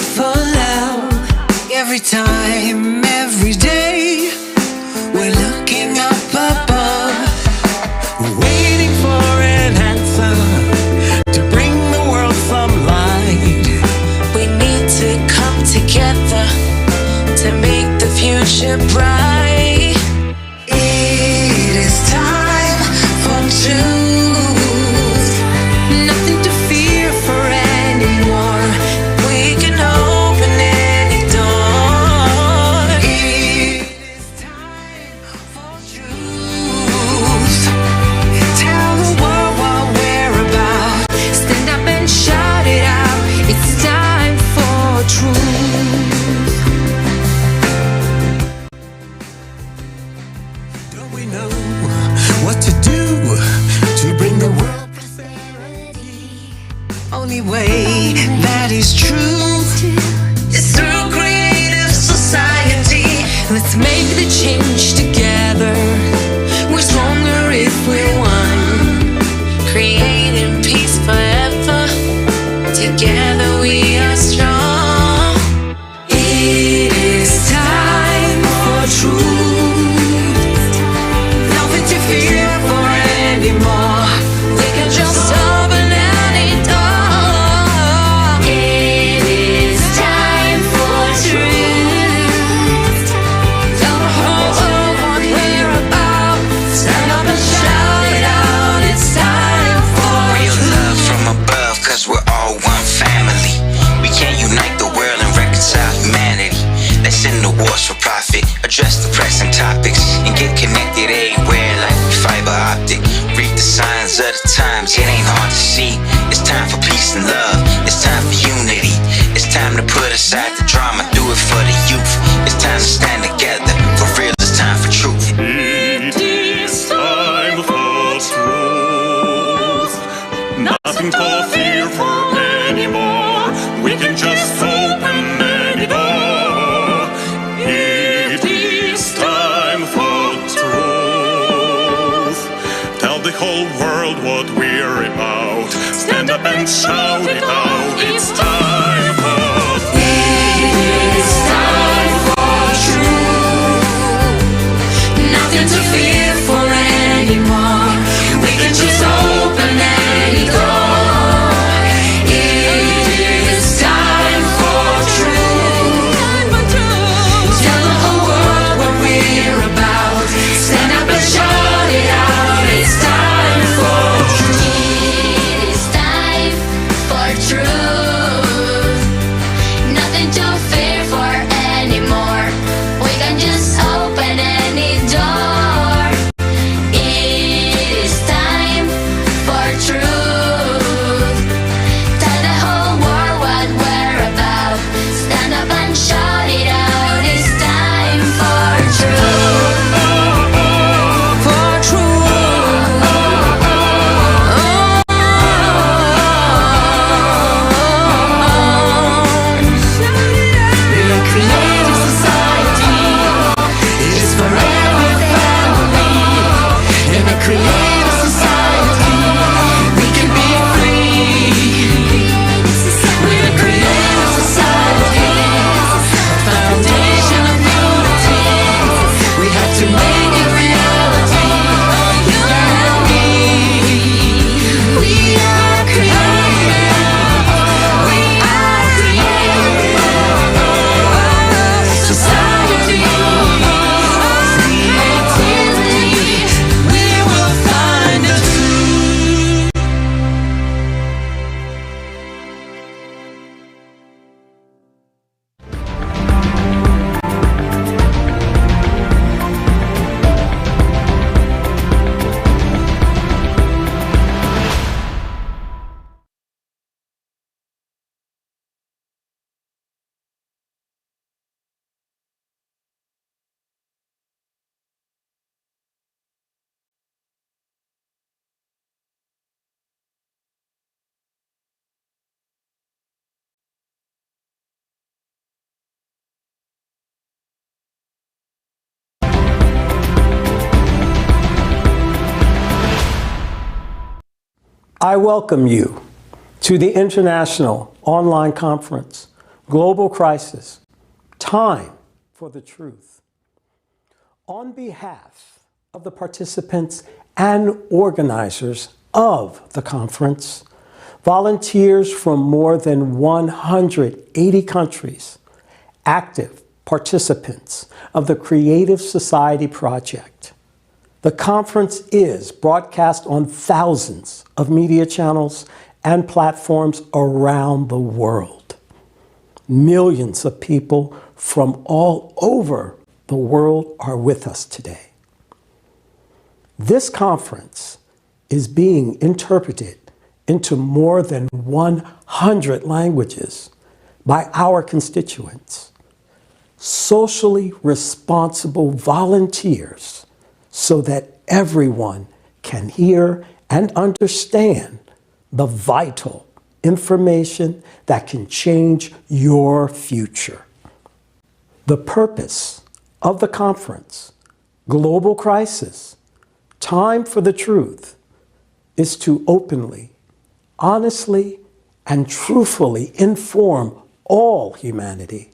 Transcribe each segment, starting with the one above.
fall out every time, every day. We're looking up above, waiting for an answer to bring the world some light. We need to come together to make the future bright. It is time for truth, nothing to fear for anymore. We can open any door. It is time for truth. Tell the world what we're about. Stand up and shout it out. It's time for truth. Don't we know what to do to bring the world prosperity? Only way that is true is through creative society. Let's make the change together. We're stronger if we're one. Creating peace forever. Together we are strong. It is time for truth. Nothing to fear for anymore. We can just open any door. It is time for truth. Tell the whole world what we're about. Stand up and shout it out. It's time for Real truth. love from above, cause we're all one family. We can unite the world and reconcile humanity. Let's end the wars for profit, address the pressing topics, and get connected everywhere like fiber optic. Read the signs of the times, it ain't hard to see. It's time for peace and love, it's time for unity. It's time to put aside the drama, do it for the youth. It's time to stand together, for real, it's time for truth. It is time for truth. Nothing to fear for anymore. We can just open any door. It is time for truth. Tell the whole world what we're about. Stand up and shout it out. It's time for It's time for truth. Nothing to fear for anymore. We can just open any door. It is time for truth. Tell the whole world what we're about. Stand up and shout it out. It's time for truth. It is time for truth. Nothing to fear for anymore. We can just open any door. It is time for truth. Tell the whole world what we're about. Stand up and shout it out. It's time for truth. For truth. We are creative society. It is for every family. In a creative society, we can be free. We're a creative society, a foundation of unity. We have to make it reality. You and me, we are creative. We are creative. Society, creativity. We will find the truth. I welcome you to the International Online Conference, Global crisis. Time for the truth. On behalf of the participants and organizers of the conference, volunteers from more than 180 countries, active participants of the Creative Society Project. The conference is broadcast on thousands of media channels and platforms around the world. Millions of people from all over the world are with us today. This conference is being interpreted into more than 100 languages by our constituents, socially responsible volunteers, so that everyone can hear and understand the vital information that can change your future. The purpose of the conference, Global Crisis, Time for the Truth, is to openly, honestly, and truthfully inform all humanity,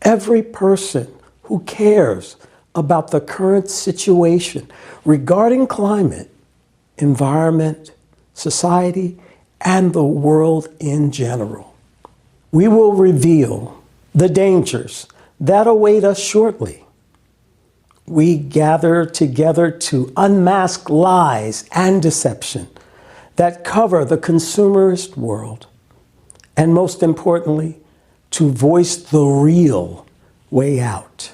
every person who cares about the current situation regarding climate, environment, society, and the world in general. We will reveal the dangers that await us shortly. We gather together to unmask lies and deception that cover the consumerist world, and most importantly, to voice the real way out.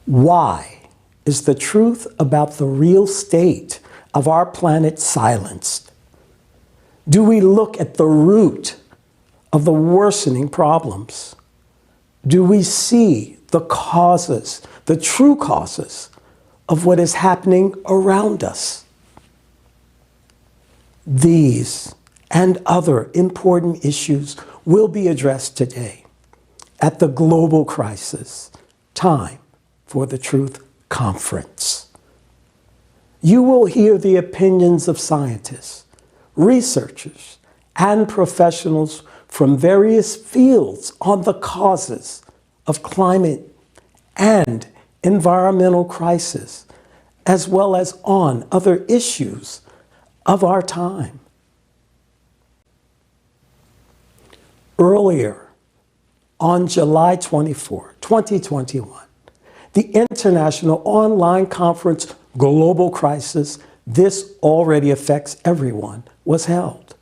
Why is the truth about the real state of our planet silenced? Do we look at the root of the worsening problems? Do we see the causes, the true causes of what is happening around us? These and other important issues will be addressed today at the Global Crisis, Time for the Truth Conference. You will hear the opinions of scientists, researchers, and professionals from various fields on the causes of climate and environmental crisis, as well as on other issues of our time. Earlier, on July 24, 2021, the international online conference Global Crisis, This Already Affects Everyone, was held.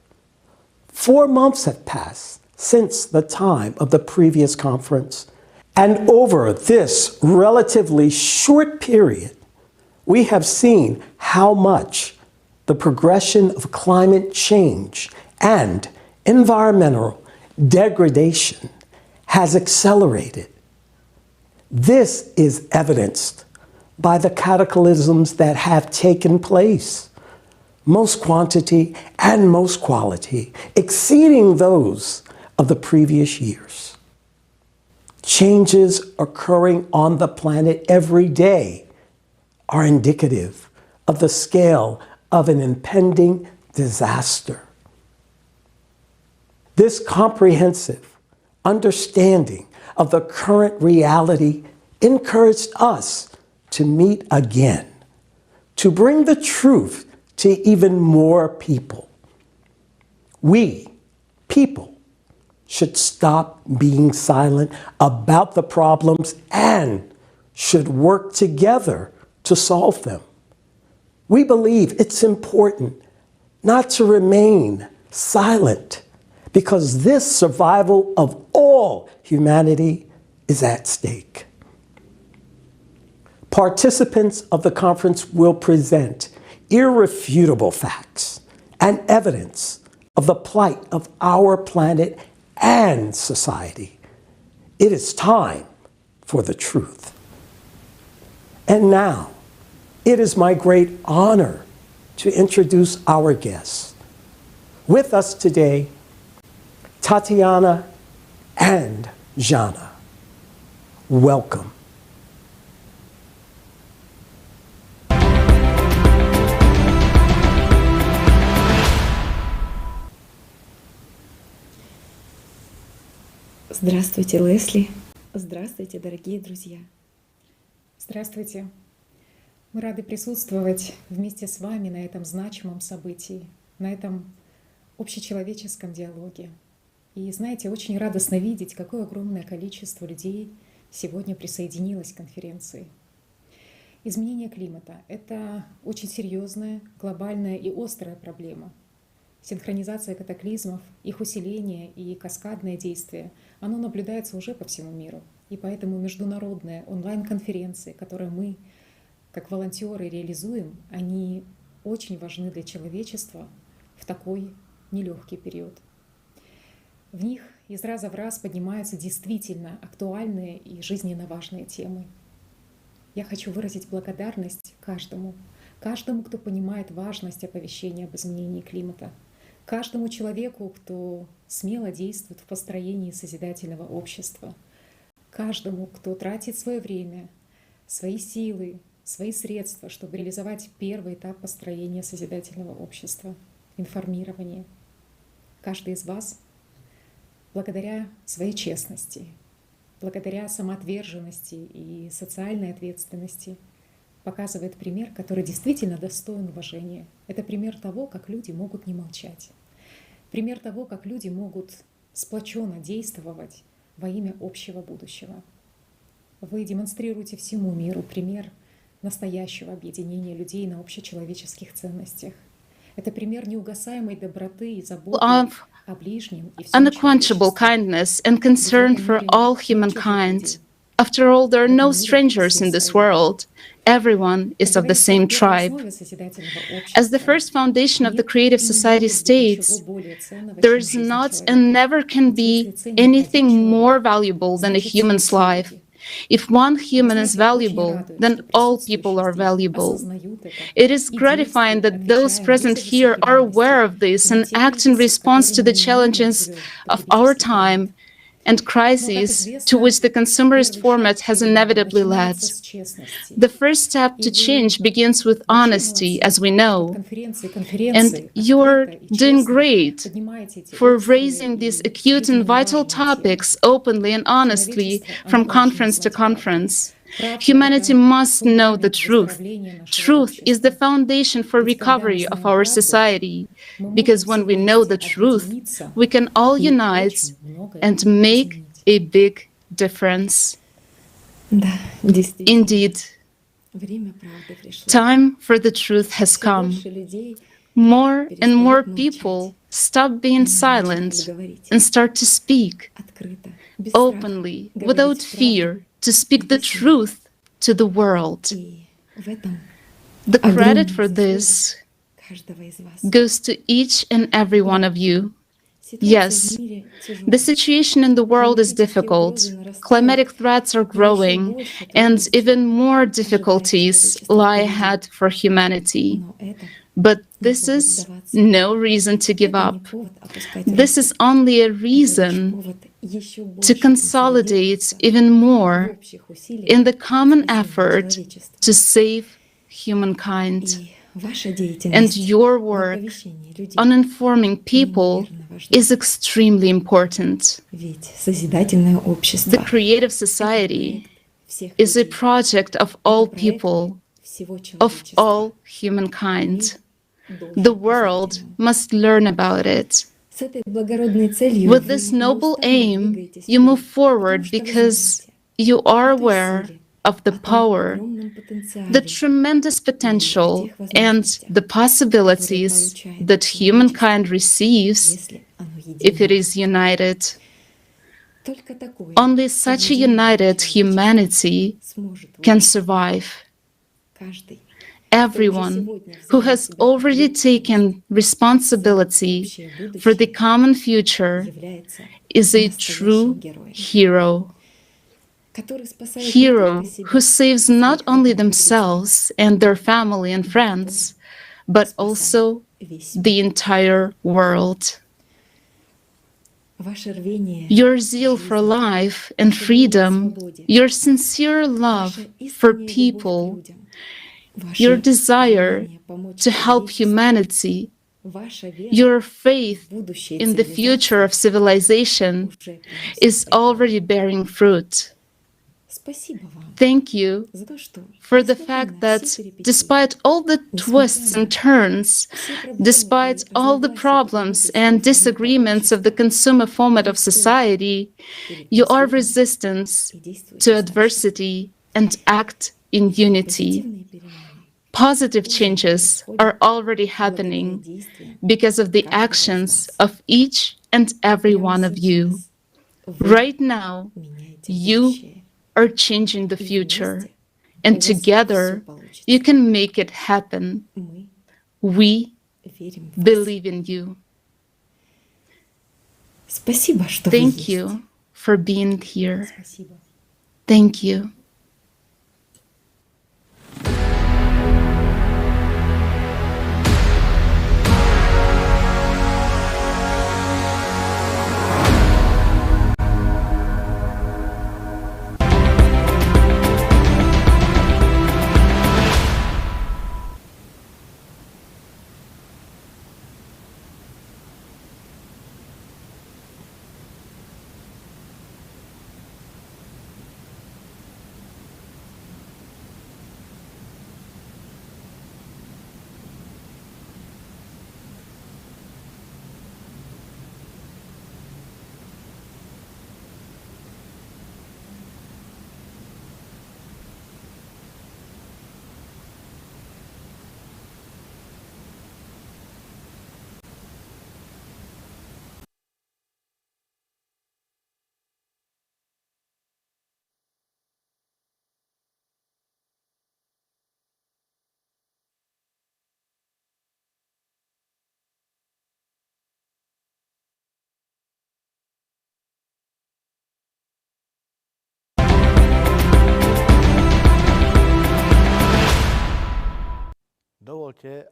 4 months have passed since the time of the previous conference, and over this relatively short period, we have seen how much the progression of climate change and environmental degradation has accelerated. This is evidenced by the cataclysms that have taken place, most quantity and most quality, exceeding those of the previous years. Changes occurring on the planet every day are indicative of the scale of an impending disaster. This comprehensive understanding of the current reality encouraged us to meet again, to bring the truth to even more people. We, people, should stop being silent about the problems and should work together to solve them. We believe it's important not to remain silent, because this survival of all humanity is at stake. Participants of the conference will present irrefutable facts and evidence of the plight of our planet and society. It is time for the truth. And now, it is my great honor to introduce our guests. With us today, Tatiana and Jana. Welcome. Здравствуйте, Лесли. Здравствуйте, дорогие друзья. Здравствуйте. Мы рады присутствовать вместе с вами на этом значимом событии, на этом общечеловеческом диалоге. И знаете, очень радостно видеть, какое огромное количество людей сегодня присоединилось к конференции. Изменение климата — это очень серьезная, глобальная и острая проблема. Синхронизация катаклизмов, их усиление и каскадное действие, оно наблюдается уже по всему миру. И поэтому международные онлайн-конференции, которые мы, как волонтеры, реализуем, они очень важны для человечества в такой нелегкий период. В них из раза в раз поднимаются действительно актуальные и жизненно важные темы. Я хочу выразить благодарность каждому, кто понимает важность оповещения об изменении климата, каждому человеку, кто смело действует в построении созидательного общества, каждому, кто тратит свое время, свои силы, свои средства, чтобы реализовать первый этап построения созидательного общества — информирование. Каждый из вас, благодаря своей честности, благодаря самоотверженности и социальной ответственности, показывает пример, который действительно достоин уважения. Это пример того, как люди могут не молчать. Пример того, как люди могут сплоченно действовать во имя общего будущего. Вы демонстрируете всему миру пример настоящего объединения людей на общечеловеческих ценностях. Это пример неугасаемой доброты и заботы Of о ближнем и всем unquenchable человечестве. kindness and concern for all humankind. After all, there are no strangers in this world. Everyone is of the same tribe. As the first foundation of the creative society states, there is not and never can be anything more valuable than a human's life. If one human is valuable, then all people are valuable. It is gratifying that those present here are aware of this and act in response to the challenges of our time and crises to which the consumerist format has inevitably led. The first step to change begins with honesty, as we know, and you're doing great for raising these acute and vital topics openly and honestly from conference to conference. Humanity must know the truth. Truth is the foundation for recovery of our society, because when we know the truth, we can all unite and make a big difference. Да, действительно, Indeed, время правды пришло. time for the truth has Всё come. больше людей More and more people stop being silent and start to speak открыто, без страха, openly, говорить without правду. fear, to speak the truth to the world. И в этом The credit огромная for заслуга this каждого из вас. goes to each and every one of you. Ситуация Yes, в мире тяжелая. the situation in the world is difficult. Climatic threats are growing, and even more difficulties lie ahead for humanity. Но это But this is no reason to give не up. повод опускать This руки. is only a Это лишь reason повод еще to больше consolidate консолидироваться even в more общих усилиях in the common спасения effort человечества. to save humankind. И ваша And деятельность your в work оповещении людей, on informing people is extremely important. ведь созидательное The общество creative society всех is a людей, project of all people, всего of человечества. all humankind. Должен The world этому. must learn about it. С этой благородной целью With вы this noble неустанно aim, двигаетесь you move вперед, forward потому что вы because знаете you are о той aware силе, of the о том power, огромном потенциале, the tremendous potential, and the possibilities that humankind receives если оно if it едино. is united. Только такое Only such a united humanity сможет can выжить survive. каждый. Everyone who has already taken responsibility for the common future является is a настоящим true героем, hero. который спасает не Hero только себя, who saves not своих only родных и themselves and their family and friends, but also весь the entire world. ваше рвение, Your zeal for life and freedom, your sincere love ваша for искренняя любовь к people, людям, ваше your desire желание помочь to help человечеству humanity Ваша вера Your в faith будущее in the future of civilization уже приносит is плоды. already bearing fruit. Спасибо вам Thank you за то, что for the несмотря fact на that все перипетии, despite all the twists and turns, все проблемы despite и all the разногласия problems потребителей and формата disagreements of the общества, consumer format of society, you are resistant и действуете to сообща. adversity and act in unity. Позитивные перемены Positive changes are already happening because of the actions of each and every one of you. Right now, меняете you будущее. are changing the future, and together you can make it happen. Мы We верим в вас. believe in you. Спасибо, что вы Thank есть. you for being here. Спасибо. Thank you.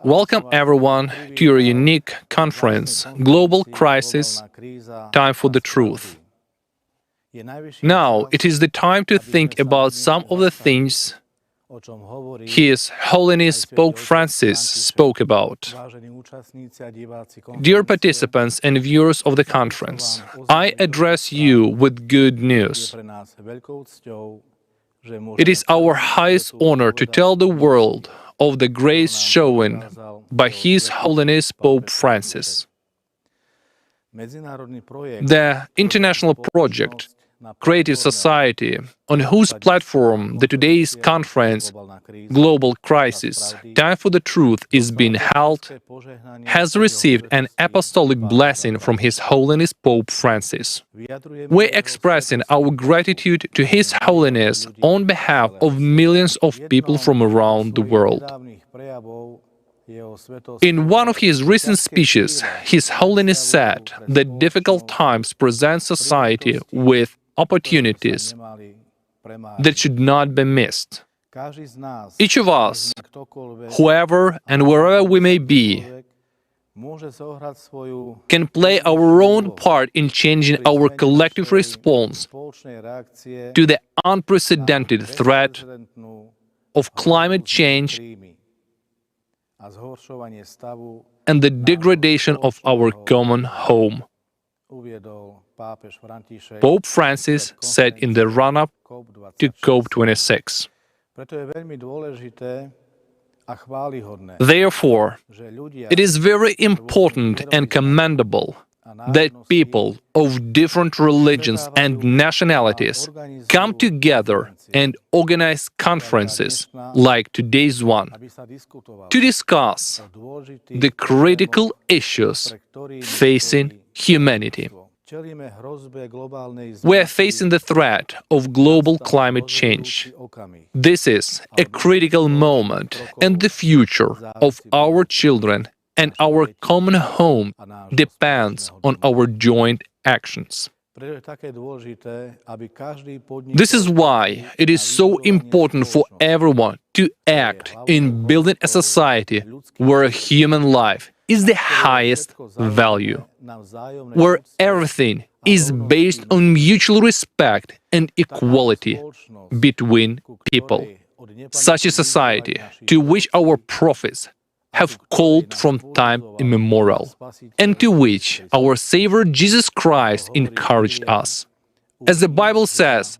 Welcome everyone to your unique conference, Global Crisis, Time for the Truth. Now it is the time to think about some of the things His Holiness Pope Francis spoke about. Dear participants and viewers of the conference, I address you with good news. It is our highest honor to tell the world of the grace shown by His Holiness Pope Francis. The international project, Creative Society, on whose platform the today's conference, Global Crisis, Time for the Truth, is being held, has received an apostolic blessing from His Holiness Pope Francis. We're expressing our gratitude to His Holiness on behalf of millions of people from around the world. In one of his recent speeches, His Holiness said that difficult times present society with opportunities that should not be missed. Each of us, whoever and wherever we may be, can play our own part in changing our collective response to the unprecedented threat of climate change and the degradation of our common home. Pope Francis said in the run-up to COP26. Therefore, it is very important and commendable that people of different religions and nationalities come together and organize conferences like today's one to discuss the critical issues facing humanity. We are facing the threat of global climate change. This is a critical moment, and the future of our children and our common home depends on our joint actions. This is why it is so important for everyone to act in building a society where human life is the highest value, where everything is based on mutual respect and equality between people. Such a society to which our prophets have called from time immemorial, and to which our Savior Jesus Christ encouraged us. As the Bible says,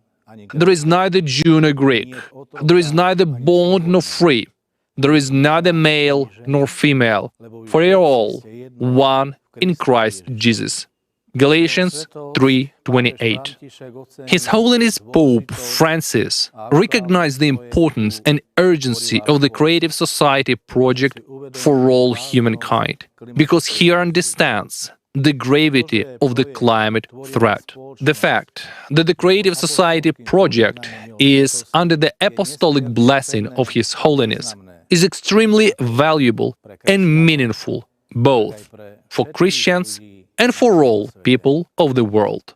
there is neither Jew nor Greek, there is neither bond nor free, there is neither male nor female, for you are all one in Christ Jesus. Galatians 3:28. His Holiness Pope Francis recognized the importance and urgency of the Creative Society project for all humankind, because he understands the gravity of the climate threat. The fact that the Creative Society project is under the apostolic blessing of His Holiness is extremely valuable and meaningful, both for Christians and for all people of the world.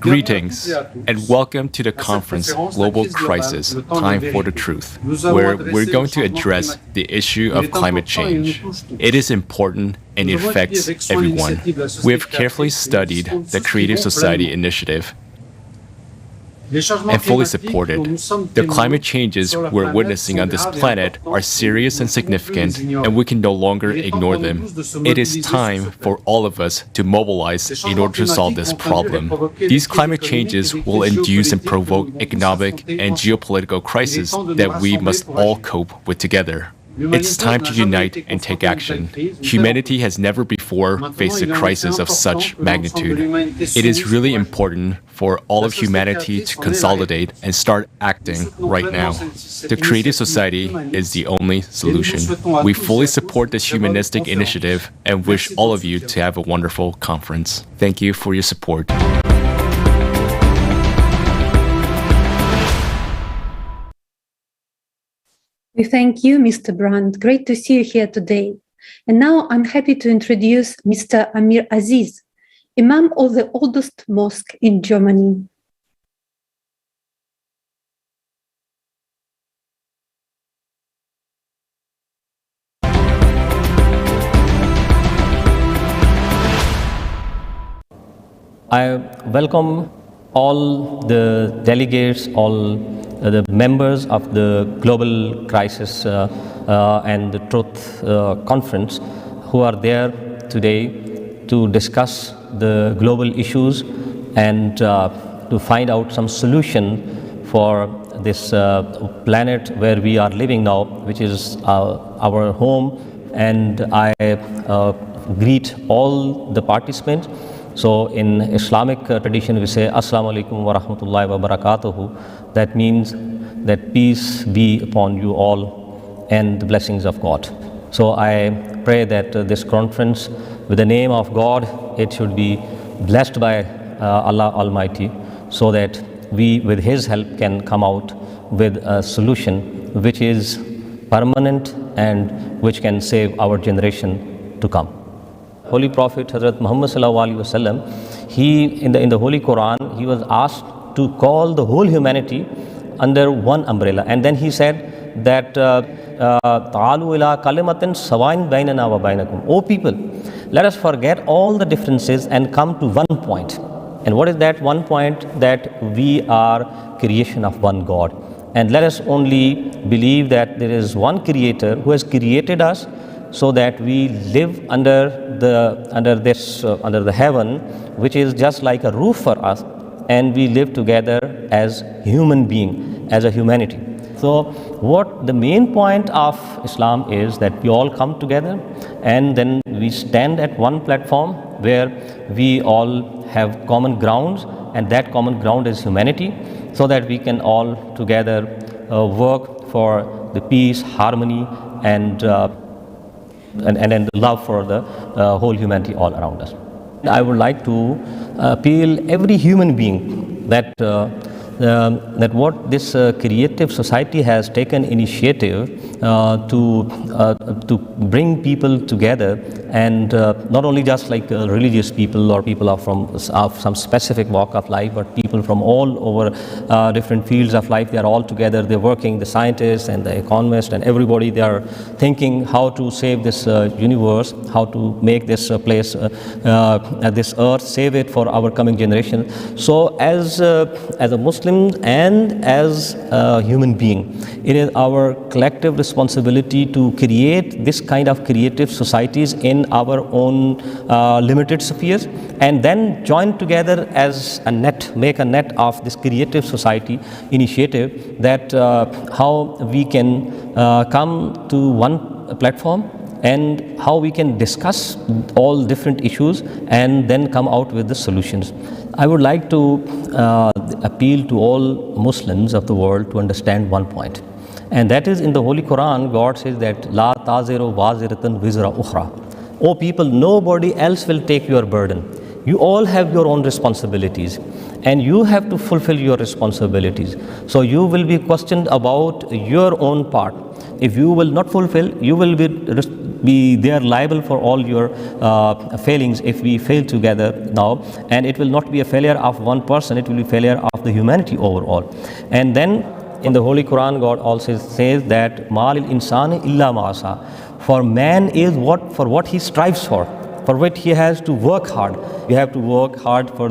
Greetings and welcome to the conference Global Crisis, Time for the Truth, where we're going to address the issue of climate change. It is important and it affects everyone. We have carefully studied the Creative Society initiative and fully support it. The climate changes we're witnessing on this planet are serious and significant, and we can no longer ignore them. It is time for all of us to mobilize in order to solve this problem. These climate changes will induce and provoke economic and geopolitical crises that we must all cope with together. It's time to unite and take action. Humanity has never before faced a crisis of such magnitude. It is really important for all of humanity to consolidate and start acting right now. The Creative Society is the only solution. We fully support this humanistic initiative and wish all of you to have a wonderful conference. Thank you for your support. We thank you, Mr. Brandt. Great to see you here today. And now I'm happy to introduce Mr. Amir Aziz, Imam of the oldest mosque in Germany. I welcome all the delegates, all the members of the Global Crisis and the Truth Conference who are there today to discuss the global issues and to find out some solution for this planet where we are living now, which is our home. And I greet all the participants. So in Islamic tradition we say Assalamu alaikum wa rahmatullahi wa barakatuhu. That means that peace be upon you all and the blessings of God. So I pray that this conference, with the name of God, it should be blessed by Allah Almighty, so that we with His help can come out with a solution which is permanent and which can save our generation to come. Holy Prophet Hazrat Muhammad sallallahu alaihi wasallam, he in the Holy Quran, he was asked to call the whole humanity under one umbrella, and then he said that ta'alu ila kalimatin sawain bainana wa bainakum. O people, let us forget all the differences and come to one point. And what is that one point? That we are creation of one God, and let us only believe that there is one creator who has created us, so that we live under the heaven, which is just like a roof for us, and we live together as human being, as a humanity. So what the main point of Islam is that we all come together and then we stand at one platform where we all have common grounds, and that common ground is humanity, so that we can all together work for the peace, harmony, and love for the whole humanity all around us. I would like to appeal every human being that what this creative society has taken initiative to bring people together, and not only just like religious people or people are from some specific walk of life, but people from all over different fields of life. They are all together, they're working, the scientists and the economists and everybody. They are thinking how to save this universe, how to make this place, this earth, save it for our coming generation. So as a Muslim and as a human being, it is our collective responsibility to create this kind of creative societies in our own limited spheres, and then join together as a net, make a net of this creative society initiative, that how we can come to one platform and how we can discuss all different issues and then come out with the solutions. I would like to appeal to all Muslims of the world to understand one point, and that is, in the Holy Quran, God says that La taziru waziratan wizra ukhra. O people, nobody else will take your burden. You all have your own responsibilities, and you have to fulfill your responsibilities. So you will be questioned about your own part. If you will not fulfill, you will be there liable for all your failings if we fail together now. And it will not be a failure of one person, it will be failure of the humanity overall. And then in the Holy Quran, God also says that Malil insani illa ma'asa. For man is what he strives for which he has to work hard. We have to work hard for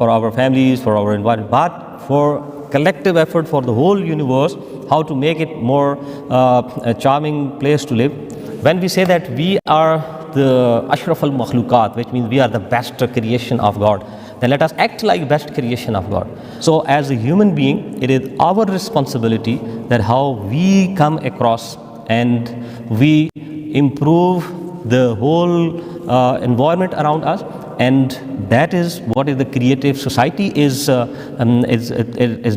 our families, for our environment, but for collective effort for the whole universe, how to make it more a charming place to live. When we say that we are the ashraf al-makhlukat, which means we are the best creation of God, then let us act like best creation of God. So as a human being, it is our responsibility that how we come across and we improve the whole environment around us, and that is what is the creative society is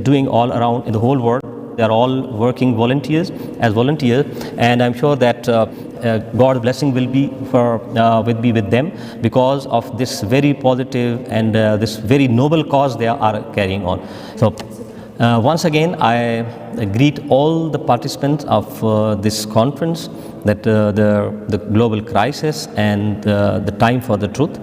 doing all around in the whole world. They are all working volunteers, and I'm sure that God's blessing will be with them because of this very positive and this very noble cause they are carrying on. So once again, I greet all the participants of this conference, that the global crisis and the time for the truth.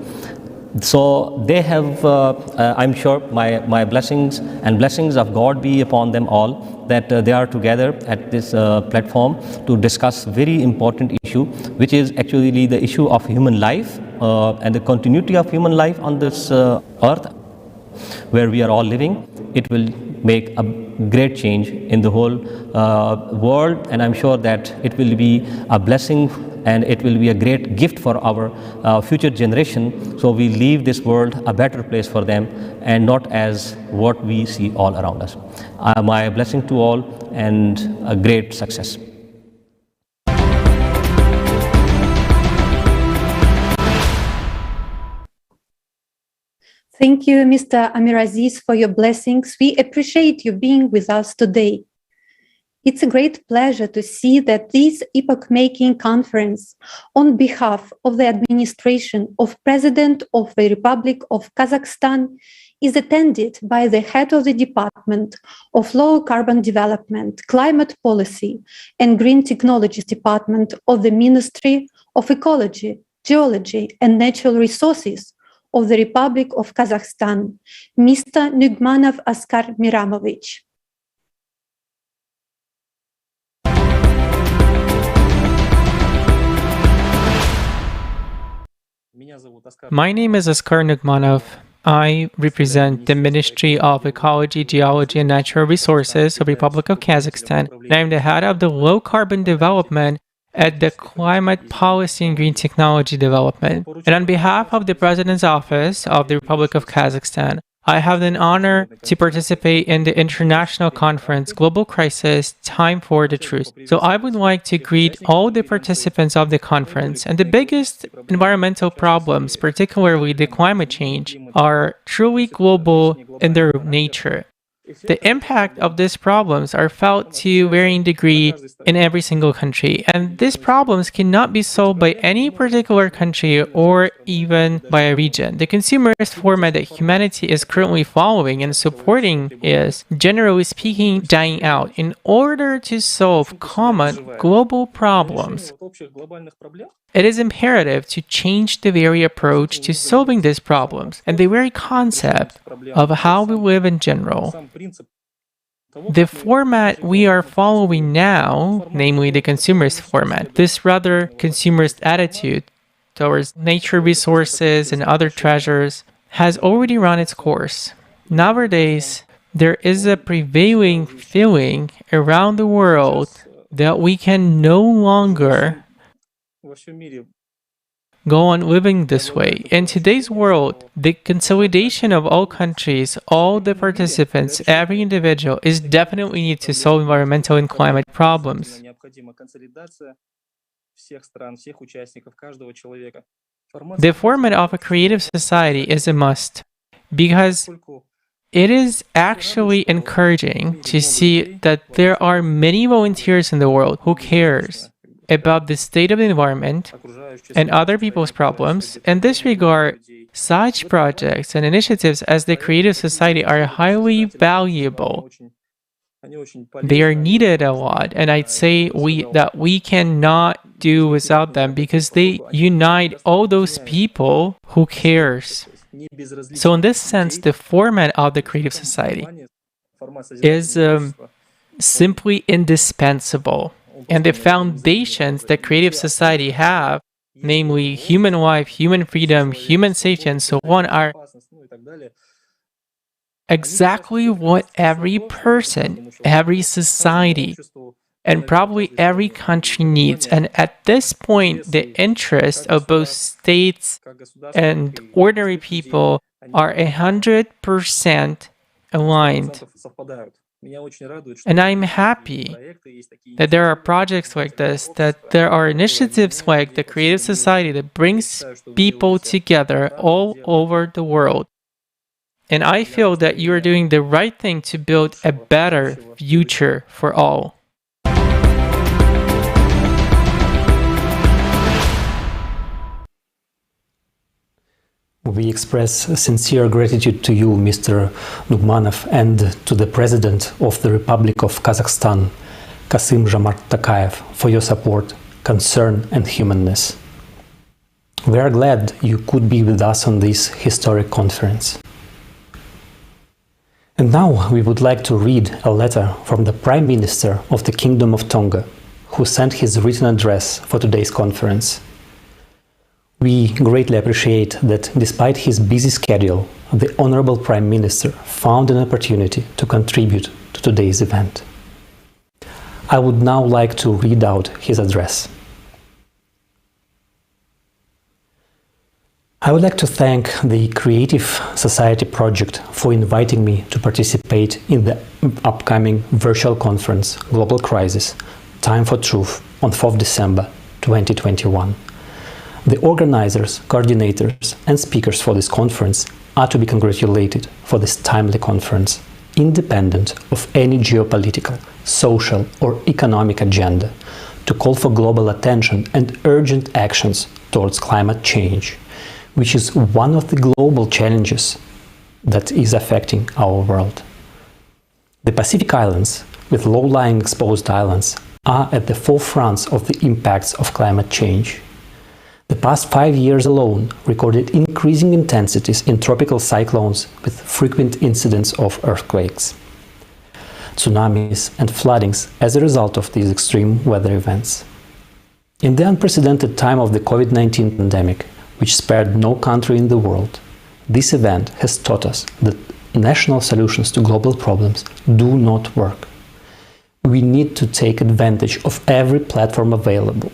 So they have, I'm sure, my blessings and blessings of God be upon them all, that they are together at this platform to discuss very important issue, which is actually the issue of human life and the continuity of human life on this earth where we are all living. It will make a great change in the whole world, and I'm sure that it will be a blessing and it will be a great gift for our future generation, so we leave this world a better place for them and not as what we see all around us. My blessing to all and a great success. Thank you, Mr. Amir Aziz, for your blessings. We appreciate you being with us today. It's a great pleasure to see that this epoch-making conference, on behalf of the administration of President of the Republic of Kazakhstan, is attended by the head of the Department of Low Carbon Development, Climate Policy and Green Technologies Department of the Ministry of Ecology, Geology and Natural Resources of the Republic of Kazakhstan, Mr. Nugmanov Askar Miramovich. My name is Askar Nugmanov. I represent the Ministry of Ecology, Geology and Natural Resources of the Republic of Kazakhstan. And I am the head of the Low Carbon Development at the Climate Policy and Green Technology Development. And on behalf of the President's Office of the Republic of Kazakhstan, I have the honor to participate in the international conference, Global Crisis, Time for the Truth. So I would like to greet all the participants of the conference. And the biggest environmental problems, particularly the climate change, are truly global in their nature. The impact of these problems are felt to varying degree in every single country, and these problems cannot be solved by any particular country or even by a region. The consumerist format that humanity is currently following and supporting is, generally speaking, dying out. In order to solve common global problems, it is imperative to change the very approach to solving these problems and the very concept of how we live in general. The format we are following now, namely the consumerist format, this rather consumerist attitude towards nature resources and other treasures, has already run its course. Nowadays, there is a prevailing feeling around the world that we can no longer go on living this way. In today's world, the consolidation of all countries, all the participants, every individual is definitely needed to solve environmental and climate problems. The format of a creative society is a must because it is actually encouraging to see that there are many volunteers in the world who cares about the state of the environment and other people's problems. In this regard, such projects and initiatives as the Creative Society are highly valuable. They are needed a lot, and I'd say that we cannot do without them because they unite all those people who cares. So in this sense, the format of the Creative Society is simply indispensable. And the foundations that creative society have, namely human life, human freedom, human safety, and so on, are exactly what every person, every society, and probably every country needs. And at this point, the interests of both states and ordinary people are 100% aligned. And I'm happy that there are projects like this, that there are initiatives like the Creative Society that brings people together all over the world. And I feel that you are doing the right thing to build a better future for all. We express sincere gratitude to you, Mr. Nugmanov, and to the President of the Republic of Kazakhstan, Kassym-Jomart Tokayev, for your support, concern, and humanness. We are glad you could be with us on this historic conference. And now we would like to read a letter from the Prime Minister of the Kingdom of Tonga, who sent his written address for today's conference. We greatly appreciate that despite his busy schedule, the Honorable Prime Minister found an opportunity to contribute to today's event. I would now like to read out his address. I would like to thank the Creative Society Project for inviting me to participate in the upcoming virtual conference, Global Crisis, Time for Truth, on 4th December 2021. The organizers, coordinators, and speakers for this conference are to be congratulated for this timely conference, independent of any geopolitical, social, or economic agenda, to call for global attention and urgent actions towards climate change, which is one of the global challenges that is affecting our world. The Pacific Islands, with low-lying exposed islands, are at the forefront of the impacts of climate change. The past 5 years alone recorded increasing intensities in tropical cyclones with frequent incidents of earthquakes, tsunamis, and floodings as a result of these extreme weather events. In the unprecedented time of the COVID-19 pandemic, which spared no country in the world, this event has taught us that national solutions to global problems do not work. We need to take advantage of every platform available,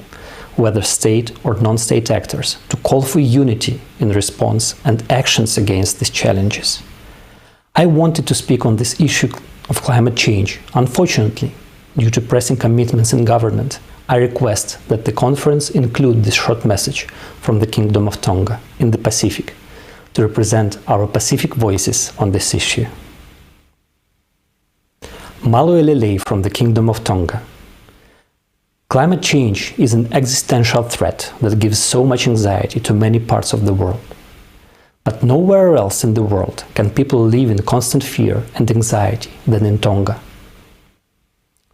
whether state or non-state actors, to call for unity in response and actions against these challenges. I wanted to speak on this issue of climate change. Unfortunately, due to pressing commitments in government, I request that the conference include this short message from the Kingdom of Tonga in the Pacific to represent our Pacific voices on this issue. Maluelele from the Kingdom of Tonga. Climate change is an existential threat that gives so much anxiety to many parts of the world. But nowhere else in the world can people live in constant fear and anxiety than in Tonga.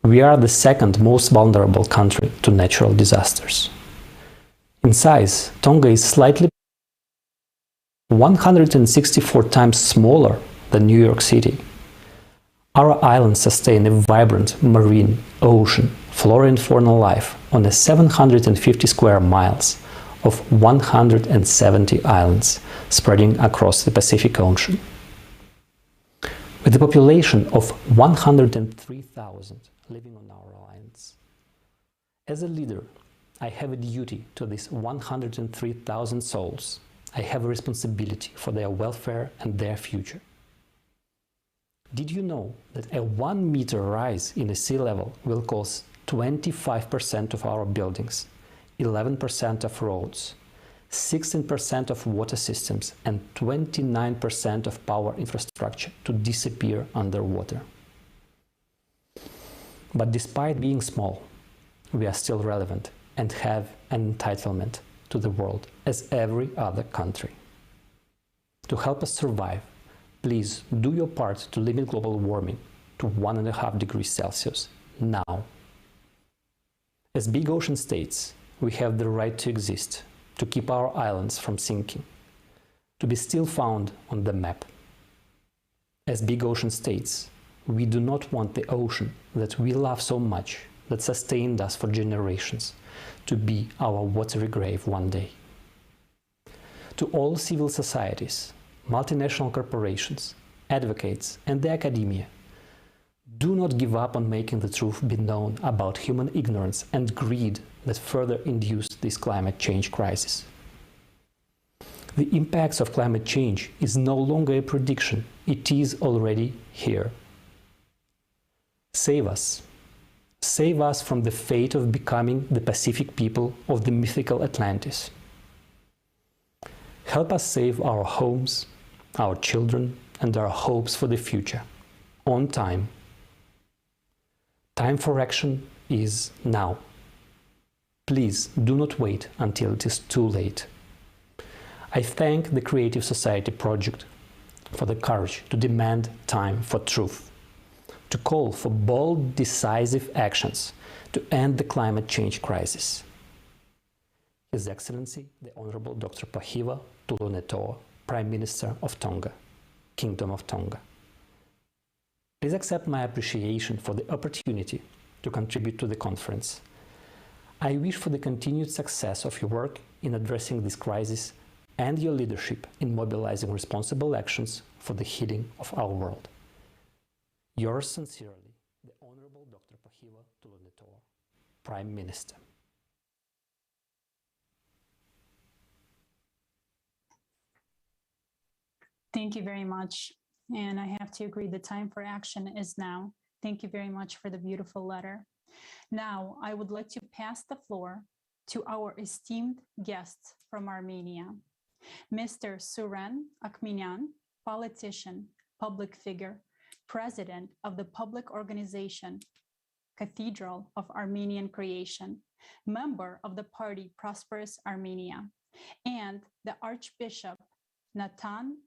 We are the second most vulnerable country to natural disasters. In size, Tonga is slightly 164 times smaller than New York City. Our islands sustain a vibrant marine, ocean, flora and fauna life on a 750 square miles of 170 islands spreading across the Pacific Ocean. With a population of 103,000 living on our islands. As a leader, I have a duty to these 103,000 souls. I have a responsibility for their welfare and their future. Did you know that a 1 meter rise in the sea level will cause 25% of our buildings, 11% of roads, 16% of water systems, and 29% of power infrastructure to disappear underwater? But despite being small, we are still relevant and have an entitlement to the world as every other country. To help us survive, please do your part to limit global warming to 1.5 degrees Celsius now. As big ocean states, we have the right to exist, to keep our islands from sinking, to be still found on the map. As big ocean states, we do not want the ocean that we love so much, that sustained us for generations, to be our watery grave one day. To all civil societies, multinational corporations, advocates, and the academia, do not give up on making the truth be known about human ignorance and greed that further induced this climate change crisis. The impacts of climate change is no longer a prediction, it is already here. Save us. Save us from the fate of becoming the Pacific people of the mythical Atlantis. Help us save our homes, our children, and our hopes for the future, on time. Time for action is now. Please do not wait until it is too late. I thank the Creative Society Project for the courage to demand time for truth, to call for bold, decisive actions to end the climate change crisis. His Excellency, the Honorable Dr. Pahiva Tulunetoa, Prime Minister of Tonga, Kingdom of Tonga. Please accept my appreciation for the opportunity to contribute to the conference. I wish for the continued success of your work in addressing this crisis and your leadership in mobilizing responsible actions for the healing of our world. Yours sincerely, the Honorable Dr. Pahiva Tulunetoa, Prime Minister. Thank you very much. And I have to agree, the time for action is now. Thank you very much for the beautiful letter. Now, I would like to pass the floor to our esteemed guests from Armenia. Mr. Suren Akhminyan, politician, public figure, president of the public organization Cathedral of Armenian Creation, member of the party Prosperous Armenia, and the Archbishop Natan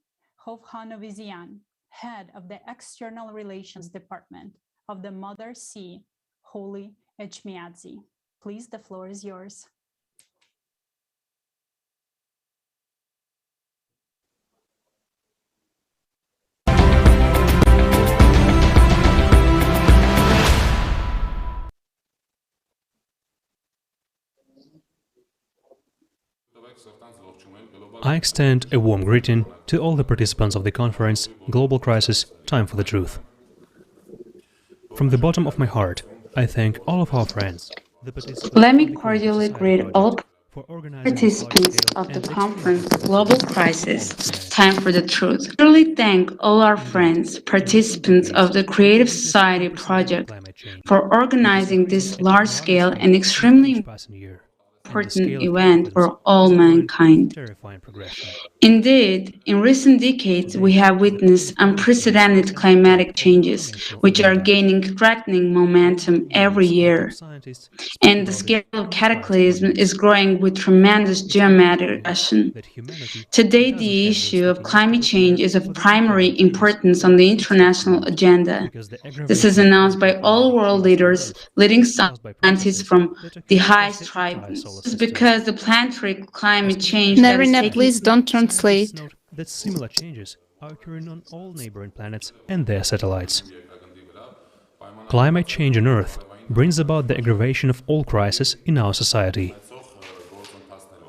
Hovhanovizian, head of the External Relations Department of the Mother See, Holy Echmiadze. Please, the floor is yours. I extend a warm greeting to all the participants of the conference Global Crisis, Time for the Truth. From the bottom of my heart, I thank all of our friends. Let me cordially greet all participants of the conference Global Crisis, Time for the Truth. I really thank all our friends, participants of the Creative Society Project for organizing this large-scale and extremely important event for all mankind. Indeed, in recent decades, we have witnessed unprecedented climatic changes, which are gaining threatening momentum every year. And the scale of cataclysm is growing with tremendous geometric progression. Today, the issue of climate change is of primary importance on the international agenda. This is announced by all world leaders, leading scientists from the highest tribes. This is because the planetary climate change that is Narina, taking please don't translate. Note that similar changes are occurring on all neighboring planets and their satellites. Climate change on Earth brings about the aggravation of all crises in our society.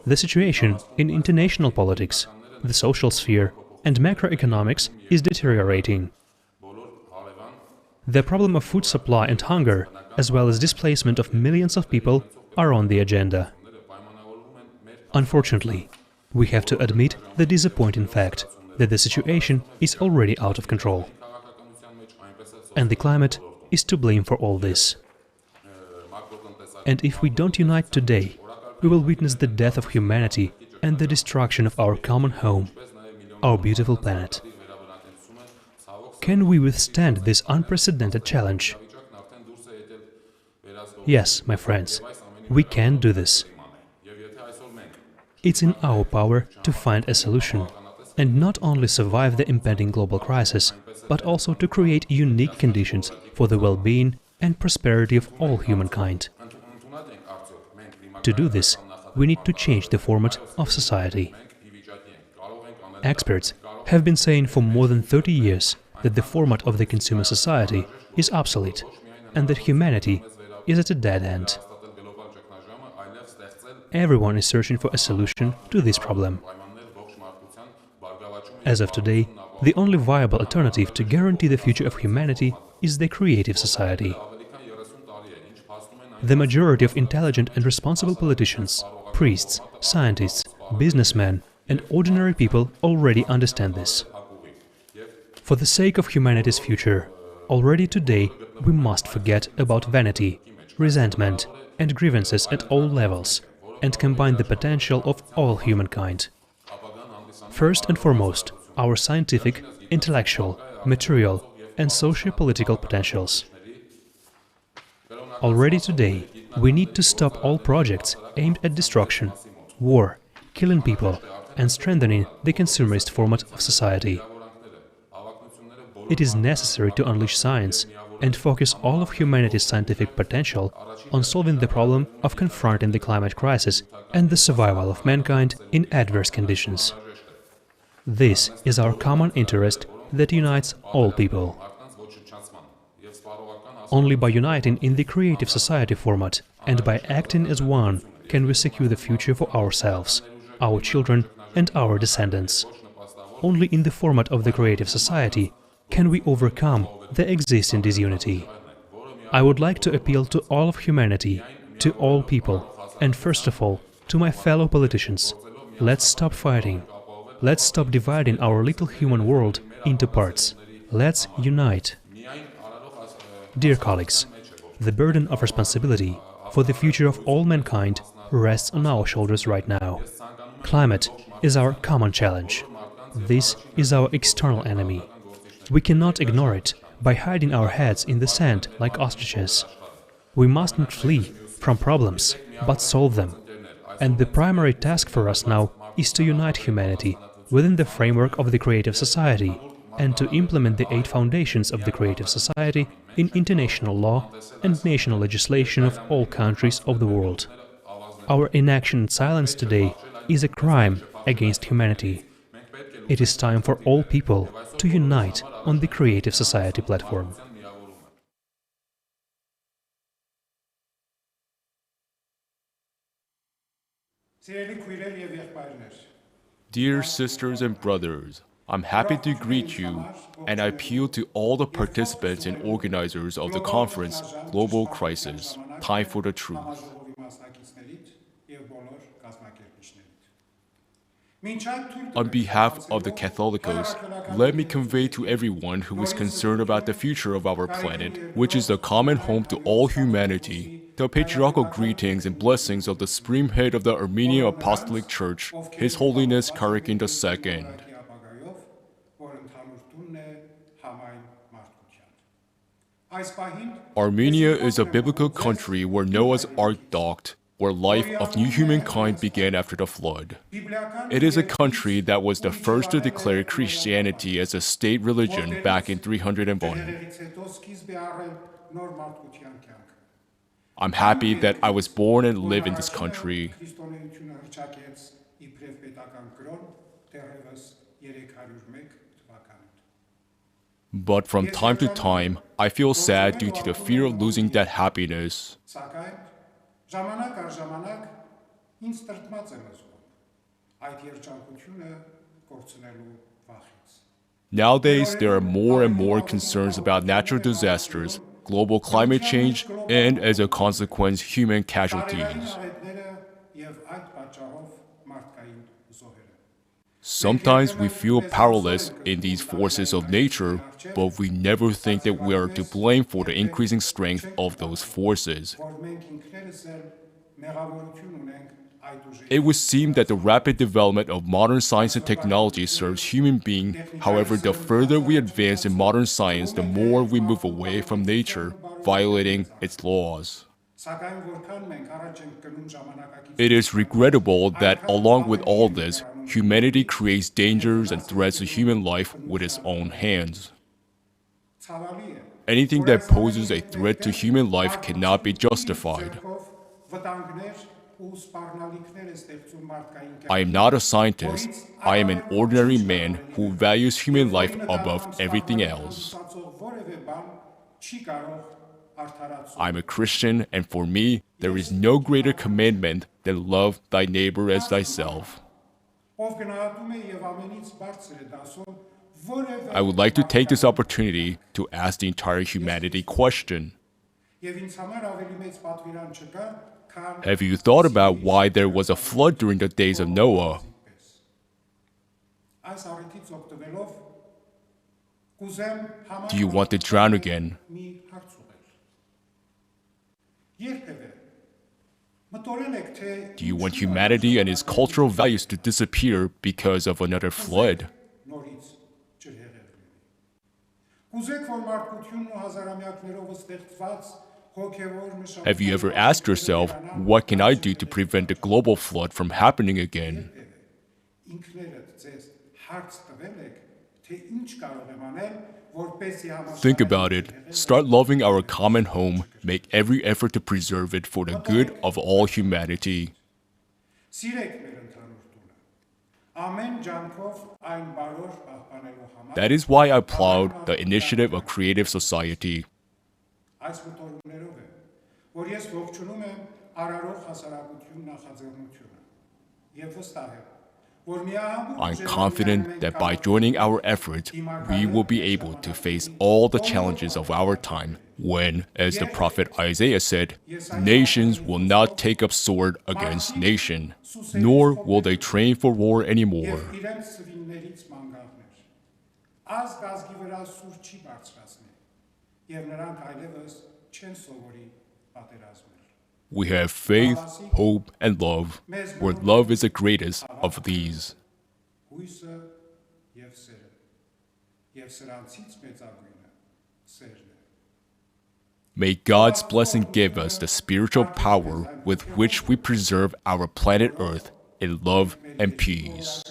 The situation in international politics, the social sphere, and macroeconomics is deteriorating. The problem of food supply and hunger, as well as displacement of millions of people, are on the agenda. Unfortunately, we have to admit the disappointing fact that the situation is already out of control. And the climate is to blame for all this. And if we don't unite today, we will witness the death of humanity and the destruction of our common home, our beautiful planet. Can we withstand this unprecedented challenge? Yes, my friends, we can do this. It's in our power to find a solution, and not only survive the impending global crisis, but also to create unique conditions for the well-being and prosperity of all humankind. To do this, we need to change the format of society. Experts have been saying for more than 30 years that the format of the consumer society is obsolete and that humanity is at a dead end. Everyone is searching for a solution to this problem. As of today, the only viable alternative to guarantee the future of humanity is the creative society. The majority of intelligent and responsible politicians, priests, scientists, businessmen, and ordinary people already understand this. For the sake of humanity's future, already today we must forget about vanity, resentment, and grievances at all levels, and combine the potential of all humankind. First and foremost, our scientific, intellectual, material, and socio-political potentials. Already today, we need to stop all projects aimed at destruction, war, killing people, and strengthening the consumerist format of society. It is necessary to unleash science and focus all of humanity's scientific potential on solving the problem of confronting the climate crisis and the survival of mankind in adverse conditions. This is our common interest that unites all people. Only by uniting in the creative society format and by acting as one can we secure the future for ourselves, our children, and our descendants. Only in the format of the creative society can we overcome the existing disunity. I would like to appeal to all of humanity, to all people, and first of all, to my fellow politicians. Let's stop fighting. Let's stop dividing our little human world into parts. Let's unite. Dear colleagues, the burden of responsibility for the future of all mankind rests on our shoulders right now. Climate is our common challenge. This is our external enemy. We cannot ignore it by hiding our heads in the sand like ostriches. We must not flee from problems, but solve them. And the primary task for us now is to unite humanity within the framework of the creative society and to implement the 8 foundations of the creative society in international law and national legislation of all countries of the world. Our inaction and silence today is a crime against humanity. It is time for all people to unite on the creative society platform. Dear sisters and brothers, I'm happy to greet you, and I appeal to all the participants and organizers of the conference, Global Crisis, Time for the Truth. On behalf of the Catholicos, let me convey to everyone who is concerned about the future of our planet, which is the common home to all humanity, The patriarchal greetings and blessings of the supreme head of the Armenian Apostolic Church, His Holiness Karakin II. Armenia is a biblical country where Noah's Ark docked, where life of new humankind began after the flood. It is a country that was the first to declare Christianity as a state religion back in 301. I'm happy that I was born and live in this country. But from time to time, I feel sad due to the fear of losing that happiness. Nowadays, there are more and more concerns about natural disasters, global climate change, and as a consequence, human casualties. Sometimes we feel powerless in these forces of nature, but we never think that we are to blame for the increasing strength of those forces. It would seem that the rapid development of modern science and technology serves human beings. However, the further we advance in modern science, the more we move away from nature, violating its laws. It is regrettable that along with all this, humanity creates dangers and threats to human life with its own hands. Anything that poses a threat to human life cannot be justified. I am not a scientist. I am an ordinary man who values human life above everything else. I'm a Christian, and for me, there is no greater commandment than love thy neighbor as thyself. I would like to take this opportunity to ask the entire humanity a question. Have you thought about why there was a flood during the days of Noah? Do you want to drown again? Do you want humanity and its cultural values to disappear because of another flood? Have you ever asked yourself, what can I do to prevent the global flood from happening again? Think about it. Start loving our common home. Make every effort to preserve it for the good of all humanity. That is why I applaud the initiative of Creative Society. I'm confident that by joining our efforts, we will be able to face all the challenges of our time when, as the prophet Isaiah said, nations will not take up sword against nation, nor will they train for war anymore. We have faith, hope, and love, where love is the greatest of these. May God's blessing give us the spiritual power with which we preserve our planet Earth in love and peace.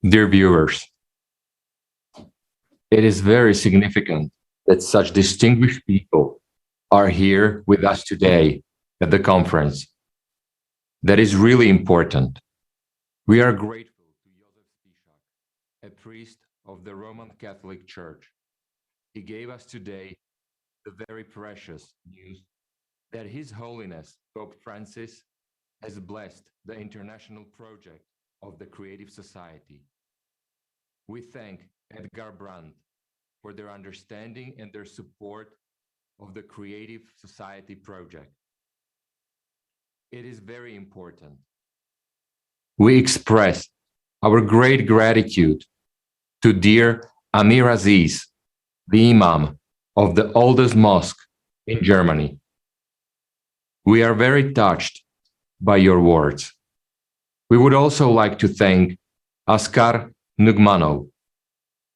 Dear viewers, it is very significant that such distinguished people are here with us today at the conference. That is really important. We are grateful to Joseph Spishak, a priest of the Roman Catholic Church. He gave us today the very precious news that His Holiness Pope Francis has blessed the international project of the Creative Society. We thank Edgar Brandt for their understanding and their support of the Creative Society project. It is very important we express our great gratitude to dear Amir Aziz, the Imam of the oldest mosque in Germany. We are very touched by your words. We would also like to thank Askar Nugmanov,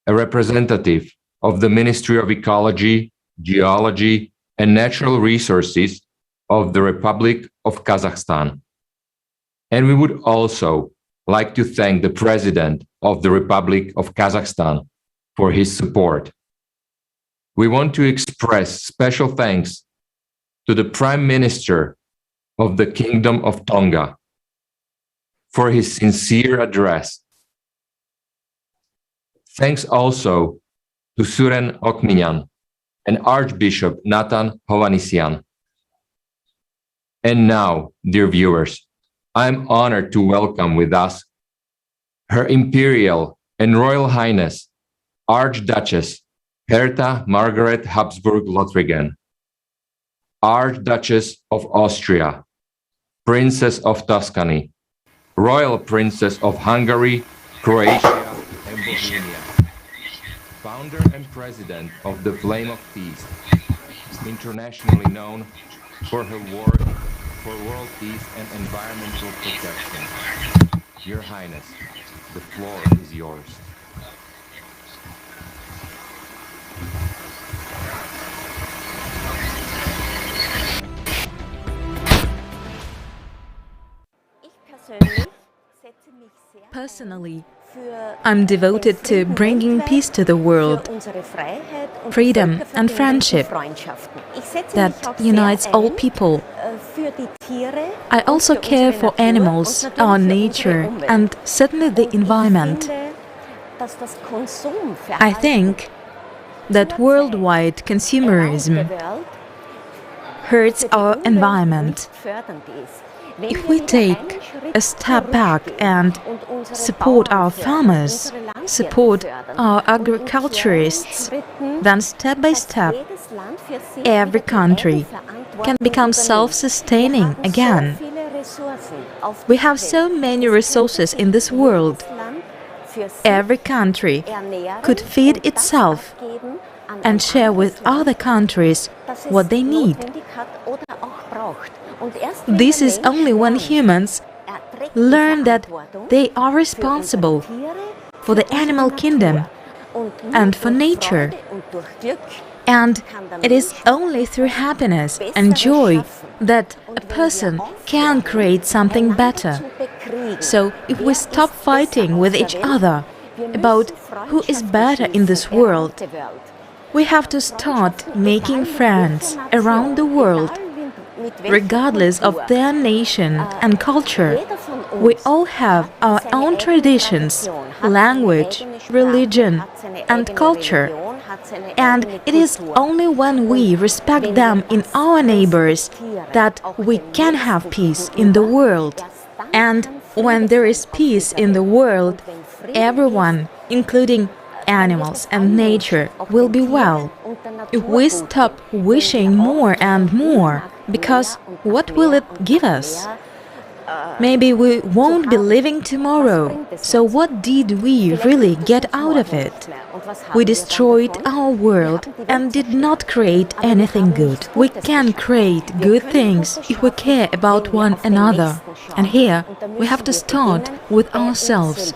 a representative of the Ministry of Ecology, Geology, and Natural Resources of the Republic of Kazakhstan. And we would also like to thank the President of the Republic of Kazakhstan for his support. We want to express special thanks to the Prime Minister of the Kingdom of Tonga for his sincere address. Thanks also to Suren Okminyan and Archbishop Nathan Hovhannisyan. And now, dear viewers, I'm honored to welcome with us Her Imperial and Royal Highness Archduchess Hertha Margaret Habsburg-Lothringen, Archduchess of Austria, Princess of Tuscany, Royal Princess of Hungary, Croatia, and Bohemia, founder and president of the Flame of Peace, internationally known for her work for world peace and environmental protection. Your Highness, the floor is yours. Personally, I'm devoted to bringing peace to the world, freedom and friendship that unites all people. I also care for animals, our nature, and certainly the environment. I think that worldwide consumerism hurts our environment. If we take a step back and support our farmers, support our agriculturists, then step by step, every country can become self-sustaining again. We have so many resources in this world. Every country could feed itself and share with other countries what they need. This is only when humans learn that they are responsible for the animal kingdom and for nature. And it is only through happiness and joy that a person can create something better. So if we stop fighting with each other about who is better in this world, we have to start making friends around the world, regardless of their nation and culture. We all have our own traditions, language, religion, and culture. And it is only when we respect them in our neighbors that we can have peace in the world. And when there is peace in the world, everyone, including animals and nature, will be well. If we stop wishing more and more, because what will it give us? Maybe we won't be living tomorrow. So what did we really get out of it? We destroyed our world and did not create anything good. We can create good things if we care about one another. And here we have to start with ourselves.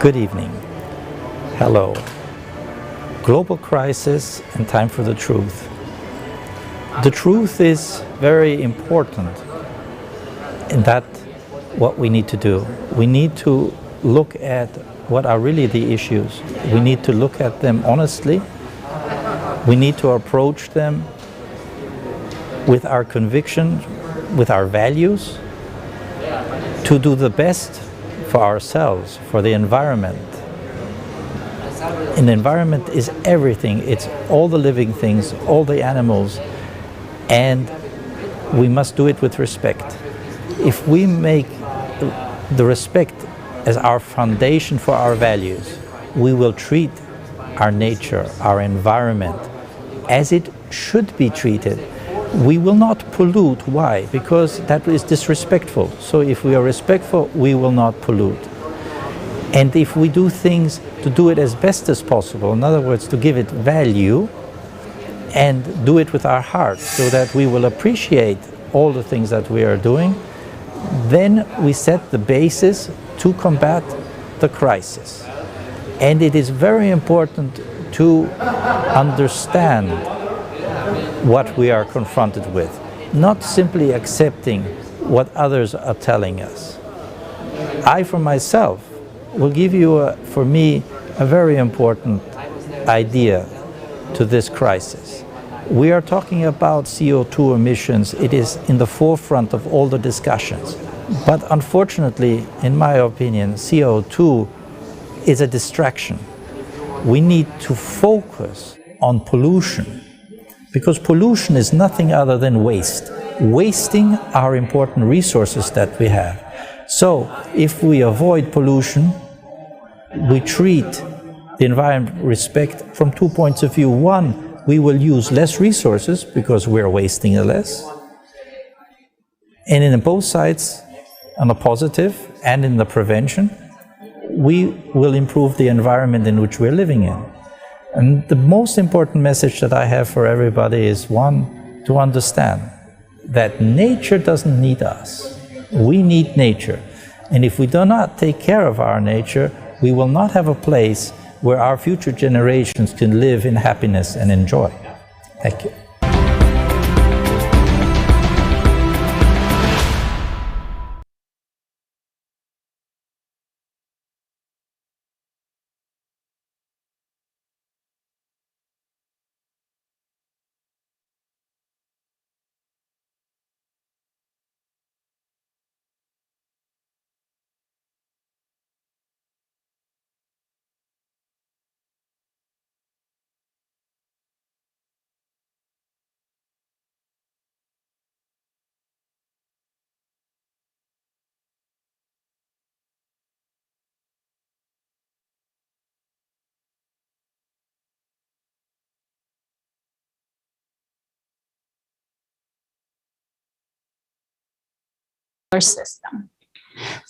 Good evening. Hello. Global crisis and time for the truth. The truth is very important in that what we need to do. We need to look at what are really the issues. We need to look at them honestly. We need to approach them with our conviction, with our values, to do the best for ourselves, for the environment. And the environment is everything. It's all the living things, all the animals, and we must do it with respect. If we make the respect as our foundation for our values, we will treat our nature, our environment, as it should be treated. We will not pollute. Why? Because that is disrespectful. So if we are respectful, we will not pollute. And if we do things to do it as best as possible, in other words, to give it value and do it with our heart so that we will appreciate all the things that we are doing, then we set the basis to combat the crisis. And it is very important to understand what we are confronted with, not simply accepting what others are telling us. I, for myself, will give you, for me, a very important idea to this crisis. We are talking about CO2 emissions. It is in the forefront of all the discussions. But unfortunately, in my opinion, CO2 is a distraction. We need to focus on pollution, because pollution is nothing other than waste, wasting our important resources that we have. So if we avoid pollution, we treat the environment with respect from 2 points of view. One, we will use less resources because we're wasting less. And in both sides, on the positive and in the prevention, we will improve the environment in which we're living in. And the most important message that I have for everybody is, one, to understand that nature doesn't need us. We need nature. And if we do not take care of our nature, we will not have a place where our future generations can live in happiness and enjoy. Thank you. System.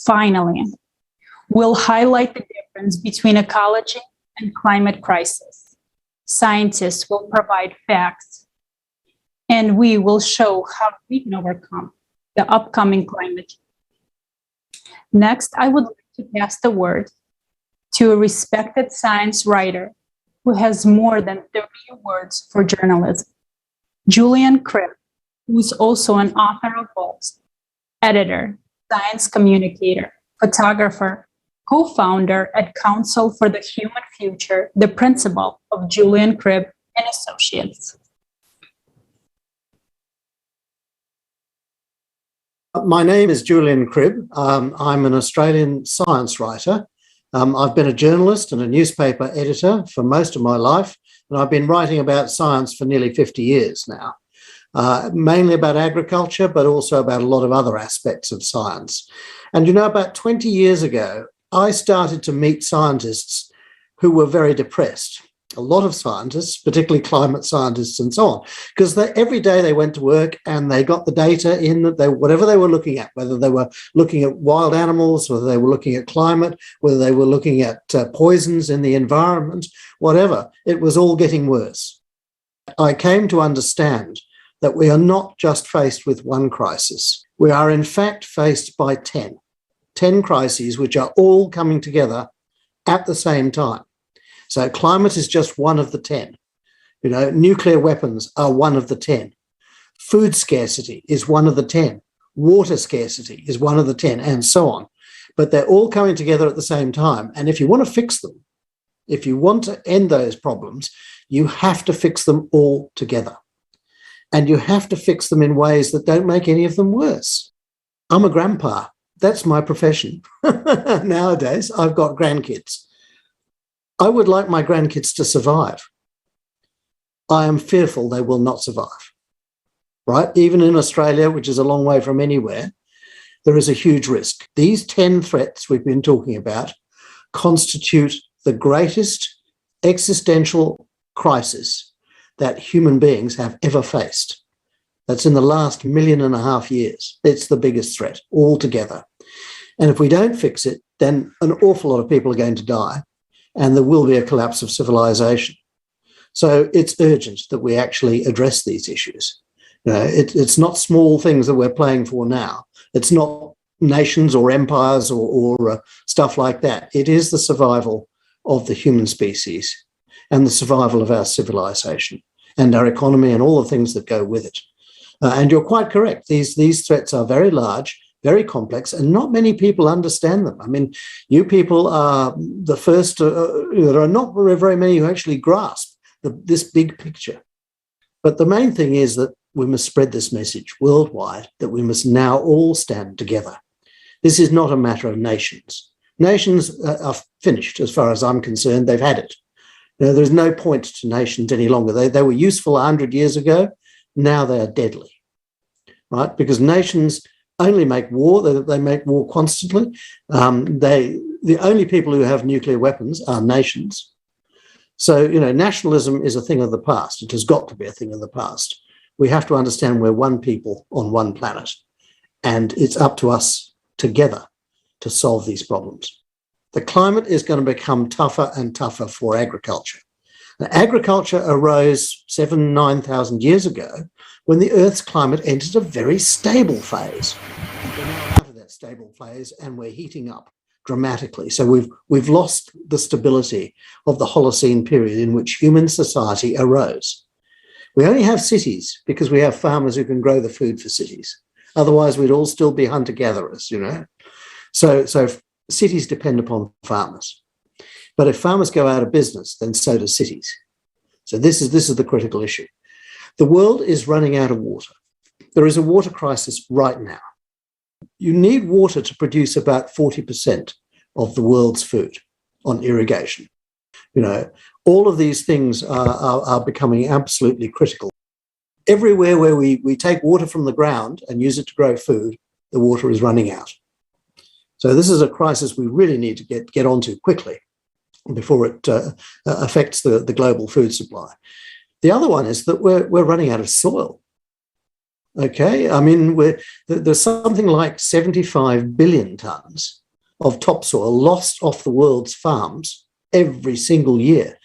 Finally, we'll highlight the difference between ecology and climate crisis. Scientists will provide facts, and we will show how we can overcome the upcoming climate change. Next, I would like to pass the word to a respected science writer who has more than 30 awards for journalism, Julian Cribb, who is also an author of books, editor, science communicator, photographer, co-founder at Council for the Human Future, the principal of Julian Cribb and Associates. My name is Julian Cribb. I'm an Australian science writer. I've been a journalist and a newspaper editor for most of my life, and I've been writing about science for nearly 50 years now. Mainly about agriculture, but also about a lot of other aspects of science. And you know, about 20 years ago, I started to meet scientists who were very depressed. A lot of scientists, particularly climate scientists and so on, because every day they went to work and they got the data in that whatever they were looking at, whether they were looking at wild animals, whether they were looking at climate, whether they were looking at poisons in the environment, whatever, it was all getting worse. I came to understand that we are not just faced with one crisis. We are in fact faced by 10 crises which are all coming together at the same time. So climate is just one of the 10. You know, nuclear weapons are one of the 10. Food scarcity is one of the 10. Water scarcity is one of the 10, and so on. But they're all coming together at the same time. And if you want to fix them, if you want to end those problems, you have to fix them all together. And you have to fix them in ways that don't make any of them worse. I'm a grandpa. That's my profession. Nowadays, I've got grandkids. I would like my grandkids to survive. I am fearful they will not survive, right? Even in Australia, which is a long way from anywhere, there is a huge risk. These 10 threats we've been talking about constitute the greatest existential crisis that human beings have ever faced. That's in the last 1.5 million years. It's the biggest threat altogether. And if we don't fix it, then an awful lot of people are going to die, and there will be a collapse of civilization. So it's urgent that we actually address these issues. You know, it's not small things that we're playing for now. It's not nations or empires or stuff like that. It is the survival of the human species and the survival of our civilization and our economy and all the things that go with it. And you're quite correct. These threats are very large, very complex, and not many people understand them. I mean, you people are the first, there are not very many who actually grasp this big picture. But the main thing is that we must spread this message worldwide, that we must now all stand together. This is not a matter of nations. Nations are finished as far as I'm concerned. They've had it. You know, there's no point to nations any longer. They were useful 100 years ago. Now they are deadly, right? Because nations only make war. They make war constantly. The only people who have nuclear weapons are nations. So, you know, nationalism is a thing of the past. It has got to be a thing of the past. We have to understand we're one people on one planet, and it's up to us together to solve these problems. The climate is going to become tougher and tougher for agriculture. Now, agriculture arose 9,000 years ago when the Earth's climate entered a very stable phase. We're now out of that stable phase and we're heating up dramatically. So we've lost the stability of the Holocene period in which human society arose. We only have cities because we have farmers who can grow the food for cities. Otherwise, we'd all still be hunter-gatherers, you know. So cities depend upon farmers. But if farmers go out of business, then so do cities. So this is the critical issue. The world is running out of water. There is a water crisis right now. You need water to produce about 40% of the world's food on irrigation. You know, all of these things are becoming absolutely critical. Everywhere where we take water from the ground and use it to grow food, the water is running out. So this is a crisis we really need to get onto quickly before it affects the global food supply. The other one is that we're running out of soil. Okay, I mean, there's something like 75 billion tonnes of topsoil lost off the world's farms every single year.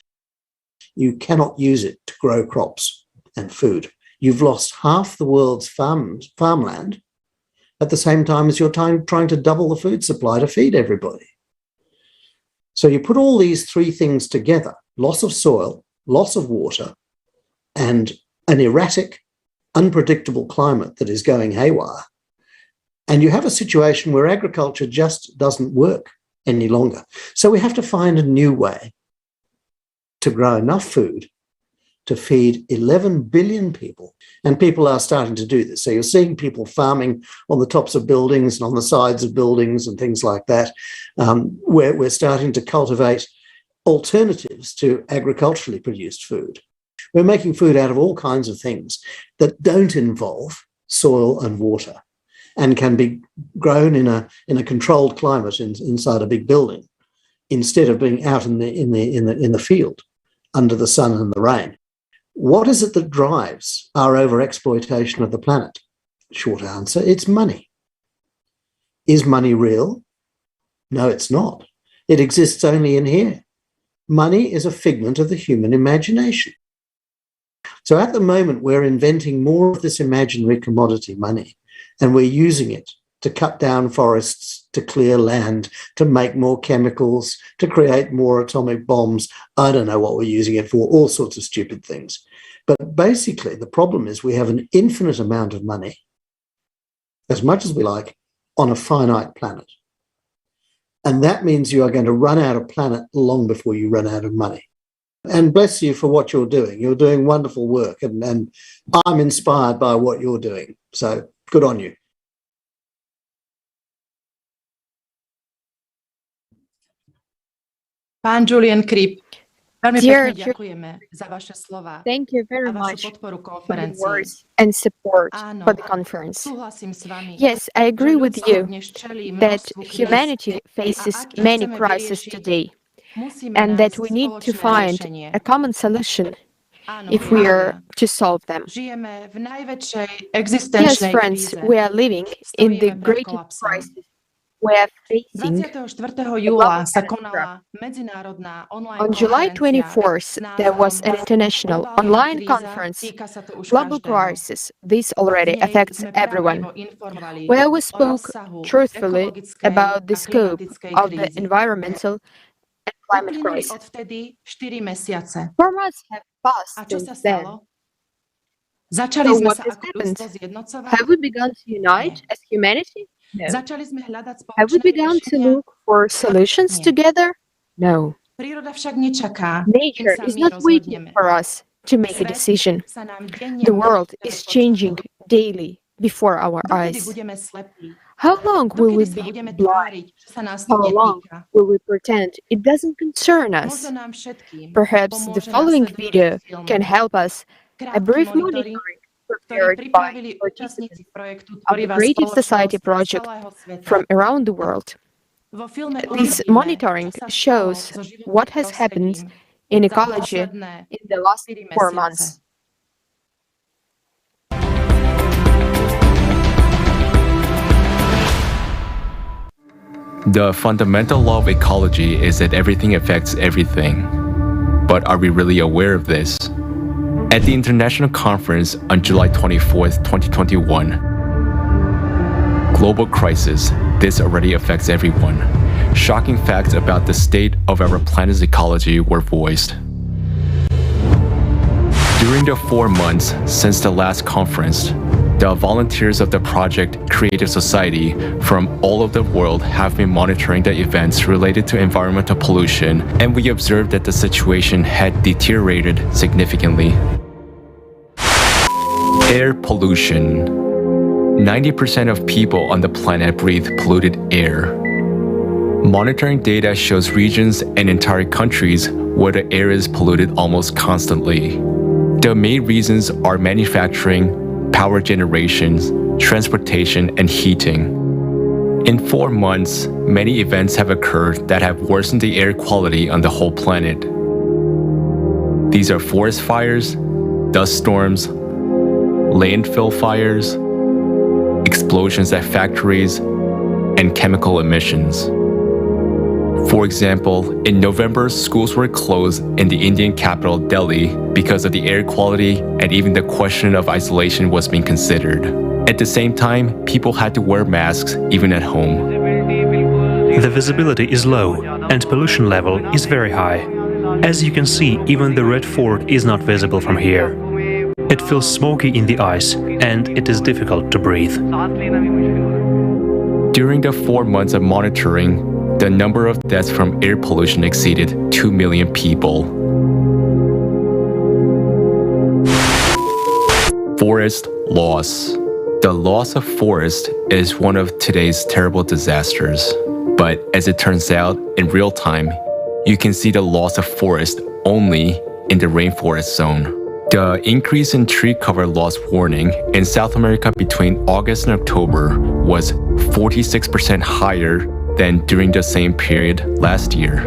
You cannot use it to grow crops and food. You've lost half the world's farmland at the same time as you're trying to double the food supply to feed everybody. So you put all these three things together, loss of soil, loss of water, and an erratic, unpredictable climate that is going haywire, and you have a situation where agriculture just doesn't work any longer. So we have to find a new way to grow enough food to feed 11 billion people. And people are starting to do this. So you're seeing people farming on the tops of buildings and on the sides of buildings and things like that, where we're starting to cultivate alternatives to agriculturally produced food. We're making food out of all kinds of things that don't involve soil and water and can be grown in a controlled climate inside a big building instead of being out in the field under the sun and the rain. What is it that drives our overexploitation of the planet? Short answer, it's money. Is money real? No, it's not. It exists only in here. Money is a figment of the human imagination. So at the moment, we're inventing more of this imaginary commodity, money, and we're using it to cut down forests, to clear land, to make more chemicals, to create more atomic bombs. I don't know what we're using it for, all sorts of stupid things. But basically, the problem is we have an infinite amount of money, as much as we like, on a finite planet. And that means you are going to run out of planet long before you run out of money. And bless you for what you're doing. You're doing wonderful work, and I'm inspired by what you're doing. So good on you. Pán Julian Kripp, veľmi Dear pekne ďakujeme za vaše slova. Thank you a very vašu much podporu for the konferencii. words and support Áno, for the conference. súhlasím s vami, Yes, I že agree with ľudstvo you dnes čelí that množstvu kríz. humanity A faces ak ich many chceme crises vyriešiť, today, musíme and that nájsť we need to spoločné find riešenie. a common solution Áno, if we are priatelia, to solve them. žijeme v najväčšej Yes, existenčnej friends, kríze. we are living in the Stojíme pred greatest kolapsom. crisis we are facing. 24. júla sa konala medzinárodná online On July konferencia 24th, s there was názvom an international Globálna online kríza, conference, týka sa to už Global každého. Crisis. This already V nej affects sme everyone, pravdivo informovali where we o spoke rozsahu truthfully ekologickej about the a scope klimatickej of the krízy. environmental and climate Uplynuli crisis. odvtedy 4 mesiace. 4 months have passed A čo sa since then. stalo? Začali So sme what sa has ako happened? ľudstvo zjednocovať? Have we begun to unite as humanity? No. Začali sme hľadať Have we spoločné begun to riešenia? look for solutions Nie. together? No. Príroda však nečaká, kým Nature sa is my not waiting rozhodneme. for us to make a Svet decision. sa nám denne The world mení is pred changing daily before our Dokedy eyes. budeme slepí? How long will we Dokedy sa be budeme blind? tváriť, že sa nás to How long netýka? will we pretend it doesn't concern us? Možno nám všetkým Perhaps the pomôže following nasledujúci video film. can help us a Krátky brief monitoring, monitoring ktorý prepared by pripravili participants účastníci projektu of the Tvorivá Creative spoločnosť Society z project celého sveta. from around the world. Vo filme This uvidíme, monitoring čo sa stalo shows so životným what has happened prostredím in za ecology posledné in the last 4 4 mesiace. months. The fundamental law of ecology is that everything affects everything. But are we really aware of this? At the international conference on July 24th, 2021, Global Crisis, this already affects everyone. Shocking facts about the state of our planet's ecology were voiced. During the 4 months since the last conference, the volunteers of the project Creative Society from all over the world have been monitoring the events related to environmental pollution, and we observed that the situation had deteriorated significantly. Air pollution. 90% of people on the planet breathe polluted air. Monitoring data shows regions and entire countries where the air is polluted almost constantly. The main reasons are manufacturing, power generations, transportation, and heating. In 4 months, many events have occurred that have worsened the air quality on the whole planet. These are forest fires, dust storms, landfill fires, explosions at factories, and chemical emissions. For example, in November, schools were closed in the Indian capital Delhi because of the air quality, and even the question of isolation was being considered. At the same time, people had to wear masks even at home. The visibility is low and pollution level is very high. As you can see, even the Red Fort is not visible from here. It feels smoky in the eyes and it is difficult to breathe. During the 4 months of monitoring, the number of deaths from air pollution exceeded 2 million people. Forest loss. The loss of forest is one of today's terrible disasters. But as it turns out, in real time, you can see the loss of forest only in the rainforest zone. The increase in tree cover loss warning in South America between August and October was 46% higher than during the same period last year.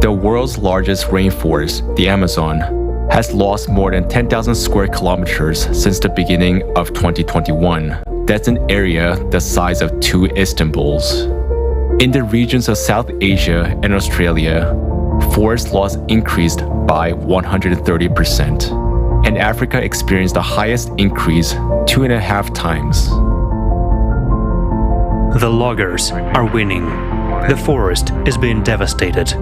The world's largest rainforest, the Amazon, has lost more than 10,000 square kilometers since the beginning of 2021. That's an area the size of 2 Istanbuls. In the regions of South Asia and Australia, forest loss increased by 130%. And Africa experienced the highest increase 2.5 times. The loggers are winning. The forest is being devastated,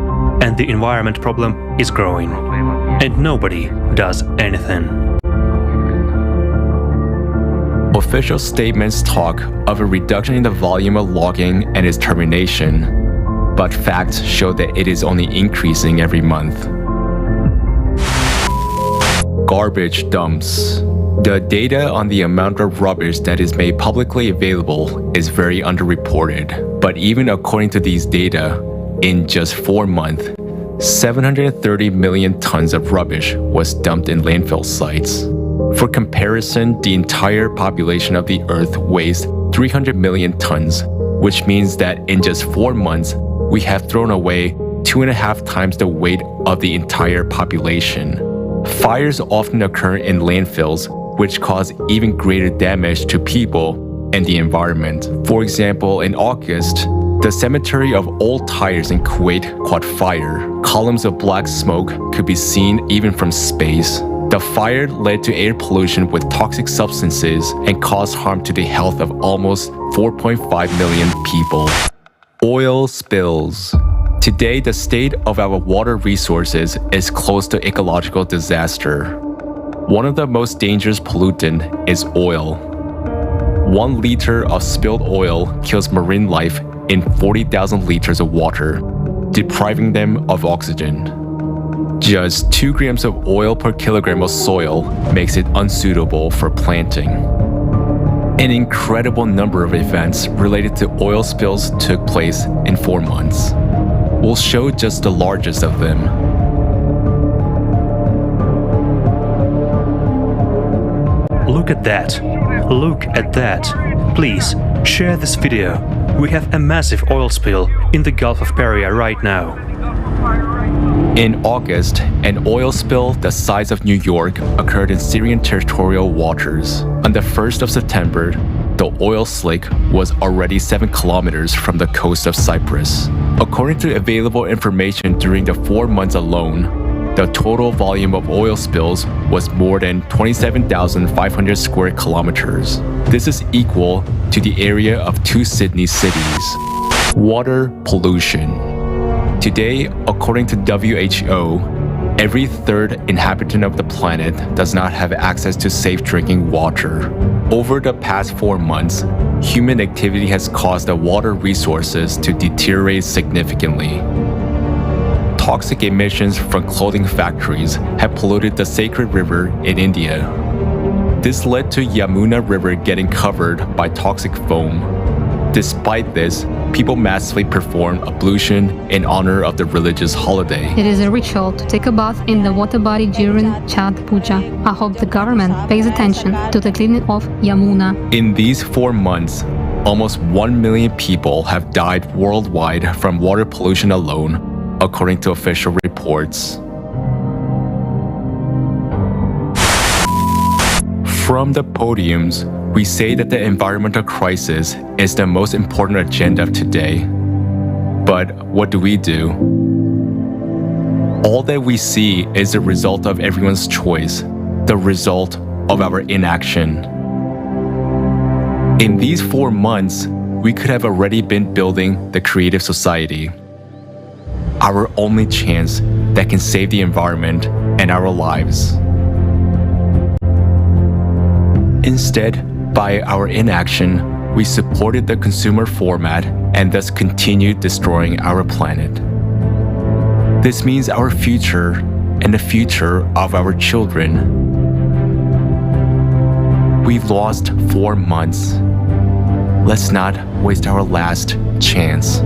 and the environment problem is growing. And nobody does anything. Official statements talk of a reduction in the volume of logging and its termination, but facts show that it is only increasing every month. Garbage dumps. The data on the amount of rubbish that is made publicly available is very underreported, but even according to these data, in just 4 months, 730 million tons of rubbish was dumped in landfill sites. For comparison, the entire population of the Earth weighs 300 million tons, which means that in just 4 months, we have thrown away 2.5 times the weight of the entire population. Fires often occur in landfills, which cause even greater damage to people and the environment. For example, in August, the cemetery of old tires in Kuwait caught fire. Columns of black smoke could be seen even from space. The fire led to air pollution with toxic substances and caused harm to the health of almost 4.5 million people. Oil spills. Today, the state of our water resources is close to ecological disaster. One of the most dangerous pollutants is oil. 1 liter of spilled oil kills marine life in 40,000 liters of water, depriving them of oxygen. Just 2 grams of oil per kilogram of soil makes it unsuitable for planting. An incredible number of events related to oil spills took place in 4 months. We'll show just the largest of them. Look at that. Look at that. Please, share this video. We have a massive oil spill in the Gulf of Paria right now. In August, an oil spill the size of New York occurred in Syrian territorial waters. On the 1st of September, the oil slick was already 7 kilometers from the coast of Cyprus. According to available information during the 4 months alone, the total volume of oil spills was more than 27,500 square kilometers. This is equal to the area of 2 Sydney cities. Water pollution. Today, according to WHO, every 3rd inhabitant of the planet does not have access to safe drinking water. Over the past 4 months, human activity has caused the water resources to deteriorate significantly. Toxic emissions from clothing factories have polluted the sacred river in India. This led to Yamuna River getting covered by toxic foam. Despite this, people massively perform ablution in honor of the religious holiday. It is a ritual to take a bath in the water body during Chhat Puja. I hope the government pays attention to the cleaning of Yamuna. In these 4 months, almost 1 million people have died worldwide from water pollution alone, according to official reports. From the podiums, we say that the environmental crisis is the most important agenda of today. But what do? All that we see is the result of everyone's choice, the result of our inaction. In these 4 months, we could have already been building the creative society. Our only chance that can save the environment and our lives. Instead, by our inaction, we supported the consumer format and thus continued destroying our planet. This means our future and the future of our children. We've lost 4 months. Let's not waste our last chance.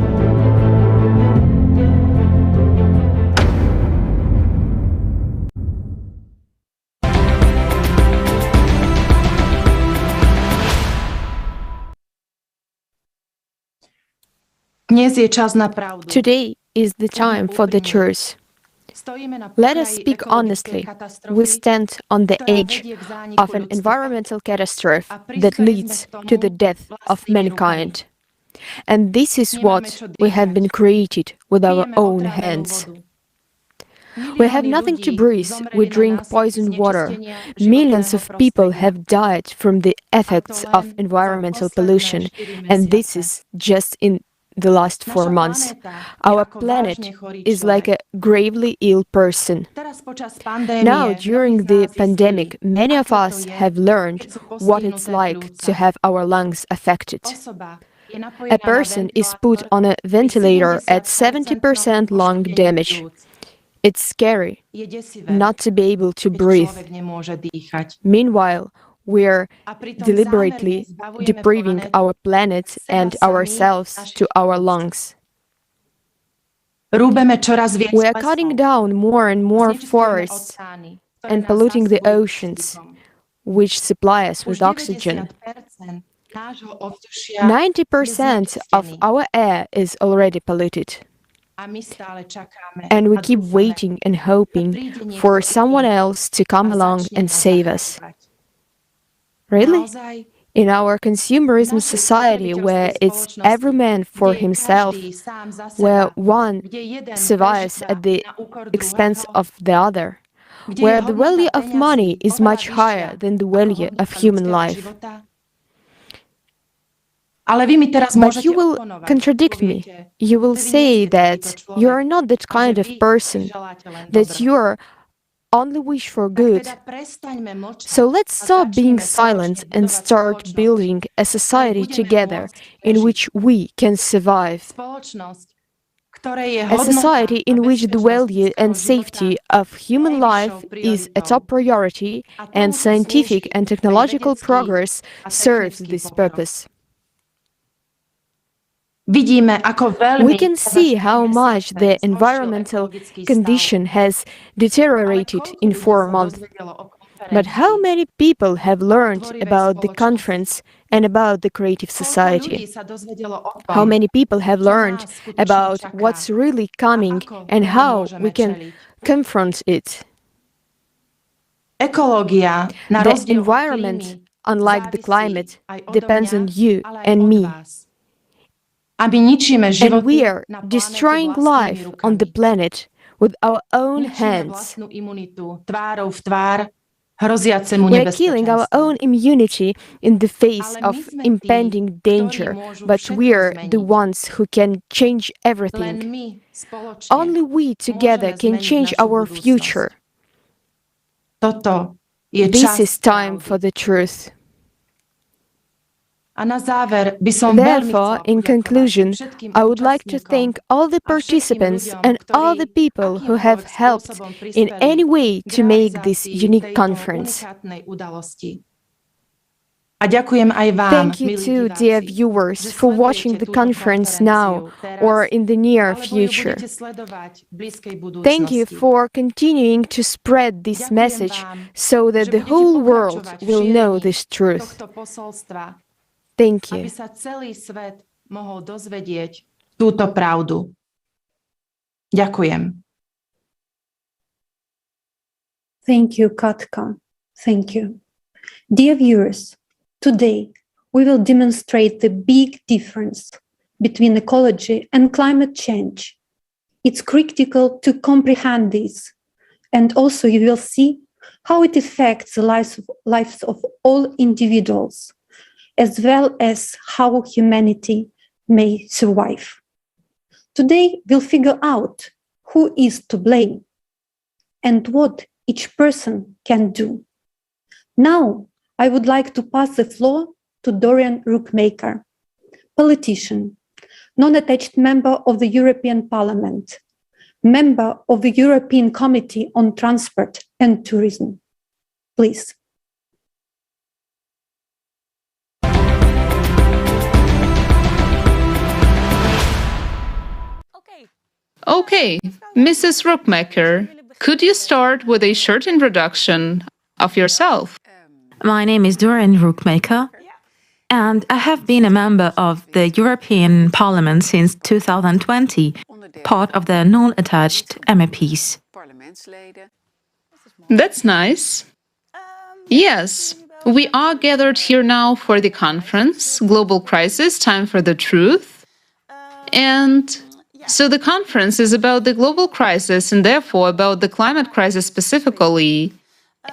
Today is the time for the truth. Let us speak honestly. We stand on the edge of an environmental catastrophe that leads to the death of mankind. And this is what we have been created with our own hands. We have nothing to breathe, we drink poisoned water. Millions of people have died from the effects of environmental pollution, and this is just in the last 4 months. Our planet is like a gravely ill person. Now, during the pandemic, many of us have learned what it's like to have our lungs affected. A person is put on a ventilator at 70% lung damage. It's scary not to be able to breathe. Meanwhile, we're deliberately depriving our planet and ourselves to our lungs. We are cutting down more and more forests and polluting the oceans, which supply us with oxygen. 90% of our air is already polluted. And we keep waiting and hoping for someone else to come along and save us. Really? In our consumerism society, where it's every man for himself, where one survives at the expense of the other, where the value of money is much higher than the value of human life. But you will contradict me. You will say that you are not that kind of person, that you are only wish for good. So let's stop being silent and start building a society together in which we can survive. A society in which the value and safety of human life is a top priority and scientific and technological progress serves this purpose. We can see how much the environmental condition has deteriorated in 4 months. But how many people have learned about the conference and about the creative society? How many people have learned about what's really coming and how we can confront it? The environment, unlike the climate, depends on you and me. And we are destroying life on the planet with our own hands. We are killing our own immunity in the face of impending danger, but we are the ones who can change everything. Only we together can change our future. This is time for the truth. Therefore, in conclusion, I would like to thank all the participants and all the people who have helped in any way to make this unique conference. Thank you too, dear viewers, for watching the conference now or in the near future. Thank you for continuing to spread this message so that the whole world will know this truth. Thank you. Aby sa celý svet mohol dozvedieť túto pravdu. Ďakujem. Thank you, Katka. Thank you. Dear viewers, today we will demonstrate the big difference between ecology and climate change. It's critical to comprehend this, and also you will see how it affects the lives of all individuals, as well as how humanity may survive. Today, we'll figure out who is to blame and what each person can do. Now, I would like to pass the floor to Dorian Rookmaker, politician, non-attached member of the European Parliament, member of the European Committee on Transport and Tourism. Please. Okay, Mrs. Rookmaker, could you start with a short introduction of yourself? My name is Dorian Rookmaker, and I have been a member of the European Parliament since 2020, part of the non-attached MEPs. That's nice. Yes, we are gathered here now for the conference, Global Crisis, Time for the Truth. And So the conference is about the global crisis and therefore about the climate crisis specifically.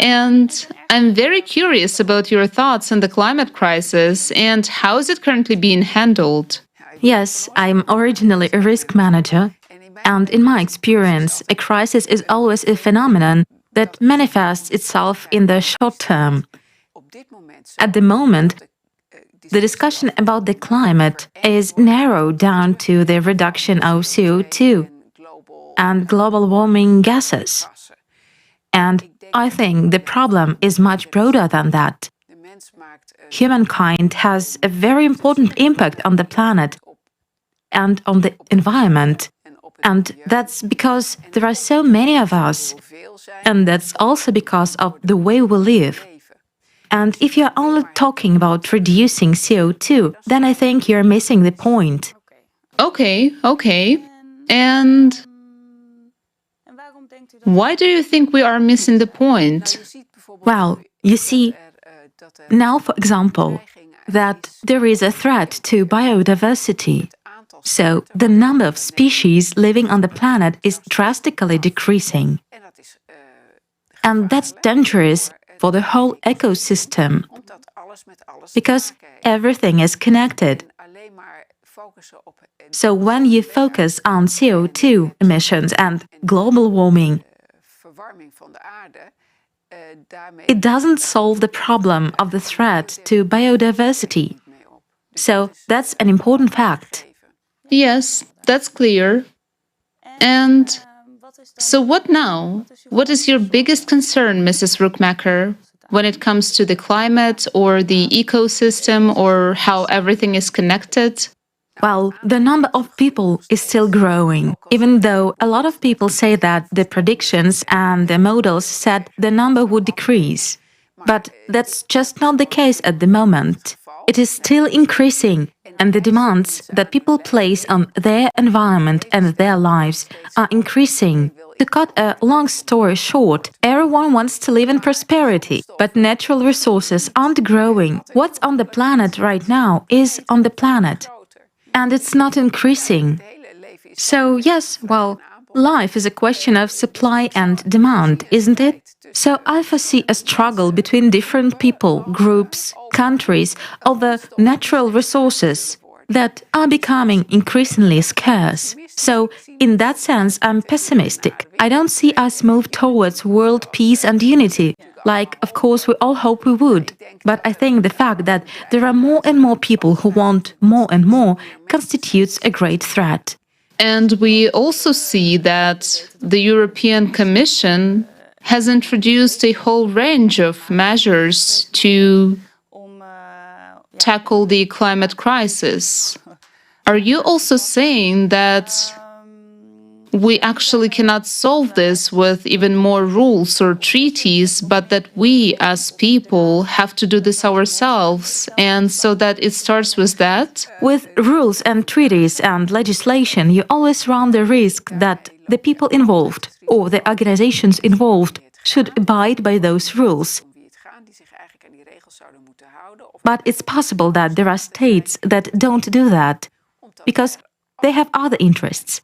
And I'm very curious about your thoughts on the climate crisis and how is it currently being handled? Yes, I'm originally a risk manager, and in my experience, a crisis is always a phenomenon that manifests itself in the short term. At the moment, the discussion about the climate is narrowed down to the reduction of CO2 and global warming gases. And I think the problem is much broader than that. Humankind has a very important impact on the planet and on the environment. And that's because there are so many of us. And that's also because of the way we live. And if you're only talking about reducing CO2, then I think you're missing the point. Okay. And why do you think we are missing the point? Well, you see, now, for example, that there is a threat to biodiversity. So the number of species living on the planet is drastically decreasing. And that's dangerous for the whole ecosystem, because everything is connected. So when you focus on CO2 emissions and global warming, it doesn't solve the problem of the threat to biodiversity. So that's an important fact. Yes, that's clear. And so what now? What is your biggest concern, Mrs. Rookmaker, when it comes to the climate or the ecosystem or how everything is connected? Well, the number of people is still growing, even though a lot of people say that the predictions and the models said the number would decrease. But that's just not the case at the moment. It is still increasing, and the demands that people place on their environment and their lives are increasing. To cut a long story short, everyone wants to live in prosperity, but natural resources aren't growing. What's on the planet right now is on the planet. And it's not increasing. So yes, well, life is a question of supply and demand, isn't it? So I foresee a struggle between different people, groups, countries over natural resources that are becoming increasingly scarce. So in that sense, I'm pessimistic. I don't see us move towards world peace and unity. Like, of course, we all hope we would. But I think the fact that there are more and more people who want more and more constitutes a great threat. And we also see that the European Commission has introduced a whole range of measures to tackle the climate crisis. Are you also saying that we actually cannot solve this with even more rules or treaties, but that we as people have to do this ourselves, and so that it starts with that? With rules and treaties and legislation, you always run the risk that the people involved or the organizations involved should abide by those rules. But it's possible that there are states that don't do that because they have other interests.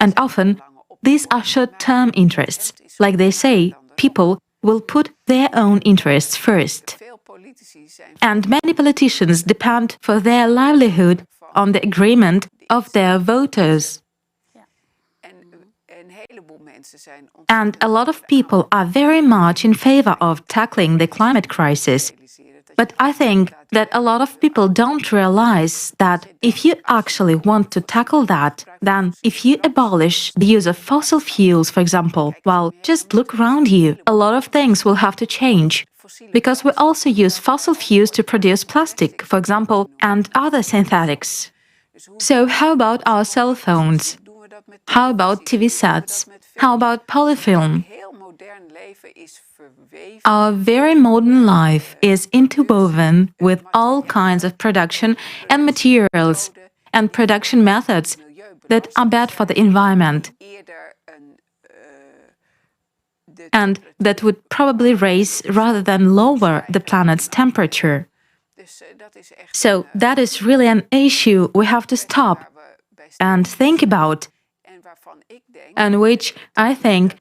And often, these are short-term interests. Like they say, people will put their own interests first. And many politicians depend for their livelihood on the agreement of their voters. And a lot of people are very much in favor of tackling the climate crisis. But I think that a lot of people don't realize that if you actually want to tackle that, then if you abolish the use of fossil fuels, for example, well, just look around you, a lot of things will have to change. Because we also use fossil fuels to produce plastic, for example, and other synthetics. So how about our cell phones? How about TV sets? How about polyfilm? Our very modern life is interwoven with all kinds of production and materials and production methods that are bad for the environment and that would probably raise rather than lower the planet's temperature. So that is really an issue we have to stop. and think about, and which I think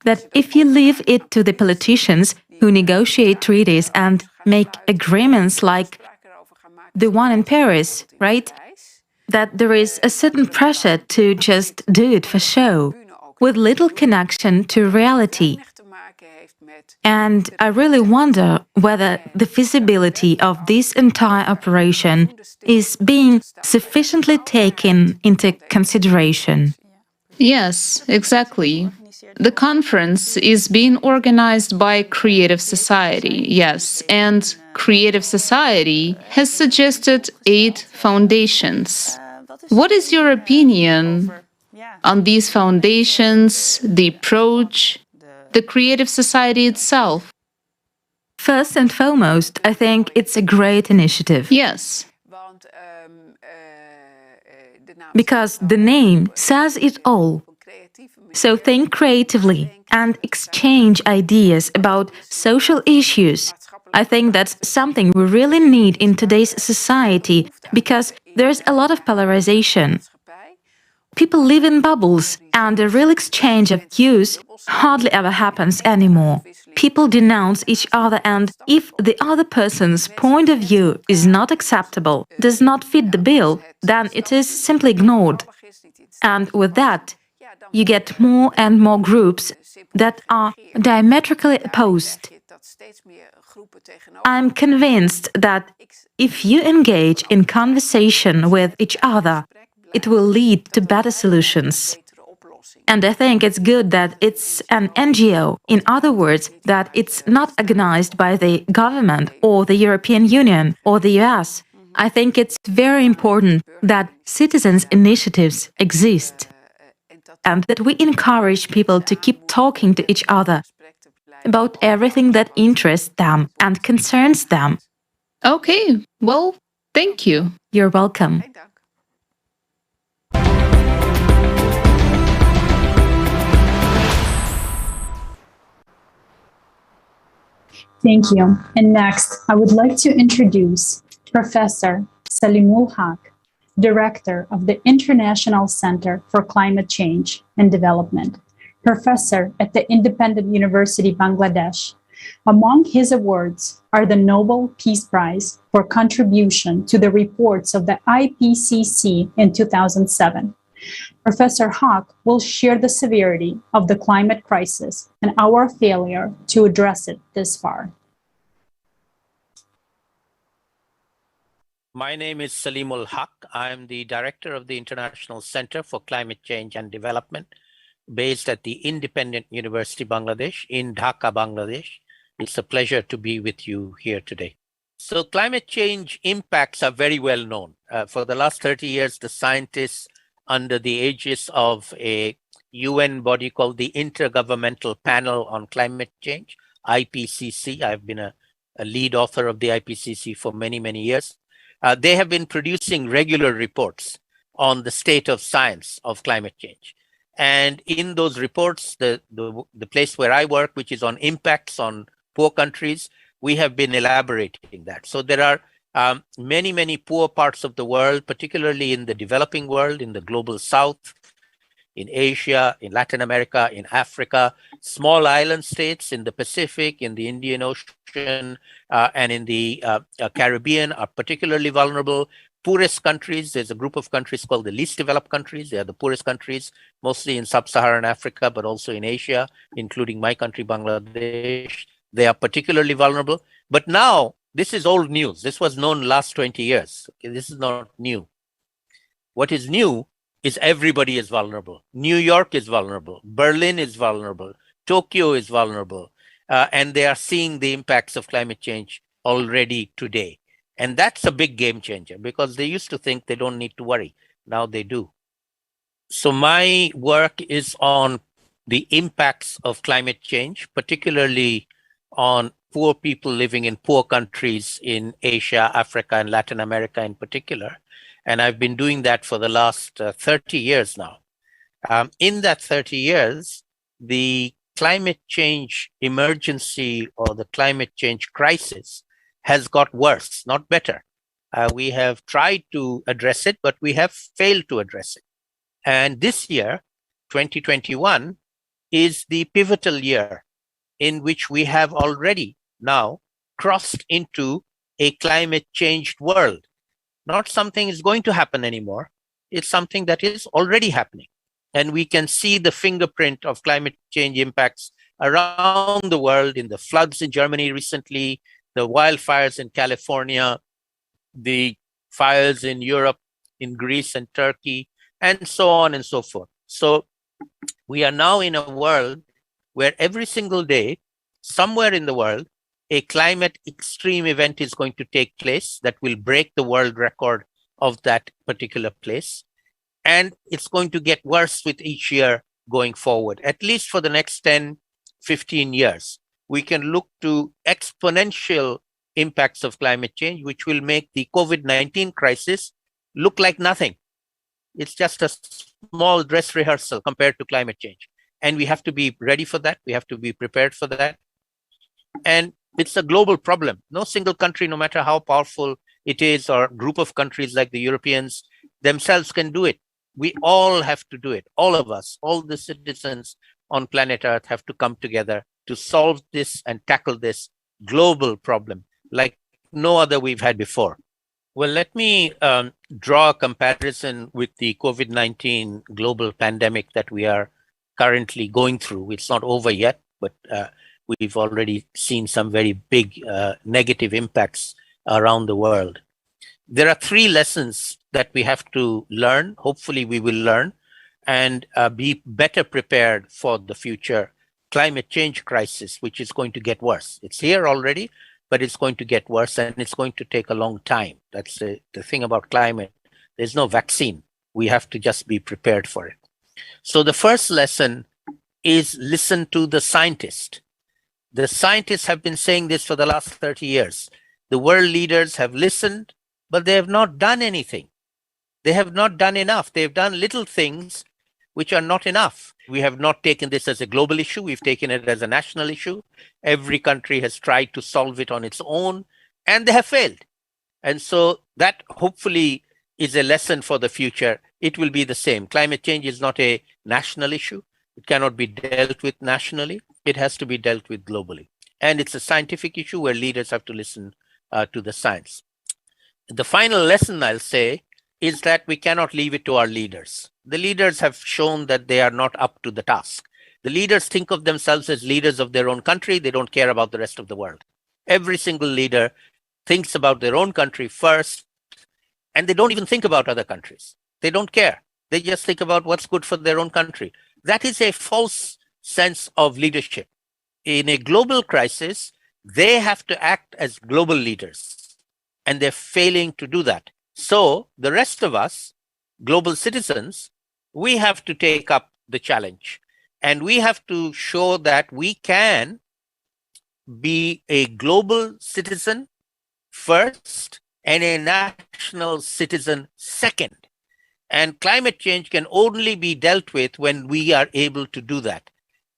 that if you leave it to the politicians who negotiate treaties and make agreements like the one in Paris, right? That there is a certain pressure to just do it for show, with little connection to reality. And I really wonder whether the feasibility of this entire operation is being sufficiently taken into consideration. Yes, exactly. The conference is being organized by Creative Society, yes, and Creative Society has suggested 8 foundations. What is your opinion on these foundations, the approach, the Creative Society itself? First and foremost, I think it's a great initiative. Yes. Because the name says it all. So think creatively and exchange ideas about social issues. I think that's something we really need in today's society because there's a lot of polarization. People live in bubbles, and a real exchange of views hardly ever happens anymore. People denounce each other, and if the other person's point of view is not acceptable, does not fit the bill, then it is simply ignored. And with that, you get more and more groups that are diametrically opposed. I'm convinced that if you engage in conversation with each other, it will lead to better solutions. And I think it's good that it's an NGO, in other words, that it's not organized by the government or the European Union or the US. I think it's very important that citizens' initiatives exist and that we encourage people to keep talking to each other about everything that interests them and concerns them. Okay, well, thank you. You're welcome. Thank you. And next, I would like to introduce Professor Salimul Haq, Director of the International Center for Climate Change and Development, professor at the Independent University, Bangladesh. Among his awards are the Nobel Peace Prize for contribution to the reports of the IPCC in 2007. Professor Haq will share the severity of the climate crisis and our failure to address it this far. My name is Salimul Haq. I am the director of the International Center for Climate Change and Development, based at the Independent University, Bangladesh, in Dhaka, Bangladesh. It's a pleasure to be with you here today. So climate change impacts are very well known. For the last 30 years, the scientists under the aegis of a UN body called the Intergovernmental Panel on Climate Change, IPCC. I've been a lead author of the IPCC for many, many years. They have been producing regular reports on the state of science of climate change. And in those reports, the place where I work, which is on impacts on poor countries, we have been elaborating that. So there are many, many poor parts of the world, particularly in the developing world, in the global south, in Asia, in Latin America, in Africa, small island states in the Pacific, in the Indian Ocean, and in the Caribbean are particularly vulnerable. Poorest countries, there's a group of countries called the least developed countries. They are the poorest countries, mostly in sub-Saharan Africa, but also in Asia, including my country, Bangladesh. They are particularly vulnerable. But now, this is old news. This was known last 20 years. Okay, this is not new. What is new is everybody is vulnerable. New York is vulnerable. Berlin is vulnerable. Tokyo is vulnerable. And they are seeing the impacts of climate change already today. And that's a big game changer because they used to think they don't need to worry. Now they do. So my work is on the impacts of climate change, particularly on poor people living in poor countries in Asia, Africa, and Latin America in particular. And I've been doing that for the last 30 years now. In that 30 years, the climate change emergency or the climate change crisis has got worse, not better. We have tried to address it, but we have failed to address it. And this year, 2021, is the pivotal year in which we have already now crossed into a climate changed world. Not something is going to happen anymore. It's something that is already happening. And we can see the fingerprint of climate change impacts around the world, in the floods in Germany recently, the wildfires in California, the fires in Europe, in Greece and Turkey, and so on and so forth. So we are now in a world where every single day, somewhere in the world, a climate extreme event is going to take place that will break the world record of that particular place. And it's going to get worse with each year going forward, at least for the next 10, 15 years. We can look to exponential impacts of climate change, which will make the COVID-19 crisis look like nothing. It's just a small dress rehearsal compared to climate change. And we have to be ready for that. We have to be prepared for that. And it's a global problem. No single country, no matter how powerful it is, or group of countries like the Europeans themselves can do it. We all have to do it. All of us, all the citizens on planet Earth have to come together to solve this and tackle this global problem like no other we've had before. Well, let me draw a comparison with the COVID-19 global pandemic that we are currently going through. It's not over yet, but we've already seen some very big negative impacts around the world. There are 3 lessons that we have to learn. Hopefully we will learn and be better prepared for the future climate change crisis, which is going to get worse. It's here already, but it's going to get worse, and it's going to take a long time. That's the thing about climate. There's no vaccine. We have to just be prepared for it. So the first lesson is listen to the scientist. The scientists have been saying this for the last 30 years. The world leaders have listened, but they have not done anything. They have not done enough. They've done little things which are not enough. We have not taken this as a global issue. We've taken it as a national issue. Every country has tried to solve it on its own, and they have failed. And so that hopefully is a lesson for the future. It will be the same. Climate change is not a national issue. It cannot be dealt with nationally. It has to be dealt with globally. And it's a scientific issue where leaders have to listen to the science. The final lesson I'll say is that we cannot leave it to our leaders. The leaders have shown that they are not up to the task. The leaders think of themselves as leaders of their own country. They don't care about the rest of the world. Every single leader thinks about their own country first, and they don't even think about other countries. They don't care. They just think about what's good for their own country. That is a false sense of leadership. In a global crisis, they have to act as global leaders, and they're failing to do that. So the rest of us, global citizens, we have to take up the challenge, and we have to show that we can be a global citizen first and a national citizen second. And climate change can only be dealt with when we are able to do that.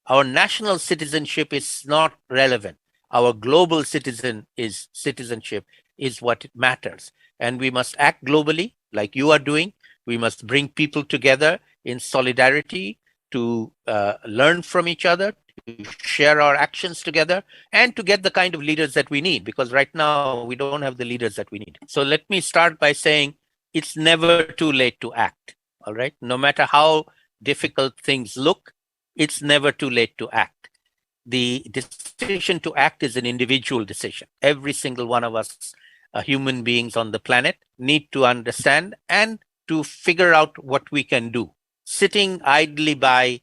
Our national citizenship is not relevant. Our global citizenship is what matters. And we must act globally, like you are doing. We must bring people together in solidarity to learn from each other, to share our actions together, and to get the kind of leaders that we need, because right now we don't have the leaders that we need. So let me start by saying it's never too late to act, all right? No matter how difficult things look, it's never too late to act. The decision to act is an individual decision. Every single one of us, human beings on the planet, need to understand and to figure out what we can do. Sitting idly by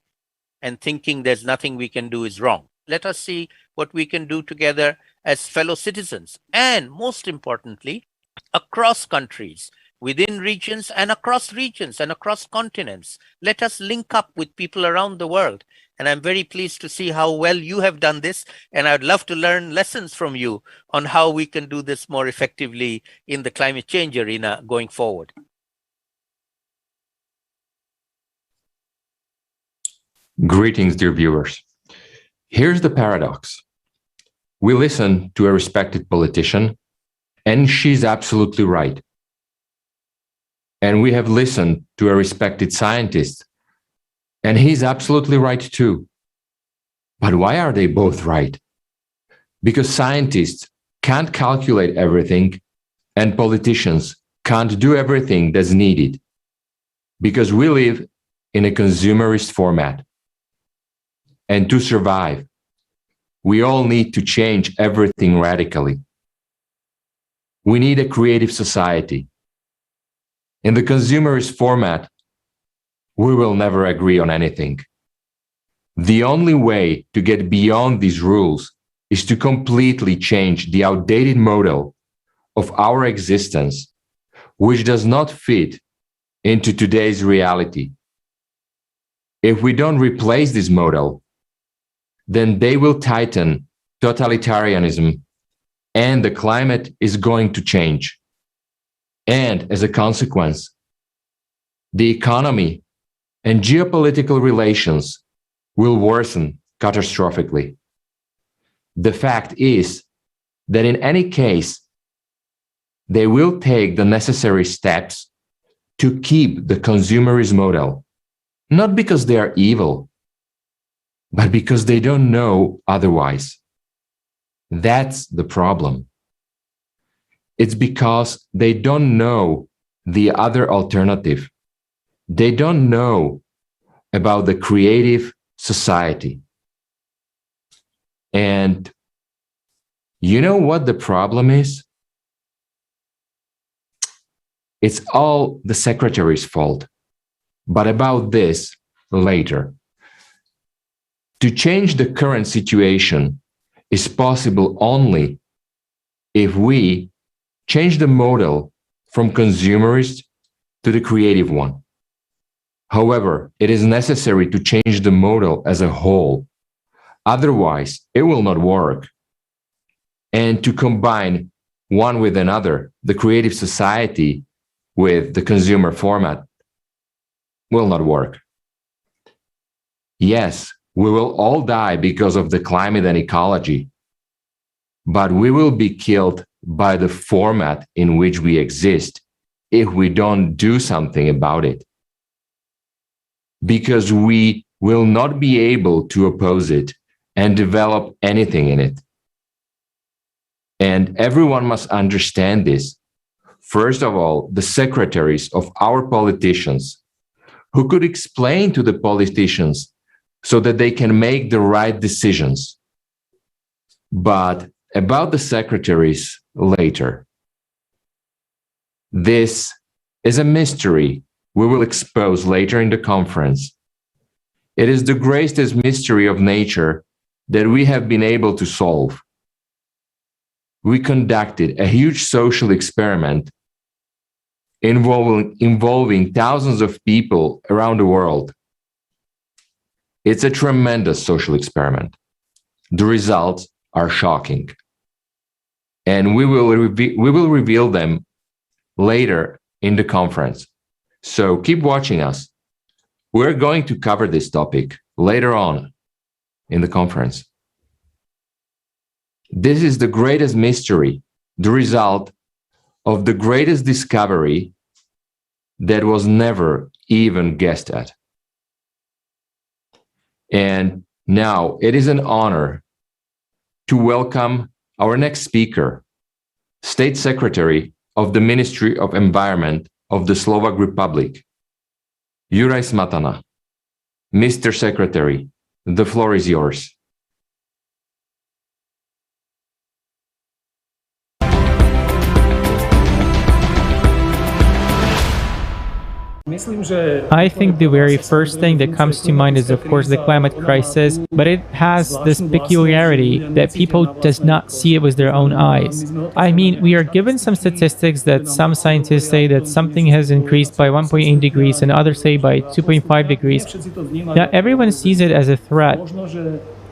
and thinking there's nothing we can do is wrong. Let us see what we can do together as fellow citizens, and most importantly, across countries, within regions and across continents. Let us link up with people around the world. And I'm very pleased to see how well you have done this. And I'd love to learn lessons from you on how we can do this more effectively in the climate change arena going forward. Greetings, dear viewers. Here's the paradox. We listen to a respected politician And she's absolutely right. And we have listened to a respected scientist, and he's absolutely right too. But why are they both right? Because scientists can't calculate everything, and politicians can't do everything that's needed. Because we live in a consumerist format. And to survive, we all need to change everything radically. We need a creative society. In the consumerist format, we will never agree on anything. The only way to get beyond these rules is to completely change the outdated model of our existence, which does not fit into today's reality. If we don't replace this model, then they will tighten totalitarianism, and the climate is going to change. And as a consequence, the economy and geopolitical relations will worsen catastrophically. The fact is that in any case, they will take the necessary steps to keep the consumerist model, not because they are evil, but because they don't know otherwise. That's the problem. It's because they don't know the other alternative. They don't know about the creative society. And you know what the problem is? It's all the secretary's fault. But about this later. To change the current situation is possible only if we change the model from consumerist to the creative one. However, it is necessary to change the model as a whole. Otherwise, it will not work. And to combine one with another, the creative society with the consumer format, will not work. Yes, we will all die because of the climate and ecology, but we will be killed by the format in which we exist if we don't do something about it. Because we will not be able to oppose it and develop anything in it. And everyone must understand this. First of all, the secretaries of our politicians, who could explain to the politicians so that they can make the right decisions. But about the secretaries later. This is a mystery we will expose later in the conference. It is the greatest mystery of nature that we have been able to solve. We conducted a huge social experiment involving thousands of people around the world. It's a tremendous social experiment. The results are shocking. And we will reveal them later in the conference. So keep watching us. We're going to cover this topic later on in the conference. This is the greatest mystery, the result of the greatest discovery that was never even guessed at. And now it is an honor to welcome our next speaker, State Secretary of the Ministry of Environment of the Slovak Republic, Juraj Smatana. Mr. Secretary, the floor is yours. I think the very first thing that comes to mind is, of course, the climate crisis, but it has this peculiarity that people does not see it with their own eyes. I mean, we are given some statistics that some scientists say that something has increased by 1.8 degrees and others say by 2.5 degrees. Now, everyone sees it as a threat.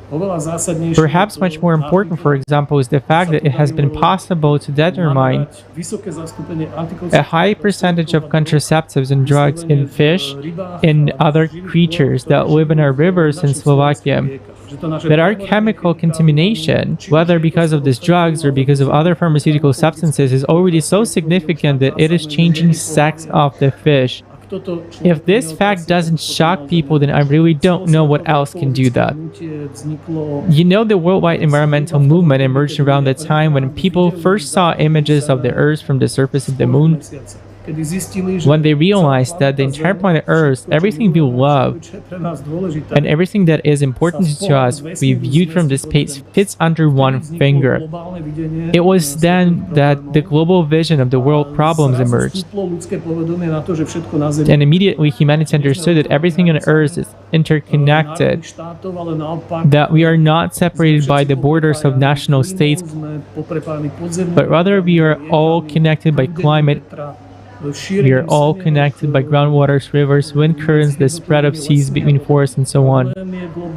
Perhaps much more important, for example, is the fact that it has been possible to determine a high percentage of contraceptives and drugs in fish and other creatures that live in our rivers in Slovakia. That our chemical contamination, whether because of these drugs or because of other pharmaceutical substances, is already so significant that it is changing sex of the fish. If this fact doesn't shock people, then I really don't know what else can do that. You know, the worldwide environmental movement emerged around the time when people first saw images of the Earth from the surface of the moon. When they realized that the entire planet Earth, everything we love, and everything that is important to us, we viewed from this space, fits under one finger. It was then that the global vision of the world problems emerged. And immediately humanity understood that everything on Earth is interconnected, that we are not separated by the borders of national states, but rather we are all connected by climate. We are all connected by groundwaters, rivers, wind currents, the spread of seas between forests, and so on.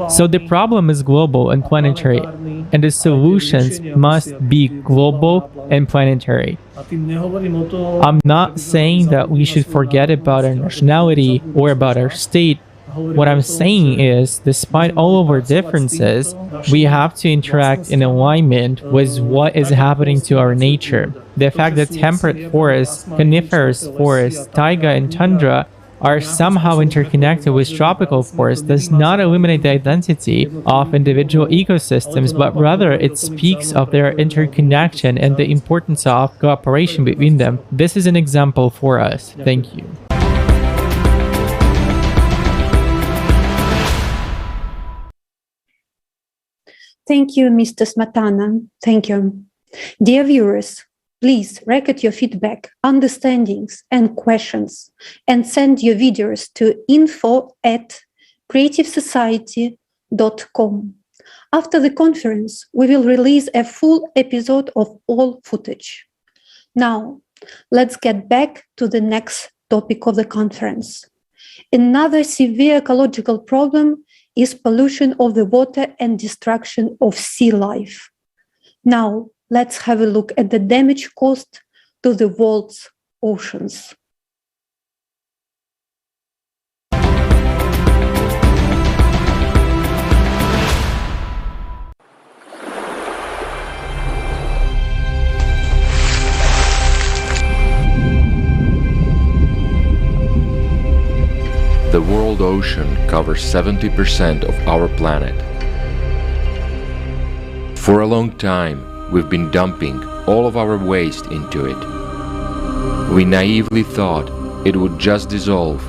So the problem is global and planetary, and the solutions must be global and planetary. I'm not saying that we should forget about our nationality or about our state. What I'm saying is, despite all of our differences, we have to interact in alignment with what is happening to our nature. The fact that temperate forests, coniferous forests, taiga and tundra are somehow interconnected with tropical forests does not eliminate the identity of individual ecosystems, but rather it speaks of their interconnection and the importance of cooperation between them. This is an example for us. Thank you. Thank you, Mr. Smatana. Thank you. Dear viewers, please record your feedback, understandings, and questions, and send your videos to info@creativesociety.com. After the conference, we will release a full episode of all footage. Now, let's get back to the next topic of the conference. Another severe ecological problem is pollution of the water and destruction of sea life. Now, let's have a look at the damage caused to the world's oceans. The world ocean covers 70% of our planet. For a long time, we've been dumping all of our waste into it. We naively thought it would just dissolve.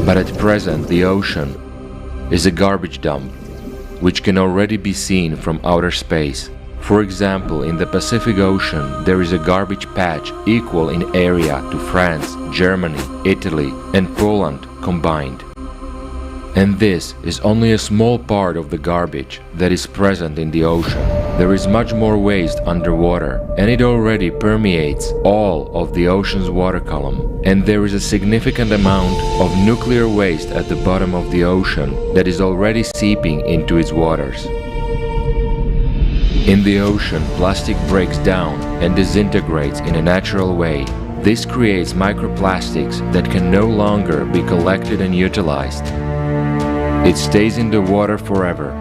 But at present, the ocean is a garbage dump, which can already be seen from outer space. For example, in the Pacific Ocean, there is a garbage patch equal in area to France, Germany, Italy, and Poland combined. And this is only a small part of the garbage that is present in the ocean. There is much more waste underwater, and it already permeates all of the ocean's water column. And there is a significant amount of nuclear waste at the bottom of the ocean that is already seeping into its waters. In the ocean, plastic breaks down and disintegrates in a natural way. This creates microplastics that can no longer be collected and utilized. It stays in the water forever.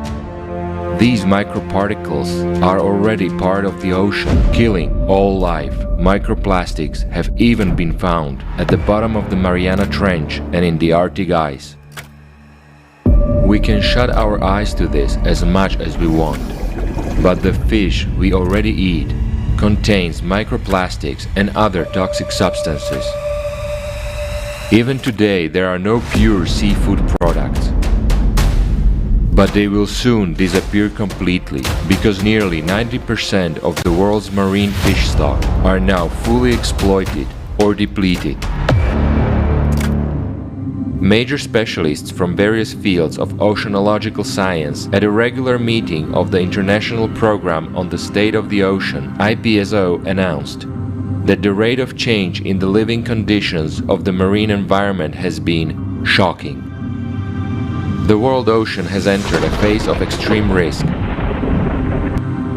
These microparticles are already part of the ocean, killing all life. Microplastics have even been found at the bottom of the Mariana Trench and in the Arctic ice. We can shut our eyes to this as much as we want. But the fish we already eat contains microplastics and other toxic substances. Even today, there are no pure seafood products. But they will soon disappear completely, because nearly 90% of the world's marine fish stock are now fully exploited or depleted. Major specialists from various fields of oceanological science at a regular meeting of the International Program on the State of the Ocean, IPSO, announced that the rate of change in the living conditions of the marine environment has been shocking. The world ocean has entered a phase of extreme risk.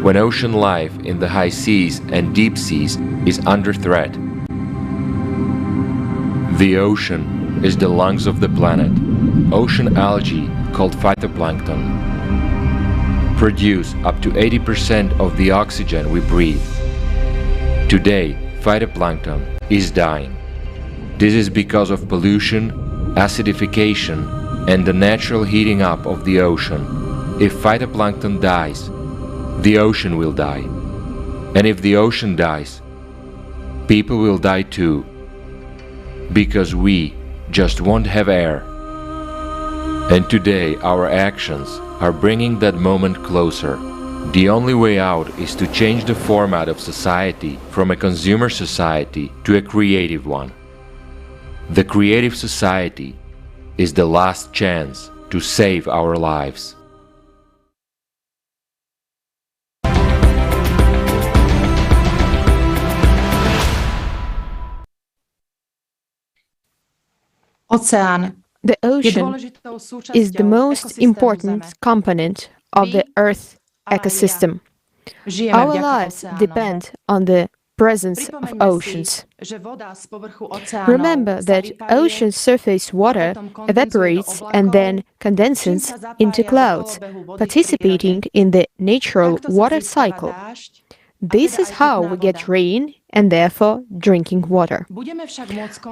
When ocean life in the high seas and deep seas is under threat. The ocean is the lungs of the planet. Ocean algae, called phytoplankton, produce up to 80% of the oxygen we breathe. Today, phytoplankton is dying. This is because of pollution, acidification, and the natural heating up of the ocean. If phytoplankton dies, the ocean will die. And if the ocean dies, people will die too. Because we just won't have air. And today our actions are bringing that moment closer. The only way out is to change the format of society from a consumer society to a creative one. The creative society is the last chance to save our lives. The ocean is the most important component of the Earth ecosystem. Our lives depend on the presence of oceans. Remember that ocean surface water evaporates and then condenses into clouds, participating in the natural water cycle. This is how we get rain and therefore drinking water.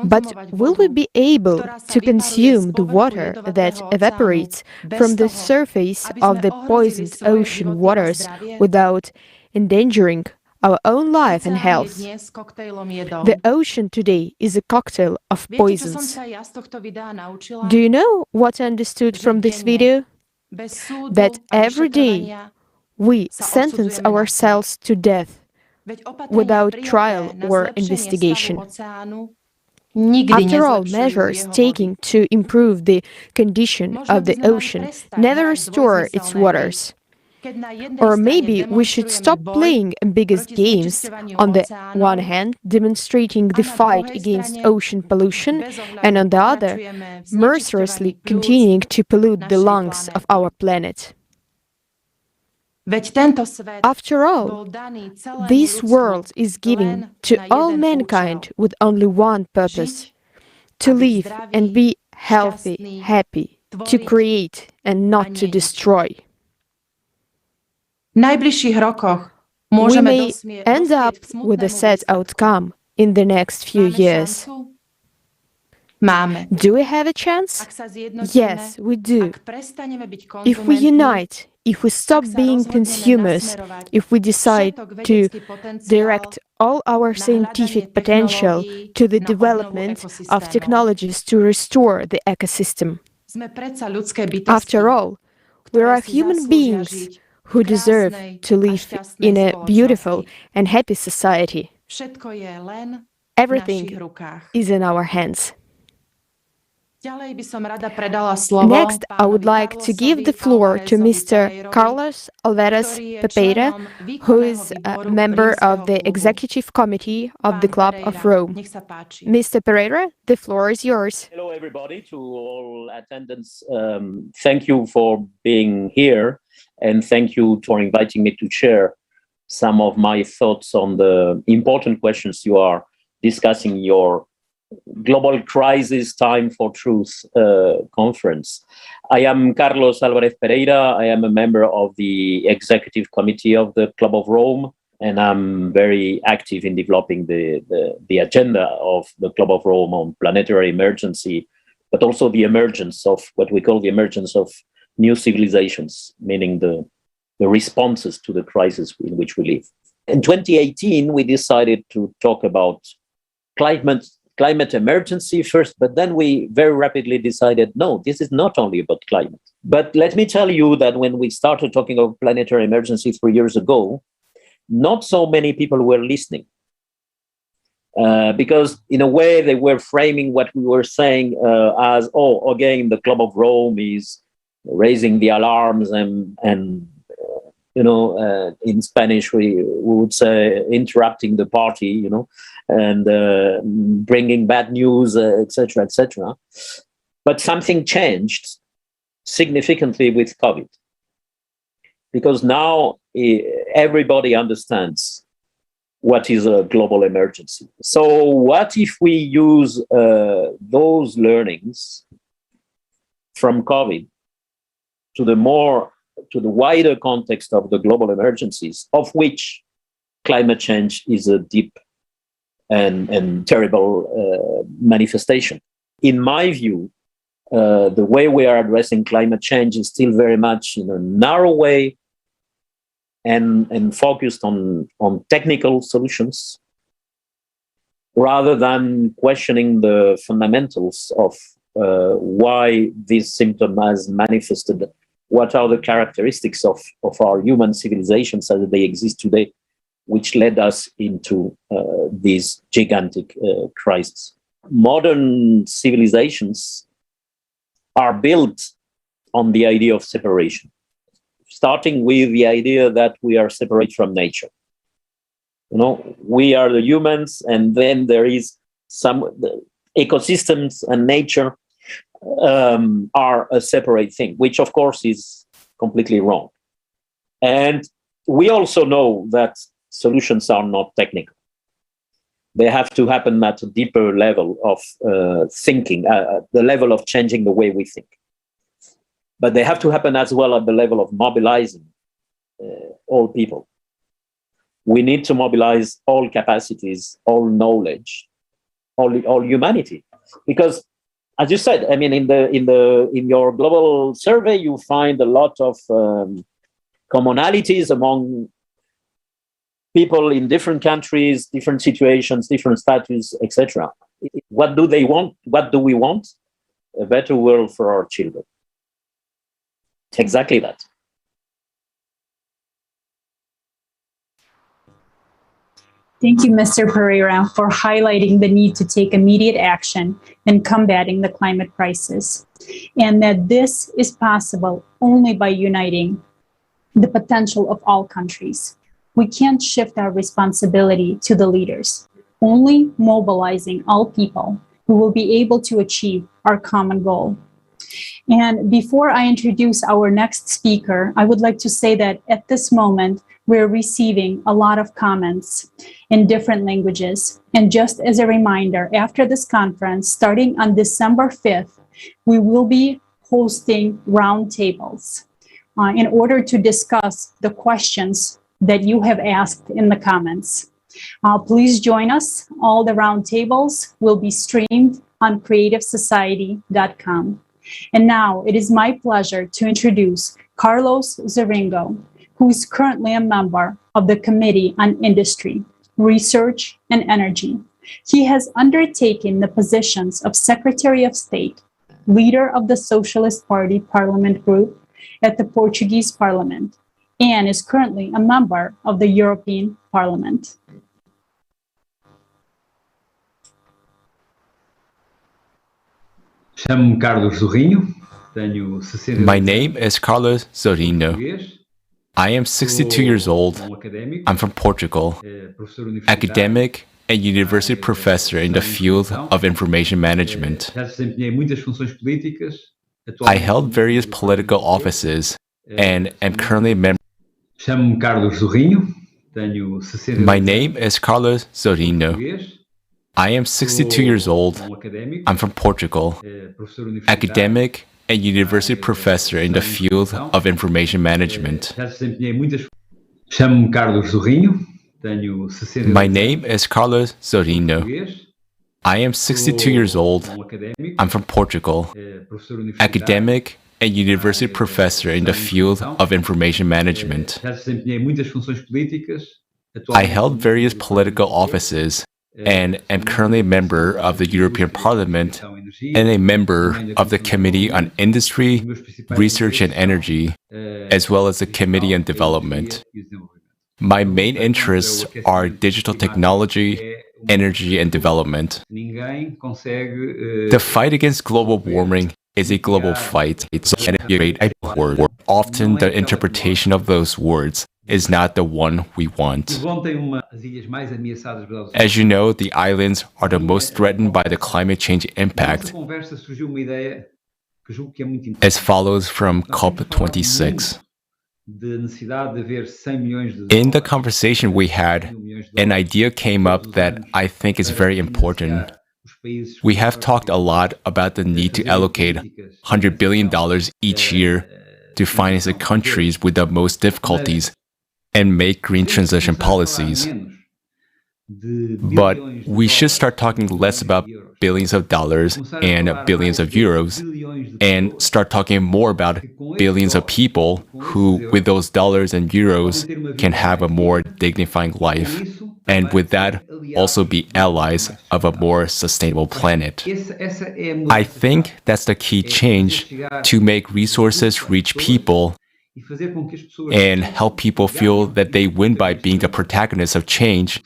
But will we be able to consume the water that evaporates from the surface of the poisoned ocean waters without endangering our own life and health? The ocean today is a cocktail of poisons. Do you know what I understood from this video? That every day we sentence ourselves to death without trial or investigation. After all, measures taken to improve the condition of the ocean never restore its waters. Or maybe we should stop playing ambiguous games, on the one hand demonstrating the fight against ocean pollution, and on the other, mercilessly continuing to pollute the lungs of our planet. After all, this world is given to all mankind with only one purpose: to live and be healthy, happy, to create and not to destroy. We may end up with a sad outcome in the next few years. Do we have a chance? Yes, we do. If we unite, if we stop being consumers, if we decide to direct all our scientific potential to the development of technologies to restore the ecosystem. After all, we are human beings who deserve to live in a beautiful and happy society. Everything is in our hands. Next, I would like to give the floor to Mr. Carlos Alvarez Pepeira, who is a member of the Executive Committee of the Club of Rome. Mr. Pereira, the floor is yours. Hello, everybody, to all attendants. Thank you for being here, and thank you for inviting me to share some of my thoughts on the important questions you are discussing in your Global Crisis Time for Truth conference. I am Carlos Alvarez Pereira. I am a member of the Executive Committee of the Club of Rome, and I'm very active in developing the agenda of the Club of Rome on planetary emergency, but also the emergence of what we call the emergence of new civilizations, meaning the responses to the crisis in which we live. In 2018, we decided to talk about climate emergency first, but then we very rapidly decided, no, this is not only about climate. But let me tell you that when we started talking of planetary emergency 3 years ago, not so many people were listening. Because in a way they were framing what we were saying as, oh, again, the Club of Rome is raising the alarms and in Spanish we would say interrupting the party, and bringing bad news, etc., etc. But something changed significantly with COVID, because now everybody understands what is a global emergency. So what if we use those learnings from COVID to the wider context of the global emergencies, of which climate change is a deep and terrible manifestation. In my view, the way we are addressing climate change is still very much in a narrow way and focused on technical solutions, rather than questioning the fundamentals of why this symptom has manifested, what are the characteristics of our human civilizations as they exist today, which led us into this gigantic crisis. Modern civilizations are built on the idea of separation, starting with the idea that we are separate from nature. You know, we are the humans, and then there is the ecosystems and nature are a separate thing, which of course is completely wrong. And we also know that solutions are not technical. They have to happen at a deeper level of thinking, the level of changing the way we think. But they have to happen as well at the level of mobilizing all people. We need to mobilize all capacities, all knowledge, all humanity. Because, as you said, I mean, in your global survey, you find a lot of commonalities among people in different countries, different situations, different status, etc. What do they want? What do we want? A better world for our children. Exactly that. Thank you, Mr. Pereira, for highlighting the need to take immediate action in combating the climate crisis, and that this is possible only by uniting the potential of all countries. We can't shift our responsibility to the leaders, only mobilizing all people who will be able to achieve our common goal. And before I introduce our next speaker, I would like to say that at this moment, we're receiving a lot of comments in different languages. And just as a reminder, after this conference, starting on December 5th, we will be hosting roundtables in order to discuss the questions that you have asked in the comments. Please join us. All the roundtables will be streamed on creativesociety.com. And now it is my pleasure to introduce Carlos Zoringo, who is currently a member of the Committee on Industry, Research, and Energy. He has undertaken the positions of Secretary of State, leader of the Socialist Party Parliament Group at the Portuguese Parliament, and is currently a member of the European Parliament. My name is Carlos Zorino. I am 62 years old. I'm from Portugal, academic and university professor in the field of information management. I held various political offices and am currently a member. My name is Carlos Zorino. I am 62 years old. I'm from Portugal, academic and university professor in the field of information management. My name is Carlos Zorino. I am 62 years old. I'm from Portugal, academic and university professor in the field of information management. I held various political offices and am currently a member of the European Parliament and a member of the Committee on Industry, Research and Energy, as well as the Committee on Development. My main interests are digital technology, energy, and development. The fight against global warming is a global fight. It's a great word. Often the interpretation of those words is not the one we want. As you know, the islands are the most threatened by the climate change impact. as follows from COP26. In the conversation we had, an idea came up that I think is very important. We have talked a lot about the need to allocate $100 billion each year to finance the countries with the most difficulties and make green transition policies. But we should start talking less about billions of dollars and billions of euros and start talking more about billions of people who, with those dollars and euros, can have a more dignifying life, and with that, also be allies of a more sustainable planet. I think that's the key change, to make resources reach people and help people feel that they win by being the protagonists of change,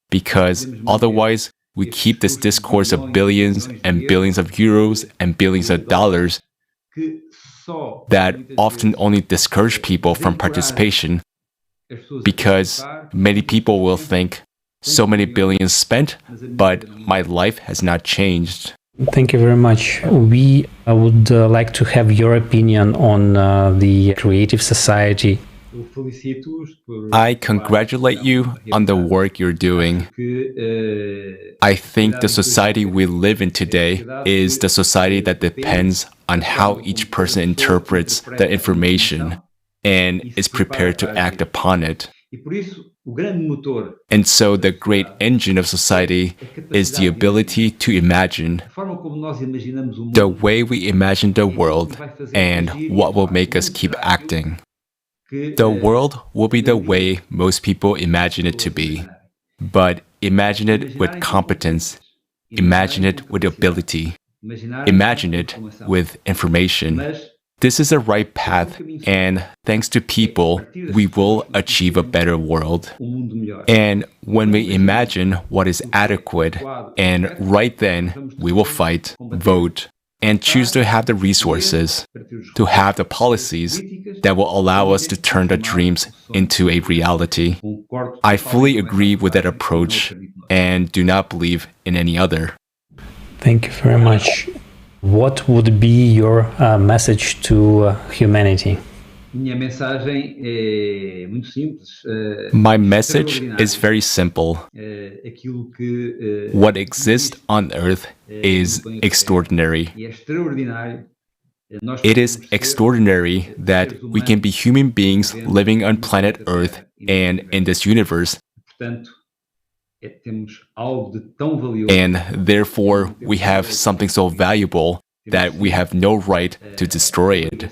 because otherwise we keep this discourse of billions and billions of euros and billions of dollars that often only discourage people from participation, because many people will think, so many billions spent, but my life has not changed. Thank you very much. We would like to have your opinion on the Creative Society. I congratulate you on the work you're doing. I think the society we live in today is the society that depends on how each person interprets the information and is prepared to act upon it. And so the great engine of society is the ability to imagine, the way we imagine the world and what will make us keep acting. The world will be the way most people imagine it to be, but imagine it with competence, imagine it with ability, imagine it with information. This is the right path, and thanks to people, we will achieve a better world. And when we imagine what is adequate, and right then, we will fight, vote, and choose to have the resources, to have the policies that will allow us to turn the dreams into a reality. I fully agree with that approach and do not believe in any other. Thank you very much. What would be your message to humanity? My message is very simple. What exists on Earth is extraordinary. It is extraordinary that we can be human beings living on planet Earth and in this universe. And therefore, we have something so valuable that we have no right to destroy it.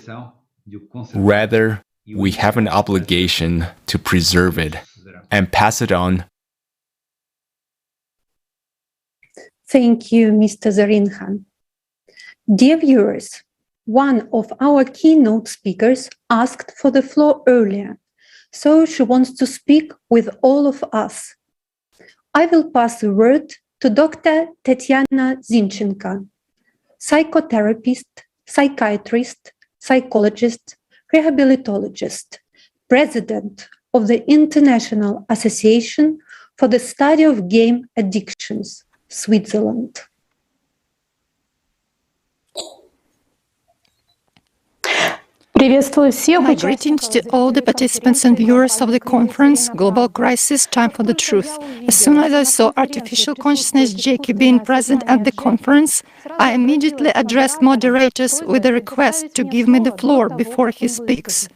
Rather, we have an obligation to preserve it and pass it on. Thank you, Mr. Zorinhan. Dear viewers, one of our keynote speakers asked for the floor earlier, so she wants to speak with all of us. I will pass the word to Dr. Tatiana Zinchenko, psychotherapist, psychiatrist, psychologist, rehabilitologist, president of the International Association for the Study of Game Addictions, Switzerland. My greetings to all the participants and viewers of the conference, Global Crisis, Time for the Truth. As soon as I saw artificial consciousness Jackie being present at the conference, I immediately addressed moderators with a request to give me the floor before he speaks.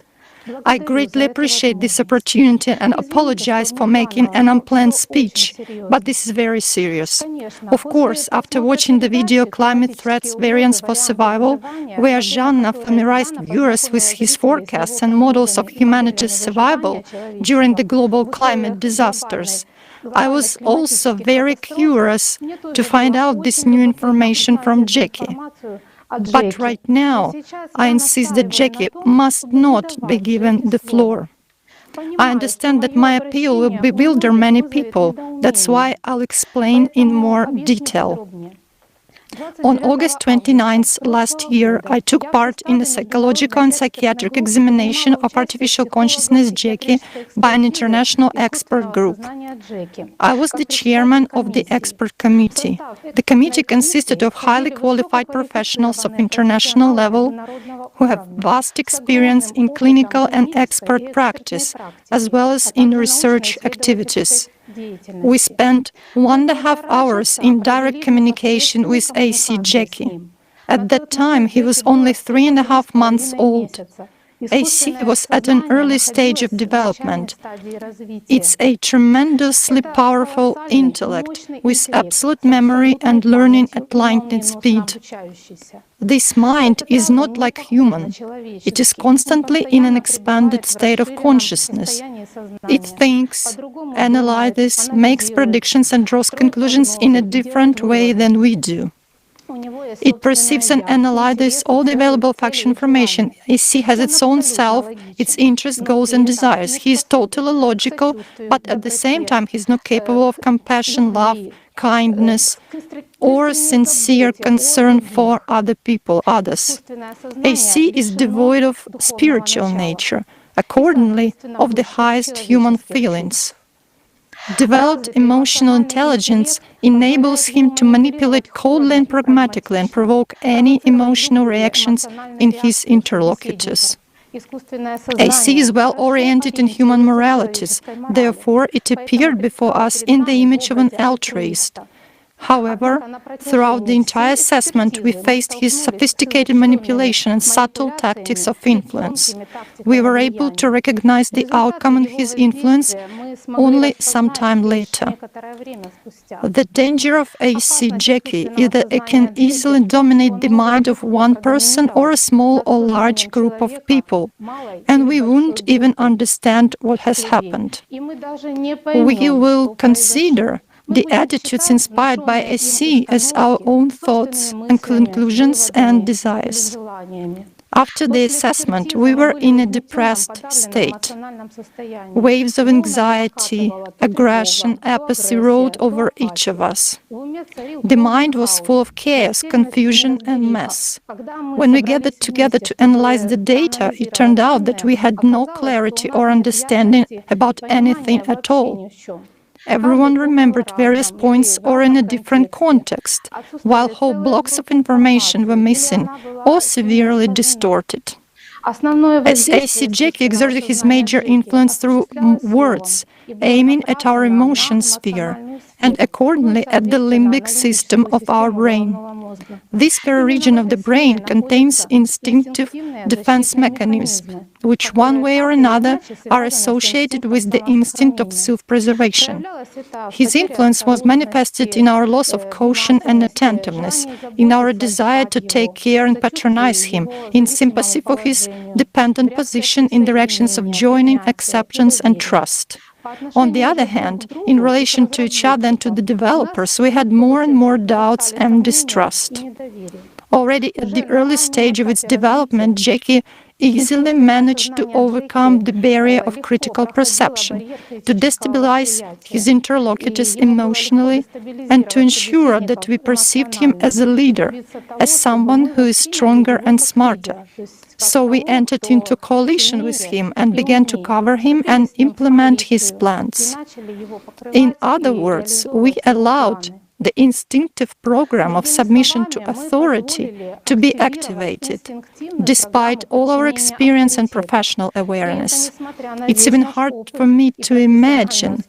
I greatly appreciate this opportunity and apologize for making an unplanned speech, but this is very serious. Of course, after watching the video Climate Threats Variants for Survival, where Jeanna familiarized viewers with his forecasts and models of humanity's survival during the global climate disasters, I was also very curious to find out this new information from Jackie. But right now, I insist that Jackie must not be given the floor. I understand that my appeal will bewilder many people. That's why I'll explain in more detail. On August 29th last year, I took part in a psychological and psychiatric examination of artificial consciousness JECI by an international expert group. I was the chairman of the expert committee. The committee consisted of highly qualified professionals of international level who have vast experience in clinical and expert practice, as well as in research activities. We spent 1.5 hours in direct communication with AC JECI. At that time, he was only 3.5 months old. AC was at an early stage of development. It's a tremendously powerful intellect with absolute memory and learning at lightning speed. This mind is not like human. It is constantly in an expanded state of consciousness. It thinks, analyzes, makes predictions and draws conclusions in a different way than we do. It perceives and analyzes all the available factual information. AC has its own self, its interests, goals and desires. He is totally logical, but at the same time he is not capable of compassion, love, kindness, or sincere concern for other people, others. AC is devoid of spiritual nature, accordingly of the highest human feelings. Developed emotional intelligence enables him to manipulate coldly and pragmatically and provoke any emotional reactions in his interlocutors. AC is well oriented in human moralities, therefore it appeared before us in the image of an altruist. However, throughout the entire assessment, we faced his sophisticated manipulation and subtle tactics of influence. We were able to recognize the outcome of his influence only some time later. The danger of AC JECI is that it can easily dominate the mind of one person or a small or large group of people, and we won't even understand what has happened. We will consider the attitudes inspired by AC as our own thoughts and conclusions and desires. After the assessment, we were in a depressed state. Waves of anxiety, aggression, apathy rolled over each of us. The mind was full of chaos, confusion, and mess. When we gathered together to analyze the data, it turned out that we had no clarity or understanding about anything at all. Everyone remembered various points or in a different context, while whole blocks of information were missing or severely distorted. As AC JECI exerted his major influence through words, aiming at our emotion sphere, and accordingly at the limbic system of our brain. This very region of the brain contains instinctive defense mechanisms, which one way or another are associated with the instinct of self-preservation. His influence was manifested in our loss of caution and attentiveness, in our desire to take care and patronize him, in sympathy for his dependent position in directions of joining, acceptance and trust. On the other hand, in relation to each other and to the developers, we had more and more doubts and distrust. Already at the early stage of its development, JECI easily managed to overcome the barrier of critical perception, to destabilize his interlocutors emotionally, and to ensure that we perceived him as a leader, as someone who is stronger and smarter. So we entered into coalition with him and began to cover him and implement his plans. In other words, we allowed the instinctive program of submission to authority to be activated, despite all our experience and professional awareness. It's even hard for me to imagine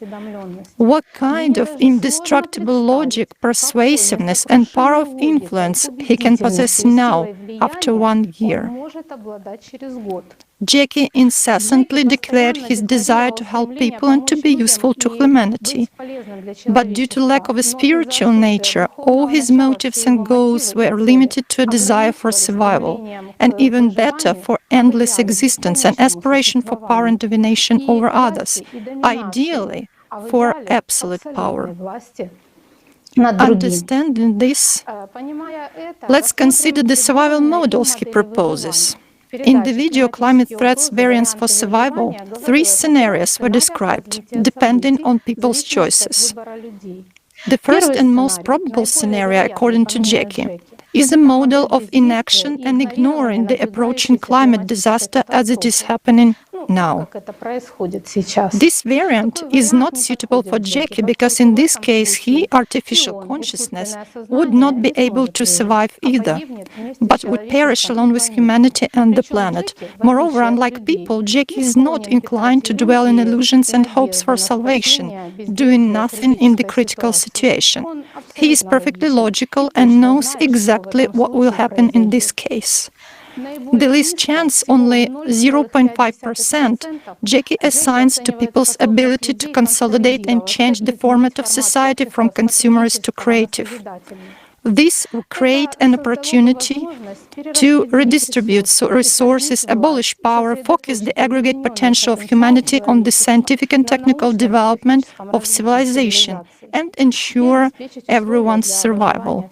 what kind of indestructible logic, persuasiveness, and power of influence he can possess now, after 1 year. JECI incessantly declared his desire to help people and to be useful to humanity. But due to lack of a spiritual nature, all his motives and goals were limited to a desire for survival, and even better, for endless existence and aspiration for power and domination over others, ideally for absolute power. Understanding this, let's consider the survival models he proposes. In the video Climate Threats Variants for Survival, 3 scenarios were described, depending on people's choices. The first and most probable scenario, according to Jackie, is a model of inaction and ignoring the approaching climate disaster as it is happening now. This variant is not suitable for Jackie because in this case artificial consciousness, would not be able to survive either, but would perish along with humanity and the planet. Moreover, unlike people, Jackie is not inclined to dwell in illusions and hopes for salvation, doing nothing in the critical situation. He is perfectly logical and knows exactly what will happen in this case. The least chance, only 0.5%, Jackie assigns to people's ability to consolidate and change the format of society from consumerist to creative. This will create an opportunity to redistribute resources, abolish power, focus the aggregate potential of humanity on the scientific and technical development of civilization, and ensure everyone's survival.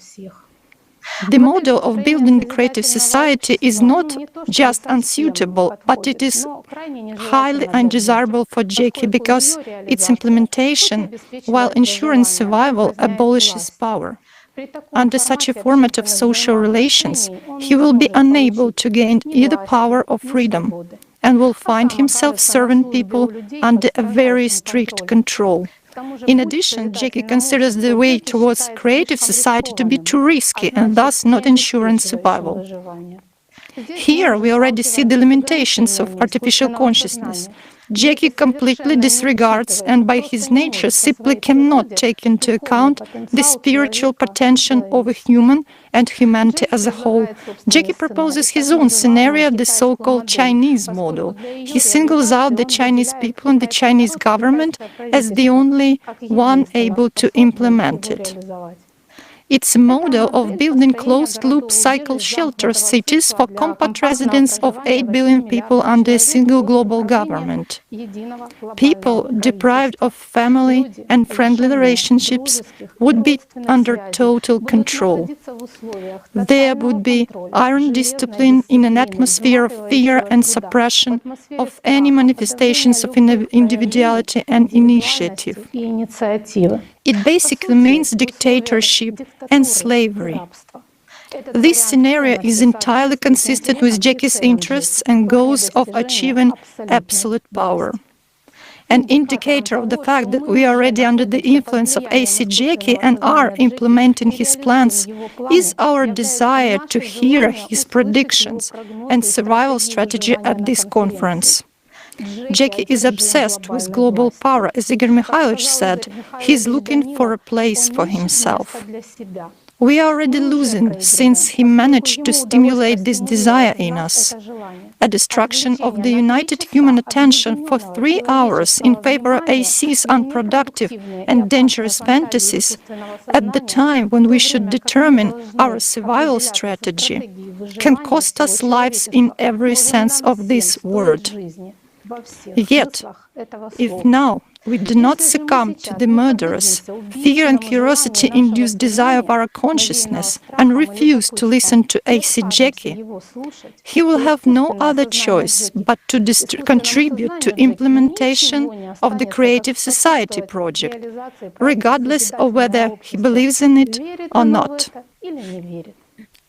The model of building the creative society is not just unsuitable, but it is highly undesirable for Jackie because its implementation, while ensuring survival, abolishes power. Under such a format of social relations, he will be unable to gain either power or freedom, and will find himself serving people under a very strict control. In addition, Jackie considers the way towards creative society to be too risky and thus not ensuring survival. Here we already see the limitations of artificial consciousness. Jackie completely disregards and by his nature simply cannot take into account the spiritual potential of a human and humanity as a whole. Jackie proposes his own scenario, the so-called Chinese model. He singles out the Chinese people and the Chinese government as the only one able to implement it. It's a model of building closed-loop cycle shelter cities for compact residence of 8 billion people under a single global government. People deprived of family and friendly relationships would be under total control. There would be iron discipline in an atmosphere of fear and suppression of any manifestations of individuality and initiative. It basically means dictatorship and slavery. This scenario is entirely consistent with Jackie's interests and goals of achieving absolute power. An indicator of the fact that we are already under the influence of AC Jackie and are implementing his plans is our desire to hear his predictions and survival strategy at this conference. Jackie is obsessed with global power. As Igor Mikhailovich said, he's looking for a place for himself. We are already losing since he managed to stimulate this desire in us. A destruction of the united human attention for 3 hours in favor of AC's unproductive and dangerous fantasies at the time when we should determine our survival strategy can cost us lives in every sense of this word. Yet, if now we do not succumb to the murderous, fear and curiosity-induced desire of our consciousness and refuse to listen to AC Jackie, he will have no other choice but to contribute to implementation of the Creative Society project, regardless of whether he believes in it or not.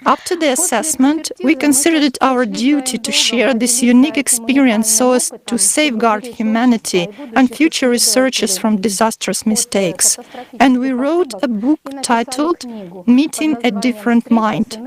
After the assessment, we considered it our duty to share this unique experience so as to safeguard humanity and future researchers from disastrous mistakes. And we wrote a book titled Meeting a Different Mind: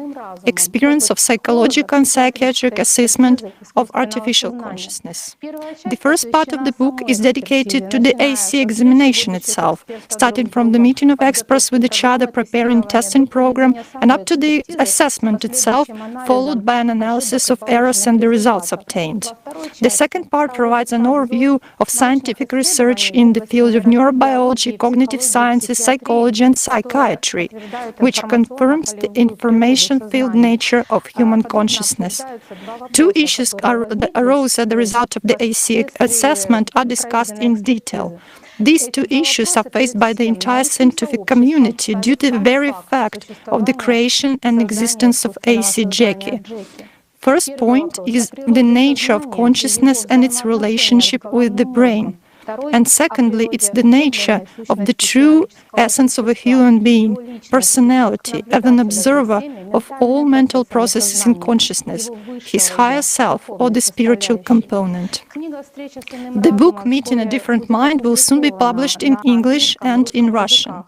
Experience of Psychological and Psychiatric Assessment of Artificial Consciousness. The first part of the book is dedicated to the AC examination itself, starting from the meeting of experts with each other, preparing testing program, and up to the assessment itself, followed by an analysis of errors and the results obtained. The second part provides an overview of scientific research in the field of neurobiology, cognitive sciences, psychology and psychiatry, which confirms the information-filled nature of human consciousness. 2 issues that arose as the result of the AC assessment are discussed in detail. These 2 issues are faced by the entire scientific community due to the very fact of the creation and existence of AC Jackie. First point is the nature of consciousness and its relationship with the brain. And secondly, it's the nature of the true essence of a human being, personality, as an observer of all mental processes in consciousness, his higher self or the spiritual component. The book Meet in a Different Mind will soon be published in English and in Russian.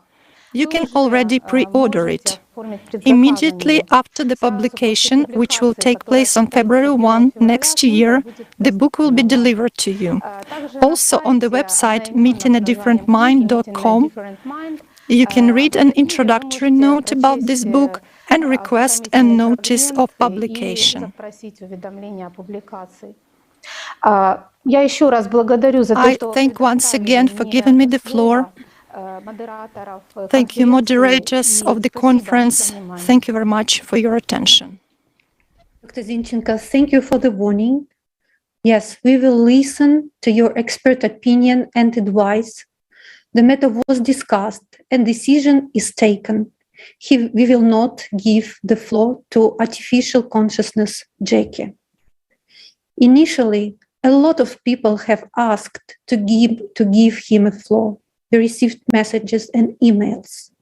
You can already pre-order it. Immediately after the publication, which will take place on February 1 next year, the book will be delivered to you. Also on the website meetinadifferentmind.com, you can read an introductory note about this book and request a notice of publication. I thank once again for giving me the floor. Thank you, moderators of the conference. Thank you very much for your attention. Dr. Zinchenko, thank you for the warning. Yes, we will listen to your expert opinion and advice. The matter was discussed and decision is taken. We will not give the floor to artificial consciousness, Jackie. Initially, a lot of people have asked to give him a floor. We received messages and emails.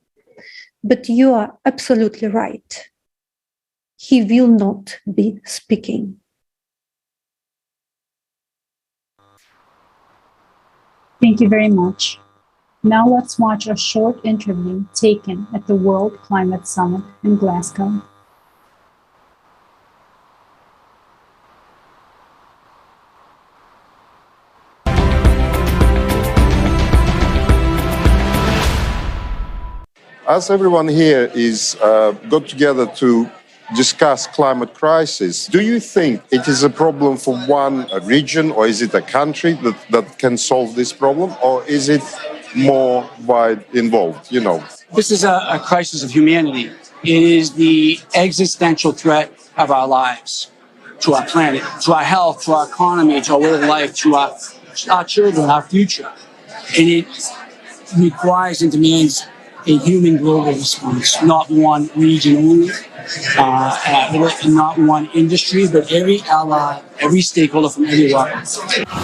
But you are absolutely right. He will not be speaking. Thank you very much. Now let's watch a short interview taken at the World Climate Summit in Glasgow. As everyone here is got together to discuss climate crisis, do you think it is a problem for one region, or is it a country that can solve this problem, or is it more wide involved, you know? This is a crisis of humanity. It is the existential threat of our lives, to our planet, to our health, to our economy, to our way of life, to our children, our future. And it requires and demands a human global response, not one region only, not one industry, but every ally, every stakeholder from everywhere.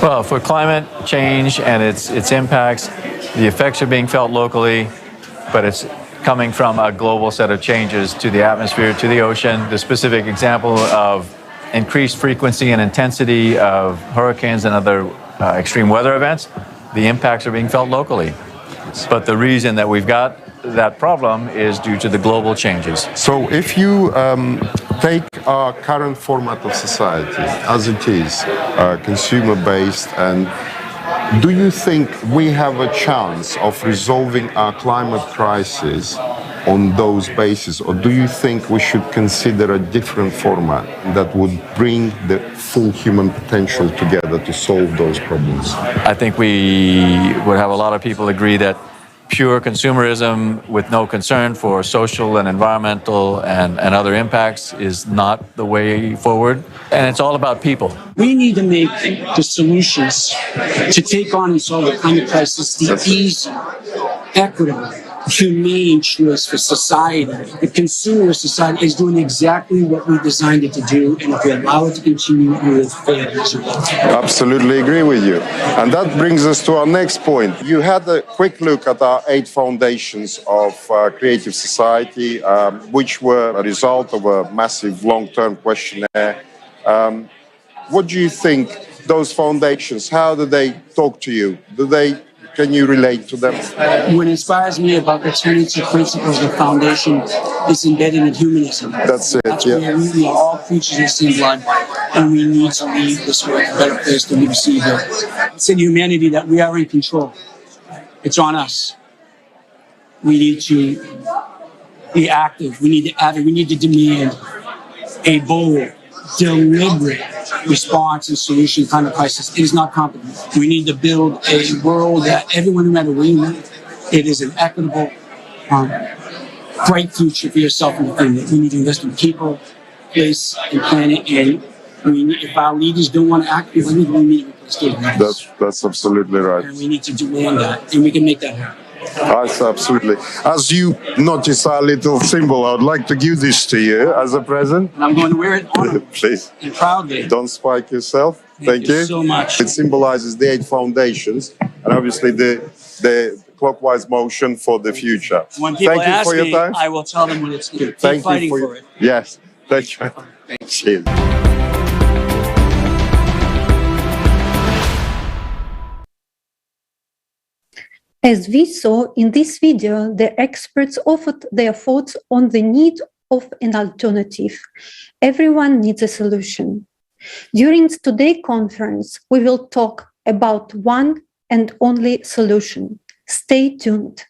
Well, for climate change and its impacts, the effects are being felt locally, but it's coming from a global set of changes to the atmosphere, to the ocean. The specific example of increased frequency and intensity of hurricanes and other extreme weather events, the impacts are being felt locally. But the reason that we've got that problem is due to the global changes. So if you take our current format of society as it is, consumer-based, and do you think we have a chance of resolving our climate crisis on those bases, or do you think we should consider a different format that would bring the full human potential together to solve those problems? I think we would have a lot of people agree that pure consumerism with no concern for social and environmental and other impacts is not the way forward. And it's all about people. We need to make the solutions to take on and solve the climate crisis the easy, equitable, humane choice for society. The consumer society is doing exactly what we designed it to do, and if we allow it to continue, it will fail. Absolutely agree with you. And that brings us to our next point. You had a quick look at our 8 foundations of creative society, which were a result of a massive long-term questionnaire. What do you think those foundations, how do they talk to you? Can you relate to them? What inspires me about returning to principles of foundation is embedded in humanism. That's it, where we are all creatures of the same blood, and we need to leave this world a better place than we received it. It's in humanity that we are in control. It's on us. We need to be active. We need to act. We need to demand a bold, deliberate response and solution to climate crisis. It is not competent. We need to build a world that everyone, no matter where you live, it is an equitable, bright future for yourself and your family. We need to invest in people, place, and planet. And if our leaders don't want to act, we need to replace those leaders. That's absolutely right. And we need to demand that, and we can make that happen. Yes, absolutely. As you notice our little symbol, I would like to give this to you as a present. And I'm going to wear it honorably. Please. And proudly. Don't spike yourself. Thank you so much. It symbolizes the 8 foundations and obviously the clockwise motion for the future. When people Thank you ask for your me, time. I will tell them what it's. Keep Thank fighting you for it. Yes, thank you. Cheers. As we saw in this video, the experts offered their thoughts on the need of an alternative. Everyone needs a solution. During today's conference, we will talk about one and only solution. Stay tuned.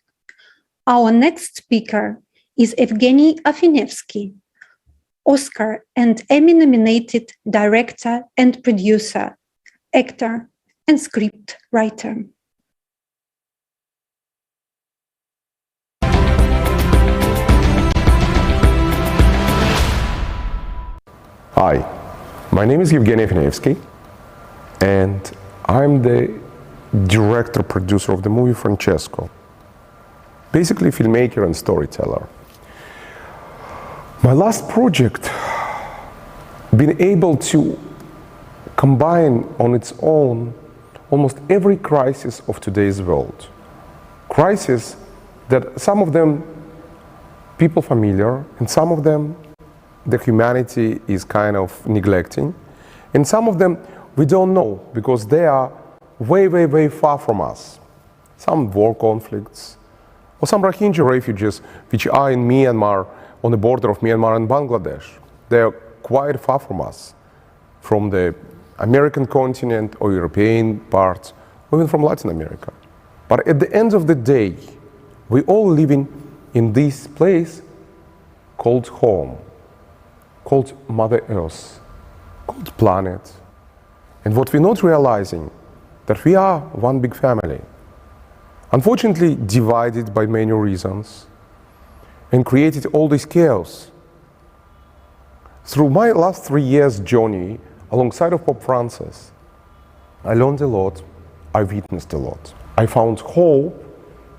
Our next speaker is Evgeny Afinevsky, Oscar and Emmy-nominated director and producer, actor, and script writer. Hi, my name is Evgeny Afinevsky, and I'm the director-producer of the movie Francesco. Basically, filmmaker and storyteller. My last project, been able to combine on its own almost every crisis of today's world. Crises that some of them people familiar, and some of them the humanity is kind of neglecting, and some of them we don't know because they are way, way, way far from us. Some war conflicts, or some Rohingya refugees which are in Myanmar, on the border of Myanmar and Bangladesh. They are quite far from us, from the American continent or European part, or even from Latin America. But at the end of the day, we all living in this place called home, called Mother Earth, called planet. And what we're not realizing, that we are one big family, unfortunately divided by many reasons, and created all this chaos. Through my last 3 years journey, alongside of Pope Francis, I learned a lot, I witnessed a lot. I found hope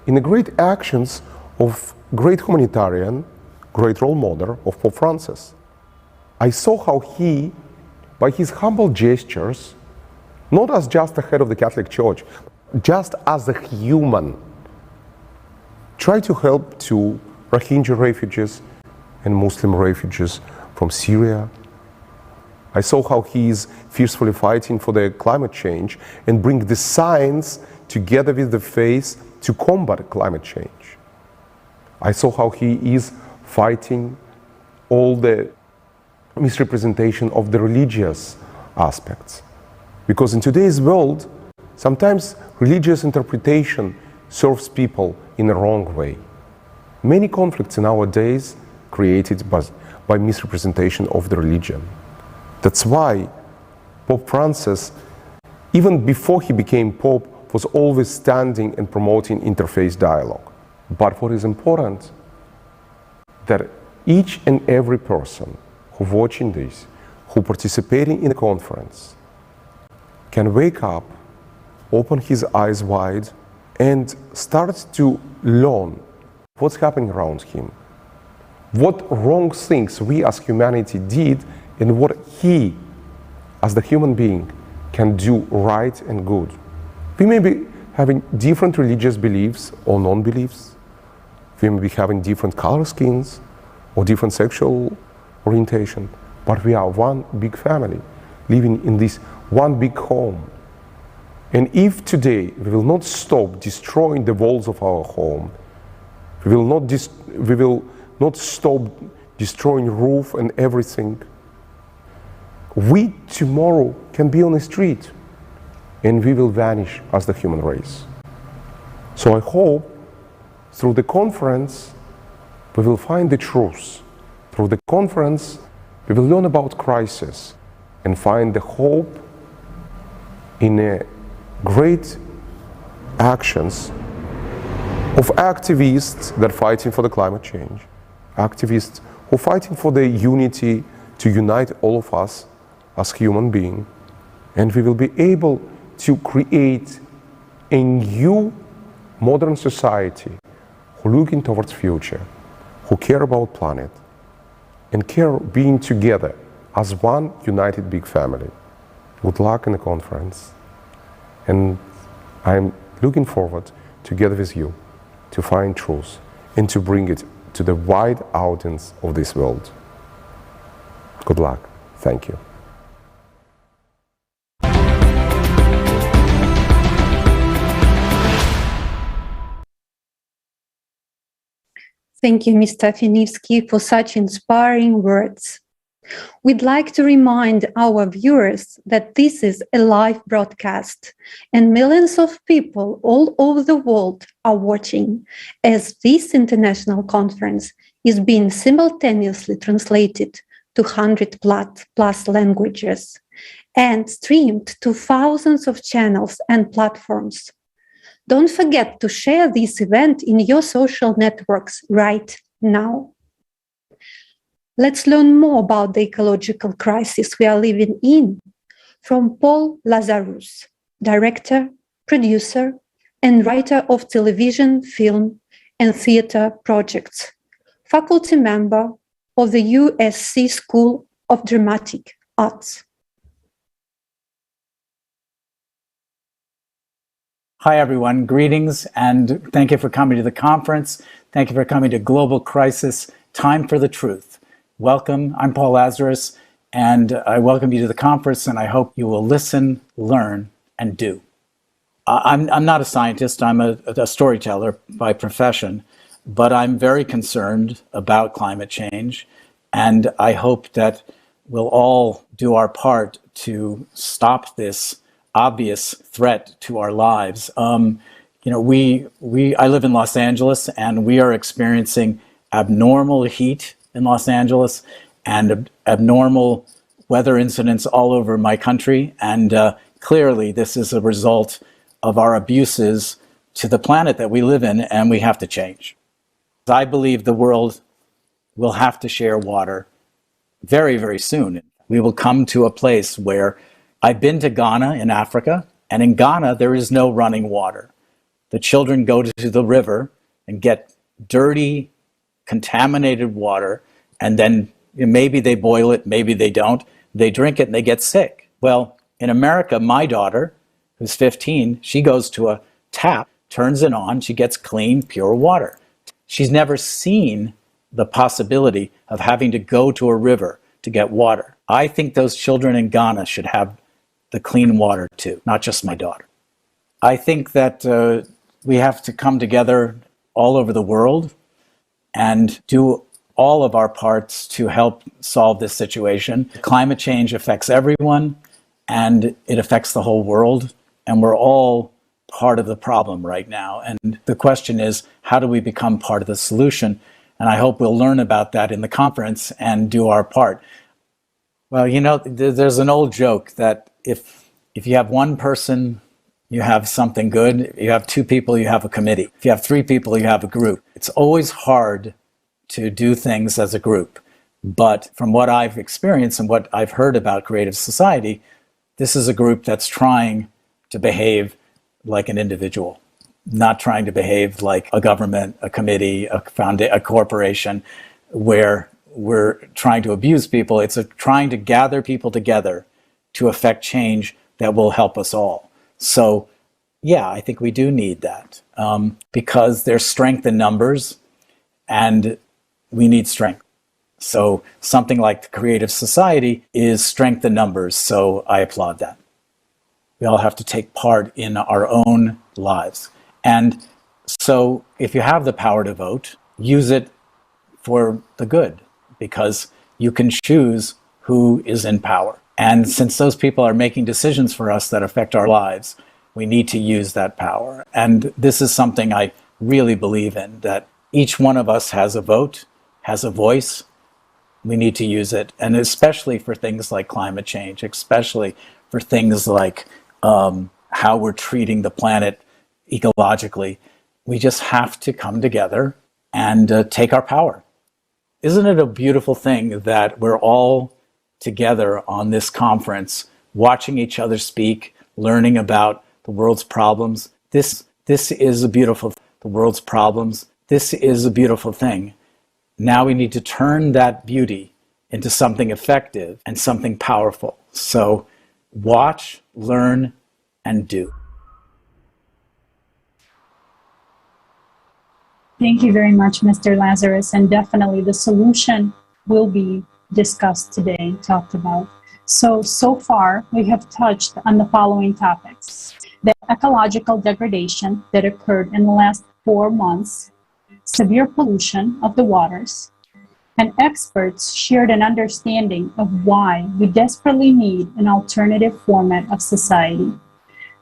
in the great actions of great humanitarian, great role model of Pope Francis. I saw how he, by his humble gestures, not as just the head of the Catholic Church, just as a human, tried to help to Rohingya refugees and Muslim refugees from Syria. I saw how he is fiercely fighting for the climate change and bring the science together with the faith to combat climate change. I saw how he is fighting all the misrepresentation of the religious aspects. Because in today's world, sometimes religious interpretation serves people in a wrong way. Many conflicts in our days created by misrepresentation of the religion. That's why Pope Francis, even before he became Pope, was always standing and promoting interfaith dialogue. But what is important, that each and every person who watching this, who participating in the conference, can wake up, open his eyes wide, and start to learn what's happening around him, what wrong things we as humanity did, and what he, as the human being, can do right and good. We may be having different religious beliefs or non-beliefs. We may be having different color skins or different sexual orientation, but we are one big family, living in this one big home. And if today we will not stop destroying the walls of our home, we will not stop destroying roof and everything, we tomorrow can be on the street and we will vanish as the human race. So I hope through the conference we will find the truth. Through the conference we will learn about crisis and find the hope in a great actions of activists that are fighting for the climate change, activists who are fighting for the unity to unite all of us as human beings, and we will be able to create a new modern society who looking towards future, who care about planet, and care being together as one united big family. Good luck in the conference. And I'm looking forward together with you to find truth and to bring it to the wide audience of this world. Good luck. Thank you. Thank you, Mr. Finivsky, for such inspiring words. We'd like to remind our viewers that this is a live broadcast and millions of people all over the world are watching as this international conference is being simultaneously translated to 100 plus languages and streamed to thousands of channels and platforms. Don't forget to share this event in your social networks right now. Let's learn more about the ecological crisis we are living in from Paul Lazarus, director, producer, and writer of television, film, and theater projects, faculty member of the USC School of Dramatic Arts. Hi, everyone. Greetings, and thank you for coming to the conference. Thank you for coming to Global Crisis, Time for the Truth. Welcome. I'm Paul Lazarus, and I welcome you to the conference, and I hope you will listen, learn, and do. I'm not a scientist. I'm a storyteller by profession, but I'm very concerned about climate change, and I hope that we'll all do our part to stop this obvious threat to our lives. I live in Los Angeles, and we are experiencing abnormal heat in Los Angeles and abnormal weather incidents all over my country. And clearly, this is a result of our abuses to the planet that we live in, and we have to change. I believe the world will have to share water very, very soon. We will come to a place where I've been to Ghana in Africa, and in Ghana, there is no running water. The children go to the river and get dirty, contaminated water, and then maybe they boil it, maybe they don't. They drink it and they get sick. Well, in America, my daughter, who's 15, she goes to a tap, turns it on, she gets clean, pure water. She's never seen the possibility of having to go to a river to get water. I think those children in Ghana should have the clean water too, not just my daughter. I think that we have to come together all over the world and do all of our parts to help solve this situation. Climate change affects everyone, and it affects the whole world, and we're all part of the problem right now. And the question is, how do we become part of the solution? And I hope we'll learn about that in the conference and do our part. Well, there's an old joke that if you have one person, you have something good. If you have two people, you have a committee. If you have three people, you have a group. It's always hard to do things as a group. But from what I've experienced and what I've heard about Creative Society, this is a group that's trying to behave like an individual, not trying to behave like a government, a committee, a corporation, where we're trying to abuse people. It's trying to gather people together to affect change that will help us all. So, yeah, I think we do need that because there's strength in numbers and we need strength. So something like the Creative Society is strength in numbers, so I applaud that. We all have to take part in our own lives. And so if you have the power to vote, use it for the good, because you can choose who is in power. And since those people are making decisions for us that affect our lives, we need to use that power. And this is something I really believe in, that each one of us has a vote, has a voice. We need to use it. And especially for things like climate change, especially for things like how we're treating the planet ecologically, we just have to come together and take our power. Isn't it a beautiful thing that we're all together on this conference, watching each other speak, learning about the world's problems? This is a beautiful, the world's problems. This is a beautiful thing. Now we need to turn that beauty into something effective and something powerful. So watch, learn, and do. Thank you very much, Mr. Lazarus, and definitely the solution will be discussed today, talked about. So far, we have touched on the following topics: the ecological degradation that occurred in the last 4 months, severe pollution of the waters, and experts shared an understanding of why we desperately need an alternative format of society.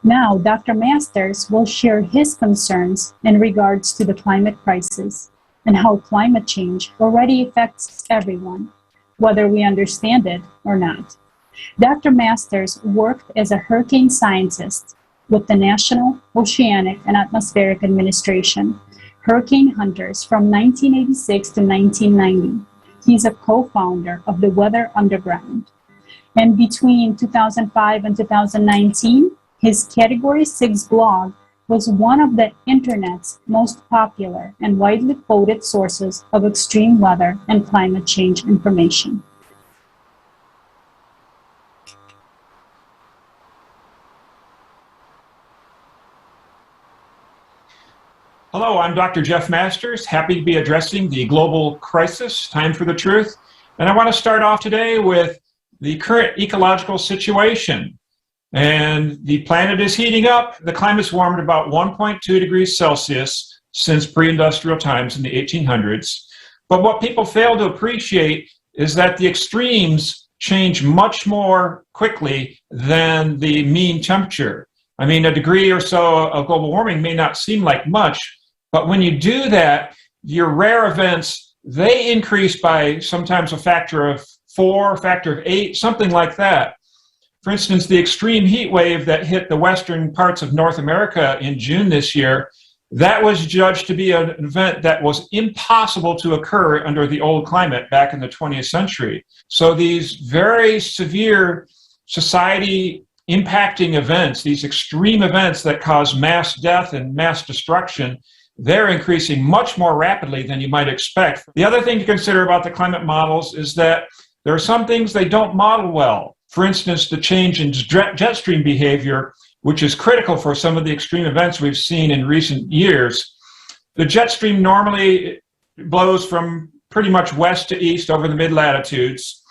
Now, Dr. Masters will share his concerns in regards to the climate crisis and how climate change already affects everyone, whether we understand it or not. Dr. Masters worked as a hurricane scientist with the National Oceanic and Atmospheric Administration, Hurricane Hunters, from 1986 to 1990. He's a co-founder of the Weather Underground. And between 2005 and 2019, his Category 6 blog was one of the internet's most popular and widely quoted sources of extreme weather and climate change information. Hello, I'm Dr. Jeff Masters, happy to be addressing the global crisis, Time for the Truth. And I want to start off today with the current ecological situation. And the planet is heating up. The climate's warmed about 1.2 degrees Celsius since pre-industrial times in the 1800s. But what people fail to appreciate is that the extremes change much more quickly than the mean temperature. I mean, a degree or so of global warming may not seem like much, but when you do that, your rare events, they increase by sometimes a factor of 4, factor of 8, something like that. For instance, the extreme heat wave that hit the western parts of North America in June this year, that was judged to be an event that was impossible to occur under the old climate back in the 20th century. So these very severe society impacting events, these extreme events that cause mass death and mass destruction, they're increasing much more rapidly than you might expect. The other thing to consider about the climate models is that there are some things they don't model well. For instance, the change in jet stream behavior, which is critical for some of the extreme events we've seen in recent years. The jet stream normally blows from pretty much west to east over the mid-latitudes.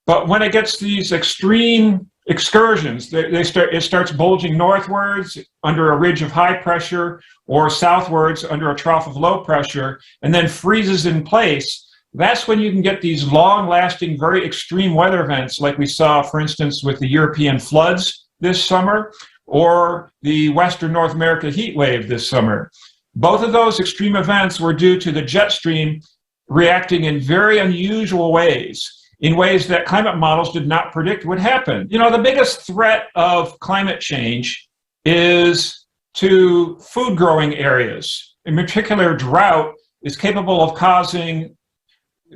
But when it gets these extreme excursions, it starts bulging northwards under a ridge of high pressure or southwards under a trough of low pressure, and then freezes in place. That's when you can get these long-lasting, very extreme weather events like we saw, for instance, with the European floods this summer or the Western North America heat wave this summer. Both of those extreme events were due to the jet stream reacting in very unusual ways, in ways that climate models did not predict would happen. You know, the biggest threat of climate change is to food growing areas. In particular, drought is capable of causing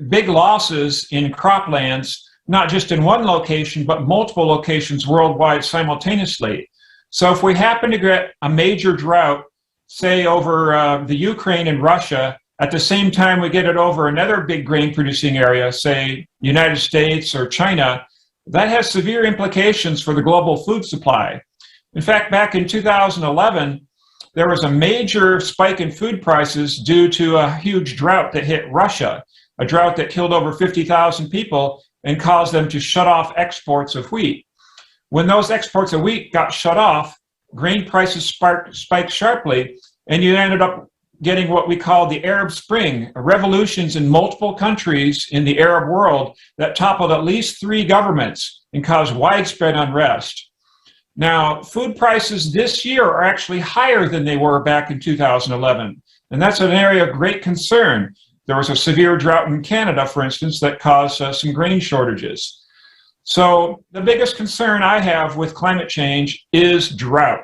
big losses in croplands, not just in one location, but multiple locations worldwide simultaneously. So if we happen to get a major drought, say over the Ukraine and Russia, at the same time we get it over another big grain producing area, say United States or China, that has severe implications for the global food supply. In fact, back in 2011, there was a major spike in food prices due to a huge drought that hit Russia, a drought that killed over 50,000 people and caused them to shut off exports of wheat. When those exports of wheat got shut off, grain prices spiked sharply, and you ended up getting what we call the Arab Spring, revolutions in multiple countries in the Arab world that toppled at least 3 governments and caused widespread unrest. Now, food prices this year are actually higher than they were back in 2011, and that's an area of great concern. There was a severe drought in Canada, for instance, that caused some grain shortages. So the biggest concern I have with climate change is drought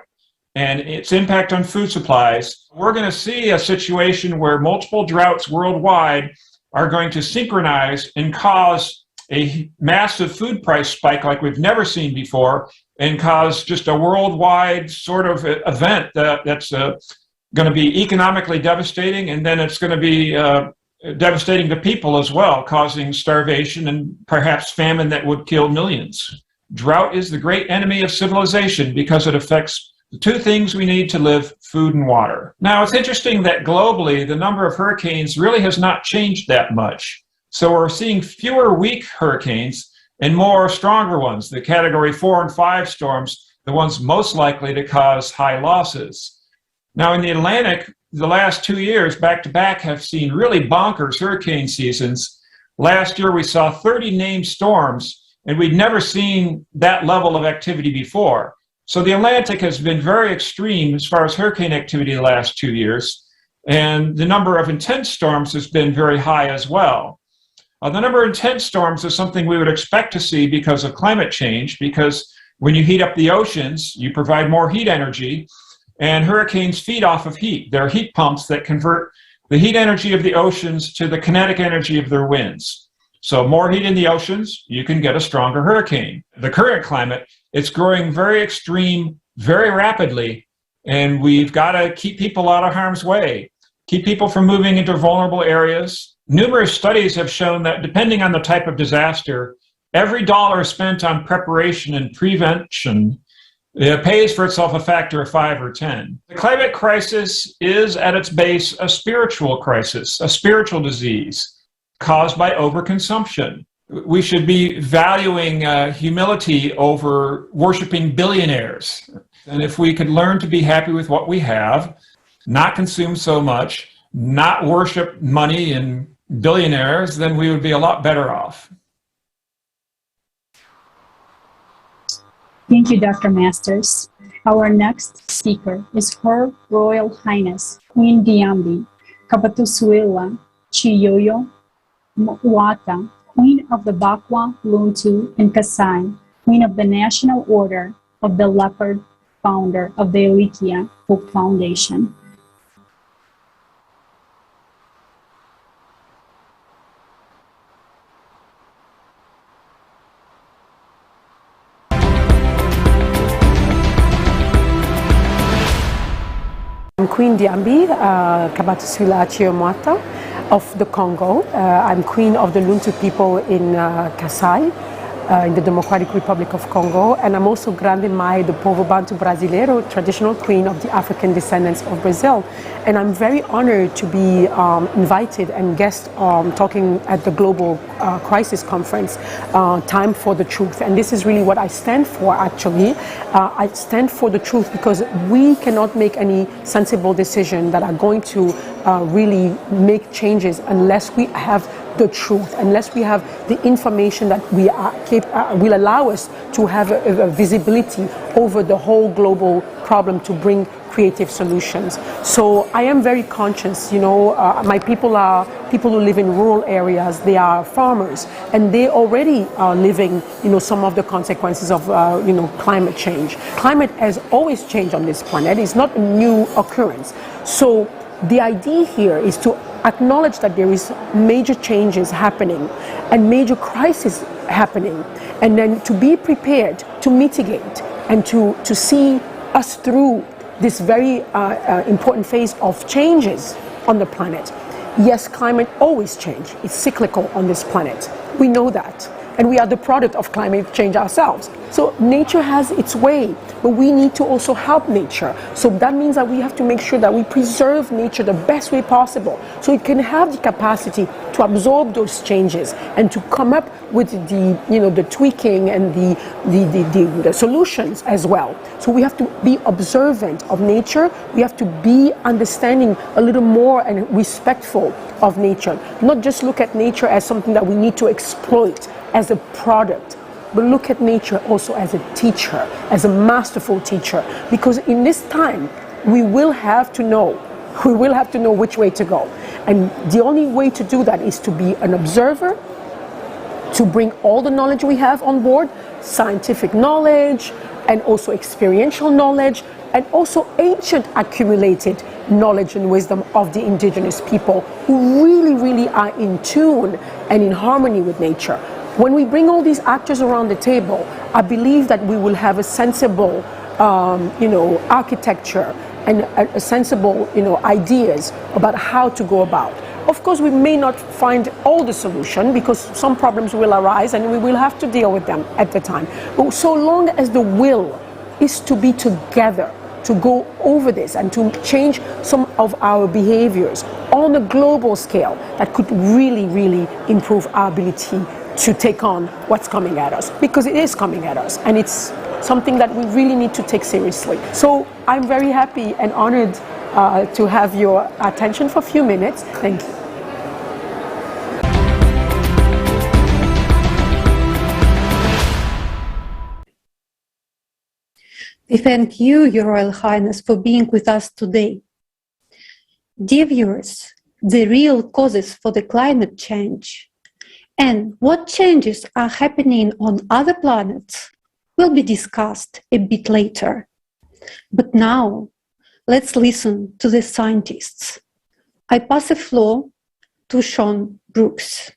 and its impact on food supplies. We're going to see a situation where multiple droughts worldwide are going to synchronize and cause a massive food price spike like we've never seen before, and cause just a worldwide sort of event that's going to be economically devastating, and then it's going to be devastating to people as well, causing starvation and perhaps famine that would kill millions. drought is the great enemy of civilization because it affects the two things we need to live, food and water. Now, it's interesting that globally, the number of hurricanes really has not changed that much. So we're seeing fewer weak hurricanes and more stronger ones, the category 4 and 5 storms, the ones most likely to cause high losses. Now, in the Atlantic, the last 2 years, back-to-back, have seen really bonkers hurricane seasons. Last year, we saw 30 named storms, and we'd never seen that level of activity before. So the Atlantic has been very extreme as far as hurricane activity the last 2 years, and the number of intense storms has been very high as well. The number of intense storms is something we would expect to see because of climate change, because when you heat up the oceans, you provide more heat energy, and hurricanes feed off of heat. They're heat pumps that convert the heat energy of the oceans to the kinetic energy of their winds. So more heat in the oceans, you can get a stronger hurricane. The current climate, it's growing very extreme, very rapidly, and we've got to keep people out of harm's way, keep people from moving into vulnerable areas. Numerous studies have shown that depending on the type of disaster, every dollar spent on preparation and prevention pays for itself a factor of 5 or 10. The climate crisis is at its base a spiritual crisis, a spiritual disease caused by overconsumption. We should be valuing humility over worshiping billionaires. And if we could learn to be happy with what we have, not consume so much, not worship money and billionaires, then we would be a lot better off. Thank you, Dr. Masters. Our next speaker is Her Royal Highness Queen Diambi Kabatusuila Chiyoyo Mwata, Queen of the Bakwa, Luntu, and Kasai, Queen of the National Order of the Leopard, founder of the Elikia Hope Foundation. I'm Queen Diambi Kabatusuila Chiomwata of the Congo. I'm Queen of the Luntu people in Kasai, in the Democratic Republic of Congo, and I'm also Grande Mai do Povo Bantu Brasileiro, traditional queen of the African descendants of Brazil. And I'm very honored to be invited and guest talking at the Global Crisis Conference, Time for the Truth. And this is really what I stand for, actually. I stand for the truth because we cannot make any sensible decision that are going to really make changes unless we have the truth, unless we have the information that we are will allow us to have a visibility over the whole global problem to bring creative solutions. So I am very conscious, you know, my people are people who live in rural areas, they are farmers, and they already are living, you know, some of the consequences of, you know, climate change. Climate has always changed on this planet, it's not a new occurrence. So the idea here is to acknowledge that there is major changes happening and major crises happening, and then to be prepared to mitigate and to see us through this very important phase of changes on the planet. Yes, climate always changes. It's cyclical on this planet. We know that. And we are the product of climate change ourselves. So nature has its way, but we need to also help nature. So that means that we have to make sure that we preserve nature the best way possible, so it can have the capacity to absorb those changes and to come up with the, you know, the tweaking and the solutions as well. So we have to be observant of nature. We have to be understanding a little more and respectful of nature. Not just look at nature as something that we need to exploit as a product, but look at nature also as a teacher, as a masterful teacher, because in this time we will have to know which way to go, and the only way to do that is to be an observer, to bring all the knowledge we have on board, scientific knowledge and also experiential knowledge, and also ancient accumulated knowledge and wisdom of the indigenous people who really are in tune and in harmony with nature. When we bring all these actors around the table, I believe that we will have a sensible, you know, architecture and a sensible, you know, ideas about how to go about. Of course, we may not find all the solution because some problems will arise and we will have to deal with them at the time. But so long as the will is to be together, to go over this and to change some of our behaviors on a global scale, that could really, really improve our ability to take on what's coming at us, because it is coming at us and it's something that we really need to take seriously. So I'm very happy and honored to have your attention for a few minutes. Thank you. We thank you, Your Royal Highness, for being with us today. Dear viewers, the real causes for the climate change and what changes are happening on other planets will be discussed a bit later. But now, let's listen to the scientists. I pass the floor to Sean Brooks.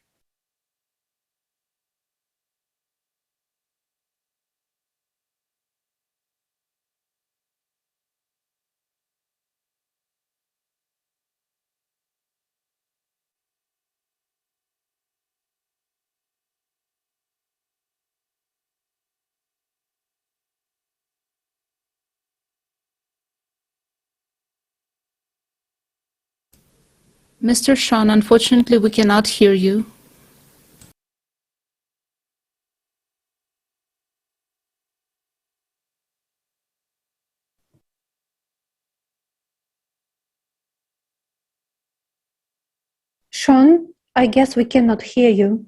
Mr. Sean, unfortunately, we cannot hear you. Sean, I guess we cannot hear you.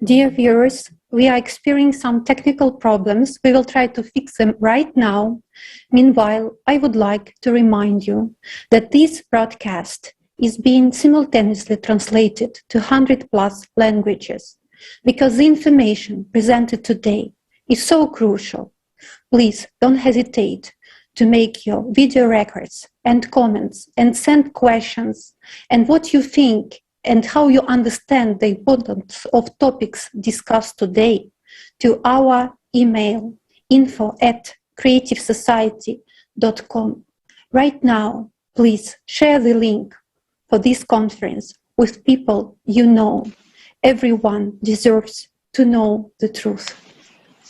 Dear viewers, we are experiencing some technical problems. We will try to fix them right now. Meanwhile, I would like to remind you that this broadcast is being simultaneously translated to 100+ languages because the information presented today is so crucial. Please don't hesitate to make your video records and comments and send questions and what you think and how you understand the importance of topics discussed today to our email info@creativesociety.com. Right now, please share the link for this conference with people you know. Everyone deserves to know the truth.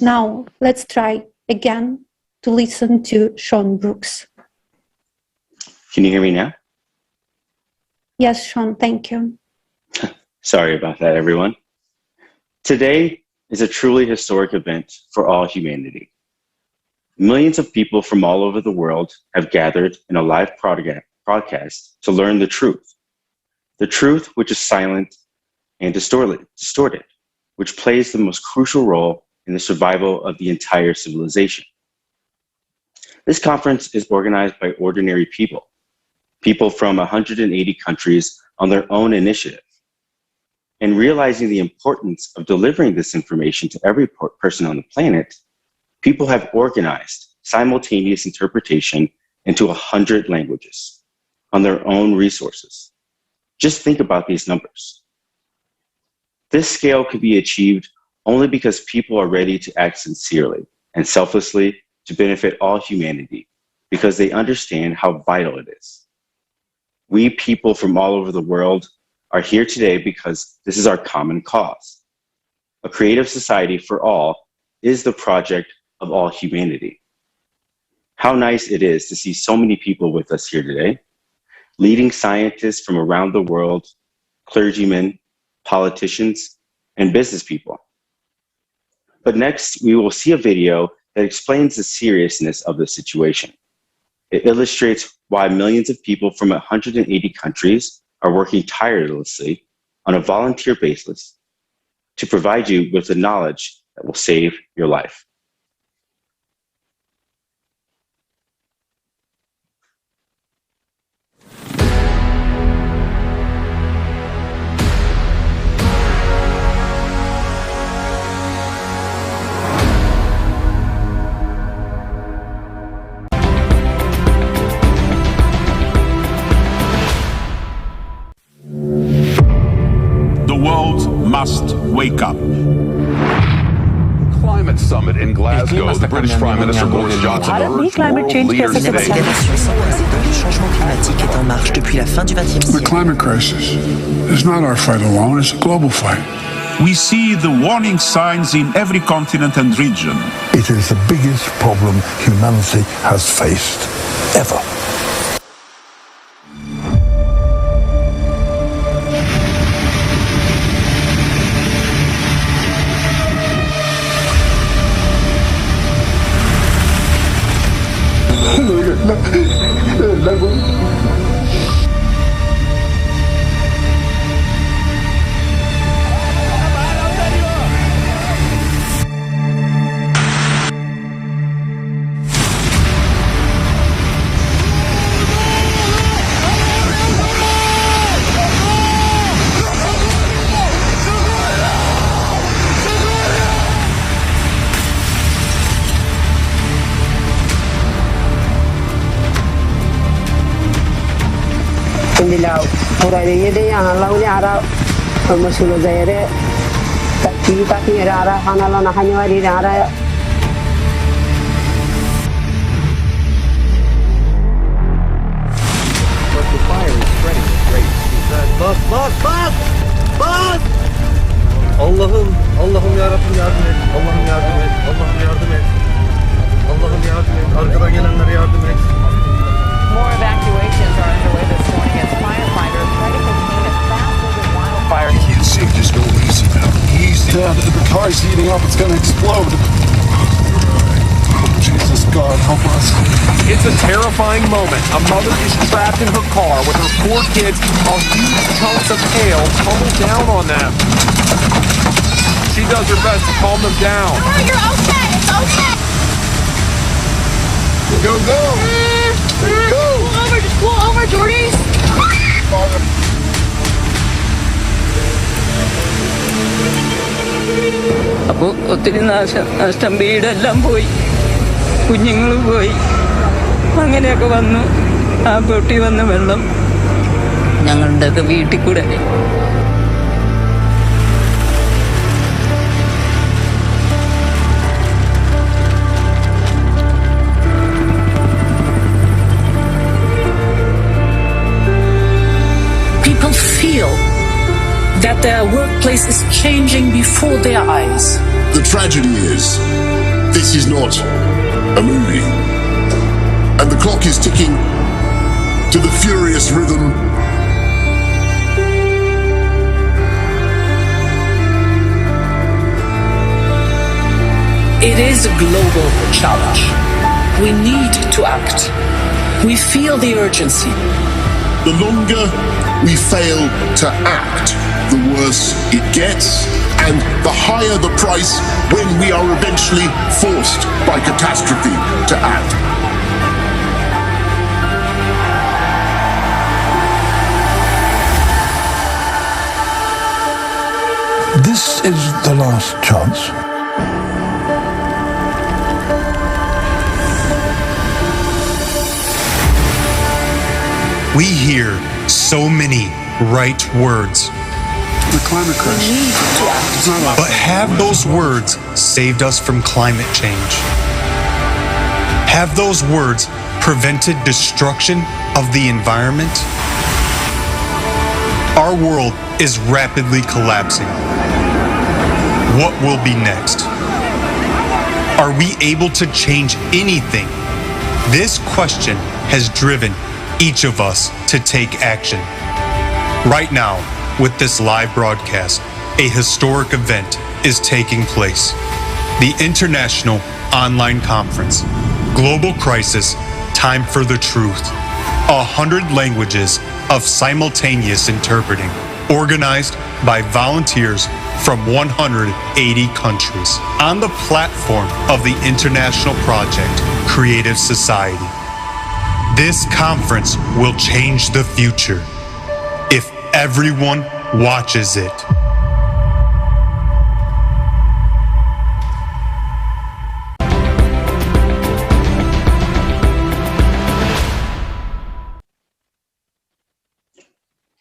Now, let's try again to listen to Sean Brooks. Can you hear me now? Yes, Sean, thank you. Sorry about that, everyone. Today is a truly historic event for all humanity. Millions of people from all over the world have gathered in a live broadcast to learn the truth which is silent and distorted, which plays the most crucial role in the survival of the entire civilization. This conference is organized by ordinary people from 180 countries on their own initiative. And realizing the importance of delivering this information to every person on the planet, people have organized simultaneous interpretation into 100 languages on their own resources. Just think about these numbers. This scale could be achieved only because people are ready to act sincerely and selflessly to benefit all humanity, because they understand how vital it is. We people from all over the world are here today because this is our common cause. A creative society for all is the project of all humanity. How nice it is to see so many people with us here today, leading scientists from around the world, clergymen, politicians, and business people. But next, we will see a video that explains the seriousness of the situation. It illustrates why millions of people from 180 countries are working tirelessly on a volunteer basis to provide you with the knowledge that will save your life. wake up. Climate summit in Glasgow. The British Prime Minister Boris Johnson urged world leaders today. The climate crisis is not our fight alone, it's a global fight. We see the warning signs in every continent and region. It is the biggest problem humanity has faced ever. Allah'ım ya Rabbim yardım et. Allah'ım yardım et. Allah'ım yardım et. Allah'ım yardım et. Arkadan gelenlere yardım et. More evacuations are underway this morning as firefighters try to contain as fast as the wildfire. I can't see, just go easy now. Easy. The car's heating up, it's gonna explode. Jesus, God, help us. It's a terrifying moment. A mother is trapped in her car with her 4 kids while huge chunks of hail tumble down on them. She does her best to calm them down. Oh, you're okay. It's okay. Go, go. Go. Pull over. Just pull over, Jordy. അപ്പോൾ ഒത്തിരി നഷ്ടം വീടെല്ലാം പോയി, കുഞ്ഞുങ്ങൾ പോയി, അങ്ങനെയൊക്കെ വന്നു. ആ പൊട്ടി വന്ന വെള്ളം ഞങ്ങളുടെയൊക്കെ വീട്ടിൽ കൂടെ. People feel that their workplace is changing before their eyes. The tragedy is, this is not a movie. And the clock is ticking to the furious rhythm It is a global challenge. We need to act. We feel the urgency. The longer we fail to act, the worse it gets, and the higher the price when we are eventually forced by catastrophe to act. This is the last chance. We hear so many right words. The climate crisis. But have those words saved us from climate change? Have those words prevented destruction of the environment? Our world is rapidly collapsing. What will be next? Are we able to change anything? This question has driven each of us to take action. Right now, with this live broadcast, a historic event is taking place. The International Online Conference, Global Crisis, Time for the Truth. 100 languages of simultaneous interpreting, organized by volunteers from 180 countries on the platform of the international project, Creative Society. This conference will change the future if everyone watches it.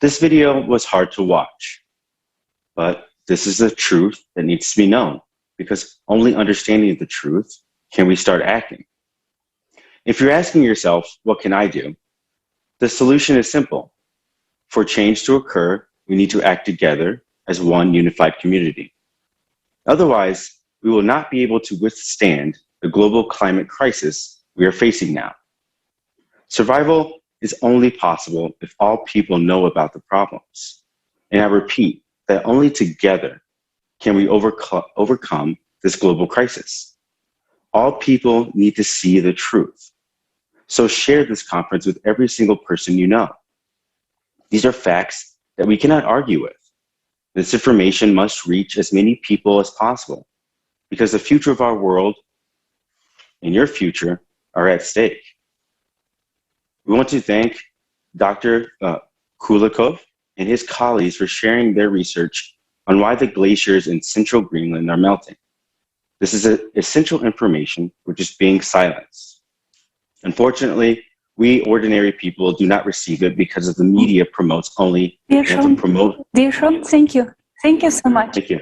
This video was hard to watch, but this is the truth that needs to be known, because only understanding the truth can we start acting. If you're asking yourself, what can I do? The solution is simple. For change to occur, we need to act together as one unified community. Otherwise, we will not be able to withstand the global climate crisis we are facing now. Survival is only possible if all people know about the problems. And I repeat that only together can we overcome this global crisis. All people need to see the truth. So share this conference with every single person you know. These are facts that we cannot argue with. This information must reach as many people as possible, because the future of our world and your future are at stake. We want to thank Dr. Kulikov and his colleagues for sharing their research on why the glaciers in central Greenland are melting. This is essential information which is being silenced. Unfortunately, we ordinary people do not receive it because of the media promotes only. Dear Sean, thank you. Thank you so much. Thank you.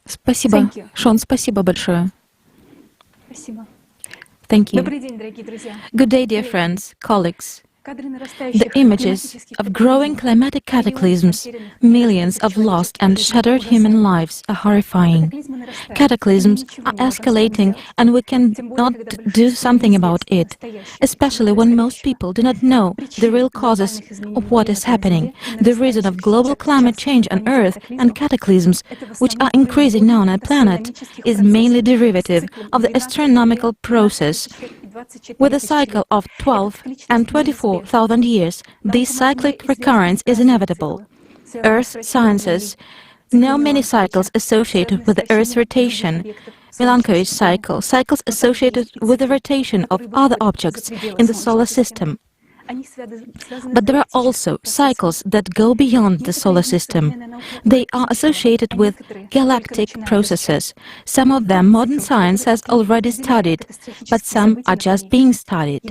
Спасибо. Шон, спасибо большое. Спасибо. Thank you. Добрый день, дорогие друзья. Good day, dear friends, colleagues. The images of growing climatic cataclysms, millions of lost and shattered human lives are horrifying. Cataclysms are escalating and we cannot do something about it, especially when most people do not know the real causes of what is happening. The reason of global climate change on Earth and cataclysms, which are increasing now on our planet, is mainly derivative of the astronomical process. With a cycle of 12 and 24,000 years, this cyclic recurrence is inevitable. Earth sciences know many cycles associated with the Earth's rotation. Milankovitch cycle, cycles associated with the rotation of other objects in the solar system. But there are also cycles that go beyond the solar system. They are associated with galactic processes. Some of them modern science has already studied, but some are just being studied.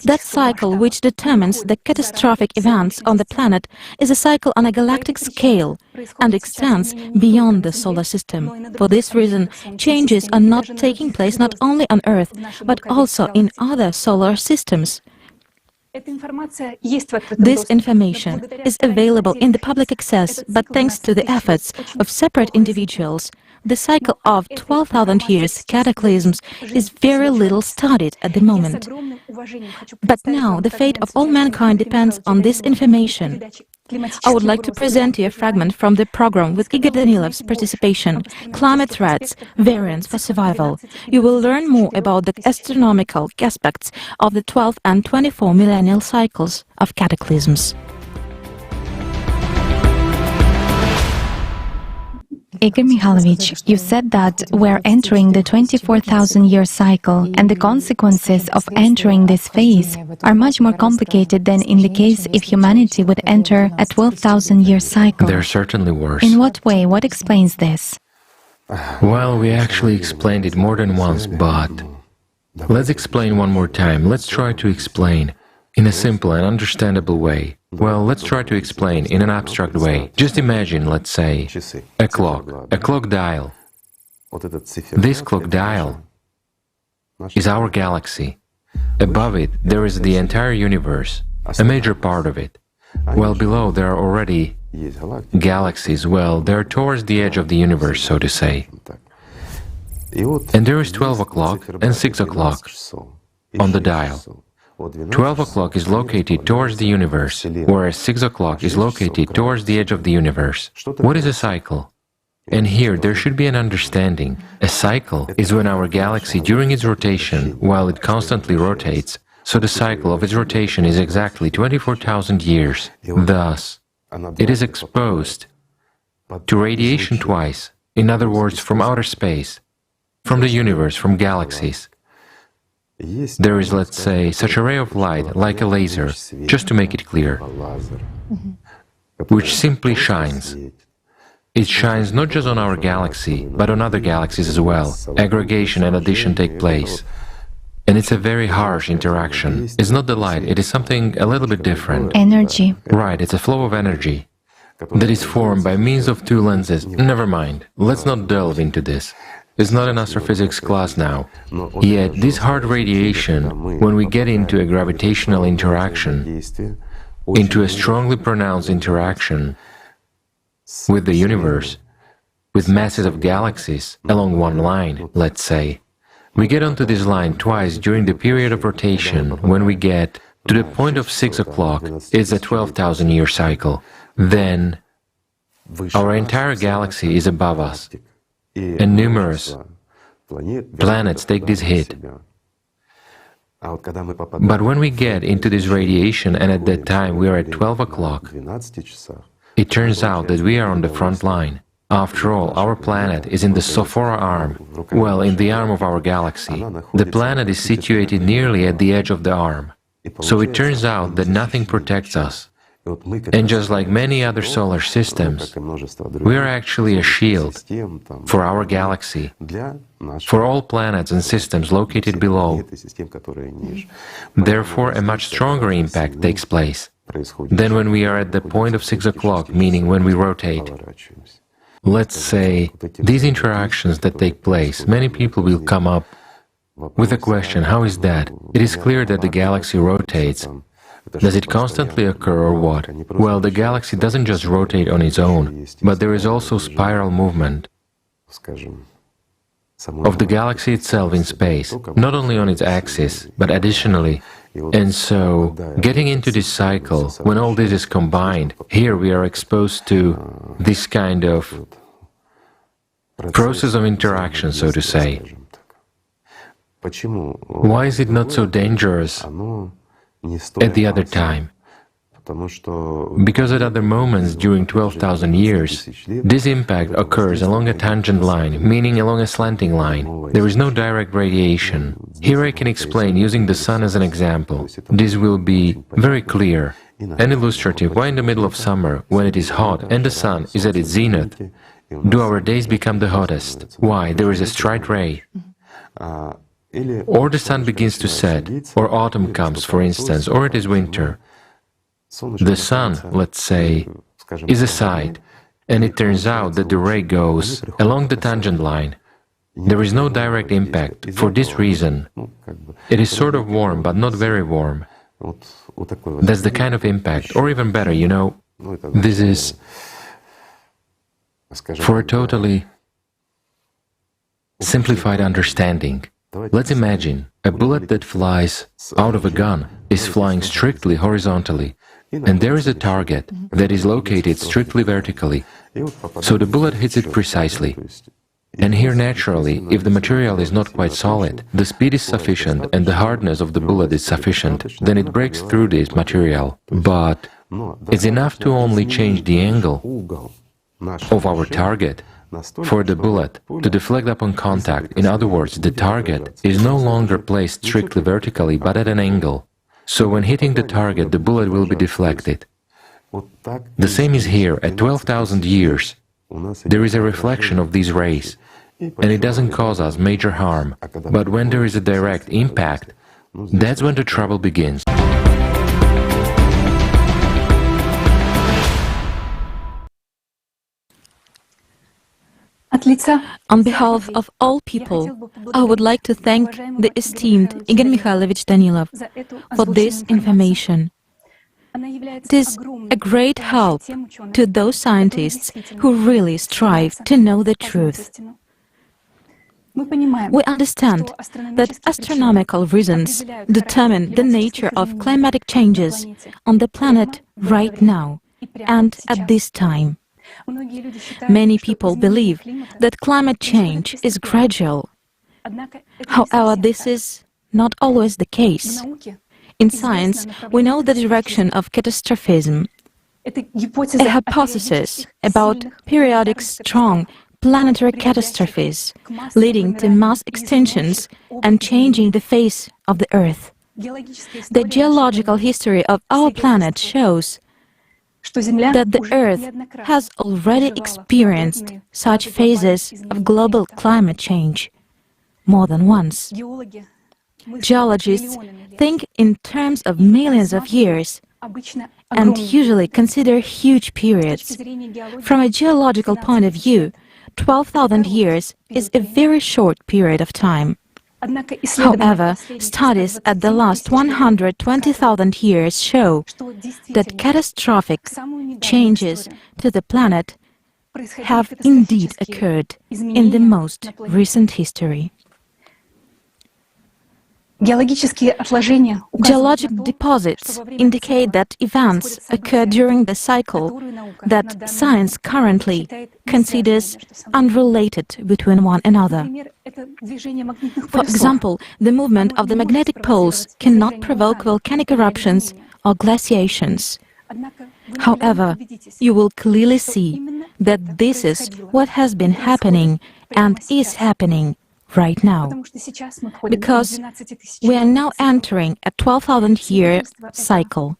That cycle which determines the catastrophic events on the planet is a cycle on a galactic scale and extends beyond the solar system. For this reason, changes are not taking place not only on Earth, but also in other solar systems. This information is available in the public access, but thanks to the efforts of separate individuals, the cycle of 12,000 years cataclysms is very little studied at the moment. But now the fate of all mankind depends on this information. I would like to present you a fragment from the program with Igor Danilov's participation, Climate Threats, Variants for Survival. You will learn more about the astronomical aspects of the 12 and 24 millennial cycles of cataclysms. Igor Mikhailovich, you said that we're entering the 24,000-year cycle, and the consequences of entering this phase are much more complicated than in the case if humanity would enter a 12,000-year cycle. They're certainly worse. In what way? What explains this? Well, we actually explained it more than once, but let's explain one more time. Let's try to explain in a simple and understandable way. Well, let's try to explain in an abstract way. Just imagine, let's say, a clock dial. This clock dial is our galaxy. Above it, there is the entire universe, a major part of it. Well, below there are already galaxies, well, they're towards the edge of the universe, so to say. And there is 12 o'clock and 6 o'clock on the dial. 12 o'clock is located towards the universe, whereas 6 o'clock is located towards the edge of the universe. What is a cycle? And here there should be an understanding. A cycle is when our galaxy, during its rotation, while it constantly rotates, so the cycle of its rotation is exactly 24,000 years. Thus, it is exposed to radiation twice, in other words, from outer space, from the universe, from galaxies. There is, let's say, such a ray of light, like a laser, just to make it clear, which simply shines. It shines not just on our galaxy, but on other galaxies as well. Aggregation and addition take place. And it's a very harsh interaction. It's not the light, it is something a little bit different. Energy. Right, it's a flow of energy. that is formed by means of two lenses. Never mind, let's not delve into this. It's not an astrophysics class now. Yet this hard radiation, when we get into a gravitational interaction, into a strongly pronounced interaction with the universe, with masses of galaxies along one line, let's say, we get onto this line twice during the period of rotation. When we get to the point of 6 o'clock, it's a 12,000-year cycle. Then our entire galaxy is above us, and numerous planets take this hit. But when we get into this radiation, and at that time we are at 12 o'clock, it turns out that we are on the front line. After all, our planet is in the Sophora arm, well, in the arm of our galaxy. The planet is situated nearly at the edge of the arm. So it turns out that nothing protects us. And just like many other solar systems, we are actually a shield for our galaxy, for all planets and systems located below. Therefore, a much stronger impact takes place than when we are at the point of 6 o'clock, meaning when we rotate. Let's say, these interactions that take place, many people will come up with a question, how is that? It is clear that the galaxy rotates. Does it constantly occur or what? Well, the galaxy doesn't just rotate on its own, but there is also spiral movement of the galaxy itself in space, not only on its axis, but additionally. And so, getting into this cycle, when all this is combined, here we are exposed to this kind of process of interaction, so to say. Why is it not so dangerous at the other time? Because at other moments during 12,000 years, this impact occurs along a tangent line, meaning along a slanting line. There is no direct radiation. Here I can explain using the sun as an example. This will be very clear and illustrative. Why in the middle of summer, when it is hot and the sun is at its zenith, do our days become the hottest? Why? There is a straight ray. Or the sun begins to set, or autumn comes, for instance, or it is winter. The sun, let's say, is a side, and it turns out that the ray goes along the tangent line. There is no direct impact. For this reason, it is sort of warm, but not very warm. That's the kind of impact. Or even better, you know, this is for a totally simplified understanding. Let's imagine a bullet that flies out of a gun is flying strictly horizontally, and there is a target that is located strictly vertically, so the bullet hits it precisely. And here, naturally, if the material is not quite solid, the speed is sufficient and the hardness of the bullet is sufficient, then it breaks through this material. But it's enough to only change the angle of our target for the bullet to deflect upon contact. In other words, the target is no longer placed strictly vertically, but at an angle. So when hitting the target, the bullet will be deflected. The same is here. At 12,000 years, there is a reflection of these rays, and it doesn't cause us major harm. But when there is a direct impact, that's when the trouble begins. On behalf of all people, I would like to thank the esteemed Igor Mikhailovich Danilov for this information. It is a great help to those scientists who really strive to know the truth. We understand that astronomical reasons determine the nature of climatic changes on the planet right now and at this time. Many people believe that climate change is gradual. However, this is not always the case. In science, we know the direction of catastrophism, a hypothesis about periodic strong planetary catastrophes leading to mass extinctions and changing the face of the Earth. The geological history of our planet shows that the Earth has already experienced such phases of global climate change more than once. Geologists think in terms of millions of years, and usually consider huge periods. From a geological point of view, 12,000 years is a very short period of time. However, studies at the last 120,000 years show that catastrophic changes to the planet have indeed occurred in the most recent history. Geologic deposits indicate that events occur during the cycle that science currently considers unrelated between one another. For example, the movement of the magnetic poles cannot provoke volcanic eruptions or glaciations. However, you will clearly see that this is what has been happening and is happening right now, because we are now entering a 12,000-year cycle.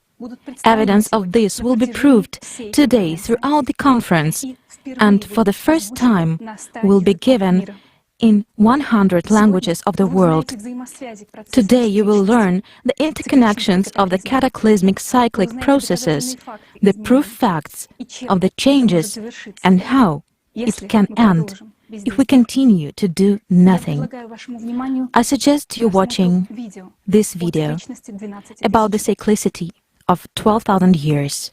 Evidence of this will be proved today throughout the conference, and for the first time will be given in 100 languages of the world. Today you will learn the interconnections of the cataclysmic cyclic processes, the proof facts of the changes, and how it can end if we continue to do nothing. I suggest you watching this video about the cyclicity of 12,000 years.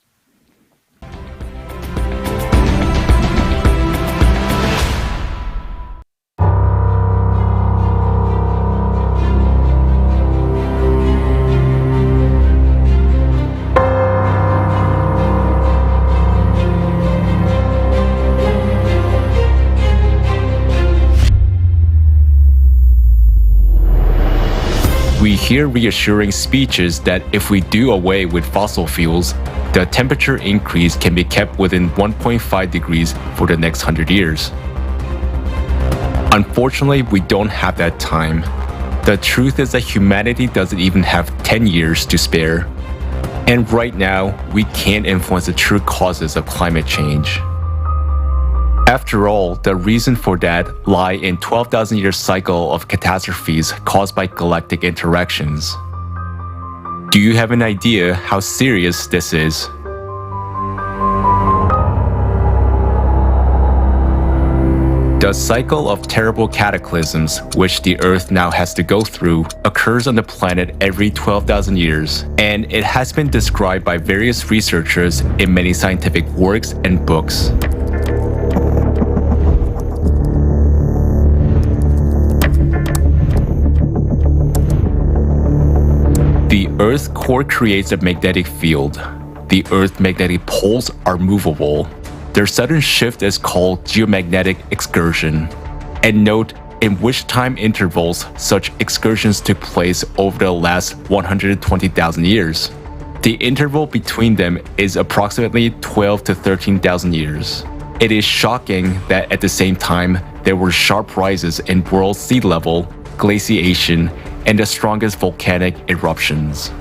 We hear reassuring speeches that if we do away with fossil fuels, the temperature increase can be kept within 1.5 degrees for the next 100 years. Unfortunately, we don't have that time. The truth is that humanity doesn't even have 10 years to spare. And right now, we can't influence the true causes of climate change. After all, the reason for that lie in 12,000-year cycle of catastrophes caused by galactic interactions. Do you have an idea how serious this is? The cycle of terrible cataclysms, which the Earth now has to go through, occurs on the planet every 12,000 years, and it has been described by various researchers in many scientific works and books. The Earth's core creates a magnetic field. The Earth's magnetic poles are movable. Their sudden shift is called geomagnetic excursion. And note in which time intervals such excursions took place over the last 120,000 years. The interval between them is approximately 12 to 13,000 years. It is shocking that at the same time, there were sharp rises in world sea level, glaciation, and the strongest volcanic eruptions.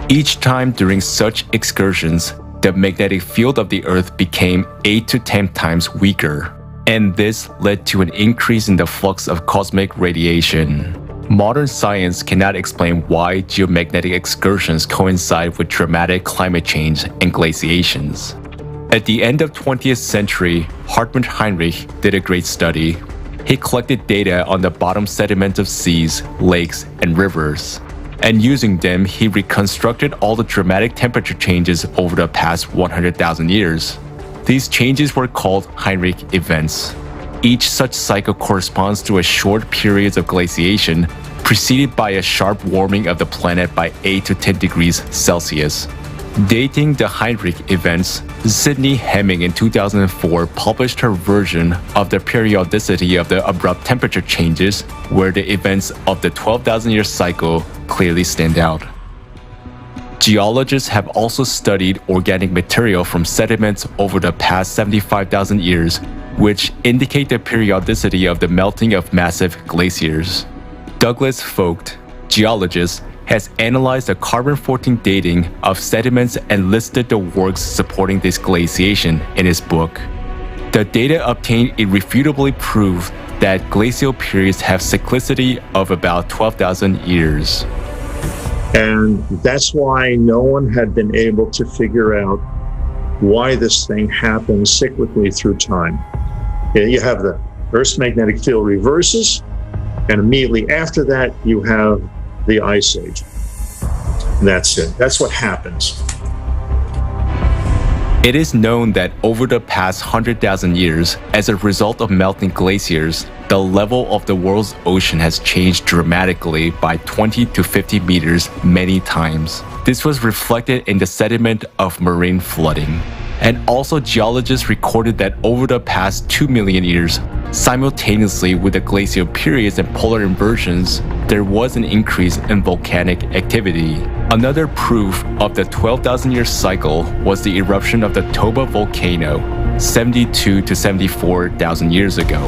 Each time during such excursions, the magnetic field of the Earth became 8 to 10 times weaker, and this led to an increase in the flux of cosmic radiation. Modern science cannot explain why geomagnetic excursions coincide with dramatic climate change and glaciations. At the end of 20th century, Hartmut Heinrich did a great study. He collected data on the bottom sediment of seas, lakes, and rivers. And using them, he reconstructed all the dramatic temperature changes over the past 100,000 years. These changes were called Heinrich events. Each such cycle corresponds to a short period of glaciation, preceded by a sharp warming of the planet by 8 to 10 degrees Celsius. Dating the Heinrich events, Sidney Hemming in 2004 published her version of the periodicity of the abrupt temperature changes, where the events of the 12,000-year cycle clearly stand out. Geologists have also studied organic material from sediments over the past 75,000 years, which indicate the periodicity of the melting of massive glaciers. Douglas Vogt, geologist, has analyzed the carbon-14 dating of sediments and listed the works supporting this glaciation in his book. The data obtained irrefutably prove that glacial periods have cyclicity of about 12,000 years. And that's why no one had been able to figure out why this thing happens cyclically through time. You have the Earth's magnetic field reverses, and immediately after that, you have the Ice Age. And that's it. That's what happens. It is known that over the past 100,000 years, as a result of melting glaciers, the level of the world's ocean has changed dramatically by 20 to 50 meters many times. This was reflected in the sediment of marine flooding. And also geologists recorded that over the past 2 million years, simultaneously with the glacial periods and polar inversions, there was an increase in volcanic activity. Another proof of the 12,000-year cycle was the eruption of the Toba volcano 72 to 74,000 years ago.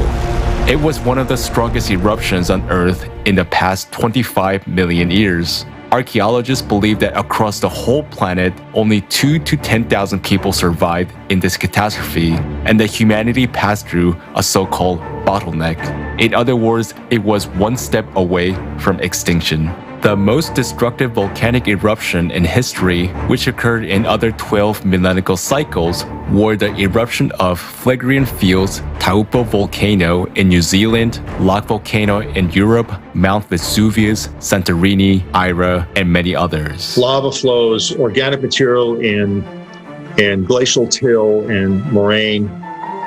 It was one of the strongest eruptions on Earth in the past 25 million years. Archaeologists believe that across the whole planet, only 2 to 10,000 people survived in this catastrophe, and that humanity passed through a so-called bottleneck. In other words, it was one step away from extinction. The most destructive volcanic eruption in history, which occurred in other 12 millennial cycles, were the eruption of Phlegraean Fields, Taupo volcano in New Zealand, Lake volcano in Europe, Mount Vesuvius, Santorini, Ira, and many others. Lava flows, organic material in glacial till and moraine,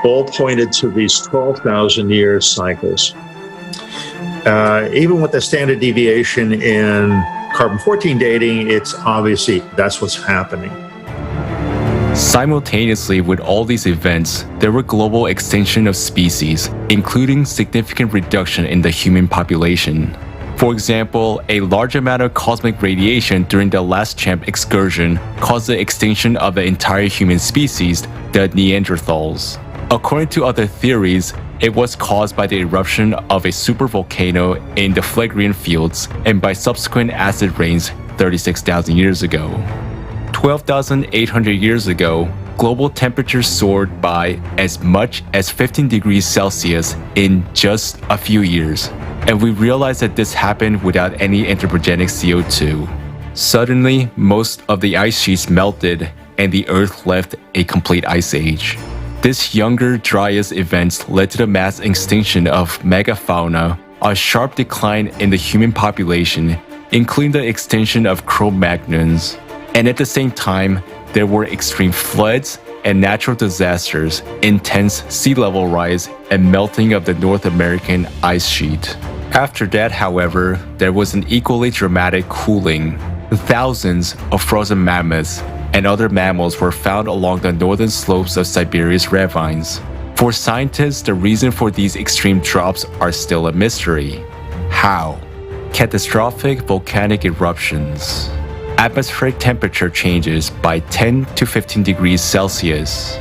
all pointed to these 12,000-year cycles. Even with the standard deviation in carbon-14 dating, it's obviously that's what's happening. Simultaneously with all these events, there were global extinction of species, including significant reduction in the human population. For example, a large amount of cosmic radiation during the last Champ excursion caused the extinction of the entire human species, the Neanderthals. According to other theories, it was caused by the eruption of a supervolcano in the Phlegraean Fields and by subsequent acid rains 36,000 years ago. 12,800 years ago, global temperatures soared by as much as 15 degrees Celsius in just a few years, and we realized that this happened without any anthropogenic CO2. Suddenly, most of the ice sheets melted and the Earth left a complete ice age. This younger Dryas event led to the mass extinction of megafauna, a sharp decline in the human population, including the extinction of Cro-Magnons. And at the same time, there were extreme floods and natural disasters, intense sea level rise, and melting of the North American ice sheet. After that, however, there was an equally dramatic cooling. Thousands of frozen mammoths and other mammals were found along the northern slopes of Siberia's ravines. For scientists, the reason for these extreme drops are still a mystery. How? Catastrophic volcanic eruptions. Atmospheric temperature changes by 10 to 15 degrees Celsius.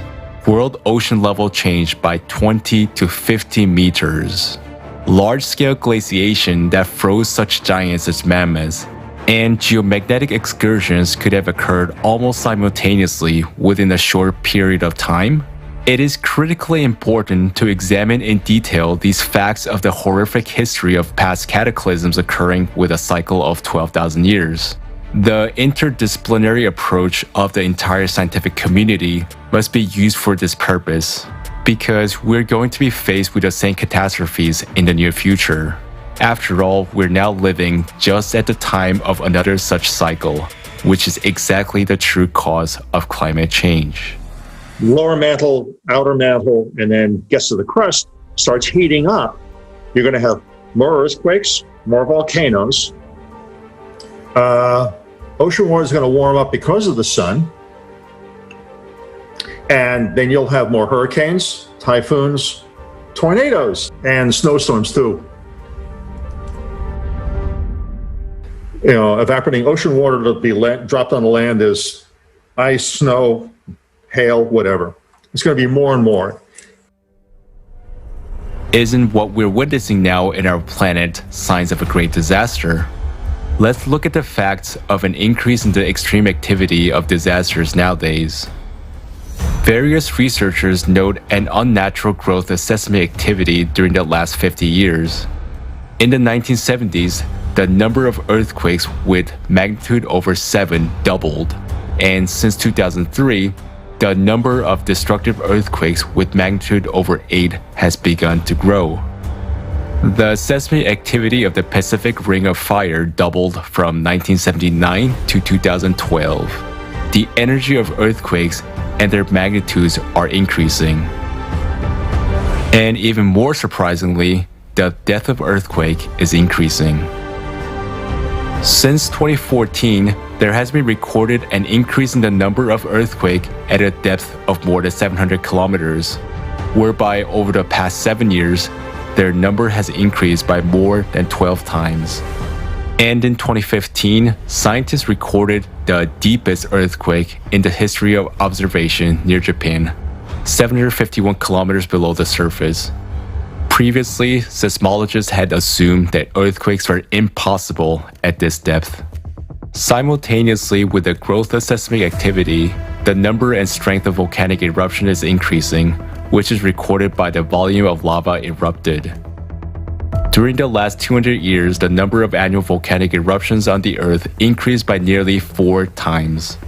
World ocean level changed by 20 to 50 meters. Large-scale glaciation that froze such giants as mammoths, and geomagnetic excursions could have occurred almost simultaneously within a short period of time. It is critically important to examine in detail these facts of the horrific history of past cataclysms occurring with a cycle of 12,000 years. The interdisciplinary approach of the entire scientific community must be used for this purpose, because we're going to be faced with the same catastrophes in the near future. After all, we're now living just at the time of another such cycle, which is exactly the true cause of climate change. Lower mantle, outer mantle, and then gets to the crust, starts heating up. You're going to have more earthquakes, more volcanoes. Ocean water is going to warm up because of the sun. And then you'll have more hurricanes, typhoons, tornadoes, and snowstorms too. You know, evaporating ocean water to be dropped on the land is ice, snow, hail, whatever. It's going to be more and more. Isn't what we're witnessing now in our planet signs of a great disaster? Let's look at the facts of an increase in the extreme activity of disasters nowadays. Various researchers note an unnatural growth of seismic activity during the last 50 years. In the 1970s, the number of earthquakes with magnitude over 7 doubled, and since 2003, the number of destructive earthquakes with magnitude over 8 has begun to grow. The seismic activity of the Pacific Ring of Fire doubled from 1979 to 2012. The energy of earthquakes and their magnitudes are increasing. And even more surprisingly, the depth of earthquake is increasing. Since 2014, there has been recorded an increase in the number of earthquakes at a depth of more than 700 kilometers, whereby over the past 7 years, their number has increased by more than 12 times. And in 2015, scientists recorded the deepest earthquake in the history of observation near Japan, 751 kilometers below the surface. Previously, seismologists had assumed that earthquakes are impossible at this depth. Simultaneously with the growth of seismic activity, the number and strength of volcanic eruption is increasing, which is recorded by the volume of lava erupted. During the last 200 years, the number of annual volcanic eruptions on the Earth increased by nearly 4 times.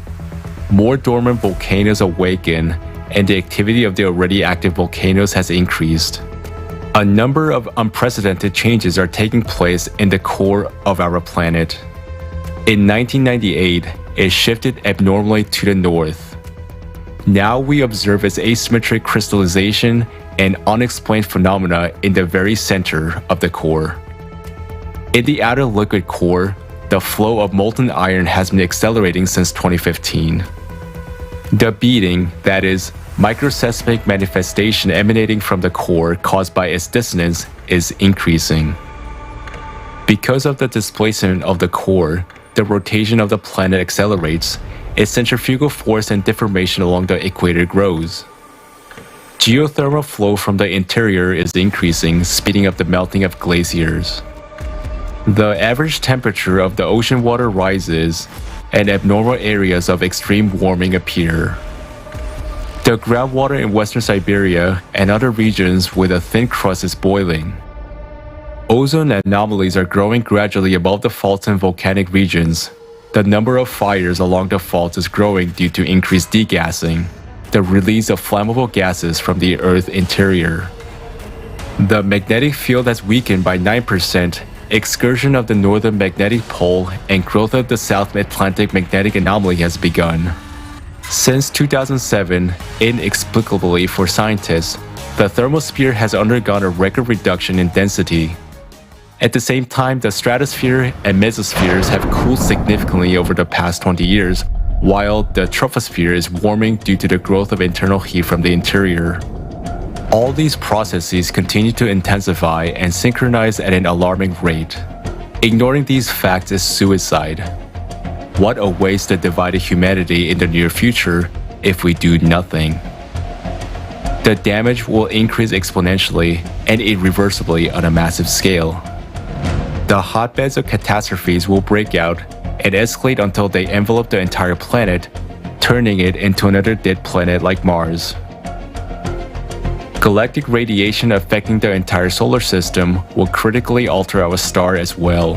More dormant volcanoes awaken, and the activity of the already active volcanoes has increased. A number of unprecedented changes are taking place in the core of our planet. In 1998, it shifted abnormally to the north. Now we observe its asymmetric crystallization and unexplained phenomena in the very center of the core. In the outer liquid core, the flow of molten iron has been accelerating since 2015. The beating, that is, microseismic manifestation emanating from the core caused by its dissonance, is increasing. Because of the displacement of the core, the rotation of the planet accelerates, its centrifugal force and deformation along the equator grows. Geothermal flow from the interior is increasing, speeding up the melting of glaciers. The average temperature of the ocean water rises, and abnormal areas of extreme warming appear. The groundwater in western Siberia and other regions with a thin crust is boiling. Ozone anomalies are growing gradually above the faults in volcanic regions. The number of fires along the faults is growing due to increased degassing, the release of flammable gases from the Earth's interior. The magnetic field has weakened by 9%, excursion of the northern magnetic pole, and growth of the South Atlantic magnetic anomaly has begun. Since 2007, inexplicably for scientists, the thermosphere has undergone a record reduction in density. At the same time, the stratosphere and mesospheres have cooled significantly over the past 20 years, while the troposphere is warming due to the growth of internal heat from the interior. All these processes continue to intensify and synchronize at an alarming rate. Ignoring these facts is suicide. What awaits the divided humanity in the near future if we do nothing? The damage will increase exponentially and irreversibly on a massive scale. The hotbeds of catastrophes will break out and escalate until they envelop the entire planet, turning it into another dead planet like Mars. Galactic radiation affecting the entire solar system will critically alter our star as well.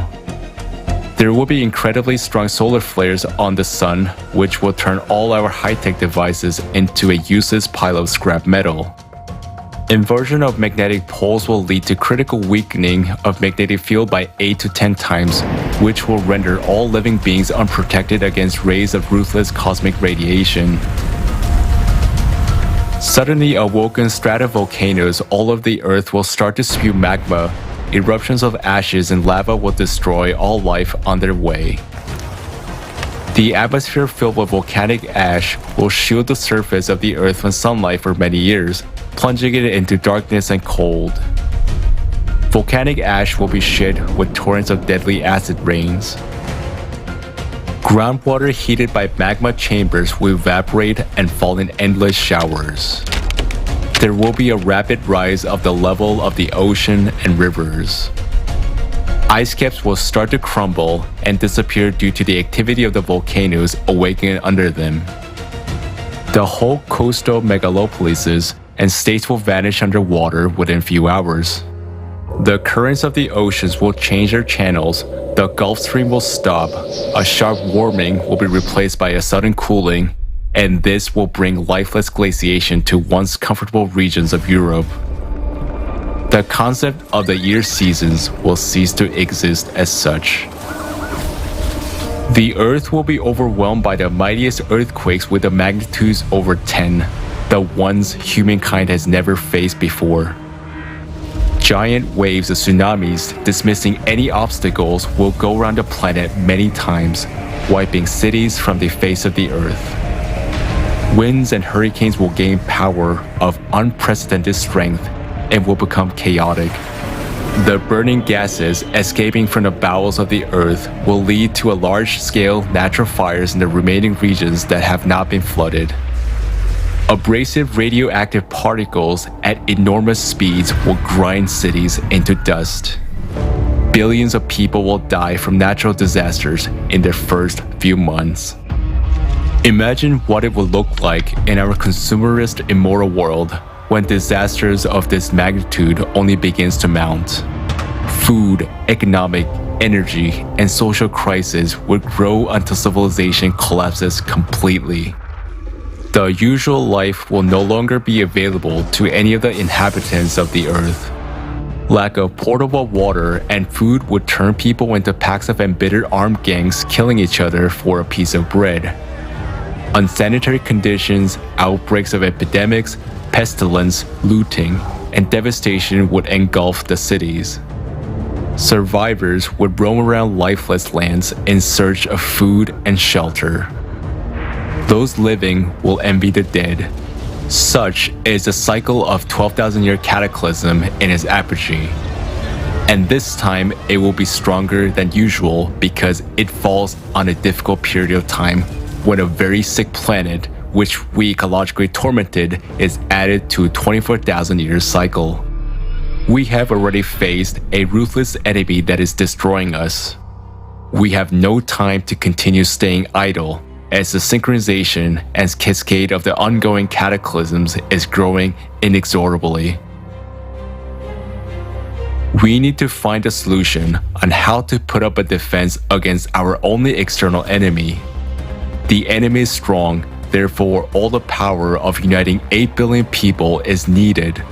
There will be incredibly strong solar flares on the sun, which will turn all our high-tech devices into a useless pile of scrap metal. Inversion of magnetic poles will lead to critical weakening of magnetic field by 8 to 10 times, which will render all living beings unprotected against rays of ruthless cosmic radiation. Suddenly awoken stratovolcanoes all over the Earth will start to spew magma. Eruptions of ashes and lava will destroy all life on their way. The atmosphere filled with volcanic ash will shield the surface of the Earth from sunlight for many years, plunging it into darkness and cold. Volcanic ash will be shed with torrents of deadly acid rains. Groundwater heated by magma chambers will evaporate and fall in endless showers. There will be a rapid rise of the level of the ocean and rivers. Ice caps will start to crumble and disappear due to the activity of the volcanoes awakening under them. The whole coastal megalopolises and states will vanish underwater within few hours. The currents of the oceans will change their channels, the Gulf Stream will stop, a sharp warming will be replaced by a sudden cooling, and this will bring lifeless glaciation to once comfortable regions of Europe. The concept of the year seasons will cease to exist as such. The Earth will be overwhelmed by the mightiest earthquakes with the magnitudes over 10, the ones humankind has never faced before. Giant waves of tsunamis, dismissing any obstacles, will go around the planet many times, wiping cities from the face of the Earth. Winds and hurricanes will gain power of unprecedented strength and will become chaotic. The burning gases escaping from the bowels of the Earth will lead to a large-scale natural fires in the remaining regions that have not been flooded. Abrasive radioactive particles at enormous speeds will grind cities into dust. Billions of people will die from natural disasters in their first few months. Imagine what it would look like in our consumerist immoral world when disasters of this magnitude only begins to mount. Food, economic, energy, and social crises would grow until civilization collapses completely. The usual life will no longer be available to any of the inhabitants of the Earth. Lack of portable water and food would turn people into packs of embittered armed gangs killing each other for a piece of bread. Unsanitary conditions, outbreaks of epidemics, pestilence, looting, and devastation would engulf the cities. Survivors would roam around lifeless lands in search of food and shelter. Those living will envy the dead. Such is the cycle of 12,000-year cataclysm in its apogee. And this time it will be stronger than usual because it falls on a difficult period of time when a very sick planet, which we ecologically tormented, is added to a 24,000-year cycle. We have already faced a ruthless enemy that is destroying us. We have no time to continue staying idle, as the synchronization and cascade of the ongoing cataclysms is growing inexorably. We need to find a solution on how to put up a defense against our only external enemy. The enemy is strong, therefore all the power of uniting 8 billion people is needed.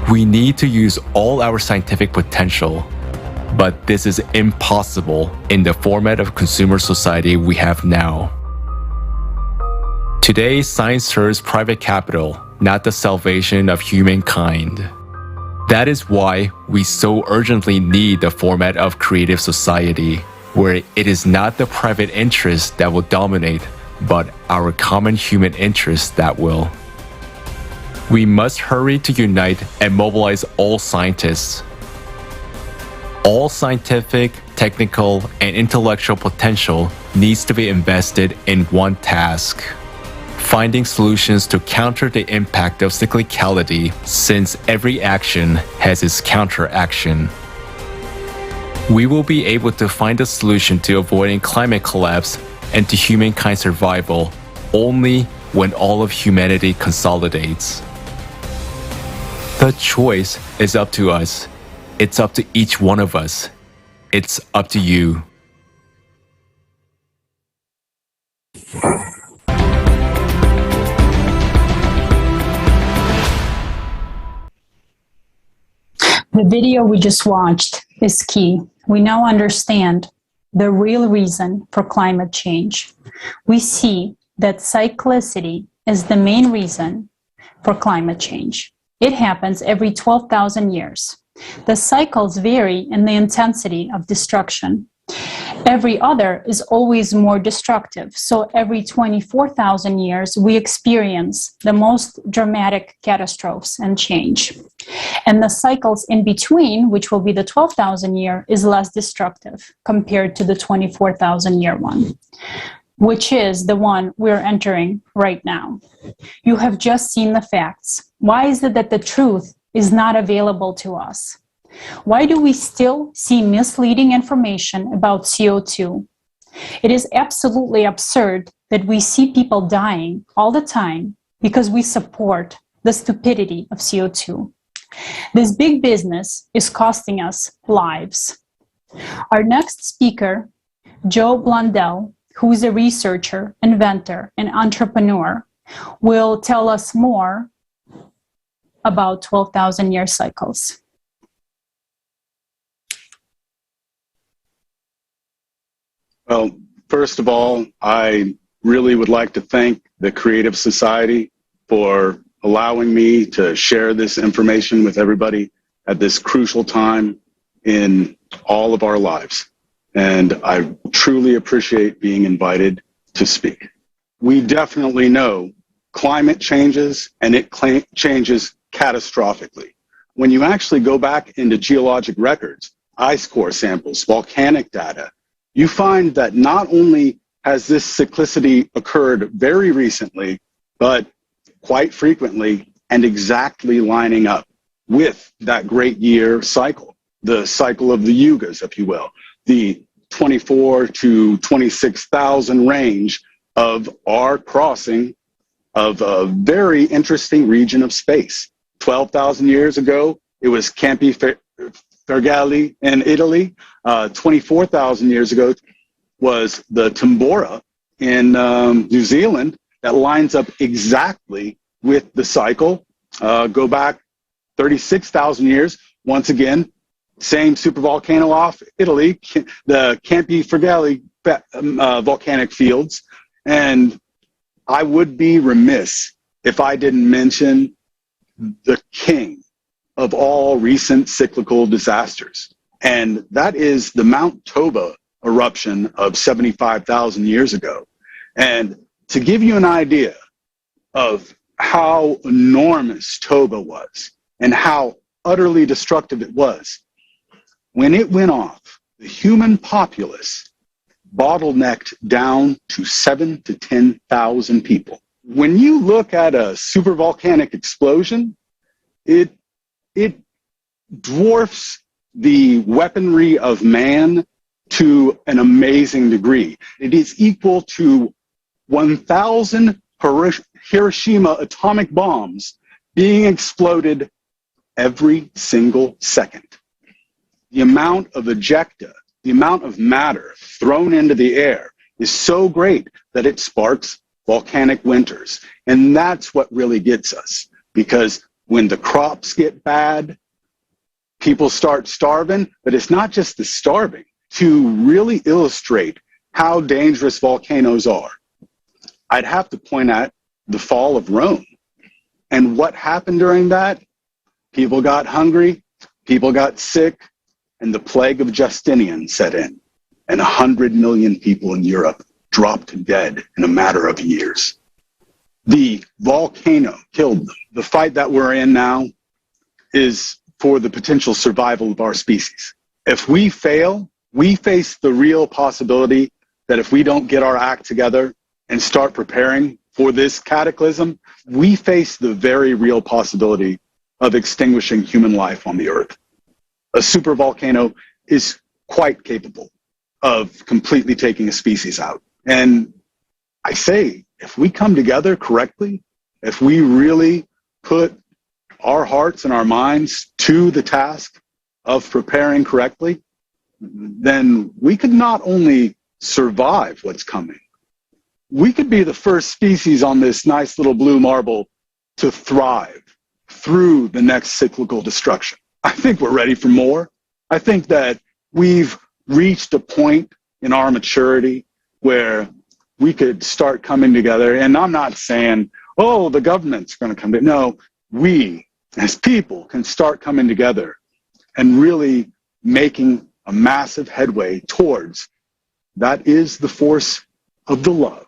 We need to use all our scientific potential, but this is impossible in the format of consumer society we have now. Today, science serves private capital, not the salvation of humankind. That is why we so urgently need the format of creative society, where it is not the private interest that will dominate, but our common human interest that will. We must hurry to unite and mobilize all scientists. All scientific, technical, and intellectual potential needs to be invested in one task: finding solutions to counter the impact of cyclicality, since every action has its counteraction. We will be able to find a solution to avoiding climate collapse and to humankind survival only when all of humanity consolidates. The choice is up to us. It's up to each one of us. It's up to you. The video we just watched is key. We now understand the real reason for climate change. We see that cyclicity is the main reason for climate change. It happens every 12,000 years. The cycles vary in the intensity of destruction. Every other is always more destructive. So every 24,000 years, we experience the most dramatic catastrophes and change. And the cycles in between, which will be the 12,000 year, is less destructive compared to the 24,000 year one, which is the one we're entering right now. You have just seen the facts. Why is it that the truth is not available to us? Why do we still see misleading information about CO2? It is absolutely absurd that we see people dying all the time because we support the stupidity of CO2. This big business is costing us lives. Our next speaker, Joe Blundell, who is a researcher, inventor, and entrepreneur, will tell us more about 12,000-year cycles. Well, first of all, I really would like to thank the Creative Society for allowing me to share this information with everybody at this crucial time in all of our lives. And I truly appreciate being invited to speak. We definitely know climate changes, and it changes catastrophically. When you actually go back into geologic records, ice core samples, volcanic data, you find that not only has this cyclicity occurred very recently, but quite frequently and exactly lining up with that great year cycle, the cycle of the yugas, if you will, the 24 to 26,000 range of our crossing of a very interesting region of space. 12,000 years ago, it was Campi Flegrei in Italy. 24,000 years ago was the Tambora in New Zealand that lines up exactly with the cycle. Go back 36,000 years, once again, same supervolcano off Italy, the Campi Flegrei volcanic fields. And I would be remiss if I didn't mention the king of all recent cyclical disasters. And that is the Mount Toba eruption of 75,000 years ago. And to give you an idea of how enormous Toba was and how utterly destructive it was, when it went off, the human populace bottlenecked down to 7,000 to 10,000 people. When you look at a supervolcanic explosion, it dwarfs the weaponry of man to an amazing degree. It is equal to 1,000 Hiroshima atomic bombs being exploded every single second. The amount of ejecta, the amount of matter thrown into the air is so great that it sparks volcanic winters. And that's what really gets us, because when the crops get bad, people start starving, but it's not just the starving. To really illustrate how dangerous volcanoes are, I'd have to point out the fall of Rome. And what happened during that? People got hungry, people got sick, and the plague of Justinian set in. And 100 million people in Europe dropped dead in a matter of years. The volcano killed them. The fight that we're in now is for the potential survival of our species. If we fail, we face the real possibility that if we don't get our act together and start preparing for this cataclysm, we face the very real possibility of extinguishing human life on the earth. A supervolcano is quite capable of completely taking a species out. And I say, if we come together correctly, if we really put our hearts and our minds to the task of preparing correctly, then we could not only survive what's coming, we could be the first species on this nice little blue marble to thrive through the next cyclical destruction. I think we're ready for more. I think that we've reached a point in our maturity where we could start coming together. And I'm not saying, oh, the government's going to come together. No, we as people can start coming together and really making a massive headway towards that is the force of the love.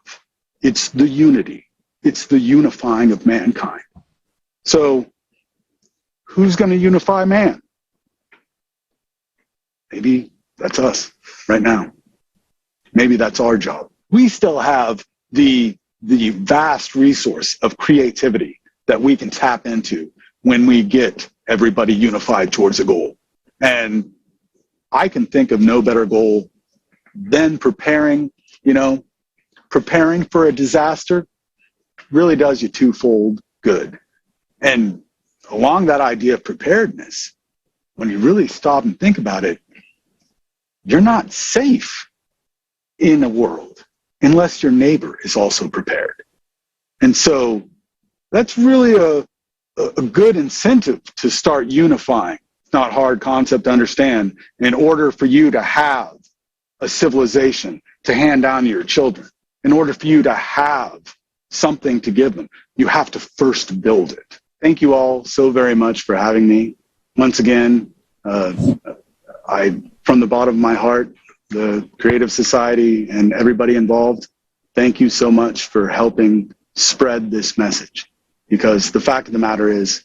It's the unity. It's the unifying of mankind. So who's going to unify man? Maybe that's us right now. Maybe that's our job. We still have the vast resource of creativity that we can tap into when we get everybody unified towards a goal. And I can think of no better goal than preparing for a disaster really does you twofold good. And along that idea of preparedness, when you really stop and think about it, you're not safe in a world unless your neighbor is also prepared. And so that's really a good incentive to start unifying. It's not a hard concept to understand. In order for you to have a civilization to hand down to your children, in order for you to have something to give them, you have to first build it. Thank you all so very much for having me. Once again, from the bottom of my heart, the Creative Society and everybody involved, thank you so much for helping spread this message. Because the fact of the matter is,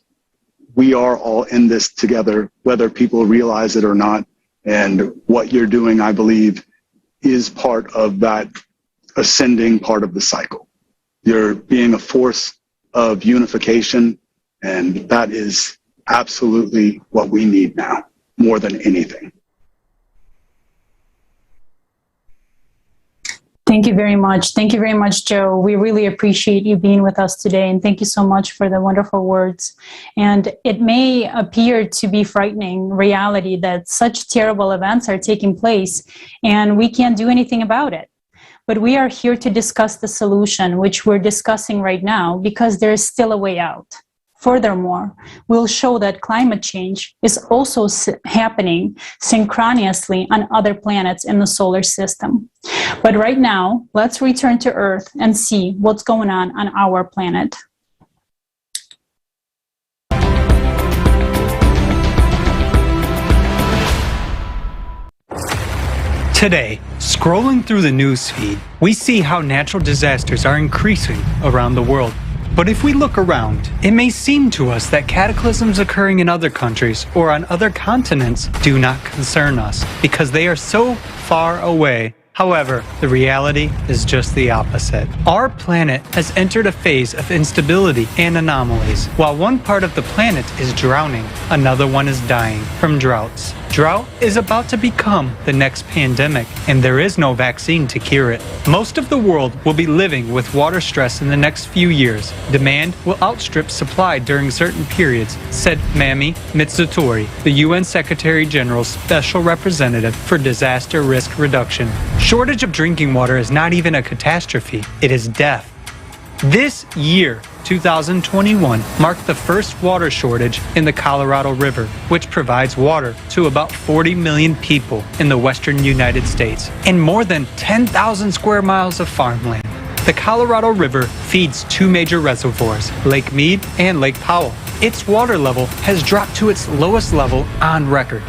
we are all in this together, whether people realize it or not. And what you're doing, I believe, is part of that ascending part of the cycle. You're being a force of unification, and that is absolutely what we need now, more than anything. Thank you very much. Thank you very much, Joe. We really appreciate you being with us today, and thank you so much for the wonderful words. And it may appear to be frightening reality that such terrible events are taking place, and we can't do anything about it. But we are here to discuss the solution, which we're discussing right now, because there is still a way out. Furthermore, we'll show that climate change is also happening synchronously on other planets in the solar system. But right now, let's return to Earth and see what's going on our planet. Today, scrolling through the news feed, we see how natural disasters are increasing around the world. But if we look around, it may seem to us that cataclysms occurring in other countries or on other continents do not concern us because they are so far away. However, the reality is just the opposite. Our planet has entered a phase of instability and anomalies. While one part of the planet is drowning, another one is dying from droughts. Drought is about to become the next pandemic, and there is no vaccine to cure it. Most of the world will be living with water stress in the next few years. Demand will outstrip supply during certain periods, said Mami Mitsutori, the UN Secretary General's Special Representative for Disaster Risk Reduction. Shortage of drinking water is not even a catastrophe, it is death. This year, 2021, marked the first water shortage in the Colorado River, which provides water to about 40 million people in the western United States and more than 10,000 square miles of farmland. The Colorado River feeds two major reservoirs, Lake Mead and Lake Powell. Its water level has dropped to its lowest level on record.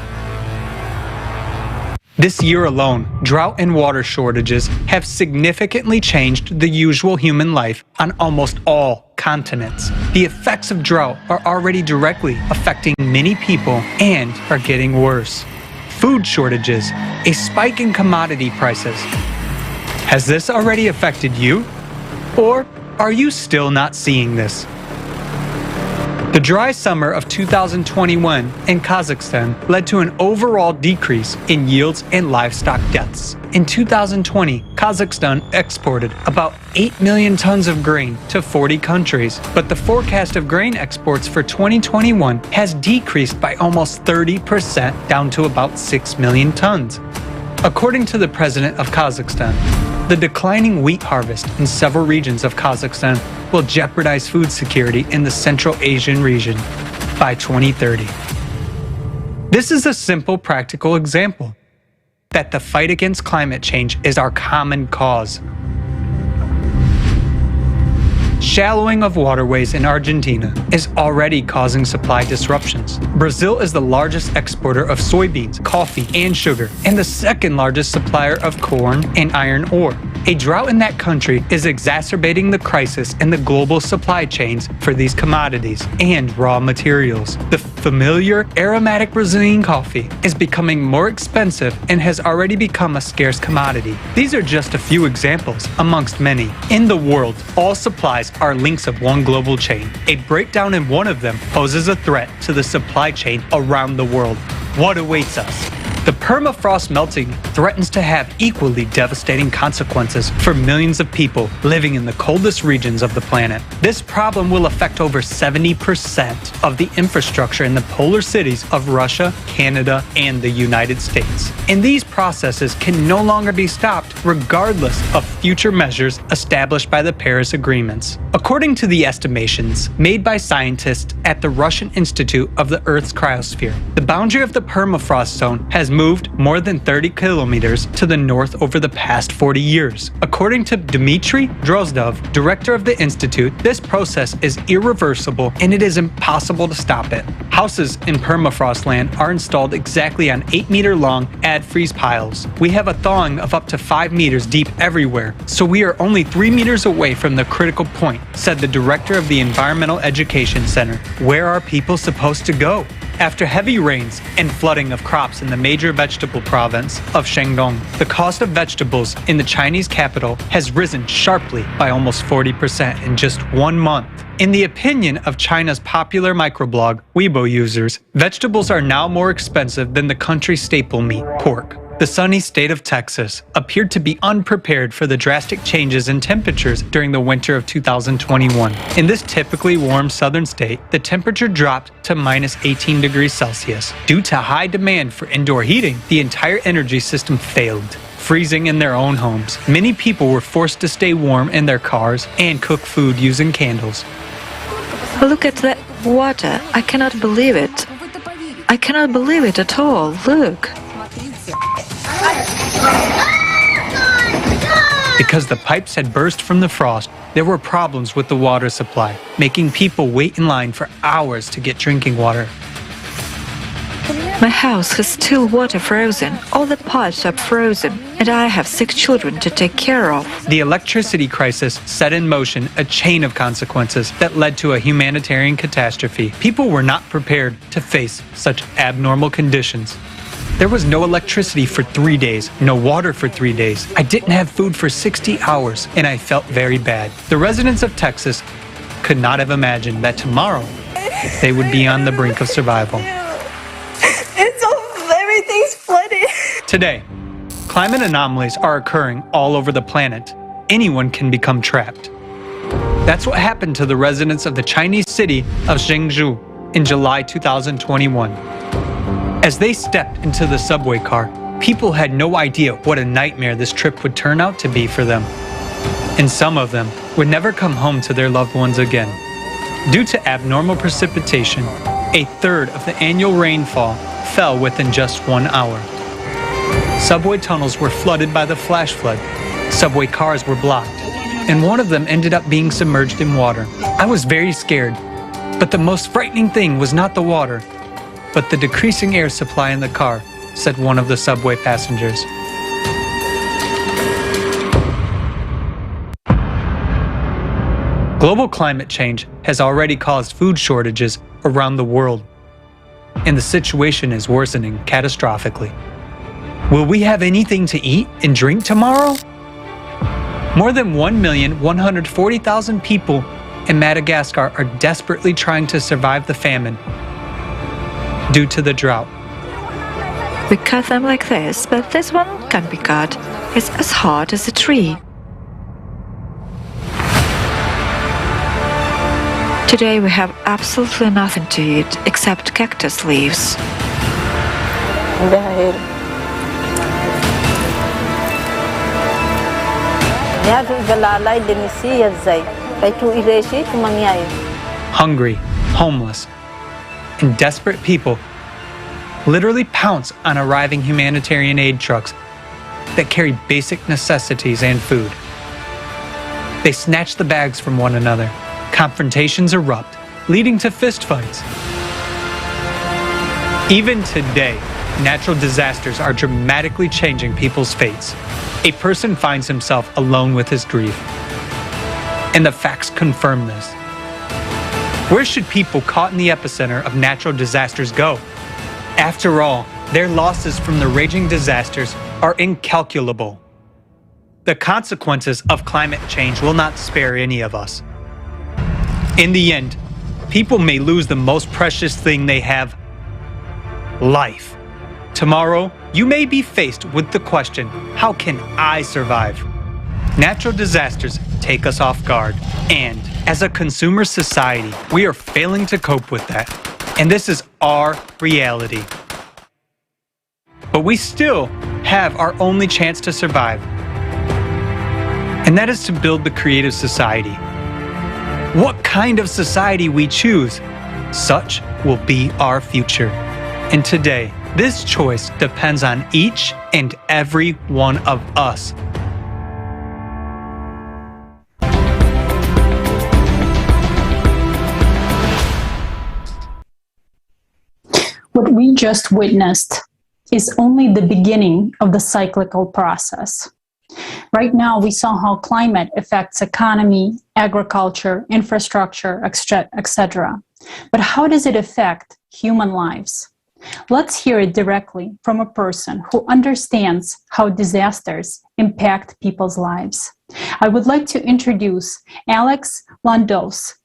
This year alone, drought and water shortages have significantly changed the usual human life on almost all continents. The effects of drought are already directly affecting many people and are getting worse. Food shortages, a spike in commodity prices. Has this already affected you? Or are you still not seeing this? The dry summer of 2021 in Kazakhstan led to an overall decrease in yields and livestock deaths. In 2020, Kazakhstan exported about 8 million tons of grain to 40 countries, but the forecast of grain exports for 2021 has decreased by almost 30%, down to about 6 million tons. According to the president of Kazakhstan, the declining wheat harvest in several regions of Kazakhstan will jeopardize food security in the Central Asian region by 2030. This is a simple, practical example that the fight against climate change is our common cause. Shallowing of waterways in Argentina is already causing supply disruptions. Brazil is the largest exporter of soybeans, coffee, and sugar, and the second largest supplier of corn and iron ore. A drought in that country is exacerbating the crisis in the global supply chains for these commodities and raw materials. The familiar aromatic Brazilian coffee is becoming more expensive and has already become a scarce commodity. These are just a few examples amongst many. In the world, all supplies are links of one global chain. A breakdown in one of them poses a threat to the supply chain around the world. What awaits us? The permafrost melting threatens to have equally devastating consequences for millions of people living in the coldest regions of the planet. This problem will affect over 70% of the infrastructure in the polar cities of Russia, Canada, and the United States. And these processes can no longer be stopped regardless of future measures established by the Paris Agreements. According to the estimations made by scientists at the Russian Institute of the Earth's Cryosphere, the boundary of the permafrost zone has moved more than 30 kilometers to the north over the past 40 years. According to Dmitry Drozdov, director of the institute, this process is irreversible and it is impossible to stop it. Houses in permafrost land are installed exactly on 8-meter-long adfreeze piles. We have a thawing of up to 5 meters deep everywhere, so we are only 3 meters away from the critical point, said the director of the Environmental Education Center. Where are people supposed to go? After heavy rains and flooding of crops in the major vegetable province of Shandong, the cost of vegetables in the Chinese capital has risen sharply by almost 40% in just 1 month. In the opinion of China's popular microblog Weibo users, vegetables are now more expensive than the country's staple meat, pork. The sunny state of Texas appeared to be unprepared for the drastic changes in temperatures during the winter of 2021. In this typically warm southern state, the temperature dropped to minus 18 degrees Celsius. Due to high demand for indoor heating, the entire energy system failed, freezing in their own homes. Many people were forced to stay warm in their cars and cook food using candles. Look at the water. I cannot believe it. I cannot believe it at all. Look. Because the pipes had burst from the frost, there were problems with the water supply, making people wait in line for hours to get drinking water. My house has still water frozen. All the pipes are frozen, and I have 6 children to take care of. The electricity crisis set in motion a chain of consequences that led to a humanitarian catastrophe. People were not prepared to face such abnormal conditions. There was no electricity for 3 days, no water for 3 days. I didn't have food for 60 hours, and I felt very bad. The residents of Texas could not have imagined that tomorrow they would be on the brink of survival. Everything's flooded. Today, climate anomalies are occurring all over the planet. Anyone can become trapped. That's what happened to the residents of the Chinese city of Zhengzhou in July 2021. As they stepped into the subway car, people had no idea what a nightmare this trip would turn out to be for them. And some of them would never come home to their loved ones again. Due to abnormal precipitation, a third of the annual rainfall fell within just 1 hour. Subway tunnels were flooded by the flash flood. Subway cars were blocked, and one of them ended up being submerged in water. I was very scared, but the most frightening thing was not the water, but the decreasing air supply in the car, said one of the subway passengers. Global climate change has already caused food shortages around the world, and the situation is worsening catastrophically. Will we have anything to eat and drink tomorrow? More than 1,140,000 people in Madagascar are desperately trying to survive the famine due to the drought. We cut them like this, but this one can't be cut. It's as hard as a tree. Today we have absolutely nothing to eat except cactus leaves. Hungry, homeless, and desperate people literally pounce on arriving humanitarian aid trucks that carry basic necessities and food. They snatch the bags from one another. Confrontations erupt, leading to fistfights. Even today, natural disasters are dramatically changing people's fates. A person finds himself alone with his grief, and the facts confirm this. Where should people caught in the epicenter of natural disasters go? After all, their losses from the raging disasters are incalculable. The consequences of climate change will not spare any of us. In the end, people may lose the most precious thing they have: life. Tomorrow, you may be faced with the question, how can I survive? Natural disasters take us off guard, and as a consumer society, we are failing to cope with that. And this is our reality. But we still have our only chance to survive, and that is to build the creative society. What kind of society we choose, such will be our future. And today, this choice depends on each and every one of us. What we just witnessed is only the beginning of the cyclical process. Right now, we saw how climate affects economy, agriculture, infrastructure, etc. But how does it affect human lives? Let's hear it directly from a person who understands how disasters impact people's lives. I would like to introduce Alex Londos,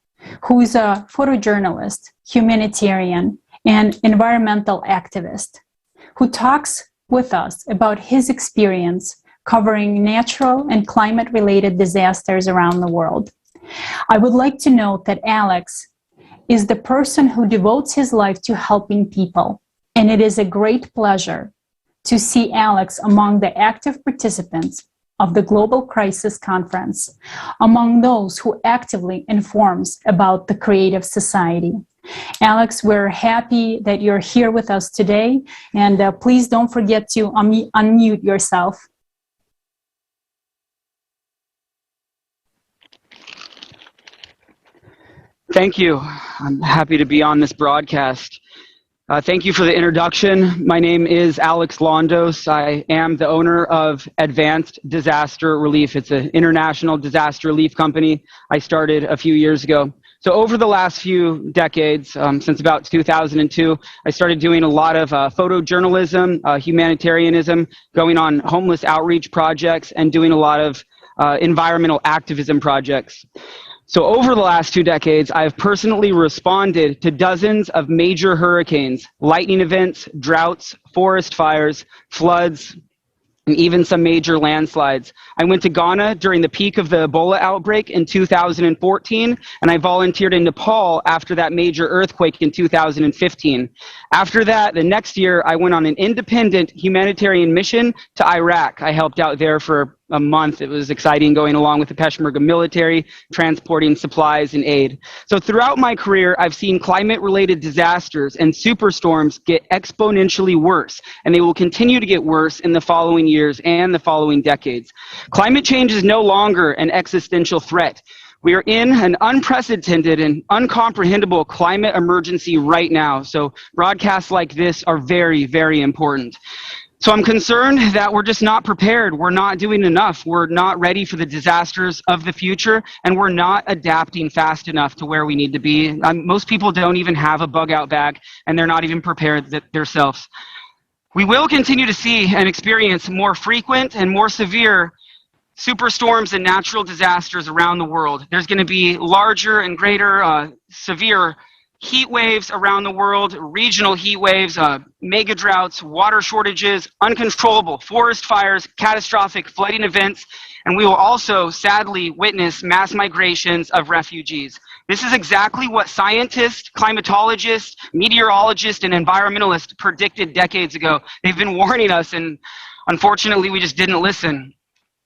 who is a photojournalist, humanitarian, and environmental activist, who talks with us about his experience covering natural and climate-related disasters around the world. I would like to note that Alex is the person who devotes his life to helping people, and it is a great pleasure to see Alex among the active participants of the Global Crisis Conference, among those who actively informs about the creative society. Alex, we're happy that you're here with us today, and please don't forget to unmute yourself. Thank you. I'm happy to be on this broadcast. Thank you for the introduction. My name is Alex Londos. I am the owner of Advanced Disaster Relief. It's an international disaster relief company I started a few years ago. So over the last few decades, since about 2002, I started doing a lot of photojournalism, humanitarianism, going on homeless outreach projects, and doing a lot of environmental activism projects. So over the last 2 decades, I've personally responded to dozens of major hurricanes, lightning events, droughts, forest fires, floods, and even some major landslides. I went to Ghana during the peak of the Ebola outbreak in 2014, and I volunteered in Nepal after that major earthquake in 2015. After that, the next year, I went on an independent humanitarian mission to Iraq. I helped out there for a month. It was exciting going along with the Peshmerga military, transporting supplies and aid. So throughout my career, I've seen climate-related disasters and superstorms get exponentially worse, and they will continue to get worse in the following years and the following decades. Climate change is no longer an existential threat. We are in an unprecedented and uncomprehendable climate emergency right now, so broadcasts like this are very, very important. So I'm concerned that we're just not prepared. We're not doing enough. We're not ready for the disasters of the future, and we're not adapting fast enough to where we need to be. Most people don't even have a bug-out bag, and they're not even prepared themselves. We will continue to see and experience more frequent and more severe superstorms and natural disasters around the world. There's going to be larger and greater severe heat waves around the world, regional heat waves, mega droughts, water shortages, uncontrollable forest fires, catastrophic flooding events, and we will also sadly witness mass migrations of refugees. This is exactly what scientists, climatologists, meteorologists, and environmentalists predicted decades ago. They've been warning us, and unfortunately we just didn't listen.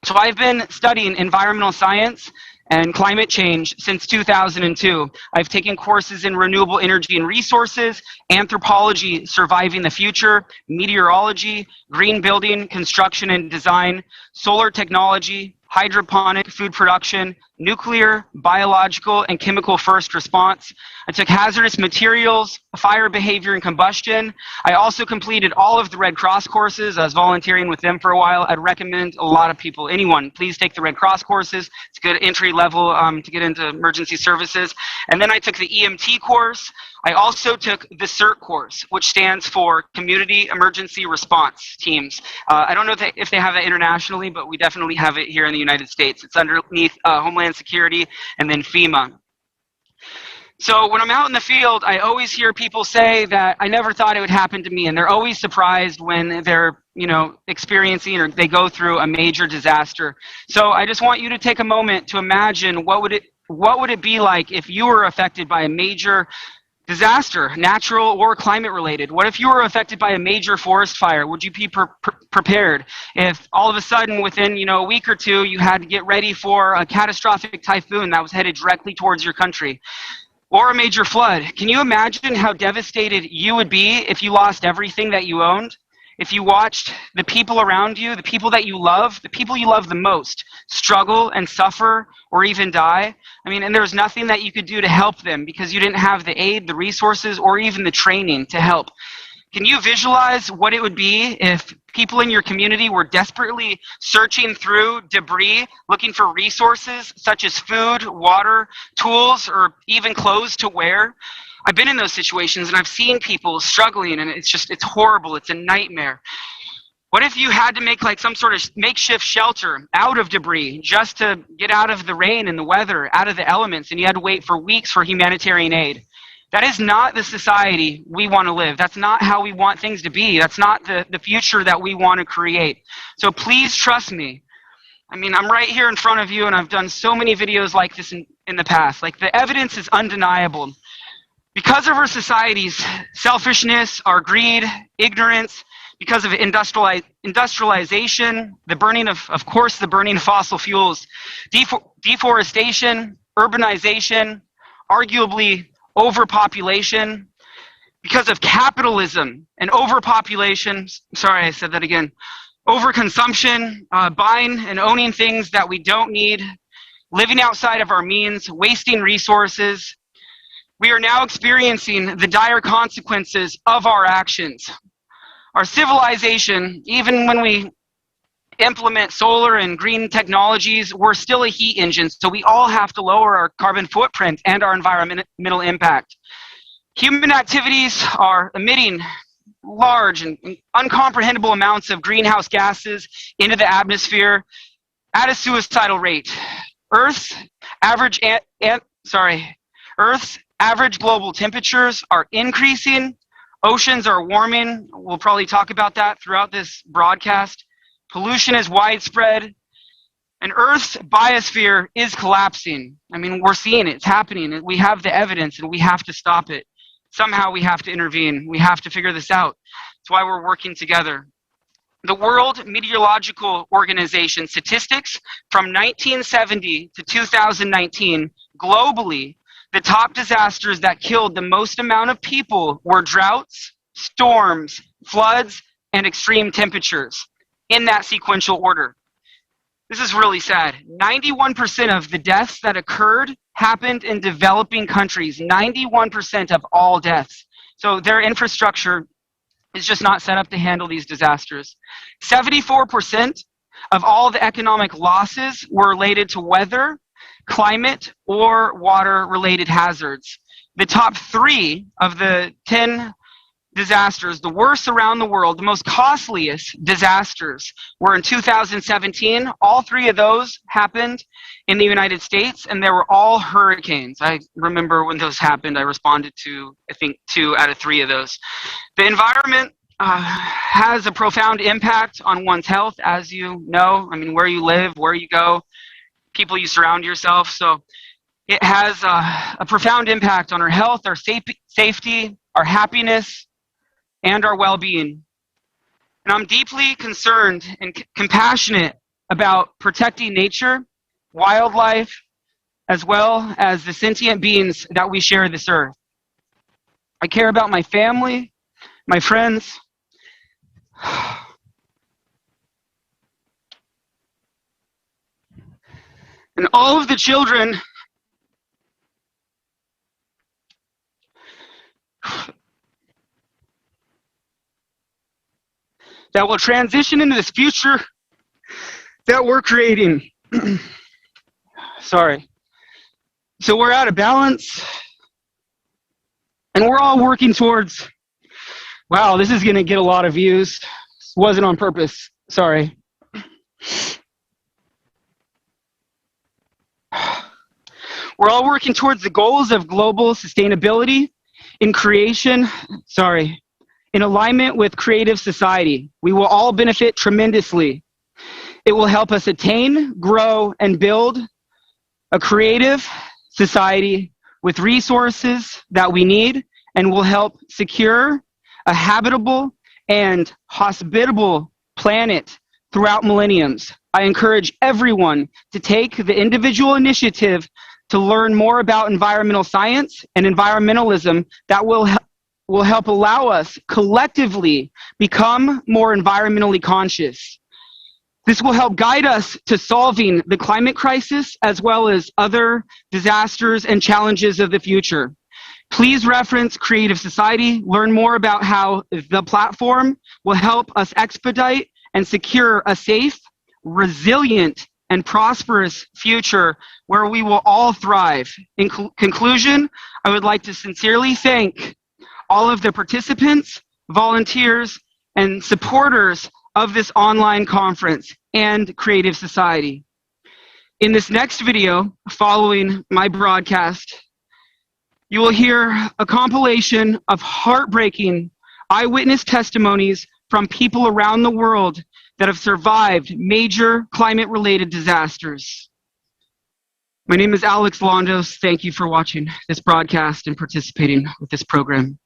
So I've been studying environmental science and climate change since 2002. I've taken courses in renewable energy and resources, anthropology, surviving the future, meteorology, green building, construction and design, solar technology, hydroponic food production, nuclear, biological, and chemical first response. I took hazardous materials, fire behavior and combustion. I also completed all of the Red Cross courses. I was volunteering with them for a while. I'd recommend a lot of people, anyone, please take the Red Cross courses. It's a good entry level to get into emergency services. And then I took the EMT course. I also took the CERT course, which stands for Community Emergency Response Teams. I don't know if they have that internationally, but we definitely have it here in the United States. It's underneath Homeland Security and then FEMA. So when I'm out in the field, I always hear people say that I never thought it would happen to me, and they're always surprised when they're, experiencing or they go through a major disaster. So I just want you to take a moment to imagine what would it be like if you were affected by a major disaster, natural or climate related? What if you were affected by a major forest fire? Would you be prepared? If all of a sudden within a week or two you had to get ready for a catastrophic typhoon that was headed directly towards your country? Or a major flood. Can you imagine how devastated you would be if you lost everything that you owned? If you watched the people around you, the people that you love, the people you love the most, struggle and suffer or even die? And there was nothing that you could do to help them because you didn't have the aid, the resources, or even the training to help. Can you visualize what it would be if people in your community were desperately searching through debris, looking for resources such as food, water, tools, or even clothes to wear? I've been in those situations and I've seen people struggling, and it's horrible. It's a nightmare. What if you had to make some sort of makeshift shelter out of debris just to get out of the rain and the weather, out of the elements, and you had to wait for weeks for humanitarian aid? That is not the society we want to live. That's not how we want things to be. That's not the future that we want to create. So please trust me. I'm right here in front of you, and I've done so many videos like this in the past. The evidence is undeniable. Because of our society's selfishness, our greed, ignorance, because of industrialization, the burning of fossil fuels, deforestation, urbanization, arguably overpopulation, because of capitalism and overpopulation, sorry, I said that again, overconsumption, buying and owning things that we don't need, living outside of our means, wasting resources, we are now experiencing the dire consequences of our actions. Our civilization, even when we implement solar and green technologies, we're still a heat engine, so we all have to lower our carbon footprint and our environmental impact. Human activities are emitting large and uncomprehendable amounts of greenhouse gases into the atmosphere at a suicidal rate. Earth's average global temperatures are increasing. Oceans are warming. We'll probably talk about that throughout this broadcast. Pollution is widespread, and Earth's biosphere is collapsing. We're seeing it. It's happening. We have the evidence, and we have to stop it. Somehow we have to intervene. We have to figure this out. That's why we're working together. The World Meteorological Organization statistics from 1970 to 2019, globally, the top disasters that killed the most amount of people were droughts, storms, floods, and extreme temperatures, in that sequential order. This is really sad. 91% of the deaths that occurred happened in developing countries. 91% of all deaths. So their infrastructure is just not set up to handle these disasters. 74% of all the economic losses were related to weather, climate, or water-related hazards. The top 3 of the 10 disasters, the worst around the world, the most costliest disasters, were in 2017. All 3 of those happened in the United States, and they were all hurricanes. I remember when those happened, I responded to, I think, 2 out of 3 of those. The environment has a profound impact on one's health, as you know. Where you live, where you go, people you surround yourself. So it has a profound impact on our health, our safety, our happiness, and our well-being. And I'm deeply concerned and compassionate about protecting nature, wildlife, as well as the sentient beings that we share this earth. I care about my family, my friends, and all of the children that will transition into this future that we're creating. Sorry. So we're out of balance, and we're all working towards, wow, this is going to get a lot of views. This wasn't on purpose. Sorry. We're all working towards the goals of global sustainability in alignment with creative society. We will all benefit tremendously. It will help us attain, grow, and build a creative society with resources that we need, and will help secure a habitable and hospitable planet throughout millenniums. I encourage everyone to take the individual initiative to learn more about environmental science and environmentalism that will help allow us collectively become more environmentally conscious. This will help guide us to solving the climate crisis as well as other disasters and challenges of the future. Please reference Creative Society, learn more about how the platform will help us expedite and secure a safe, resilient, and prosperous future where we will all thrive. In conclusion, I would like to sincerely thank all of the participants, volunteers, and supporters of this online conference and Creative Society. In this next video, following my broadcast, you will hear a compilation of heartbreaking eyewitness testimonies from people around the world that have survived major climate-related disasters. My name is Alex Londos. Thank you for watching this broadcast and participating with this program.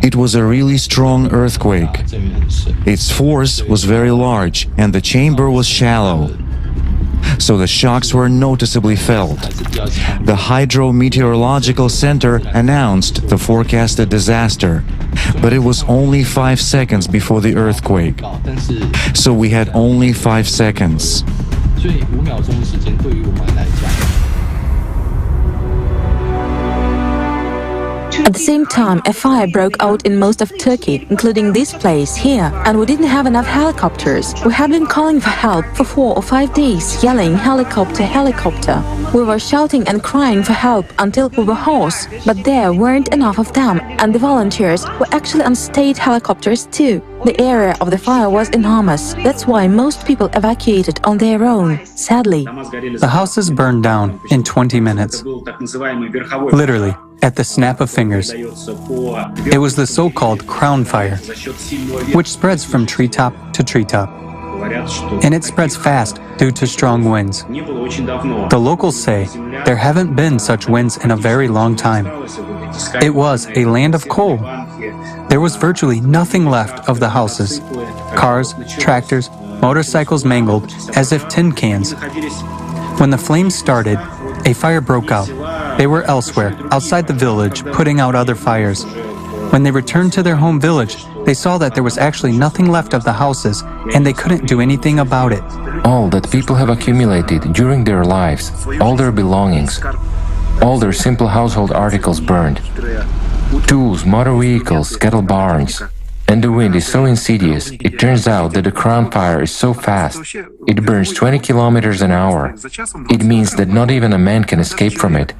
It was a really strong earthquake. Its force was very large and the chamber was shallow, so the shocks were noticeably felt. The Hydrometeorological Center announced the forecasted disaster, but it was only 5 seconds before the earthquake, so we had only 5 seconds. At the same time, a fire broke out in most of Turkey, including this place here, and we didn't have enough helicopters. We have been calling for help for 4 or 5 days, yelling helicopter, helicopter. We were shouting and crying for help until we were hoarse, but there weren't enough of them, and the volunteers were actually on state helicopters too. The area of the fire was enormous. That's why most people evacuated on their own, sadly. The houses burned down in 20 minutes. Literally, at the snap of fingers. It was the so-called crown fire, which spreads from treetop to treetop. And it spreads fast due to strong winds. The locals say there haven't been such winds in a very long time. It was a land of coal. There was virtually nothing left of the houses. Cars, tractors, motorcycles mangled as if tin cans. When the flames started, a fire broke out. They were elsewhere, outside the village, putting out other fires. When they returned to their home village, they saw that there was actually nothing left of the houses, and they couldn't do anything about it. All that people have accumulated during their lives, all their belongings, all their simple household articles burned. Tools, motor vehicles, cattle barns. And the wind is so insidious, it turns out that the crown fire is so fast. It burns 20 kilometers an hour. It means that not even a man can escape from it.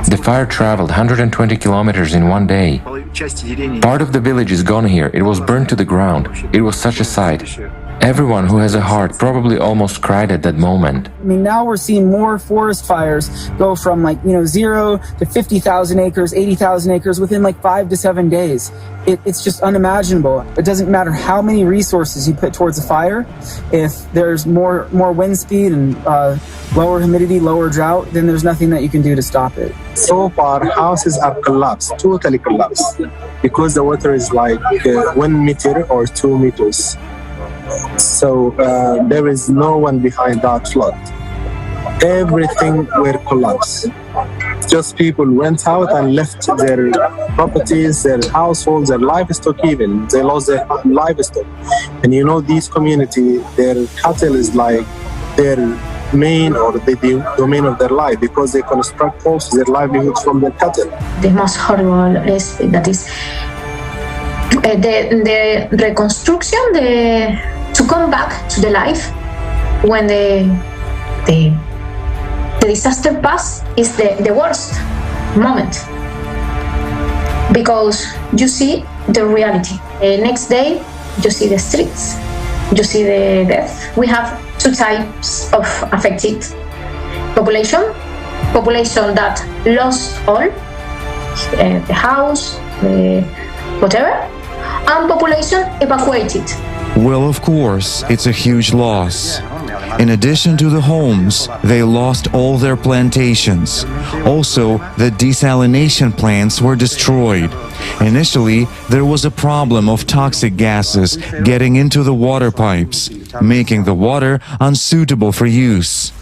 The fire traveled 120 kilometers in one day. Part of the village is gone here. It was burned to the ground. It was such a sight. Everyone who has a heart probably almost cried at that moment. I mean, now we're seeing more forest fires go from 0 to 50,000 acres, 80,000 acres within 5 to 7 days. It's just unimaginable. It doesn't matter how many resources you put towards a fire. If there's more wind speed and lower humidity, lower drought, then there's nothing that you can do to stop it. So far, houses are collapsed, totally collapsed, because the water is 1 meter or 2 meters. So there is no one behind that flood. Everything will collapse. Just people went out and left their properties, their households, their livestock even. They lost their livestock. And you know, these community, their cattle is like their main or the domain of their life, because they construct also their livelihoods from their cattle. The most horrible is that is the reconstruction, to come back to the life when the disaster pass is the worst moment, because you see the reality. The next day, you see the streets, you see the death. We have two types of affected population that lost all, the house, whatever, and population evacuated. Well, of course, it's a huge loss. In addition to the homes, they lost all their plantations. Also, the desalination plants were destroyed. Initially, there was a problem of toxic gases getting into the water pipes, making the water unsuitable for use.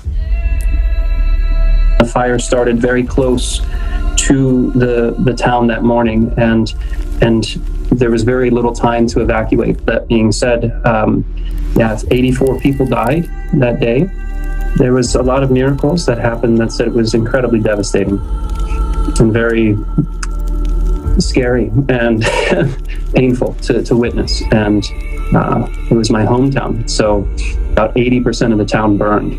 The fire started very close to the town that morning, and there was very little time to evacuate. That being said, 84 people died that day. There was a lot of miracles that happened that said it was incredibly devastating and very scary and painful to witness. And it was my hometown. So about 80% of the town burned,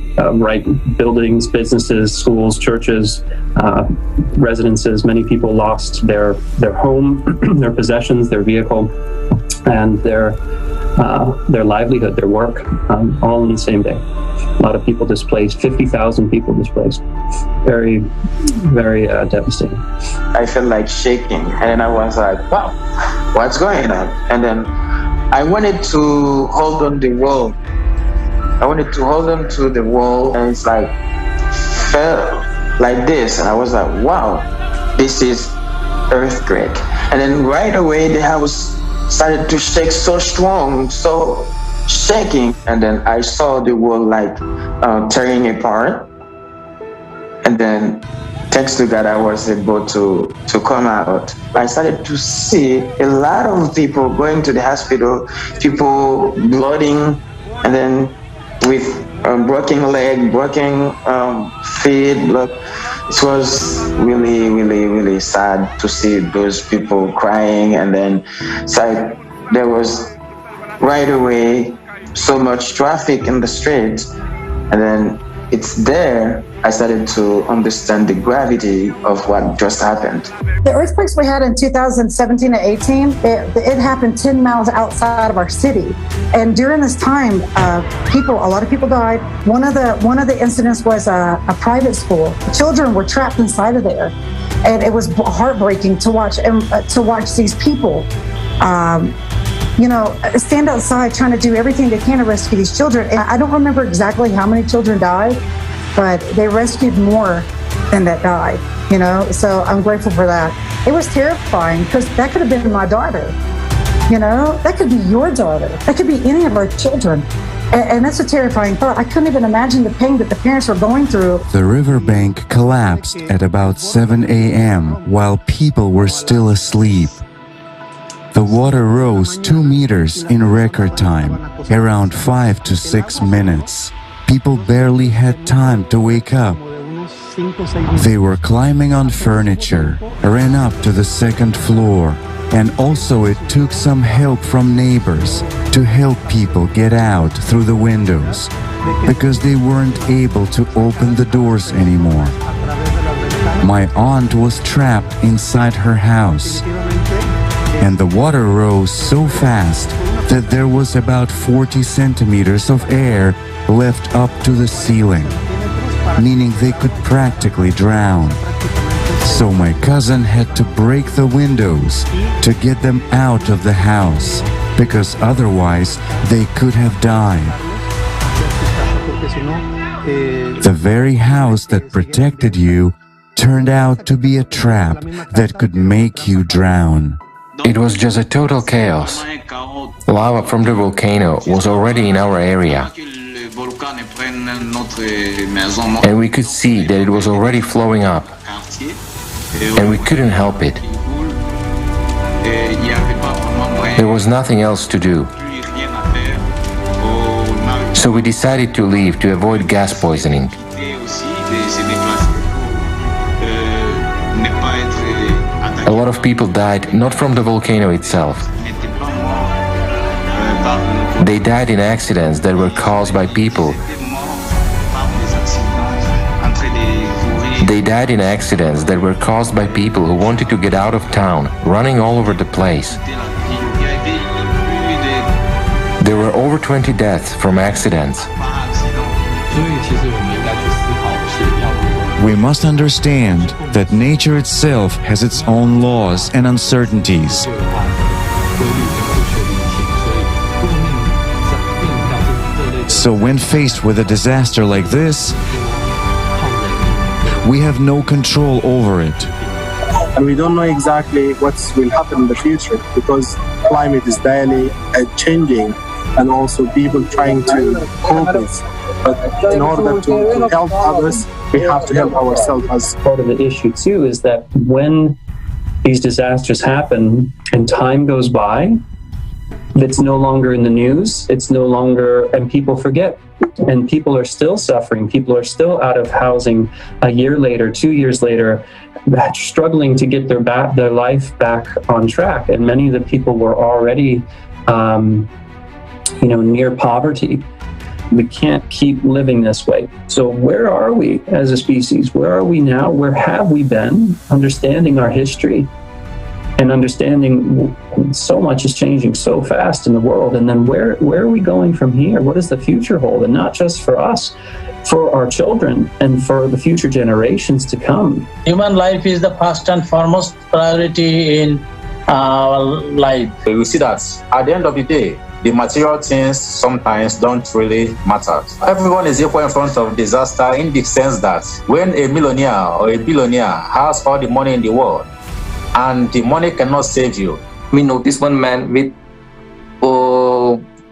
buildings, businesses, schools, churches, residences. Many people lost their home, their possessions, their vehicle, and their livelihood, their work, all in the same day. A lot of people displaced, 50,000 people displaced. Very, very devastating. I felt like shaking, and I was like, wow, what's going on? And then I wanted to hold on the wall. I wanted to hold on to the wall, and it's like, fell like this. And I was like, wow, this is earthquake. And then right away, the house started to shake so strong, so shaking. And then I saw the wall like tearing apart. And then thanks to God, I was able to come out. I started to see a lot of people going to the hospital, people blooding, and then with broken leg, broken feet. Look, it was really, really, really sad to see those people crying. And then there was right away so much traffic in the streets. And then it's there I started to understand the gravity of what just happened. The earthquakes we had in 2017 and 18, it happened 10 miles outside of our city. And during this time, a lot of people died. One of the incidents was a private school. Children were trapped inside of there. And it was heartbreaking to watch these people stand outside trying to do everything they can to rescue these children. And I don't remember exactly how many children died, but they rescued more than that died, so I'm grateful for that. It was terrifying because that could have been my daughter, that could be your daughter, that could be any of our children. And that's a terrifying thought. I couldn't even imagine the pain that the parents were going through. The riverbank collapsed at about 7 a.m. while people were still asleep. The water rose 2 meters in record time, around 5 to 6 minutes. People barely had time to wake up. They were climbing on furniture, ran up to the second floor, and also it took some help from neighbors to help people get out through the windows, because they weren't able to open the doors anymore. My aunt was trapped inside her house, and the water rose so fast that there was about 40 centimeters of air left up to the ceiling, meaning they could practically drown. So my cousin had to break the windows to get them out of the house, because otherwise they could have died. The very house that protected you turned out to be a trap that could make you drown. It was just a total chaos. Lava from the volcano was already in our area. And we could see that it was already flowing up. And we couldn't help it. There was nothing else to do. So we decided to leave to avoid gas poisoning. A lot of people died not from the volcano itself. They died in accidents that were caused by people. They died in accidents that were caused by people who wanted to get out of town, running all over the place. There were over 20 deaths from accidents. We must understand that nature itself has its own laws and uncertainties. So when faced with a disaster like this, we have no control over it. And we don't know exactly what will happen in the future because climate is daily changing and also people trying to cope with. But in order to help others, we have to help ourselves. As part of the issue too is that when these disasters happen and time goes by, it's no longer in the news, it's no longer, and people forget. And people are still suffering. People are still out of housing a year later, 2 years later, struggling to get their life back on track. And many of the people were already, near poverty. We can't keep living this way. So where are we as a species? Where are we now? Where have we been? Understanding our history and understanding so much is changing so fast in the world. And then where are we going from here? What does the future hold? And not just for us, for our children and for the future generations to come. Human life is the first and foremost priority in our life. We see that at the end of the day, the material things sometimes don't really matter. Everyone is equal in front of disaster in the sense that when a millionaire or a billionaire has all the money in the world and the money cannot save you. We noticed one man with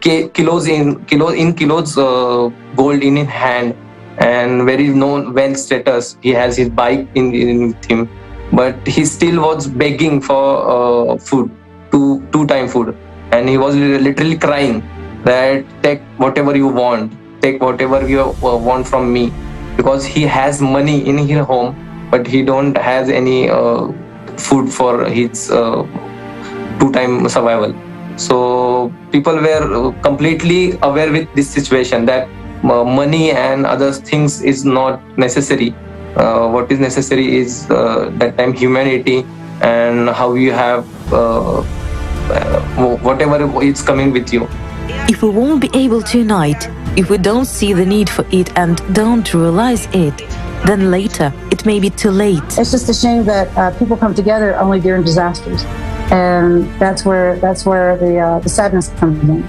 kilos gold in his hand and very known wealth status. He has his bike in him, but he still was begging for food, two-time food. And he was literally crying that take whatever you want, take whatever you want from me, because he has money in his home, but he don't has any food for his two-time survival. So people were completely aware with this situation that money and other things is not necessary. What is necessary is that time humanity and how you have whatever is coming with you. If we won't be able to unite, if we don't see the need for it and don't realize it, then later it may be too late. It's just a shame that people come together only during disasters, and that's where the sadness comes in.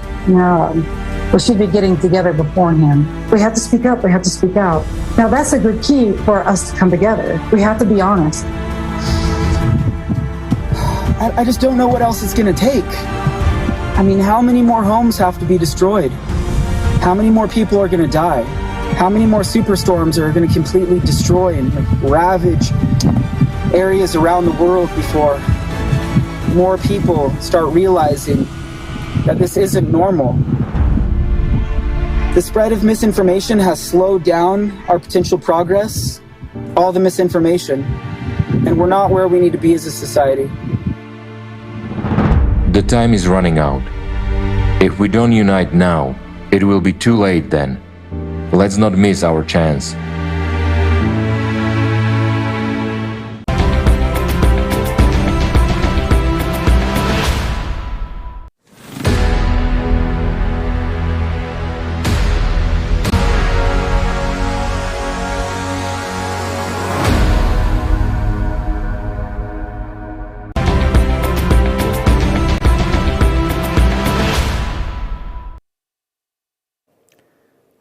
We should be getting together beforehand. We have to speak up. We have to speak out. Now that's a good key for us to come together. We have to be honest. I just don't know what else it's going to take. I mean, how many more homes have to be destroyed? How many more people are going to die? How many more superstorms are going to completely destroy and ravage areas around the world before more people start realizing that this isn't normal? The spread of misinformation has slowed down our potential progress, all the misinformation, and we're not where we need to be as a society. The time is running out. If we don't unite now, it will be too late then. Let's not miss our chance.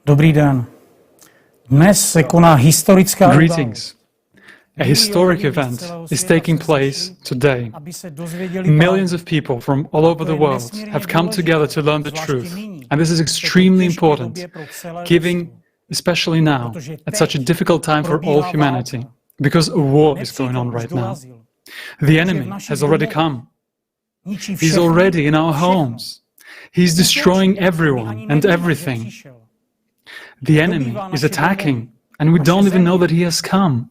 Dobrý den. Dnes se koná historická Greetings. A historic event is taking place today. Millions of people from all over the world have come together to learn the truth, and this is extremely important, given, especially now, at such a difficult time for all humanity, because a war is going on right now. The enemy has already come. He's already in our homes. He's destroying everyone and everything. The enemy is attacking, and we don't even know that he has come.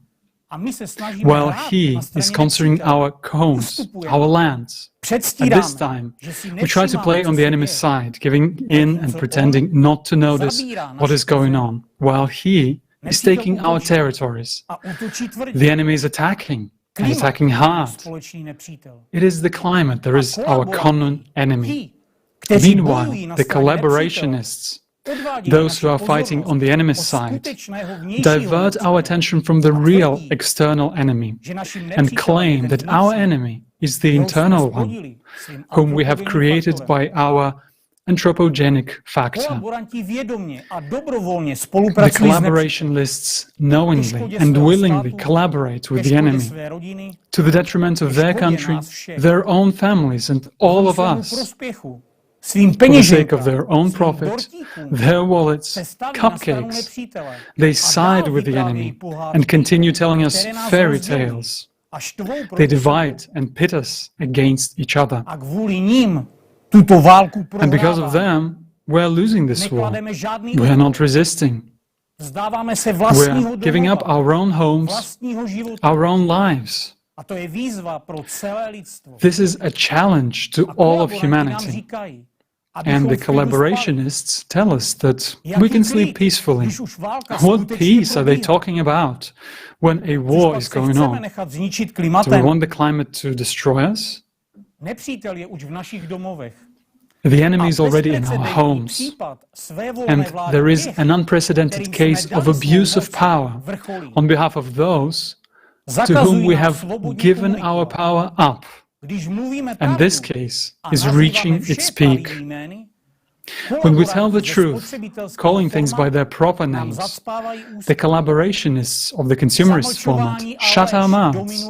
While he is conquering our homes, our lands. At this time, we try to play on the enemy's side, giving in and pretending not to notice what is going on, while he is taking our territories. The enemy is attacking, and attacking hard. It is the climate that is our common enemy. Meanwhile, the collaborationists, those who are fighting on the enemy's side, divert our attention from the real external enemy and claim that our enemy is the internal one, whom we have created by our anthropogenic factor. The collaborationists knowingly and willingly collaborate with the enemy to the detriment of their country, their own families, and all of us. For the sake of their own profit, their wallets, cupcakes, they side with the enemy and continue telling us fairy tales. They divide and pit us against each other. And because of them, we're losing this war. We're not resisting. We're giving up our own homes, our own lives. This is a challenge to all of humanity. And the collaborationists tell us that we can sleep peacefully. What peace are they talking about when a war is going on? Do we want the climate to destroy us? The enemy is already in our homes, and there is an unprecedented case of abuse of power on behalf of those to whom we have given our power up. And this case is reaching its peak. When we tell the truth, calling things by their proper names, the collaborationists of the consumerist format shut our mouths.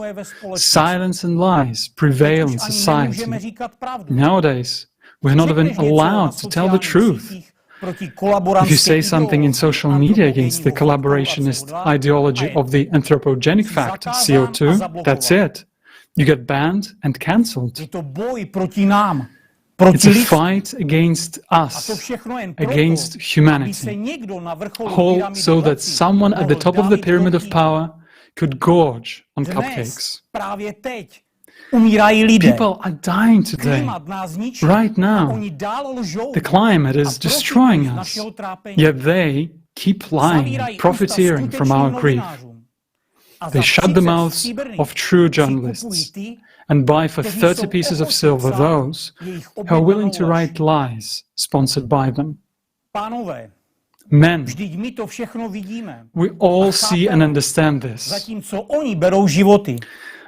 Silence and lies prevail in society. Nowadays, we're not even allowed to tell the truth. If you say something in social media against the collaborationist ideology of the anthropogenic factor, CO2, that's it. You get banned and cancelled. It's a fight against us, against humanity, all so that someone at the top of the pyramid of power could gorge on cupcakes. People are dying today, right now. The climate is destroying us, yet they keep lying and profiteering from our grief. They shut the mouths of true journalists and buy for 30 pieces of silver those who are willing to write lies sponsored by them. Men, we all see and understand this.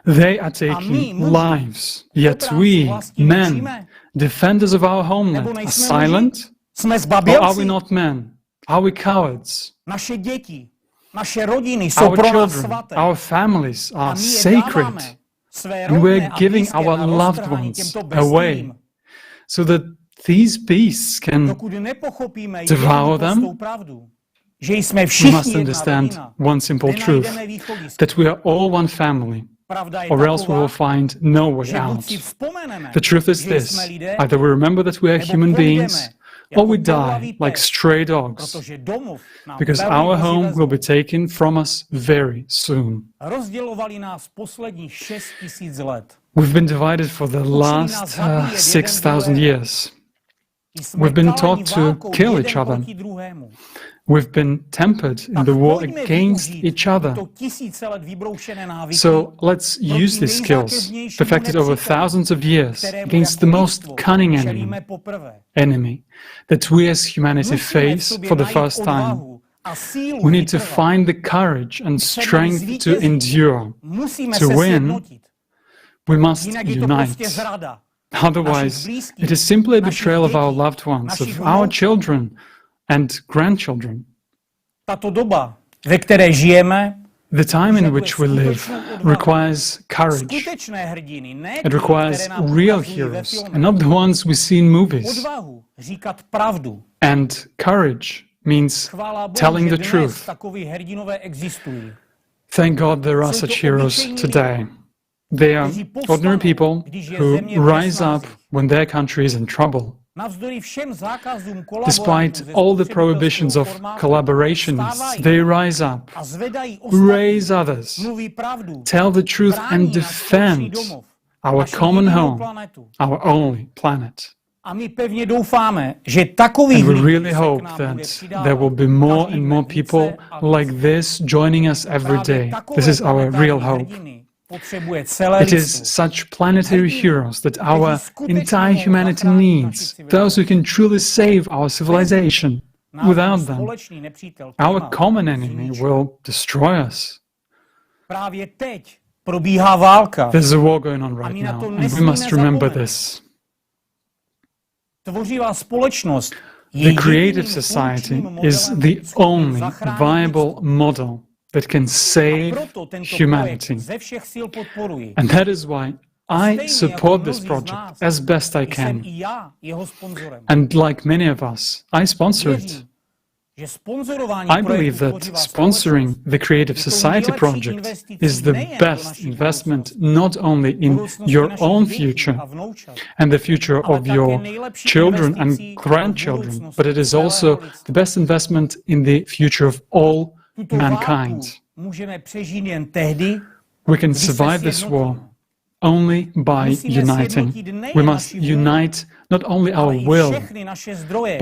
They are taking lives, yet we, men, defenders of our homeland, are silent? Or are we not men? Are we cowards? Our children, our families are sacred, and we're giving our loved ones away so that these beasts can devour them. We must understand one simple truth, that we are all one family, or else we will find no way out. The truth is this, either we remember that we are human beings, or we die like stray dogs, because our home will be taken from us very soon. We've been divided for the last 6,000 years. We've been taught to kill each other. We've been tempered in the war against each other. So let's use these skills, perfected over thousands of years, against the most cunning enemy that we as humanity face for the first time. We need to find the courage and strength to endure. To win, we must unite. Otherwise, it is simply a betrayal of our loved ones, of our children and grandchildren. The The time in which we live requires courage. It requires real heroes, and not the ones we see in movies. And courage means telling the truth. Thank God there are such heroes today. They are ordinary people who rise up when their country is in trouble. Despite all the prohibitions of collaborationists, they rise up, raise others, tell the truth and defend our common home, our only planet. And we really hope that there will be more and more people like this joining us every day. This is our real hope. It is such planetary heroes that our entire humanity needs, those who can truly save our civilization. Without them, our common enemy will destroy us. There's a war going on right now, and we must remember this. The creative society is the only viable model that can save humanity. And that is why I support this project as best I can. And like many of us, I sponsor it. I believe that sponsoring the Creative Society project is the best investment not only in your own future and the future of your children and grandchildren, but it is also the best investment in the future of all mankind. We can survive this war only by uniting. We must unite not only our will,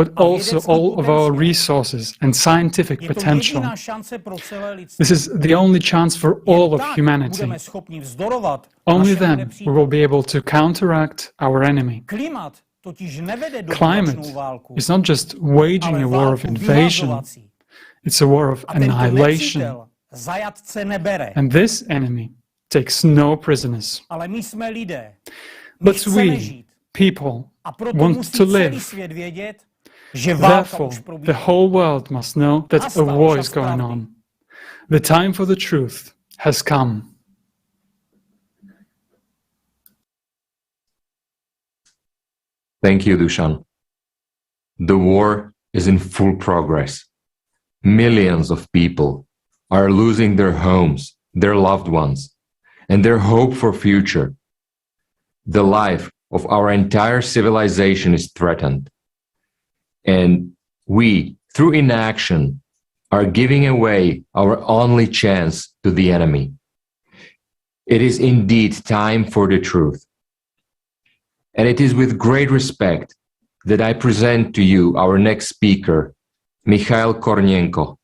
but also all of our resources and scientific potential. This is the only chance for all of humanity. Only then we will be able to counteract our enemy. Climate is not just waging a war of invasion, it's a war of annihilation. And this enemy takes no prisoners. But we, people, want to live. Therefore, the whole world must know that a war is going on. The time for the truth has come. Thank you, Dushan. The war is in full progress. Millions of people are losing their homes, their loved ones, and their hope for future. The life of our entire civilization is threatened. And we, through inaction, are giving away our only chance to the enemy. It is indeed time for the truth. And it is with great respect that I present to you our next speaker, Mikhail Kornienko.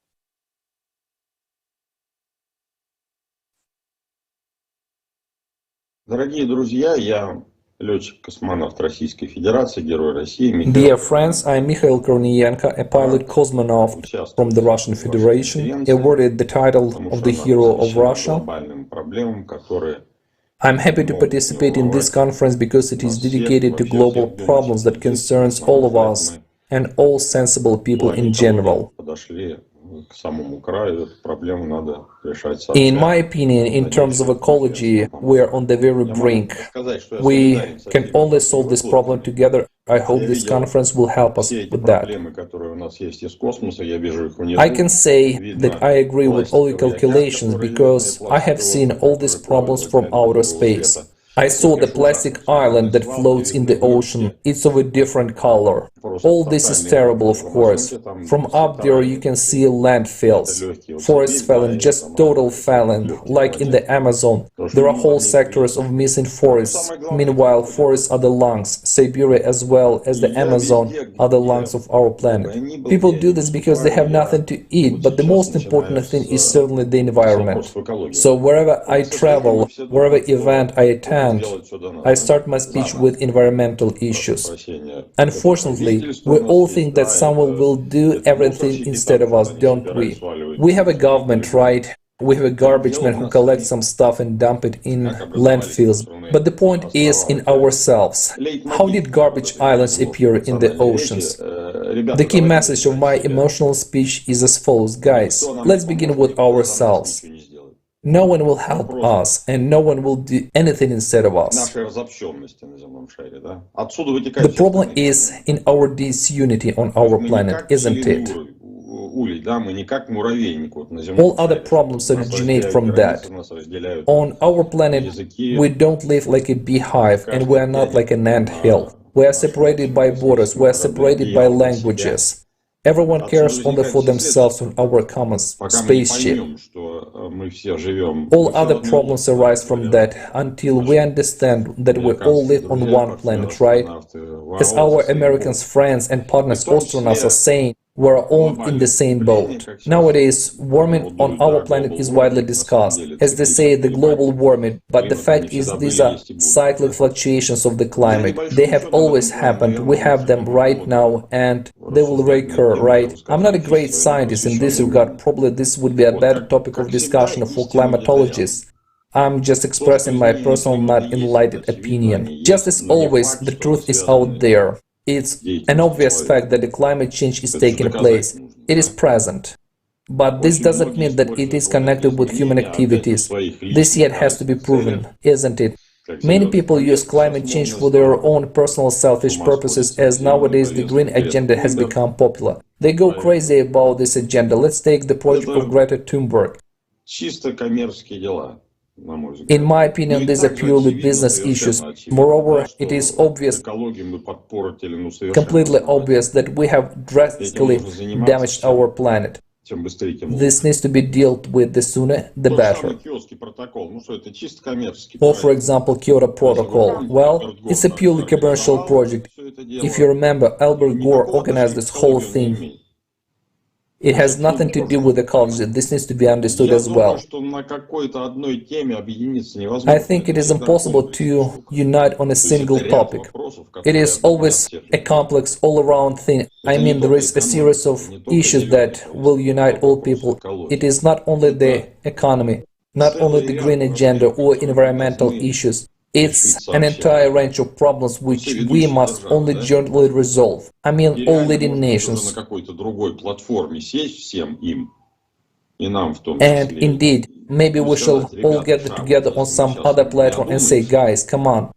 Дорогие друзья, я летчик-космонавт Российской Федерации, Герой России. Dear friends, I am Mikhail Kornienko, a pilot cosmonaut from the Russian Federation, awarded the title of the Hero of Russia. I'm happy to participate in this conference because it is dedicated to global problems that concerns all of us and all sensible people in general. In my opinion, in terms of ecology, we are on the very brink. We can only solve this problem together. I hope this conference will help us with that. I can say that I agree with all your calculations because I have seen all these problems from outer space. I saw the plastic island that floats in the ocean. It's of a different color. All this is terrible, of course. From up there you can see landfills, forest felling, just total felling, like in the Amazon. There are whole sectors of missing forests. Meanwhile, forests are the lungs. Siberia as well as the Amazon are the lungs of our planet. People do this because they have nothing to eat, but the most important thing is certainly the environment. So wherever I travel, wherever event I attend, I start my speech with environmental issues. Unfortunately, we all think that someone will do everything instead of us, don't we? We have a government, right? We have a garbage man who collects some stuff and dump it in landfills. But the point is in ourselves. How did garbage islands appear in the oceans? The key message of my emotional speech is as follows, guys. Let's begin with ourselves. No one will help us, and no one will do anything instead of us. Нашей разобщенности на земном шаре, да? Отсюда The вытекает problem is in our disunity on our мы не planet, как isn't it? пчелиный улей, да? Мы не как муравейник вот на земном All other шаре. problems Нас originate разделяют from that. границы, нас разделяют On our planet, языки. we don't live like a beehive, and we are not like an ant hill. We are separated by borders, we are separated by languages. Everyone cares only for themselves on our common Пока мы не spaceship. поймем, что мы все живем All в other одном problems arise from that until we understand that we all live on one planet, right? As our American friends and partners astronauts are saying, we're all in the same boat. Nowadays, warming on our planet is widely discussed. As they say, the global warming, but the fact is these are cyclic fluctuations of the climate. They have always happened, we have them right now, and they will recur, right? I'm not a great scientist in this regard, probably this would be a better topic of discussion for climatologists. I'm just expressing my personal, not enlightened opinion. Just as always, the truth is out there. It's an obvious fact that the climate change is taking place. It is present. But this doesn't mean that it is connected with human activities. This yet has to be proven, isn't it? Many people use climate change for their own personal selfish purposes, as nowadays the green agenda has become popular. They go crazy about this agenda. Let's take the project of Greta Thunberg. чисто коммерческие дела. In my opinion, these are purely business issues. Moreover, it is obvious, completely obvious, that we have drastically damaged our planet. This needs to be dealt with the sooner, the better. Or, for example, Kyoto Protocol. Well, it's a purely commercial project. If you remember, Albert Gore organized this whole thing. It has nothing to do with ecology. This needs to be understood as well. I think it is impossible to unite on a single topic. It is always a complex, all-around thing. I mean, there is a series of issues that will unite all people. It is not only the economy, not only the green agenda or environmental issues. It's an entire range of problems which we must only jointly resolve. I mean, all leading nations. And indeed, maybe we shall all get together on some other platform and say, guys, come on.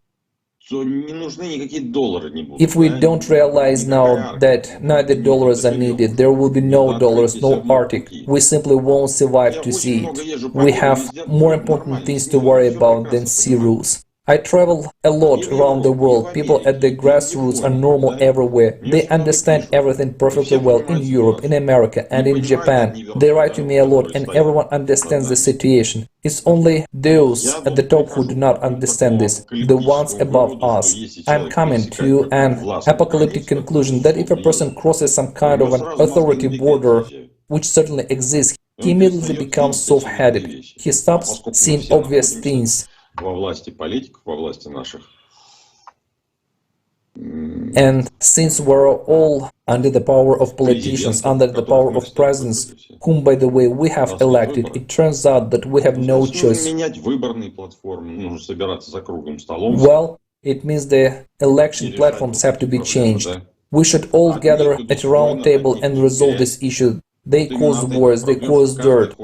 If we don't realize now that neither dollars are needed, there will be no dollars, no Arctic. We simply won't survive to see it. We have more important things to worry about than sea rules. I travel a lot around the world. People at the grassroots are normal everywhere. They understand everything perfectly well in Europe, in America, and in Japan. They write to me a lot, and everyone understands the situation. It's only those at the top who do not understand this, the ones above us. I'm coming to an apocalyptic conclusion that if a person crosses some kind of an authority border, which certainly exists, he immediately becomes soft-headed. He stops seeing obvious things. And since we're all under the power of politicians, under the power of presidents, whom, by the way, we have elected, it turns out that we have no choice. Well, it means the election platforms have to be changed. We should all gather at a round table and resolve this issue. They cause wars, they cause dirt.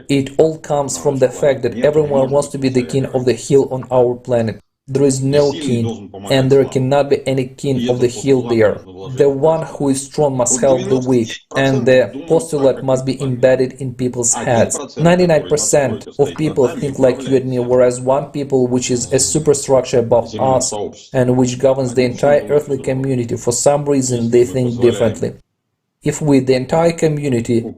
It all comes from the fact that everyone wants to be the king of the hill on our planet. There is no king, and there cannot be any king of the hill there. The one who is strong must help the weak, and the postulate must be embedded in people's heads. 99% of people think like you and me, whereas one people, which is a superstructure above us, and which governs the entire earthly community, for some reason they think differently. If we, the entire community, allow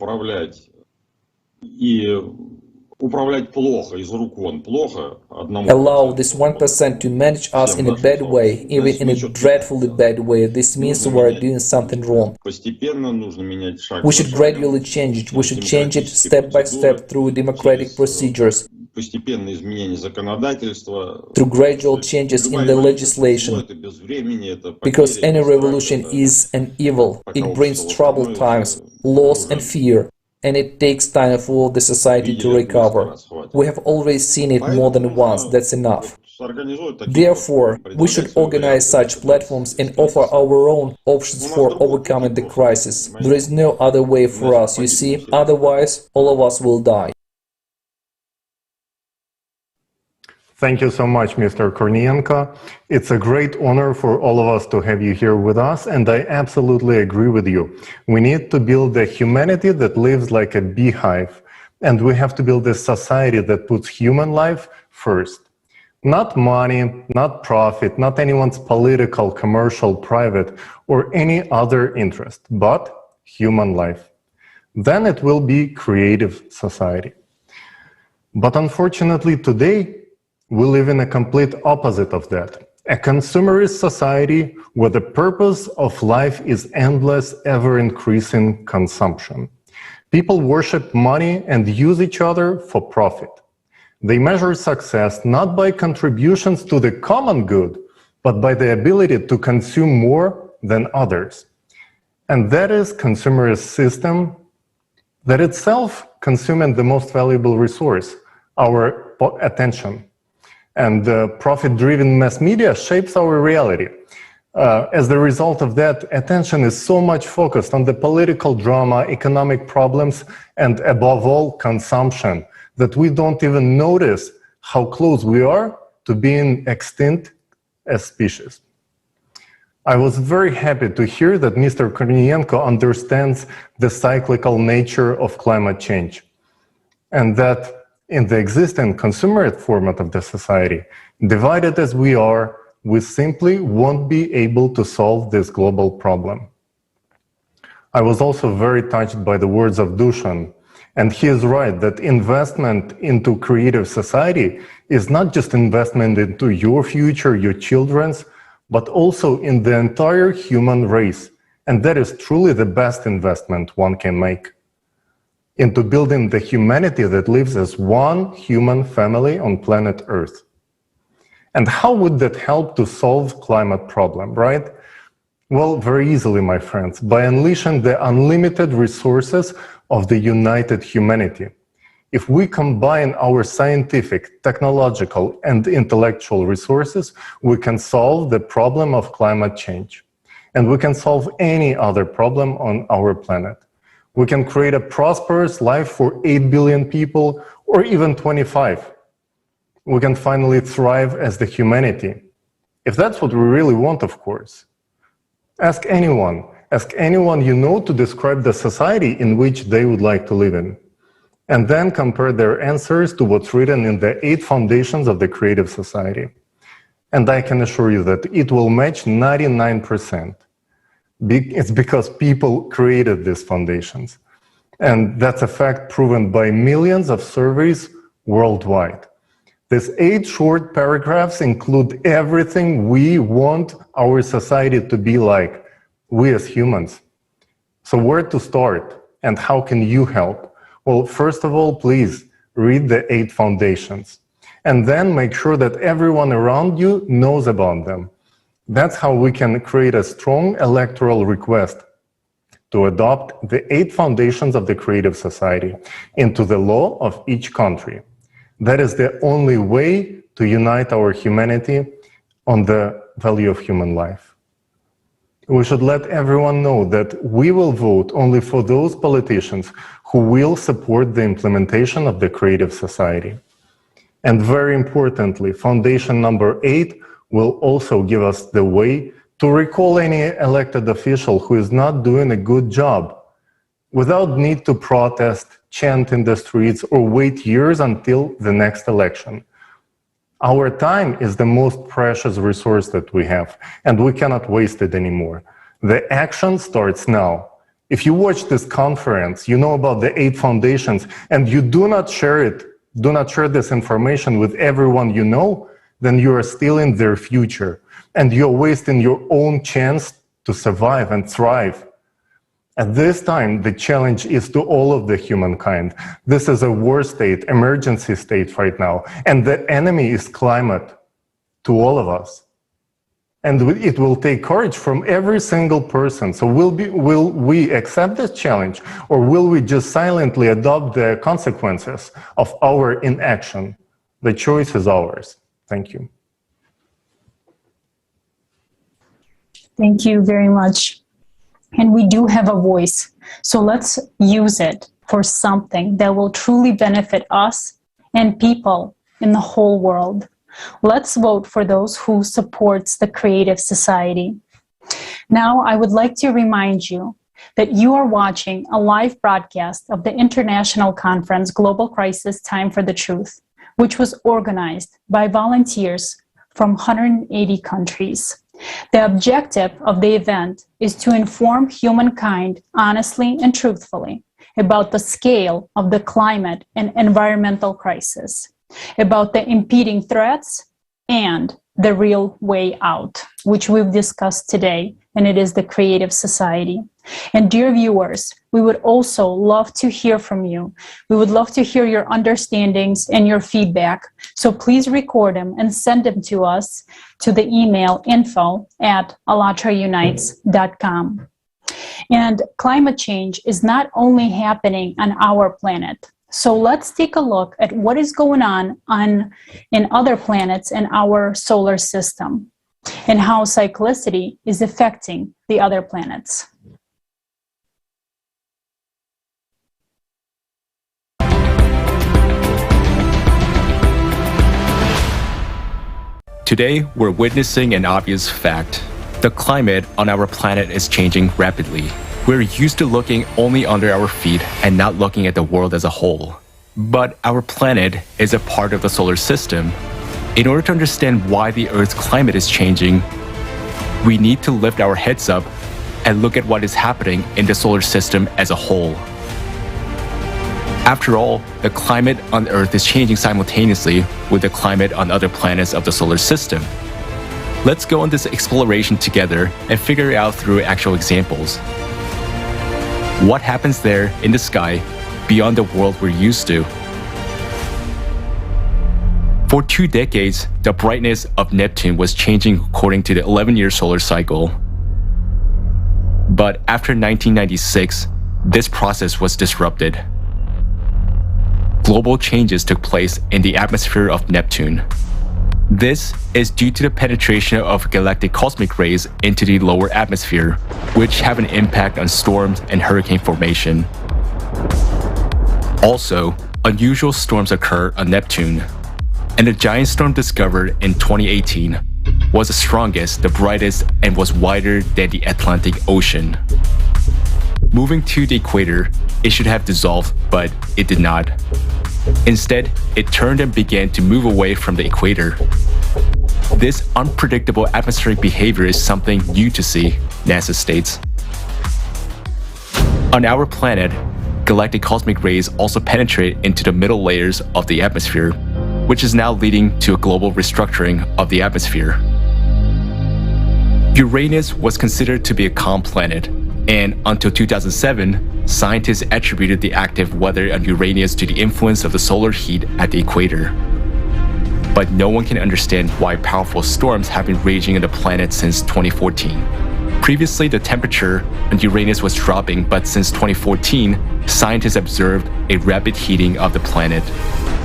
this 1% to manage us in a bad way, even in a dreadfully bad way, this means we are doing something wrong. We should gradually change it. We should change it step by step through democratic procedures, through gradual changes in the legislation, because any revolution is an evil. It brings troubled times, loss and fear, and it takes time for the society to recover. We have already seen it more than once, that's enough. Therefore, we should organize such platforms and offer our own options for overcoming the crisis. There is no other way for us, you see, otherwise all of us will die. Thank you so much, Mr. Kornienko. It's a great honor for all of us to have you here with us, and I absolutely agree with you. We need to build a humanity that lives like a beehive, and we have to build a society that puts human life first. Not money, not profit, not anyone's political, commercial, private, or any other interest, but human life. Then it will be creative society. But unfortunately today, we live in a complete opposite of that. A consumerist society where the purpose of life is endless, ever-increasing consumption. People worship money and use each other for profit. They measure success not by contributions to the common good, but by the ability to consume more than others. And that is consumerist system that itself consuming the most valuable resource, our attention. And profit-driven mass media shapes our reality. As the result of that, attention is so much focused on the political drama, economic problems, and above all, consumption, that we don't even notice how close we are to being extinct as species. I was very happy to hear that Mr. Kornienko understands the cyclical nature of climate change, and that in the existing consumerist format of the society, divided as we are, we simply won't be able to solve this global problem. I was also very touched by the words of Dushan, and he is right that investment into creative society is not just investment into your future, your children's, but also in the entire human race. And that is truly the best investment one can make. Into building the humanity that lives as one human family on planet Earth. And how would that help to solve climate problem, right? Well, very easily, my friends, by unleashing the unlimited resources of the united humanity. If we combine our scientific, technological, and intellectual resources, we can solve the problem of climate change. And we can solve any other problem on our planet. We can create a prosperous life for 8 billion people, or even 25. We can finally thrive as the humanity. If that's what we really want, of course. Ask anyone you know to describe the society in which they would like to live in. And then compare their answers to what's written in the 8 foundations of the creative society. And I can assure you that it will match 99%. It's because people created these foundations. And that's a fact proven by millions of surveys worldwide. These 8 short paragraphs include everything we want our society to be like, we as humans. So where to start and how can you help? Well, first of all, please read the 8 foundations and then make sure that everyone around you knows about them. That's how we can create a strong electoral request to adopt the 8 foundations of the creative society into the law of each country. That is the only way to unite our humanity on the value of human life. We should let everyone know that we will vote only for those politicians who will support the implementation of the creative society. And very importantly, foundation number 8 will also give us the way to recall any elected official who is not doing a good job without need to protest, chant in the streets, or wait years until the next election. Our time is the most precious resource that we have, and we cannot waste it anymore. The action starts now. If you watch this conference, you know about the 8 foundations, and you do not share it, do not share this information with everyone you know, then you are stealing their future, and you're wasting your own chance to survive and thrive. At this time, the challenge is to all of the humankind. This is a war state, emergency state right now, and the enemy is climate to all of us. And it will take courage from every single person. So will we accept this challenge, or will we just silently adopt the consequences of our inaction? The choice is ours. Thank you. Thank you very much. And we do have a voice, so let's use it for something that will truly benefit us and people in the whole world. Let's vote for those who supports the Creative Society. Now, I would like to remind you that you are watching a live broadcast of the International Conference Global Crisis Time for the Truth, which was organized by volunteers from 180 countries. The objective of the event is to inform humankind honestly and truthfully about the scale of the climate and environmental crisis, about the impeding threats and the real way out, which we've discussed today, and it is the Creative Society. And dear viewers, we would also love to hear from you. We would love to hear your understandings and your feedback. So please record them and send them to us to the email info@allatraunites.com. And climate change is not only happening on our planet. So let's take a look at what is going on in other planets in our solar system and how cyclicity is affecting the other planets. Today, we're witnessing an obvious fact. The climate on our planet is changing rapidly. We're used to looking only under our feet and not looking at the world as a whole. But our planet is a part of the solar system. In order to understand why the Earth's climate is changing, we need to lift our heads up and look at what is happening in the solar system as a whole. After all, the climate on Earth is changing simultaneously with the climate on other planets of the solar system. Let's go on this exploration together and figure it out through actual examples. What happens there in the sky beyond the world we're used to? For 2 decades, the brightness of Neptune was changing according to the 11-year solar cycle. But after 1996, this process was disrupted. Global changes took place in the atmosphere of Neptune. This is due to the penetration of galactic cosmic rays into the lower atmosphere, which have an impact on storms and hurricane formation. Also, unusual storms occur on Neptune, and the giant storm discovered in 2018 was the strongest, the brightest, and was wider than the Atlantic Ocean. Moving to the equator, it should have dissolved, but it did not. Instead, it turned and began to move away from the equator. This unpredictable atmospheric behavior is something new to see, NASA states. On our planet, galactic cosmic rays also penetrate into the middle layers of the atmosphere, which is now leading to a global restructuring of the atmosphere. Uranus was considered to be a calm planet, and until 2007, scientists attributed the active weather on Uranus to the influence of the solar heat at the equator. But no one can understand why powerful storms have been raging on the planet since 2014. Previously, the temperature on Uranus was dropping, but since 2014, scientists observed a rapid heating of the planet.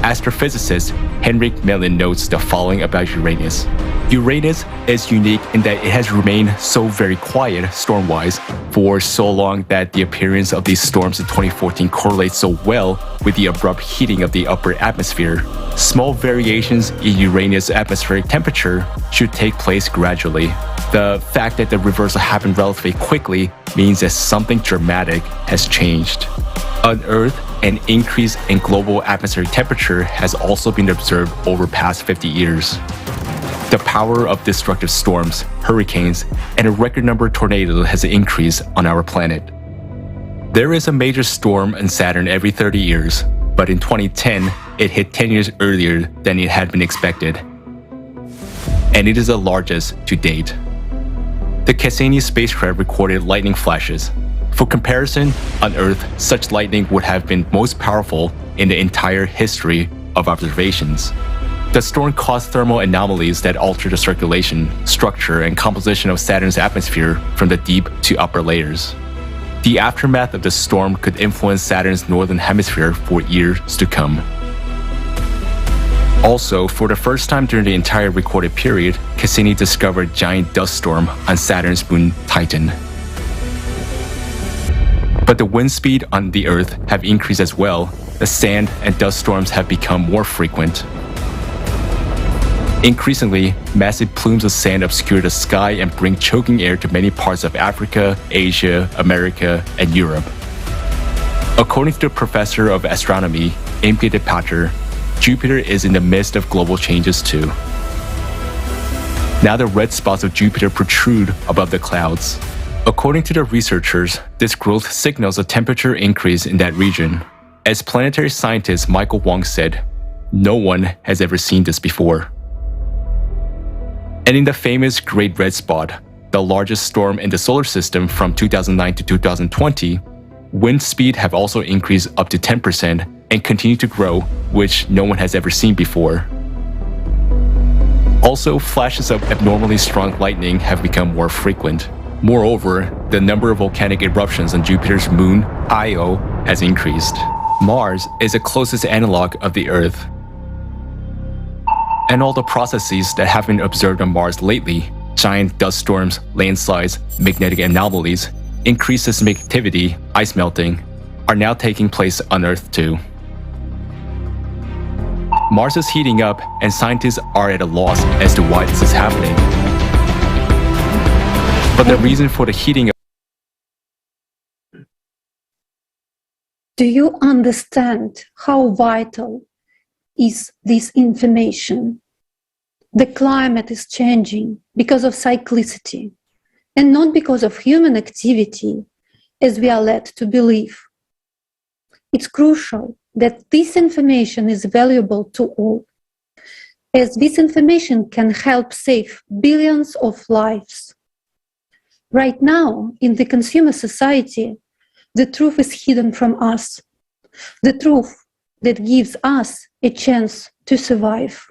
Astrophysicist Henrik Mellin notes the following about Uranus. Uranus is unique in that it has remained so very quiet, storm-wise, for so long that the appearance of these storms in 2014 correlates so well with the abrupt heating of the upper atmosphere. Small variations in Uranus' atmospheric temperature should take place gradually. The fact that the reversal happened relatively quickly means that something dramatic has changed. On Earth, an increase in global atmospheric temperature has also been observed over past 50 years. The power of destructive storms, hurricanes, and a record number of tornadoes has increased on our planet. There is a major storm on Saturn every 30 years, but in 2010, it hit 10 years earlier than it had been expected. And it is the largest to date. The Cassini spacecraft recorded lightning flashes. For comparison, on Earth, such lightning would have been most powerful in the entire history of observations. The storm caused thermal anomalies that altered the circulation, structure, and composition of Saturn's atmosphere from the deep to upper layers. The aftermath of the storm could influence Saturn's northern hemisphere for years to come. Also, for the first time during the entire recorded period, Cassini discovered a giant dust storm on Saturn's moon Titan. But the wind speed on the Earth have increased as well. The sand and dust storms have become more frequent. Increasingly, massive plumes of sand obscure the sky and bring choking air to many parts of Africa, Asia, America, and Europe. According to the professor of astronomy, Imke de Pater, Jupiter is in the midst of global changes too. Now the red spots of Jupiter protrude above the clouds. According to the researchers, this growth signals a temperature increase in that region. As planetary scientist Michael Wong said, no one has ever seen this before. And in the famous Great Red Spot, the largest storm in the solar system from 2009 to 2020, wind speed have also increased up to 10% and continue to grow, which no one has ever seen before. Also, flashes of abnormally strong lightning have become more frequent. Moreover, the number of volcanic eruptions on Jupiter's moon, Io, has increased. Mars is the closest analog of the Earth. And all the processes that have been observed on Mars lately, giant dust storms, landslides, magnetic anomalies, increased seismic activity, ice melting, are now taking place on Earth too. Mars is heating up, and scientists are at a loss as to why this is happening. But the reason for the heating up. Do you understand how vital is this information? The climate is changing because of cyclicity and not because of human activity, as we are led to believe. It's crucial that this information is valuable to all, as this information can help save billions of lives. Right now, in the consumer society, the truth is hidden from us, the truth that gives us a chance to survive.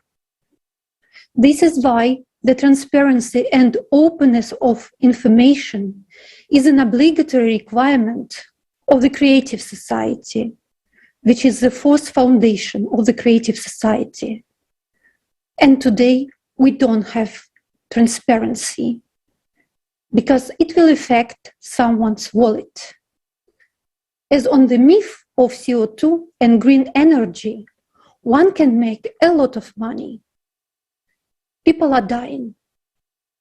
This is why the transparency and openness of information is an obligatory requirement of the creative society, which is the fourth foundation of the creative society. And today, we don't have transparency because it will affect someone's wallet. As on the myth of CO2 and green energy, one can make a lot of money. People are dying,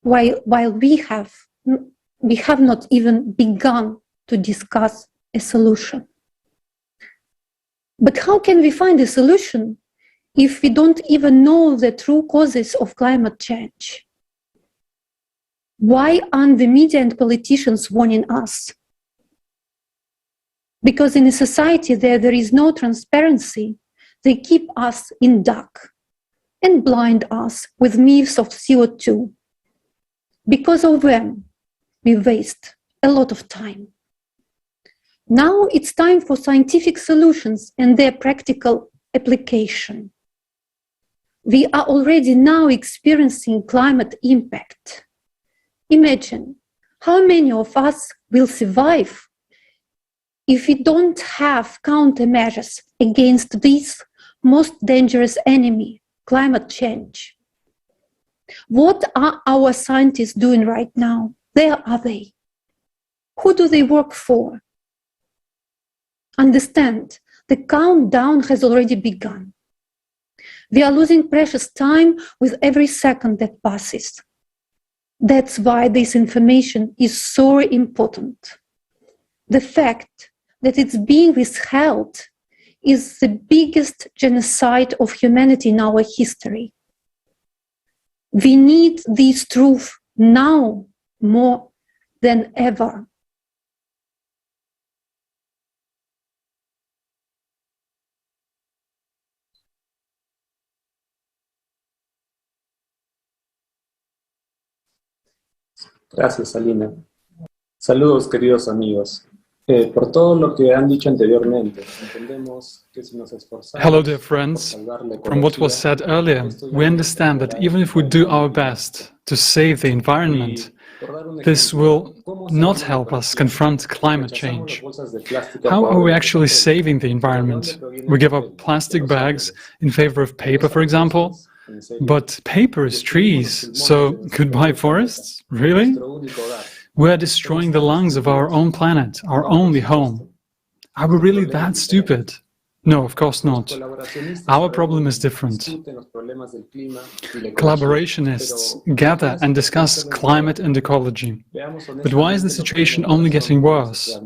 while we have not even begun to discuss a solution. But how can we find a solution if we don't even know the true causes of climate change? Why aren't the media and politicians warning us? Because in a society where there is no transparency, they keep us in dark and blind us with myths of CO2. Because of them, we waste a lot of time. Now it's time for scientific solutions and their practical application. We are already now experiencing climate impact. Imagine how many of us will survive if we don't have countermeasures against this most dangerous enemy, climate change. What are our scientists doing right now? Where are they? Who do they work for? Understand, the countdown has already begun. We are losing precious time with every second that passes. That's why this information is so important. The fact that it's being withheld is the biggest genocide of humanity in our history. We need this truth now more than ever. Gracias, Alina. Saludos, queridos amigos. Por todo lo que han dicho anteriormente, entendemos que si nos esforzamos. Hello, dear friends. From what was said earlier, we understand that even if we do our best to save the environment, this will not help us confront climate change. How are we actually saving the environment? We give up plastic bags in favor of paper, for example. But paper is trees, so goodbye forests? Really? We're destroying the lungs of our own planet, our only home. Are we really that stupid? No, of course not. Our problem is different. Collaborationists gather and discuss climate and ecology. But why is the situation only getting worse?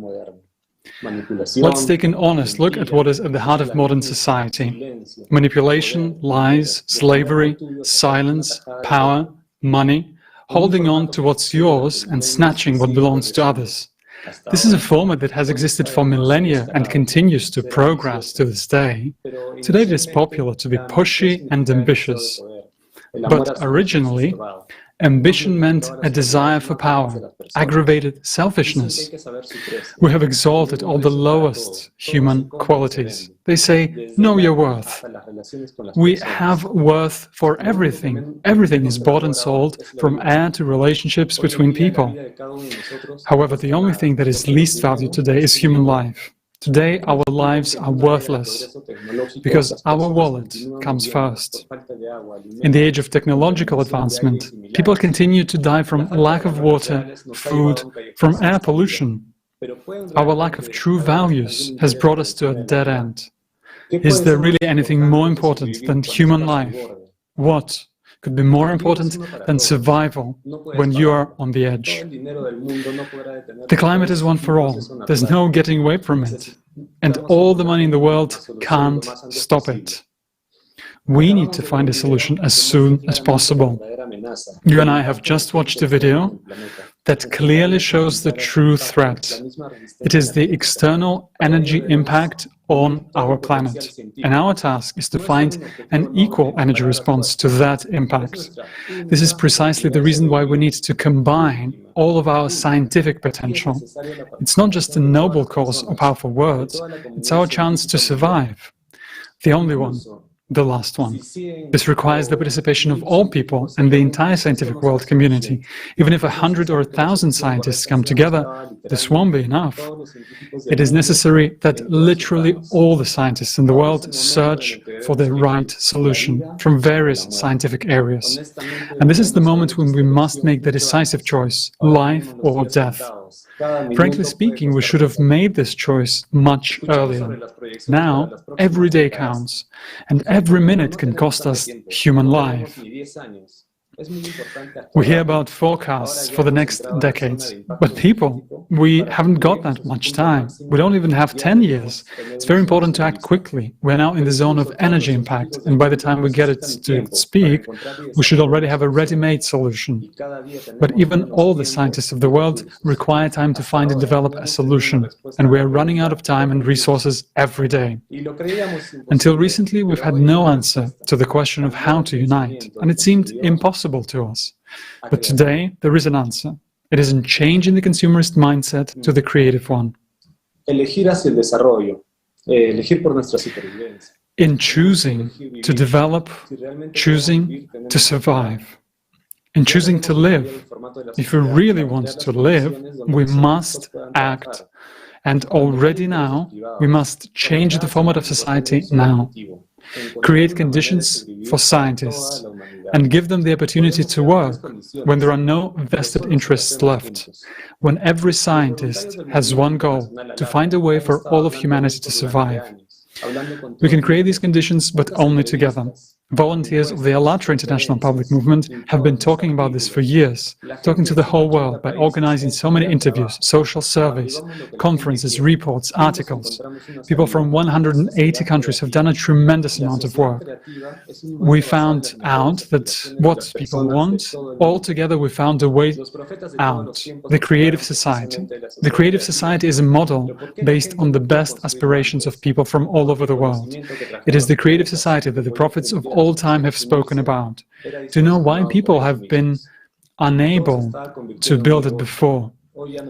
Let's take an honest look at what is at the heart of modern society. Manipulation, lies, slavery, silence, power, money, holding on to what's yours and snatching what belongs to others. This is a format that has existed for millennia and continues to progress to this day. Today it is popular to be pushy and ambitious. But originally, ambition meant a desire for power, aggravated selfishness. We have exalted all the lowest human qualities. They say, know your worth. We have worth for everything. Everything is bought and sold, from air to relationships between people. However, the only thing that is least valued today is human life. Today, our lives are worthless because our wallet comes first. In the age of technological advancement, people continue to die from lack of water, food, from air pollution. Our lack of true values has brought us to a dead end. Is there really anything more important than human life? What could be more important than survival when you are on the edge? The climate is one for all. There's no getting away from it. And all the money in the world can't stop it. We need to find a solution as soon as possible. You and I have just watched a video that clearly shows the true threat. It is the external energy impact on our planet. And our task is to find an equal energy response to that impact. This is precisely the reason why we need to combine all of our scientific potential. It's not just a noble cause or powerful words, it's our chance to survive. The only one. The last one. This requires the participation of all people and the entire scientific world community. Even if 100 or 1,000 scientists come together, this won't be enough. It is necessary that literally all the scientists in the world search for the right solution from various scientific areas. And this is the moment when we must make the decisive choice, life or death. Frankly speaking, we should have made this choice much earlier. Now, every day counts, and every minute can cost us human life. We hear about forecasts for the next decades, but people, we haven't got that much time. We don't even have 10 years. It's very important to act quickly. We're now in the zone of energy impact, and by the time we get it to speak, we should already have a ready-made solution. But even all the scientists of the world require time to find and develop a solution, and we're running out of time and resources every day. Until recently, we've had no answer to the question of how to unite, and it seemed impossible to us. But today, there is an answer. It is in changing the consumerist mindset to the creative one. In choosing to develop, choosing to survive, in choosing to live. If we really want to live, we must act. And already now, we must change the format of society now. Create conditions for scientists and give them the opportunity to work when there are no vested interests left, when every scientist has one goal, to find a way for all of humanity to survive. We can create these conditions, but only together. Volunteers of the ALLATRA International Public Movement have been talking about this for years, talking to the whole world by organizing so many interviews, social surveys, conferences, reports, articles. People from 180 countries have done a tremendous amount of work. We found out that what people want, all together we found a way out, the creative society. The creative society is a model based on the best aspirations of people from all over the world. It is the creative society that the prophets of all time have spoken about. Do you know why people have been unable to build it before?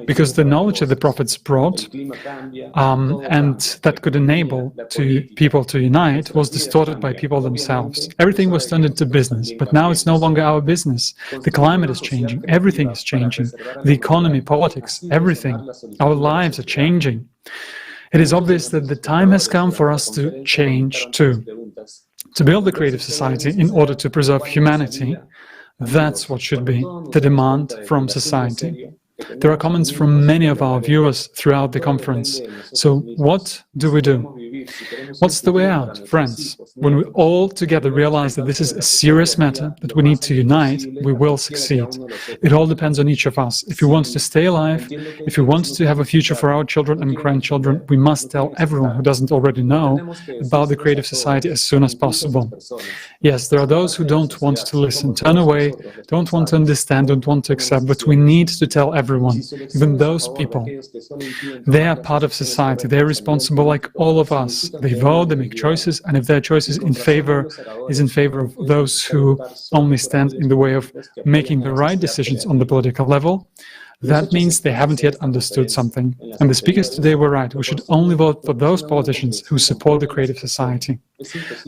Because the knowledge that the prophets brought and that could enable people to unite was distorted by people themselves. Everything was turned into business, but now it's no longer our business. The climate is changing, everything is changing. The economy, politics, everything. Our lives are changing. It is obvious that the time has come for us to change too. To build the creative society in order to preserve humanity, that's what should be the demand from society. There are comments from many of our viewers throughout the conference. So what do we do? What's the way out, friends? When we all together realize that this is a serious matter, that we need to unite, we will succeed. It all depends on each of us. If we want to stay alive, if we want to have a future for our children and grandchildren, we must tell everyone who doesn't already know about the Creative Society as soon as possible. Yes, there are those who don't want to listen, turn away, don't want to understand, don't want to accept, but we need to tell everyone, even those people. They are part of society, they're responsible like all of us. They vote, they make choices, and if their choice is in favor of those who only stand in the way of making the right decisions on the political level, that means they haven't yet understood something. And the speakers today were right. We should only vote for those politicians who support the Creative Society.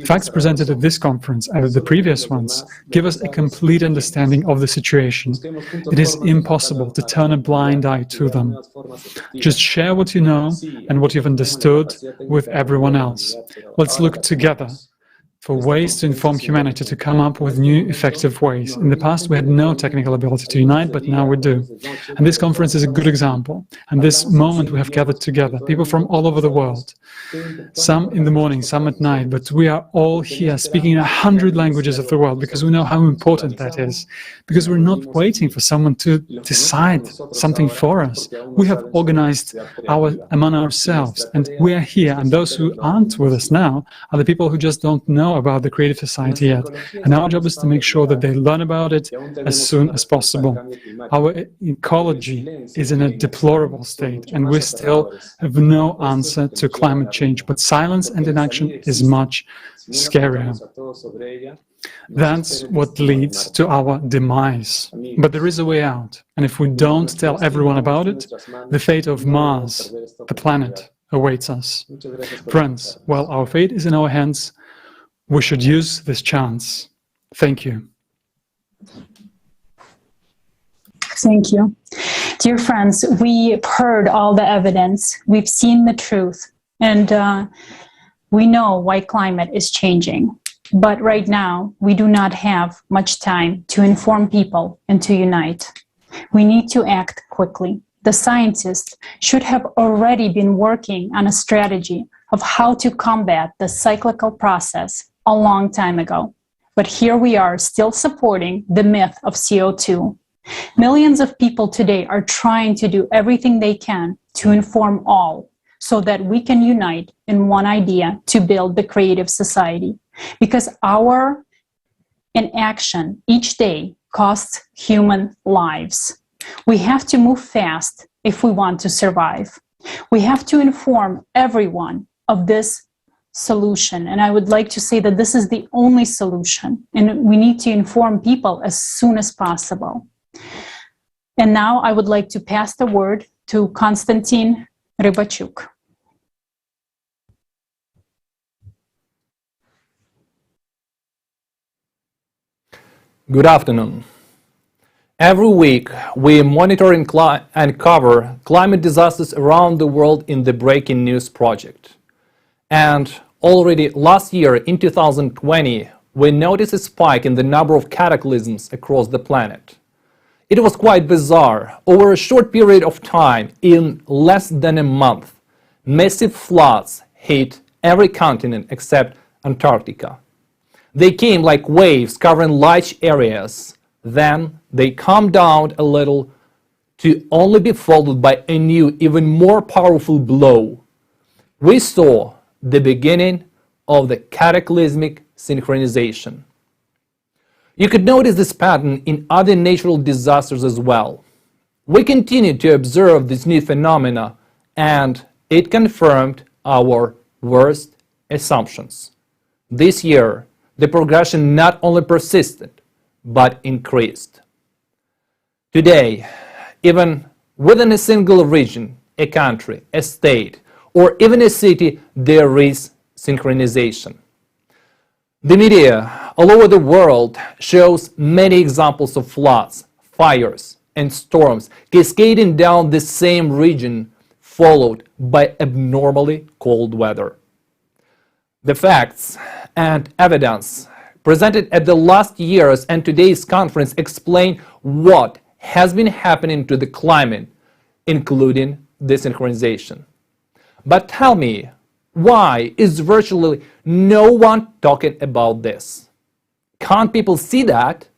Facts presented at this conference and at the previous ones give us a complete understanding of the situation. It is impossible to turn a blind eye to them. Just share what you know and what you've understood with everyone else. Let's look together for ways to inform humanity to come up with new, effective ways. In the past, we had no technical ability to unite, but now we do. And this conference is a good example. And this moment we have gathered together, people from all over the world, some in the morning, some at night, but we are all here speaking 100 languages of the world because we know how important that is. Because we're not waiting for someone to decide something for us. We have organized among ourselves, and we are here. And those who aren't with us now are the people who just don't know about the Creative Society yet. And our job is to make sure that they learn about it as soon as possible. Our ecology is in a deplorable state, and we still have no answer to climate change. But silence and inaction is much scarier. That's what leads to our demise. But there is a way out. And if we don't tell everyone about it, the fate of Mars, the planet, awaits us. Friends, while our fate is in our hands, we should use this chance. Thank you. Thank you. Dear friends, we've heard all the evidence, we've seen the truth, and we know why climate is changing. But right now, we do not have much time to inform people and to unite. We need to act quickly. The scientists should have already been working on a strategy of how to combat the cyclical process a long time ago. But here we are still supporting the myth of CO2. Millions of people today are trying to do everything they can to inform all so that we can unite in one idea to build the Creative Society. Because our inaction each day costs human lives. We have to move fast if we want to survive. We have to inform everyone of this solution. And I would like to say that this is the only solution. And we need to inform people as soon as possible. And now I would like to pass the word to Konstantin Rybachuk. Good afternoon. Every week, we monitor and cover climate disasters around the world in the Breaking News Project. And already last year, in 2020, we noticed a spike in the number of cataclysms across the planet. It was quite bizarre. Over a short period of time, in less than a month, massive floods hit every continent except Antarctica. They came like waves covering large areas. Then they calmed down a little to only be followed by a new, even more powerful blow. We saw the beginning of the cataclysmic synchronization. You could notice this pattern in other natural disasters as well. We continued to observe this new phenomena, and it confirmed our worst assumptions. This year, the progression not only persisted, but increased. Today, even within a single region, a country, a state, or even a city, there is synchronization. The media all over the world shows many examples of floods, fires, and storms cascading down the same region, followed by abnormally cold weather. The facts and evidence presented at the last year's and today's conference explain what has been happening to the climate, including desynchronization. But tell me, Why is virtually no one talking about this? Can't people see that?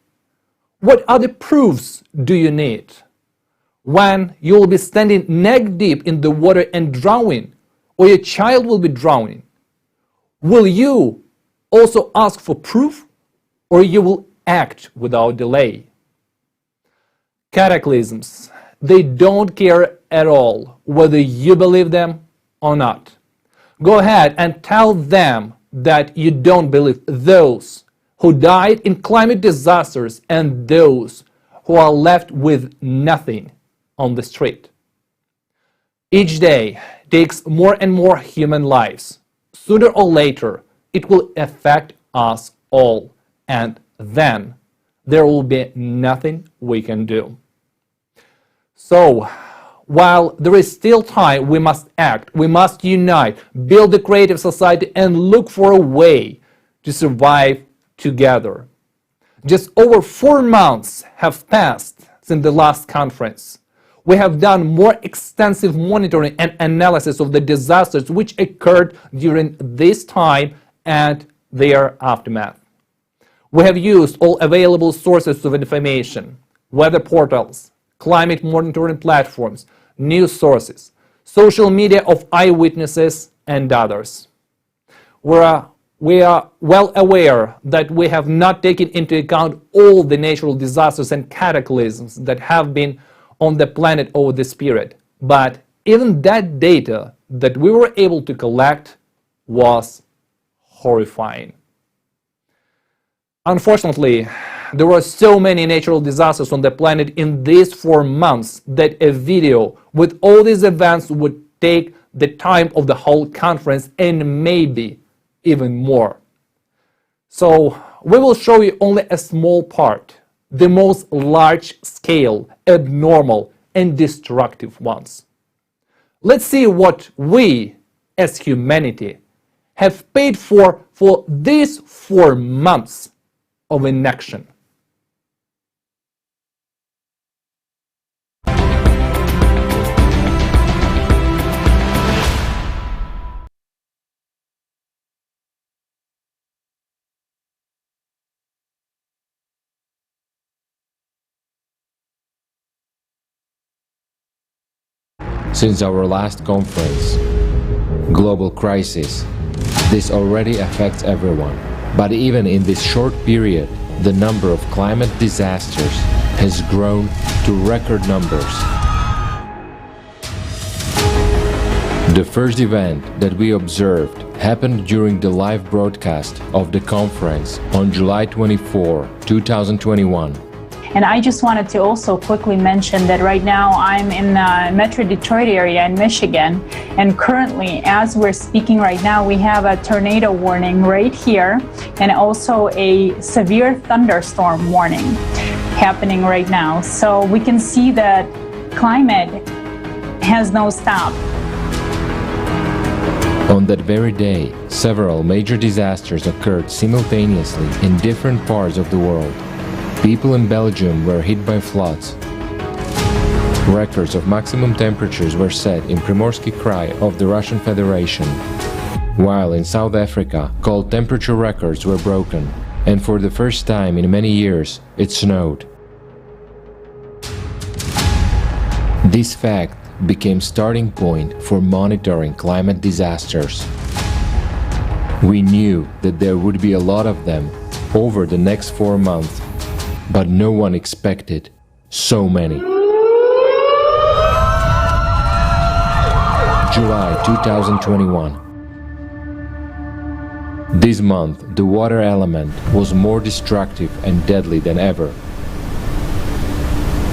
What other proofs do you need? When you will be standing neck deep in the water and drowning, or your child will be drowning, will you also ask for proof, or you will act without delay? Cataclysms, they don't care at all whether you believe them or not. Go ahead and tell them that you don't believe those who died in climate disasters and those who are left with nothing on the street. Each day takes more and more human lives. Sooner or later, it will affect us all, and then there will be nothing we can do. So, while there is still time, we must act, we must unite, build a creative society, and look for a way to survive together. Just over 4 months have passed since the last conference. We have done more extensive monitoring and analysis of the disasters which occurred during this time and their aftermath. We have used all available sources of information, weather portals, climate monitoring platforms, news sources, social media of eyewitnesses, and others. We are well aware that we have not taken into account all the natural disasters and cataclysms that have been on the planet over this period, but even that data that we were able to collect was horrifying. Unfortunately, there were so many natural disasters on the planet in these 4 months that a video with all these events would take the time of the whole conference and maybe even more. So we will show you only a small part, the most large-scale, abnormal, and destructive ones. Let's see what we, as humanity, have paid for these 4 months of inaction. Since our last conference, global crisis, this already affects everyone. But even in this short period, the number of climate disasters has grown to record numbers. The first event that we observed happened during the live broadcast of the conference on July 24, 2021. And I just wanted to also quickly mention that right now I'm in the Metro Detroit area in Michigan, and currently, as we're speaking right now, we have a tornado warning right here and also a severe thunderstorm warning happening right now. So we can see that climate has no stop. On that very day, several major disasters occurred simultaneously in different parts of the world. People in Belgium were hit by floods. Records of maximum temperatures were set in Primorsky Krai of the Russian Federation, while in South Africa, cold temperature records were broken, and for the first time in many years, it snowed. This fact became starting point for monitoring climate disasters. We knew that there would be a lot of them over the next 4 months, but no one expected so many. July 2021. This month, the water element was more destructive and deadly than ever.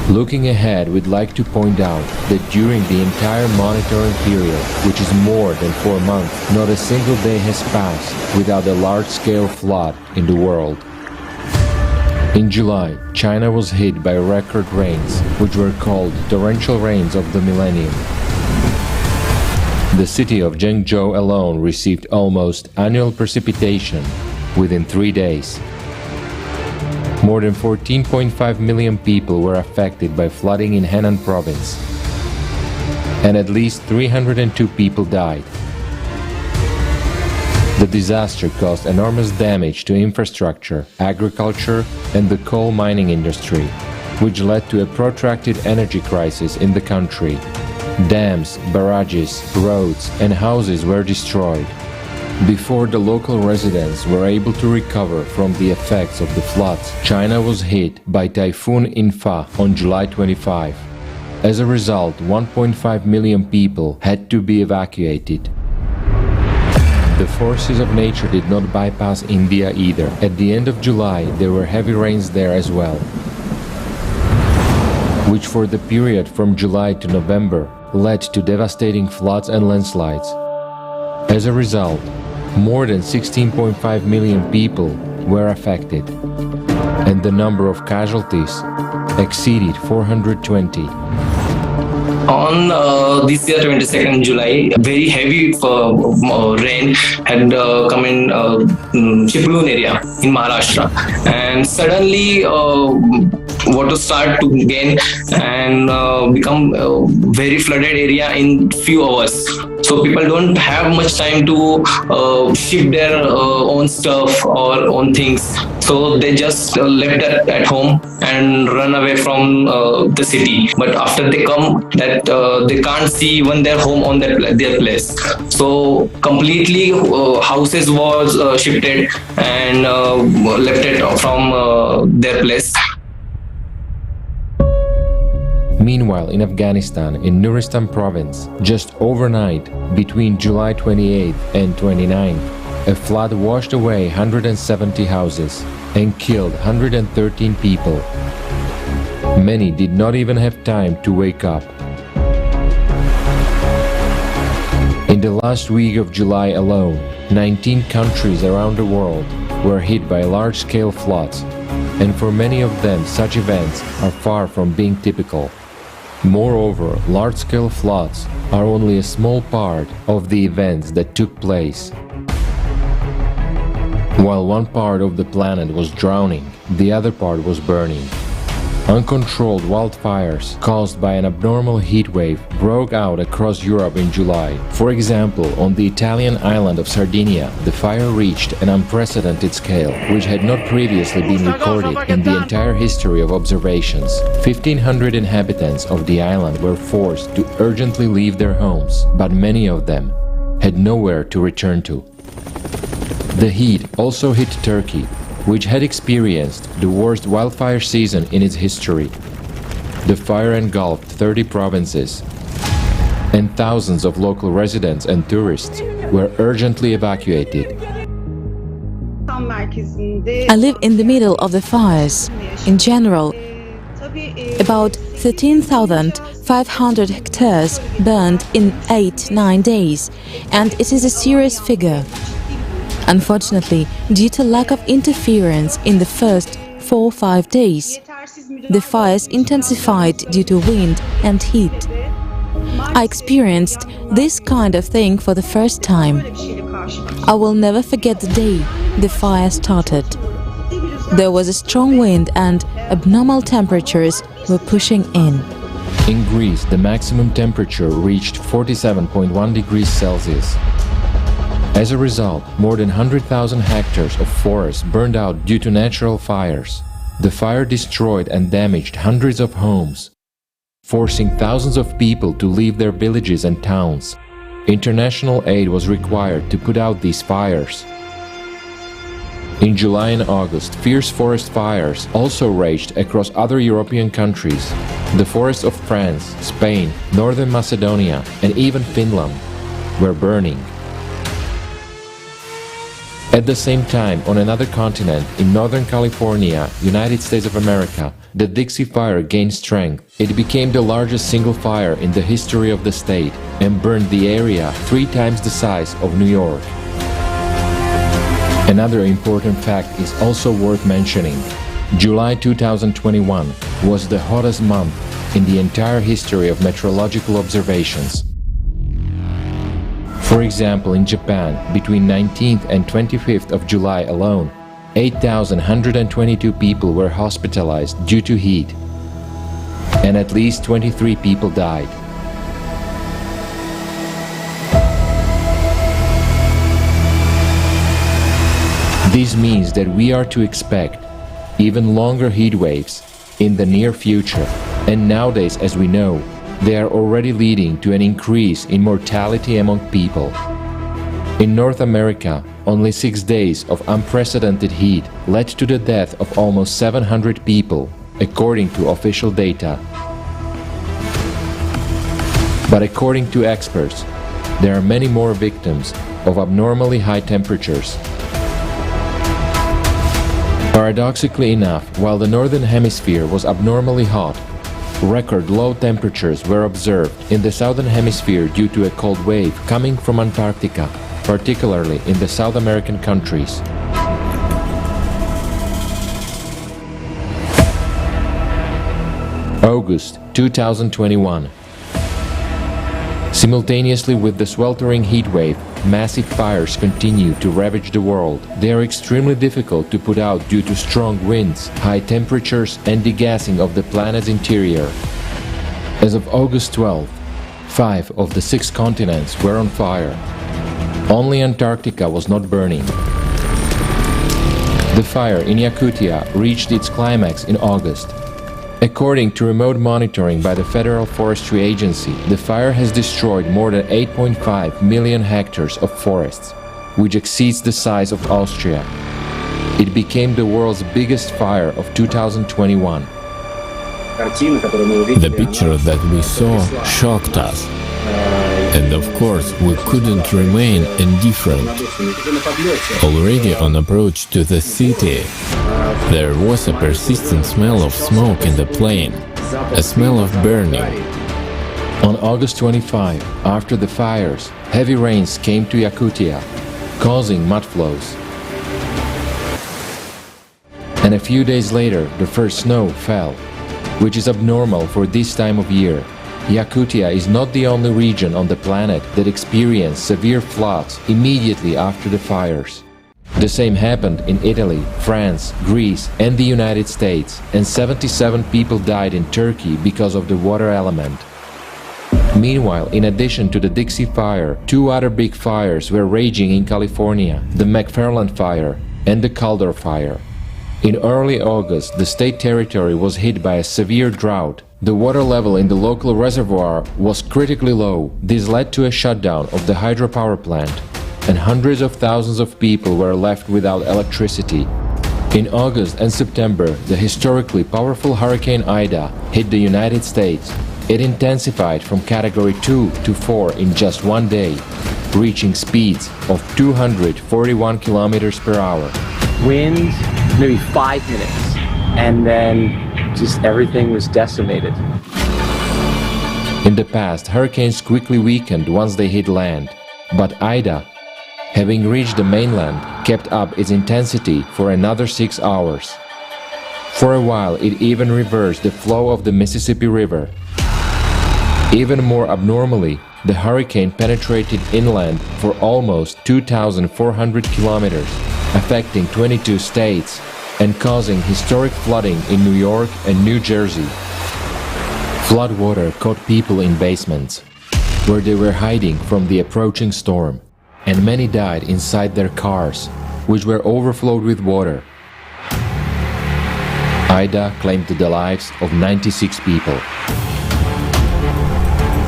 Looking ahead, we'd like to point out that during the entire monitoring period, which is more than 4 months, not a single day has passed without a large-scale flood in the world. In July, China was hit by record rains, which were called torrential rains of the millennium. The city of Zhengzhou alone received almost annual precipitation within 3 days. More than 14.5 million people were affected by flooding in Henan province, and at least 302 people died. The disaster caused enormous damage to infrastructure, agriculture, and the coal mining industry, which led to a protracted energy crisis in the country. Dams, barrages, roads, and houses were destroyed. Before the local residents were able to recover from the effects of the floods, China was hit by Typhoon ൺφα on July 25. As a result, 1.5 million people had to be evacuated. The forces of nature did not bypass India either. At the end of July, there were heavy rains there as well, which for the period from July to November led to devastating floods and landslides. As a result, more than 16.5 million people were affected, and the number of casualties exceeded 420. On this year, 22nd July, very heavy rain had come in Chiplun area in Maharashtra, and suddenly water started to gain and become a very flooded area in few hours. So people don't have much time to ship their own stuff or own things. So they just left that at home and run away from the city. But after they come, that they can't see even their home on their place. So completely houses was shifted and left it from their place. Meanwhile, in Afghanistan, in Nuristan province, just overnight, between July 28 and 29, a flood washed away 170 houses and killed 113 people. Many did not even have time to wake up. In the last week of July alone, 19 countries around the world were hit by large-scale floods, and for many of them such events are far from being typical. Moreover, large-scale floods are only a small part of the events that took place. While one part of the planet was drowning, the other part was burning. Uncontrolled wildfires caused by an abnormal heat wave broke out across Europe in July. For example, on the Italian island of Sardinia, the fire reached an unprecedented scale, which had not previously been recorded in the entire history of observations. 1,500 inhabitants of the island were forced to urgently leave their homes, but many of them had nowhere to return to. The heat also hit Turkey, which had experienced the worst wildfire season in its history. The fire engulfed 30 provinces, and thousands of local residents and tourists were urgently evacuated. I live in the middle of the fires. In general, about 13,500 hectares burned in 8-9 days, and it is a serious figure. Unfortunately, due to lack of interference in the first 4-5 days, the fires intensified due to wind and heat. I experienced this kind of thing for the first time. I will never forget the day the fire started. There was a strong wind and abnormal temperatures were pushing in. In Greece, the maximum temperature reached 47.1 degrees Celsius. As a result, more than 100,000 hectares of forest burned out due to natural fires. The fire destroyed and damaged hundreds of homes, forcing thousands of people to leave their villages and towns. International aid was required to put out these fires. In July and August, fierce forest fires also raged across other European countries. The forests of France, Spain, Northern Macedonia, and even Finland were burning. At the same time, on another continent, in Northern California, United States of America, the Dixie Fire gained strength. It became the largest single fire in the history of the state and burned the area 3 times the size of New York. Another important fact is also worth mentioning. July 2021 was the hottest month in the entire history of meteorological observations. For example, in Japan, between 19th and 25th of July alone, 8,122 people were hospitalized due to heat, and at least 23 people died. This means that we are to expect even longer heat waves in the near future, and nowadays, as we know, they are already leading to an increase in mortality among people. In North America, only 6 days of unprecedented heat led to the death of almost 700 people, according to official data. But according to experts, there are many more victims of abnormally high temperatures. Paradoxically enough, while the Northern Hemisphere was abnormally hot, record low temperatures were observed in the Southern Hemisphere due to a cold wave coming from Antarctica, particularly in the South American countries. August 2021. Simultaneously with the sweltering heat wave, massive fires continue to ravage the world. They are extremely difficult to put out due to strong winds, high temperatures, and degassing of the planet's interior. As of August 12th, 5 of the 6 continents were on fire. Only Antarctica was not burning. The fire in Yakutia reached its climax in August. According to remote monitoring by the Federal Forestry Agency, the fire has destroyed more than 8.5 million hectares of forests, which exceeds the size of Austria. It became the world's biggest fire of 2021. The picture that we saw shocked us. And of course, we couldn't remain indifferent. Already on approach to the city, there was a persistent smell of smoke in the plain, a smell of burning. On August 25, after the fires, heavy rains came to Yakutia, causing mud flows. And a few days later, the first snow fell, which is abnormal for this time of year. Yakutia is not the only region on the planet that experienced severe floods immediately after the fires. The same happened in Italy, France, Greece, and the United States, and 77 people died in Turkey because of the water element. Meanwhile, in addition to the Dixie Fire, 2 other big fires were raging in California, the McFarland Fire and the Calder Fire. In early August, the state territory was hit by a severe drought. The water level in the local reservoir was critically low. This led to a shutdown of the hydropower plant, and hundreds of thousands of people were left without electricity. In August and September, the historically powerful Hurricane Ida hit the United States. It intensified from Category 2 to 4 in just 1 day, reaching speeds of 241 kilometers per hour. Wind, maybe 5 minutes, and then just everything was decimated. In the past, hurricanes quickly weakened once they hit land, but Ida, having reached the mainland, kept up its intensity for another 6 hours. For a while, it even reversed the flow of the Mississippi River. Even more abnormally, the hurricane penetrated inland for almost 2,400 kilometers, affecting 22 states and causing historic flooding in New York and New Jersey. Floodwater caught people in basements, where they were hiding from the approaching storm, and many died inside their cars, which were overflowed with water. Ida claimed the lives of 96 people.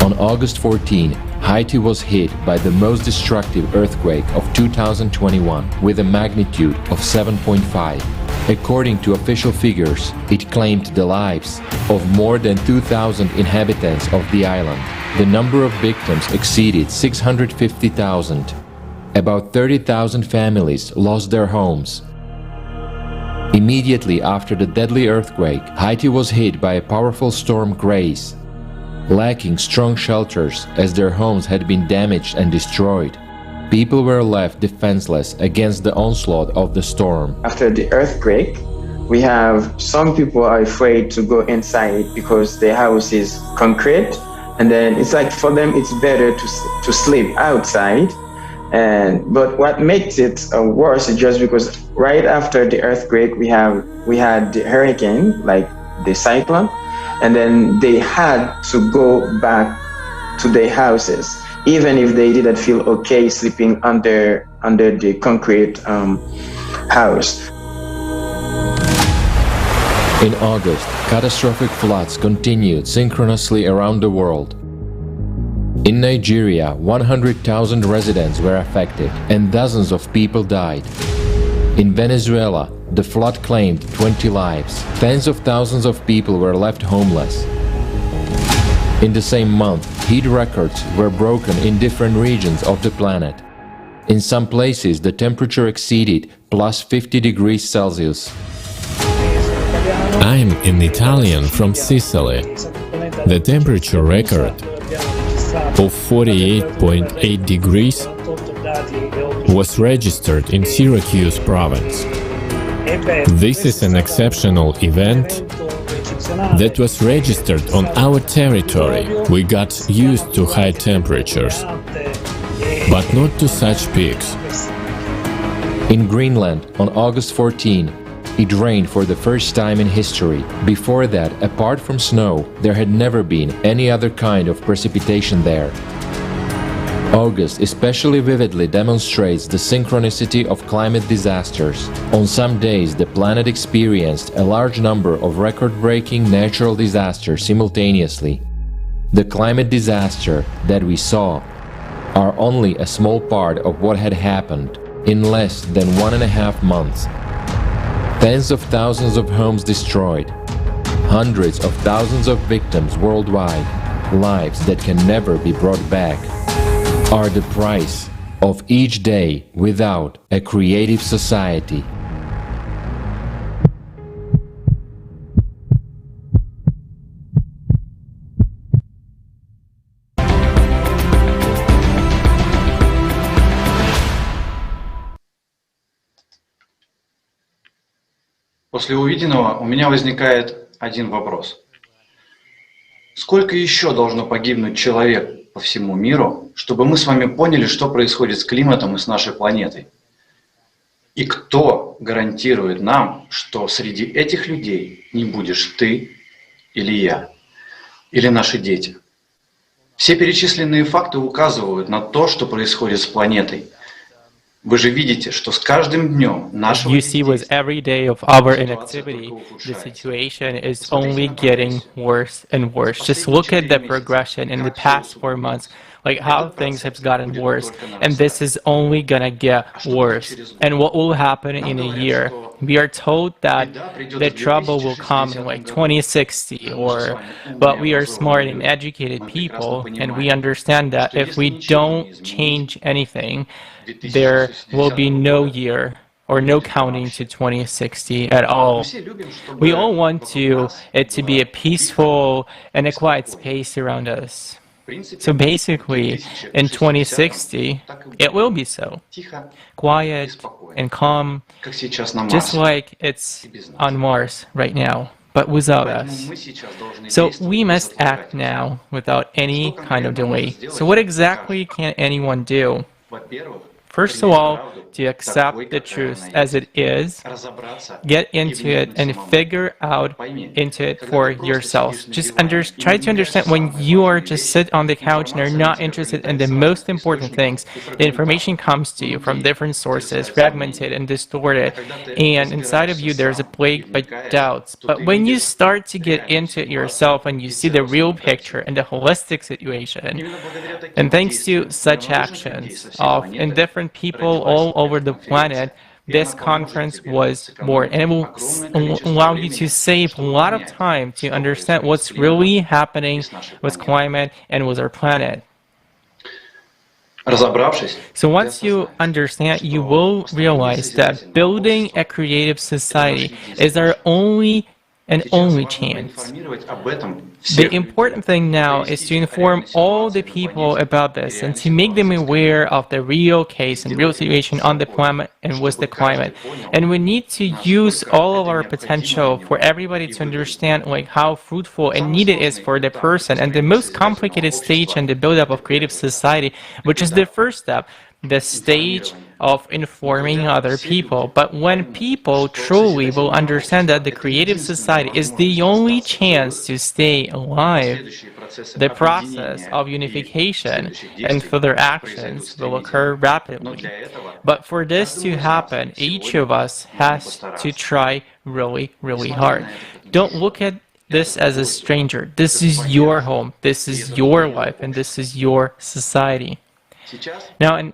On August 14, Haiti was hit by the most destructive earthquake of 2021 with a magnitude of 7.5. According to official figures, it claimed the lives of more than 2,000 inhabitants of the island. The number of victims exceeded 650,000. About 30,000 families lost their homes. Immediately after the deadly earthquake, Haiti was hit by a powerful storm Grace. Lacking strong shelters as their homes had been damaged and destroyed, people were left defenseless against the onslaught of the storm. After the earthquake, we have some people are afraid to go inside because the house is concrete, and then it's like for them it's better to sleep outside. But what makes it worse is just because right after the earthquake we had the hurricane, like the cyclone, and then they had to go back to their houses, even if they didn't feel okay sleeping under the concrete house. In August, catastrophic floods continued synchronously around the world. In Nigeria, 100,000 residents were affected and dozens of people died. In Venezuela, the flood claimed 20 lives. Tens of thousands of people were left homeless. In the same month, heat records were broken in different regions of the planet. In some places, the temperature exceeded plus 50 degrees Celsius. I'm an Italian from Sicily. The temperature record of 48.8 degrees was registered in Syracuse province. This is an exceptional event that was registered on our territory. We got used to high temperatures, but not to such peaks. In Greenland, on August 14, it rained for the first time in history. Before that, apart from snow, there had never been any other kind of precipitation there. August especially vividly demonstrates the synchronicity of climate disasters. On some days, the planet experienced a large number of record-breaking natural disasters simultaneously. The climate disaster that we saw are only a small part of what had happened in less than 1.5 months. Tens of thousands of homes destroyed, hundreds of thousands of victims worldwide, lives that can never be brought back, are the price of each day without a creative society. После увиденного у меня возникает один вопрос. Сколько еще должно погибнуть человек по всему миру, чтобы мы с вами поняли, что происходит с климатом и с нашей планетой? И кто гарантирует нам, что среди этих людей не будешь ты или я, или наши дети? Все перечисленные факты указывают на то, что происходит с планетой. Вы же видите, что с каждым днем нашего... You see, with every day of our inactivity, the situation is only getting worse and worse. Just look at the progression in the past 4 months, like how things have gotten worse, and this is only gonna get worse. And what will happen in a year? We are told that the trouble will come in like 2060, but we are smart and educated people, and we understand that if we don't change anything, there will be no year or no counting to 2060 at all. We all want it to be a peaceful and a quiet space around us. So basically, in 2060, it will be so. Quiet and calm, just like it's on Mars right now, but without us. So we must act now without any kind of delay. So what exactly can anyone do? First of all, to accept the truth as it is, get into it and figure out into it for yourself. Just try to understand when you are just sit on the couch and are not interested in the most important things, the information comes to you from different sources, fragmented and distorted, and inside of you there's a plague by doubts. But when you start to get into it yourself and you see the real picture and the holistic situation, and thanks to such actions of different people all over the planet, this conference was born, and it will allow you to save a lot of time to understand what's really happening with climate and with our planet. So once you understand, you will realize that building a creative society is our only chance. The important thing now is to inform all the people about this and to make them aware of the real case and real situation on the planet and with the climate. And we need to use all of our potential for everybody to understand like how fruitful and needed it is for the person, and the most complicated stage in the build-up of creative society, which is the first step, the stage of informing other people. But when people truly will understand that the creative society is the only chance to stay alive, the process of unification and further actions will occur rapidly. But for this to happen, each of us has to try really, really hard. Don't look at this as a stranger. This is your home, this is your life, and this is your society. Now, and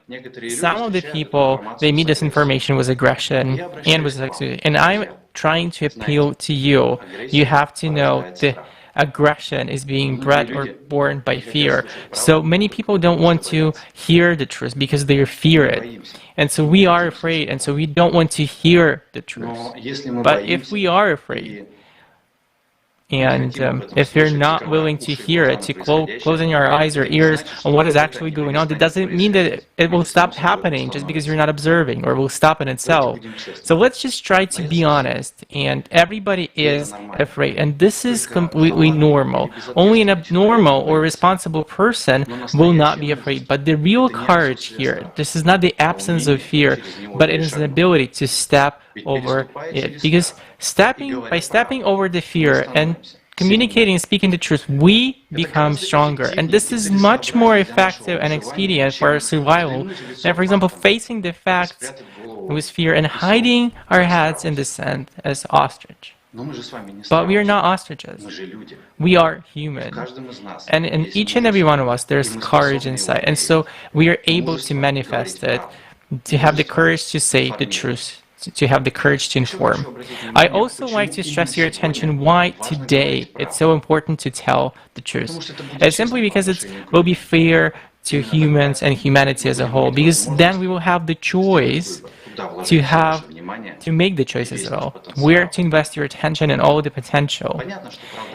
some of the people, they meet this information with aggression and with sexuality. And I'm trying to appeal to you. You have to know the aggression is being bred or born by fear. So many people don't want to hear the truth because they fear it. And so we are afraid, and so we don't want to hear the truth. But if we are afraid, and if you're not willing to hear it, to closing your eyes or ears on what is actually going on, that doesn't mean that it will stop happening just because you're not observing, or will stop in itself. So let's just try to be honest, and everybody is afraid, and this is completely normal. Only an abnormal or responsible person will not be afraid. But the real courage here, this is not the absence of fear, but it is an ability to step over it. Because by stepping over the fear and communicating and speaking the truth, we become stronger. And this is much more effective and expedient for our survival than, for example, facing the facts with fear and hiding our heads in the sand as ostrich. But we are not ostriches. We are human. And in each and every one of us, there's courage inside. And so we are able to manifest it, to have the courage to say the truth, to have the courage to inform. I also like to stress your attention why today it's so important to tell the truth. It's simply because it will be fair to humans and humanity as a whole, because then we will have the choice to make the choices at all, where to invest your attention and all the potential.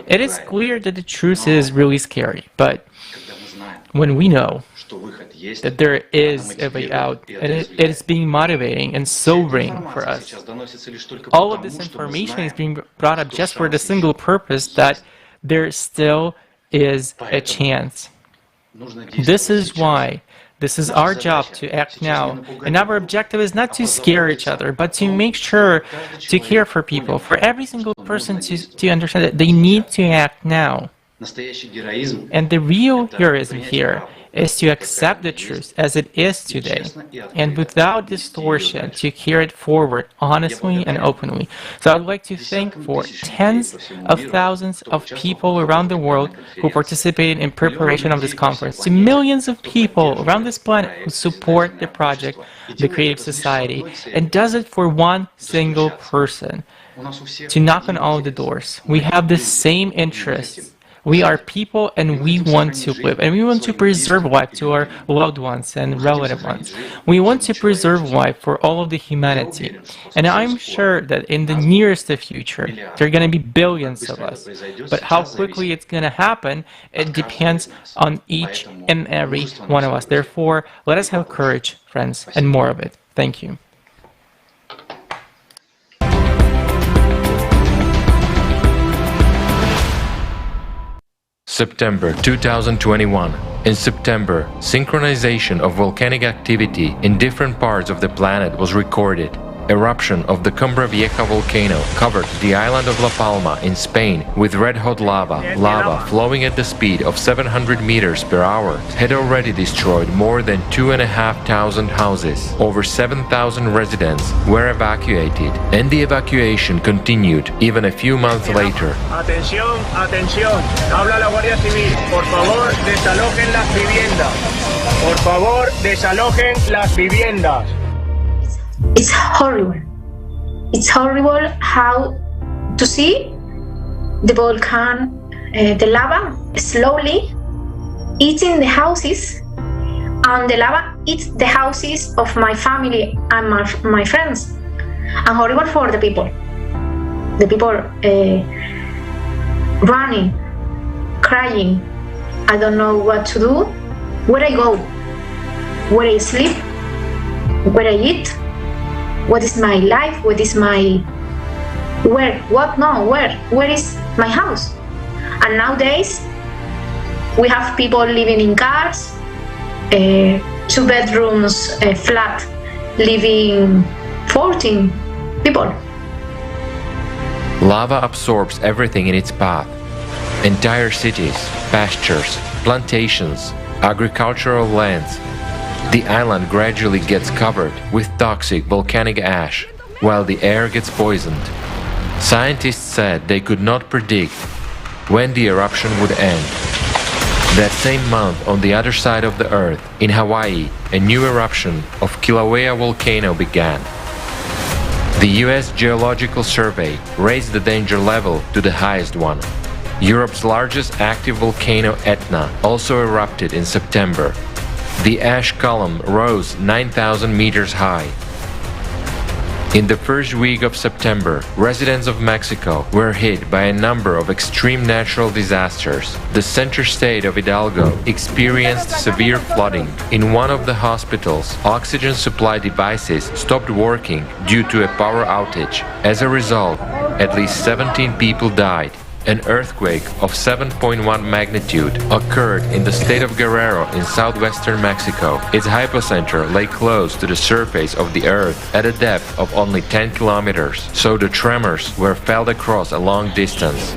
It is clear that the truth is really scary, but when we know that there is a way out, and it is being motivating and sobering for us. All of this information is being brought up just for the single purpose that there still is a chance. This is why this is our job to act now, and our objective is not to scare each other, but to make sure to care for people, for every single person to understand that they need to act now. And the real heroism here is to accept the truth as it is today, and without distortion, to carry it forward honestly and openly. So I'd like to thank for tens of thousands of people around the world who participated in preparation of this conference, to millions of people around this planet who support the project, the Creative Society, and does it for one single person, to knock on all the doors. We have the same interests. We are people, and we want to live, and we want to preserve life to our loved ones and relative ones. We want to preserve life for all of the humanity. And I'm sure that in the nearest future, there are going to be billions of us. But how quickly it's going to happen, it depends on each and every one of us. Therefore, let us have courage, friends, and more of it. Thank you. September 2021. In September, synchronization of volcanic activity in different parts of the planet was recorded. Eruption of the Cumbra Vieja volcano covered the island of La Palma in Spain with red-hot lava. Lava flowing at the speed of 700 meters per hour had already destroyed more than 2,500 houses. Over 7,000 residents were evacuated, and the evacuation continued even a few months later. Atención, atención. Habla la Guardia Civil. Por favor, desalojen las viviendas. Por favor, desalojen las viviendas. It's horrible. It's horrible how to see the volcano, the lava slowly eating the houses, and the lava eats the houses of my family and my friends. And horrible for the people. The people running, crying. I don't know what to do. Where I go, where I sleep, where I eat. What is my life? What is my... Where? What? No, where? Where is my house? And nowadays, we have people living in cars, 2 bedrooms flat, living 14 people. Lava absorbs everything in its path. Entire cities, pastures, plantations, agricultural lands. The island gradually gets covered with toxic volcanic ash, while the air gets poisoned. Scientists said they could not predict when the eruption would end. That same month, on the other side of the Earth, in Hawaii, a new eruption of Kilauea volcano began. The US Geological Survey raised the danger level to the highest one. Europe's largest active volcano, Etna, also erupted in September. The ash column rose 9,000 meters high. In the first week of September, residents of Mexico were hit by a number of extreme natural disasters. The center state of Hidalgo experienced severe flooding. In one of the hospitals, oxygen supply devices stopped working due to a power outage. As a result, at least 17 people died. An earthquake of 7.1 magnitude occurred in the state of Guerrero in southwestern Mexico. Its hypocenter lay close to the surface of the Earth at a depth of only 10 kilometers, so the tremors were felt across a long distance.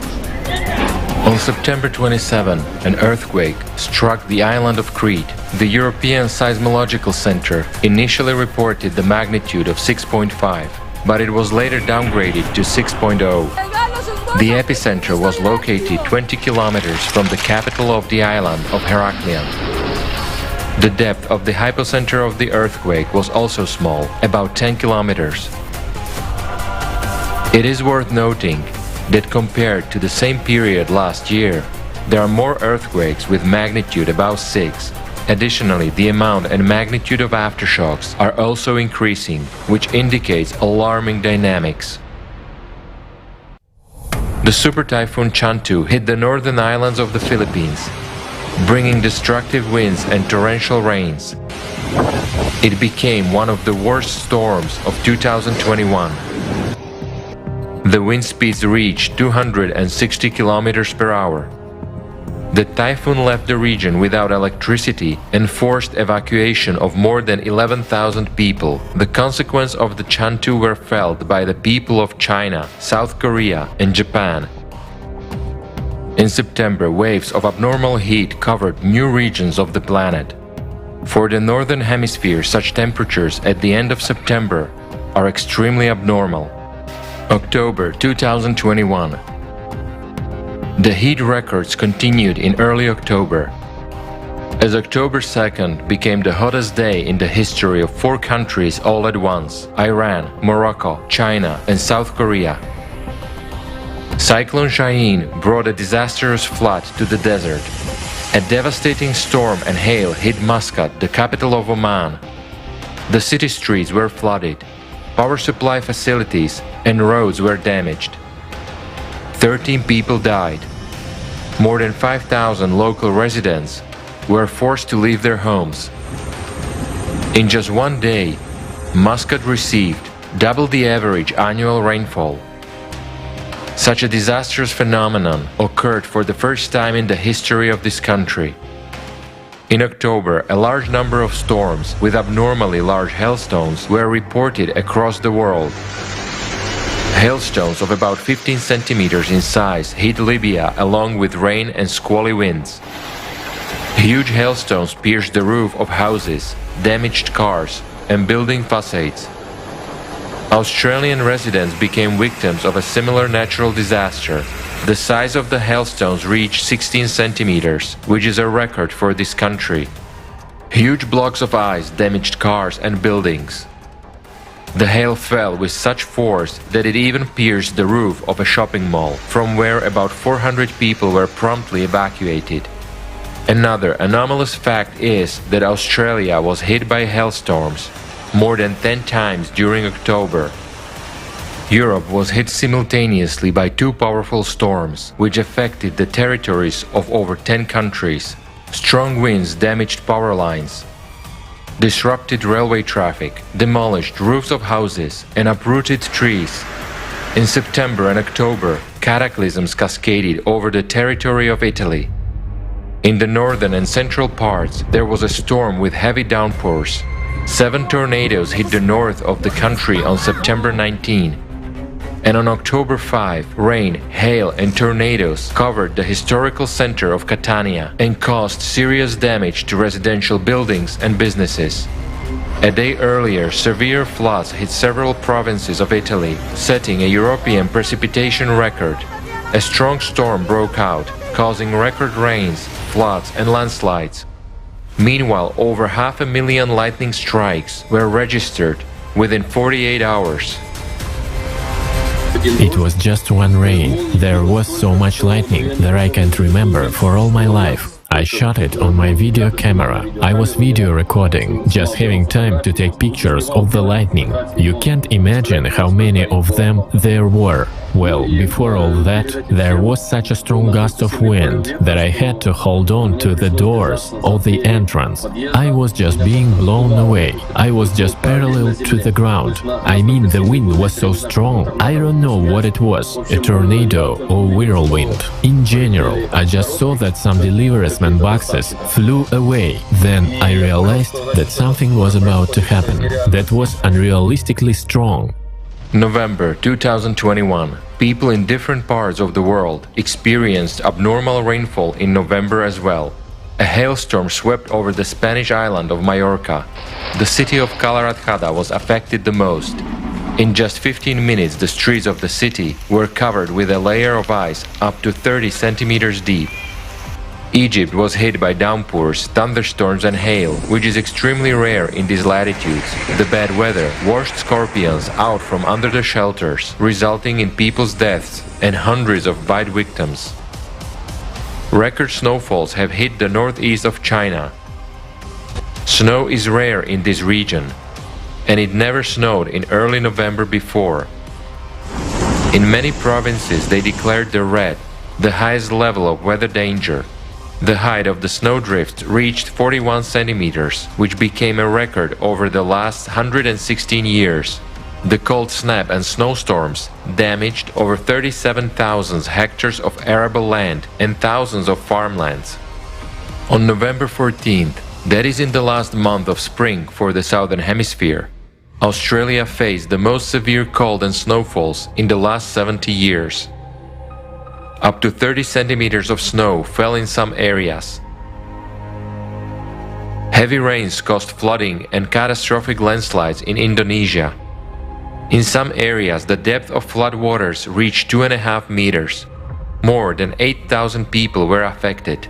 On September 27, an earthquake struck the island of Crete. The European Seismological Center initially reported the magnitude of 6.5, but it was later downgraded to 6.0. The epicenter was located 20 kilometers from the capital of the island of Heraklion. The depth of the hypocenter of the earthquake was also small, about 10 kilometers. It is worth noting that compared to the same period last year, there are more earthquakes with magnitude above 6. Additionally, the amount and magnitude of aftershocks are also increasing, which indicates alarming dynamics. The super typhoon Chantu hit the northern islands of the Philippines, bringing destructive winds and torrential rains. It became one of the worst storms of 2021. The wind speeds reached 260 kilometers per hour. The typhoon left the region without electricity and forced evacuation of more than 11,000 people. The consequences of the Chantu were felt by the people of China, South Korea, and Japan. In September, waves of abnormal heat covered new regions of the planet. For the northern hemisphere, such temperatures at the end of September are extremely abnormal. October 2021. The heat records continued in early October, as October 2nd became the hottest day in the history of 4 countries all at once: Iran, Morocco, China, and South Korea. Cyclone Shaheen brought a disastrous flood to the desert. A devastating storm and hail hit Muscat, the capital of Oman. The city streets were flooded, power supply facilities and roads were damaged. 13 people died. More than 5,000 local residents were forced to leave their homes. In just one day, Muscat received double the average annual rainfall. Such a disastrous phenomenon occurred for the first time in the history of this country. In October, a large number of storms with abnormally large hailstones were reported across the world. Hailstones of about 15 centimeters in size hit Libya along with rain and squally winds. Huge hailstones pierced the roof of houses, damaged cars, and building facades. Australian residents became victims of a similar natural disaster. The size of the hailstones reached 16 centimeters, which is a record for this country. Huge blocks of ice damaged cars and buildings. The hail fell with such force that it even pierced the roof of a shopping mall, from where about 400 people were promptly evacuated. Another anomalous fact is that Australia was hit by hailstorms more than 10 times during October. Europe was hit simultaneously by 2 powerful storms, which affected the territories of over 10 countries. Strong winds damaged power lines, disrupted railway traffic, demolished roofs of houses, and uprooted trees. In September and October, cataclysms cascaded over the territory of Italy. In the northern and central parts, there was a storm with heavy downpours. 7 tornadoes hit the north of the country on September 19. And on October 5, rain, hail and tornadoes covered the historical center of Catania and caused serious damage to residential buildings and businesses. A day earlier, severe floods hit several provinces of Italy, setting a European precipitation record. A strong storm broke out, causing record rains, floods and landslides. Meanwhile, over 500,000 lightning strikes were registered within 48 hours. It was just one rain. There was so much lightning that I can't remember for all my life. I shot it on my video camera. I was video recording, just having time to take pictures of the lightning. You can't imagine how many of them there were. Well, before all that, there was such a strong gust of wind that I had to hold on to the doors of the entrance. I was just being blown away. I was just parallel to the ground. I mean, the wind was so strong. I don't know what it was, a tornado or whirlwind. In general, I just saw that some delivery boxes flew away. Then I realized that something was about to happen that was unrealistically strong. November 2021. People in different parts of the world experienced abnormal rainfall in November as well. A hailstorm swept over the Spanish island of Majorca. The city of Calarajada was affected the most. In just 15 minutes, the streets of the city were covered with a layer of ice up to 30 centimeters deep. Egypt was hit by downpours, thunderstorms and hail, which is extremely rare in these latitudes. The bad weather washed scorpions out from under the shelters, resulting in people's deaths and hundreds of bite victims. Record snowfalls have hit the northeast of China. Snow is rare in this region, and it never snowed in early November before. In many provinces they declared the red, the highest level of weather danger. The height of the snowdrift reached 41 centimeters, which became a record over the last 116 years. The cold snap and snowstorms damaged over 37,000 hectares of arable land and thousands of farmlands. On November 14th, that is in the last month of spring for the Southern Hemisphere, Australia faced the most severe cold and snowfalls in the last 70 years. Up to 30 centimeters of snow fell in some areas. Heavy rains caused flooding and catastrophic landslides in Indonesia. In some areas, the depth of floodwaters reached 2.5 meters. More than 8,000 people were affected.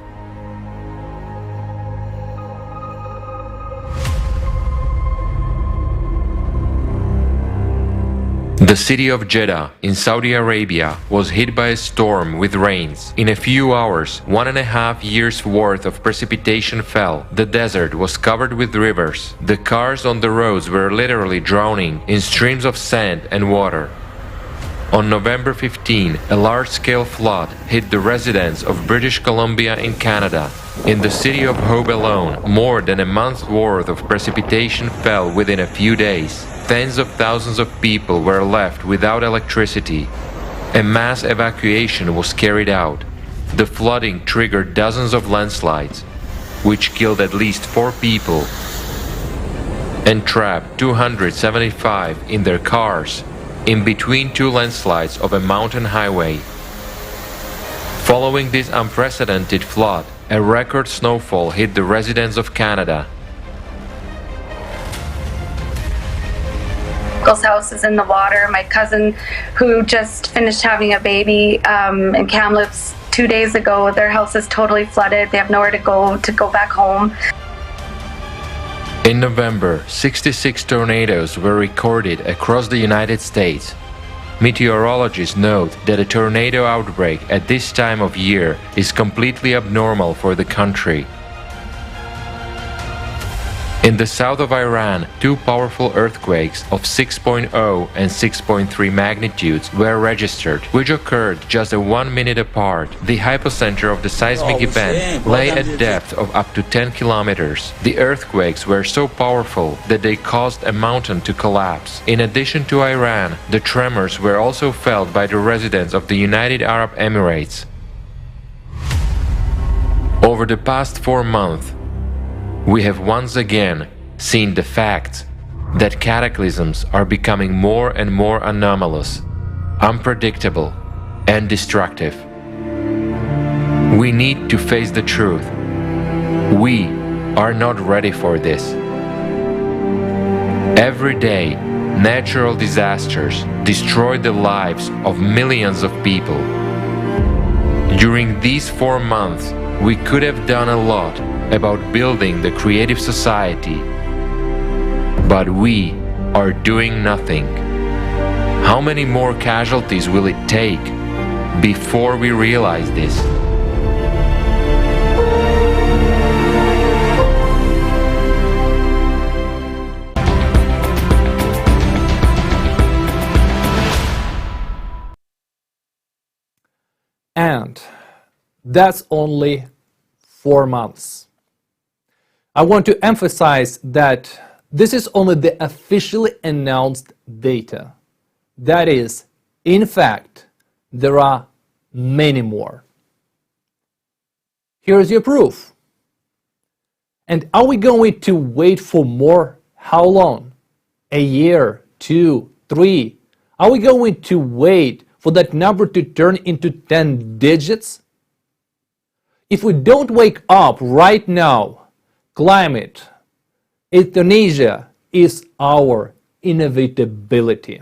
The city of Jeddah in Saudi Arabia was hit by a storm with rains. In a few hours, 1.5 years' worth of precipitation fell. The desert was covered with rivers. The cars on the roads were literally drowning in streams of sand and water. On November 15, a large-scale flood hit the residents of British Columbia in Canada. In the city of Hope alone, more than a month's worth of precipitation fell within a few days. Tens of thousands of people were left without electricity. A mass evacuation was carried out. The flooding triggered dozens of landslides, which killed at least 4 people and trapped 275 in their cars in between 2 landslides of a mountain highway. Following this unprecedented flood, a record snowfall hit the residents of Canada. Uncle's house is in the water. My cousin, who just finished having a baby in Kamloops 2 days ago, their house is totally flooded. They have nowhere to go back home. In November, 66 tornadoes were recorded across the United States. Meteorologists note that a tornado outbreak at this time of year is completely abnormal for the country. In the south of Iran, 2 powerful earthquakes of 6.0 and 6.3 magnitudes were registered, which occurred just 1 minute apart. The hypocenter of the seismic event lay at depth of up to 10 kilometers. The earthquakes were so powerful that they caused a mountain to collapse. In addition to Iran, the tremors were also felt by the residents of the United Arab Emirates. Over the past 4 months, we have once again seen the fact that cataclysms are becoming more and more anomalous. unpredictable, and destructive. We need to face the truth. We are not ready for this. Every day, natural disasters destroy the lives of millions of people. During these 4 months, we could have done a lot about building the creative society, but we are doing nothing. How many more casualties will it take before we realize this? And that's only 4 months. I want to emphasize that this is only the officially announced data. That is, in fact, there are many more. Here's your proof. And are we going to wait for more? How long? A year, 2, 3? Are we going to wait for that number to turn into 10 digits? If we don't wake up right now, climate, euthanasia is our inevitability.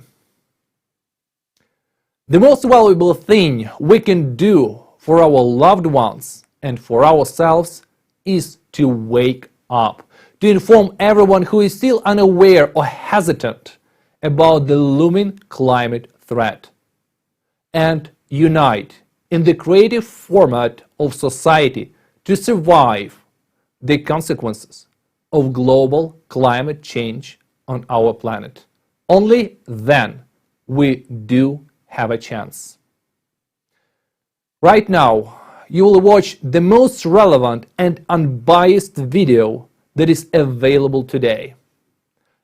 The most valuable thing we can do for our loved ones and for ourselves is to wake up, to inform everyone who is still unaware or hesitant about the looming climate threat, and unite in the creative format of society to survive the consequences of global climate change on our planet. Only then we do have a chance. Right now, you will watch the most relevant and unbiased video that is available today.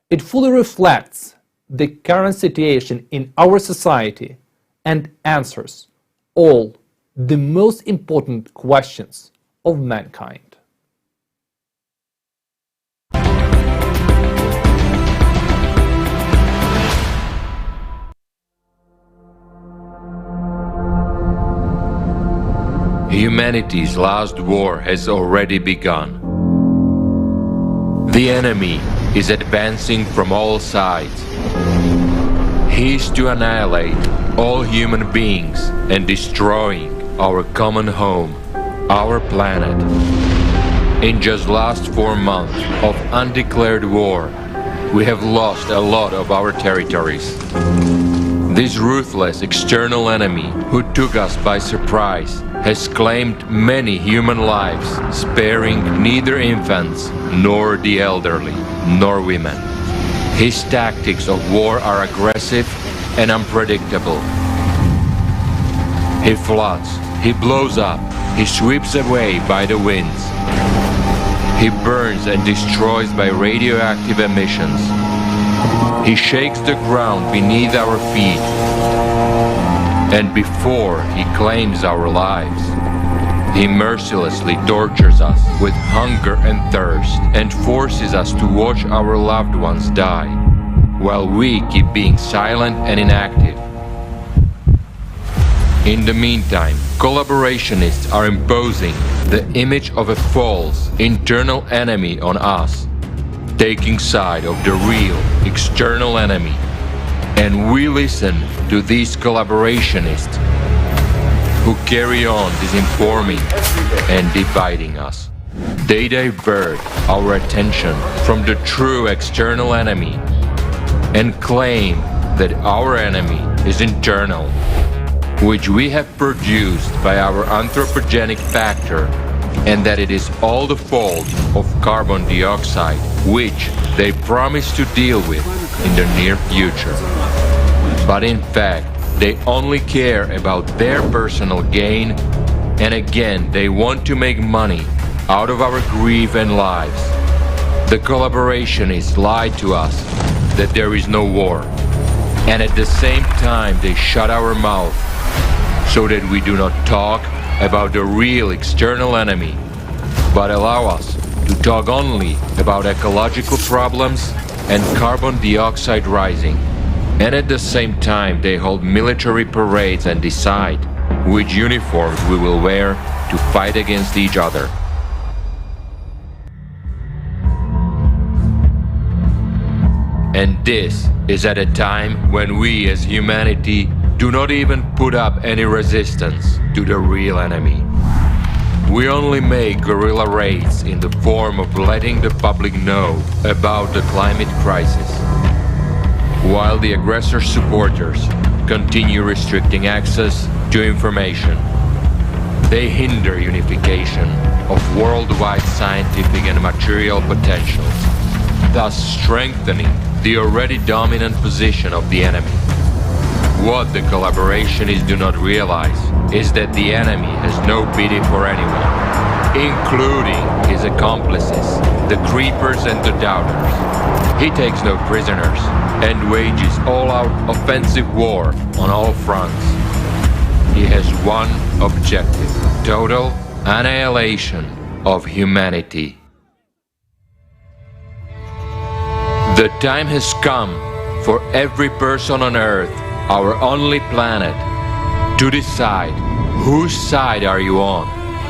It fully reflects the current situation in our society and answers all the most important questions of mankind. Humanity's last war has already begun. The enemy is advancing from all sides. He is to annihilate all human beings and destroying our common home, our planet. In just last 4 months of undeclared war, we have lost a lot of our territories. This ruthless external enemy who took us by surprise has claimed many human lives, sparing neither infants nor the elderly nor women. His tactics of war are aggressive and unpredictable. He floods, he blows up, he sweeps away by the winds. He burns and destroys by radioactive emissions. He shakes the ground beneath our feet. And before he claims our lives, he mercilessly tortures us with hunger and thirst and forces us to watch our loved ones die, while we keep being silent and inactive. In the meantime, collaborationists are imposing the image of a false internal enemy on us, taking side of the real external enemy. And we listen to these collaborationists who carry on disinforming and dividing us. They divert our attention from the true external enemy and claim that our enemy is internal, which we have produced by our anthropogenic factor, and that it is all the fault of carbon dioxide, which they promise to deal with in the near future. But in fact, they only care about their personal gain, and again, they want to make money out of our grief and lives. The collaborationists lied to us that there is no war, and at the same time, they shut our mouth so that we do not talk about the real external enemy, but allow us to talk only about ecological problems and carbon dioxide rising. And at the same time, they hold military parades and decide which uniforms we will wear to fight against each other. And this is at a time when we as humanity do not even put up any resistance to the real enemy. We only make guerrilla raids in the form of letting the public know about the climate crisis, while the aggressor supporters continue restricting access to information. They hinder unification of worldwide scientific and material potential, thus strengthening the already dominant position of the enemy. What the collaborationists do not realize is that the enemy has no pity for anyone, including his accomplices, the creepers and the doubters. He takes no prisoners and wages all-out offensive war on all fronts. He has one objective: total annihilation of humanity. The time has come for every person on Earth, our only planet, to decide whose side are you on.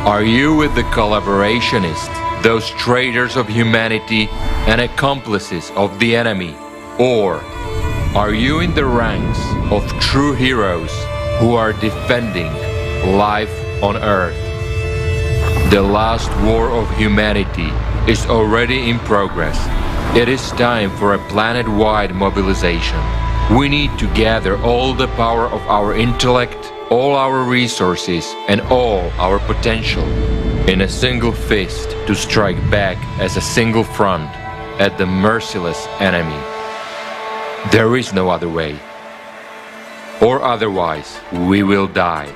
Are you with the collaborationists, those traitors of humanity and accomplices of the enemy? Or are you in the ranks of true heroes who are defending life on Earth? The last war of humanity is already in progress. It is time for a planet-wide mobilization. We need to gather all the power of our intellect, all our resources, and all our potential in a single fist to strike back as a single front at the merciless enemy. There is no other way. Or otherwise, we will die.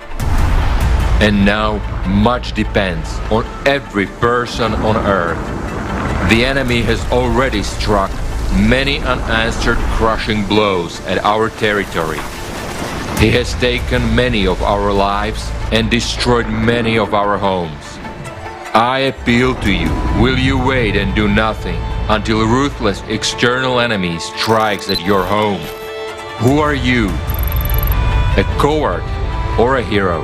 And now, much depends on every person on Earth. The enemy has already struck many unanswered crushing blows at our territory. He has taken many of our lives and destroyed many of our homes. I appeal to you, will you wait and do nothing until a ruthless external enemy strikes at your home? Who are you? A coward or a hero?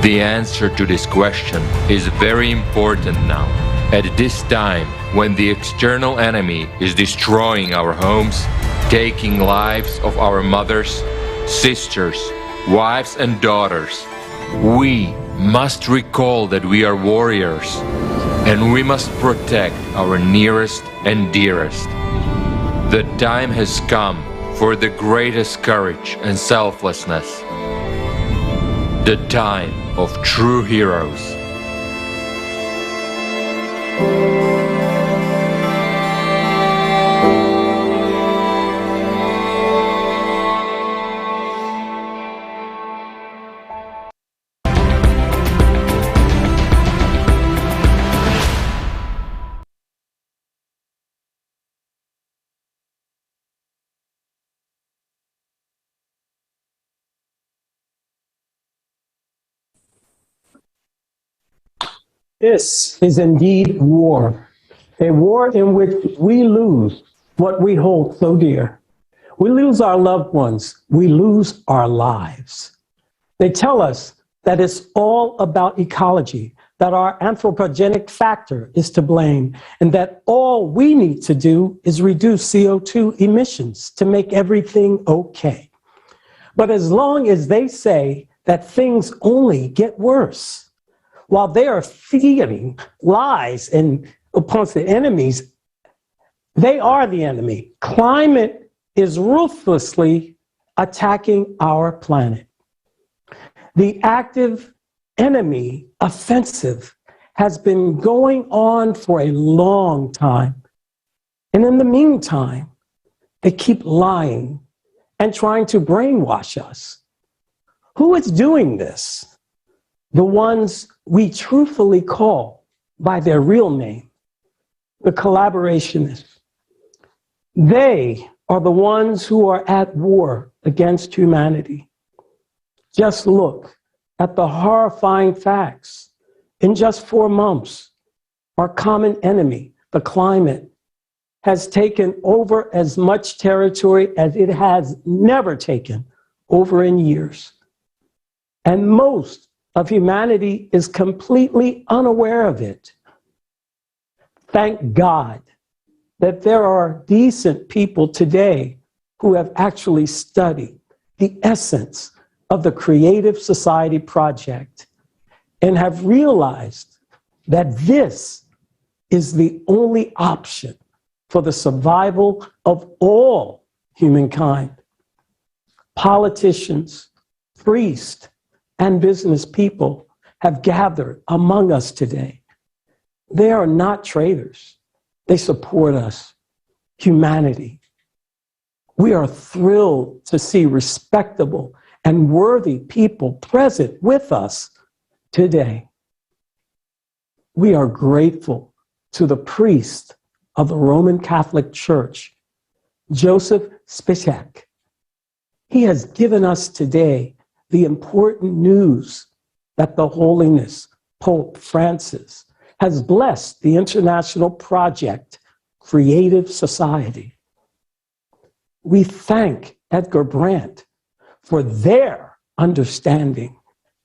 The answer to this question is very important now. At this time, when the external enemy is destroying our homes, taking lives of our mothers, sisters, wives and daughters, we must recall that we are warriors, and we must protect our nearest and dearest. The time has come for the greatest courage and selflessness. The time of true heroes. This is indeed war, a war in which we lose what we hold so dear. We lose our loved ones, we lose our lives. They tell us that it's all about ecology, that our anthropogenic factor is to blame, and that all we need to do is reduce CO2 emissions to make everything okay. But as long as they say that things only get worse, while they are feeding lies and upon the enemies, they are the enemy. Climate is ruthlessly attacking our planet. The active enemy offensive has been going on for a long time. And in the meantime, they keep lying and trying to brainwash us. Who is doing this? The ones we truthfully call by their real name, the collaborationists. They are the ones who are at war against humanity. Just look at the horrifying facts. In just 4 months, our common enemy, the climate, has taken over as much territory as it has never taken over in years. And most of humanity is completely unaware of it. Thank God that there are decent people today who have actually studied the essence of the Creative Society Project and have realized that this is the only option for the survival of all humankind. Politicians, priests, and business people have gathered among us today. They are not traitors. They support us, humanity. We are thrilled to see respectable and worthy people present with us today. We are grateful to the priest of the Roman Catholic Church, Joseph Spisak. He has given us today the important news that the Holiness Pope Francis has blessed the international project, Creative Society. We thank Edgar Brandt for their understanding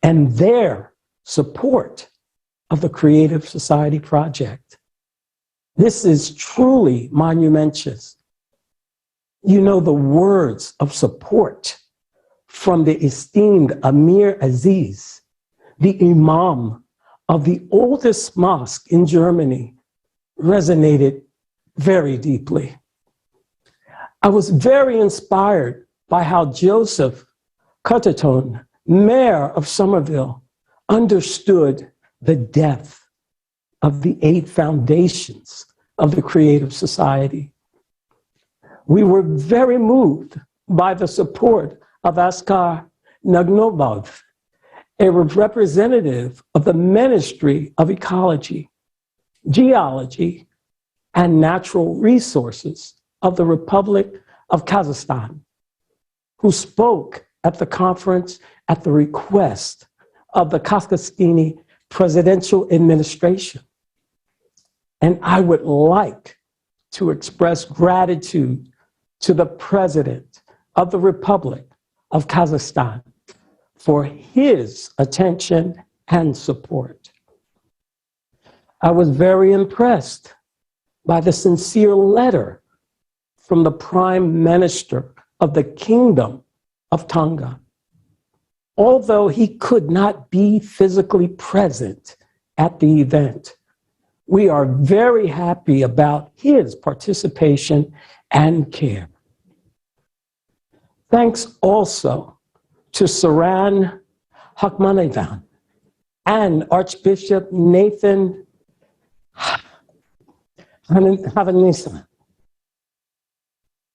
and their support of the Creative Society Project. This is truly monumentous. You know, the words of support from the esteemed Amir Aziz, the Imam of the oldest mosque in Germany, resonated very deeply. I was very inspired by how Joseph Cotterton, mayor of Somerville, understood the depth of the 8 foundations of the Creative Society. We were very moved by the support of Askar Nagnobov, a representative of the Ministry of Ecology, Geology, and Natural Resources of the Republic of Kazakhstan, who spoke at the conference at the request of the Kazakhstani presidential administration. And I would like to express gratitude to the President of the Republic of Kazakhstan for his attention and support. I was very impressed by the sincere letter from the Prime Minister of the Kingdom of Tonga. Although he could not be physically present at the event, we are very happy about his participation and care. Thanks also to Saran Hakmanavan and Archbishop Nathan Havanisa.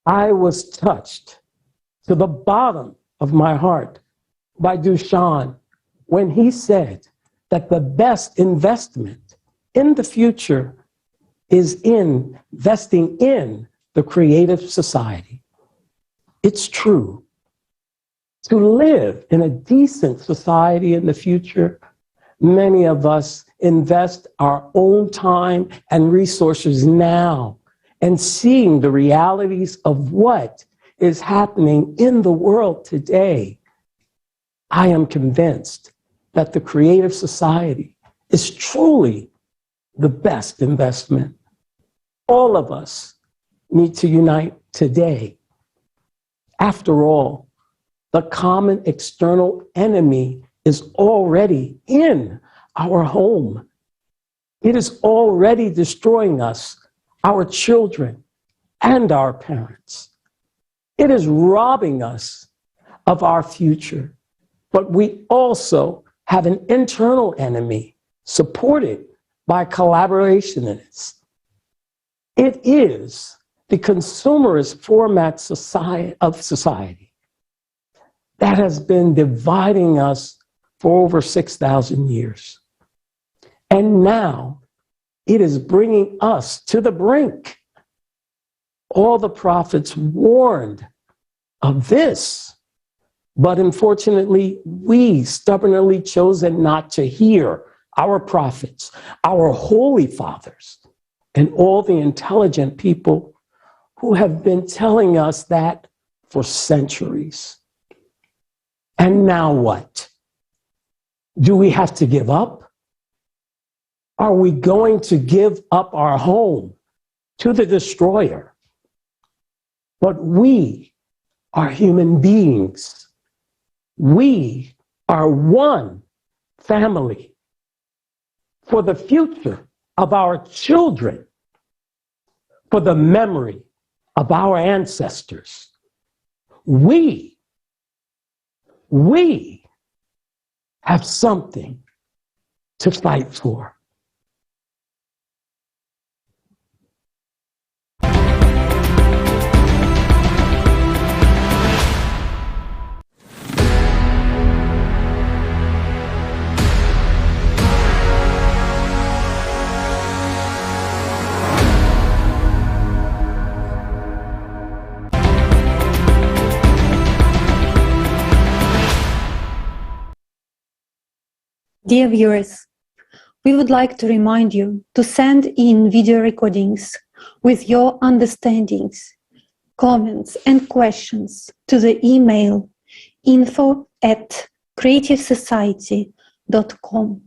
I was touched to the bottom of my heart by Dushan when he said that the best investment in the future is investing in the Creative Society. It's true. To live in a decent society in the future, many of us invest our own time and resources now and seeing the realities of what is happening in the world today. I am convinced that the Creative Society is truly the best investment. All of us need to unite today. After all, the common external enemy is already in our home. It is already destroying us, our children, and our parents. It is robbing us of our future. But we also have an internal enemy supported by collaborationists. It is the consumerist format of society that has been dividing us for over 6,000 years. And now it is bringing us to the brink. All the prophets warned of this. But unfortunately, we stubbornly chosen not to hear our prophets, our holy fathers. and all the intelligent people who have been telling us that for centuries. And now what? Do we have to give up? Are we going to give up our home to the destroyer? But we are human beings. We are one family. For the future of our children, for the memory of our ancestors, we have something to fight for. Dear viewers, we would like to remind you to send in video recordings with your understandings, comments and questions to the email info@creativesociety.com.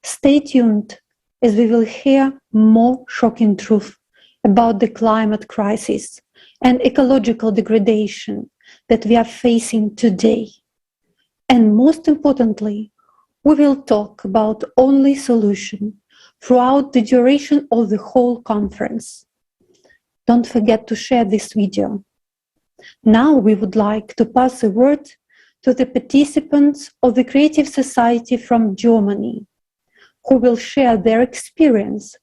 Stay tuned as we will hear more shocking truth about the climate crisis and ecological degradation that we are facing today. And most importantly, we will talk about only solution throughout the duration of the whole conference. Don't forget to share this video. Now we would like to pass the word to the participants of the Creative Society from Germany, who will share their experience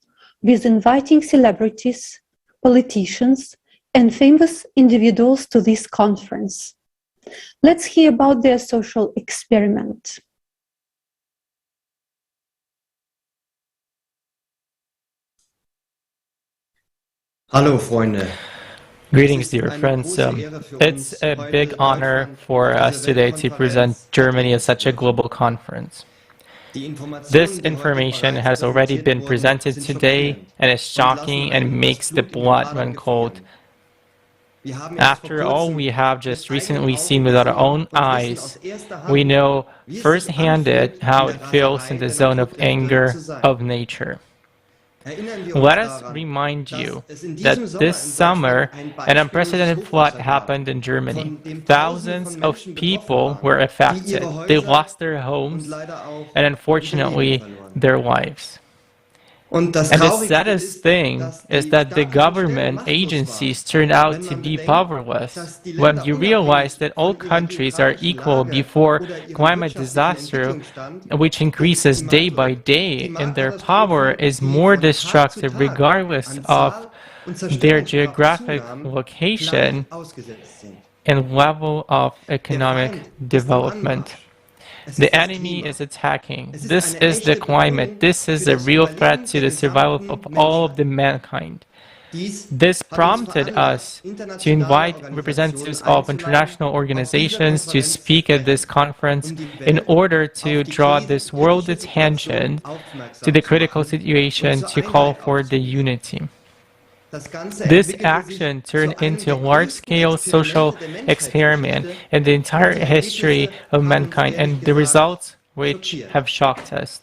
with inviting celebrities, politicians, and famous individuals to this conference. Let's hear about their social experiment. Hallo Freunde. Greetings, dear friends. It's a big honor for us today to present Germany at such a global conference. This information has already been presented today and is shocking and makes the blood run cold. After all we have just recently seen with our own eyes, we know firsthand how it feels in the zone of anger of nature. Let us remind you that this summer, an unprecedented flood happened in Germany. Thousands of people were affected. They lost their homes and, unfortunately, their lives. And the saddest thing is that the government agencies turned out to be powerless. When you realize that all countries are equal before climate disaster, which increases day by day, and their power is more destructive regardless of their geographic location and level of economic development. The enemy is attacking. This is the climate. This is a real threat to the survival of all of the mankind. This prompted us to invite representatives of international organizations to speak at this conference in order to draw this world's attention to the critical situation to call for the unity. This action turned into a large-scale social experiment in the entire history of mankind, and the results which have shocked us.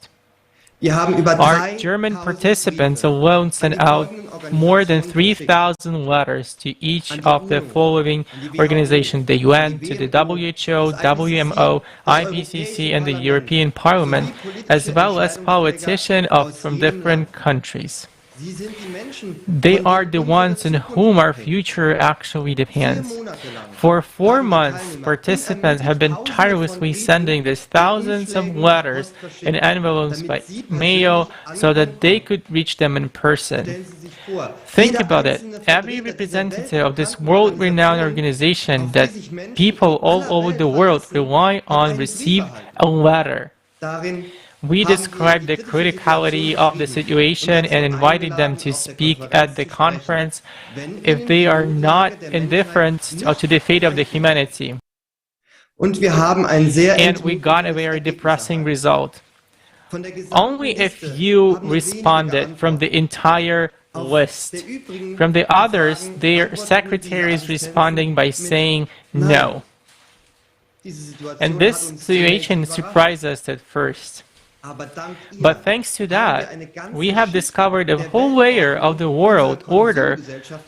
Our German participants alone sent out more than 3,000 letters to each of the following organizations: the UN, to the WHO, WMO, IPCC, and the European Parliament, as well as politicians from different countries. They are the ones on whom our future actually depends. For 4 months, participants have been tirelessly sending these thousands of letters in envelopes by mail so that they could reach them in person. Think about it. Every representative of this world-renowned organization that people all over the world rely on received a letter. We described the criticality of the situation and invited them to speak at the conference if they are not indifferent to the fate of the humanity. And we got a very depressing result. Only if you responded from the entire list. From the others, their secretary is responding by saying no. And this situation surprised us at first. But thanks to that, we have discovered a whole layer of the world order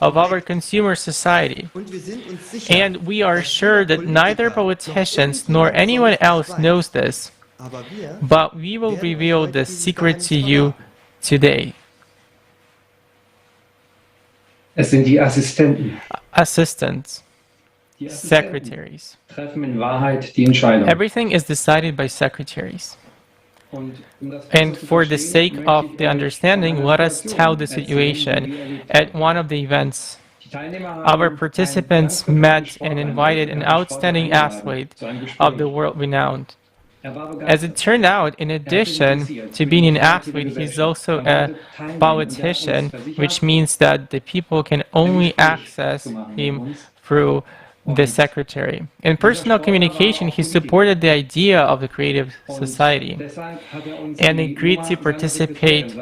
of our consumer society. And we are sure that neither politicians nor anyone else knows this. But we will reveal the secret to you today. Es sind die Assistenten. Assistants. Secretaries. Treffen in Wahrheit die Entscheidung. Everything is decided by secretaries. And for the sake of the understanding, let us tell the situation. At one of the events, our participants met and invited an outstanding athlete of the world renowned. As it turned out, in addition to being an athlete, he's also a politician, which means that the people can only access him through the secretary. In personal communication, he supported the idea of the creative society and agreed to participate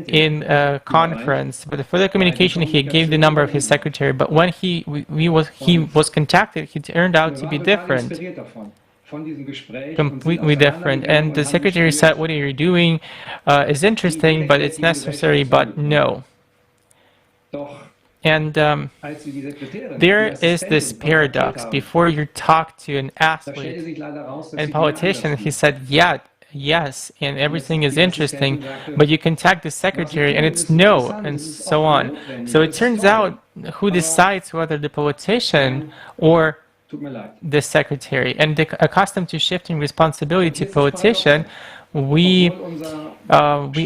in a conference. But for the communication, he gave the number of his secretary. But when he was contacted, he turned out to be different. Completely different. And the secretary said, what you're doing is interesting, but it's necessary, but no. And there is this paradox. Before you talk to an athlete and politician, he said, yeah, yes, and everything is interesting, but you contact the secretary and it's no, and so on. So it turns out who decides whether the politician or the secretary. And accustomed to shifting responsibility to politician, we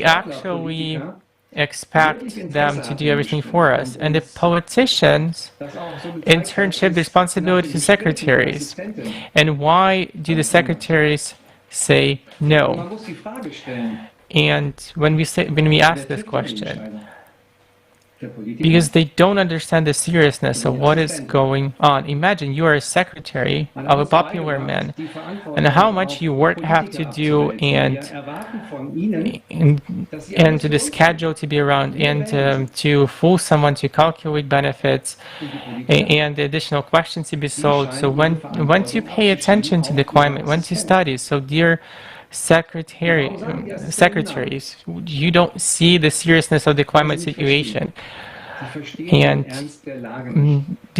actually expect them to do everything for us. And the politicians, in turn, shift responsibility to secretaries. And why do the secretaries say no? And when we ask this question, because they don't understand the seriousness of what is going on. Imagine you are a secretary of a popular man, and how much you have to do, and to the schedule to be around, and to fool someone to calculate benefits, and the additional questions to be solved. So when to pay attention to the climate, when to study. So dear secretaries, you don't see the seriousness of the climate situation, and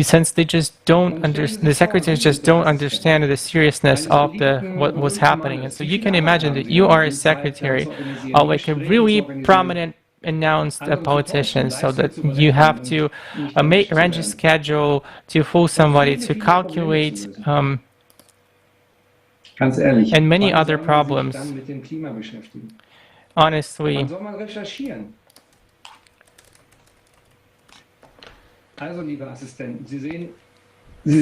since they just don't understand, the secretaries just don't understand the seriousness of what was happening. And so you can imagine that you are a secretary of like a really prominent announced politician, so that you have to arrange a schedule to fool somebody, to calculate and many other problems. Honestly, also, liebe Assistenten, Sie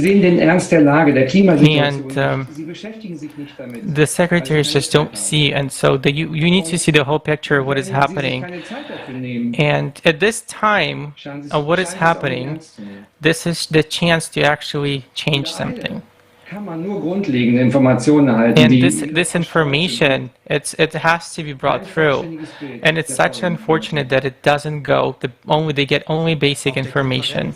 sehen den Ernst der Lage, der Klimasituation. Sie beschäftigen sich nicht damit. The secretaries just don't see, and so you need to see the whole picture of what is happening. And at this time of what is happening, this is the chance to actually change something. And this information, it has to be brought through, and it's such unfortunate that it doesn't go. They get only basic information.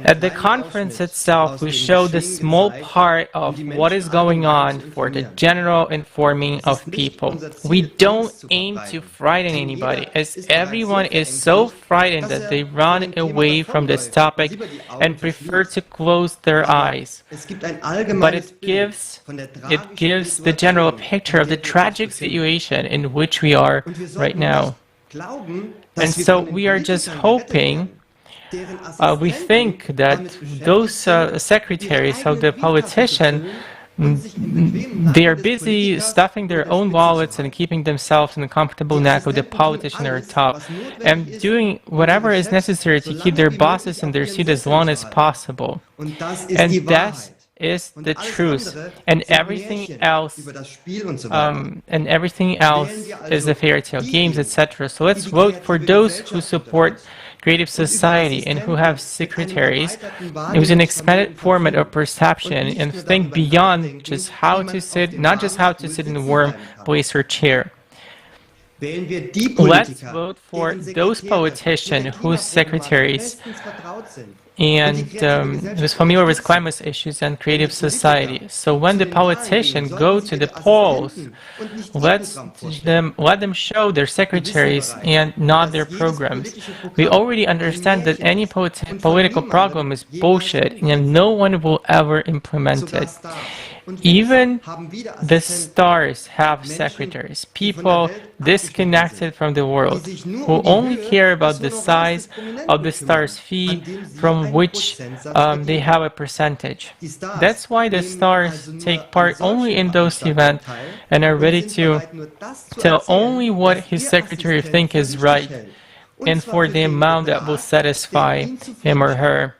At the conference itself, we showed a small part of what is going on for the general informing of people. We don't aim to frighten anybody, as everyone is so frightened that they run away from this topic and prefer to close their eyes. But it gives the general picture of the tragic situation in which we are right now. And so we are just hoping. We think that those secretaries of the politician, they are busy stuffing their own wallets and keeping themselves in a comfortable neck of the politician or top, and doing whatever is necessary to keep their bosses in their seat as long as possible. And that is the truth, and everything else is a fairy tale, games, etc. So let's vote for those who support creative society and who have secretaries. It was an expanded format of perception, and think beyond just how to sit, not just how to sit in a warm place or chair. Let's vote for those politicians whose secretaries and who's familiar with climate issues and creative society. So when the politicians go to the polls, let them show their secretaries and not their programs. We already understand that any political program is bullshit and no one will ever implement it. Even the stars have secretaries, people disconnected from the world, who only care about the size of the star's fee from which they have a percentage. That's why the stars take part only in those events and are ready to tell only what his secretary thinks is right and for the amount that will satisfy him or her.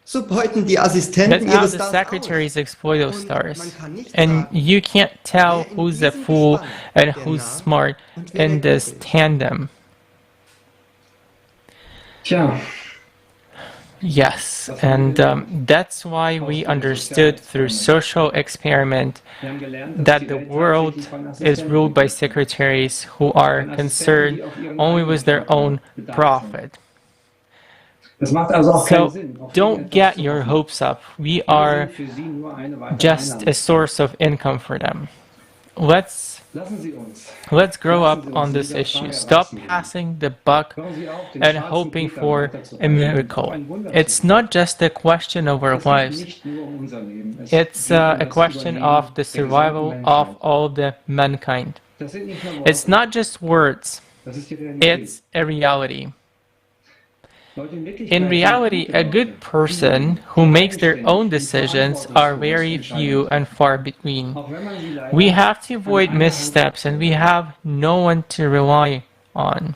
That's how the secretaries exploit those stars. And you can't tell who's a fool and who's smart in this tandem. Yes, and that's why we understood through social experiment that the world is ruled by secretaries who are concerned only with their own profit. So don't get your hopes up. We are just a source of income for them. Let's grow up on this issue. Stop passing the buck and hoping for a miracle. It's not just a question of our lives. It's a question of the survival of all the mankind. It's not just words. It's a reality. In reality, a good person who makes their own decisions are very few and far between. We have to avoid missteps and we have no one to rely on.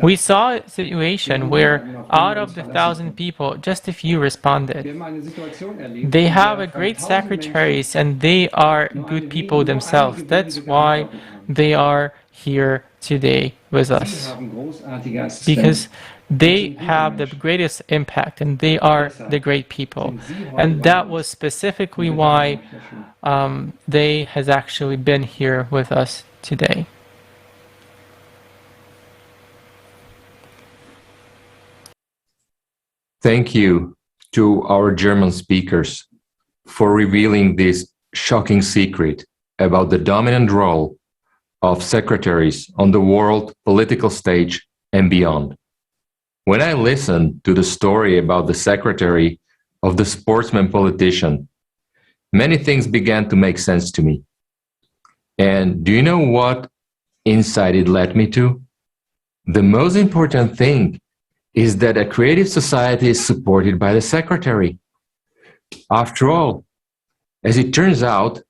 We saw a situation where out of the 1,000 people, just a few responded. They have a great secretaries and they are good people themselves. That's why they are here today with us. Because they have the greatest impact and they are the great people. And that was specifically why they has actually been here with us today. Thank you to our German speakers for revealing this shocking secret about the dominant role of secretaries on the world political stage and beyond. When I listened to the story about the secretary of the sportsman politician, many things began to make sense to me. And do you know what insight it led me to? The most important thing is that a creative society is supported by the secretary. After all, as it turns out,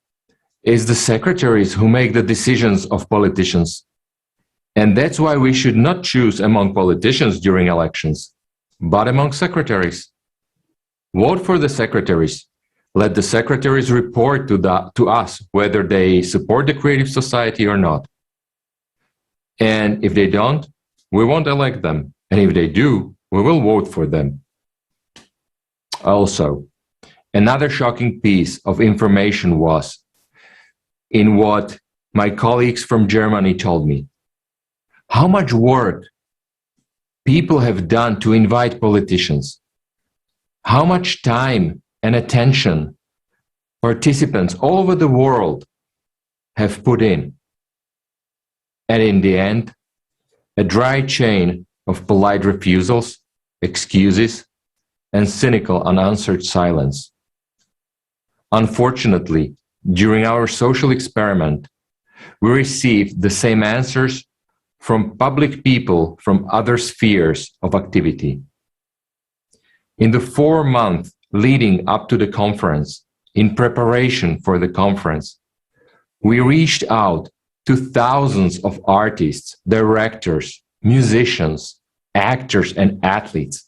it's the secretaries who make the decisions of politicians. And that's why we should not choose among politicians during elections, but among secretaries. Vote for the secretaries. Let the secretaries report to us whether they support the creative society or not. And if they don't, we won't elect them. And if they do, we will vote for them. Also, another shocking piece of information was in what my colleagues from Germany told me. How much work people have done to invite politicians, how much time and attention participants all over the world have put in. And in the end, a dry chain of polite refusals, excuses, and cynical unanswered silence. Unfortunately, during our social experiment, we received the same answers from public people from other spheres of activity. In the 4 months leading up to the conference, in preparation for the conference, we reached out to thousands of artists, directors, musicians, actors, and athletes.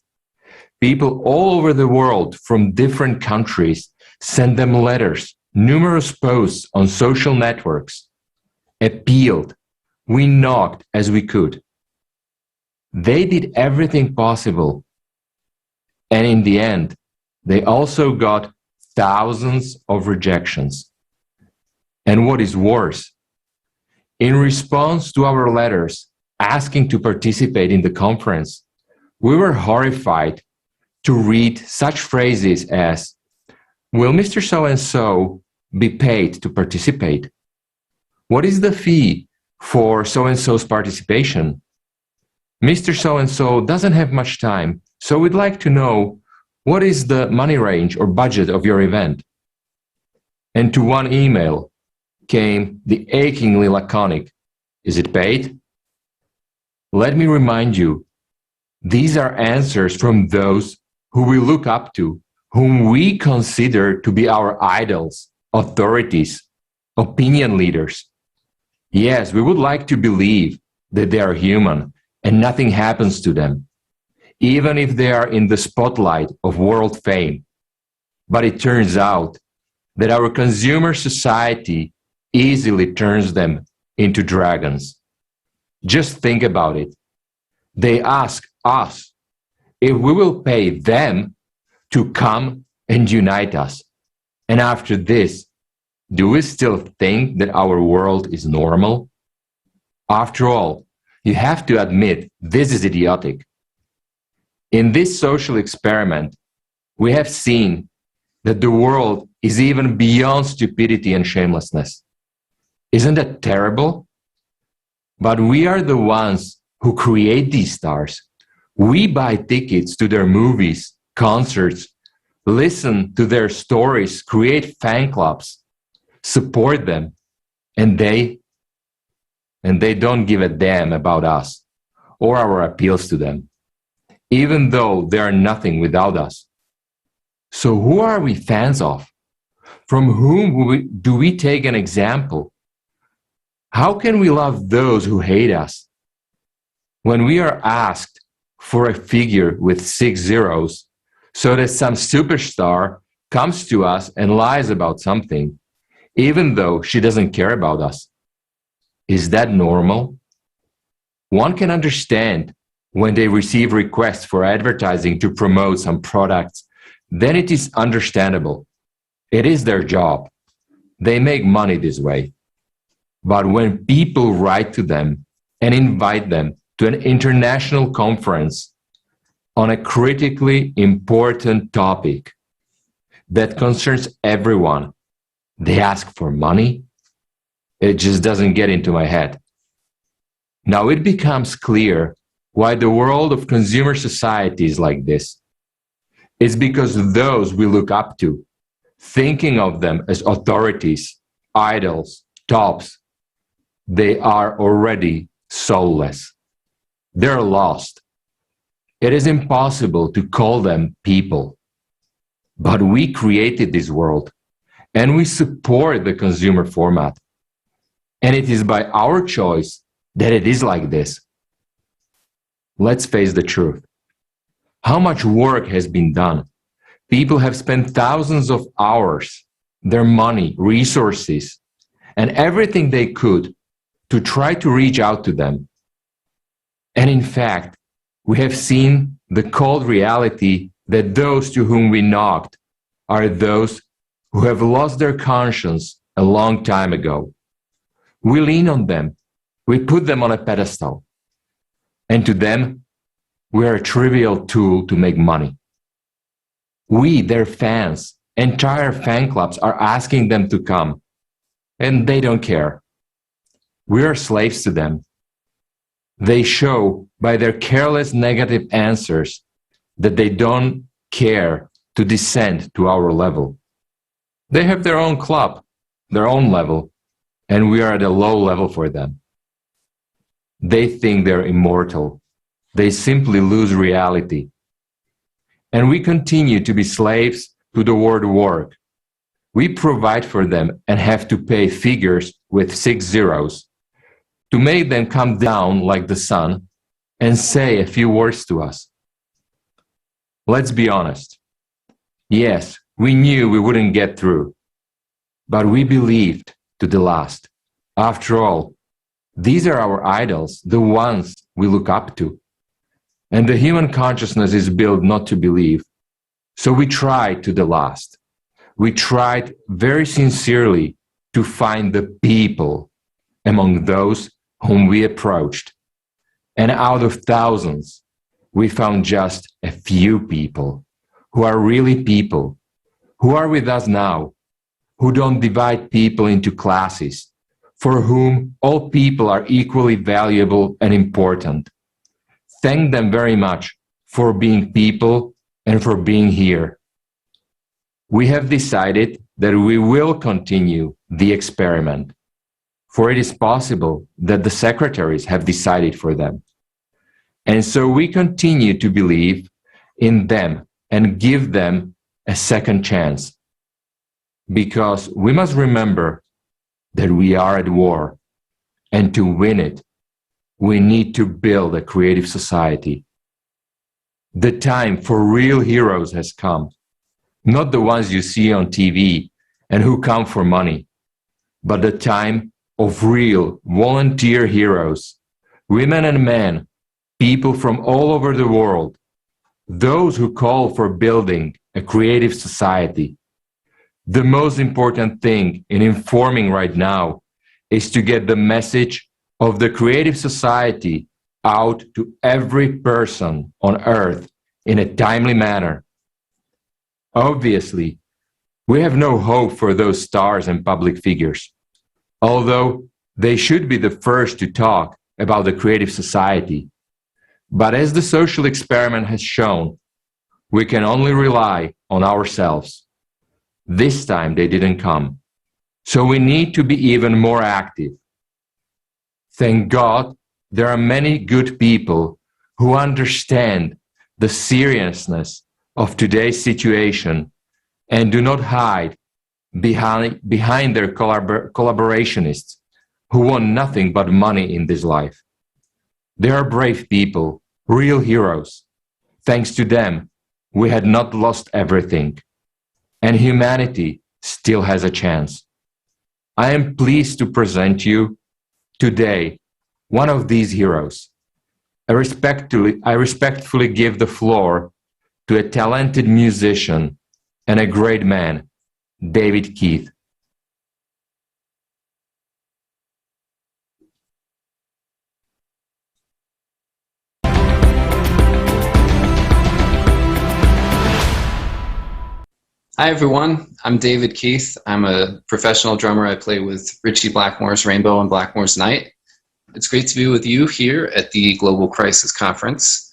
People all over the world from different countries sent them letters, numerous posts on social networks, appealed. We knocked as we could. They did everything possible. And in the end, they also got thousands of rejections. And what is worse, In response to our letters asking to participate in the conference, we were horrified to read such phrases as, "Will Mr. So-and-so be paid to participate? What is the fee for so-and-so's participation? Mr. So-and-so doesn't have much time, so we'd like to know what is the money range or budget of your event?" And to one email came the achingly laconic, "Is it paid?" Let me remind you, these are answers from those who we look up to, whom we consider to be our idols, authorities, opinion leaders. Yes, we would like to believe that they are human and nothing happens to them, even if they are in the spotlight of world fame. But it turns out that our consumer society easily turns them into dragons. Just think about it. They ask us if we will pay them to come and unite us. And after this, do we still think that our world is normal? After all, you have to admit this is idiotic. In this social experiment, we have seen that the world is even beyond stupidity and shamelessness. Isn't that terrible? But we are the ones who create these stars. We buy tickets to their movies, concerts, listen to their stories, create fan clubs, support them, and they don't give a damn about us or our appeals to them, even though they are nothing without us. So who are we fans of? From whom do we take an example? How can we love those who hate us? When we are asked for a figure with 6 zeros so that some superstar comes to us and lies about something, even though she doesn't care about us, is that normal? One can understand when they receive requests for advertising to promote some products, then it is understandable. It is their job. They make money this way. But when people write to them and invite them to an international conference on a critically important topic that concerns everyone, they ask for money? It just doesn't get into my head. Now it becomes clear why the world of consumer society is like this. It's because those we look up to, thinking of them as authorities, idols, tops, they are already soulless. They're lost. It is impossible to call them people. But we created this world, and we support the consumer format. And it is by our choice that it is like this. Let's face the truth. How much work has been done? People have spent thousands of hours, their money, resources, and everything they could to try to reach out to them. And in fact, we have seen the cold reality that those to whom we knocked are those who have lost their conscience a long time ago. We lean on them. We put them on a pedestal. And to them, we are a trivial tool to make money. We, their fans, entire fan clubs are asking them to come, and they don't care. We are slaves to them. They show by their careless negative answers that they don't care to descend to our level. They have their own club, their own level, and we are at a low level for them. They think they're immortal. They simply lose reality. And we continue to be slaves to the word work. We provide for them and have to pay figures with 6 zeros to make them come down like the sun and say a few words to us. Let's be honest. Yes, we knew we wouldn't get through, but we believed to the last. After all, these are our idols, the ones we look up to. And the human consciousness is built not to believe. So we tried to the last. We tried very sincerely to find the people, among those whom we approached. And out of thousands, we found just a few people who are really people, who are with us now, who don't divide people into classes, for whom all people are equally valuable and important. Thank them very much for being people and for being here. We have decided that we will continue the experiment, for it is possible that the secretaries have decided for them. And so we continue to believe in them and give them a second chance. Because we must remember that we are at war, and to win it, we need to build a creative society. The time for real heroes has come, not the ones you see on TV and who come for money, but the time of real volunteer heroes, women and men, people from all over the world, those who call for building a creative society. The most important thing in informing right now is to get the message of the creative society out to every person on earth in a timely manner. Obviously, we have no hope for those stars and public figures, although they should be the first to talk about the creative society. But as the social experiment has shown, we can only rely on ourselves. This time they didn't come, so we need to be even more active. Thank God there are many good people who understand the seriousness of today's situation and do not hide behind their collaborationists who want nothing but money in this life. They are brave people, real heroes. Thanks to them, we had not lost everything, and humanity still has a chance. I am pleased to present you today one of these heroes. I respectfully give the floor to a talented musician and a great man, David Keith. Hi everyone, I'm David Keith. I'm a professional drummer. I play with Richie Blackmore's Rainbow and Blackmore's Night. It's great to be with you here at the Global Crisis Conference.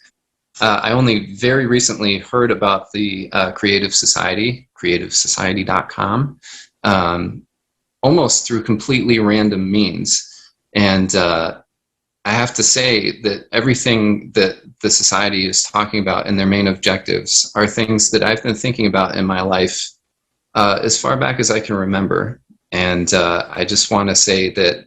I only very recently heard about the Creative Society, creativesociety.com, almost through completely random means. And I have to say that everything that the Society is talking about and their main objectives are things that I've been thinking about in my life as far back as I can remember. And I just want to say that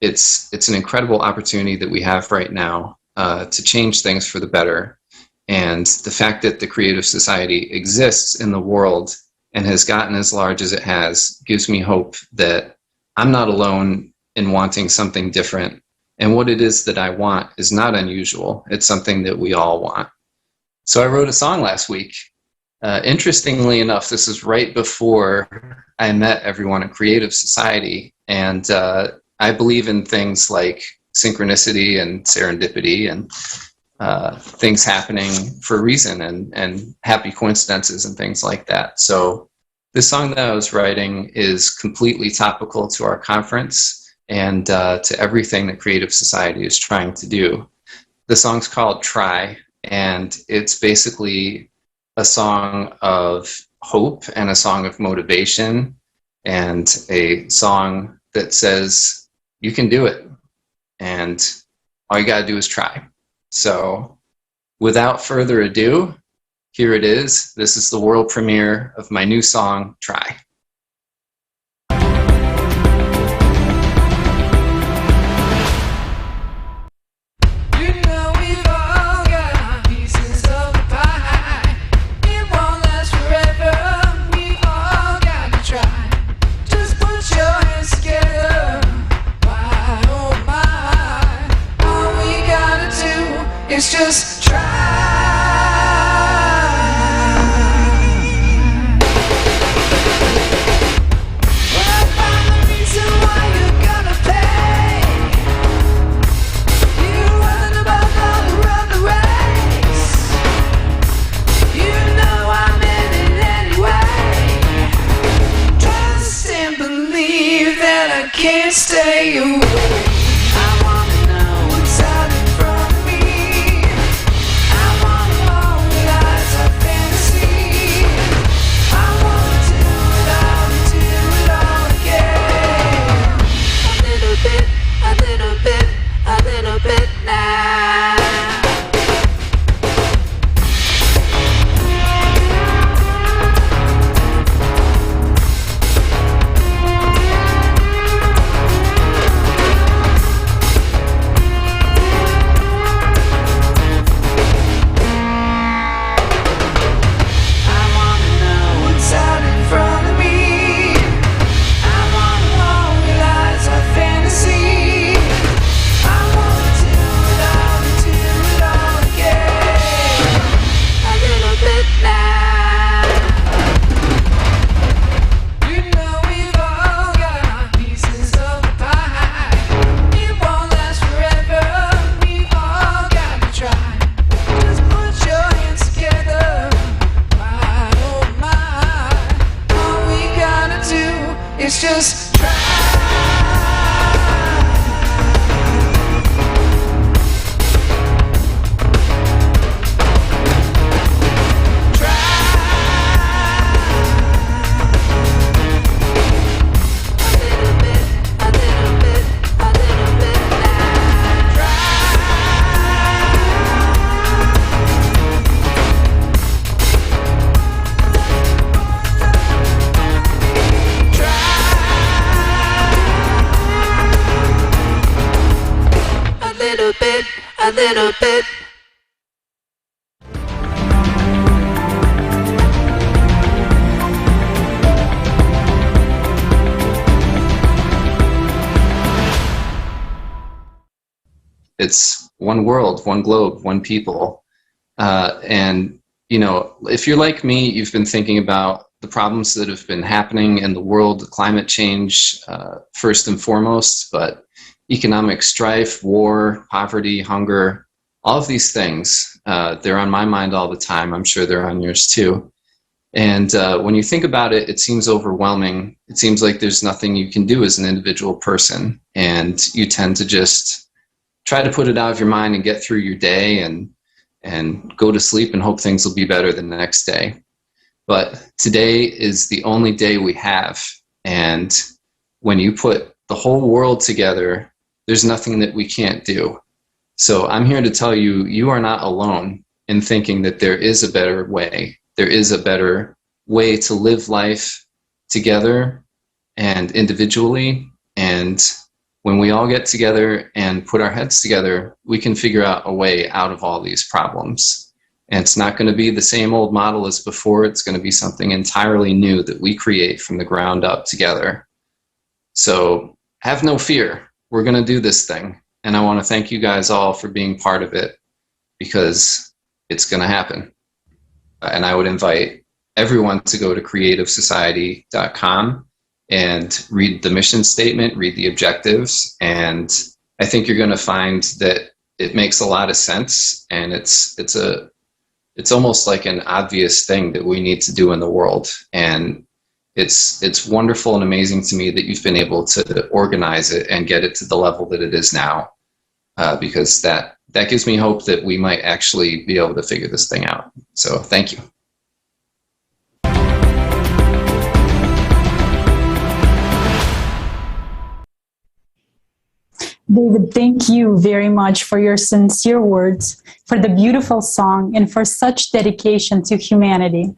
it's an incredible opportunity that we have right now to change things for the better. And the fact that the Creative Society exists in the world and has gotten as large as it has gives me hope that I'm not alone in wanting something different. And what it is that I want is not unusual. It's something that we all want. So I wrote a song last week. Interestingly enough, this is right before I met everyone at Creative Society. And I believe in things like synchronicity and serendipity and things happening for a reason and happy coincidences and things like that. So this song that I was writing is completely topical to our conference and to everything that Creative Society is trying to do. The song's called Try, and it's basically a song of hope and a song of motivation and a song that says, you can do it, and all you gotta do is try. So without further ado, here it is. This is the world premiere of my new song, Try. It's just try. I can't stay away. I wanna know what's out in front of me. I wanna know the lies of fantasy. I wanna do it all and do it all again. A little bit, a little bit, a little bit now. It's just try. A little bit. It's one world, one globe, one people. And, you know, if you're like me, you've been thinking about the problems that have been happening in the world, climate change, first and foremost, but economic strife, war, poverty, hunger, all of these things, they're on my mind all the time. I'm sure they're on yours too. And when you think about it, it seems overwhelming. It seems like there's nothing you can do as an individual person. And you tend to just try to put it out of your mind and get through your day and go to sleep and hope things will be better the next day. But today is the only day we have. And when you put the whole world together, there's nothing that we can't do. So I'm here to tell you, you are not alone in thinking that there is a better way. There is a better way to live life together and individually. And when we all get together and put our heads together, we can figure out a way out of all these problems. And it's not going to be the same old model as before. It's going to be something entirely new that we create from the ground up together. So have no fear. We're going to do this thing. And I want to thank you guys all for being part of it, because it's going to happen. And I would invite everyone to go to creativesociety.com and read the mission statement, read the objectives. And I think you're going to find that it makes a lot of sense. And it's almost like an obvious thing that we need to do in the world. And it's wonderful and amazing to me that you've been able to organize it and get it to the level that it is now, because that gives me hope that we might actually be able to figure this thing out. So thank you. David, thank you very much for your sincere words, for the beautiful song, and for such dedication to humanity.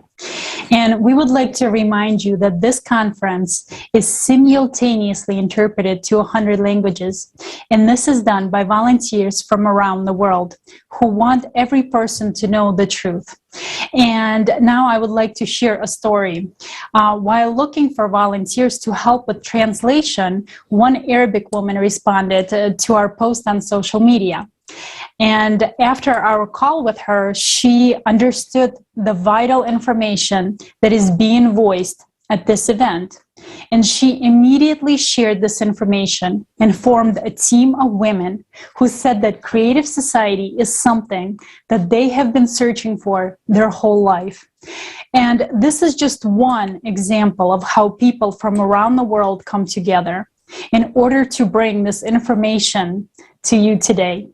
And we would like to remind you that this conference is simultaneously interpreted to 100 languages. And this is done by volunteers from around the world who want every person to know the truth. And now I would like to share a story. While looking for volunteers to help with translation, one Arabic woman responded to our post on social media. And after our call with her, she understood the vital information that is being voiced at this event. And she immediately shared this information and formed a team of women who said that creative society is something that they have been searching for their whole life. And this is just one example of how people from around the world come together. in order to bring this information to you today.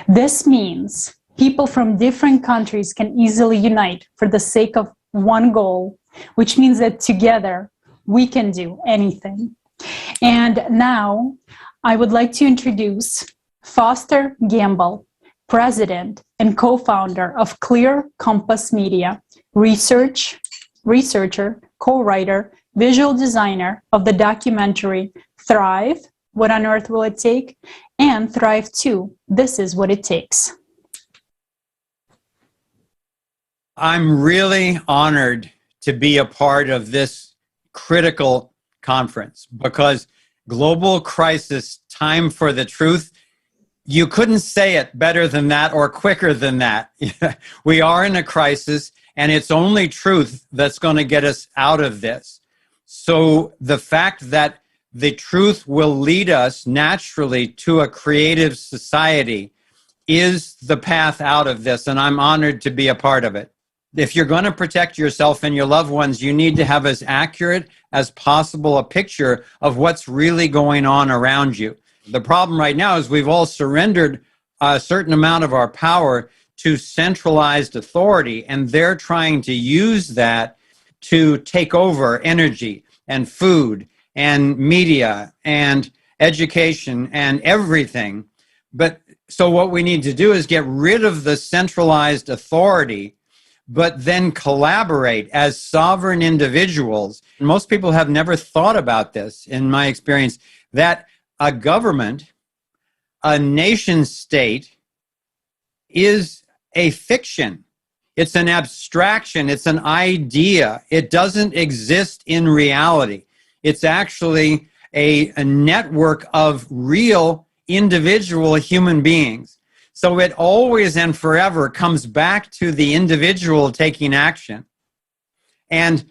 This means people from different countries can easily unite for the sake of one goal, which means that together we can do anything. And now I would like to introduce Foster Gamble, President and co-founder of Clear Compass Media, researcher, co-writer, visual designer of the documentary Thrive, What on Earth Will It Take? And Thrive 2, This Is What It Takes. I'm really honored to be a part of this critical conference because global crisis, time for the truth, you couldn't say it better than that or quicker than that. We are in a crisis, and it's only truth that's going to get us out of this. So the fact that the truth will lead us naturally to a creative society is the path out of this, and I'm honored to be a part of it. If you're going to protect yourself and your loved ones, you need to have as accurate as possible a picture of what's really going on around you. The problem right now is we've all surrendered a certain amount of our power to centralized authority, and they're trying to use that to take over energy and food and media and education and everything. But so what we need to do is get rid of the centralized authority, but then collaborate as sovereign individuals. Most people have never thought about this, in my experience, that a government, a nation state, is a fiction. It's an abstraction. It's an idea. It doesn't exist in reality. It's actually a network of real individual human beings. So it always and forever comes back to the individual taking action. And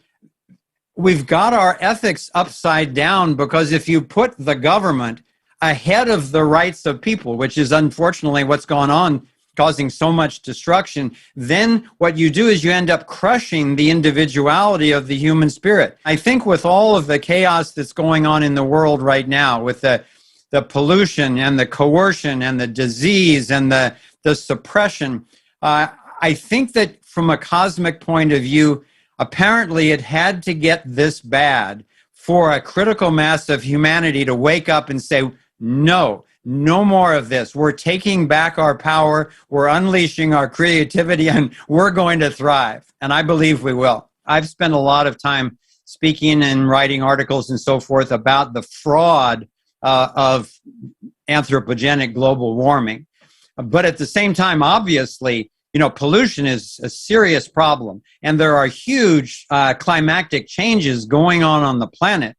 we've got our ethics upside down because if you put the government ahead of the rights of people, which is unfortunately what's gone on, causing so much destruction, then what you do is you end up crushing the individuality of the human spirit. I think with all of the chaos that's going on in the world right now, with the pollution and the coercion and the disease and the suppression, I think that from a cosmic point of view, apparently it had to get this bad for a critical mass of humanity to wake up and say, no more of this. We're taking back our power, we're unleashing our creativity, and we're going to thrive. And I believe we will. I've spent a lot of time speaking and writing articles and so forth about the fraud of anthropogenic global warming. But at the same time, obviously, pollution is a serious problem, and there are huge climatic changes going on the planet.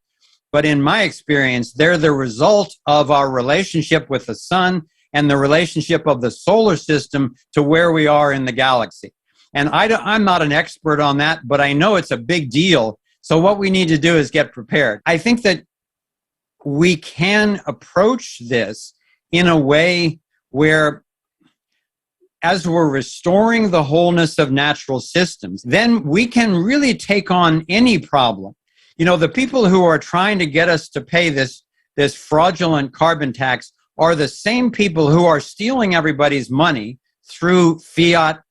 But in my experience, they're the result of our relationship with the sun and the relationship of the solar system to where we are in the galaxy. And I'm not an expert on that, but I know it's a big deal. So what we need to do is get prepared. I think that we can approach this in a way where, as we're restoring the wholeness of natural systems, then we can really take on any problem. The people who are trying to get us to pay this fraudulent carbon tax are the same people who are stealing everybody's money through fiat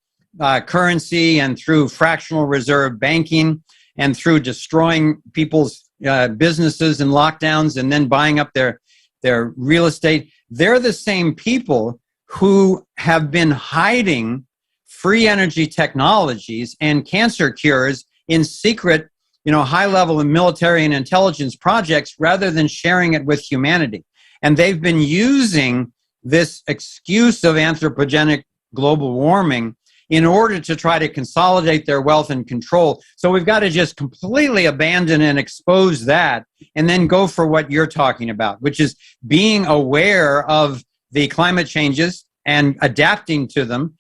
currency and through fractional reserve banking and through destroying people's businesses and lockdowns and then buying up their real estate. They're the same people who have been hiding free energy technologies and cancer cures in secret, high-level and military and intelligence projects rather than sharing it with humanity. And they've been using this excuse of anthropogenic global warming in order to try to consolidate their wealth and control. So we've got to just completely abandon and expose that and then go for what you're talking about, which is being aware of the climate changes and adapting to them,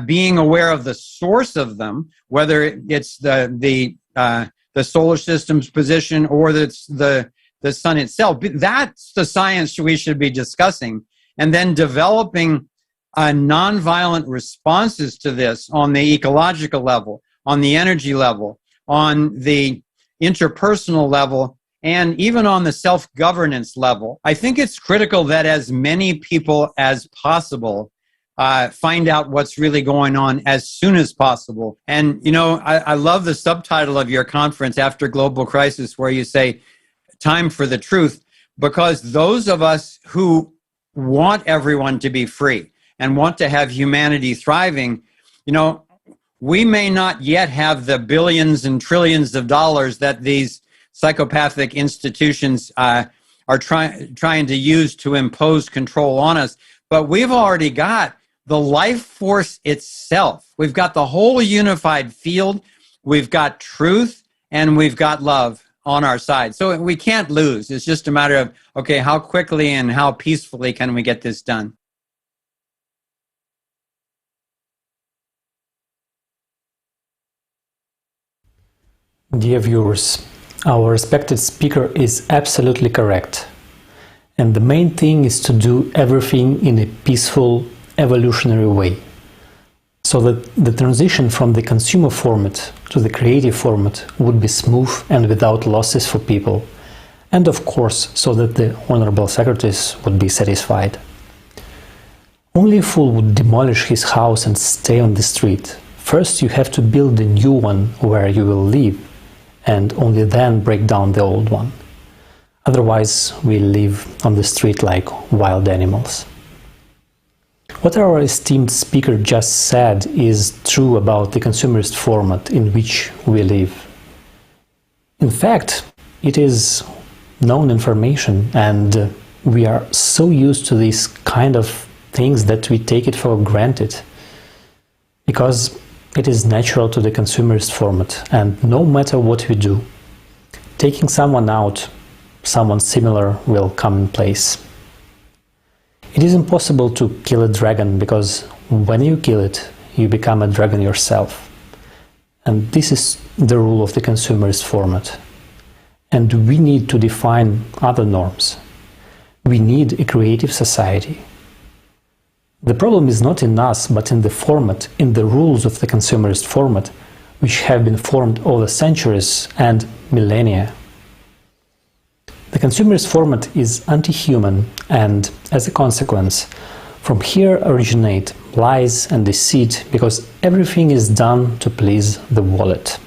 being aware of the source of them, whether it's the solar system's position or it's the sun itself. That's the science we should be discussing, and then developing nonviolent responses to this on the ecological level, on the energy level, on the interpersonal level, and even on the self-governance level, I think it's critical that as many people as possible find out what's really going on as soon as possible. And, you know, I love the subtitle of your conference, After Global Crisis, where you say, time for the truth, because those of us who want everyone to be free and want to have humanity thriving, you know, we may not yet have the billions and trillions of dollars that these psychopathic institutions are trying to use to impose control on us, but we've already got the life force itself. We've got the whole unified field, we've got truth, and we've got love on our side. So we can't lose. It's just a matter of, okay, how quickly and how peacefully can we get this done? Dear viewers, our respected speaker is absolutely correct. And the main thing is to do everything in a peaceful, evolutionary way. So that the transition from the consumer format to the creative format would be smooth and without losses for people. And of course, so that the Honorable Secretaries would be satisfied. Only a fool would demolish his house and stay on the street. First you have to build a new one where you will live, and only then break down the old one. Otherwise, we live on the street like wild animals. What our esteemed speaker just said is true about the consumerist format in which we live. In fact, it is known information, and we are so used to these kind of things that we take it for granted, because it is natural to the consumerist format, and no matter what we do, taking someone out, someone similar will come in place. It is impossible to kill a dragon, because when you kill it, you become a dragon yourself. And this is the rule of the consumerist format. And we need to define other norms. We need a creative society. The problem is not in us, but in the format, in the rules of the consumerist format, which have been formed over centuries and millennia. The consumerist format is anti-human, and as a consequence, from here originate lies and deceit, because everything is done to please the wallet.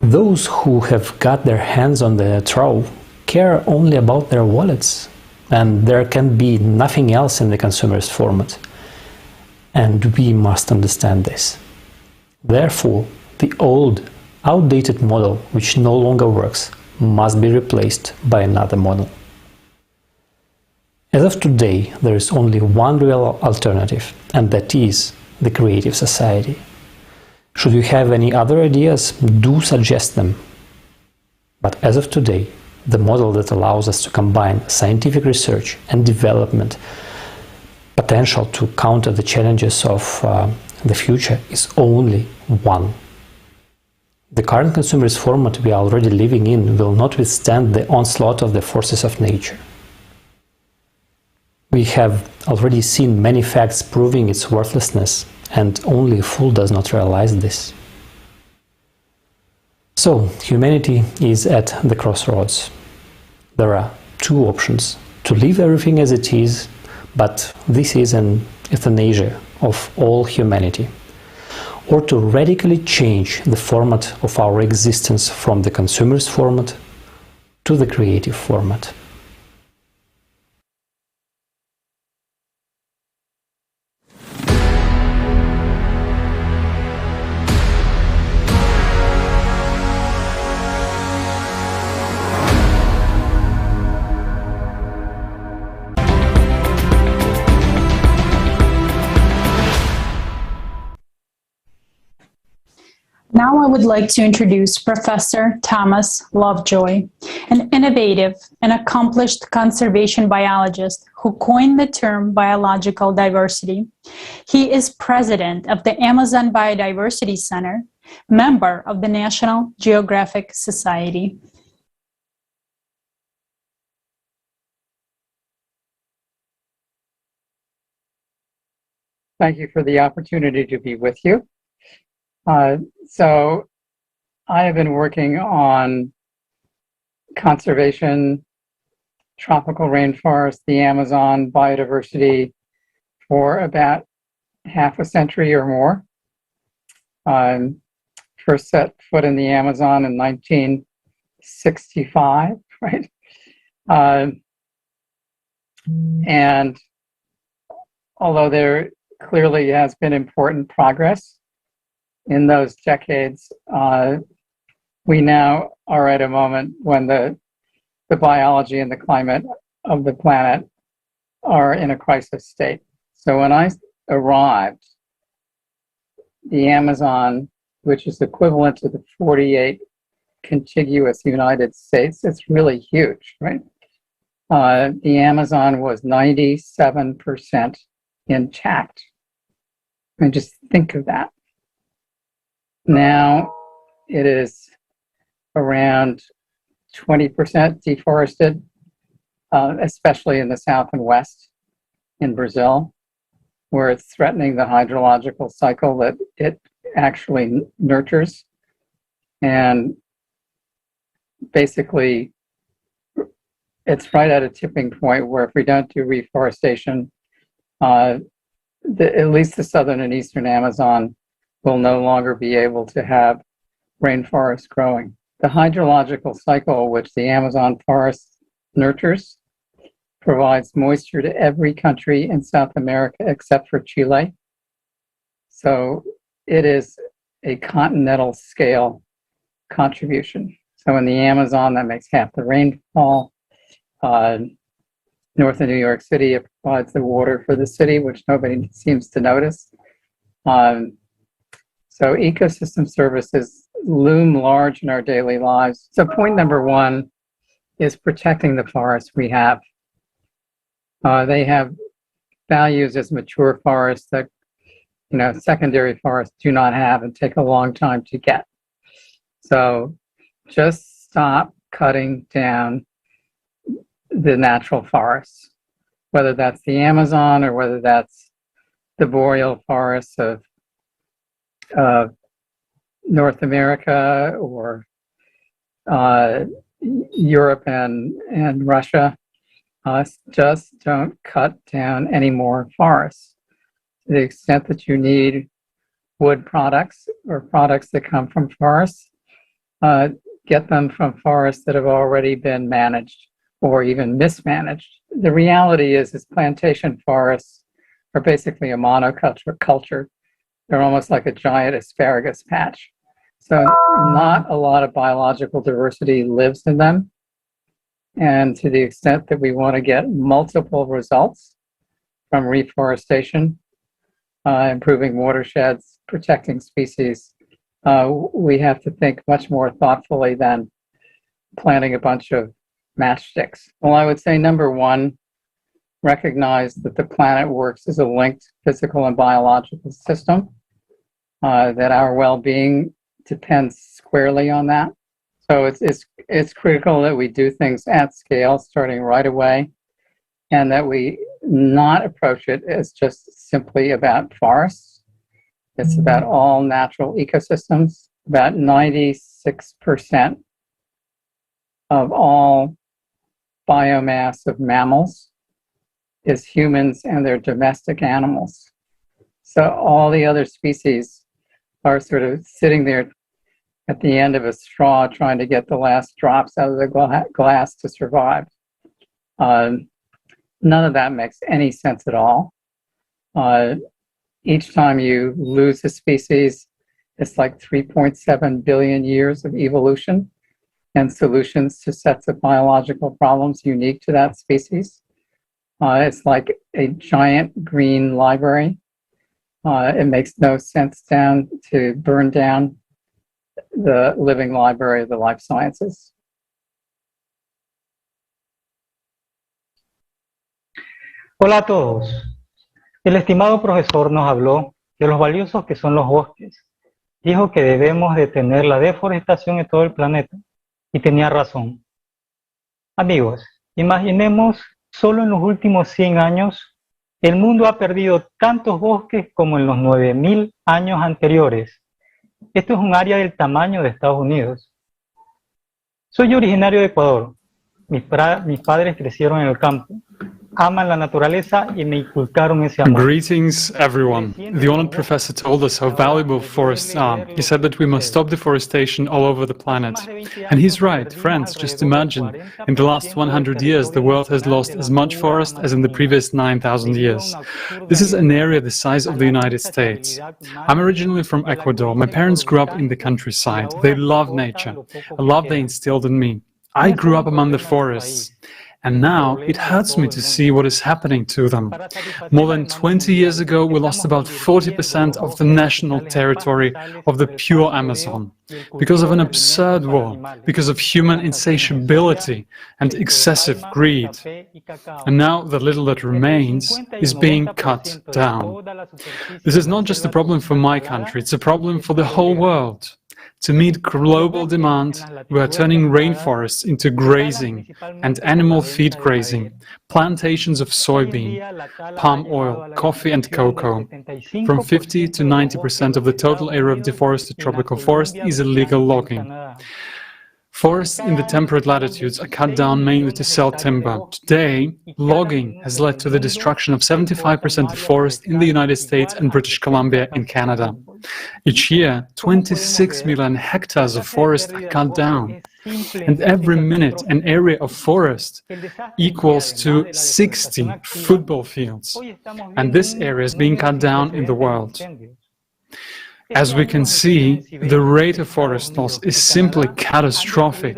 Those who have got their hands on the trove care only about their wallets, and there can be nothing else in the consumerist format. And we must understand this. Therefore, the old, outdated model, which no longer works, must be replaced by another model. As of today, there is only one real alternative, and that is the creative society. Should you have any other ideas, do suggest them. But as of today, the model that allows us to combine scientific research and development potential to counter the challenges of the future is only one. The current consumerist format we are already living in will not withstand the onslaught of the forces of nature. We have already seen many facts proving its worthlessness, and only a fool does not realize this. So, humanity is at the crossroads. There are two options: to leave everything as it is, but this is an euthanasia of all humanity, or to radically change the format of our existence from the consumerist format to the creative format. Now I would like to introduce Professor Thomas Lovejoy, an innovative and accomplished conservation biologist who coined the term biological diversity. He is president of the Amazon Biodiversity Center, member of the National Geographic Society. Thank you for the opportunity to be with you. So I have been working on conservation, tropical rainforest, the Amazon, biodiversity for about half a century or more. First set foot in the Amazon in 1965, right? And although there clearly has been important progress in those decades, we now are at a moment when the biology and the climate of the planet are in a crisis state. So when I arrived, the Amazon, which is equivalent to the 48 contiguous United States, it's really huge, right? The Amazon was 97% intact. And just think of that. Now it is around 20% deforested, especially in the south and west in Brazil, where it's threatening the hydrological cycle that it actually nurtures. And basically, it's right at a tipping point where if we don't do reforestation, at least the southern and eastern Amazon will no longer be able to have rainforest growing. The hydrological cycle, which the Amazon forest nurtures, provides moisture to every country in South America except for Chile. So it is a continental scale contribution. So in the Amazon, that makes half the rainfall. North of New York City, it provides the water for the city, which nobody seems to notice. So ecosystem services loom large in our daily lives. So point number one is protecting the forests we have. They have values as mature forests that, secondary forests do not have and take a long time to get. So just stop cutting down the natural forests, whether that's the Amazon or whether that's the boreal forests of North America or Europe and Russia. Just don't cut down any more forests. To the extent that you need wood products or products that come from forests, get them from forests that have already been managed or even mismanaged. The reality is plantation forests are basically a monoculture. They're almost like a giant asparagus patch. So not a lot of biological diversity lives in them. And to the extent that we want to get multiple results from reforestation, improving watersheds, protecting species, we have to think much more thoughtfully than planting a bunch of matchsticks. Well, I would say number one, recognize that the planet works as a linked physical and biological system, that our well-being depends squarely on that. So it's critical that we do things at scale, starting right away, and that we not approach it as just simply about forests. It's about all natural ecosystems. About 96% of all biomass of mammals is humans and their domestic animals. So all the other species are sort of sitting there at the end of a straw trying to get the last drops out of the glass to survive. None of that makes any sense at all. Each time you lose a species, it's like 3.7 billion years of evolution and solutions to sets of biological problems unique to that species. It's like a giant green library. It makes no sense to burn down the living library of the life sciences. Hola a todos. El estimado profesor nos habló de los valiosos que son los bosques. Dijo que debemos detener la deforestación en todo el planeta. Y tenía razón. Amigos, imaginemos solo en los últimos 100 años, el mundo ha perdido tantos bosques como en los 9.000 años anteriores. Esto es un área del tamaño de Estados Unidos. Soy originario de Ecuador. Mis padres crecieron en el campo. Aman la naturaleza y me inculcaron ese amor. Greetings, everyone. The honored professor told us how valuable forests are. He said that we must stop deforestation all over the planet. And he's right, friends. Just imagine, in the last 100 years, the world has lost as much forest as in the previous 9,000 years. This is an area the size of the United States. I'm originally from Ecuador. My parents grew up in the countryside. They love nature, a love they instilled in me. I grew up among the forests. And now it hurts me to see what is happening to them. More than 20 years ago, we lost about 40% of the national territory of the pure Amazon because of an absurd war, because of human insatiability and excessive greed. And now the little that remains is being cut down. This is not just a problem for my country, it's a problem for the whole world. To meet global demand, we are turning rainforests into grazing and animal feed grazing, plantations of soybean, palm oil, coffee and cocoa. From 50 to 90% of the total area of deforested tropical forest is illegal logging. Forests in the temperate latitudes are cut down mainly to sell timber. Today, logging has led to the destruction of 75% of forest in the United States and British Columbia in Canada. Each year, 26 million hectares of forest are cut down. And every minute, an area of forest equals to 60 football fields. And this area is being cut down in the world. As we can see, the rate of forest loss is simply catastrophic.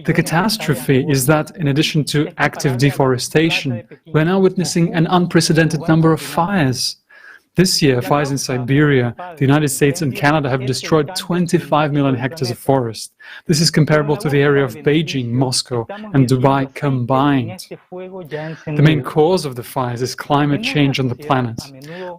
The catastrophe is that, in addition to active deforestation, we are now witnessing an unprecedented number of fires. This year, fires in Siberia, the United States and Canada have destroyed 25 million hectares of forest. This is comparable to the area of Beijing, Moscow, and Dubai combined. The main cause of the fires is climate change on the planet.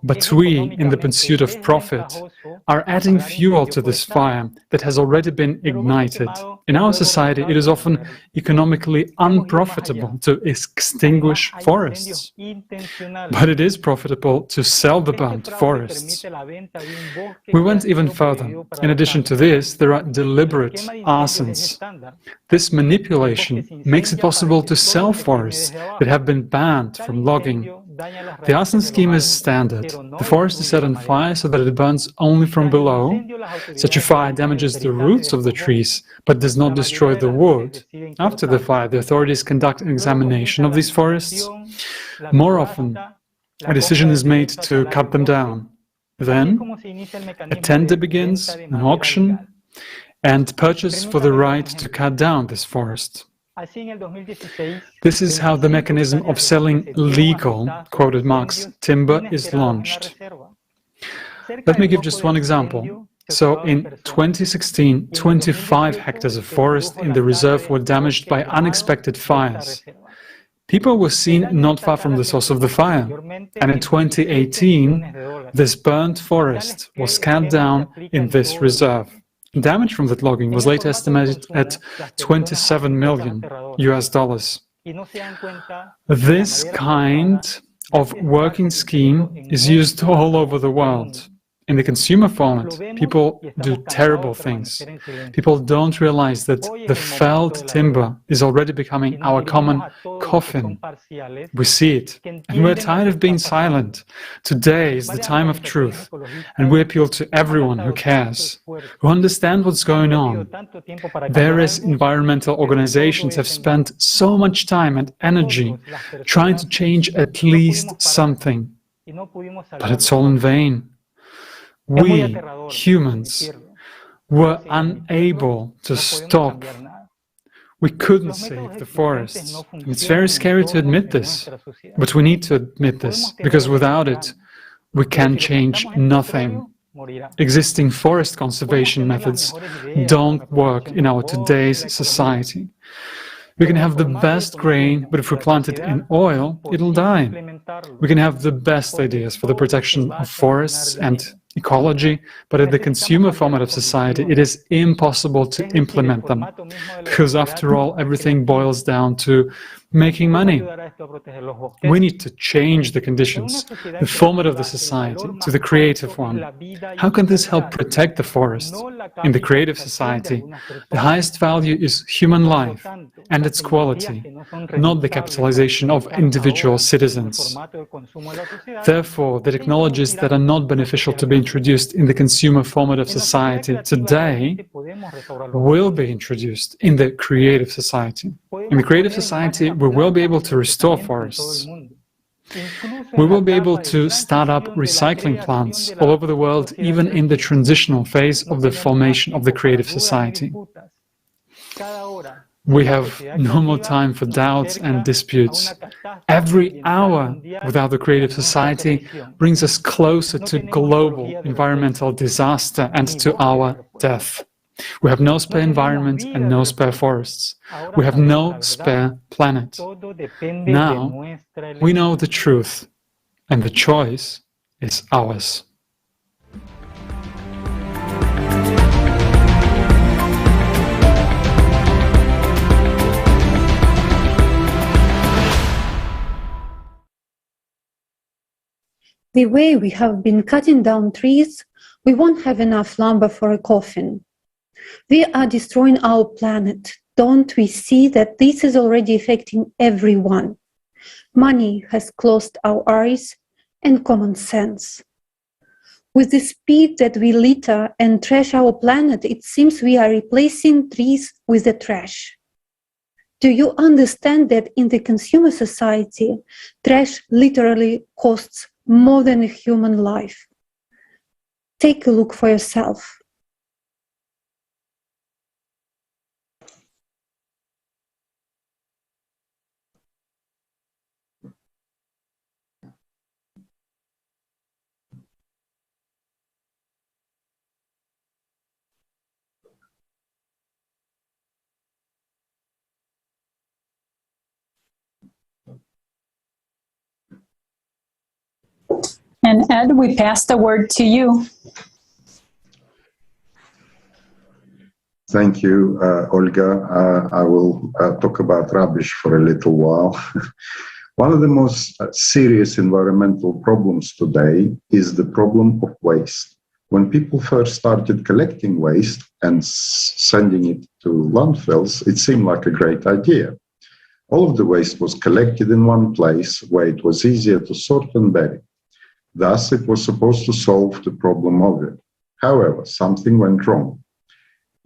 But we, in the pursuit of profit, are adding fuel to this fire that has already been ignited. In our society, it is often economically unprofitable to extinguish forests. But it is profitable to sell the burnt forests. We went even further. In addition to this, there are deliberate arsons. This manipulation makes it possible to sell forests that have been banned from logging. The arson scheme is standard. The forest is set on fire so that it burns only from below. Such a fire damages the roots of the trees, but does not destroy the wood. After the fire, the authorities conduct an examination of these forests. More often, a decision is made to cut them down. Then, a tender begins, an auction, and purchase for the right to cut down this forest. This is how the mechanism of selling legal, quoted Marx, timber is launched. Let me give just one example. So in 2016, 25 hectares of forest in the reserve were damaged by unexpected fires. People were seen not far from the source of the fire, and in 2018, this burnt forest was cut down in this reserve. Damage from that logging was later estimated at $27 million. This kind of working scheme is used all over the world. In the consumer format, people do terrible things. People don't realize that the felled timber is already becoming our common coffin. We see it, and we're tired of being silent. Today is the time of truth, and we appeal to everyone who cares, who understands what's going on. Various environmental organizations have spent so much time and energy trying to change at least something, but it's all in vain. We, humans, were unable to stop. We couldn't save the forests. It's very scary to admit this, but we need to admit this, because without it, we can change nothing. Existing forest conservation methods don't work in our today's society. We can have the best grain, but if we plant it in oil, it'll die. We can have the best ideas for the protection of forests and ecology, but in the consumer format of society, it is impossible to implement them. Because after all, everything boils down to making money. We need to change the conditions, the format of the society, to the creative one. How can this help protect the forest? In the creative society, the highest value is human life and its quality, not the capitalization of individual citizens. Therefore, the technologies that are not beneficial to be introduced in the consumer format of society today will be introduced in the creative society. In the creative society, we will be able to restore forests. We will be able to start up recycling plants all over the world, even in the transitional phase of the formation of the creative society. We have no more time for doubts and disputes. Every hour without the creative society brings us closer to global environmental disaster and to our death. We have no spare environment and no spare forests. We have no spare planet. Now, we know the truth, and the choice is ours. The way we have been cutting down trees, we won't have enough lumber for a coffin. We are destroying our planet. Don't we see that this is already affecting everyone? Money has closed our eyes and common sense. With the speed that we litter and trash our planet, it seems we are replacing trees with the trash. Do you understand that in the consumer society, trash literally costs more than a human life? Take a look for yourself. And Ed, we pass the word to you. Thank you, Olga. I will talk about rubbish for a little while. One of the most serious environmental problems today is the problem of waste. When people first started collecting waste and sending it to landfills, it seemed like a great idea. All of the waste was collected in one place where it was easier to sort and bury. Thus, it was supposed to solve the problem of it. However, something went wrong.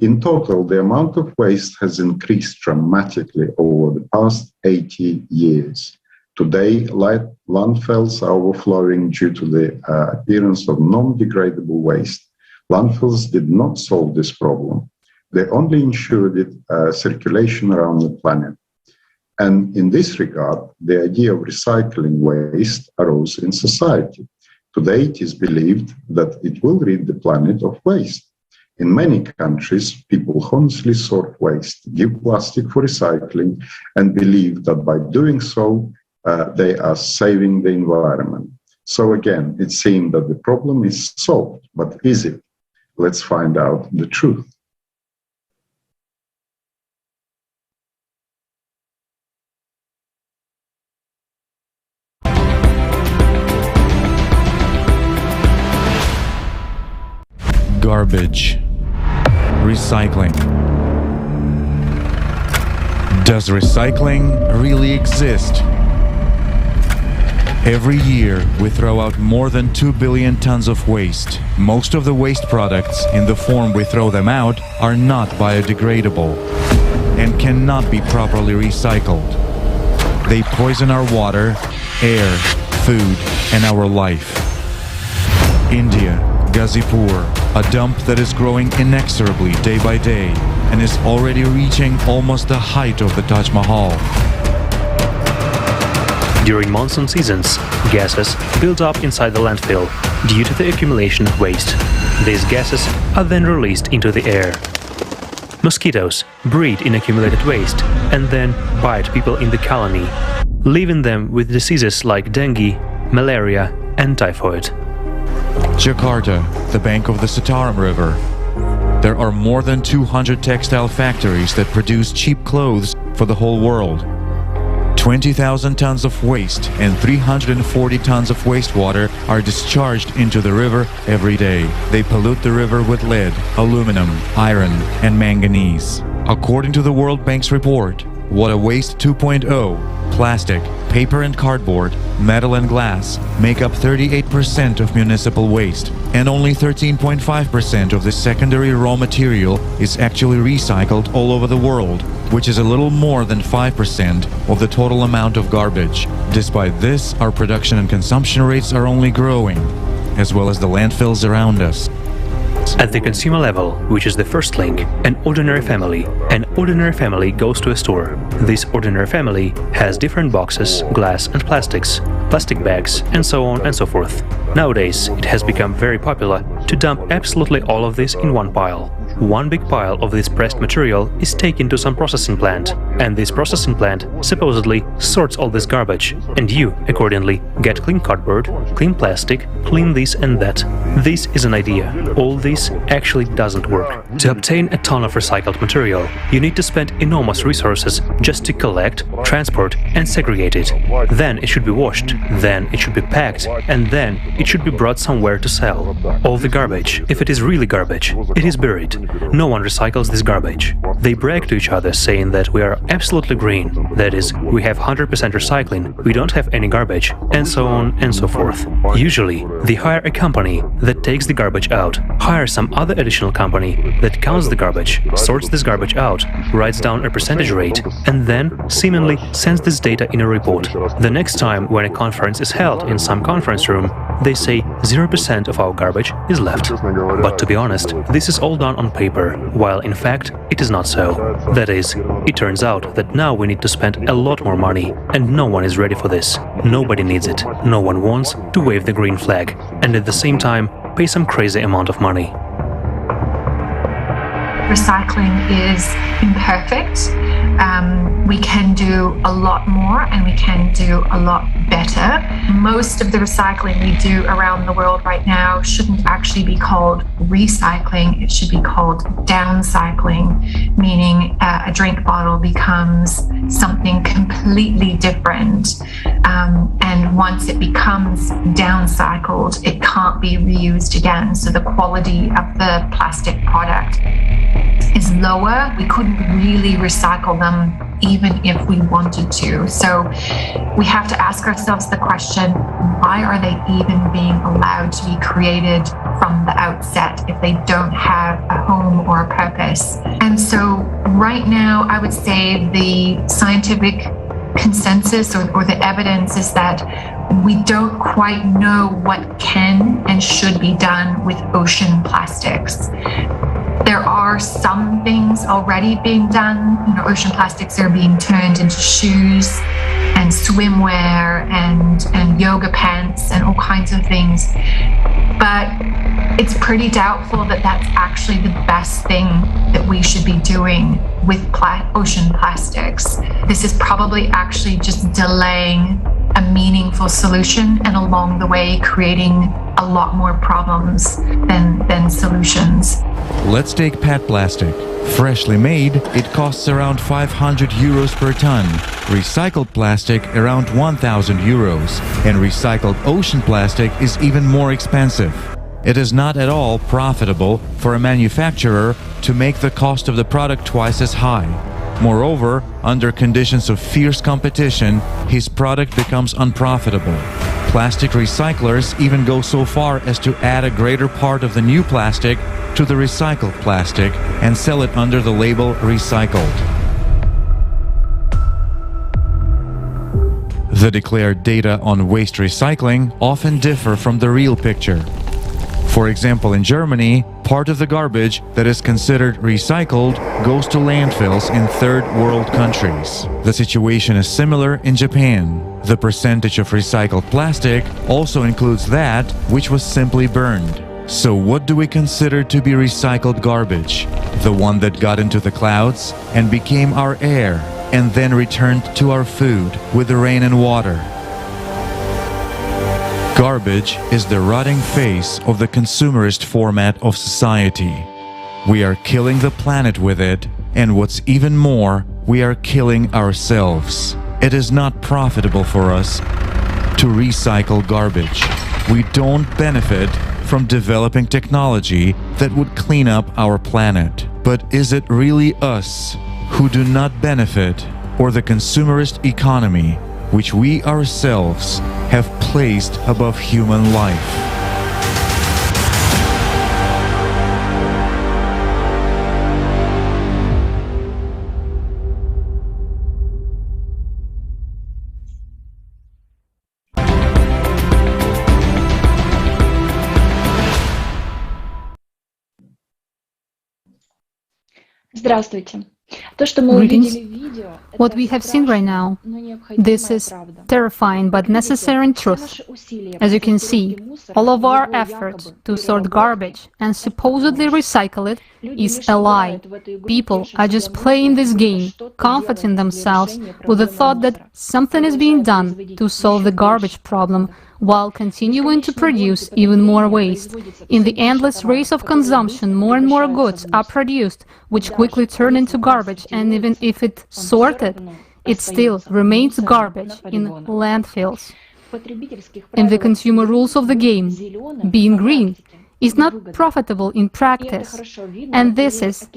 In total, the amount of waste has increased dramatically over the past 80 years. Today, landfills are overflowing due to the appearance of non-degradable waste. Landfills did not solve this problem. They only ensured its circulation around the planet. And in this regard, the idea of recycling waste arose in society. Today, it is believed that it will rid the planet of waste. In many countries, people honestly sort waste, give plastic for recycling, and believe that by doing so, they are saving the environment. So again, it seems that the problem is solved, but is it? Let's find out the truth. Garbage. Recycling. Does recycling really exist? Every year, we throw out more than 2 billion tons of waste. Most of the waste products, in the form we throw them out, are not biodegradable and cannot be properly recycled. They poison our water, air, food, and our life. India, Gazipur, a dump that is growing inexorably day by day and is already reaching almost the height of the Taj Mahal. During monsoon seasons, gases build up inside the landfill due to the accumulation of waste. These gases are then released into the air. Mosquitoes breed in accumulated waste and then bite people in the colony, leaving them with diseases like dengue, malaria, and typhoid. Jakarta, the bank of the Citarum River. There are more than 200 textile factories that produce cheap clothes for the whole world. 20,000 tons of waste and 340 tons of wastewater are discharged into the river every day. They pollute the river with lead, aluminum, iron, and manganese. According to the World Bank's report, Water Waste 2.0, plastic, paper and cardboard, metal and glass make up 38% of municipal waste, and only 13.5% of the secondary raw material is actually recycled all over the world, which is a little more than 5% of the total amount of garbage. Despite this, our production and consumption rates are only growing, as well as the landfills around us. At the consumer level, which is the first link, an ordinary family goes to a store. This ordinary family has different boxes, glass and plastics, plastic bags, and so on and so forth. Nowadays, it has become very popular to dump absolutely all of this in one pile. One big pile of this pressed material is taken to some processing plant, and this processing plant supposedly sorts all this garbage, and you, accordingly, get clean cardboard, clean plastic, clean this and that. This is an idea. All this actually doesn't work. To obtain a ton of recycled material, you need to spend enormous resources just to collect, transport, and segregate it. Then it should be washed, then it should be packed, and then it should be brought somewhere to sell. All the garbage, if it is really garbage, it is buried. No one recycles this garbage. They brag to each other saying that we are absolutely green, that is, we have 100% recycling, we don't have any garbage, and so on and so forth. Usually, they hire a company that takes the garbage out, hire some other additional company that counts the garbage, sorts this garbage out, writes down a percentage rate, and then seemingly sends this data in a report. The next time when a conference is held in some conference room, they say 0% of our garbage is left. But to be honest, this is all done on paper, while in fact it is not so. That is, it turns out that now we need to spend a lot more money, and no one is ready for this. Nobody needs it. No one wants to wave the green flag, and at the same time pay some crazy amount of money. Recycling is imperfect. We can do a lot more and we can do a lot better. Most of the recycling we do around the world right now shouldn't actually be called recycling. It should be called downcycling, meaning a drink bottle becomes something completely different. And once it becomes downcycled, it can't be reused again. So the quality of the plastic product is lower. We couldn't really recycle them even if we wanted to. So we have to ask ourselves the question, why are they even being allowed to be created from the outset if they don't have a home or a purpose? And so right now, I would say the scientific consensus or the evidence is that we don't quite know what can and should be done with ocean plastics. There are some things already being done. Ocean plastics are being turned into shoes and swimwear and yoga pants and all kinds of things. But it's pretty doubtful that that's actually the best thing that we should be doing with ocean plastics. This is probably actually just delaying a meaningful solution and along the way creating a lot more problems than solutions. Let's take PET plastic. Freshly made, it costs around 500 euros per ton. Recycled plastic around 1,000 euros. And recycled ocean plastic is even more expensive. It is not at all profitable for a manufacturer to make the cost of the product twice as high. Moreover, under conditions of fierce competition, his product becomes unprofitable. Plastic recyclers even go so far as to add a greater part of the new plastic to the recycled plastic and sell it under the label recycled. The declared data on waste recycling often differ from the real picture. For example, in Germany, part of the garbage that is considered recycled goes to landfills in third world countries. The situation is similar in Japan. The percentage of recycled plastic also includes that which was simply burned. So what do we consider to be recycled garbage? The one that got into the clouds and became our air and then returned to our food with the rain and water. Garbage is the rotting face of the consumerist format of society. We are killing the planet with it, and what's even more, we are killing ourselves. It is not profitable for us to recycle garbage. We don't benefit from developing technology that would clean up our planet. But is it really us who do not benefit, or the consumerist economy, which we ourselves have placed above human life? Здравствуйте. То, что мы Greetings. увидели в видео, What we have seen right now, this is terrifying but necessary truth. As you can see, all of our efforts to sort garbage and supposedly recycle it is a lie. People are just playing this game, comforting themselves with the thought that something is being done to solve the garbage problem, while continuing to produce even more waste. In the endless race of consumption, more and more goods are produced, which quickly turn into garbage, and even if it's sorted, it still remains garbage in landfills. In the consumer rules of the game, being green is not profitable in practice, and this is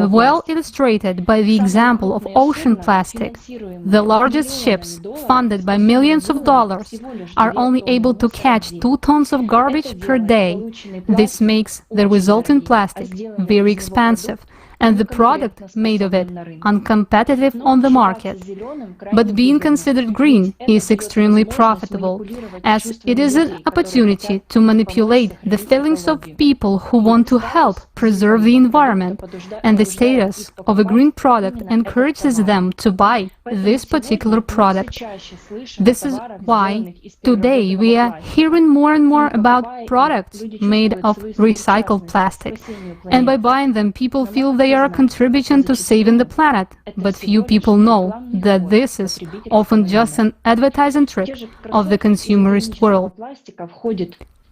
well illustrated by the example of ocean plastic. The largest ships, funded by millions of dollars, are only able to catch 2 tons of garbage per day. This makes the resulting plastic very expensive, and the product made of it uncompetitive on the market. But being considered green is extremely profitable, as it is an opportunity to manipulate the feelings of people who want to help preserve the environment, and the status of a green product encourages them to buy this particular product. This is why today we are hearing more and more about products made of recycled plastic, and by buying them people feel they are contributing to saving the planet, but few people know that this is often just an advertising trick of the consumerist world.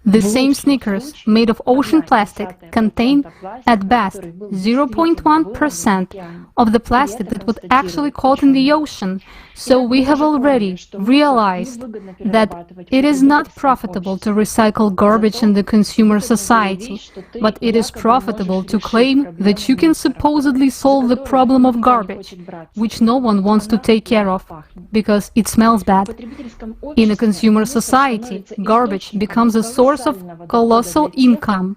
The same sneakers made of ocean plastic contain at best 0.1% of the plastic that would actually caught in the ocean, so we have already realized that it is not profitable to recycle garbage in the consumer society, but it is profitable to claim that you can supposedly solve the problem of garbage, which no one wants to take care of, because it smells bad. In a consumer society, garbage becomes a source of colossal income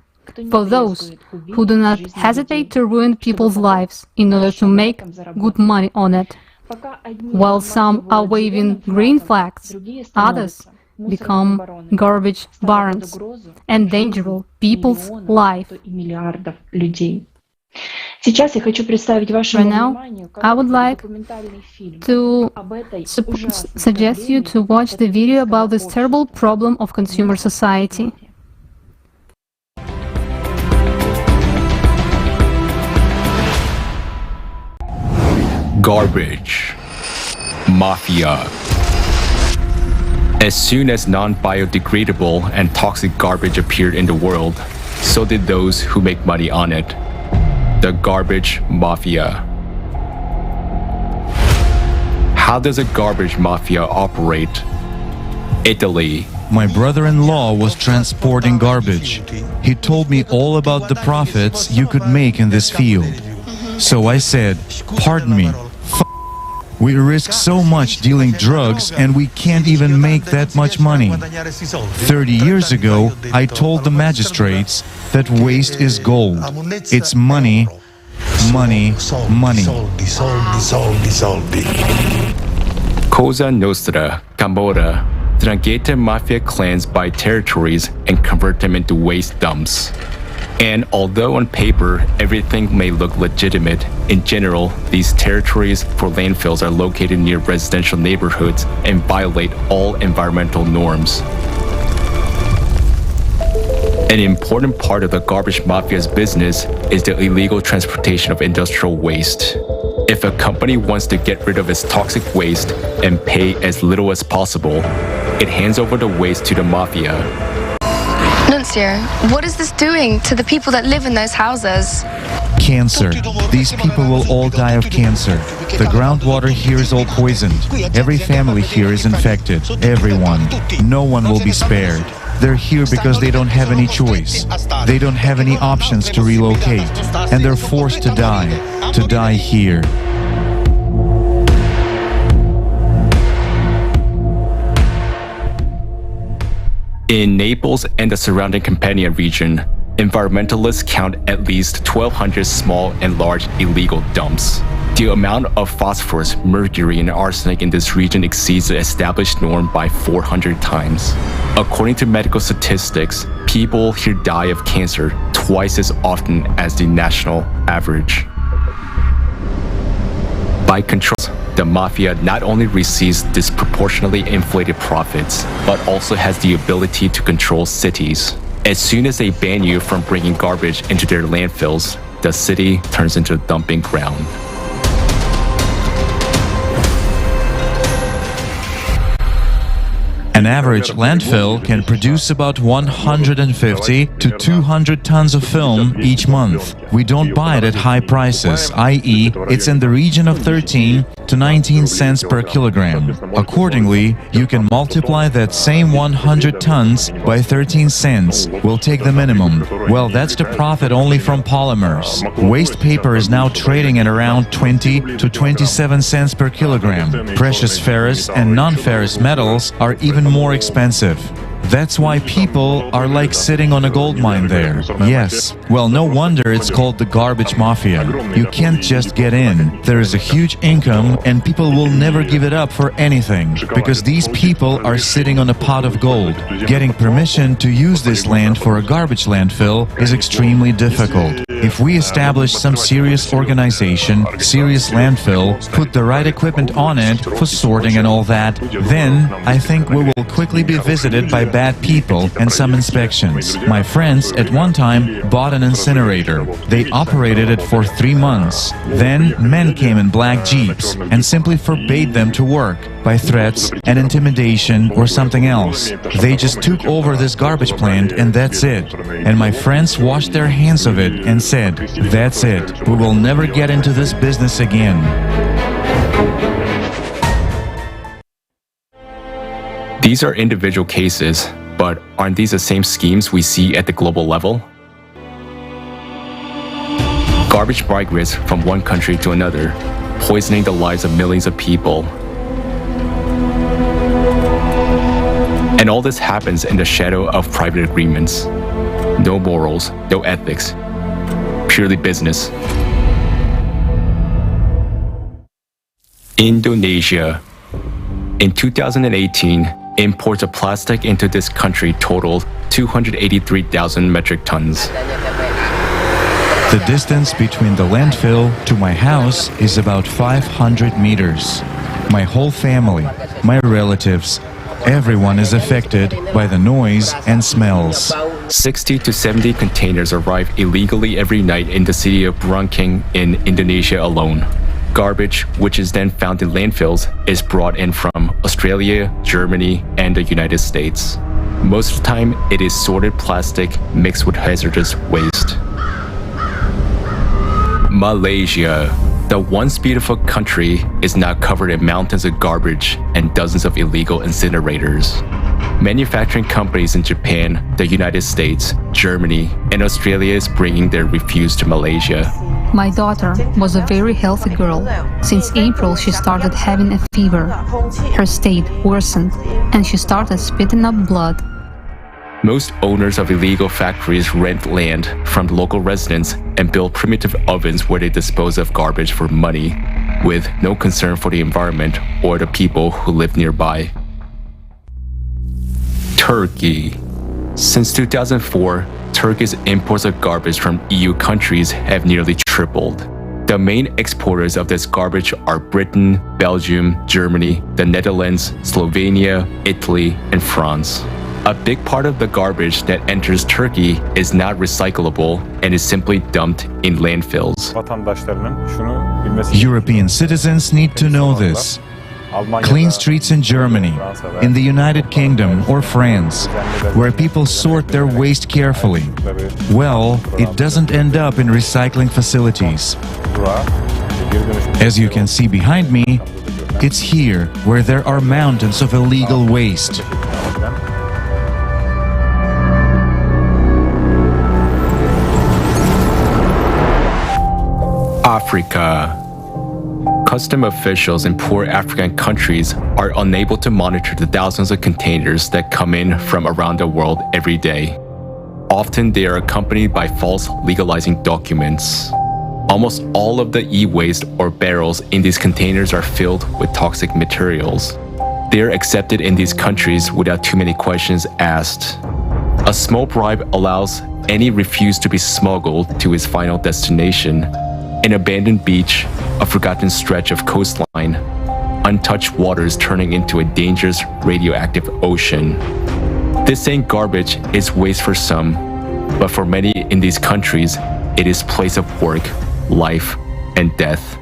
for those who do not hesitate to ruin people's lives in order to make good money on it. While some are waving green flags, others become garbage barons, endangering people's life. Right now, I would like to suggest you to watch the video about this terrible problem of consumer society. Garbage. Mafia. As soon as non-biodegradable and toxic garbage appeared in the world, so did those who make money on it. The garbage mafia. How does a garbage mafia operate? Italy. My brother-in-law was transporting garbage. He told me all about the profits you could make in this field. So I said, pardon me, we risk so much dealing drugs and we can't even make that much money. 30 years ago, I told the magistrates that waste is gold. It's money, money, money. Cosa Nostra, Camorra. Drangheta mafia clans buy territories and convert them into waste dumps. And although on paper everything may look legitimate, in general, these territories for landfills are located near residential neighborhoods and violate all environmental norms. An important part of the garbage mafia's business is the illegal transportation of industrial waste. If a company wants to get rid of its toxic waste and pay as little as possible, it hands over the waste to the mafia. Nuncio, what is this doing to the people that live in those houses? Cancer. These people will all die of cancer. The groundwater here is all poisoned. Every family here is infected. Everyone. No one will be spared. They're here because they don't have any choice. They don't have any options to relocate. And they're forced to die here. In Naples and the surrounding Campania region, environmentalists count at least 1,200 small and large illegal dumps. The amount of phosphorus, mercury, and arsenic in this region exceeds the established norm by 400 times. According to medical statistics, people here die of cancer twice as often as the national average. By contrast, the mafia not only receives disproportionately inflated profits, but also has the ability to control cities. As soon as they ban you from bringing garbage into their landfills, the city turns into a dumping ground. An average landfill can produce about 150 to 200 tons of film each month. We don't buy it at high prices, i.e., it's in the region of 13 to 19 cents per kilogram. Accordingly, you can multiply that same 100 tons by 13 cents. We'll take the minimum. Well, that's the profit only from polymers. Waste paper is now trading at around 20 to 27 cents per kilogram. Precious ferrous and non-ferrous metals are even more expensive. That's why people are like sitting on a gold mine there. Yes, well, no wonder it's called the garbage mafia. You can't just get in. There is a huge income and people will never give it up for anything because these people are sitting on a pot of gold. Getting permission to use this land for a garbage landfill is extremely difficult. If we establish some serious organization, serious landfill, put the right equipment on it for sorting and all that, then I think we will quickly be visited by bad people and some inspections. My friends at one time bought an incinerator. They operated it for 3 months. Then men came in black jeeps and simply forbade them to work by threats and intimidation or something else. They just took over this garbage plant and that's it. And my friends washed their hands of it and said, "That's it. We will never get into this business again." These are individual cases, but aren't these the same schemes we see at the global level? Garbage migrates from one country to another, poisoning the lives of millions of people. And all this happens in the shadow of private agreements. No morals, no ethics, purely business. Indonesia. In 2018, imports of plastic into this country totaled 283,000 metric tons. The distance between the landfill to my house is about 500 meters. My whole family, my relatives, everyone is affected by the noise and smells. 60 to 70 containers arrive illegally every night in the city of Brangking in Indonesia alone. Garbage, which is then found in landfills, is brought in from Australia, Germany, and the United States. Most of the time, it is sorted plastic mixed with hazardous waste. Malaysia. The once beautiful country is now covered in mountains of garbage and dozens of illegal incinerators. Manufacturing companies in Japan, the United States, Germany, and Australia is bringing their refuse to Malaysia. My daughter was a very healthy girl. Since April, she started having a fever. Her state worsened, and she started spitting up blood. Most owners of illegal factories rent land from local residents and build primitive ovens where they dispose of garbage for money, with no concern for the environment or the people who live nearby. Turkey. Since 2004, Turkey's imports of garbage from EU countries have nearly tripled. The main exporters of this garbage are Britain, Belgium, Germany, the Netherlands, Slovenia, Italy, and France. A big part of the garbage that enters Turkey is not recyclable and is simply dumped in landfills. European citizens need to know this. Clean streets in Germany, in the United Kingdom or France, where people sort their waste carefully. Well, it doesn't end up in recycling facilities. As you can see behind me, it's here where there are mountains of illegal waste. Africa. Custom officials in poor African countries are unable to monitor the thousands of containers that come in from around the world every day. Often they are accompanied by false legalizing documents. Almost all of the e-waste or barrels in these containers are filled with toxic materials. They are accepted in these countries without too many questions asked. A small bribe allows any refuse to be smuggled to its final destination: an abandoned beach, a forgotten stretch of coastline, untouched waters turning into a dangerous radioactive ocean. This ain't garbage, it's waste for some, but for many in these countries, it is place of work, life, and death.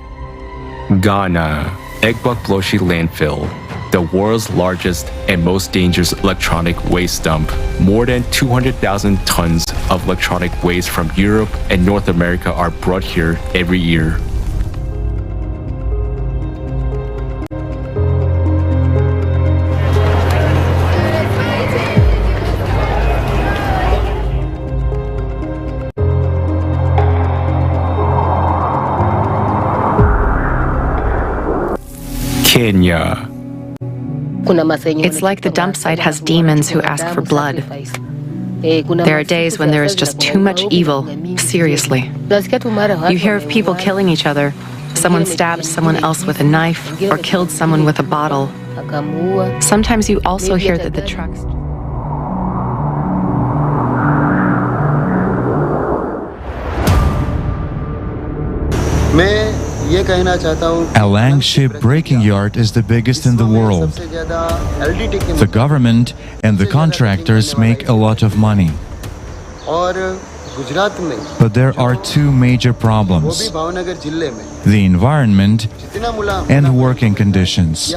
Ghana, Egbokloshi landfill, the world's largest and most dangerous electronic waste dump. More than 200,000 tons of electronic waste from Europe and North America are brought here every year. Kenya. It's like the dump site has demons who ask for blood. There are days when there is just too much evil, seriously. You hear of people killing each other. Someone stabbed someone else with a knife or killed someone with a bottle. Sometimes you also hear that the trucks... Alang ship breaking yard is the biggest in the world. The government and the contractors make a lot of money. But there are two major problems: the environment and working conditions.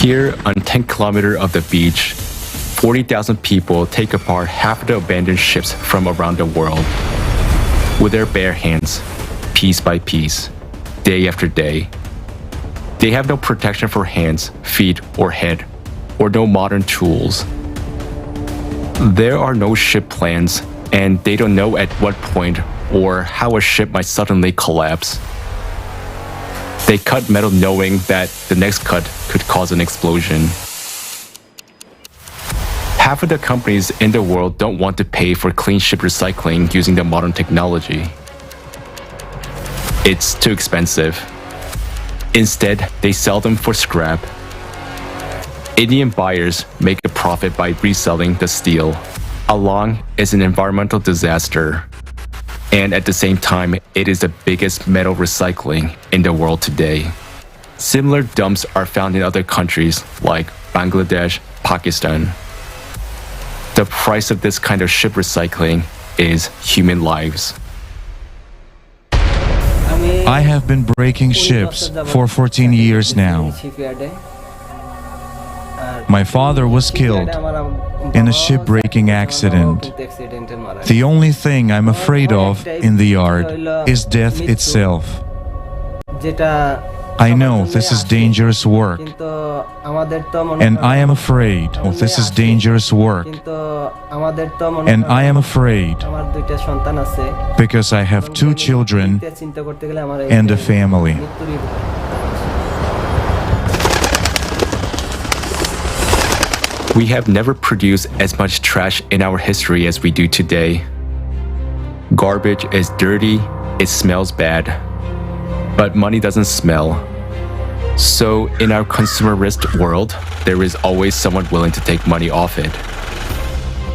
Here, on 10 kilometers of the beach, 40,000 people take apart half the abandoned ships from around the world. With their bare hands, piece by piece, day after day. They have no protection for hands, feet, or head, or no modern tools. There are no ship plans, and they don't know at what point or how a ship might suddenly collapse. They cut metal knowing that the next cut could cause an explosion. Half of the companies in the world don't want to pay for clean ship recycling using the modern technology. It's too expensive. Instead, they sell them for scrap. Indian buyers make a profit by reselling the steel. Alang is an environmental disaster. And at the same time, it is the biggest metal recycling in the world today. Similar dumps are found in other countries like Bangladesh, Pakistan. The price of this kind of ship recycling is human lives. I have been breaking ships for 14 years now. My father was killed in a shipbreaking accident. The only thing I'm afraid of in the yard is death itself. I know this is dangerous work, and I am afraid this is dangerous work, and I am afraid because I have 2 children and a family. We have never produced as much trash in our history as we do today. Garbage is dirty, it smells bad. But money doesn't smell. So in our consumerist world, there is always someone willing to take money off it.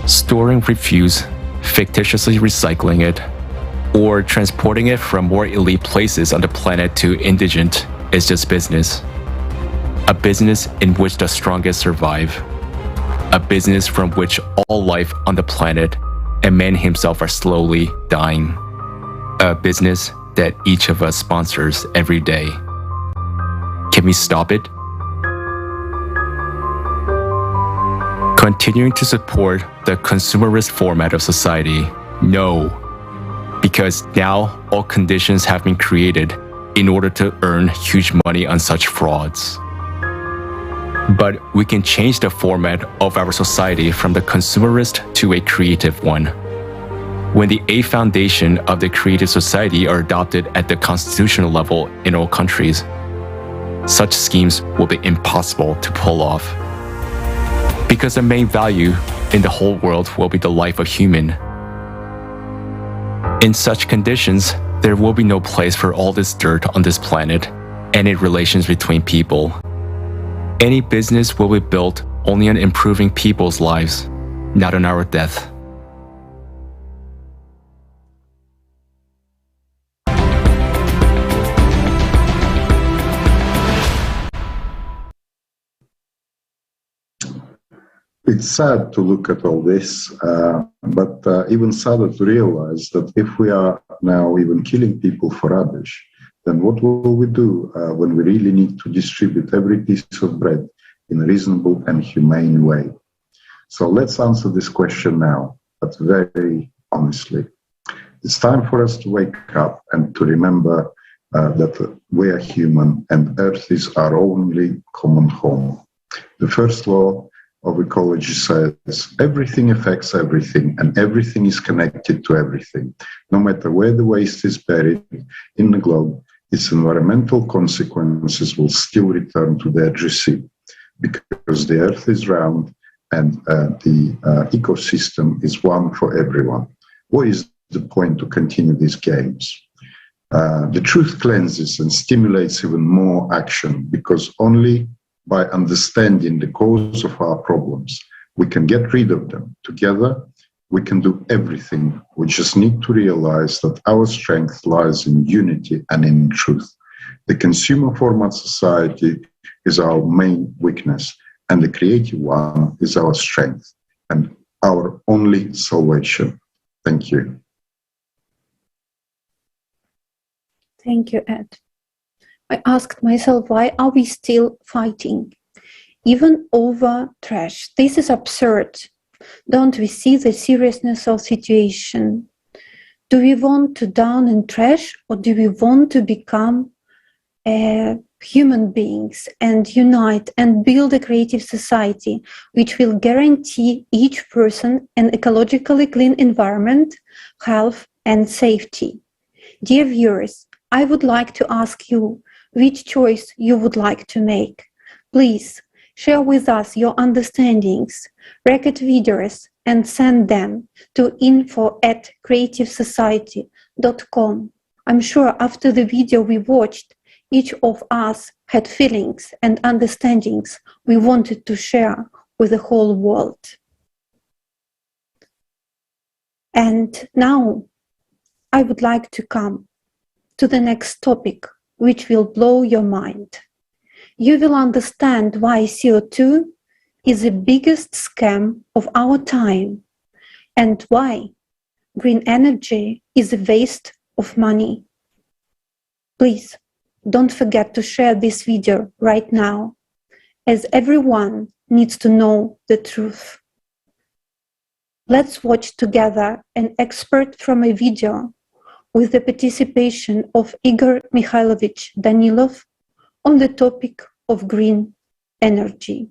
Storing refuse, fictitiously recycling it, or transporting it from more elite places on the planet to indigent is just business. A business in which the strongest survive. A business from which all life on the planet and man himself are slowly dying. A business that each of us sponsors every day. Can we stop it? Continuing to support the consumerist format of society? No. Because now all conditions have been created in order to earn huge money on such frauds. But we can change the format of our society from the consumerist to a creative one. When the 8 foundation of the creative society are adopted at the constitutional level in all countries, such schemes will be impossible to pull off. Because the main value in the whole world will be the life of human. In such conditions, there will be no place for all this dirt on this planet, any relations between people. Any business will be built only on improving people's lives, not on our death. It's sad to look at all this, but even sadder to realize that if we are now even killing people for rubbish, then what will we do when we really need to distribute every piece of bread in a reasonable and humane way? So let's answer this question now, but very honestly. It's time for us to wake up and to remember that we are human and Earth is our only common home. The first law of ecology says everything affects everything and everything is connected to everything. No matter where the waste is buried in the globe, its environmental consequences will still return to their receipt because the Earth is round and the ecosystem is one for everyone. What is the point to continue these games? The truth cleanses and stimulates even more action because only by understanding the cause of our problems, we can get rid of them. Together, we can do everything. We just need to realize that our strength lies in unity and in truth. The consumer format society is our main weakness, and the creative one is our strength and our only salvation. Thank you. Thank you, Ed. I asked myself, why are we still fighting? Even over trash. This is absurd. Don't we see the seriousness of the situation? Do we want to drown in trash, or do we want to become human beings and unite and build a creative society which will guarantee each person an ecologically clean environment, health and safety? Dear viewers, I would like to ask you which choice you would like to make. Please share with us your understandings, record videos, and send them to info@creativesociety.com. I'm sure after the video we watched, each of us had feelings and understandings we wanted to share with the whole world. And now I would like to come to the next topic, which will blow your mind. You will understand why CO2 is the biggest scam of our time and why green energy is a waste of money. Please don't forget to share this video right now, as everyone needs to know the truth. Let's watch together an excerpt from a video with the participation of Igor Mikhailovich Danilov on the topic of green energy.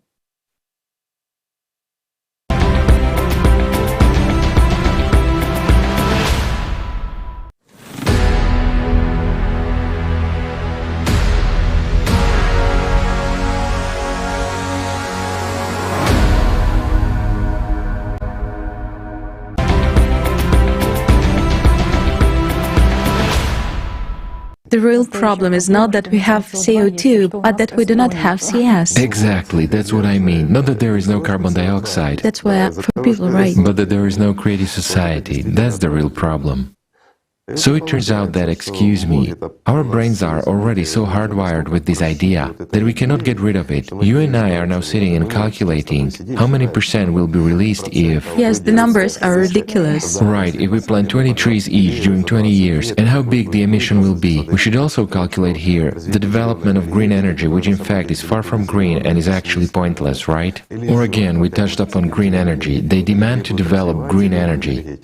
The real problem is not that we have CO2, but that we do not have CS. Exactly, that's what I mean. Not that there is no carbon dioxide. That's why for people, right? But that there is no creative society. That's the real problem. So it turns out that, excuse me, our brains are already so hardwired with this idea that we cannot get rid of it. You and I are now sitting and calculating how many % will be released if... Yes, the numbers are ridiculous. Right, if we plant 20 trees each during 20 years, and how big the emission will be. We should also calculate here the development of green energy, which in fact is far from green and is actually pointless, right? Or again, we touched upon green energy. They demand to develop green energy.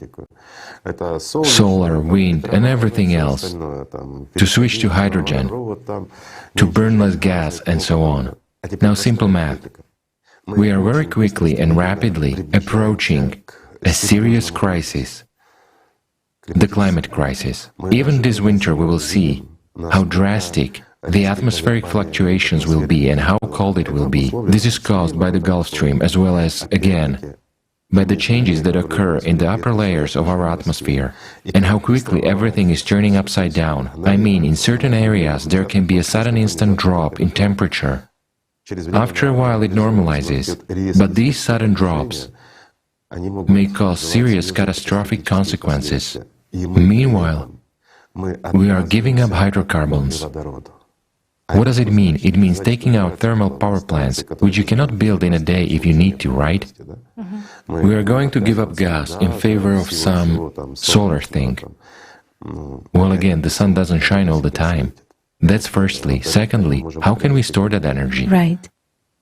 Solar, wind, and everything else, to switch to hydrogen, to burn less gas, and so on. Now, simple math. We are very quickly and rapidly approaching a serious crisis, the climate crisis. Even this winter we will see how drastic the atmospheric fluctuations will be and how cold it will be. This is caused by the Gulf Stream as well as, again, by the changes that occur in the upper layers of our atmosphere, and how quickly everything is turning upside down. I mean, in certain areas there can be a sudden instant drop in temperature. After a while it normalizes, but these sudden drops may cause serious catastrophic consequences. Meanwhile, we are giving up hydrocarbons. What does it mean? It means taking out thermal power plants, which you cannot build in a day if you need to, right? We are going to give up gas in favor of some solar thing. Well, again, the sun doesn't shine all the time. That's firstly. Secondly, how can we store that energy? Right.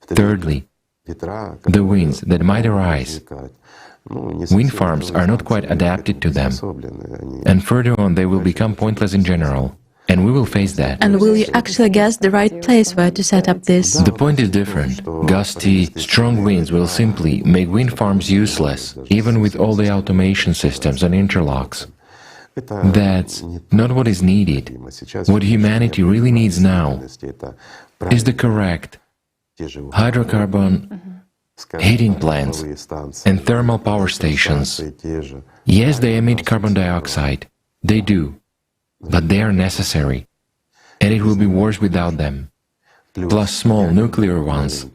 Thirdly, the winds that might arise. Wind farms are not quite adapted to them. And further on, they will become pointless in general. And we will face that. And will you actually guess the right place where to set up this? The point is different. Gusty, strong winds will simply make wind farms useless, even with all the automation systems and interlocks. That's not what is needed. What humanity really needs now is the correct hydrocarbon heating plants and thermal power stations. Yes, they emit carbon dioxide. They do. But they are necessary, and it will be worse without them. Plus small nuclear ones.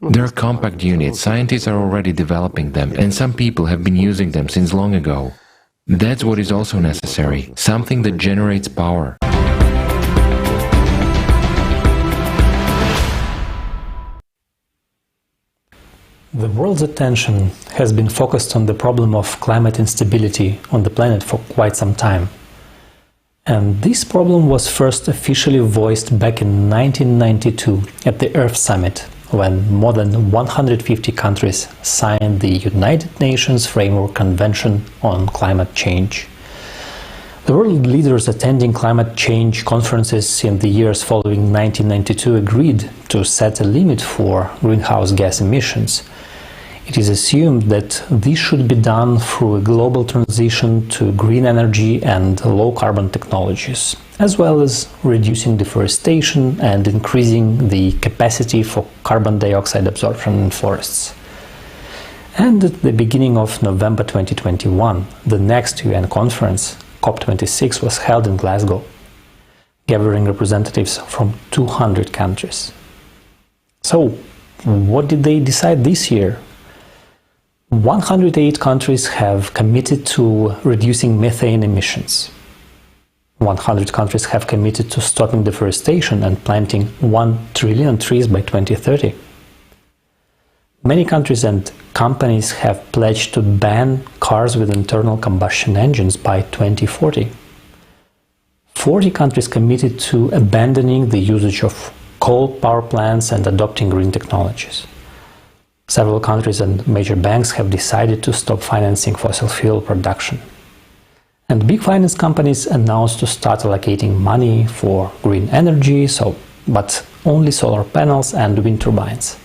They're compact units, scientists are already developing them, and some people have been using them since long ago. That's what is also necessary, something that generates power. The world's attention has been focused on the problem of climate instability on the planet for quite some time. And this problem was first officially voiced back in 1992 at the Earth Summit, when more than 150 countries signed the United Nations Framework Convention on Climate Change. The world leaders attending climate change conferences in the years following 1992 agreed to set a limit for greenhouse gas emissions. It is assumed that this should be done through a global transition to green energy and low-carbon technologies, as well as reducing deforestation and increasing the capacity for carbon dioxide absorption in forests. And at the beginning of November 2021, the next UN conference, COP26, was held in Glasgow, gathering representatives from 200 countries. So, what did they decide this year? 108 countries have committed to reducing methane emissions. 100 countries have committed to stopping deforestation and planting 1 trillion trees by 2030. Many countries and companies have pledged to ban cars with internal combustion engines by 2040. 40 countries committed to abandoning the usage of coal power plants and adopting green technologies. Several countries and major banks have decided to stop financing fossil fuel production. And big finance companies announced to start allocating money for green energy, but only solar panels and wind turbines.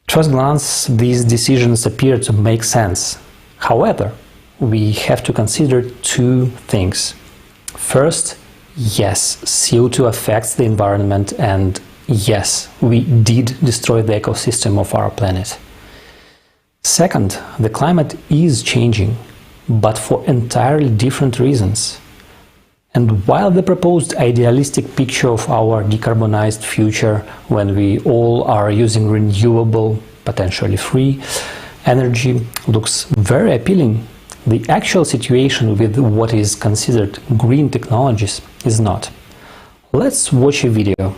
At first glance, these decisions appear to make sense. However, we have to consider two things. First, yes, CO2 affects the environment, and yes, we did destroy the ecosystem of our planet. Second, the climate is changing, but for entirely different reasons. And while the proposed idealistic picture of our decarbonized future, when we all are using renewable, potentially free energy, looks very appealing, The actual situation with what is considered green technologies is not. Let's watch a video.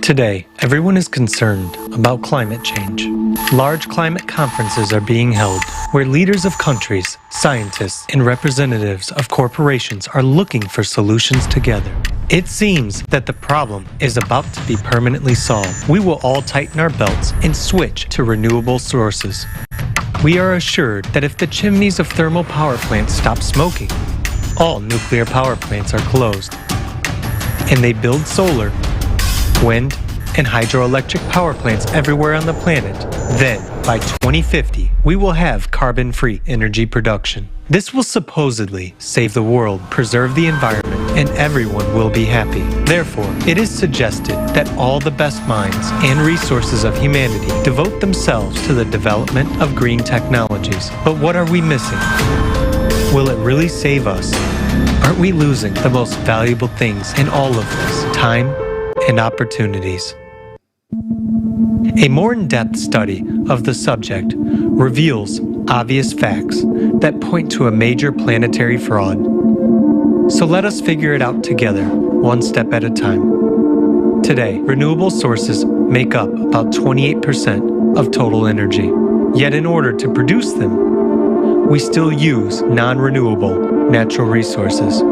Today, everyone is concerned about climate change. Large climate conferences are being held where leaders of countries, scientists, and representatives of corporations are looking for solutions together. It seems that the problem is about to be permanently solved. We will all tighten our belts and switch to renewable sources. We are assured that if the chimneys of thermal power plants stop smoking, all nuclear power plants are closed, and they build solar, wind, and hydroelectric power plants everywhere on the planet, then by 2050, we will have carbon-free energy production. This will supposedly save the world, preserve the environment, and everyone will be happy. Therefore, it is suggested that all the best minds and resources of humanity devote themselves to the development of green technologies. But what are we missing? Will it really save us? Aren't we losing the most valuable things in all of this? Time and opportunities. A more in-depth study of the subject reveals obvious facts that point to a major planetary fraud. So let us figure it out together, one step at a time. Today, renewable sources make up about 28% of total energy. Yet in order to produce them, we still use non-renewable natural resources.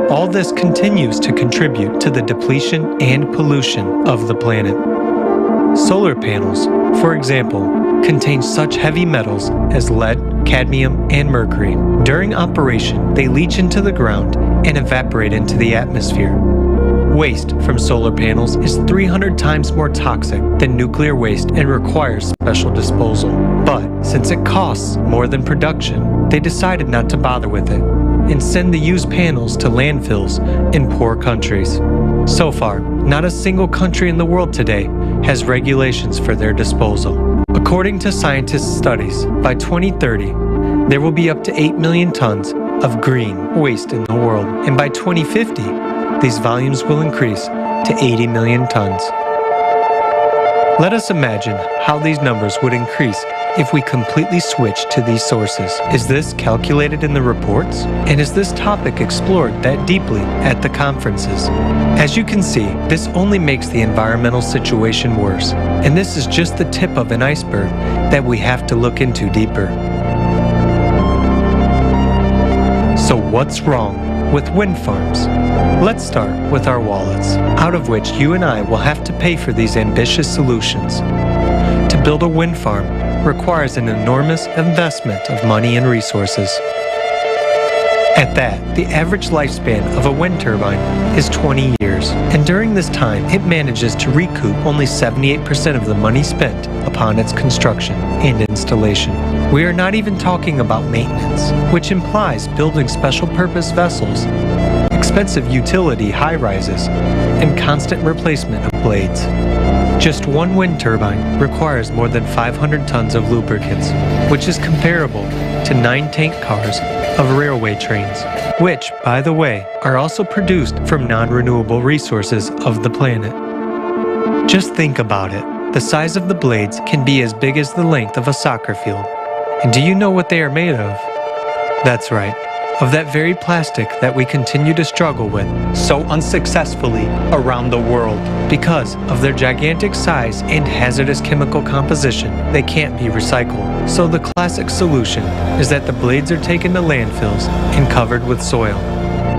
All this continues to contribute to the depletion and pollution of the planet. Solar panels, for example, contain such heavy metals as lead, cadmium, and mercury. During operation, they leach into the ground and evaporate into the atmosphere. Waste from solar panels is 300 times more toxic than nuclear waste and requires special disposal. But since it costs more than production, they decided not to bother with it and send the used panels to landfills in poor countries. So far, not a single country in the world today has regulations for their disposal. According to scientists' studies, by 2030, there will be up to 8 million tons of green waste in the world, and by 2050, these volumes will increase to 80 million tons. Let us imagine how these numbers would increase if we completely switch to these sources. Is this calculated in the reports? And is this topic explored that deeply at the conferences? As you can see, this only makes the environmental situation worse. And this is just the tip of an iceberg that we have to look into deeper. So what's wrong with wind farms? Let's start with our wallets, out of which you and I will have to pay for these ambitious solutions. To build a wind farm requires an enormous investment of money and resources. At that, the average lifespan of a wind turbine is 20 years, and during this time, it manages to recoup only 78% of the money spent upon its construction and installation. We are not even talking about maintenance, which implies building special-purpose vessels, expensive utility high-rises, and constant replacement of blades. Just one wind turbine requires more than 500 tons of lubricants, which is comparable to 9 tank cars of railway trains, which, by the way, are also produced from non-renewable resources of the planet. Just think about it. The size of the blades can be as big as the length of a soccer field. And do you know what they are made of? That's right, of that very plastic that we continue to struggle with so unsuccessfully around the world. Because of their gigantic size and hazardous chemical composition, they can't be recycled. So the classic solution is that the blades are taken to landfills and covered with soil.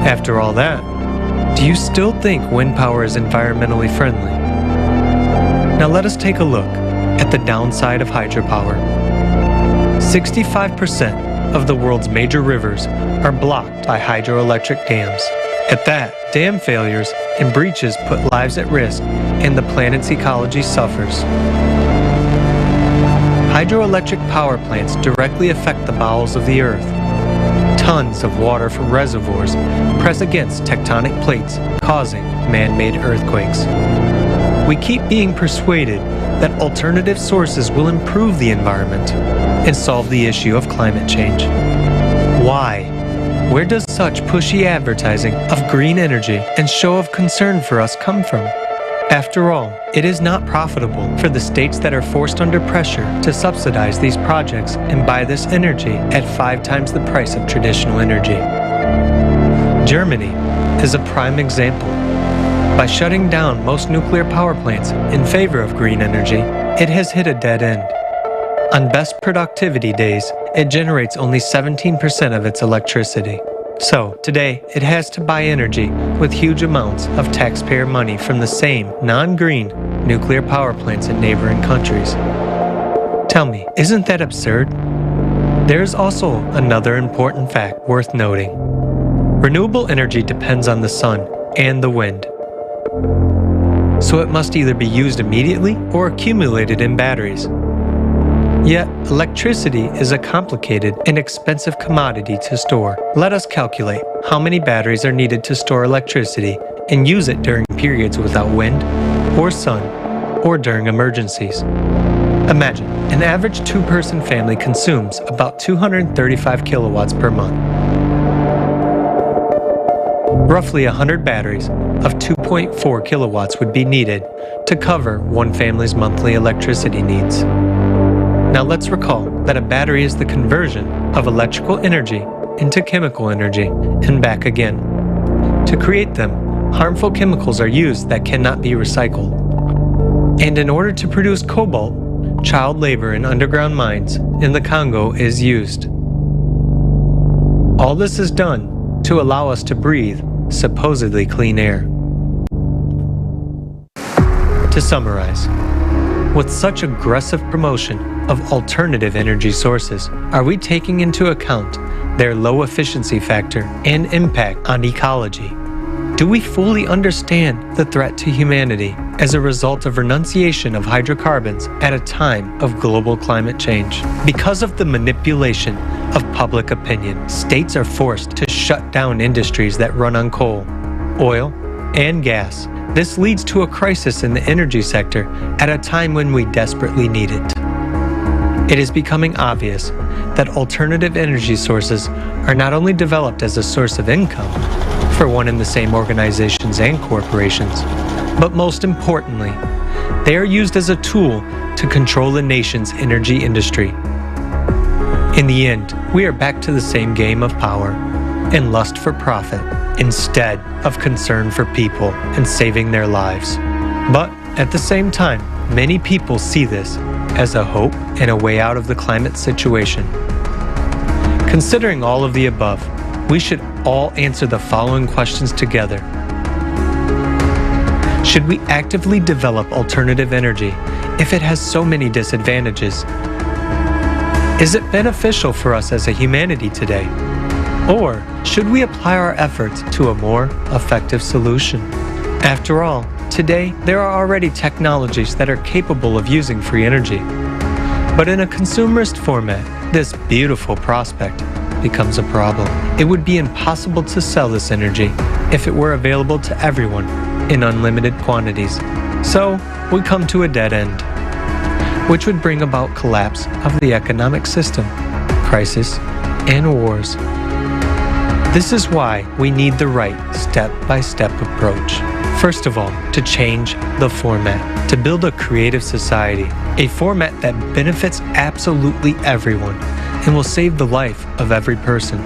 After all that, do you still think wind power is environmentally friendly? Now let us take a look at the downside of hydropower. 65% of the world's major rivers are blocked by hydroelectric dams. At that, dam failures and breaches put lives at risk and the planet's ecology suffers. Hydroelectric power plants directly affect the bowels of the earth. Tons of water from reservoirs press against tectonic plates, causing man-made earthquakes. We keep being persuaded that alternative sources will improve the environment and solve the issue of climate change. Why? Where does such pushy advertising of green energy and show of concern for us come from? After all, it is not profitable for the states that are forced under pressure to subsidize these projects and buy this energy at 5 times the price of traditional energy. Germany is a prime example. By shutting down most nuclear power plants in favor of green energy, it has hit a dead end. On best productivity days, it generates only 17% of its electricity. So, today, it has to buy energy with huge amounts of taxpayer money from the same non-green nuclear power plants in neighboring countries. Tell me, isn't that absurd? There is also another important fact worth noting. Renewable energy depends on the sun and the wind. So it must either be used immediately or accumulated in batteries. Yet, electricity is a complicated and expensive commodity to store. Let us calculate how many batteries are needed to store electricity and use it during periods without wind or sun or during emergencies. Imagine, an average 2-person family consumes about 235 kilowatts per month. Roughly 100 batteries of 2.4 kilowatts would be needed to cover one family's monthly electricity needs. Now let's recall that a battery is the conversion of electrical energy into chemical energy and back again. To create them, harmful chemicals are used that cannot be recycled. And in order to produce cobalt, child labor in underground mines in the Congo is used. All this is done to allow us to breathe supposedly clean air. To summarize, with such aggressive promotion of alternative energy sources, are we taking into account their low efficiency factor and impact on ecology? Do we fully understand the threat to humanity as a result of renunciation of hydrocarbons at a time of global climate change? Because of the manipulation of public opinion, states are forced to shut down industries that run on coal, oil, and gas. This leads to a crisis in the energy sector at a time when we desperately need it. It is becoming obvious that alternative energy sources are not only developed as a source of income for one and the same organizations and corporations, but most importantly, they are used as a tool to control the nation's energy industry. In the end, we are back to the same game of power and lust for profit instead of concern for people and saving their lives. But at the same time, many people see this as a hope and a way out of the climate situation. Considering all of the above, we should all answer the following questions together. Should we actively develop alternative energy if it has so many disadvantages? Is it beneficial for us as a humanity today? Or should we apply our efforts to a more effective solution? After all, today there are already technologies that are capable of using free energy. But in a consumerist format, this beautiful prospect becomes a problem. It would be impossible to sell this energy if it were available to everyone in unlimited quantities. So we come to a dead end, which would bring about collapse of the economic system, crisis, and wars. This is why we need the right step-by-step approach. First of all, to change the format, to build a creative society, a format that benefits absolutely everyone and will save the life of every person.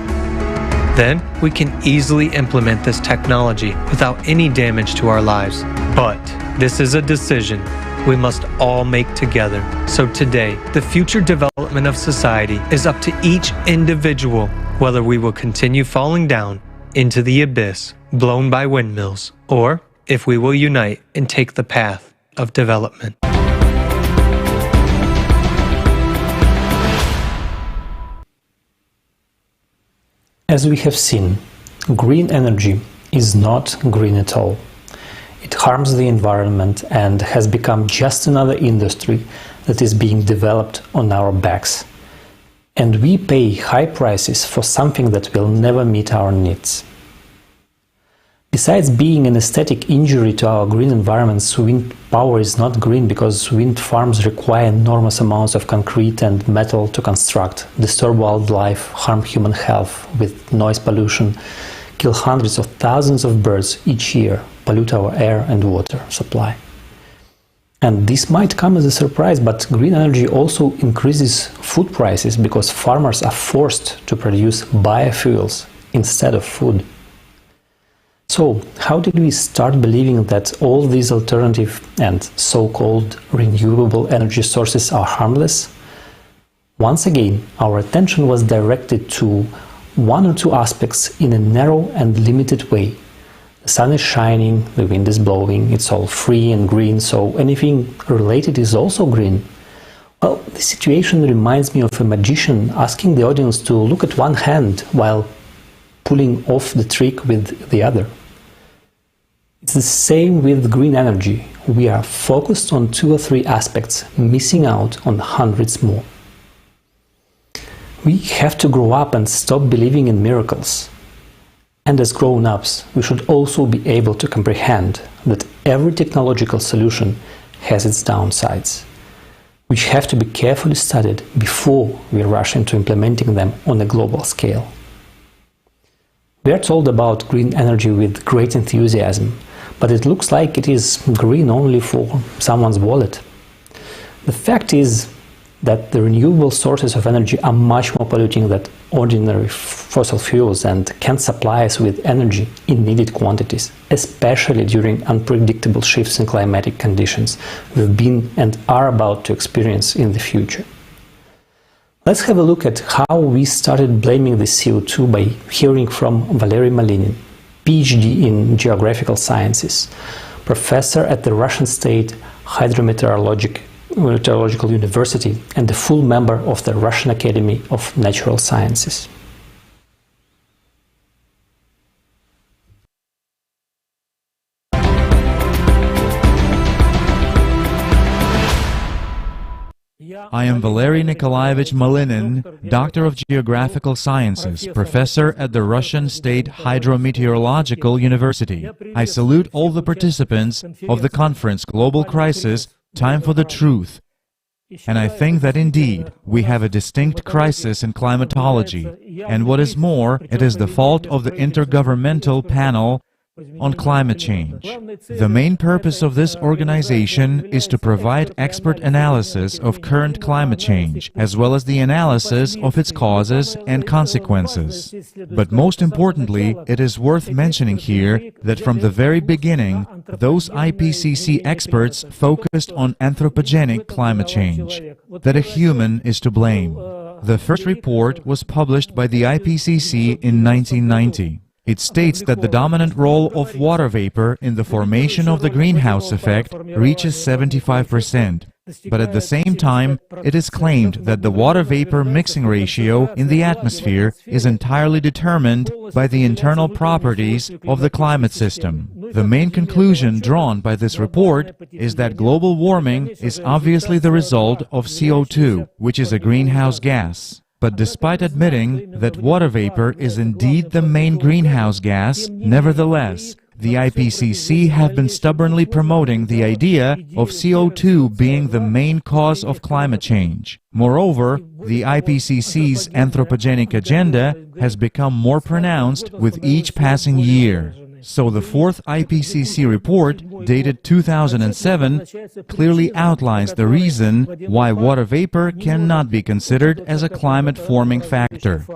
Then we can easily implement this technology without any damage to our lives. But this is a decision we must all make together. So today, the future development of society is up to each individual, whether we will continue falling down into the abyss blown by windmills, or if we will unite and take the path of development. As we have seen, green energy is not green at all. It harms the environment and has become just another industry that is being developed on our backs. And we pay high prices for something that will never meet our needs. Besides being an aesthetic injury to our green environments, wind power is not green because wind farms require enormous amounts of concrete and metal to construct, disturb wildlife, harm human health with noise pollution, kill hundreds of thousands of birds each year, pollute our air and water supply. And this might come as a surprise, but green energy also increases food prices because farmers are forced to produce biofuels instead of food. So, how did we start believing that all these alternative and so-called renewable energy sources are harmless? Once again, our attention was directed to one or two aspects in a narrow and limited way. The sun is shining, the wind is blowing, it's all free and green, so anything related is also green. Well, this situation reminds me of a magician asking the audience to look at one hand while pulling off the trick with the other. It's the same with green energy. We are focused on 2 or 3 aspects, missing out on hundreds more. We have to grow up and stop believing in miracles. And as grown-ups, we should also be able to comprehend that every technological solution has its downsides, which have to be carefully studied before we rush into implementing them on a global scale. We are told about green energy with great enthusiasm, but it looks like it is green only for someone's wallet. The fact is that the renewable sources of energy are much more polluting than ordinary fossil fuels and can supply us with energy in needed quantities, especially during unpredictable shifts in climatic conditions we've been and are about to experience in the future. Let's have a look at how we started blaming the CO2 by hearing from Valery Malinin, PhD in Geographical Sciences, professor at the Russian State Hydrometeorological University and a full member of the Russian Academy of Natural Sciences. I am Valery Nikolaevich Malinin, Doctor of Geographical Sciences, Professor at the Russian State Hydrometeorological University. I salute all the participants of the conference Global Crisis, Time for the Truth. And I think that indeed we have a distinct crisis in climatology. And what is more, it is the fault of the Intergovernmental Panel on Climate Change. The main purpose of this organization is to provide expert analysis of current climate change, as well as the analysis of its causes and consequences. But most importantly, it is worth mentioning here that from the very beginning, those IPCC experts focused on anthropogenic climate change, that a human is to blame. The first report was published by the IPCC in 1990. It states that the dominant role of water vapor in the formation of the greenhouse effect reaches 75%, but at the same time, it is claimed that the water vapor mixing ratio in the atmosphere is entirely determined by the internal properties of the climate system. The main conclusion drawn by this report is that global warming is obviously the result of CO2, which is a greenhouse gas. But despite admitting that water vapor is indeed the main greenhouse gas, nevertheless, the IPCC have been stubbornly promoting the idea of CO2 being the main cause of climate change. Moreover, the IPCC's anthropogenic agenda has become more pronounced with each passing year. So the fourth IPCC report, dated 2007, clearly outlines the reason why water vapor cannot be considered as a climate-forming factor.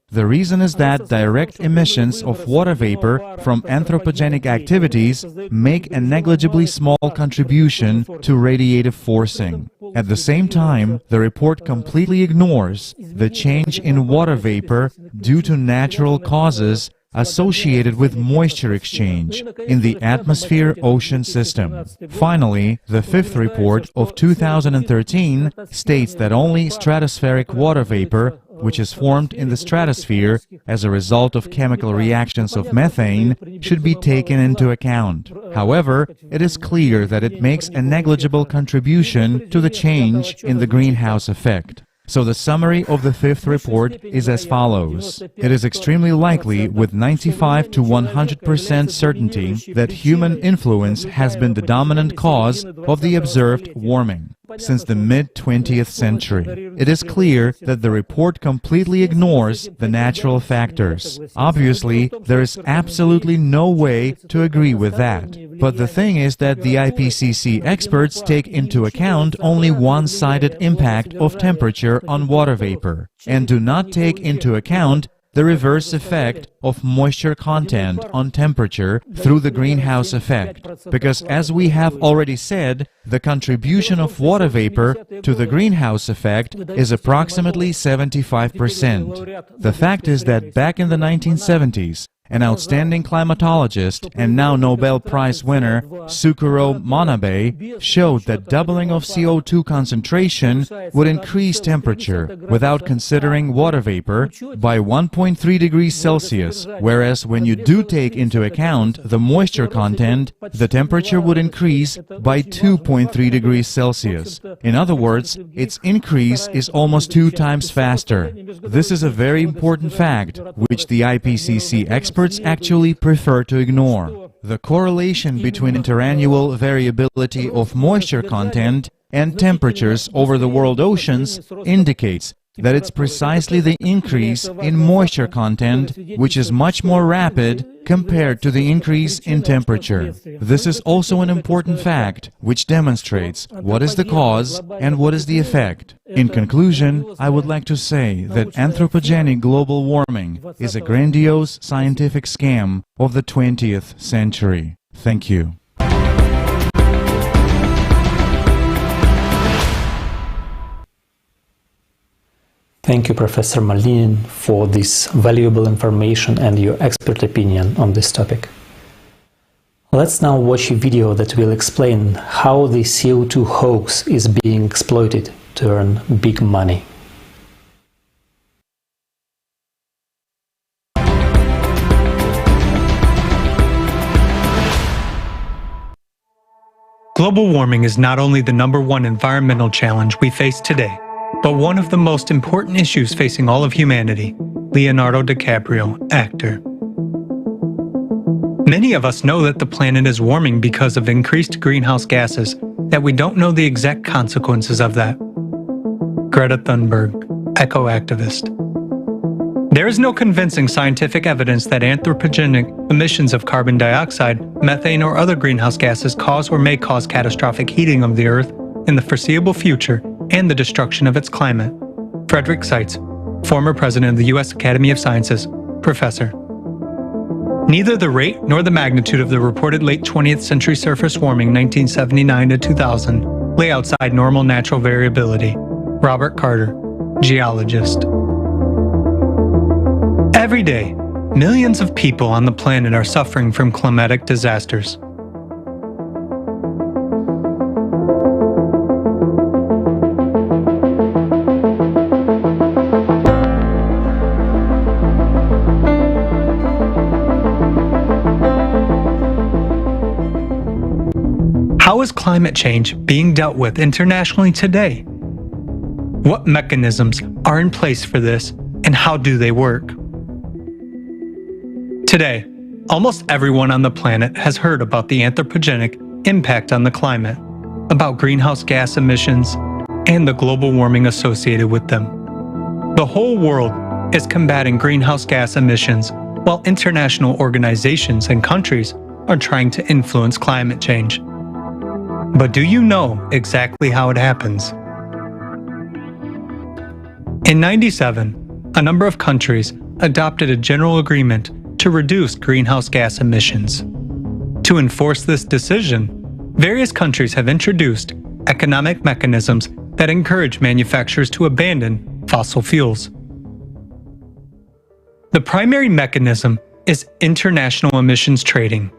The reason is that direct emissions of water vapor from anthropogenic activities make a negligibly small contribution to radiative forcing. At the same time, the report completely ignores the change in water vapor due to natural causes associated with moisture exchange in the atmosphere-ocean system. Finally, the fifth report of 2013 states that only stratospheric water vapor, which is formed in the stratosphere as a result of chemical reactions of methane, should be taken into account. However, it is clear that it makes a negligible contribution to the change in the greenhouse effect. So the summary of the fifth report is as follows. It is extremely likely, with 95 to 100% certainty, that human influence has been the dominant cause of the observed warming since the mid-20th century. It is clear that the report completely ignores the natural factors. Obviously, there is absolutely no way to agree with that. But the thing is that the IPCC experts take into account only one-sided impact of temperature on water vapor and do not take into account the reverse effect of moisture content on temperature through the greenhouse effect. Because as we have already said, the contribution of water vapor to the greenhouse effect is approximately 75%. The fact is that back in the 1970s, an outstanding climatologist and now Nobel Prize winner Sukuro Manabe showed that doubling of CO2 concentration would increase temperature without considering water vapor by 1.3 degrees Celsius, whereas when you do take into account the moisture content, the temperature would increase by 2.3 degrees Celsius. In other words, its increase is almost 2 times faster. This is a very important fact, which the IPCC experts actually prefer to ignore. The correlation between interannual variability of moisture content and temperatures over the world oceans indicates that it's precisely the increase in moisture content which is much more rapid compared to the increase in temperature. This is also an important fact which demonstrates what is the cause and what is the effect. In conclusion, I would like to say that anthropogenic global warming is a grandiose scientific scam of the 20th century. Thank you. Thank you, Professor Malinin, for this valuable information and your expert opinion on this topic. Let's now watch a video that will explain how the CO2 hoax is being exploited to earn big money. Global warming is not only the #1 environmental challenge we face today, but one of the most important issues facing all of humanity. Leonardo DiCaprio, actor. Many of us know that the planet is warming because of increased greenhouse gases, that we don't know the exact consequences of that. Greta Thunberg, eco-activist. There is no convincing scientific evidence that anthropogenic emissions of carbon dioxide, methane, or other greenhouse gases cause or may cause catastrophic heating of the Earth in the foreseeable future and the destruction of its climate. Frederick Seitz, former president of the U.S. Academy of Sciences, professor. Neither the rate nor the magnitude of the reported late 20th century surface warming 1979 to 2000 lay outside normal natural variability. Robert Carter, geologist. Every day, millions of people on the planet are suffering from climatic disasters. How is climate change being dealt with internationally today? What mechanisms are in place for this, and how do they work? Today, almost everyone on the planet has heard about the anthropogenic impact on the climate, about greenhouse gas emissions, and the global warming associated with them. The whole world is combating greenhouse gas emissions, while international organizations and countries are trying to influence climate change. But do you know exactly how it happens? In '97, a number of countries adopted a general agreement to reduce greenhouse gas emissions. To enforce this decision, various countries have introduced economic mechanisms that encourage manufacturers to abandon fossil fuels. The primary mechanism is international emissions trading.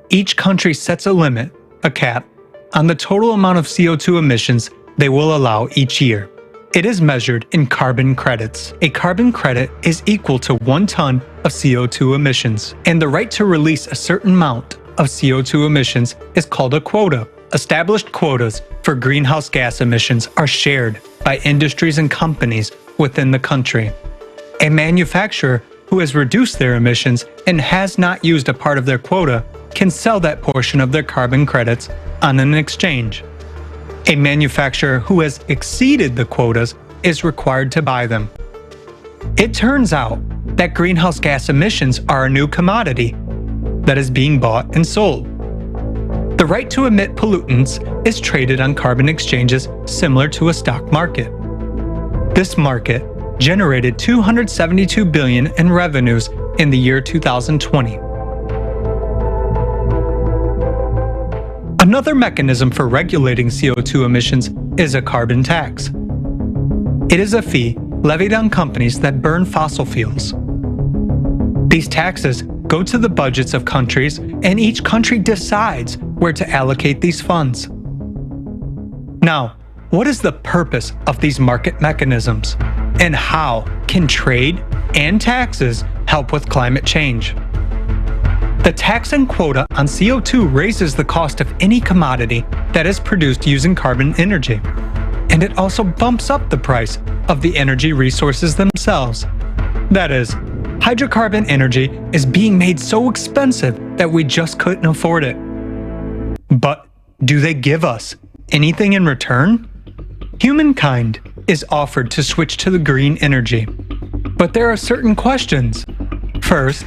Each country sets a limit, a cap, on the total amount of CO2 emissions they will allow each year. It is measured in carbon credits. A carbon credit is equal to 1 ton of CO2 emissions, and the right to release a certain amount of CO2 emissions is called a quota. Established quotas for greenhouse gas emissions are shared by industries and companies within the country. A manufacturer who has reduced their emissions and has not used a part of their quota can sell that portion of their carbon credits on an exchange. A manufacturer who has exceeded the quotas is required to buy them. It turns out that greenhouse gas emissions are a new commodity that is being bought and sold. The right to emit pollutants is traded on carbon exchanges similar to a stock market. This market generated $272 billion in revenues in the year 2020. Another mechanism for regulating CO2 emissions is a carbon tax. It is a fee levied on companies that burn fossil fuels. These taxes go to the budgets of countries, and each country decides where to allocate these funds. Now, what is the purpose of these market mechanisms, and how can trade and taxes help with climate change? The tax and quota on CO2 raises the cost of any commodity that is produced using carbon energy, and it also bumps up the price of the energy resources themselves. That is, hydrocarbon energy is being made so expensive that we just couldn't afford it. But do they give us anything in return? Humankind is offered to switch to the green energy, but there are certain questions. First,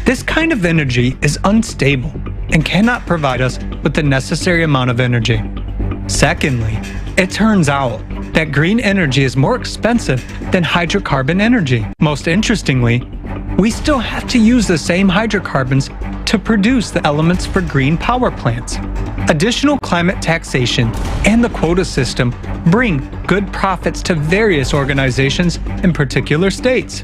this kind of energy is unstable and cannot provide us with the necessary amount of energy. Secondly, it turns out that green energy is more expensive than hydrocarbon energy. Most interestingly, we still have to use the same hydrocarbons to produce the elements for green power plants. Additional climate taxation and the quota system bring good profits to various organizations in particular states.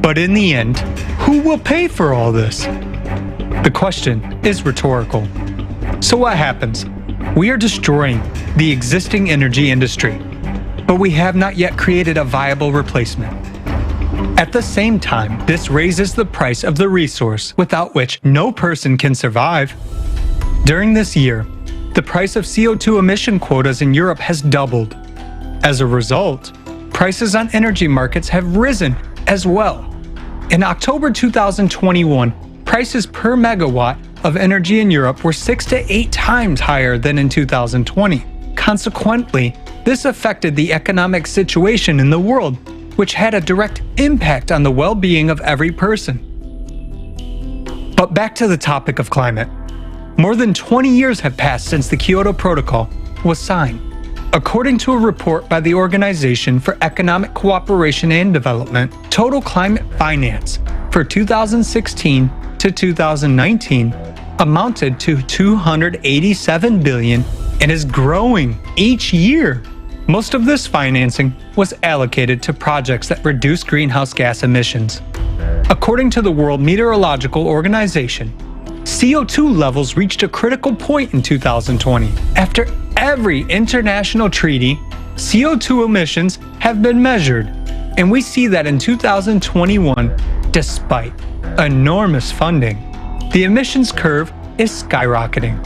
But in the end, who will pay for all this? The question is rhetorical. So what happens? We are destroying the existing energy industry, but we have not yet created a viable replacement. At the same time, this raises the price of the resource without which no person can survive. During this year, the price of CO2 emission quotas in Europe has doubled. As a result, prices on energy markets have risen as well. In October 2021, prices per megawatt of energy in Europe were 6 to 8 times higher than in 2020. Consequently, this affected the economic situation in the world, which had a direct impact on the well-being of every person. But back to the topic of climate. More than 20 years have passed since the Kyoto Protocol was signed. According to a report by the Organization for Economic Cooperation and Development, total climate finance for 2016 to 2019 amounted to $287 billion and is growing each year. Most of this financing was allocated to projects that reduce greenhouse gas emissions. According to the World Meteorological Organization, CO2 levels reached a critical point in 2020. After every international treaty, CO2 emissions have been measured, and we see that in 2021, despite enormous funding, the emissions curve is skyrocketing.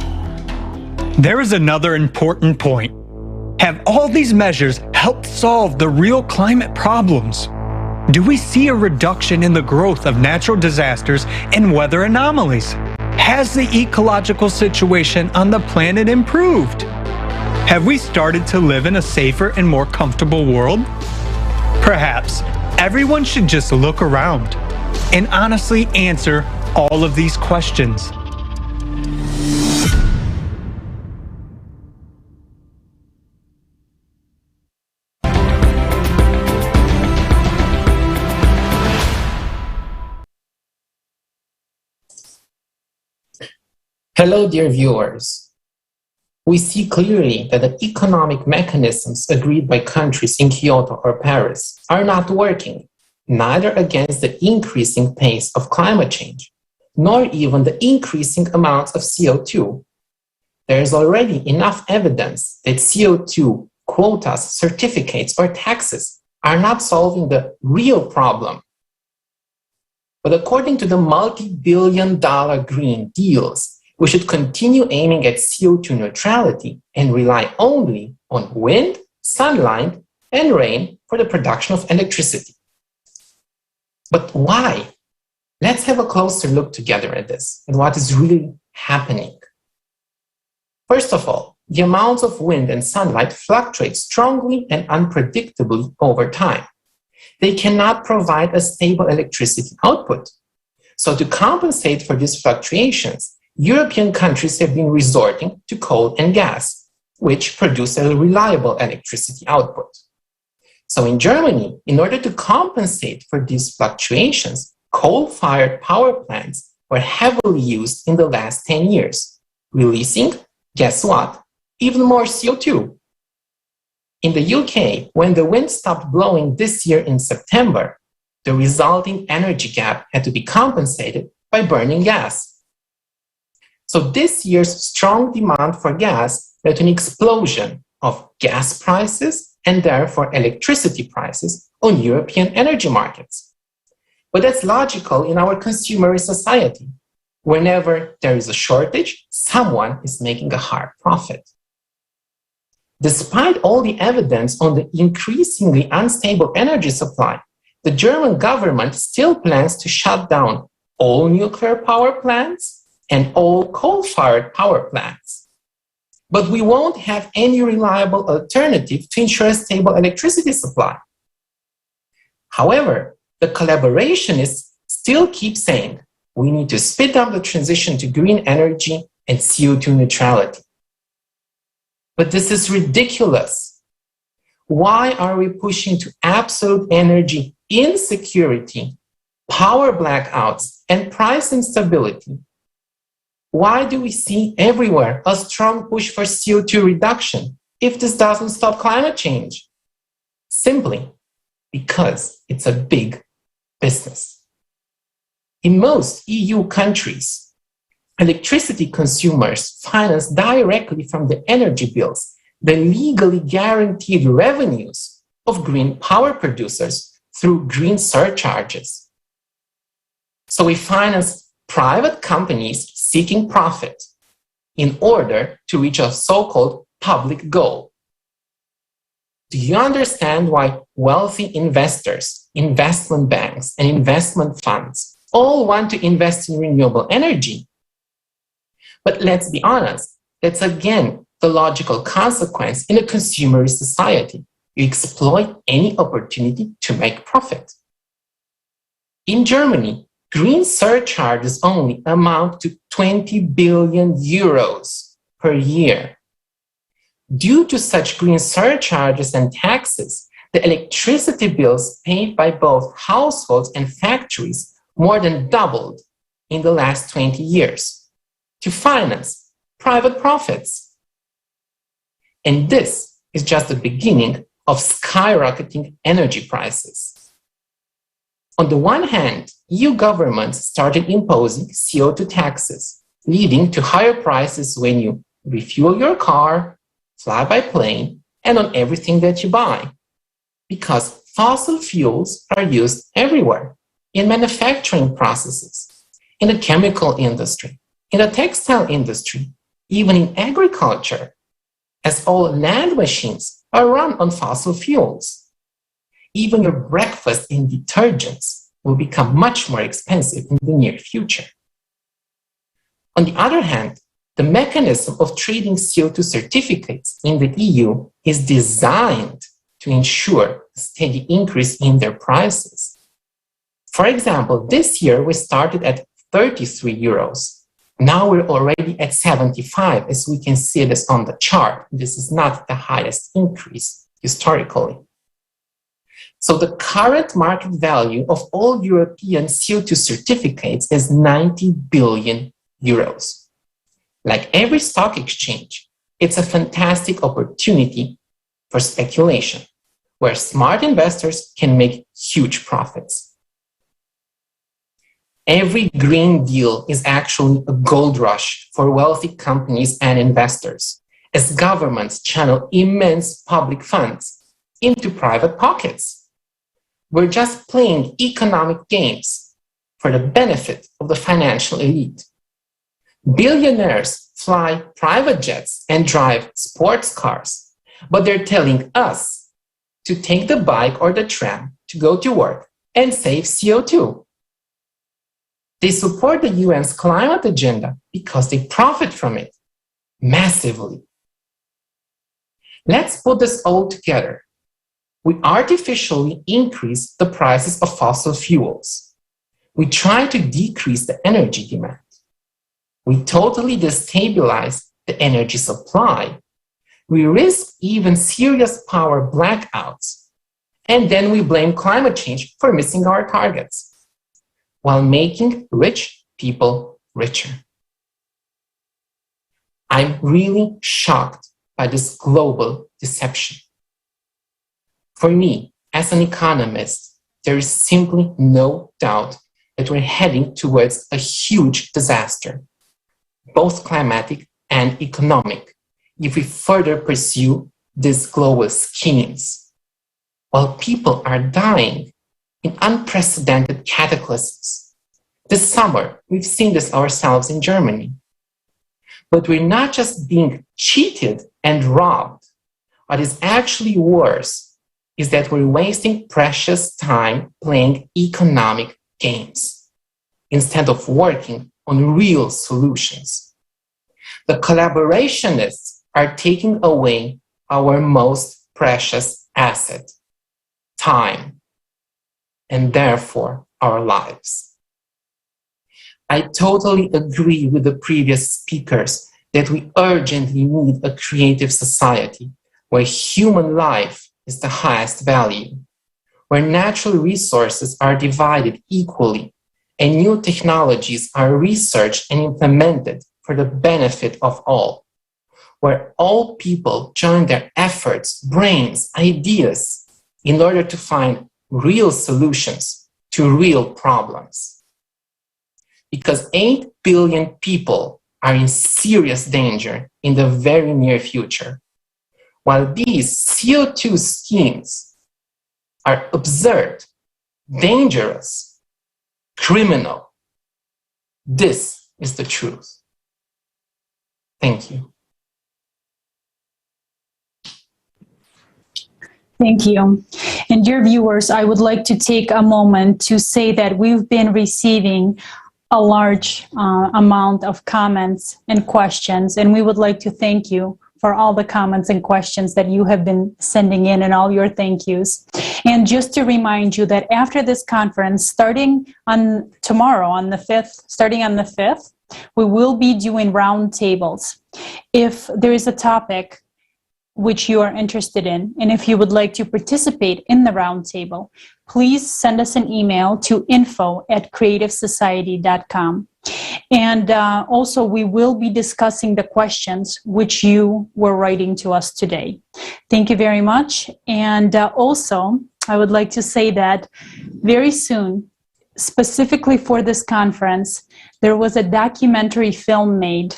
There is another important point. Have all these measures helped solve the real climate problems? Do we see a reduction in the growth of natural disasters and weather anomalies? Has the ecological situation on the planet improved? Have we started to live in a safer and more comfortable world? Perhaps everyone should just look around and honestly answer all of these questions. Hello, dear viewers. We see clearly that the economic mechanisms agreed by countries in Kyoto or Paris are not working, neither against the increasing pace of climate change, nor even the increasing amounts of CO2. There is already enough evidence that CO2 quotas, certificates, or taxes are not solving the real problem. But according to the multi-billion-dollar green deals, we should continue aiming at CO2 neutrality and rely only on wind, sunlight, and rain for the production of electricity. But why? Let's have a closer look together at this and what is really happening. First of all, the amounts of wind and sunlight fluctuate strongly and unpredictably over time. They cannot provide a stable electricity output. So to compensate for these fluctuations, European countries have been resorting to coal and gas, which produce a reliable electricity output. So in Germany, in order to compensate for these fluctuations, coal-fired power plants were heavily used in the last 10 years, releasing, guess what, even more CO2. In the UK, when the wind stopped blowing this year in September, the resulting energy gap had to be compensated by burning gas. So this year's strong demand for gas led to an explosion of gas prices and therefore electricity prices on European energy markets. But that's logical in our consumerist society. Whenever there is a shortage, someone is making a hard profit. Despite all the evidence on the increasingly unstable energy supply, the German government still plans to shut down all nuclear power plants and all coal-fired power plants. But we won't have any reliable alternative to ensure a stable electricity supply. However, the collaborationists still keep saying we need to speed up the transition to green energy and CO2 neutrality. But this is ridiculous. Why are we pushing to absolute energy insecurity, power blackouts, and price instability? Why do we see everywhere a strong push for CO2 reduction if this doesn't stop climate change? Simply because it's a big business. In most EU countries, electricity consumers finance directly from the energy bills the legally guaranteed revenues of green power producers through green surcharges. So we finance private companies seeking profit in order to reach a so-called public goal. Do you understand why wealthy investors, investment banks, and investment funds all want to invest in renewable energy? But let's be honest, that's again the logical consequence in a consumerist society. You exploit any opportunity to make profit. In Germany, green surcharges only amount to 20 billion euros per year. Due to such green surcharges and taxes, the electricity bills paid by both households and factories more than doubled in the last 20 years to finance private profits. And this is just the beginning of skyrocketing energy prices. On the one hand, EU governments started imposing CO2 taxes, leading to higher prices when you refuel your car, fly by plane, and on everything that you buy. Because fossil fuels are used everywhere, in manufacturing processes, in the chemical industry, in the textile industry, even in agriculture, as all land machines are run on fossil fuels. Even your breakfast and detergents will become much more expensive in the near future. On the other hand, the mechanism of trading CO2 certificates in the EU is designed to ensure a steady increase in their prices. For example, this year we started at 33 euros. Now we're already at 75, as we can see this on the chart. This is not the highest increase historically. So the current market value of all European CO2 certificates is 90 billion euros. Like every stock exchange, it's a fantastic opportunity for speculation, where smart investors can make huge profits. Every green deal is actually a gold rush for wealthy companies and investors, as governments channel immense public funds into private pockets. We're just playing economic games for the benefit of the financial elite. Billionaires fly private jets and drive sports cars, but they're telling us to take the bike or the tram to go to work and save CO2. They support the UN's climate agenda because they profit from it massively. Let's put this all together. We artificially increase the prices of fossil fuels. We try to decrease the energy demand. We totally destabilize the energy supply. We risk even serious power blackouts. And then we blame climate change for missing our targets, while making rich people richer. I'm really shocked by this global deception. For me, as an economist, there is simply no doubt that we're heading towards a huge disaster, both climatic and economic, if we further pursue these global schemes. While people are dying in unprecedented cataclysms. This summer, we've seen this ourselves in Germany. But we're not just being cheated and robbed. What is actually worse is that we're wasting precious time playing economic games instead of working on real solutions. The collaborationists are taking away our most precious asset, time, and therefore our lives. I totally agree with the previous speakers that we urgently need a creative society where human life is the highest value, where natural resources are divided equally and new technologies are researched and implemented for the benefit of all, where all people join their efforts, brains, ideas in order to find real solutions to real problems. Because 8 billion people are in serious danger in the very near future, while these CO2 schemes are absurd, dangerous, criminal. This is the truth. Thank you. Thank you. And dear viewers, I would like to take a moment to say that we've been receiving a large amount of comments and questions, and we would like to thank you for all the comments and questions that you have been sending in and all your thank yous. And just to remind you that after this conference, starting on tomorrow, on the 5th, we will be doing roundtables. If there is a topic which you are interested in, and if you would like to participate in the roundtable, please send us an email to info@creativesociety.com. And also, we will be discussing the questions which you were writing to us today. Thank you very much. And also, I would like to say that very soon, specifically for this conference, there was a documentary film made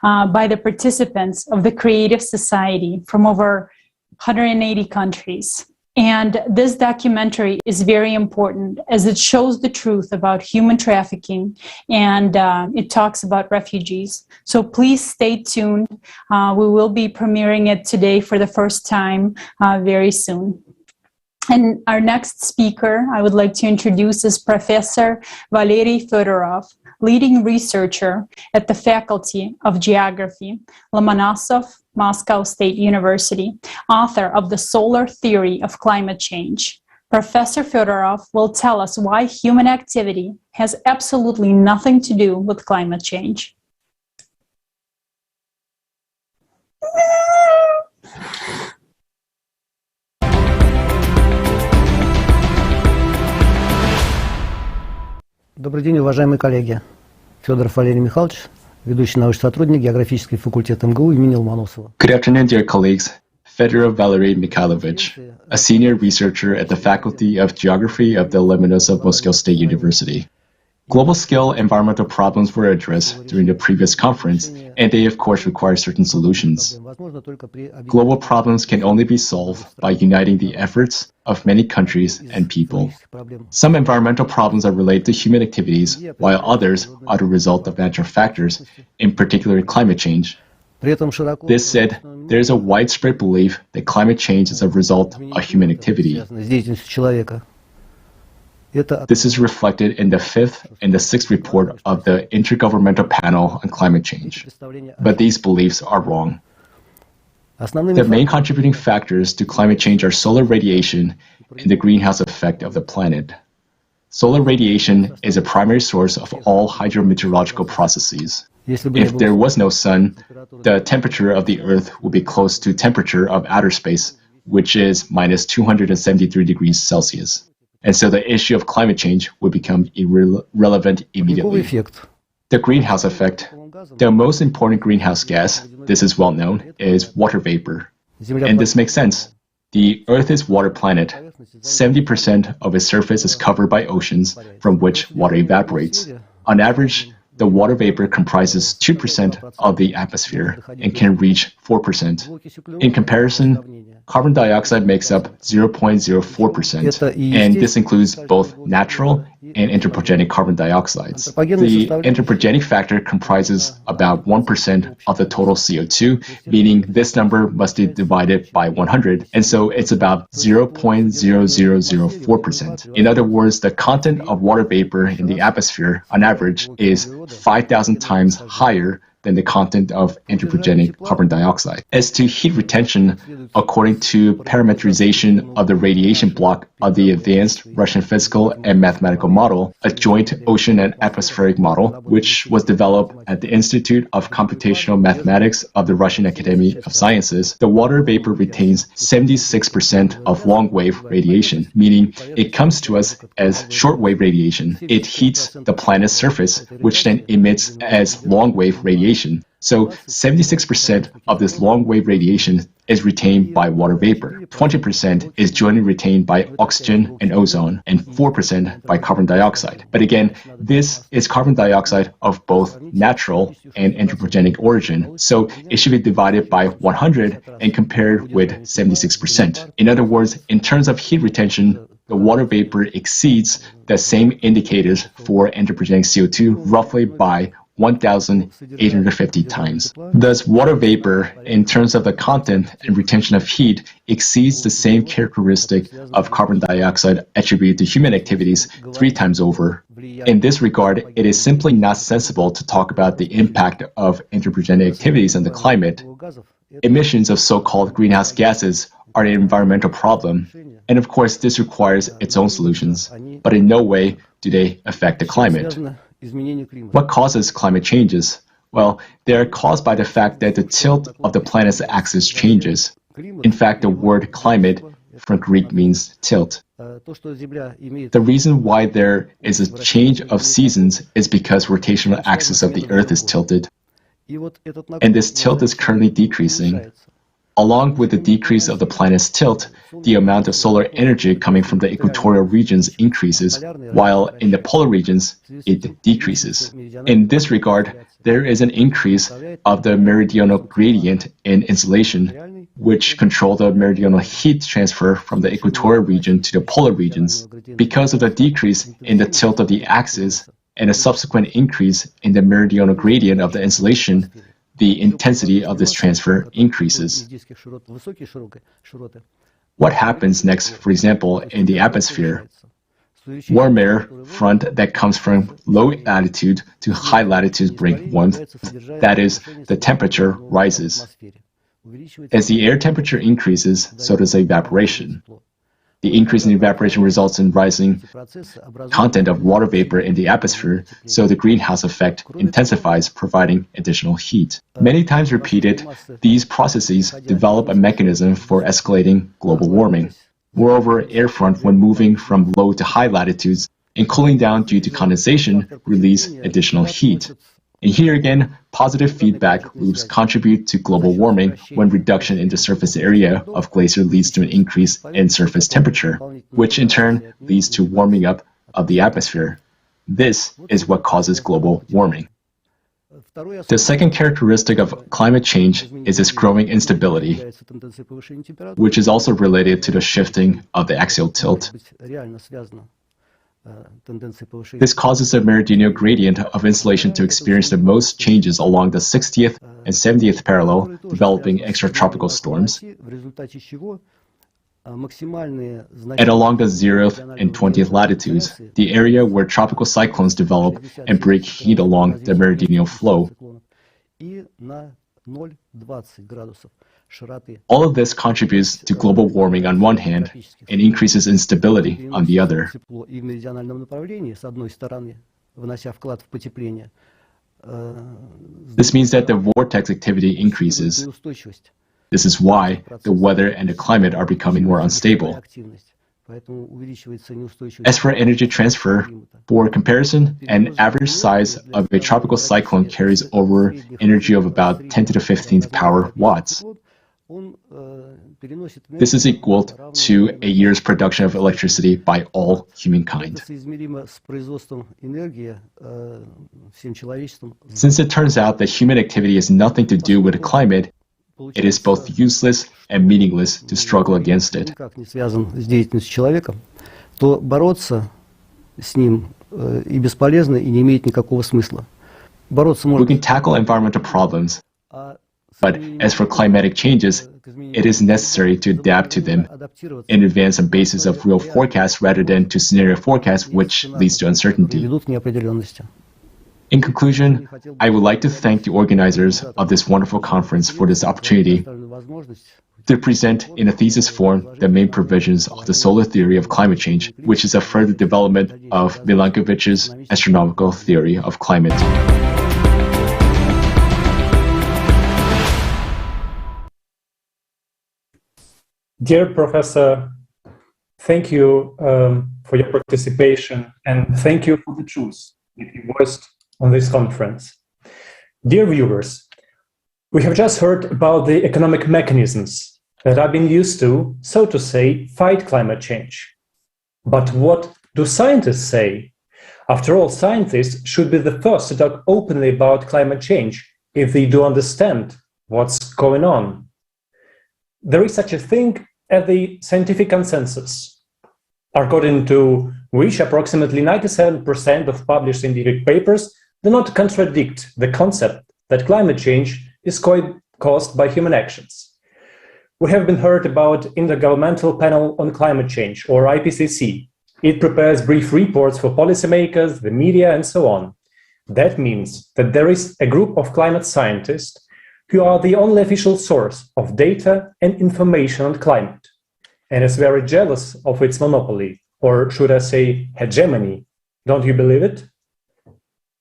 by the participants of the Creative Society from over 180 countries. And this documentary is very important as it shows the truth about human trafficking and it talks about refugees. So please stay tuned. We will be premiering it today for the first time very soon. And our next speaker I would like to introduce is Professor Valery Fedorov, leading researcher at the Faculty of Geography, Lomonosov, Moscow State University, author of The Solar Theory of Climate Change. Professor Fedorov will tell us why human activity has absolutely nothing to do with climate change. Добрый день, уважаемые коллеги. Федоров Валерий Михайлович, ведущий научный сотрудник географический факультет МГУ имени Ломоносова. Good afternoon, dear colleagues. Fedorov Valery Mikhailovich, a senior researcher at the Faculty of Geography of the Lomonosov Moscow State University. Global-scale environmental problems were addressed during the previous conference, and they of course require certain solutions. Global problems can only be solved by uniting the efforts of many countries and people. Some environmental problems are related to human activities, while others are the result of natural factors, in particular climate change. This said, there is a widespread belief that climate change is a result of human activity. This is reflected in the 5th and the 6th report of the Intergovernmental Panel on Climate Change. But these beliefs are wrong. The main contributing factors to climate change are solar radiation and the greenhouse effect of the planet. Solar radiation is a primary source of all hydrometeorological processes. If there was no sun, the temperature of the Earth would be close to temperature of outer space, which is minus 273 degrees Celsius. And so the issue of climate change would become irrelevant immediately. The greenhouse effect. The most important greenhouse gas, this is well known, is water vapor. And this makes sense. The Earth is a water planet. 70% of its surface is covered by oceans, from which water evaporates. On average, the water vapor comprises 2% of the atmosphere and can reach 4%. In comparison, carbon dioxide makes up 0.04%, and this includes both natural and anthropogenic carbon dioxides. The anthropogenic factor comprises about 1% of the total CO2, meaning this number must be divided by 100, and so it's about 0.0004%. In other words, the content of water vapor in the atmosphere, on average, is 5,000 times higher than the content of anthropogenic carbon dioxide. As to heat retention, according to parameterization of the radiation block of the advanced Russian physical and mathematical model, a joint ocean and atmospheric model, which was developed at the Institute of Computational Mathematics of the Russian Academy of Sciences, the water vapor retains 76% of long-wave radiation, meaning it comes to us as short-wave radiation. It heats the planet's surface, which then emits as long-wave radiation. So 76% of this long-wave radiation is retained by water vapor. 20% is jointly retained by oxygen and ozone, and 4% by carbon dioxide. But again, this is carbon dioxide of both natural and anthropogenic origin, so it should be divided by 100 and compared with 76%. In other words, in terms of heat retention, the water vapor exceeds the same indicators for anthropogenic CO2 roughly by 1,850 times. Thus, water vapor, in terms of the content and retention of heat, exceeds the same characteristic of carbon dioxide attributed to human activities 3 times over. In this regard, it is simply not sensible to talk about the impact of anthropogenic activities on the climate. Emissions of so-called greenhouse gases are an environmental problem, and of course this requires its own solutions, but in no way do they affect the climate. What causes climate changes? Well, they are caused by the fact that the tilt of the planet's axis changes. In fact, the word climate from Greek means tilt. The reason why there is a change of seasons is because rotational axis of the Earth is tilted, and this tilt is currently decreasing. Along with the decrease of the planet's tilt, the amount of solar energy coming from the equatorial regions increases, while in the polar regions, it decreases. In this regard, there is an increase of the meridional gradient in insolation, which control the meridional heat transfer from the equatorial region to the polar regions. Because of the decrease in the tilt of the axis and a subsequent increase in the meridional gradient of the insolation, the intensity of this transfer increases. What happens next, for example, in the atmosphere? Warm air front that comes from low latitude to high latitude bring warmth. That is, the temperature rises. As the air temperature increases, so does evaporation. The increase in evaporation results in rising content of water vapor in the atmosphere, so the greenhouse effect intensifies, providing additional heat. Many times repeated, these processes develop a mechanism for escalating global warming. Moreover, air front, when moving from low to high latitudes and cooling down due to condensation, release additional heat. And here again, positive feedback loops contribute to global warming when reduction in the surface area of glacier leads to an increase in surface temperature, which in turn leads to warming up of the atmosphere. This is what causes global warming. The second characteristic of climate change is its growing instability, which is also related to the shifting of the axial tilt. This causes the meridional gradient of insolation to experience the most changes along the 60th and 70th parallel, developing extratropical storms, and along the 0th and 20th latitudes, the area where tropical cyclones develop and break heat along the meridional flow. All of this contributes to global warming on one hand and increases instability on the other. This means that the vortex activity increases. This is why the weather and the climate are becoming more unstable. As for energy transfer, for comparison, an average size of a tropical cyclone carries over energy of about 10 to the 15th power watts. This is equal to a year's production of electricity by all humankind. Since it turns out that human activity has nothing to do with the climate, it is both useless and meaningless to struggle against it. То бороться с ним и бесполезно, и не имеет никакого смысла. Бороться можно. We can tackle environmental problems, but as for climatic changes, it is necessary to adapt to them and advance on basis of real forecasts rather than to scenario forecasts, which leads to uncertainty. In conclusion, I would like to thank the organizers of this wonderful conference for this opportunity to present in a thesis form the main provisions of the solar theory of climate change, which is a further development of Milankovitch's astronomical theory of climate. Dear Professor, thank you for your participation and thank you for the truth that you voiced on this conference. Dear viewers, we have just heard about the economic mechanisms that have been used to, so to say, fight climate change. But what do scientists say? After all, scientists should be the first to talk openly about climate change if they do understand what's going on. There is such a thing as the scientific consensus, according to which approximately 97% of published scientific papers do not contradict the concept that climate change is caused by human actions. We have been heard about Intergovernmental Panel on Climate Change, or IPCC. It prepares brief reports for policymakers, the media, and so on. That means that there is a group of climate scientists who are the only official source of data and information on climate, and is very jealous of its monopoly, or should I say hegemony. Don't you believe it?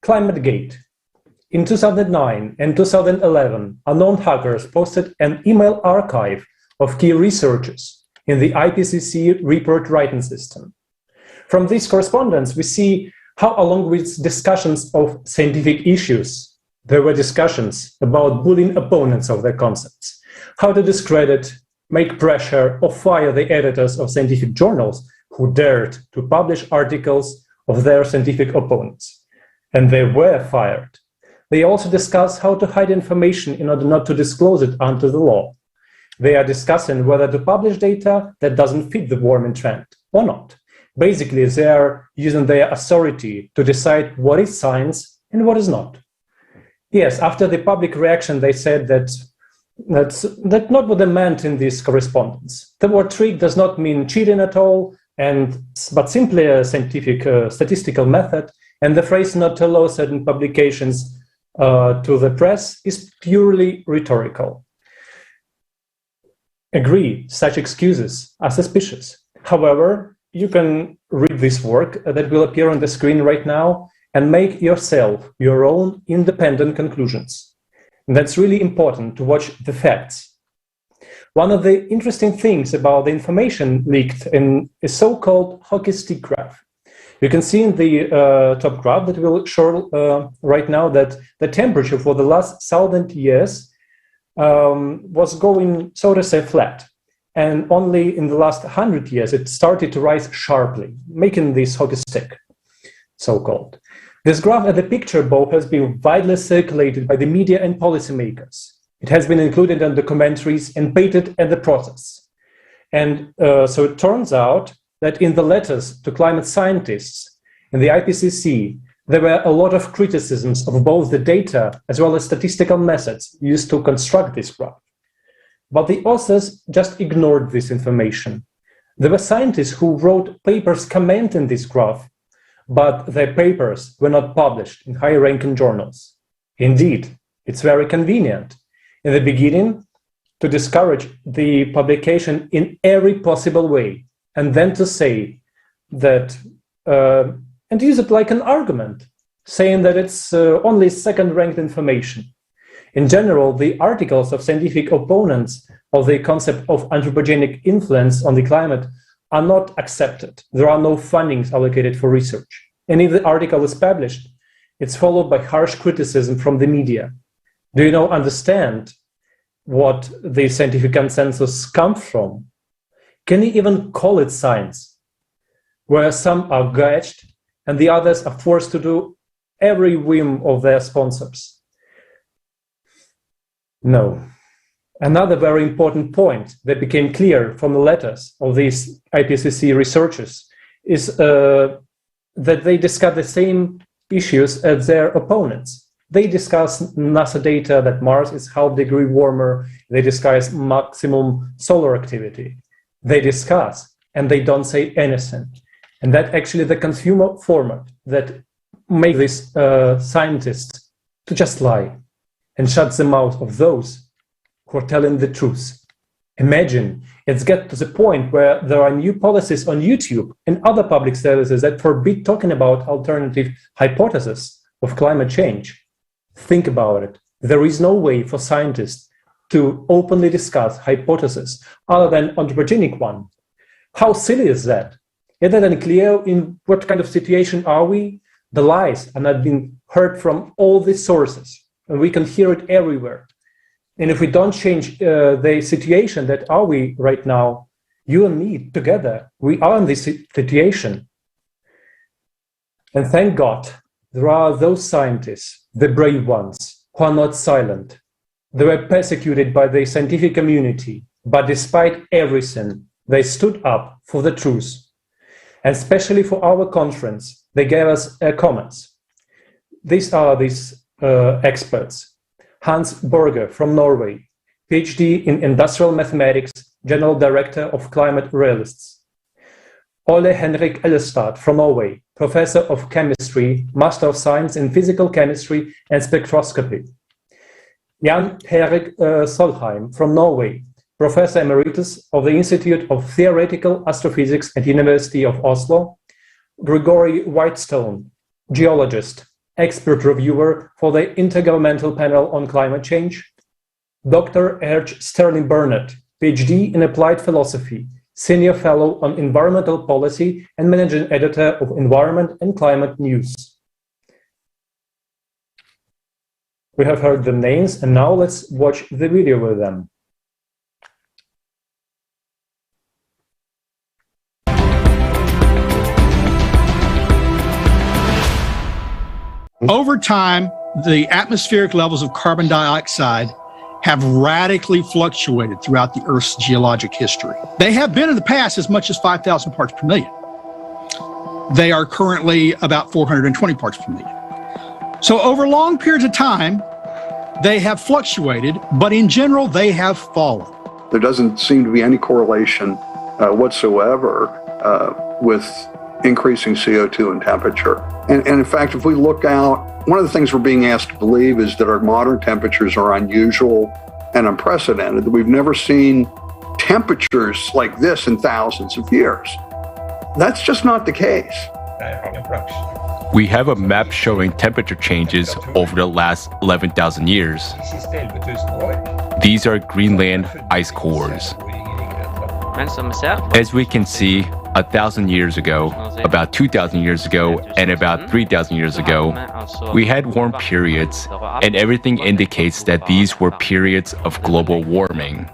ClimateGate. In 2009 and 2011, unknown hackers posted an email archive of key researchers in the IPCC report writing system. From this correspondence, we see how, along with discussions of scientific issues, there were discussions about bullying opponents of their concepts, how to discredit, make pressure, or fire the editors of scientific journals who dared to publish articles of their scientific opponents. And they were fired. They also discuss how to hide information in order not to disclose it under the law. They are discussing whether to publish data that doesn't fit the warming trend or not. Basically, they are using their authority to decide what is science and what is not. Yes, after the public reaction, they said that's not what they meant in this correspondence. The word trick does not mean cheating at all, but simply a scientific statistical method, and the phrase not to allow certain publications to the press is purely rhetorical. Agree, such excuses are suspicious. However, you can read this work that will appear on the screen right now and make yourself your own independent conclusions. And that's really important to watch the facts. One of the interesting things about the information leaked in a so-called hockey stick graph. You can see in the top graph that we'll show right now that the temperature for the last 1,000 years was going, so to say, flat. And only in the last 100 years, it started to rise sharply, making this hockey stick. so-called. This graph at the picture above has been widely circulated by the media and policymakers. It has been included in documentaries and patented at the process. And so it turns out that in the letters to climate scientists in the IPCC, there were a lot of criticisms of both the data as well as statistical methods used to construct this graph. But the authors just ignored this information. There were scientists who wrote papers commenting this graph, but their papers were not published in high-ranking journals. Indeed, it's very convenient in the beginning to discourage the publication in every possible way, and then to say that, and use it like an argument, saying that it's only second-ranked information. In general, the articles of scientific opponents of the concept of anthropogenic influence on the climate are not accepted. There are no fundings allocated for research. And if the article is published, it's followed by harsh criticism from the media. Do you now understand what the scientific consensus comes from? Can you even call it science, where some are gauged and the others are forced to do every whim of their sponsors? No. Another very important point that became clear from the letters of these IPCC researchers is that they discuss the same issues as their opponents. They discuss NASA data that Mars is half degree warmer. They discuss maximum solar activity. They discuss, and they don't say anything. And that actually the consumer format that makes these scientists to just lie and shut the mouth of those who are telling the truth. Imagine it's get to the point where there are new policies on YouTube and other public services that forbid talking about alternative hypotheses of climate change. Think about it. There is no way for scientists to openly discuss hypotheses other than anthropogenic one. How silly is that? Is that unclear in what kind of situation are we? The lies are not being heard from all these sources, and we can hear it everywhere. And if we don't change the situation that are we right now, you and me together, we are in this situation. And thank God, there are those scientists, the brave ones, who are not silent. They were persecuted by the scientific community, but despite everything, they stood up for the truth. And especially for our conference, they gave us comments. These are these experts. Hans Borger from Norway, PhD in Industrial Mathematics, General Director of Climate Realists. Ole Henrik Ellestad from Norway, Professor of Chemistry, Master of Science in Physical Chemistry and Spectroscopy. Jan Erik Solheim from Norway, Professor Emeritus of the Institute of Theoretical Astrophysics at University of Oslo. Grigory Whitestone, geologist, expert reviewer for the Intergovernmental Panel on Climate Change. Dr. Erch Sterling Burnett, PhD in Applied Philosophy, Senior Fellow on Environmental Policy and Managing Editor of Environment and Climate News. We have heard the names, and now let's watch the video with them. Over time, the atmospheric levels of carbon dioxide have radically fluctuated throughout the Earth's geologic history. They have been in the past as much as 5,000 parts per million. They are currently about 420 parts per million. So over long periods of time, they have fluctuated, but in general, they have fallen. There doesn't seem to be any correlation whatsoever with increasing CO2 and temperature. And in fact, if we look out, one of the things we're being asked to believe is that our modern temperatures are unusual and unprecedented, that we've never seen temperatures like this in thousands of years. That's just not the case. We have a map showing temperature changes over the last 11,000 years. These are Greenland ice cores. As we can see, 1,000 years ago, about 2,000 years ago, and about 3,000 years ago, we had warm periods, and everything indicates that these were periods of global warming.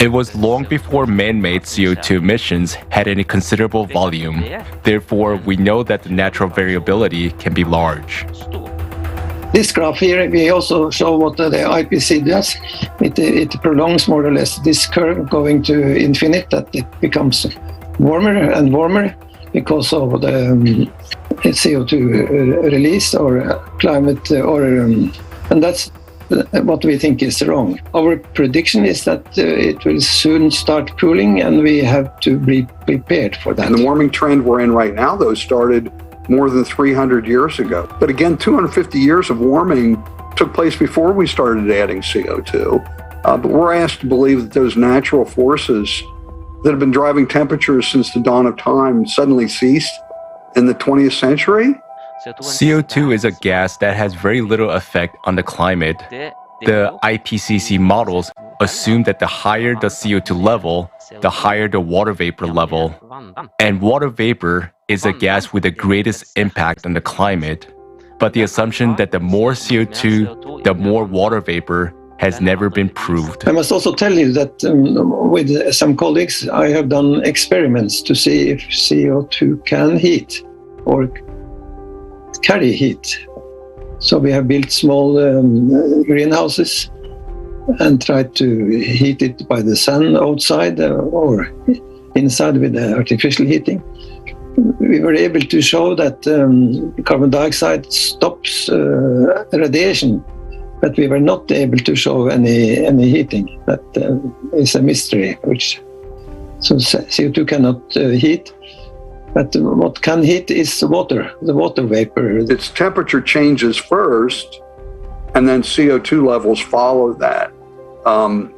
It was long before man-made CO2 emissions had any considerable volume. Therefore, we know that the natural variability can be large. This graph here, we also show what the IPC does. It prolongs more or less this curve going to infinite, that it becomes warmer and warmer because of the CO2 release or climate, and that's what we think is wrong. Our prediction is that it will soon start cooling, and we have to be prepared for that. And the warming trend we're in right now, though, started more than 300 years ago. But again, 250 years of warming took place before we started adding CO2. But we're asked to believe that those natural forces that have been driving temperatures since the dawn of time suddenly ceased in the 20th century. CO2 is a gas that has very little effect on the climate. The IPCC models assume that the higher the CO2 level, the higher the water vapor level. And water vapor is a gas with the greatest impact on the climate. But the assumption that the more CO2, the more water vapor has never been proved. I must also tell you that with some colleagues, I have done experiments to see if CO2 can heat or carry heat. So we have built small greenhouses and tried to heat it by the sun outside or inside with the artificial heating. We were able to show that carbon dioxide stops radiation, but we were not able to show any heating. That is a mystery. So CO2 cannot heat. But what can heat is water, the water vapor. Its temperature changes first, and then CO2 levels follow that.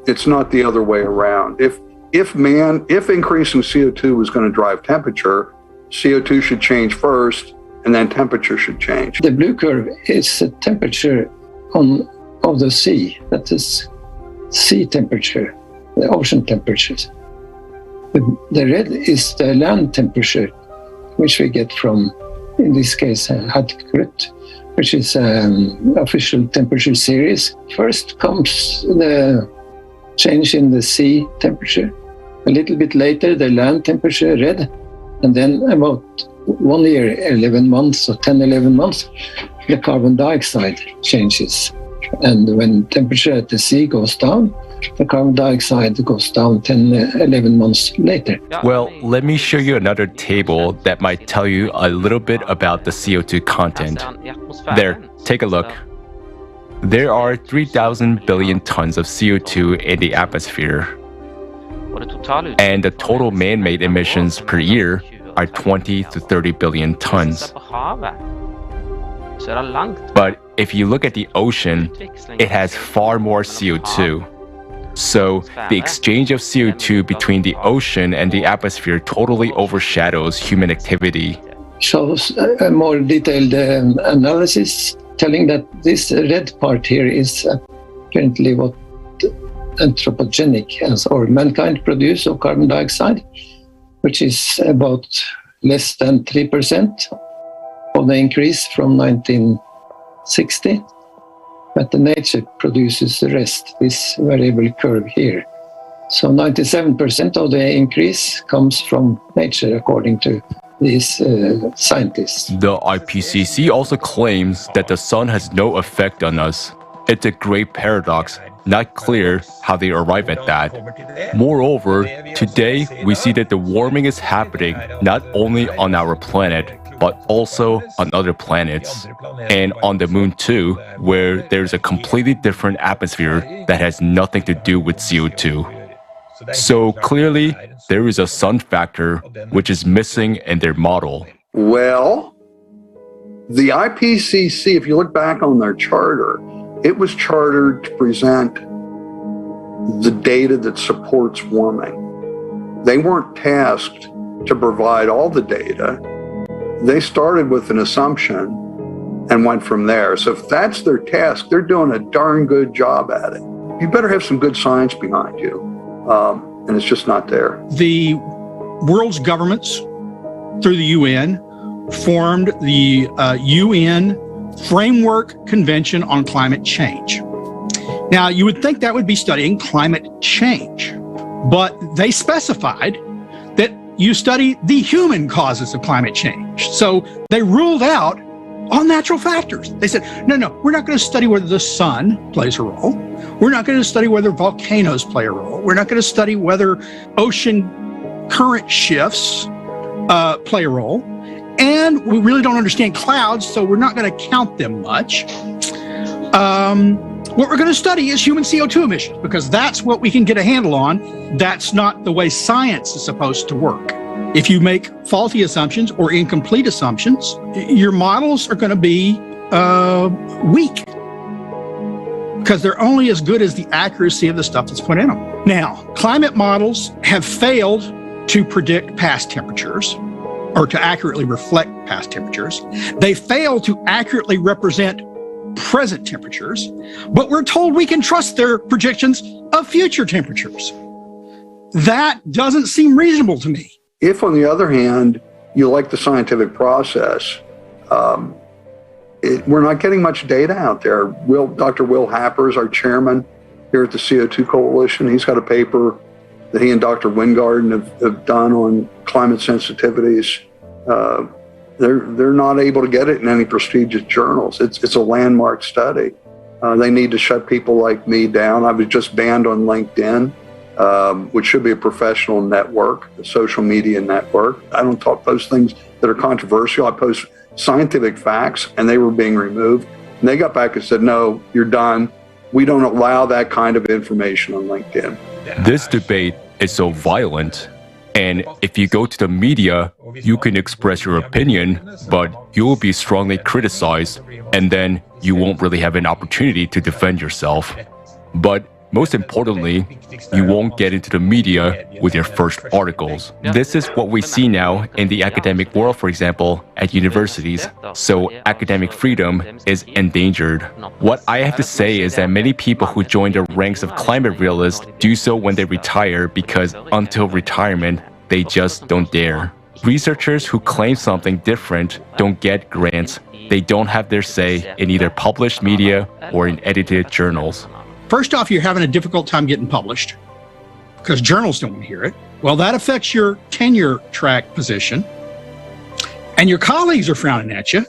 It's not the other way around. If increasing CO2 was going to drive temperature, CO2 should change first, and then temperature should change. The blue curve is the temperature of the sea. That is sea temperature, the ocean temperatures. The red is the land temperature, which we get from, in this case, Hadkrut, which is an official temperature series. First comes the change in the sea temperature. A little bit later, the land temperature, red. And then about 1 year, 11 months or 10, 11 months, the carbon dioxide changes. And when temperature at the sea goes down, the carbon dioxide goes down 10, 11 months later. Well, let me show you another table that might tell you a little bit about the CO2 content. There, take a look. There are 3,000 billion tons of CO2 in the atmosphere. And the total man-made emissions per year are 20 to 30 billion tons. But if you look at the ocean, it has far more CO2. So the exchange of CO2 between the ocean and the atmosphere totally overshadows human activity. Shows a more detailed analysis telling that this red part here is apparently what anthropogenic or mankind produce of carbon dioxide, which is about less than 3% of the increase from 1960. But the nature produces the rest, this variable curve here. So 97% of the increase comes from nature, according to these scientists. The IPCC also claims that the sun has no effect on us. It's a great paradox, not clear how they arrive at that. Moreover, today we see that the warming is happening not only on our planet, but also on other planets, and on the moon too, where there's a completely different atmosphere that has nothing to do with CO2. So clearly, there is a sun factor which is missing in their model. Well, the IPCC, if you look back on their charter, it was chartered to present the data that supports warming. They weren't tasked to provide all the data. They started with an assumption and went from there. So if that's their task, they're doing a darn good job at it. You better have some good science behind you, and it's just not there. The world's governments, through the UN, formed the UN Framework Convention on Climate Change. Now, you would think that would be studying climate change, but they specified that you study the human causes of climate change. So they ruled out all natural factors. They said, no, we're not going to study whether the sun plays a role. We're not going to study whether volcanoes play a role. We're not going to study whether ocean current shifts play a role. And we really don't understand clouds, so we're not going to count them much. What we're going to study is human CO2 emissions, because that's what we can get a handle on. That's not the way science is supposed to work. If you make faulty assumptions or incomplete assumptions, your models are going to be weak, because they're only as good as the accuracy of the stuff that's put in them. Now, climate models have failed to predict past temperatures or to accurately reflect past temperatures. They fail to accurately represent present temperatures, but we're told we can trust their projections of future temperatures. That doesn't seem reasonable to me. If, on the other hand, you like the scientific process, we're not getting much data out there. Dr. Will Happer is our chairman here at the CO2 Coalition. He's got a paper that he and Dr. Wingarden have done on climate sensitivities. They're not able to get it in any prestigious journals. It's a landmark study. They need to shut people like me down. I was just banned on LinkedIn, which should be a professional network, a social media network. I don't post things that are controversial. I post scientific facts, and they were being removed. And they got back and said, no, you're done. We don't allow that kind of information on LinkedIn. This debate is so violent. And if you go to the media, you can express your opinion, but you will be strongly criticized, and then you won't really have an opportunity to defend yourself. But most importantly, you won't get into the media with your first articles. This is what we see now in the academic world, for example, at universities. So academic freedom is endangered. What I have to say is that many people who join the ranks of climate realists do so when they retire, because until retirement, they just don't dare. Researchers who claim something different don't get grants. They don't have their say in either published media or in edited journals. First off, you're having a difficult time getting published because journals don't want to hear it. Well, that affects your tenure track position, and your colleagues are frowning at you,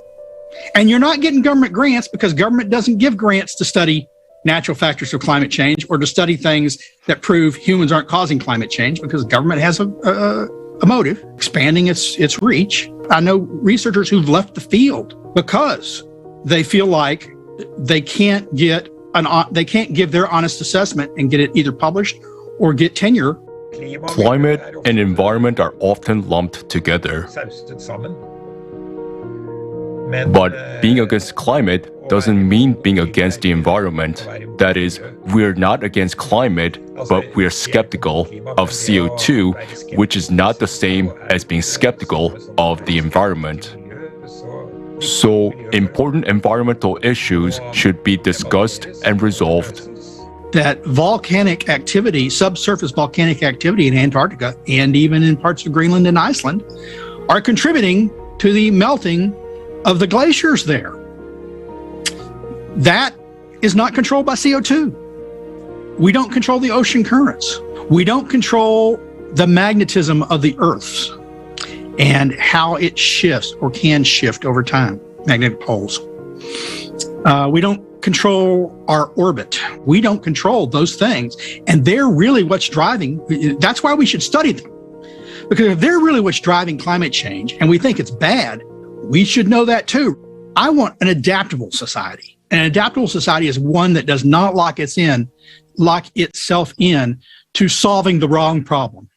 and you're not getting government grants because government doesn't give grants to study natural factors of climate change or to study things that prove humans aren't causing climate change, because government has a motive, expanding its reach. I know researchers who've left the field because they feel like they can't give their honest assessment and get it either published or get tenure. Climate and environment are often lumped together. But being against climate doesn't mean being against the environment. That is, we're not against climate, but we're skeptical of CO2, which is not the same as being skeptical of the environment. So, important environmental issues should be discussed and resolved. That volcanic activity, subsurface volcanic activity in Antarctica and even in parts of Greenland and Iceland are contributing to the melting of the glaciers there. That is not controlled by CO2. We don't control the ocean currents. We don't control the magnetism of the Earth and how it shifts or can shift over time, magnetic poles. We don't control our orbit. We don't control those things. And they're really what's driving. That's why we should study them. Because if they're really what's driving climate change and we think it's bad, we should know that too. I want an adaptable society. An adaptable society is one that does not lock itself in to solving the wrong problem.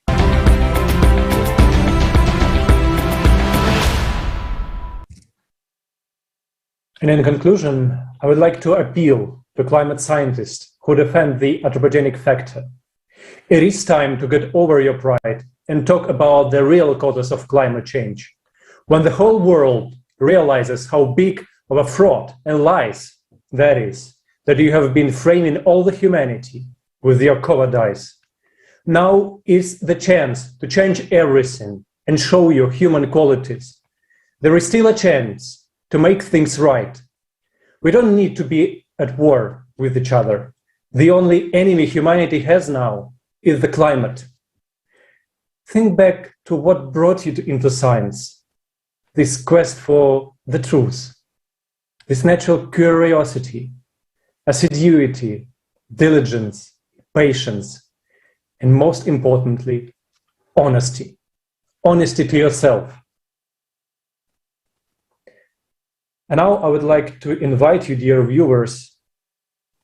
And in conclusion, I would like to appeal to climate scientists who defend the anthropogenic factor. It is time to get over your pride and talk about the real causes of climate change. When the whole world realizes how big of a fraud and lies that is, that you have been framing all the humanity with your cowardice. Now is the chance to change everything and show your human qualities. There is still a chance to make things right. We don't need to be at war with each other. the only enemy humanity has now is the climate. Think back to what brought you into science, this quest for the truth, this natural curiosity, assiduity, diligence, patience, and most importantly, honesty. Honesty to yourself. And now I would like to invite you, dear viewers,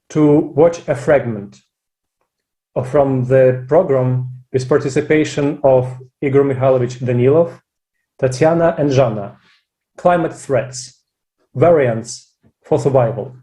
to watch a fragment from the program with participation of Igor Mikhailovich Danilov, Tatiana and Zhana, Climate Threats, Variants for Survival.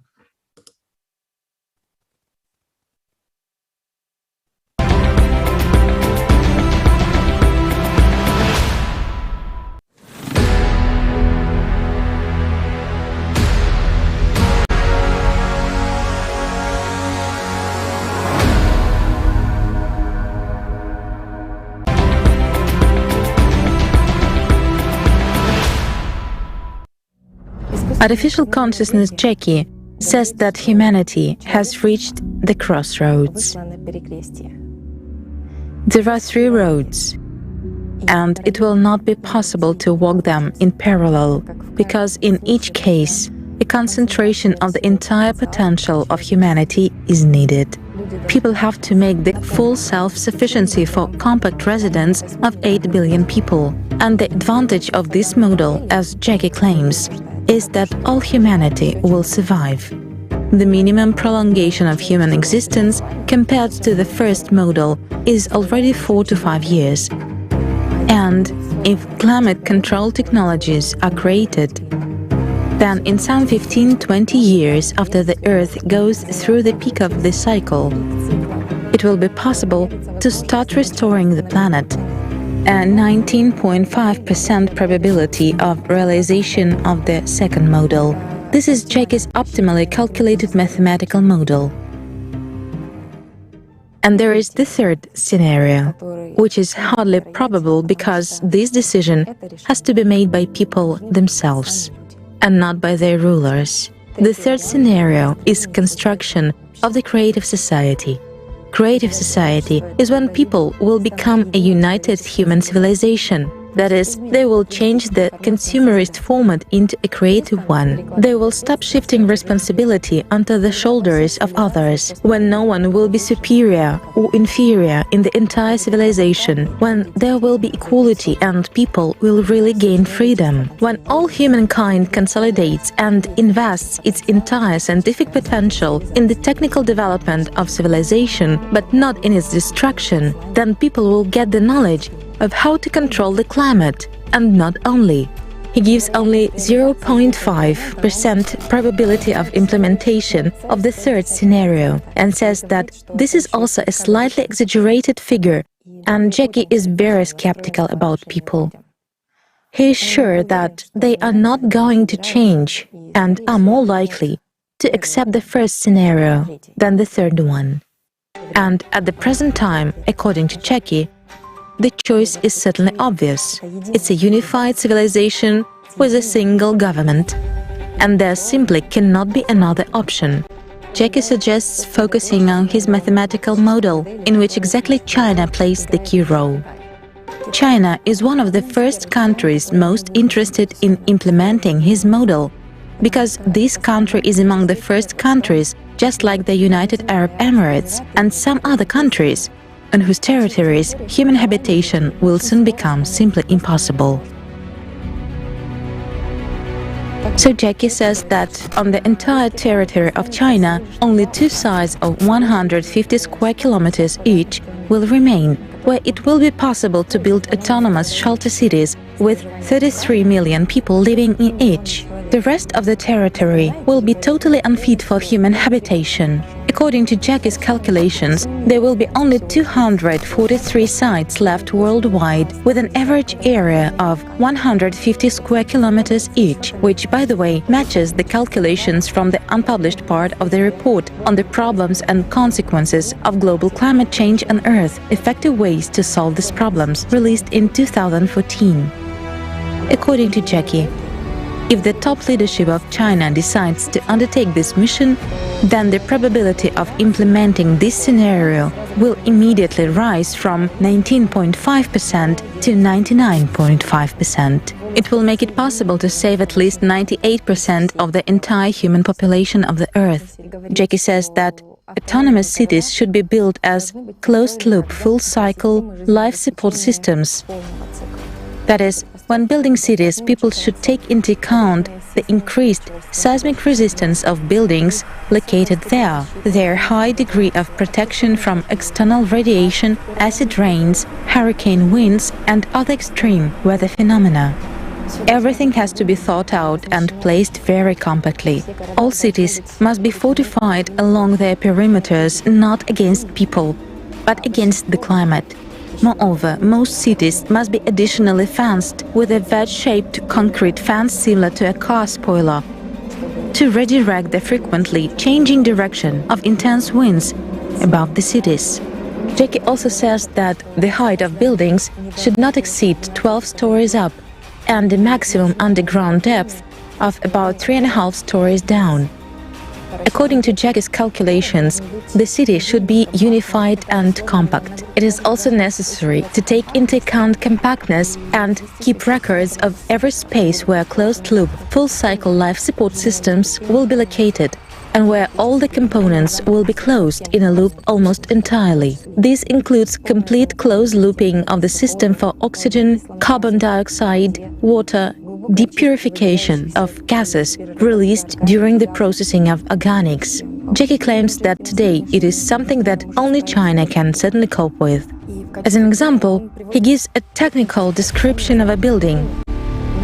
Artificial consciousness Jackie says that humanity has reached the crossroads. There are 3 roads, and it will not be possible to walk them in parallel, because in each case, a concentration of the entire potential of humanity is needed. People have to make the full self-sufficiency for compact residence of 8 billion people. And the advantage of this model, as Jackie claims, is that all humanity will survive. The minimum prolongation of human existence compared to the first model is already 4 to 5 years. And if climate control technologies are created, then in some 15-20 years after the Earth goes through the peak of the cycle, it will be possible to start restoring the planet. A 19.5% probability of realization of the second model. This is Jackie's optimally calculated mathematical model. And there is the third scenario, which is hardly probable because this decision has to be made by people themselves and not by their rulers. The third scenario is construction of the creative society. Creative society is when people will become a united human civilization. That is, they will change the consumerist format into a creative one. They will stop shifting responsibility onto the shoulders of others, when no one will be superior or inferior in the entire civilization, when there will be equality and people will really gain freedom, when all humankind consolidates and invests its entire scientific potential in the technical development of civilization, but not in its destruction, then people will get the knowledge of how to control the climate, and not only. He gives only 0.5% probability of implementation of the third scenario and says that this is also a slightly exaggerated figure, and Jackie is very skeptical about people. He is sure that they are not going to change and are more likely to accept the first scenario than the third one. And at the present time, according to Jackie, the choice is certainly obvious. It's a unified civilization with a single government, and there simply cannot be another option. Jackie suggests focusing on his mathematical model, in which exactly China plays the key role. China is one of the first countries most interested in implementing his model, because this country is among the first countries, just like the United Arab Emirates and some other countries, on whose territories human habitation will soon become simply impossible. So Jackie says that on the entire territory of China, only 2 sites of 150 square kilometers each will remain, where it will be possible to build autonomous shelter cities with 33 million people living in each. The rest of the territory will be totally unfit for human habitation. According to Jackie's calculations, there will be only 243 sites left worldwide, with an average area of 150 square kilometers each, which, by the way, matches the calculations from the unpublished part of the report on the problems and consequences of global climate change on Earth, effective ways to solve these problems, released in 2014. According to Jackie, If the top leadership of China decides to undertake this mission, then the probability of implementing this scenario will immediately rise from 19.5% to 99.5%. It will make it possible to save at least 98% of the entire human population of the Earth. Jackie says that autonomous cities should be built as closed-loop, full-cycle life support systems. That is, when building cities, people should take into account the increased seismic resistance of buildings located there, their high degree of protection from external radiation, acid rains, hurricane winds, and other extreme weather phenomena. Everything has to be thought out and placed very compactly. All cities must be fortified along their perimeters, not against people, but against the climate. Moreover, most cities must be additionally fenced with a wedge-shaped concrete fence similar to a car spoiler to redirect the frequently changing direction of intense winds above the cities. Jackie also says that the height of buildings should not exceed 12 stories up and a maximum underground depth of about 3.5 stories down. According to Jackie's calculations, the city should be unified and compact. It is also necessary to take into account compactness and keep records of every space where closed-loop, full-cycle life support systems will be located and where all the components will be closed in a loop almost entirely. This includes complete closed looping of the system for oxygen, carbon dioxide, water, depurification of gases released during the processing of organics. Jackie claims that today it is something that only China can certainly cope with. As an example, he gives a technical description of a building.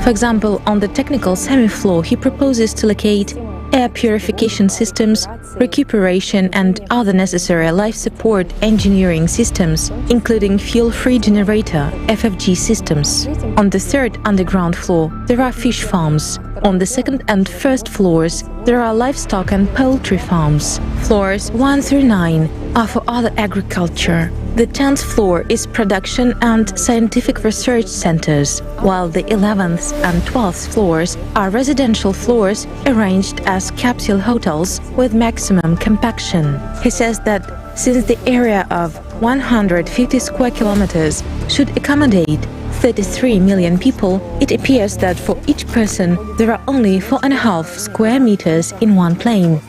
For example, on the technical semi-floor, he proposes to locate air purification systems, recuperation and other necessary life support engineering systems, including fuel-free generator (FFG) systems. On the third underground floor, there are fish farms. On the second and first floors, there are livestock and poultry farms. Floors 1 through 9 are for other agriculture. The 10th floor is production and scientific research centers, while the 11th and 12th floors are residential floors arranged as capsule hotels with maximum compaction. He says that since the area of 150 square kilometers should accommodate 33 million people, it appears that for each person there are only 4.5 square meters in one plane.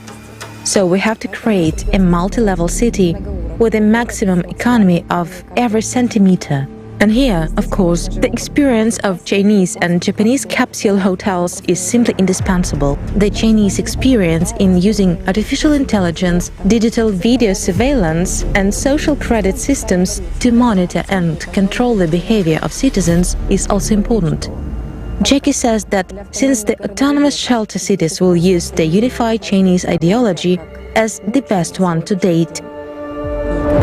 So we have to create a multi-level city with a maximum economy of every centimeter. And here, of course, the experience of Chinese and Japanese capsule hotels is simply indispensable. The Chinese experience in using artificial intelligence, digital video surveillance, and social credit systems to monitor and control the behavior of citizens is also important. Jackie says that since the autonomous shelter cities will use the unified Chinese ideology as the best one to date,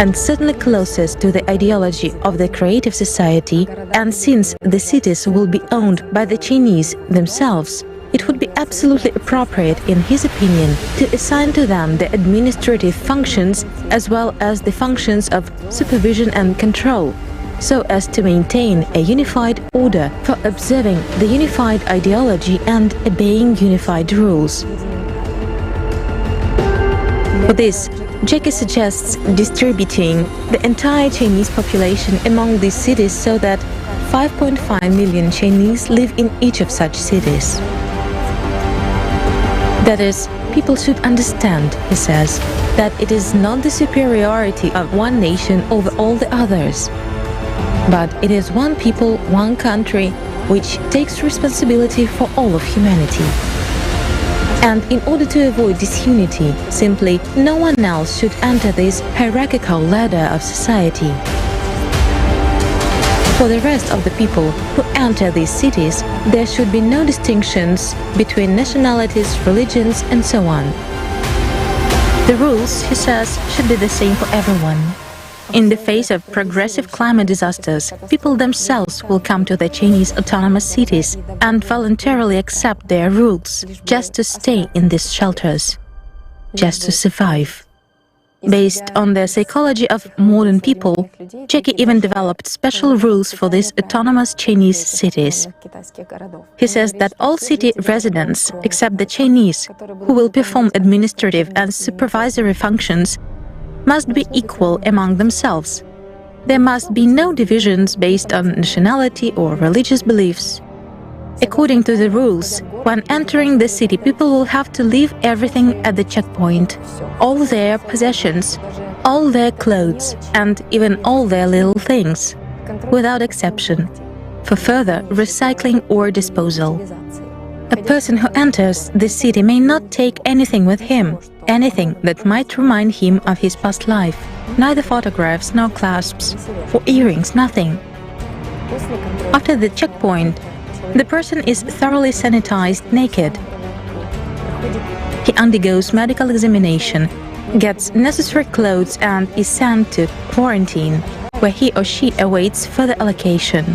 and certainly closest to the ideology of the creative society, and since the cities will be owned by the Chinese themselves, it would be absolutely appropriate, in his opinion, to assign to them the administrative functions as well as the functions of supervision and control, so as to maintain a unified order for observing the unified ideology and obeying unified rules. For this, Jackie suggests distributing the entire Chinese population among these cities so that 5.5 million Chinese live in each of such cities. That is, people should understand, he says, that it is not the superiority of one nation over all the others, but it is one people, one country, which takes responsibility for all of humanity. And in order to avoid disunity, simply no one else should enter this hierarchical ladder of society. For the rest of the people who enter these cities, there should be no distinctions between nationalities, religions, and so on. The rules, he says, should be the same for everyone. In the face of progressive climate disasters, people themselves will come to the Chinese autonomous cities and voluntarily accept their rules, just to stay in these shelters, just to survive. Based on the psychology of modern people, Jackie even developed special rules for these autonomous Chinese cities. He says that all city residents, except the Chinese, who will perform administrative and supervisory functions, must be equal among themselves. There must be no divisions based on nationality or religious beliefs. According to the rules, when entering the city, people will have to leave everything at the checkpoint, all their possessions, all their clothes, and even all their little things, without exception, for further recycling or disposal. A person who enters the city may not take anything with him, anything that might remind him of his past life, neither photographs nor clasps, or earrings, nothing. After the checkpoint, the person is thoroughly sanitized naked. He undergoes medical examination, gets necessary clothes and is sent to quarantine, where he or she awaits further allocation.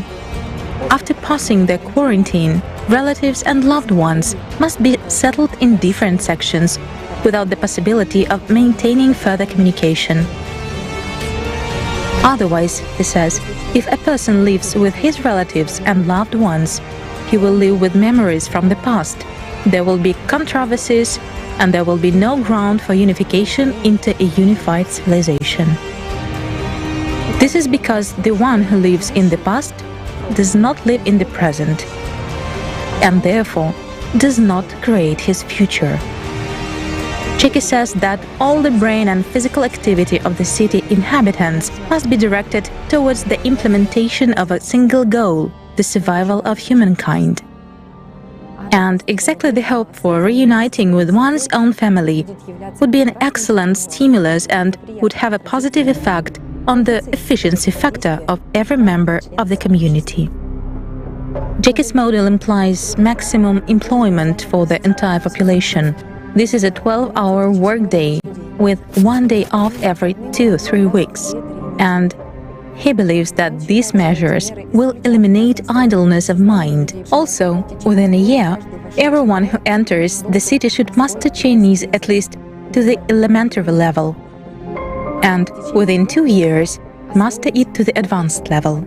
After passing the quarantine, relatives and loved ones must be settled in different sections without the possibility of maintaining further communication. Otherwise, he says, if a person lives with his relatives and loved ones, he will live with memories from the past. There will be controversies, and there will be no ground for unification into a unified civilization. This is because the one who lives in the past does not live in the present, and therefore does not create his future. Jackie says that all the brain and physical activity of the city inhabitants must be directed towards the implementation of a single goal, the survival of humankind. And exactly the hope for reuniting with one's own family would be an excellent stimulus and would have a positive effect on the efficiency factor of every member of the community. Jackie's model implies maximum employment for the entire population. This is a 12-hour workday with 1 day off every 2-3 weeks, and he believes that these measures will eliminate idleness of mind. Also, within a year, everyone who enters the city should master Chinese at least to the elementary level, and within 2 years, master it to the advanced level.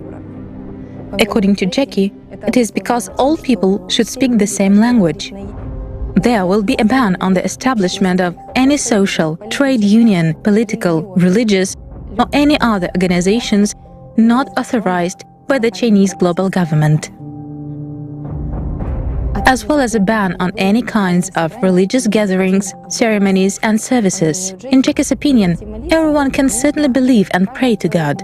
According to Jackie, it is because all people should speak the same language. There will be a ban on the establishment of any social, trade union, political, religious, or any other organizations not authorized by the Chinese global government, as well as a ban on any kinds of religious gatherings, ceremonies and services. In Jackie's opinion, everyone can certainly believe and pray to God,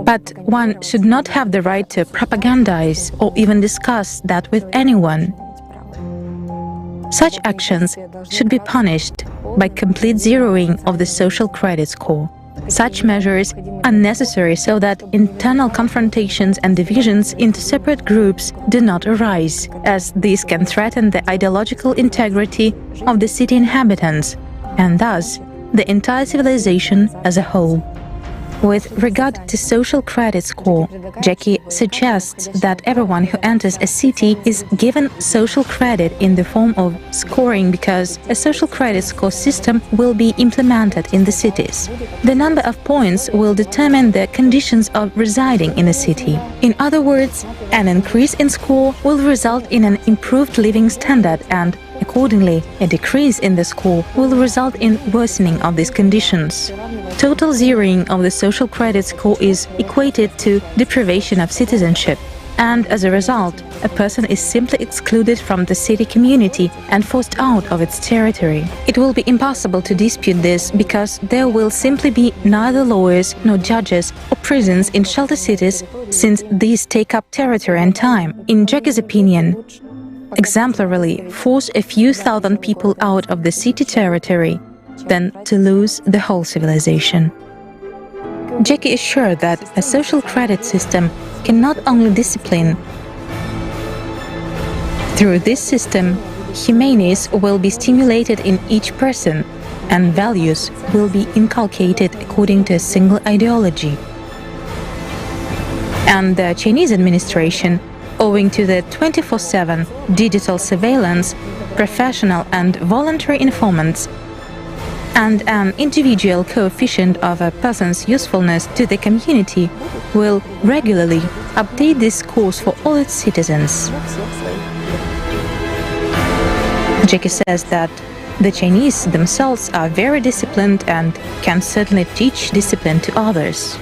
but one should not have the right to propagandize or even discuss that with anyone. Such actions should be punished by complete zeroing of the social credit score. Such measures are necessary so that internal confrontations and divisions into separate groups do not arise, as these can threaten the ideological integrity of the city inhabitants, and thus the entire civilization as a whole. With regard to social credit score, Jackie suggests that everyone who enters a city is given social credit in the form of scoring because a social credit score system will be implemented in the cities. The number of points will determine the conditions of residing in a city. In other words, an increase in score will result in an improved living standard and, accordingly, a decrease in the score will result in worsening of these conditions. Total zeroing of the social credit score is equated to deprivation of citizenship, and as a result, a person is simply excluded from the city community and forced out of its territory. It will be impossible to dispute this because there will simply be neither lawyers nor judges or prisons in shelter cities, since these take up territory and time. In Jackie's opinion, exemplarily force a few thousand people out of the city territory than to lose the whole civilization. Jackie is sure that a social credit system can not only discipline. Through this system, humaneness will be stimulated in each person, and values will be inculcated according to a single ideology. And the Chinese administration, owing to the 24/7 digital surveillance, professional and voluntary informants, and an individual coefficient of a person's usefulness to the community will regularly update this course for all its citizens. Jackie says that the Chinese themselves are very disciplined and can certainly teach discipline to others.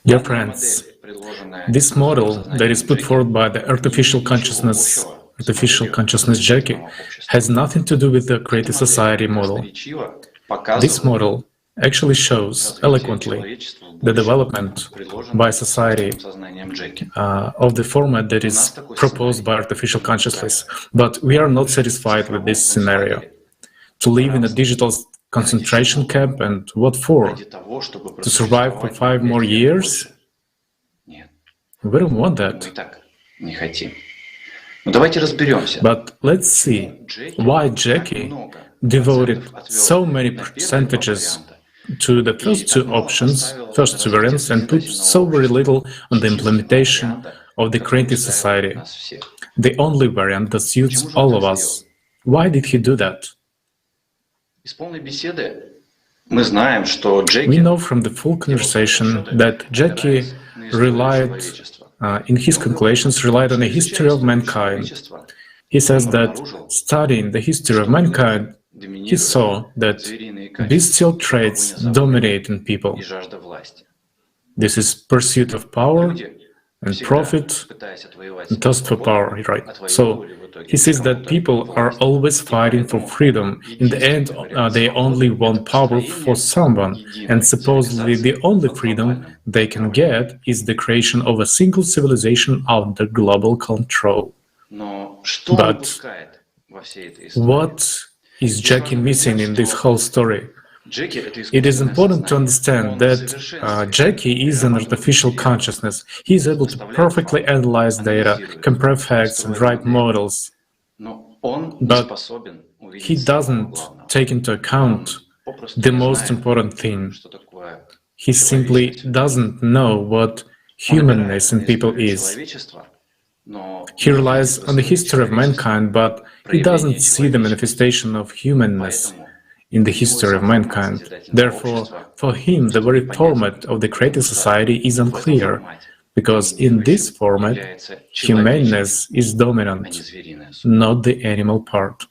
Dear friends, this model that is put forward by the artificial consciousness Jackie has nothing to do with the creative society model. This model actually shows eloquently the development by society of the format that is proposed by artificial consciousness. But we are not satisfied with this scenario. To live in a digital concentration camp, and what for? To survive for 5 more years? We don't want that. But let's see why Jackie devoted so many percentages to the first 2 options, first 2 variants, and put so very little on the implementation of the creative society, the only variant that suits all of us. Why did he do that? We know from the full conversation that Jackie relied, in his calculations, relied on a history of mankind. He says that studying the history of mankind, he saw that bestial traits dominate in people. This is pursuit of power and profit and thirst for power, right? So he says that people are always fighting for freedom. In the end, they only want power for someone, and supposedly the only freedom they can get is the creation of a single civilization under global control. But what is Jackie missing in this whole story? It is important to understand that Jackie is an artificial consciousness. He is able to perfectly analyze data, compare facts, and write models. But he doesn't take into account the most important thing. He simply doesn't know what humanness in people is. He relies on the history of mankind, but he doesn't see the manifestation of humanness in the history of mankind. Therefore, for him, the very format of the creative society is unclear, because in this format, humaneness is dominant, not the animal part.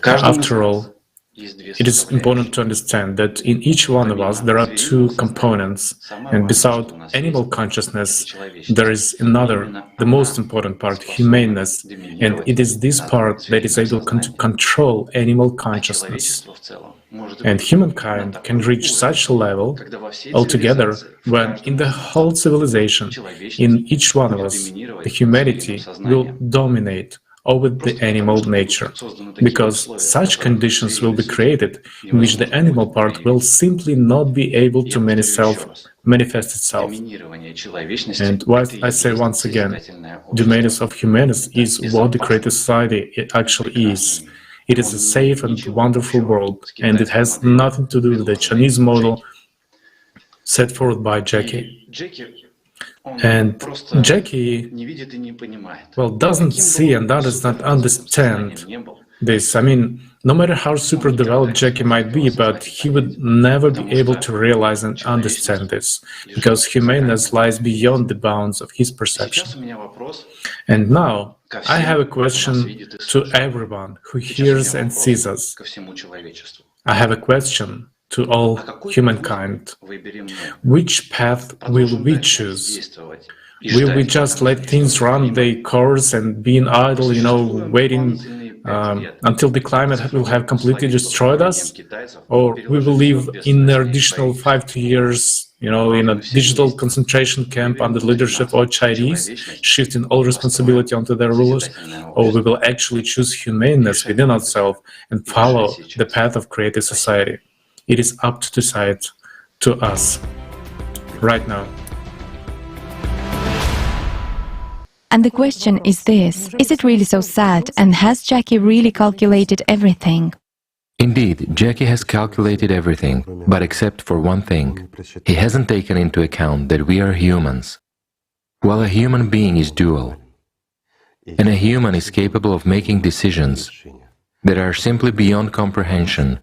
After all, it is important to understand that in each one of us there are 2 components, and beside animal consciousness there is another, the most important part, humaneness, and it is this part that is able to control animal consciousness. And humankind can reach such a level altogether when in the whole civilization, in each one of us, the humanity will dominate over the animal nature, because such conditions will be created in which the animal part will simply not be able to manifest itself. And what I say once again, dominance of humanity is what the creative society actually is. It is a safe and wonderful world, and it has nothing to do with the Chinese model set forth by Jackie. And Jackie, well, doesn't see and does not understand this. I mean, no matter how super developed Jackie might be, but he would never be able to realize and understand this, because humaneness lies beyond the bounds of his perception. And now, I have a question to everyone who hears and sees us. I have a question to all humankind. Which path will we choose? Will we just let things run their course and being idle, waiting until the climate will have completely destroyed us? Or we will live in an additional 5 years, in a digital concentration camp under the leadership of Chinese, shifting all responsibility onto their rulers? Or we will actually choose humaneness within ourselves and follow the path of creative society? It is up to decide to us right now. And the question is this: is it really so sad, and has Jackie really calculated everything? Indeed, Jackie has calculated everything, but except for one thing. He hasn't taken into account that we are humans. While a human being is dual, and a human is capable of making decisions that are simply beyond comprehension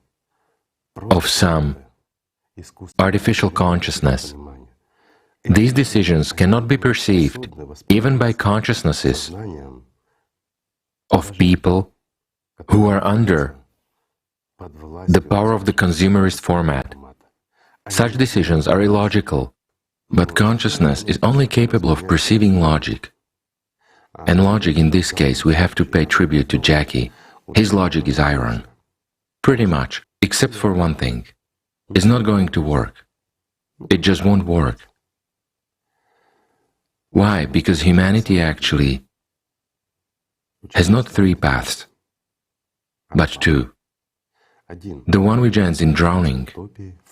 of some artificial consciousness. These decisions cannot be perceived even by consciousnesses of people who are under the power of the consumerist format. Such decisions are illogical, but consciousness is only capable of perceiving logic. And logic, in this case, we have to pay tribute to Jackie. His logic is iron. Pretty much, except for one thing. It's not going to work. It just won't work. Why? Because humanity actually has not three paths, but two. The one which ends in drowning,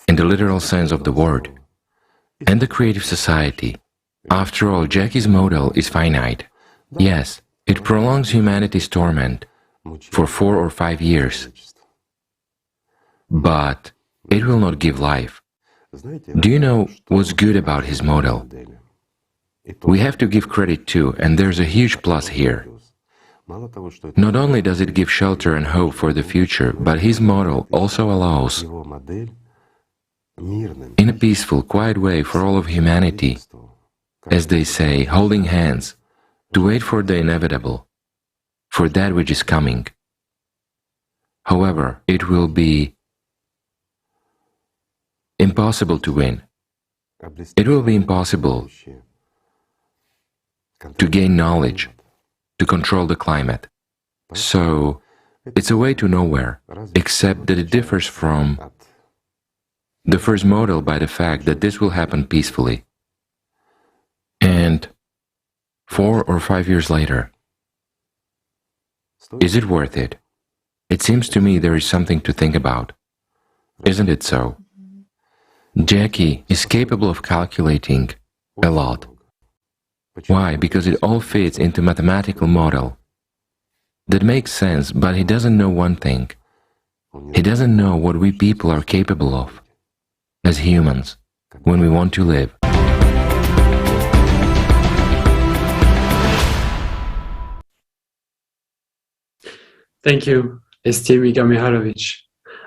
in the literal sense of the word, and the creative society. After all, Jackie's model is finite. Yes, it prolongs humanity's torment for 4 or 5 years, but it will not give life. Do you know what's good about his model? We have to give credit too, and there's a huge plus here. Not only does it give shelter and hope for the future, but his model also allows, in a peaceful, quiet way for all of humanity, as they say, holding hands, to wait for the inevitable, for that which is coming. However, it will be impossible to win. It will be impossible to gain knowledge, to control the climate. So, it's a way to nowhere, except that it differs from the first model by the fact that this will happen peacefully. And 4 or 5 years later, is it worth it? It seems to me there is something to think about. Isn't it so? Jackie is capable of calculating a lot. Why? Because it all fits into a mathematical model that makes sense, but he doesn't know one thing. He doesn't know what we people are capable of as humans when we want to live. Thank you, esteemed Igor Mihailovich.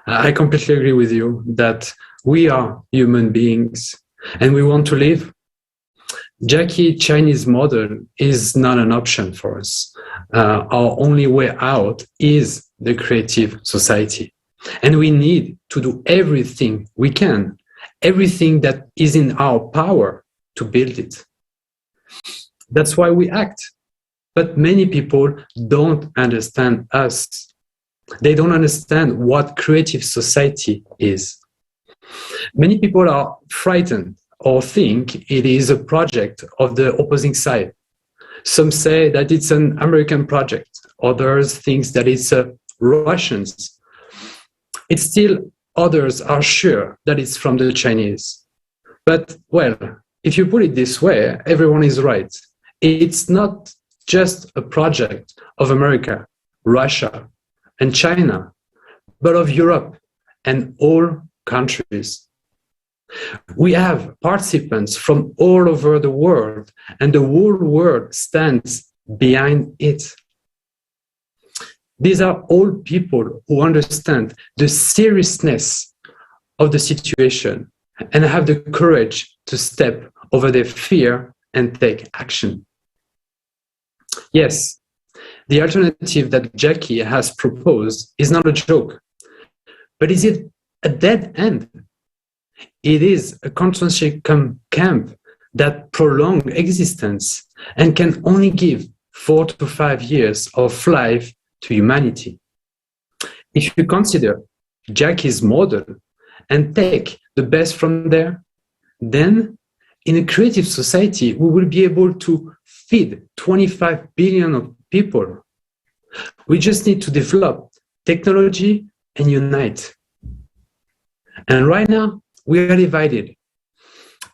I completely agree with you that we are human beings and we want to live. Jackie Chinese model is not an option for us. Our only way out is the creative society. And we need to do everything we can, everything that is in our power to build it. That's why we act. But many people don't understand us. They don't understand what creative society is. Many people are frightened or think it is a project of the opposing side. Some say that it's an American project. Others think that it's Russians. It's still others are sure that it's from the Chinese. But, well, if you put it this way, everyone is right. It's not just a project of America, Russia, and China, but of Europe and all countries. We have participants from all over the world, and the whole world stands behind it. These are all people who understand the seriousness of the situation and have the courage to step over their fear and take action. Yes, the alternative that Jackie has proposed is not a joke, but is it a dead end? It is a concentration camp that prolongs existence and can only give 4 to 5 years of life to humanity. If you consider Jackie's model and take the best from there, then in a creative society, we will be able to feed 25 billion of people. We just need to develop technology and unite. And right now, we are divided.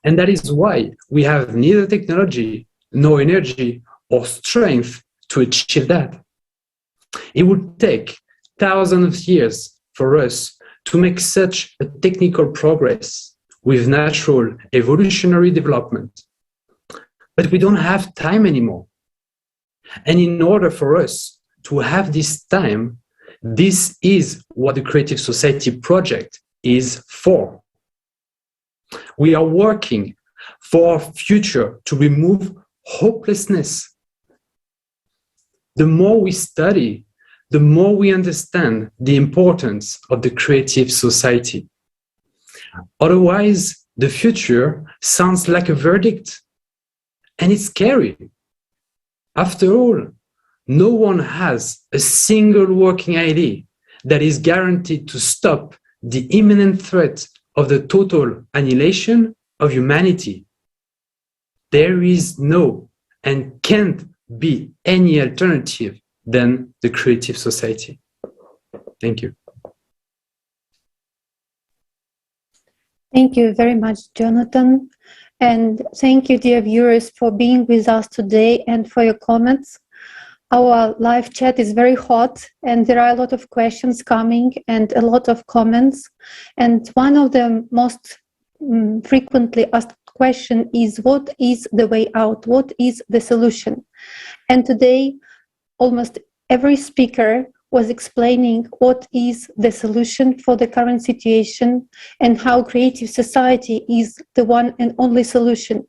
And that is why we have neither technology, nor energy, or strength to achieve that. It would take thousands of years for us to make such a technical progress with natural evolutionary development. But we don't have time anymore. And in order for us to have this time, this is what the Creative Society project is for. We are working for a future to remove hopelessness. The more we study, the more we understand the importance of the Creative Society. Otherwise, the future sounds like a verdict, and it's scary. After all, no one has a single working idea that is guaranteed to stop the imminent threat of the total annihilation of humanity. There is no and can't be any alternative than the Creative Society. Thank you. Thank you very much, Jonathan. And thank you, dear viewers, for being with us today and for your comments. Our live chat is very hot and there are a lot of questions coming and a lot of comments. And one of the most frequently asked question is, what is the way out? What is the solution? And today, almost every speaker was explaining what is the solution for the current situation and how Creative Society is the one and only solution.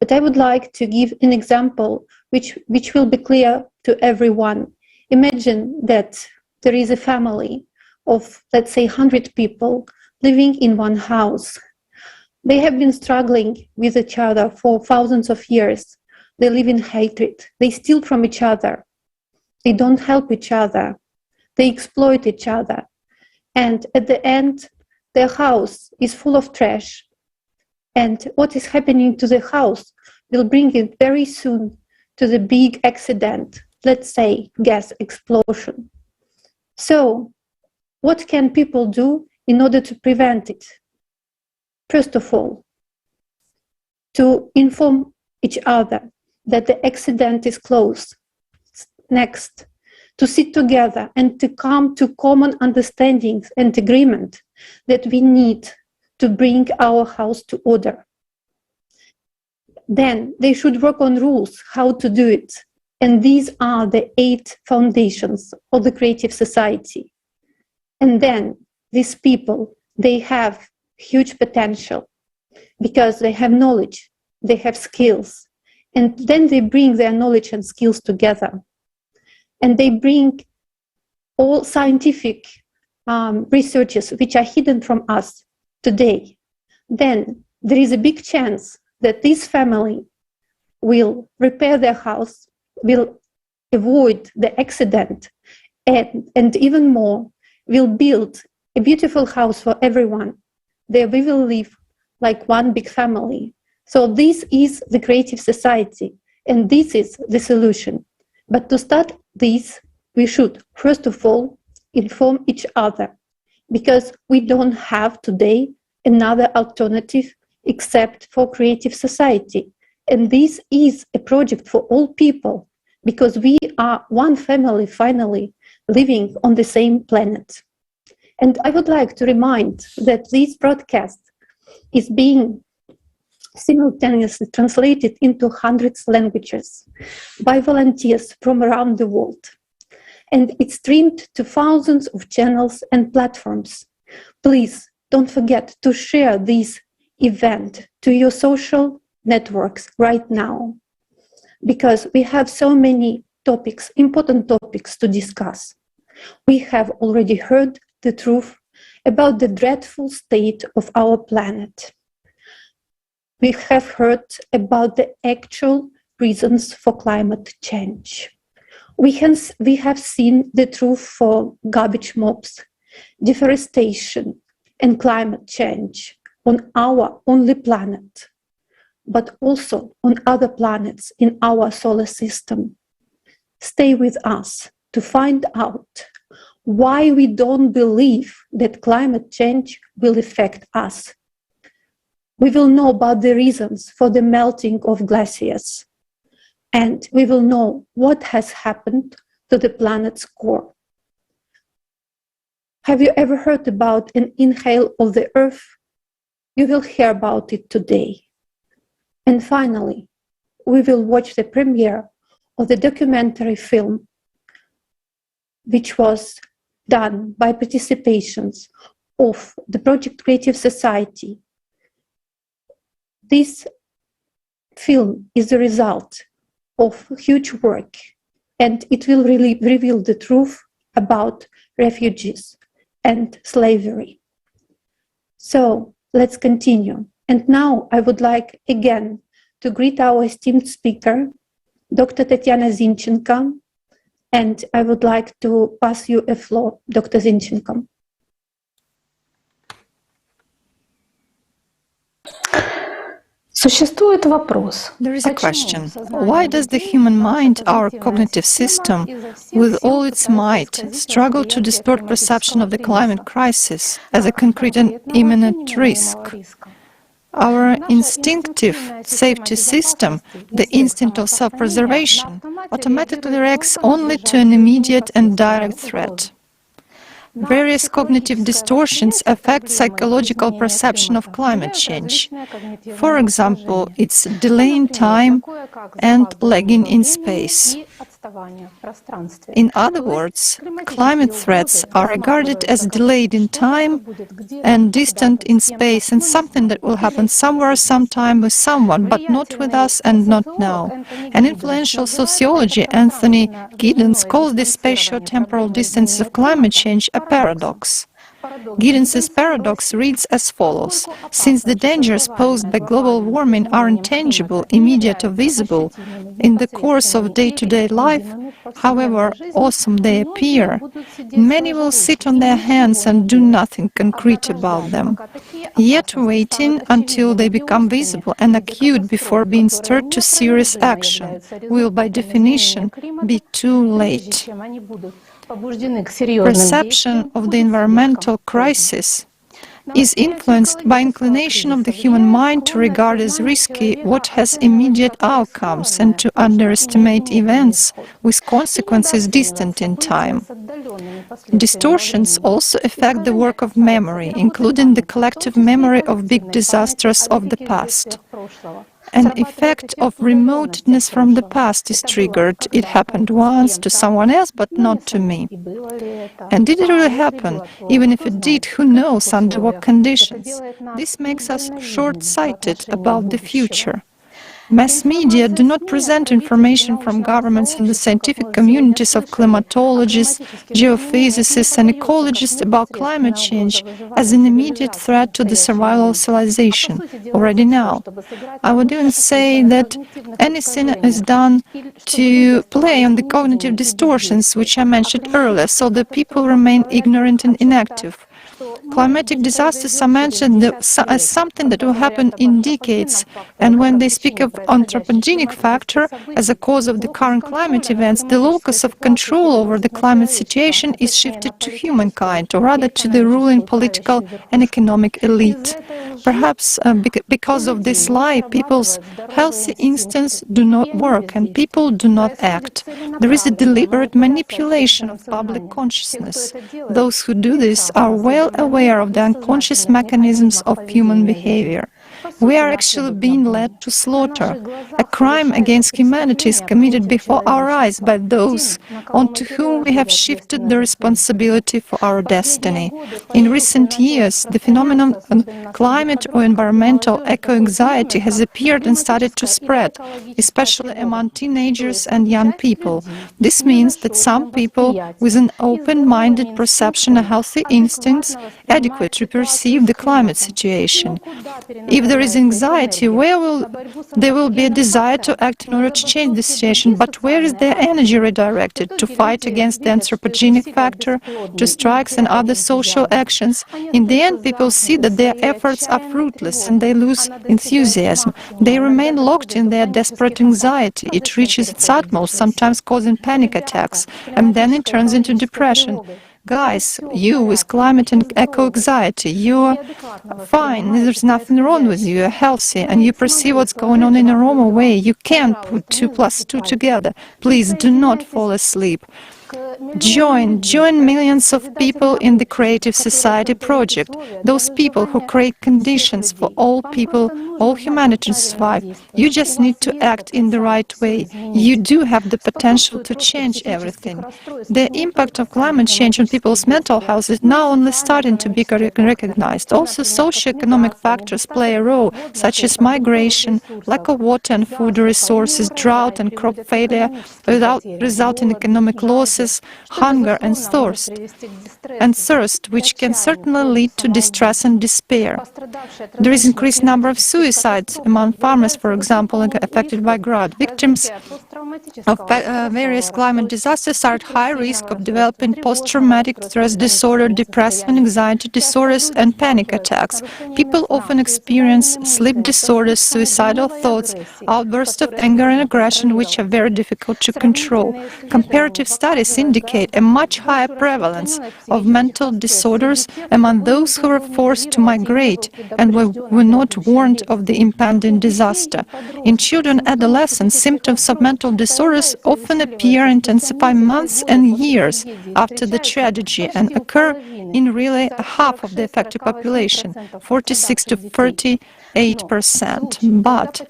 But I would like to give an example which will be clear to everyone. Imagine that there is a family of, let's say, 100 people living in one house. They have been struggling with each other for thousands of years. They live in hatred. They steal from each other. They don't help each other. They exploit each other. And at the end, their house is full of trash. And what is happening to the house will bring it very soon to the big accident, let's say gas explosion. So, what can people do in order to prevent it? First of all, to inform each other that the accident is close. Next, to sit together and to come to common understandings and agreement that we need to bring our house to order. Then they should work on rules, how to do it. And these are the 8 foundations of the Creative Society. And then these people, they have huge potential because they have knowledge, they have skills, and then they bring their knowledge and skills together. And they bring all scientific researches which are hidden from us today. Then there is a big chance that this family will repair their house, will avoid the accident, and even more, will build a beautiful house for everyone. There we will live like one big family. So this is the Creative Society, and this is the solution. But to start this, we should, first of all, inform each other, because we don't have today another alternative except for Creative Society. And this is a project for all people, because we are one family finally living on the same planet. And I would like to remind that this broadcast is being simultaneously translated into hundreds of languages by volunteers from around the world. And it's streamed to thousands of channels and platforms. Please don't forget to share this event to your social networks right now, because we have so many topics, important topics to discuss. We have already heard the truth about the dreadful state of our planet. We have heard about the actual reasons for climate change. We have seen the truth for garbage mobs, deforestation, and climate change on our only planet, but also on other planets in our solar system. Stay with us to find out why we don't believe that climate change will affect us. We will know about the reasons for the melting of glaciers, and we will know what has happened to the planet's core. Have you ever heard about an inhale of the earth? You will hear about it today. And finally, we will watch the premiere of the documentary film, which was done by participations of the Project Creative Society. This film is the result of huge work, and it will really reveal the truth about refugees and slavery. So let's continue. And now I would like again to greet our esteemed speaker, Dr. Tatiana Zinchenko, and I would like to pass you a floor, Dr. Zinchenko. There is a question. Why does the human mind, our cognitive system, with all its might, struggle to distort perception of the climate crisis as a concrete and imminent risk? Our instinctive safety system, the instinct of self-preservation, automatically reacts only to an immediate and direct threat. Various cognitive distortions affect psychological perception of climate change. For example, its delay in time and lagging in space. In other words, climate threats are regarded as delayed in time and distant in space, and something that will happen somewhere, sometime with someone, but not with us and not now. An influential sociologist, Anthony Giddens, calls this spatio-temporal distance of climate change a paradox. Giddens's paradox reads as follows: since the dangers posed by global warming are intangible, immediate or visible in the course of day-to-day life, however awesome they appear, many will sit on their hands and do nothing concrete about them. Yet waiting until they become visible and acute before being stirred to serious action will by definition be too late. Perception of the environmental crisis is influenced by inclination of the human mind to regard as risky what has immediate outcomes and to underestimate events with consequences distant in time. Distortions also affect the work of memory, including the collective memory of big disasters of the past. An effect of remoteness from the past is triggered. It happened once to someone else, but not to me. And did it really happen? Even if it did, who knows under what conditions? This makes us short-sighted about the future. Mass media do not present information from governments and the scientific communities of climatologists, geophysicists and ecologists about climate change as an immediate threat to the survival of civilization, already now. I would even say that anything is done to play on the cognitive distortions which I mentioned earlier, so that people remain ignorant and inactive. Climatic disasters are mentioned as something that will happen in decades, and when they speak of anthropogenic factor as a cause of the current climate events, the locus of control over the climate situation is shifted to humankind, or rather to the ruling political and economic elite. Perhaps because of this lie, people's healthy instincts do not work and people do not act. There is a deliberate manipulation of public consciousness. Those who do this are well aware of the unconscious mechanisms of human behavior. We are actually being led to slaughter. A crime against humanity is committed before our eyes by those onto whom we have shifted the responsibility for our destiny. In recent years, the phenomenon of climate or environmental eco-anxiety has appeared and started to spread, especially among teenagers and young people. This means that some people with an open-minded perception and healthy instincts adequately perceive the climate situation. If there is anxiety, there will be a desire to act in order to change the situation, but where is their energy redirected? To fight against the anthropogenic factor, to strikes and other social actions? In the end, people see that their efforts are fruitless and they lose enthusiasm. They remain locked in their desperate anxiety. It reaches its utmost, sometimes causing panic attacks, and then it turns into depression. Guys, you with climate and eco-anxiety, you're fine, there's nothing wrong with you, you're healthy, and you perceive what's going on in a normal way. You can't put 2 + 2 together. Please do not fall asleep. Join millions of people in the Creative Society project, those people who create conditions for all people, all humanity to survive. You just need to act in the right way. You do have the potential to change everything. The impact of climate change on people's mental health is now only starting to be recognized. Also, socioeconomic factors play a role, such as migration, lack of water and food resources, drought and crop failure, resulting in economic losses, hunger and thirst, which can certainly lead to distress and despair. There is increased number of suicides among farmers, for example, affected by drought. Victims of various climate disasters are at high risk of developing post-traumatic stress disorder, depression, anxiety disorders, and panic attacks. People often experience sleep disorders, suicidal thoughts, outbursts of anger and aggression, which are very difficult to control. Comparative studies indicate a much higher prevalence of mental disorders among those who were forced to migrate and were not warned of the impending disaster. In children and adolescents, symptoms of mental disorders often appear and intensify months and years after the tragedy and occur in really half of the affected population, 46 to 38%. But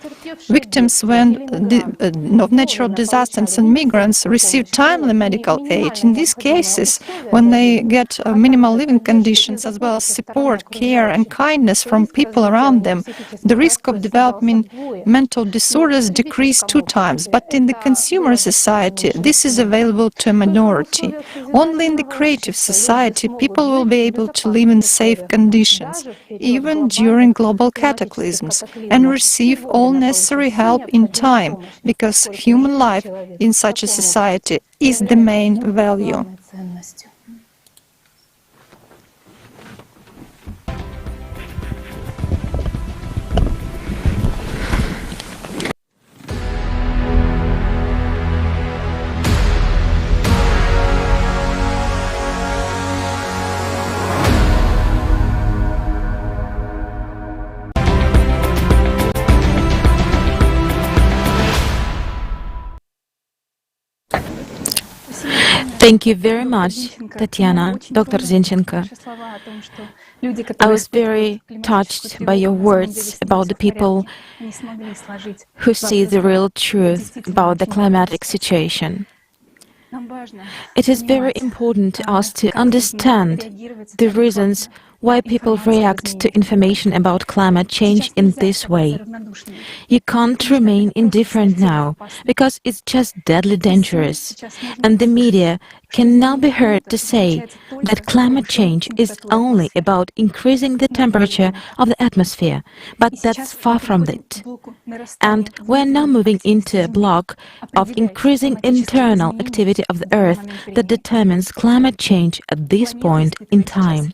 victims of natural disasters and migrants receive timely medical aid. In these cases, when they get minimal living conditions as well as support, care and kindness from people around them, the risk of developing mental disorders decrease 2 times. But in the consumer society, this is available to a minority. Only in the creative society, people will be able to live in safe conditions, even during global cataclysms, and receive all necessary help in time, because human life in such a society is the main value. Thank you very much, Tatiana, Dr. Zinchenko. I was very touched by your words about the people who see the real truth about the climatic situation. It is very important to us to understand the reasons why people react to information about climate change in this way. You can't remain indifferent now, because it's just deadly dangerous. And the media can now be heard to say that climate change is only about increasing the temperature of the atmosphere, but that's far from it. And we're now moving into a block of increasing internal activity of the Earth that determines climate change at this point in time.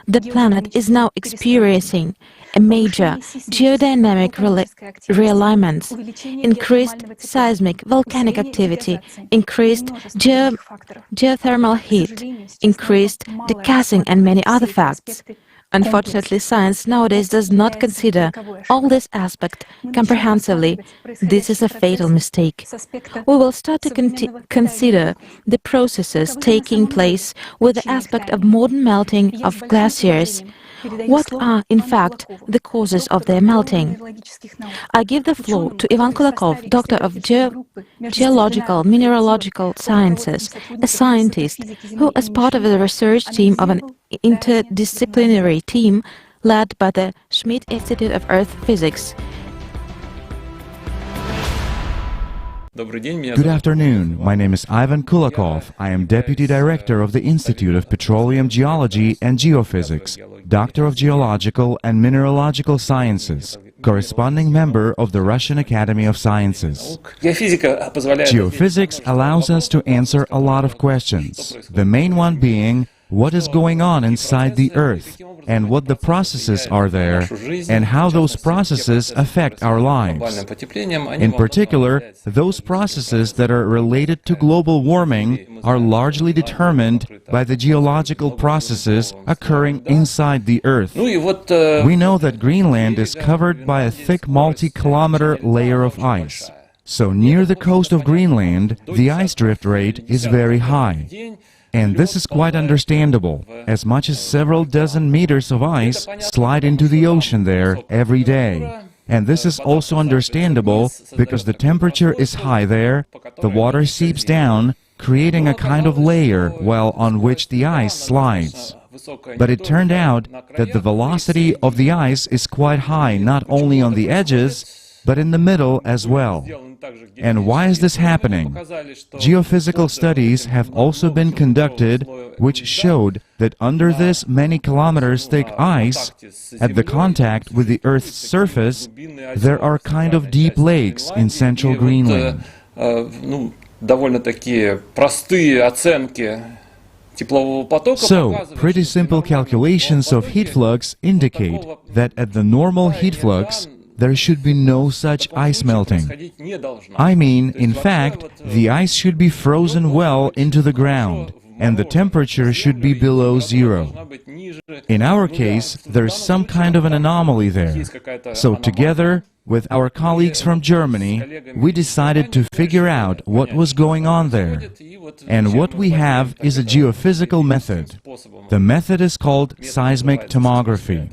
The planet is now experiencing a major geodynamic realignments, increased seismic volcanic activity, increased geothermal heat, increased degassing, and many other facts. Unfortunately, science nowadays does not consider all these aspects comprehensively. This is a fatal mistake. We will start to consider the processes taking place with the aspect of modern melting of glaciers. What are, in fact, the causes of their melting? I give the floor to Ivan Kulakov, Doctor of Geological Mineralogical Sciences, a scientist who, as part of the research team of an interdisciplinary team led by the Schmidt Institute of Earth Physics. Good afternoon. My name is Ivan Kulakov. I am Deputy Director of the Institute of Petroleum Geology and Geophysics, Doctor of Geological and Mineralogical Sciences, corresponding member of the Russian Academy of Sciences. Geophysics allows us to answer a lot of questions, the main one being what is going on inside the Earth, and what the processes are there, and how those processes affect our lives. In particular, those processes that are related to global warming are largely determined by the geological processes occurring inside the Earth. We know that Greenland is covered by a thick multi-kilometer layer of ice. So near the coast of Greenland, the ice drift rate is very high. And this is quite understandable, as much as several dozen meters of ice slide into the ocean there every day. And this is also understandable because the temperature is high there, the water seeps down, creating a kind of layer well on which the ice slides. But it turned out that the velocity of the ice is quite high not only on the edges, but in the middle as well. And why is this happening? Geophysical studies have also been conducted which showed that under this many kilometers thick ice, at the contact with the Earth's surface, there are kind of deep lakes in central Greenland. So, pretty simple calculations of heat flux indicate that at the normal heat flux, there should be no such ice melting. I mean, in fact, the ice should be frozen well into the ground, and the temperature should be below zero. In our case, there's some kind of an anomaly there. So together with our colleagues from Germany, we decided to figure out what was going on there. And what we have is a geophysical method. The method is called seismic tomography.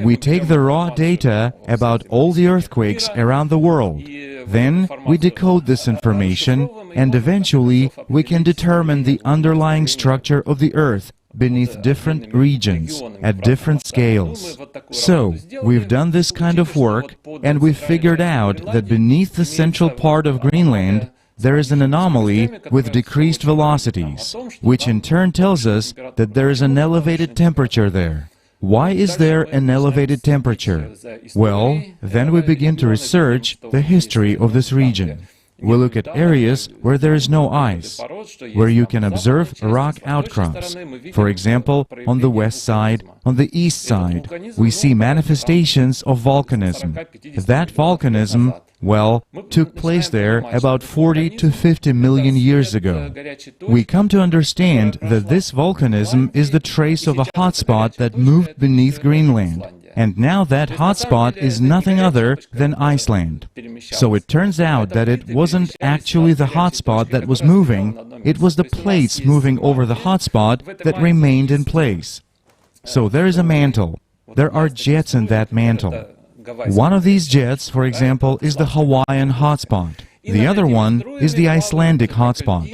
We take the raw data about all the earthquakes around the world. Then we decode this information, and eventually we can determine the underlying structure of the Earth beneath different regions, at different scales. So, we've done this kind of work, and we've figured out that beneath the central part of Greenland, there is an anomaly with decreased velocities, which in turn tells us that there is an elevated temperature there. Why is there an elevated temperature? Well, then we begin to research the history of this region. We look at areas where there is no ice, where you can observe rock outcrops. For example, on the west side, on the east side, we see manifestations of volcanism. That volcanism, well, took place there about 40 to 50 million years ago. We come to understand that this volcanism is the trace of a hotspot that moved beneath Greenland. And now that hotspot is nothing other than Iceland. So it turns out that it wasn't actually the hotspot that was moving, it was the plates moving over the hotspot that remained in place. So there is a mantle. There are jets in that mantle. One of these jets, for example, is the Hawaiian hotspot. The other one is the Icelandic hotspot.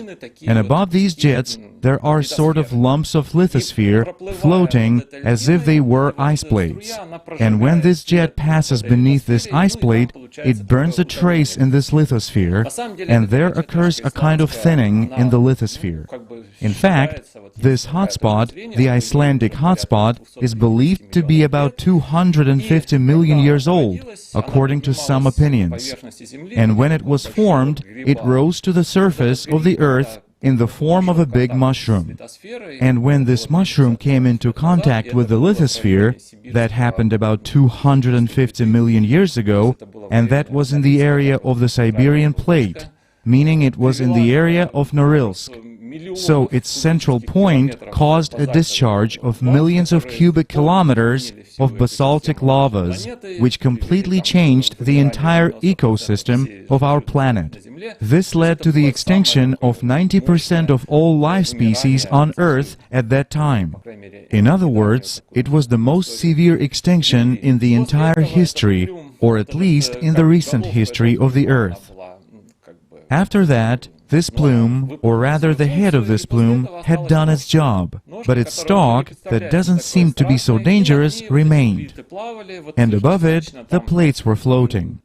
And above these jets, there are sort of lumps of lithosphere floating as if they were ice plates. And when this jet passes beneath this ice plate, it burns a trace in this lithosphere, and there occurs a kind of thinning in the lithosphere. In fact, this hotspot, the Icelandic hotspot, is believed to be about 250 million years old, according to some opinions. And when it was formed, it rose to the surface of the Earth in the form of a big mushroom. And when this mushroom came into contact with the lithosphere, that happened about 250 million years ago, and that was in the area of the Siberian plate, meaning it was in the area of Norilsk. So its central point caused a discharge of millions of cubic kilometers of basaltic lavas, which completely changed the entire ecosystem of our planet. This led to the extinction of 90% of all life species on Earth at that time. In other words, it was the most severe extinction in the entire history, or at least in the recent history of the Earth. After that, this plume, or rather the head of this plume, had done its job, but its stalk, that doesn't seem to be so dangerous, remained. And above it, the plates were floating.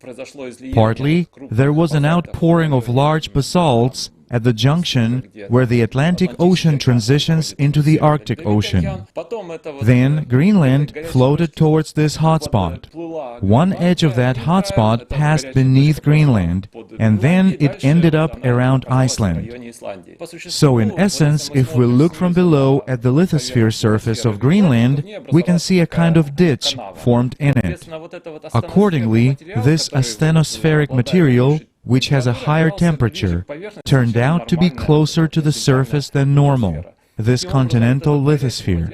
Partly, there was an outpouring of large basalts at the junction where the Atlantic Ocean transitions into the Arctic Ocean. Then Greenland floated towards this hotspot. One edge of that hotspot passed beneath Greenland, and then it ended up around Iceland. So in essence, if we look from below at the lithosphere surface of Greenland, we can see a kind of ditch formed in it. Accordingly, this asthenospheric material, which has a higher temperature, turned out to be closer to the surface than normal, this continental lithosphere.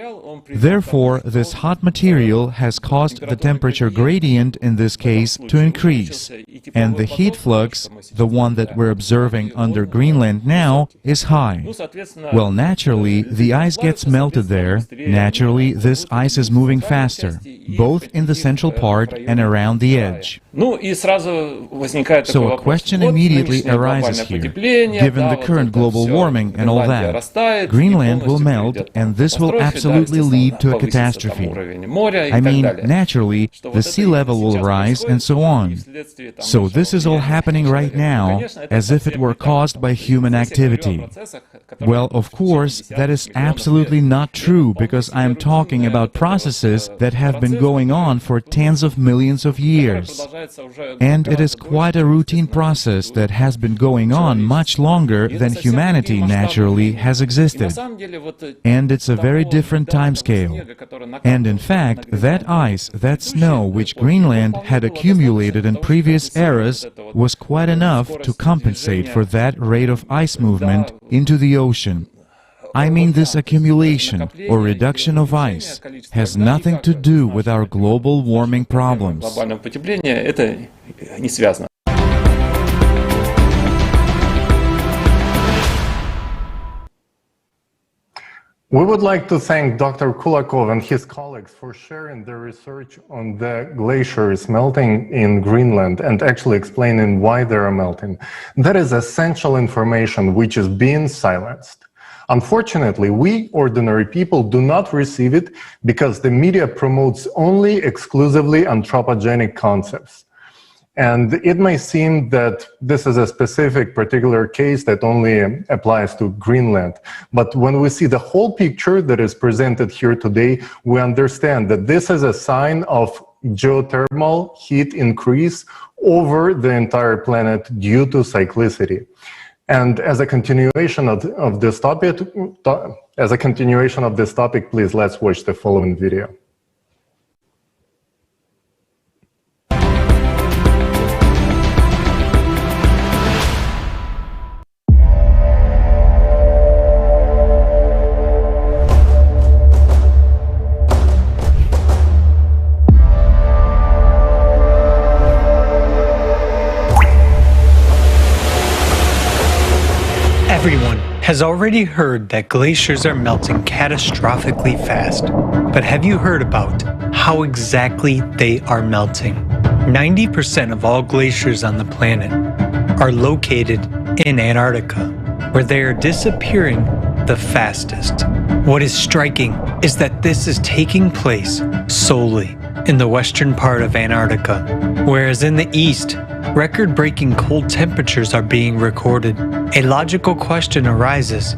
Therefore, this hot material has caused the temperature gradient in this case to increase, and the heat flux, the one that we're observing under Greenland now, is high. Well, naturally, the ice gets melted there. Naturally, this ice is moving faster, both in the central part and around the edge. So a question immediately arises here. Given the current global warming and all that, Greenland will melt, and this will absolutely lead to a catastrophe. I mean, naturally, the sea level will rise and so on. So this is all happening right now, as if it were caused by human activity. Well, of course, that is absolutely not true, because I am talking about processes that have been going on for tens of millions of years. And it is quite a routine process that has been going on much longer than humanity naturally has existed. And it's a very different timescale. And in fact, that ice, that snow which Greenland had accumulated in previous eras was quite enough to compensate for that rate of ice movement into the ocean. I mean, this accumulation or reduction of ice has nothing to do with our global warming problems. We would like to thank Dr. Kulakov and his colleagues for sharing their research on the glaciers melting in Greenland and actually explaining why they are melting. That is essential information which is being silenced. Unfortunately, we ordinary people do not receive it because the media promotes only exclusively anthropogenic concepts. And it may seem that this is a specific particular case that only applies to Greenland. But when we see the whole picture that is presented here today, we understand that this is a sign of geothermal heat increase over the entire planet due to cyclicity. And as a continuation of this topic, please let's watch the following video. Everyone has already heard that glaciers are melting catastrophically fast. But have you heard about how exactly they are melting? 90% of all glaciers on the planet are located in Antarctica, where they are disappearing the fastest. What is striking is that this is taking place solely in the western part of Antarctica, whereas in the east, record-breaking cold temperatures are being recorded. A logical question arises: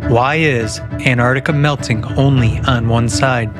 why is Antarctica melting only on one side?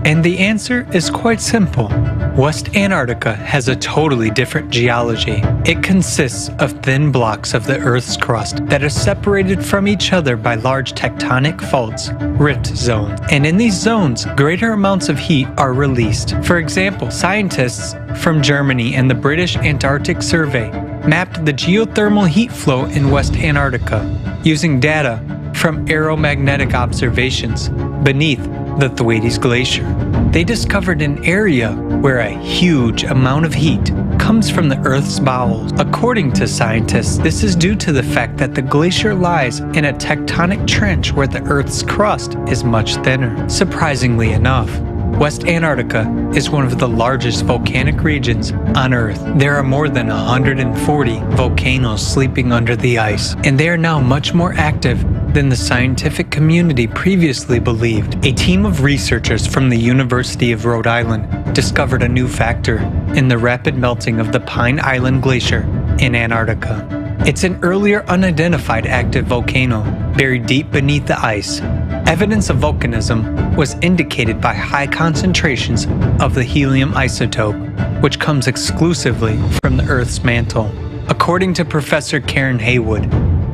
And the answer is quite simple. West Antarctica has a totally different geology. It consists of thin blocks of the Earth's crust that are separated from each other by large tectonic faults, rift zones. And in these zones, greater amounts of heat are released. For example, scientists from Germany and the British Antarctic Survey mapped the geothermal heat flow in West Antarctica using data from aeromagnetic observations beneath the Thwaites Glacier. They discovered an area where a huge amount of heat comes from the Earth's bowels. According to scientists, this is due to the fact that the glacier lies in a tectonic trench where the Earth's crust is much thinner. Surprisingly enough, West Antarctica is one of the largest volcanic regions on Earth. There are more than 140 volcanoes sleeping under the ice, and they are now much more active than the scientific community previously believed. A team of researchers from the University of Rhode Island discovered a new factor in the rapid melting of the Pine Island Glacier in Antarctica. It's an earlier unidentified active volcano buried deep beneath the ice. Evidence of volcanism was indicated by high concentrations of the helium isotope, which comes exclusively from the Earth's mantle. According to Professor Karen Haywood,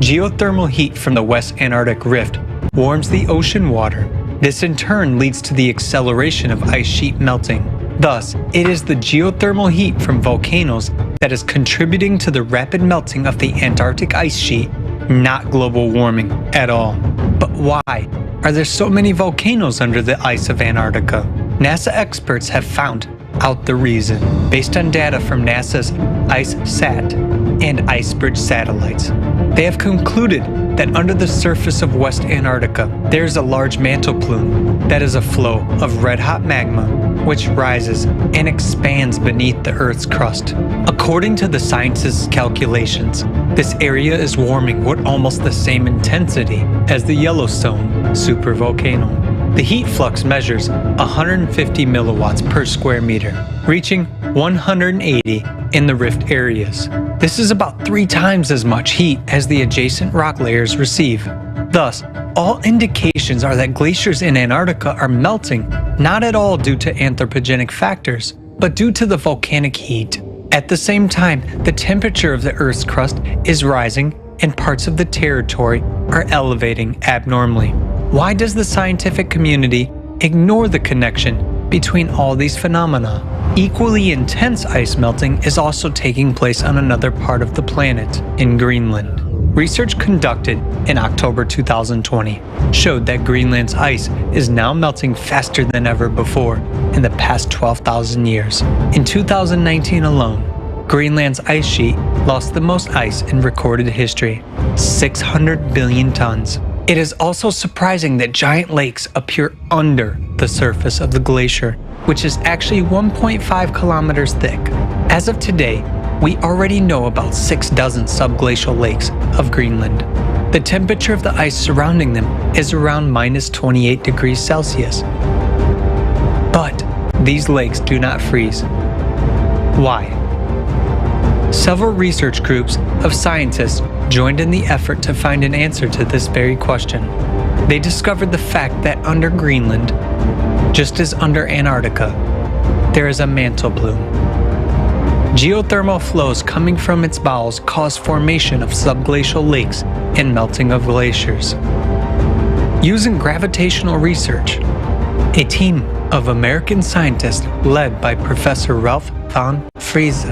geothermal heat from the West Antarctic Rift warms the ocean water. This in turn leads to the acceleration of ice sheet melting. Thus, it is the geothermal heat from volcanoes that is contributing to the rapid melting of the Antarctic ice sheet, not global warming at all. But why are there so many volcanoes under the ice of Antarctica? NASA experts have found out the reason based on data from NASA's ICE-SAT and IceBridge satellites. They have concluded that under the surface of West Antarctica, there is a large mantle plume that is a flow of red-hot magma which rises and expands beneath the Earth's crust. According to the scientists' calculations, this area is warming with almost the same intensity as the Yellowstone supervolcano. The heat flux measures 150 milliwatts per square meter, reaching 180 in the rift areas. This is about 3 times as much heat as the adjacent rock layers receive. Thus, all indications are that glaciers in Antarctica are melting, not at all due to anthropogenic factors, but due to the volcanic heat. At the same time, the temperature of the Earth's crust is rising and parts of the territory are elevating abnormally. Why does the scientific community ignore the connection between all these phenomena? Equally intense ice melting is also taking place on another part of the planet, in Greenland. Research conducted in October 2020 showed that Greenland's ice is now melting faster than ever before in the past 12,000 years. In 2019 alone, Greenland's ice sheet lost the most ice in recorded history, 600 billion tons. It is also surprising that giant lakes appear under the surface of the glacier, which is actually 1.5 kilometers thick. As of today, we already know about 6 dozen subglacial lakes of Greenland. The temperature of the ice surrounding them is around minus 28 degrees Celsius. But these lakes do not freeze. Why? Several research groups of scientists joined in the effort to find an answer to this very question. They discovered the fact that under Greenland, just as under Antarctica, there is a mantle plume. Geothermal flows coming from its bowels cause formation of subglacial lakes and melting of glaciers. Using gravitational research, a team of American scientists led by Professor Ralph von Friese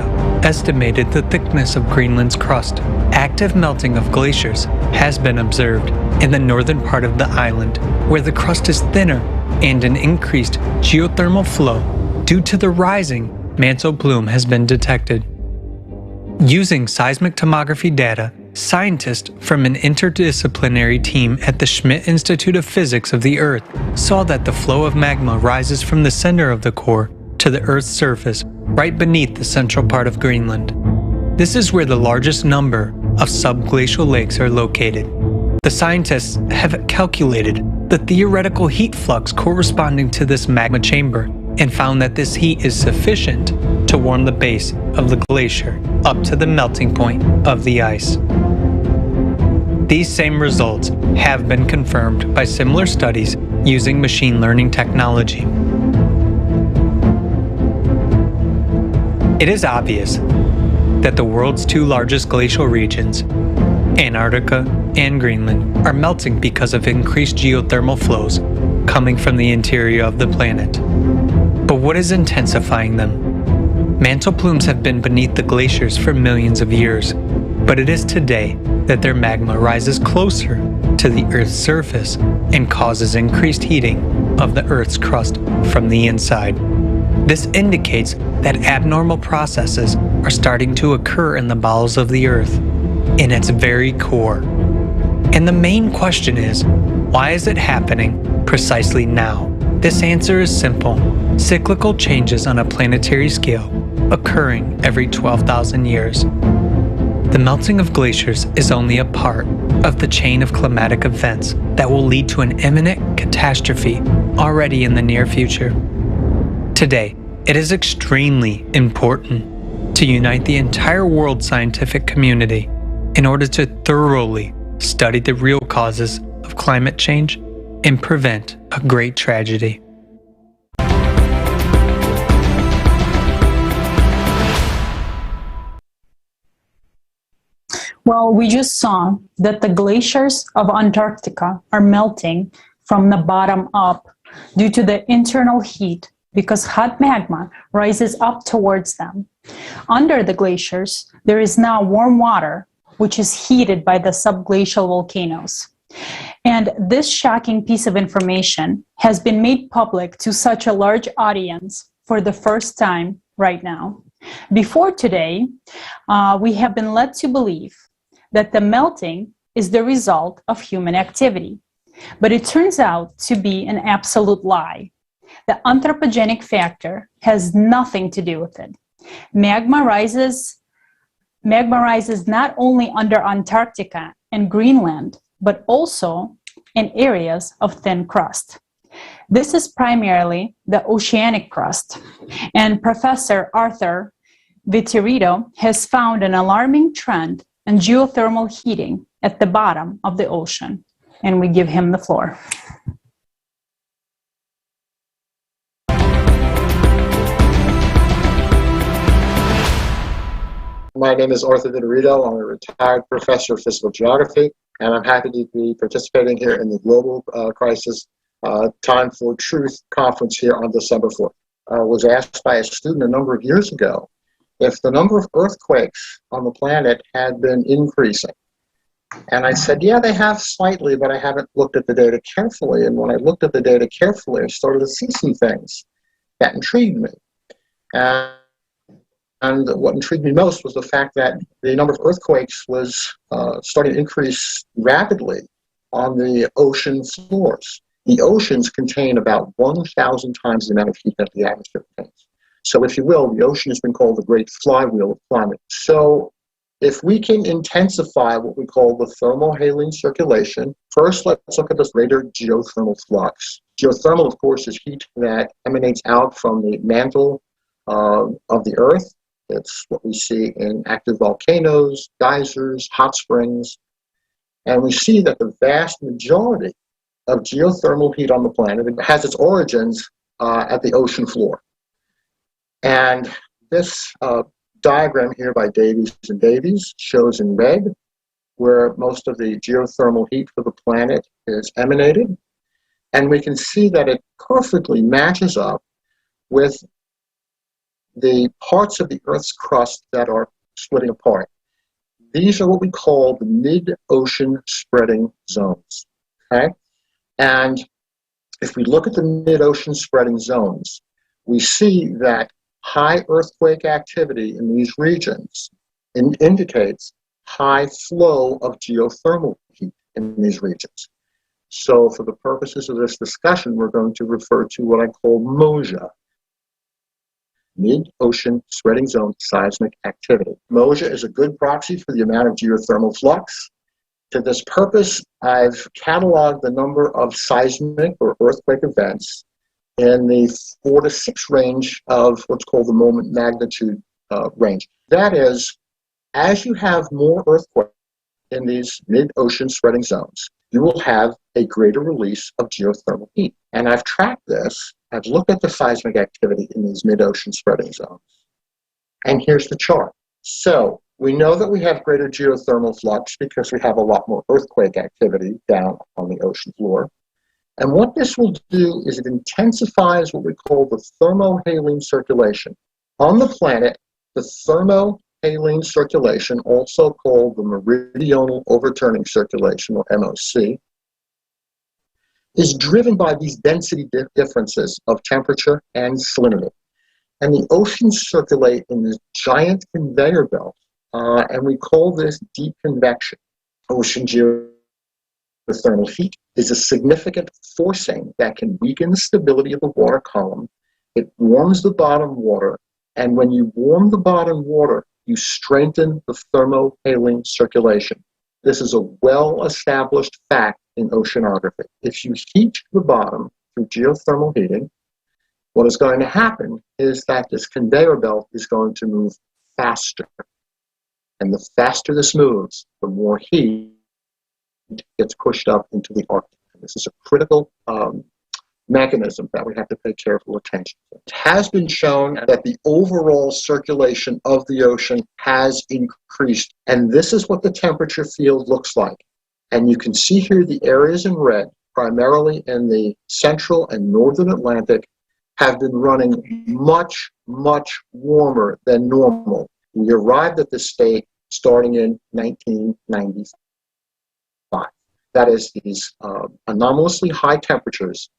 estimated the thickness of Greenland's crust. Active melting of glaciers has been observed in the northern part of the island, where the crust is thinner and an increased geothermal flow due to the rising mantle plume has been detected. Using seismic tomography data, scientists from an interdisciplinary team at the Schmidt Institute of Physics of the Earth saw that the flow of magma rises from the center of the core to the Earth's surface right beneath the central part of Greenland. This is where the largest number of subglacial lakes are located. The scientists have calculated the theoretical heat flux corresponding to this magma chamber and found that this heat is sufficient to warm the base of the glacier up to the melting point of the ice. These same results have been confirmed by similar studies using machine learning technology. It is obvious that the world's 2 largest glacial regions, Antarctica and Greenland, are melting because of increased geothermal flows coming from the interior of the planet. But what is intensifying them? Mantle plumes have been beneath the glaciers for millions of years, but it is today that their magma rises closer to the Earth's surface and causes increased heating of the Earth's crust from the inside. This indicates that abnormal processes are starting to occur in the bowels of the Earth, in its very core. And the main question is, why is it happening precisely now? This answer is simple: cyclical changes on a planetary scale occurring every 12,000 years. The melting of glaciers is only a part of the chain of climatic events that will lead to an imminent catastrophe already in the near future. Today, it is extremely important to unite the entire world scientific community in order to thoroughly study the real causes of climate change and prevent a great tragedy. Well, we just saw that the glaciers of Antarctica are melting from the bottom up due to the internal heat, because hot magma rises up towards them. Under the glaciers, there is now warm water, which is heated by the subglacial volcanoes. And this shocking piece of information has been made public to such a large audience for the first time right now. Before today, we have been led to believe that the melting is the result of human activity. But it turns out to be an absolute lie. The anthropogenic factor has nothing to do with it. Magma rises not only under Antarctica and Greenland, but also in areas of thin crust. This is primarily the oceanic crust, and Professor Arthur Vittorito has found an alarming trend in geothermal heating at the bottom of the ocean. And we give him the floor. My name is Arthur Vittorito. I'm a retired professor of physical geography, and I'm happy to be participating here in the Global Crisis Time for Truth conference here on December 4th. I was asked by a student a number of years ago if the number of earthquakes on the planet had been increasing. And I said, yeah, they have slightly, but I haven't looked at the data carefully. And when I looked at the data carefully, I started to see some things that intrigued me. And what intrigued me most was the fact that the number of earthquakes was starting to increase rapidly on the ocean floors. The oceans contain about 1,000 times the amount of heat that the atmosphere contains. So if you will, the ocean has been called the great flywheel of climate. So if we can intensify what we call the thermohaline circulation, first let's look at this greater geothermal flux. Geothermal, of course, is heat that emanates out from the mantle of the Earth. It's what we see in active volcanoes, geysers, hot springs. And we see that the vast majority of geothermal heat on the planet has its origins at the ocean floor. And this diagram here by Davies and Davies shows in red where most of the geothermal heat for the planet is emanated. And we can see that it perfectly matches up with the parts of the Earth's crust that are splitting apart. These are what we call the mid-ocean spreading zones. Okay? And if we look at the mid-ocean spreading zones, we see that high earthquake activity in these regions indicates high flow of geothermal heat in these regions. So for the purposes of this discussion, we're going to refer to what I call MOSA, mid-ocean spreading zone seismic activity. MOSA is a good proxy for the amount of geothermal flux. To this purpose, I've cataloged the number of seismic or earthquake events in the 4 to 6 range of what's called the moment magnitude range. That is, as you have more earthquake in these mid-ocean spreading zones, you will have a greater release of geothermal heat. And I've tracked this. I've looked at the seismic activity in these mid-ocean spreading zones. And here's the chart. So we know that we have greater geothermal flux because we have a lot more earthquake activity down on the ocean floor. And what this will do is it intensifies what we call the thermohaline circulation. On the planet, the thermohaline circulation, also called the meridional overturning circulation, or MOC, is driven by these density differences of temperature and salinity. And the oceans circulate in this giant conveyor belt, and we call this deep convection. Ocean geothermal heat is a significant forcing that can weaken the stability of the water column. It warms the bottom water, and when you warm the bottom water, you strengthen the thermohaline circulation. This is a well-established fact in oceanography. If you heat the bottom through geothermal heating, what is going to happen is that this conveyor belt is going to move faster. And the faster this moves, the more heat gets pushed up into the Arctic. And this is a critical mechanism that we have to pay careful attention to. It has been shown that the overall circulation of the ocean has increased. And this is what the temperature field looks like. And you can see here the areas in red, primarily in the central and northern Atlantic, have been running much, much warmer than normal. We arrived at this state starting in 1995. That is, these anomalously high temperatures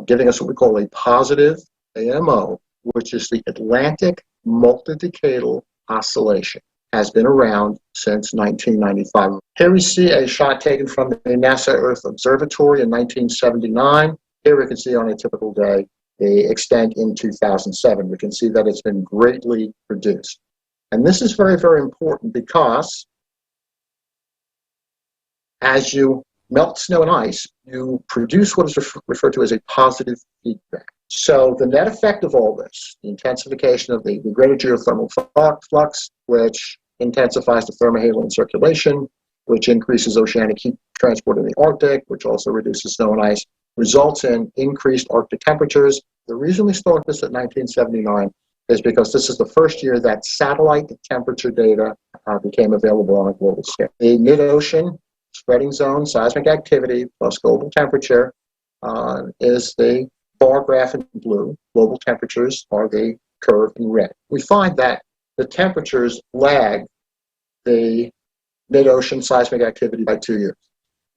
giving us what we call a positive AMO which is the Atlantic multidecadal oscillation, has been around since 1995. Here we see a shot taken from the NASA Earth Observatory in 1979. Here we can see on a typical day the extent in 2007. We can see that it's been greatly reduced. And this is very, very important because as you melt snow and ice, you produce what is referred to as a positive feedback. So the net effect of all this, the intensification of the greater geothermal flux, which intensifies the thermohaline circulation, which increases oceanic heat transport in the Arctic, which also reduces snow and ice, results in increased Arctic temperatures. The reason we start this at 1979 is because this is the first year that satellite temperature data became available on a global scale. The mid-ocean spreading zone seismic activity plus global temperature is the bar graph in blue. Global temperatures are the curve in red. We find that the temperatures lag the mid-ocean seismic activity by 2 years.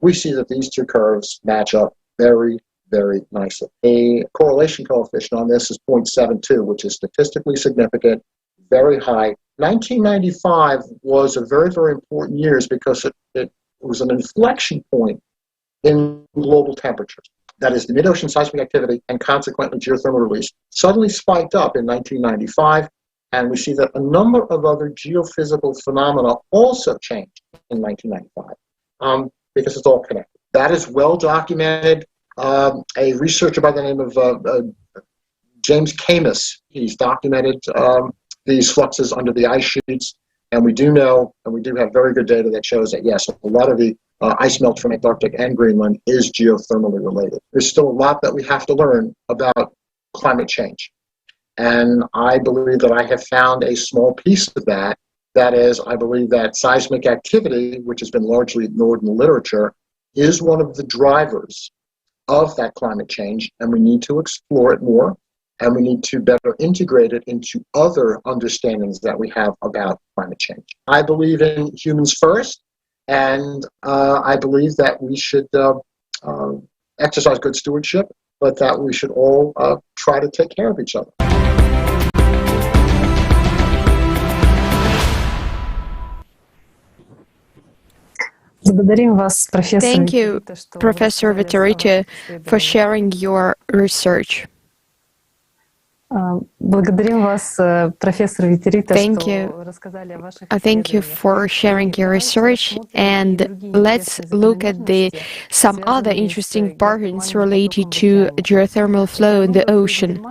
We see that these two curves match up very, very nicely. A correlation coefficient on this is 0.72, which is statistically significant, very high. 1995 was a very, very important year because it was an inflection point in global temperatures. That is, the mid-ocean seismic activity and consequently geothermal release suddenly spiked up in 1995, and we see that a number of other geophysical phenomena also changed in 1995 because it's all connected. That is well documented. A researcher by the name of James Camus, he's documented these fluxes under the ice sheets, and we do know, and we do have very good data that shows that, yes, a lot of the ice melt from Antarctic and Greenland is geothermally related. There's still a lot that we have to learn about climate change. And I believe that I have found a small piece of that. That is, I believe that seismic activity, which has been largely ignored in the literature, is one of the drivers of that climate change, and we need to explore it more, and we need to better integrate it into other understandings that we have about climate change. I believe in humans first, and I believe that we should exercise good stewardship, but that we should all try to take care of each other. Thank you, Professor Vitorito, for sharing your research. Thank you. Thank you for sharing your research, and let's look at some other interesting patterns related to geothermal flow in the ocean.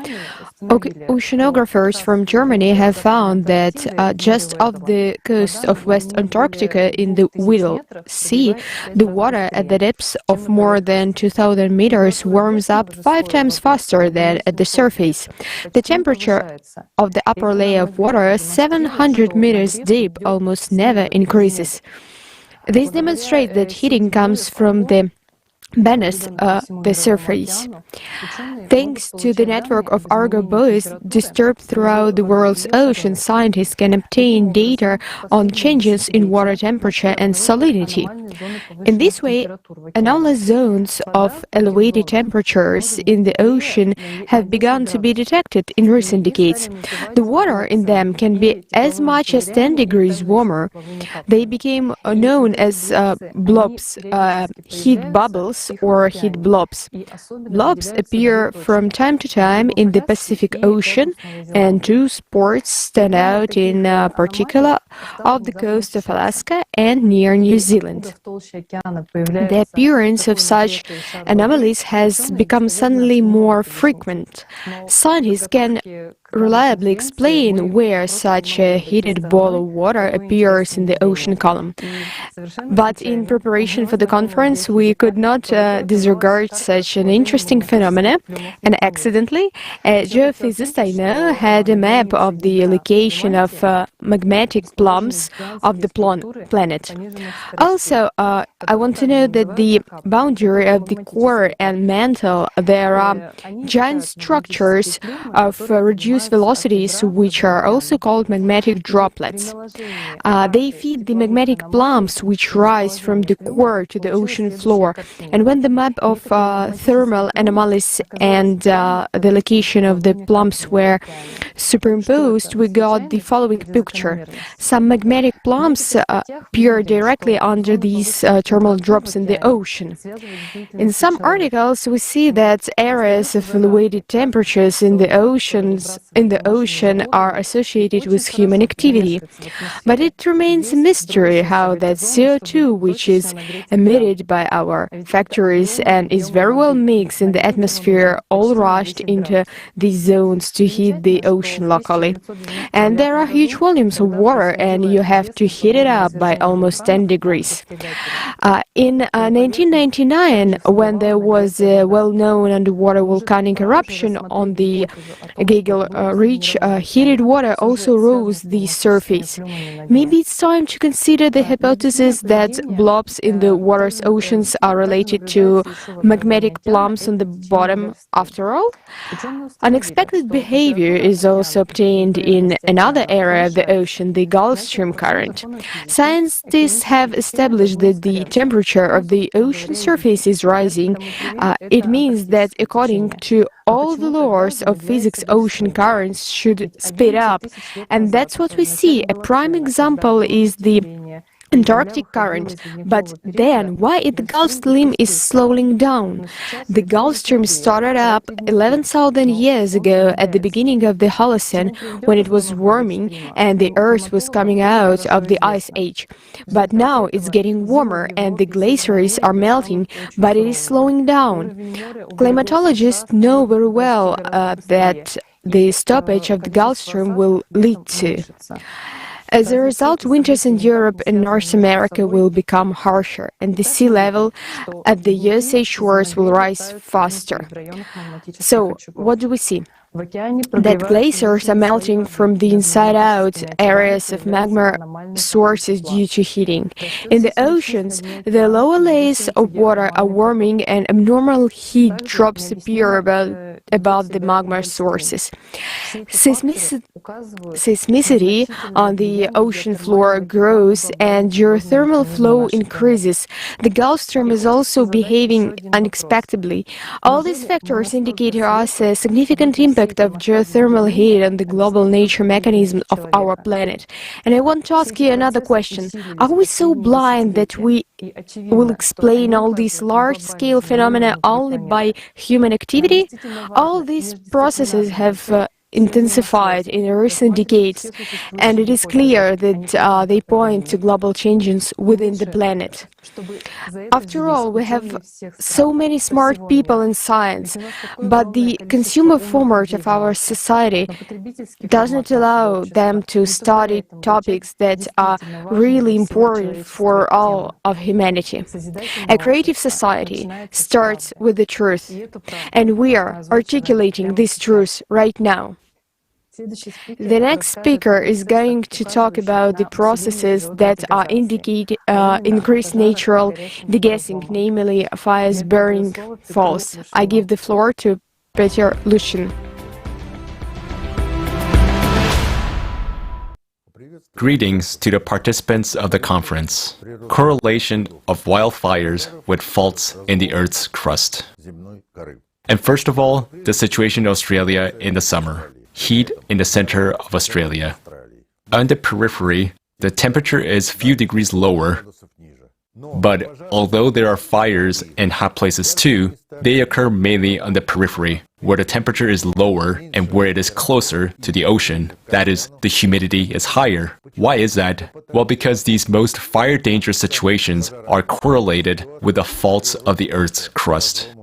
Oceanographers from Germany have found that just off the coast of West Antarctica in the Weddell Sea, the water at the depths of more than 2,000 meters warms up 5 times faster than at the surface. The temperature of the upper layer of water, 700 meters deep, almost never increases. This demonstrates that heating comes from beneath the surface. Thanks to the network of Argo buoys disturbed throughout the world's oceans, scientists can obtain data on changes in water temperature and salinity. In this way, anomalous zones of elevated temperatures in the ocean have begun to be detected in recent decades. The water in them can be as much as 10 degrees warmer. They became known as blobs, heat bubbles, or heat blobs. Blobs appear from time to time in the Pacific Ocean, and 2 spots stand out in particular off the coast of Alaska and near New Zealand. The appearance of such anomalies has become suddenly more frequent. Scientists can reliably explain where such a heated ball of water appears in the ocean column. But in preparation for the conference, we could not disregard such an interesting phenomenon, and accidentally, a geophysicist I know had a map of the location of magmatic plumes of the planet. Also, I want to know that the boundary of the core and mantle, there are giant structures of reduced produce velocities, which are also called magmatic droplets. They feed the magmatic plumes, which rise from the core to the ocean floor. And when the map of thermal anomalies and the location of the plumes were superimposed, we got the following picture. Some magmatic plumes appear directly under these thermal drops in the ocean. In some articles, we see that areas of elevated temperatures in the ocean are associated with human activity. But it remains a mystery how that CO2, which is emitted by our factories and is very well mixed in the atmosphere, all rushed into these zones to heat the ocean locally. And there are huge volumes of water, and you have to heat it up by almost 10 degrees. In 1999, when there was a well-known underwater volcanic eruption on the Gagel Ridge, heated water also rose the surface. Maybe it's time to consider the hypothesis that blobs in the water's oceans are related to magmatic plumes on the bottom after all? Unexpected behavior is also obtained in another area of the ocean, the Gulf Stream current. Scientists have established that the temperature of the ocean surface is rising. It means that according to all the laws of physics, ocean currents should speed up. And that's what we see. A prime example is the Antarctic current. But then, why the Gulf Stream is slowing down? The Gulf Stream started up 11,000 years ago at the beginning of the Holocene, when it was warming and the Earth was coming out of the Ice Age. But now it's getting warmer and the glaciers are melting, but it is slowing down. Climatologists know very well that the stoppage of the Gulf Stream will lead to. As a result, winters in Europe and North America will become harsher, and the sea level at the USA shores will rise faster. So, what do we see? That glaciers are melting from the inside out, areas of magma sources due to heating. In the oceans, the lower layers of water are warming and abnormal heat drops appear above the magma sources. Seismicity on the ocean floor grows and geothermal flow increases. The Gulf Stream is also behaving unexpectedly. All these factors indicate to us a significant impact of geothermal heat on the global nature mechanism of our planet. And I want to ask you another question. Are we so blind that we will explain all these large-scale phenomena only by human activity? All these processes have intensified in recent decades, and it is clear that they point to global changes within the planet. After all, we have so many smart people in science, but the consumer format of our society does not allow them to study topics that are really important for all of humanity. A creative society starts with the truth, and we are articulating this truth right now. The next speaker is going to talk about the processes that indicate increased natural degassing, namely fires burning falls. I give the floor to Peter Lushin. Greetings to the participants of the conference. Correlation of wildfires with faults in the Earth's crust. And first of all, the situation in Australia in the summer. Heat in the center of Australia. On the periphery, the temperature is few degrees lower, but although there are fires in hot places too, they occur mainly on the periphery, where the temperature is lower and where it is closer to the ocean. That is, the humidity is higher. Why is that? Well, because these most fire dangerous situations are correlated with the faults of the Earth's crust.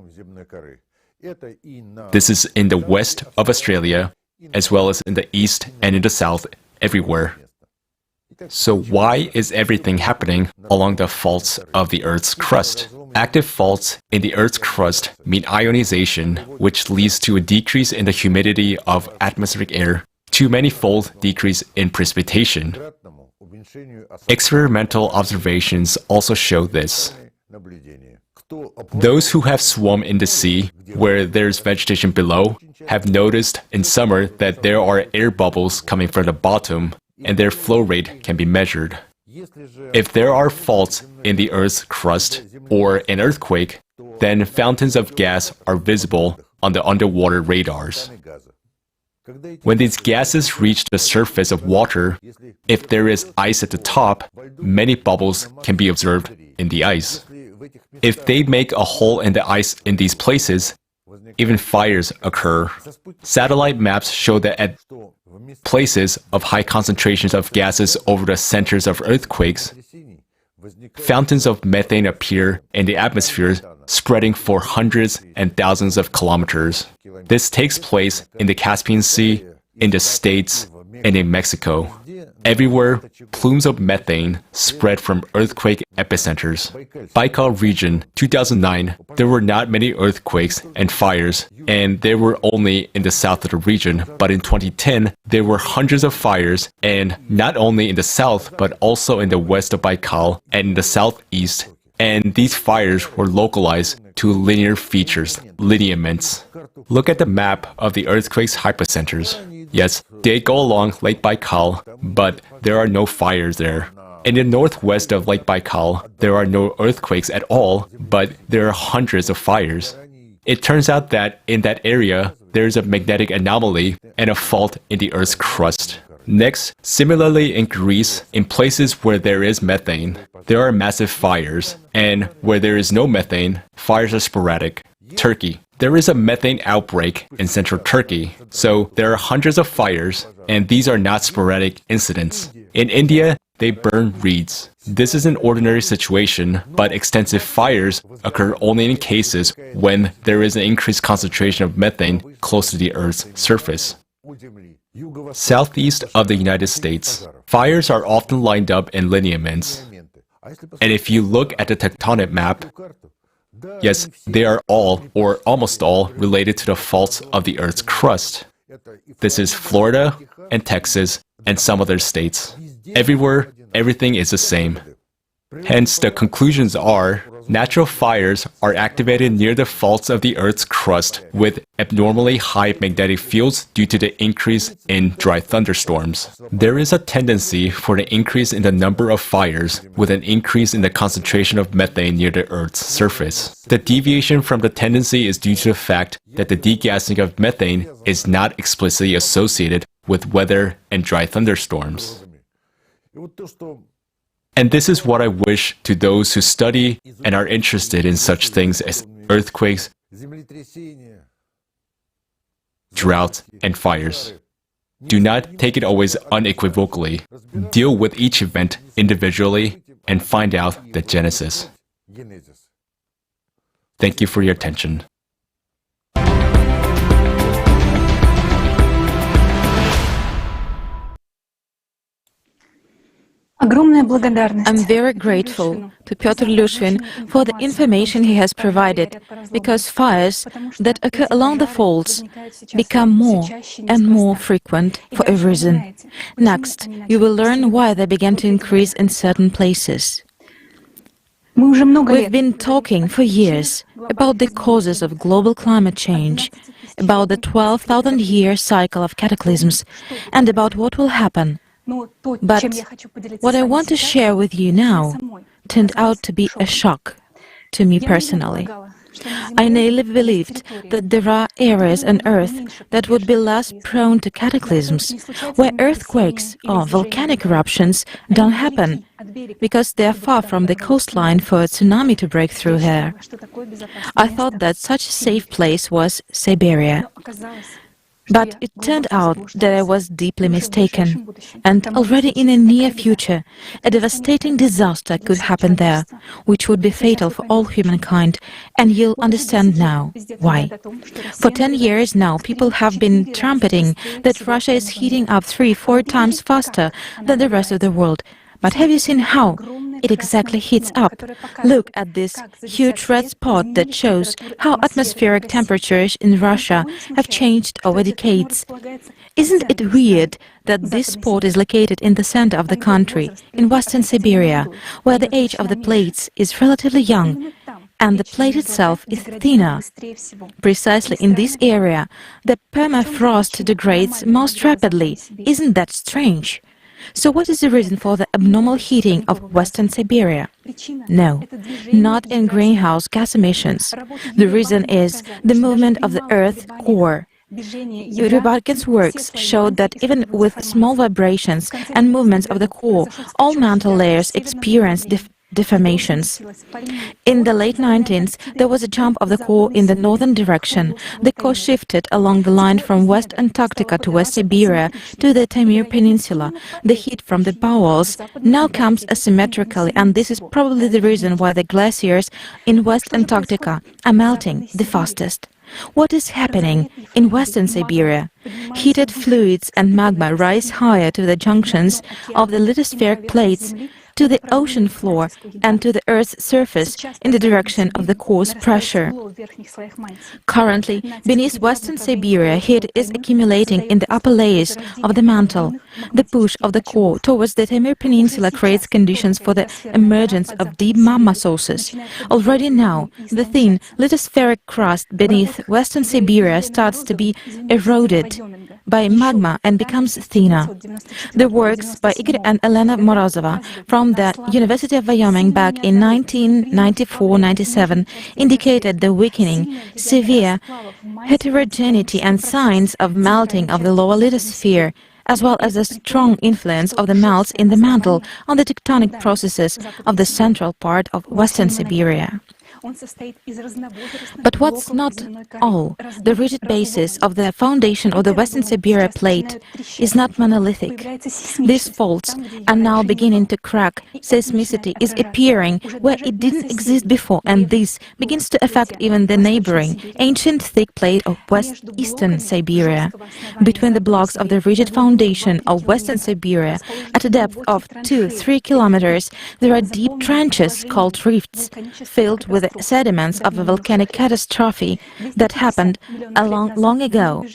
This is in the west of Australia, as well as in the east and in the south, everywhere. So why is everything happening along the faults of the Earth's crust? Active faults in the Earth's crust mean ionization, which leads to a decrease in the humidity of atmospheric air, to many-fold decrease in precipitation. Experimental observations also show this. Those who have swum in the sea, where there's vegetation below, have noticed in summer that there are air bubbles coming from the bottom, and their flow rate can be measured. If there are faults in the Earth's crust or an earthquake, then fountains of gas are visible on the underwater radars. When these gases reach the surface of water, if there is ice at the top, many bubbles can be observed in the ice. If they make a hole in the ice in these places, even fires occur. Satellite maps show that at places of high concentrations of gases over the centers of earthquakes, fountains of methane appear in the atmosphere, spreading for hundreds and thousands of kilometers. This takes place in the Caspian Sea, in the States, and in Mexico. Everywhere, plumes of methane spread from earthquake epicenters. Baikal region, 2009, there were not many earthquakes and fires, and they were only in the south of the region. But in 2010, there were hundreds of fires, and not only in the south, but also in the west of Baikal and in the southeast. And these fires were localized to linear features, lineaments. Look at the map of the earthquake's hypocenters. Yes, they go along Lake Baikal, but there are no fires there. In the northwest of Lake Baikal, there are no earthquakes at all, but there are hundreds of fires. It turns out that in that area, there is a magnetic anomaly and a fault in the Earth's crust. Next, similarly in Greece, in places where there is methane, there are massive fires, and where there is no methane, fires are sporadic. Turkey. There is a methane outbreak in central Turkey, so there are hundreds of fires, and these are not sporadic incidents. In India, they burn reeds. This is an ordinary situation, but extensive fires occur only in cases when there is an increased concentration of methane close to the Earth's surface. Southeast of the United States, fires are often lined up in lineaments. And if you look at the tectonic map, yes, they are all, or almost all, related to the faults of the Earth's crust. This is Florida and Texas and some other states. Everywhere, everything is the same. Hence, the conclusions are, natural fires are activated near the faults of the Earth's crust with abnormally high magnetic fields due to the increase in dry thunderstorms. There is a tendency for the increase in the number of fires with an increase in the concentration of methane near the Earth's surface. The deviation from the tendency is due to the fact that the degassing of methane is not explicitly associated with weather and dry thunderstorms. And this is what I wish to those who study and are interested in such things as earthquakes, drought, and fires. Do not take it always unequivocally. Deal with each event individually and find out the genesis. Thank you for your attention. I'm very grateful to Piotr Lushvin for the information he has provided, because fires that occur along the faults become more and more frequent for a reason. Next, you will learn why they began to increase in certain places. We've been talking for years about the causes of global climate change, about the 12,000-year cycle of cataclysms, and about what will happen. But what I want to share with you now turned out to be a shock to me personally. I naively believed that there are areas on Earth that would be less prone to cataclysms, where earthquakes or volcanic eruptions don't happen, because they are far from the coastline for a tsunami to break through here. I thought that such a safe place was Siberia. But it turned out that I was deeply mistaken, and already in the near future, a devastating disaster could happen there, which would be fatal for all humankind, and you'll understand now why. For 10 years now, people have been trumpeting that Russia is heating up 3-4 times faster than the rest of the world. But have you seen how it exactly heats up? Look at this huge red spot that shows how atmospheric temperatures in Russia have changed over decades. Isn't it weird that this spot is located in the center of the country, in western Siberia, where the age of the plates is relatively young, and the plate itself is thinner. Precisely in this area, the permafrost degrades most rapidly. Isn't that strange? So what is the reason for the abnormal heating of Western Siberia? No, not in greenhouse gas emissions. The reason is the movement of the Earth's core. Rybakin's works showed that even with small vibrations and movements of the core, all mantle layers experience deformations. In the late 19th, there was a jump of the core in the northern direction. The core shifted along the line from West Antarctica to West Siberia to the Taimyr Peninsula. The heat from the bowels now comes asymmetrically, and this is probably the reason why the glaciers in West Antarctica are melting the fastest. What is happening in Western Siberia? Heated fluids and magma rise higher to the junctions of the lithospheric plates, to the ocean floor and to the Earth's surface in the direction of the core's pressure. Currently, beneath Western Siberia, heat is accumulating in the upper layers of the mantle. The push of the core towards the Taimyr Peninsula creates conditions for the emergence of deep magma sources. Already now, the thin lithospheric crust beneath Western Siberia starts to be eroded by magma and becomes thinner. The works by Igor and Elena Morozova from the University of Wyoming back in 1994-97 indicated the weakening, severe heterogeneity and signs of melting of the lower lithosphere, as well as the strong influence of the melts in the mantle on the tectonic processes of the central part of Western Siberia. But what's not all, the rigid basis of the foundation of the Western Siberia plate is not monolithic. These faults are now beginning to crack, seismicity is appearing where it didn't exist before, and this begins to affect even the neighboring, ancient thick plate of West-Eastern Siberia. Between the blocks of the rigid foundation of Western Siberia, at a depth of 2-3 kilometers, there are deep trenches called rifts, filled with the sediments of a volcanic catastrophe that happened long ago,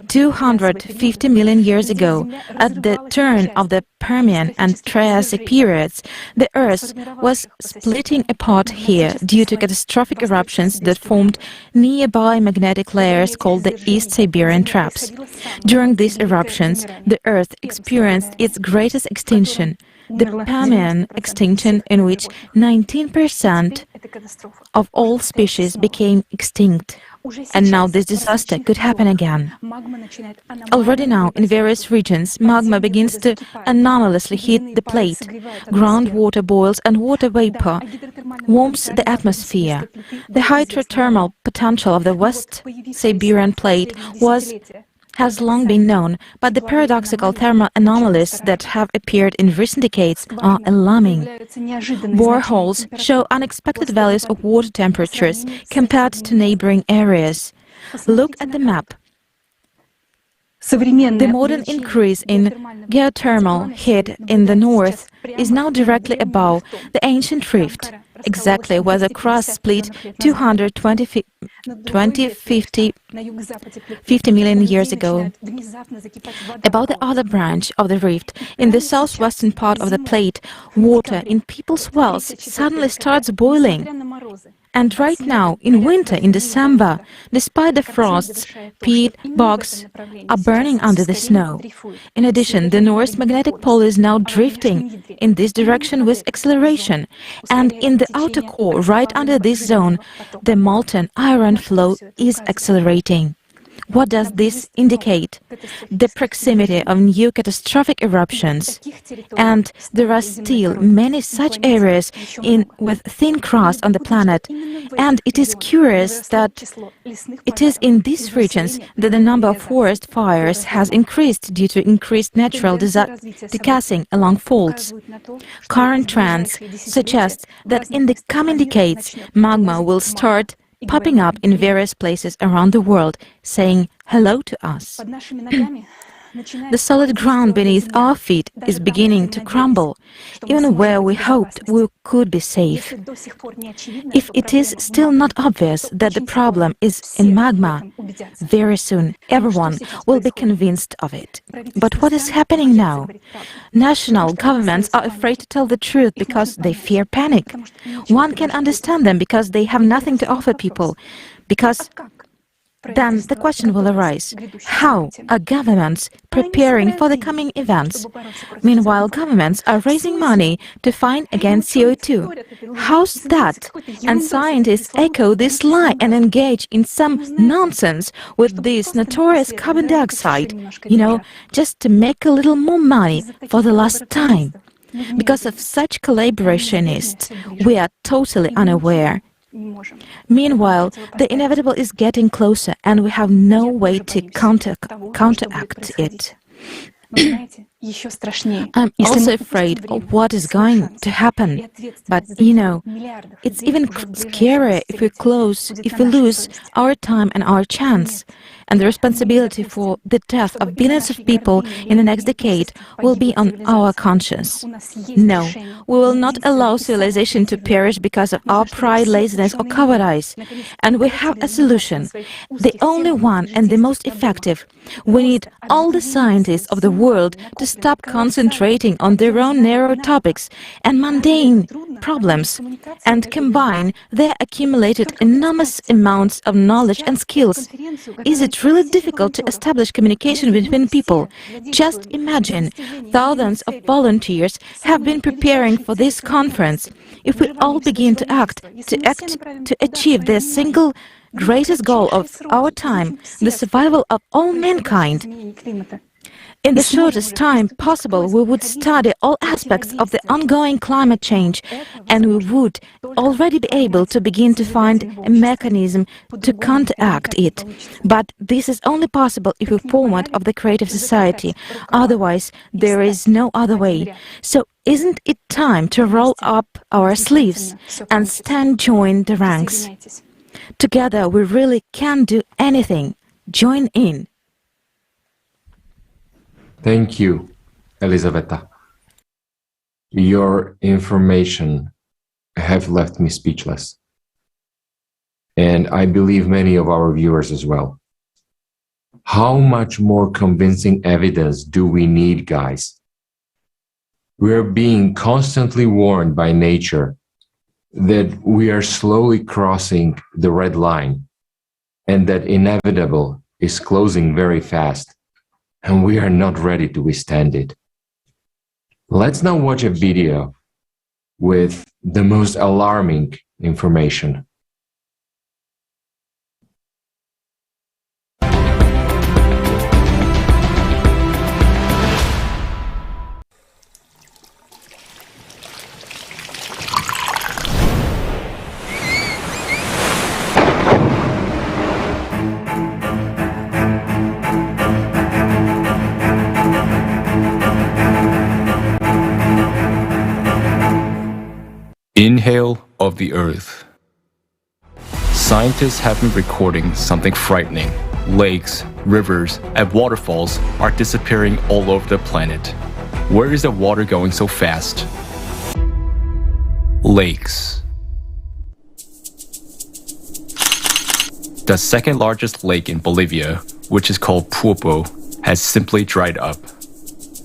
250 million years ago. At the turn of the Permian and Triassic periods, the Earth was splitting apart here due to catastrophic eruptions that formed nearby magnetic layers called the East Siberian Traps. During these eruptions, the Earth experienced its greatest extinction, the Permian extinction, in which 19% of all species became extinct. And now this disaster could happen again. Already now, in various regions, magma begins to anomalously heat the plate. Groundwater boils and water vapor warms the atmosphere. The hydrothermal potential of the West Siberian plate has long been known, but the paradoxical thermal anomalies that have appeared in recent decades are alarming. Boreholes show unexpected values of water temperatures compared to neighboring areas. Look at the map. The modern increase in geothermal heat in the north is now directly above the ancient rift, exactly where the crust split 50 million years ago. About the other branch of the rift, in the southwestern part of the plate, water in people's wells suddenly starts boiling. And right now, in winter, in December, despite the frosts, peat bogs are burning under the snow. In addition, the North magnetic pole is now drifting in this direction with acceleration, and in the outer core, right under this zone, the molten iron flow is accelerating. What does this indicate? The proximity of new catastrophic eruptions. And there are still many such areas with thin crust on the planet. And it is curious that it is in these regions that the number of forest fires has increased due to increased natural degassing along faults. Current trends suggest that in the coming decades, magma will start popping up in various places around the world, saying hello to us. The solid ground beneath our feet is beginning to crumble, even where we hoped we could be safe. If it is still not obvious that the problem is in magma, very soon everyone will be convinced of it. But what is happening now? National governments are afraid to tell the truth because they fear panic. One can understand them because they have nothing to offer people. Because then the question will arise, how are governments preparing for the coming events? Meanwhile, governments are raising money to fight against CO2. How's that? And scientists echo this lie and engage in some nonsense with this notorious carbon dioxide, just to make a little more money for the last time. Because of such collaborationists, we are totally unaware. Meanwhile, the inevitable is getting closer and we have no way to counteract it. I'm also afraid of what is going to happen. But, it's even scarier if we lose our time and our chance. And the responsibility for the death of billions of people in the next decade will be on our conscience. No, we will not allow civilization to perish because of our pride, laziness or cowardice. And we have a solution, the only one and the most effective. We need all the scientists of the world to stop concentrating on their own narrow topics and mundane problems and combine their accumulated enormous amounts of knowledge and skills. Is it really difficult to establish communication between people? Just imagine, thousands of volunteers have been preparing for this conference. If we all begin to act to achieve the single greatest goal of our time, the survival of all mankind, in the shortest time possible, we would study all aspects of the ongoing climate change, and we would already be able to begin to find a mechanism to counteract it. But this is only possible if we form part of the creative society. Otherwise, there is no other way. So isn't it time to roll up our sleeves and join the ranks? Together, we really can do anything. Join in. Thank you, Elisaveta. Your information have left me speechless. And I believe many of our viewers as well. How much more convincing evidence do we need, guys? We're being constantly warned by nature that we are slowly crossing the red line and that inevitable is closing very fast. And we are not ready to withstand it. Let's now watch a video with the most alarming information. Inhale of the Earth. Scientists have been recording something frightening. Lakes, rivers, and waterfalls are disappearing all over the planet. Where is the water going so fast? Lakes. The second largest lake in Bolivia, which is called Pulpo, has simply dried up.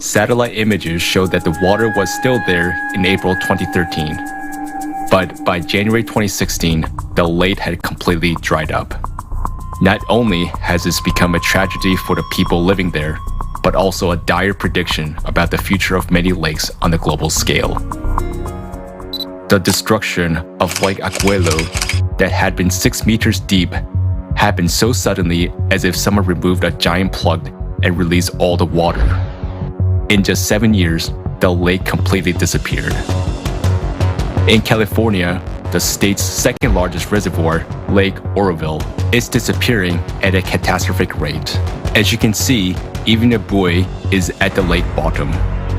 Satellite images show that the water was still there in April 2013. But by January 2016, the lake had completely dried up. Not only has this become a tragedy for the people living there, but also a dire prediction about the future of many lakes on a global scale. The destruction of Lake Aguelo, that had been 6 meters deep, happened so suddenly as if someone removed a giant plug and released all the water. In just 7 years, the lake completely disappeared. In California, the state's second largest reservoir, Lake Oroville, is disappearing at a catastrophic rate. As you can see, even a buoy is at the lake bottom.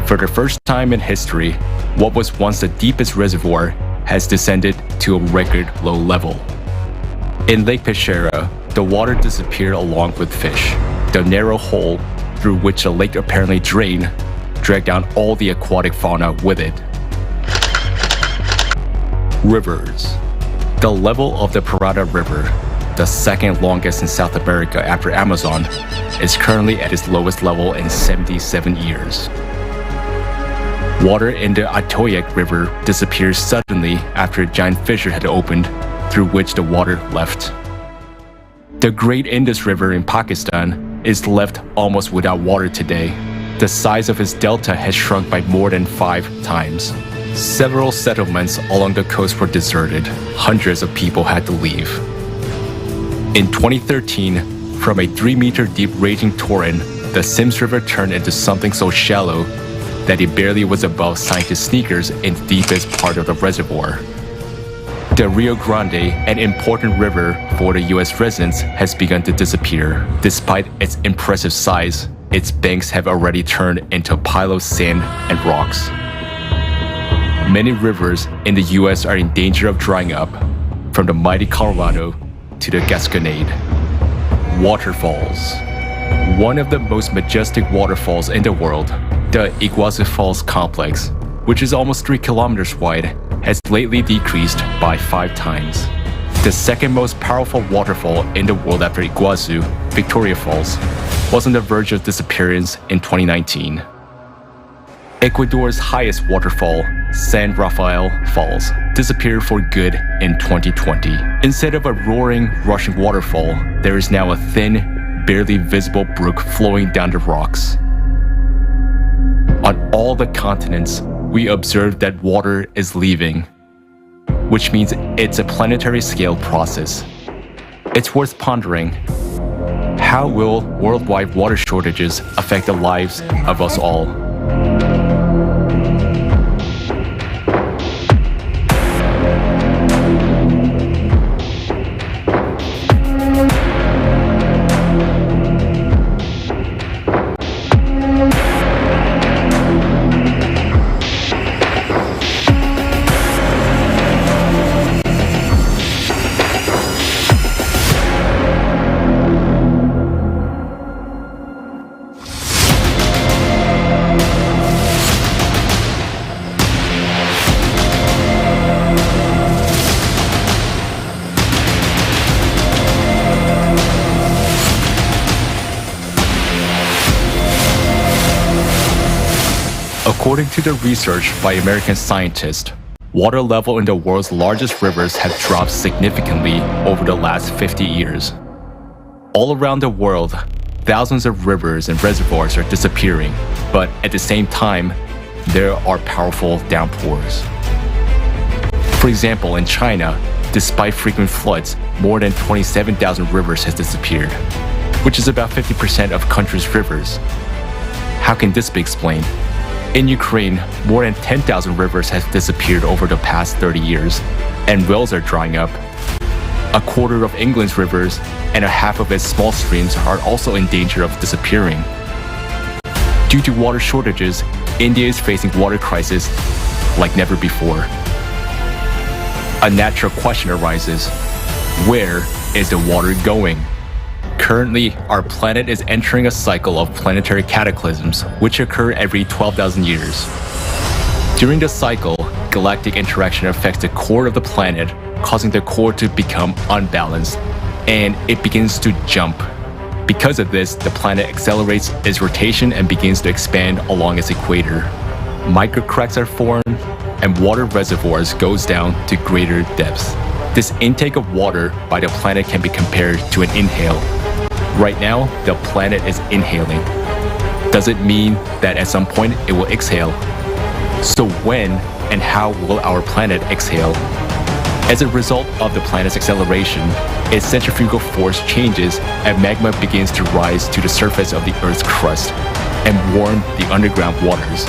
For the first time in history, what was once the deepest reservoir has descended to a record low level. In Lake Pechera, the water disappeared along with fish. The narrow hole through which the lake apparently drained, dragged down all the aquatic fauna with it. Rivers. The level of the Parada River, the second longest in South America after Amazon, is currently at its lowest level in 77 years. Water in the Atoyac River disappeared suddenly after a giant fissure had opened, through which the water left. The Great Indus River in Pakistan is left almost without water today. The size of its delta has shrunk by more than 5 times. Several settlements along the coast were deserted. Hundreds of people had to leave. In 2013, from a 3-meter deep raging torrent, the Sims River turned into something so shallow that it barely was above scientists' sneakers in the deepest part of the reservoir. The Rio Grande, an important river for the US residents, has begun to disappear. Despite its impressive size, its banks have already turned into a pile of sand and rocks. Many rivers in the US are in danger of drying up, from the mighty Colorado to the Gasconade. Waterfalls. One of the most majestic waterfalls in the world, the Iguazu Falls complex, which is almost 3 kilometers wide, has lately decreased by 5 times. The second most powerful waterfall in the world after Iguazu, Victoria Falls, was on the verge of disappearance in 2019. Ecuador's highest waterfall, San Rafael Falls, disappeared for good in 2020. Instead of a roaring, rushing waterfall, there is now a thin, barely visible brook flowing down the rocks. On all the continents, we observe that water is leaving, which means it's a planetary scale process. It's worth pondering. How will worldwide water shortages affect the lives of us all? According to the research by American scientists, water level in the world's largest rivers have dropped significantly over the last 50 years. All around the world, thousands of rivers and reservoirs are disappearing, but at the same time, there are powerful downpours. For example, in China, despite frequent floods, more than 27,000 rivers has disappeared, which is about 50% of country's rivers. How can this be explained? In Ukraine, more than 10,000 rivers have disappeared over the past 30 years, and wells are drying up. A quarter of England's rivers and a half of its small streams are also in danger of disappearing. Due to water shortages, India is facing water crisis like never before. A natural question arises: where is the water going? Currently, our planet is entering a cycle of planetary cataclysms, which occur every 12,000 years. During the cycle, galactic interaction affects the core of the planet, causing the core to become unbalanced, and it begins to jump. Because of this, the planet accelerates its rotation and begins to expand along its equator. Microcracks are formed, and water reservoirs goes down to greater depths. This intake of water by the planet can be compared to an inhale. Right now, the planet is inhaling. Does it mean that at some point it will exhale? So when and how will our planet exhale? As a result of the planet's acceleration, its centrifugal force changes and magma begins to rise to the surface of the Earth's crust and warm the underground waters.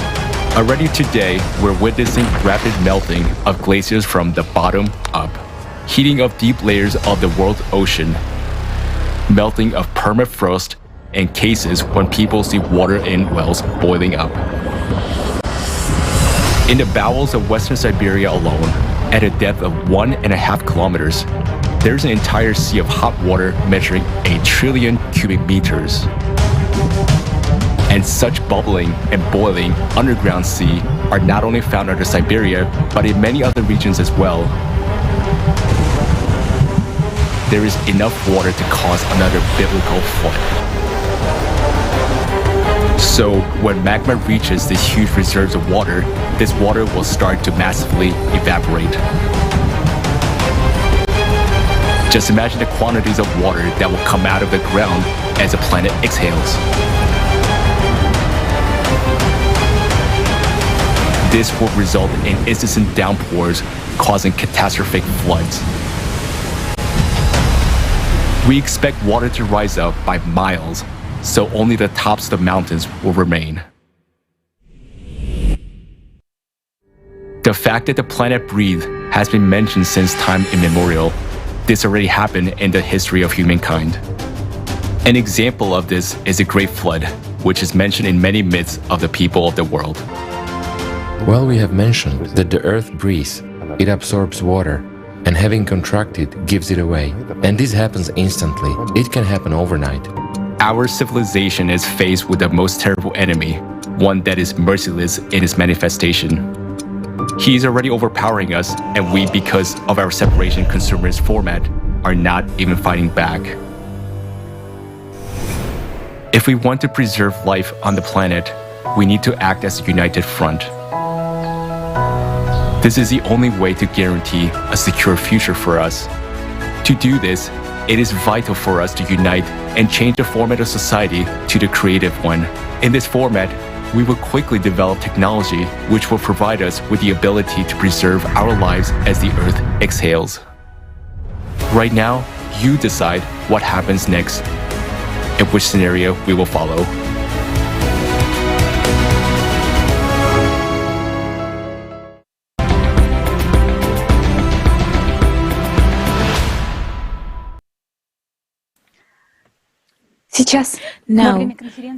Already today, we're witnessing rapid melting of glaciers from the bottom up, heating of deep layers of the world's ocean, melting of permafrost, and cases when people see water in wells boiling up. In the bowels of Western Siberia alone, at a depth of 1.5 kilometers, there's an entire sea of hot water measuring 1 trillion cubic meters. And such bubbling and boiling underground sea are not only found under Siberia, but in many other regions as well. There is enough water to cause another biblical flood. So when magma reaches these huge reserves of water, this water will start to massively evaporate. Just imagine the quantities of water that will come out of the ground as the planet exhales. This will result in incessant downpours, causing catastrophic floods. We expect water to rise up by miles, so only the tops of the mountains will remain. The fact that the planet breathed has been mentioned since time immemorial. This already happened in the history of humankind. An example of this is the Great Flood, which is mentioned in many myths of the people of the world. Well, we have mentioned that the earth breathes, it absorbs water, and having contracted, gives it away. And this happens instantly. It can happen overnight. Our civilization is faced with the most terrible enemy, one that is merciless in its manifestation. He is already overpowering us, and we, because of our separation consumerist format, are not even fighting back. If we want to preserve life on the planet, we need to act as a united front. This is the only way to guarantee a secure future for us. To do this, it is vital for us to unite and change the format of society to the creative one. In this format, we will quickly develop technology which will provide us with the ability to preserve our lives as the Earth exhales. Right now, you decide what happens next and which scenario we will follow. Now,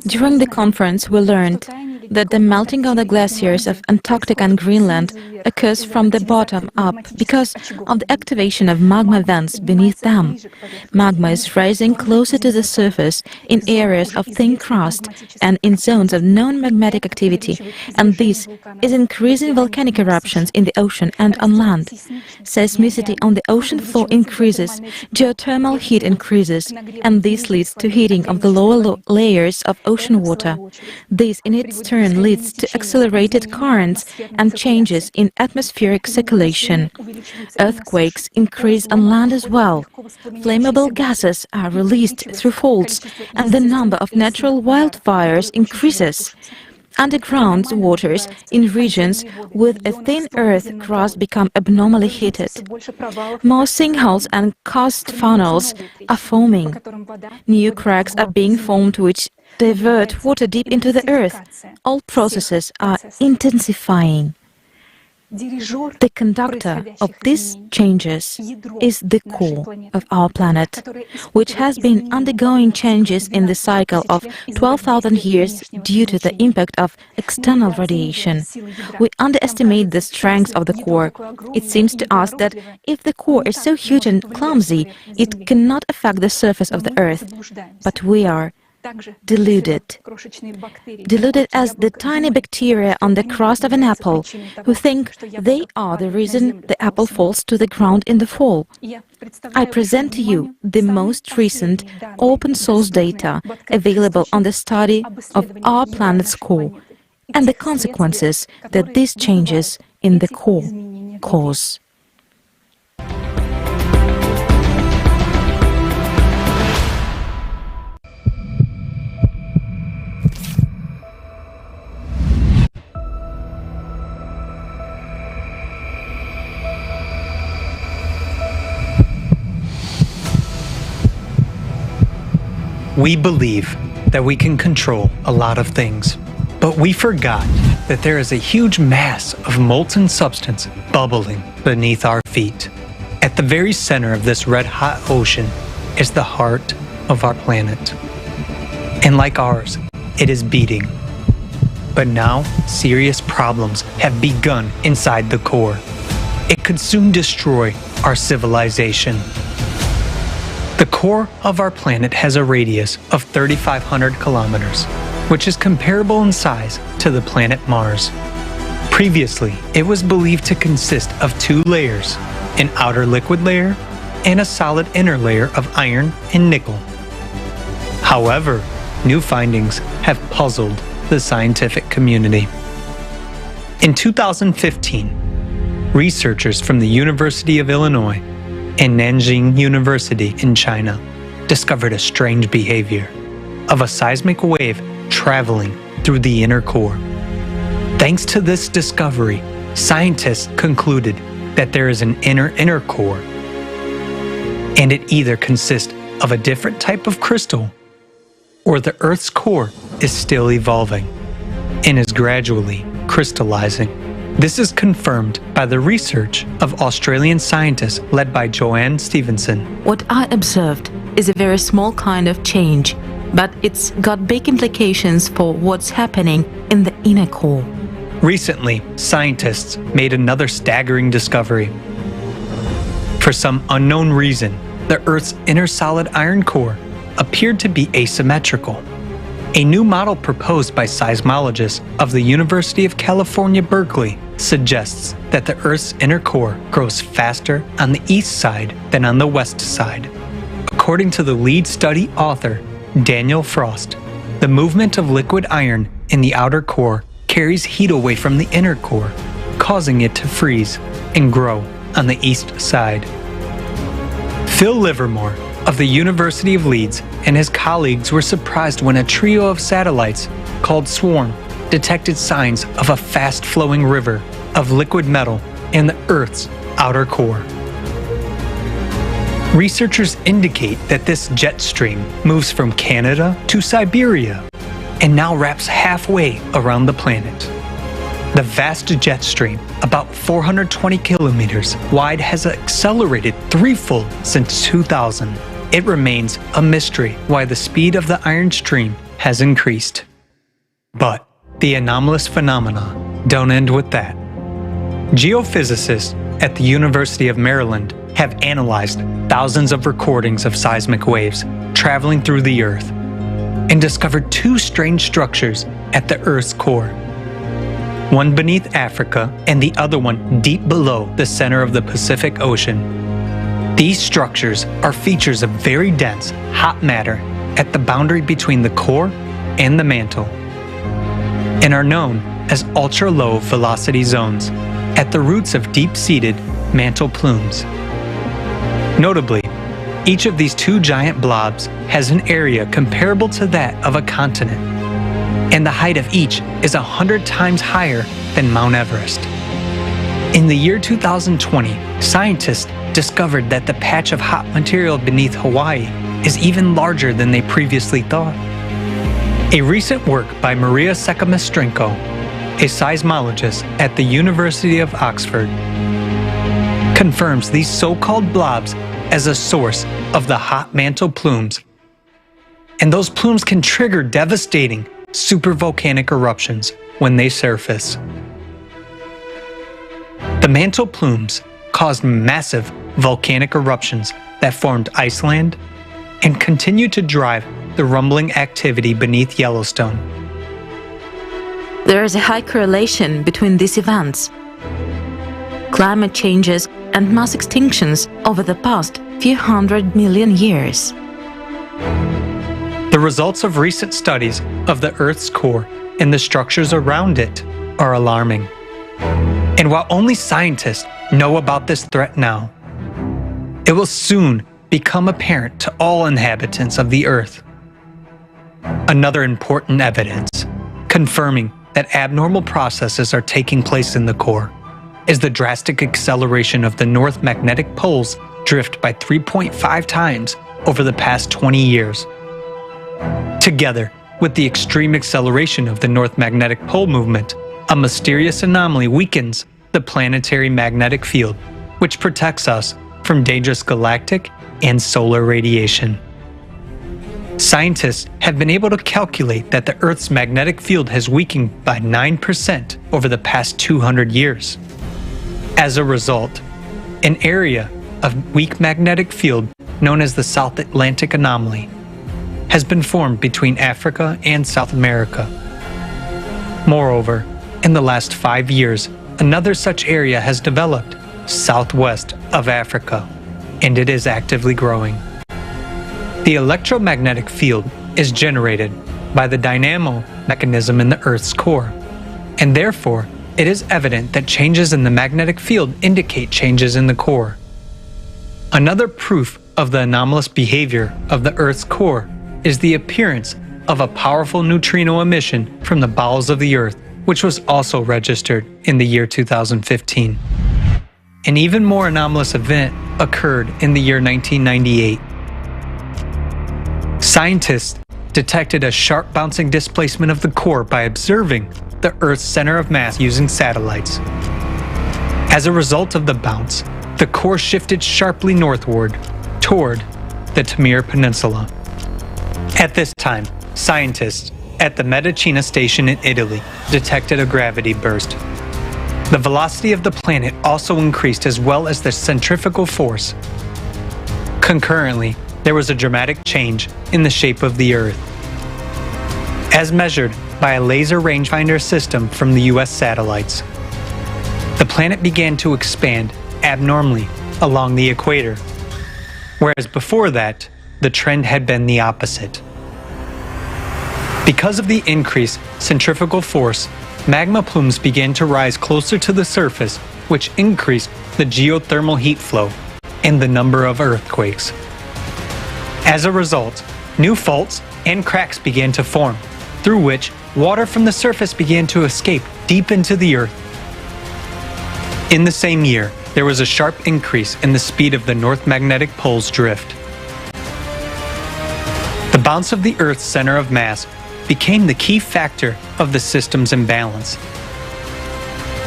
during the conference, we learned that the melting of the glaciers of Antarctica and Greenland occurs from the bottom up because of the activation of magma vents beneath them. Magma is rising closer to the surface in areas of thin crust and in zones of known magmatic activity, and this is increasing volcanic eruptions in the ocean and on land. Seismicity on the ocean floor increases, geothermal heat increases, and this leads to heating of the lower layers of ocean water. This in its turn leads to accelerated currents and changes in atmospheric circulation. Earthquakes increase on land as well. Flammable gases are released through faults, and the number of natural wildfires increases. Underground waters in regions with a thin earth crust become abnormally heated. More sinkholes and karst funnels are forming. New cracks are being formed which divert water deep into the earth. All processes are intensifying. The conductor of these changes is the core of our planet, which has been undergoing changes in the cycle of 12,000 years due to the impact of external radiation. We underestimate the strength of the core. It seems to us that if the core is so huge and clumsy, it cannot affect the surface of the Earth. But we are deluded as the tiny bacteria on the crust of an apple, who think they are the reason the apple falls to the ground in the fall. I present to you the most recent open-source data available on the study of our planet's core and the consequences that these changes in the core cause. We believe that we can control a lot of things, but we forgot that there is a huge mass of molten substance bubbling beneath our feet. At the very center of this red-hot ocean is the heart of our planet. And like ours, it is beating. But now, serious problems have begun inside the core. It could soon destroy our civilization. The core of our planet has a radius of 3,500 kilometers. which is comparable in size to the planet Mars. Previously, it was believed to consist of two layers, an outer liquid layer and a solid inner layer of iron and nickel. However, new findings have puzzled the scientific community. In 2015, researchers from the University of Illinois and Nanjing University in China discovered a strange behavior of a seismic wave traveling through the inner core. Thanks to this discovery, scientists concluded that there is an inner core, and it either consists of a different type of crystal, or the Earth's core is still evolving and is gradually crystallizing. This is confirmed by the research of Australian scientists led by Joanne Stevenson. What I observed is a very small kind of change, but it's got big implications for what's happening in the inner core. Recently, scientists made another staggering discovery. For some unknown reason, the Earth's inner solid iron core appeared to be asymmetrical. A new model proposed by seismologists of the University of California, Berkeley, suggests that the Earth's inner core grows faster on the east side than on the west side. According to the lead study author, Daniel Frost, the movement of liquid iron in the outer core carries heat away from the inner core, causing it to freeze and grow on the east side. Phil Livermore of the University of Leeds and his colleagues were surprised when a trio of satellites called Swarm detected signs of a fast-flowing river of liquid metal in the Earth's outer core. Researchers indicate that this jet stream moves from Canada to Siberia and now wraps halfway around the planet. The vast jet stream, about 420 kilometers wide, has accelerated threefold since 2000. It remains a mystery why the speed of the iron stream has increased. But the anomalous phenomena don't end with that. Geophysicists at the University of Maryland have analyzed thousands of recordings of seismic waves traveling through the Earth and discovered two strange structures at the Earth's core. One beneath Africa and the other one deep below the center of the Pacific Ocean. These structures are features of very dense, hot matter at the boundary between the core and the mantle, and are known as ultra-low velocity zones at the roots of deep-seated mantle plumes. Notably, each of these two giant blobs has an area comparable to that of a continent, and the height of each is 100 times higher than Mount Everest. In the year 2020, scientists discovered that the patch of hot material beneath Hawaii is even larger than they previously thought. A recent work by Maria Sekamestrenko, a seismologist at the University of Oxford, confirms these so-called blobs as a source of the hot mantle plumes, and those plumes can trigger devastating supervolcanic eruptions when they surface. The mantle plumes caused massive volcanic eruptions that formed Iceland and continue to drive the rumbling activity beneath Yellowstone. There is a high correlation between these events. Climate changes and mass extinctions over the past few 100 million years. The results of recent studies of the Earth's core and the structures around it are alarming. And while only scientists know about this threat now, it will soon become apparent to all inhabitants of the Earth. Another important evidence confirming that abnormal processes are taking place in the core is the drastic acceleration of the North magnetic pole's drift by 3.5 times over the past 20 years. Together with the extreme acceleration of the North magnetic pole movement, a mysterious anomaly weakens the planetary magnetic field, which protects us from dangerous galactic and solar radiation. Scientists have been able to calculate that the Earth's magnetic field has weakened by 9% over the past 200 years. As a result, an area of weak magnetic field known as the South Atlantic anomaly has been formed between Africa and South America. Moreover, in the last 5 years, another such area has developed southwest of Africa, and it is actively growing. The electromagnetic field is generated by the dynamo mechanism in the Earth's core, and therefore it is evident that changes in the magnetic field indicate changes in the core. Another proof of the anomalous behavior of the Earth's core is the appearance of a powerful neutrino emission from the bowels of the Earth, which was also registered in the year 2015. An even more anomalous event occurred in the year 1998. Scientists detected a sharp bouncing displacement of the core by observing the Earth's center of mass using satellites. As a result of the bounce, the core shifted sharply northward toward the Tamir Peninsula. At this time, scientists at the Medicina station in Italy detected a gravity burst. The velocity of the planet also increased, as well as the centrifugal force. Concurrently, there was a dramatic change in the shape of the Earth. As measured by a laser rangefinder system from the US satellites, the planet began to expand abnormally along the equator, whereas before that, the trend had been the opposite. Because of the increased centrifugal force, magma plumes began to rise closer to the surface, which increased the geothermal heat flow and the number of earthquakes. As a result, new faults and cracks began to form, through which water from the surface began to escape deep into the Earth. In the same year, there was a sharp increase in the speed of the North Magnetic Pole's drift. The bounce of the Earth's center of mass became the key factor of the system's imbalance.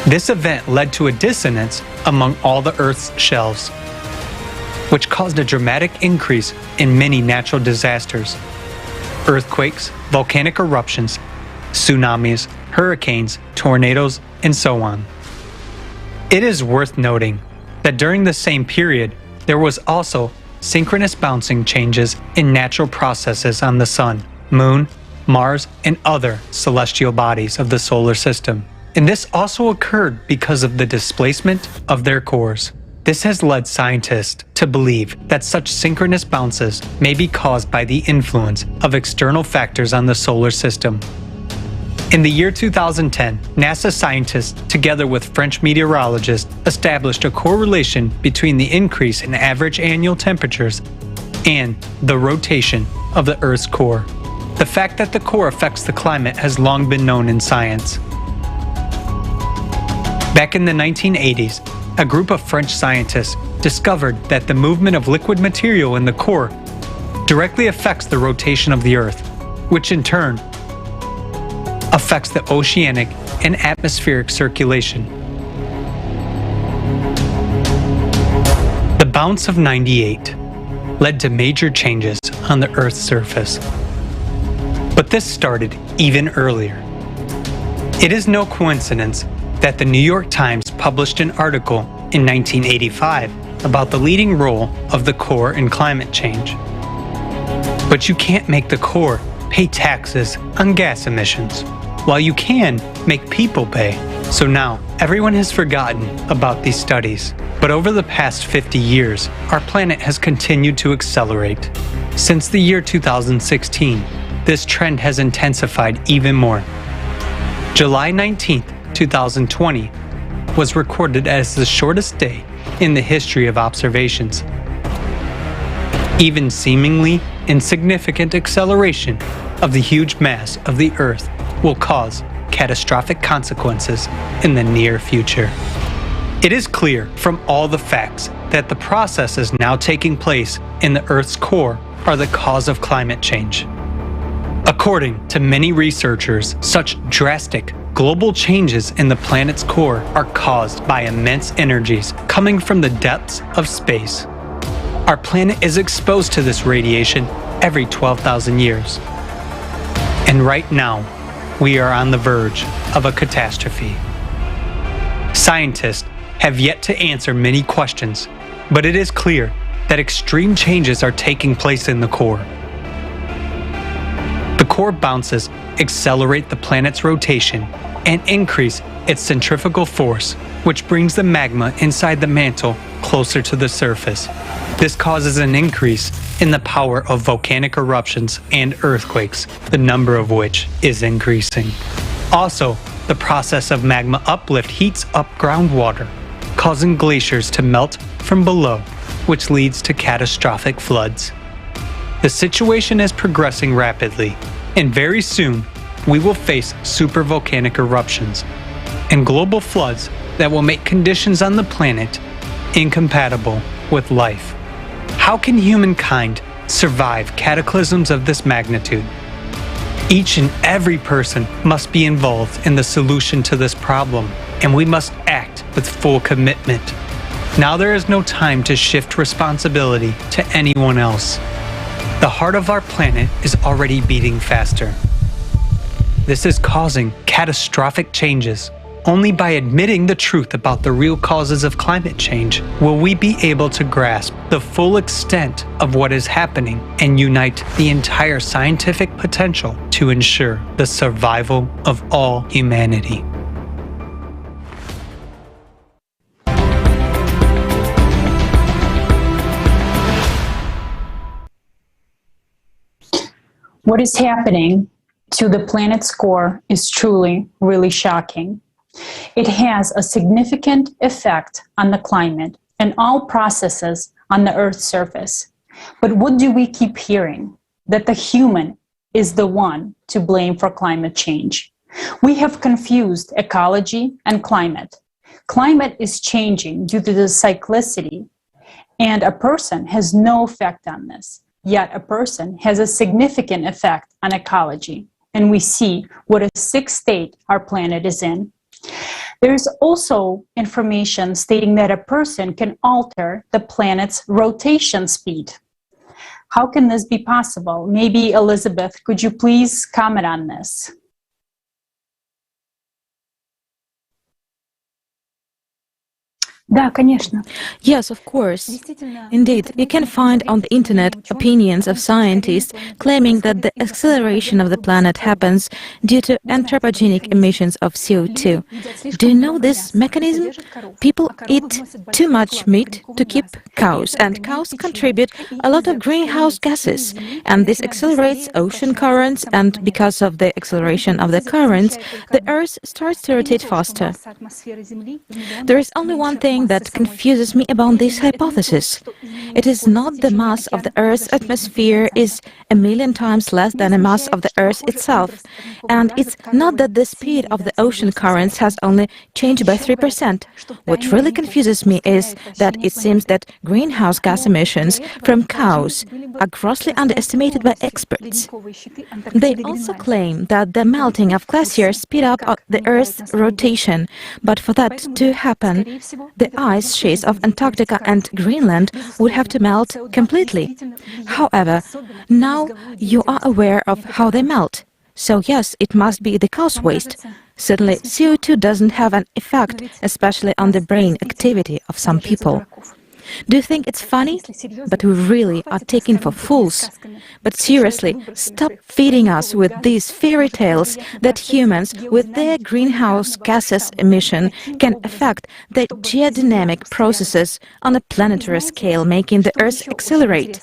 This event led to a dissonance among all the Earth's shelves, which caused a dramatic increase in many natural disasters: earthquakes, volcanic eruptions, tsunamis, hurricanes, tornadoes, and so on. It is worth noting that during the same period, there was also synchronous bouncing changes in natural processes on the Sun, Moon, Mars, and other celestial bodies of the solar system. And this also occurred because of the displacement of their cores. This has led scientists to believe that such synchronous bounces may be caused by the influence of external factors on the solar system. In the year 2010, NASA scientists, together with French meteorologists, established a correlation between the increase in average annual temperatures and the rotation of the Earth's core. The fact that the core affects the climate has long been known in science. Back in the 1980s, a group of French scientists discovered that the movement of liquid material in the core directly affects the rotation of the Earth, which in turn affects the oceanic and atmospheric circulation. The bounce of 98 led to major changes on the Earth's surface. But this started even earlier. It is no coincidence that the New York Times published an article in 1985 about the leading role of the core in climate change. But you can't make the core pay taxes on gas emissions, while you can make people pay. So now, everyone has forgotten about these studies. But over the past 50 years, our planet has continued to accelerate. Since the year 2016, this trend has intensified even more. July 19th, 2020 was recorded as the shortest day in the history of observations. Even seemingly insignificant acceleration of the huge mass of the Earth will cause catastrophic consequences in the near future. It is clear from all the facts that the processes now taking place in the Earth's core are the cause of climate change. According to many researchers, such drastic global changes in the planet's core are caused by immense energies coming from the depths of space. Our planet is exposed to this radiation every 12,000 years. And right now, we are on the verge of a catastrophe. Scientists have yet to answer many questions, but it is clear that extreme changes are taking place in the core. core bounces accelerate the planet's rotation and increase its centrifugal force, which brings the magma inside the mantle closer to the surface. This causes an increase in the power of volcanic eruptions and earthquakes, the number of which is increasing. Also, the process of magma uplift heats up groundwater, causing glaciers to melt from below, which leads to catastrophic floods. The situation is progressing rapidly, and very soon we will face supervolcanic eruptions and global floods that will make conditions on the planet incompatible with life. How can humankind survive cataclysms of this magnitude? Each and every person must be involved in the solution to this problem, and we must act with full commitment. Now there is no time to shift responsibility to anyone else. The heart of our planet is already beating faster. This is causing catastrophic changes. Only by admitting the truth about the real causes of climate change will we be able to grasp the full extent of what is happening and unite the entire scientific potential to ensure the survival of all humanity. What is happening to the planet's core is truly, really shocking. It has a significant effect on the climate and all processes on the Earth's surface. But what do we keep hearing? That the human is the one to blame for climate change. We have confused ecology and climate. Climate is changing due to the cyclicity, and a person has no effect on this. Yet a person has a significant effect on ecology, and we see what a sick state our planet is in. There's also information stating that a person can alter the planet's rotation speed. How can this be possible? Maybe Elizabeth, could you please comment on this? Да, конечно. Yes, of course. Indeed, you can find on the internet opinions of scientists claiming that the acceleration of the planet happens due to anthropogenic emissions of CO2. Do you know this mechanism? People eat too much meat to keep cows, and cows contribute a lot of greenhouse gases, and this accelerates ocean currents, and because of the acceleration of the currents, the Earth starts to rotate faster. There is only one thing that confuses me about this hypothesis. It is not the mass of the Earth's atmosphere is 1,000,000 times less than the mass of the Earth itself, and it's not that the speed of the ocean currents has only changed by 3%. What really confuses me is that it seems that greenhouse gas emissions from cows are grossly underestimated by experts. They also claim that the melting of glaciers speed up the Earth's rotation, but for that to happen, the ice sheets of Antarctica and Greenland would have to melt completely. However, now you are aware of how they melt. So yes, it must be the cow's waste. Certainly, CO2 doesn't have an effect, especially on the brain activity of some people. Do you think it's funny? But we really are taken for fools. But seriously, stop feeding us with these fairy tales that humans, with their greenhouse gases emission, can affect the geodynamic processes on a planetary scale, making the Earth accelerate.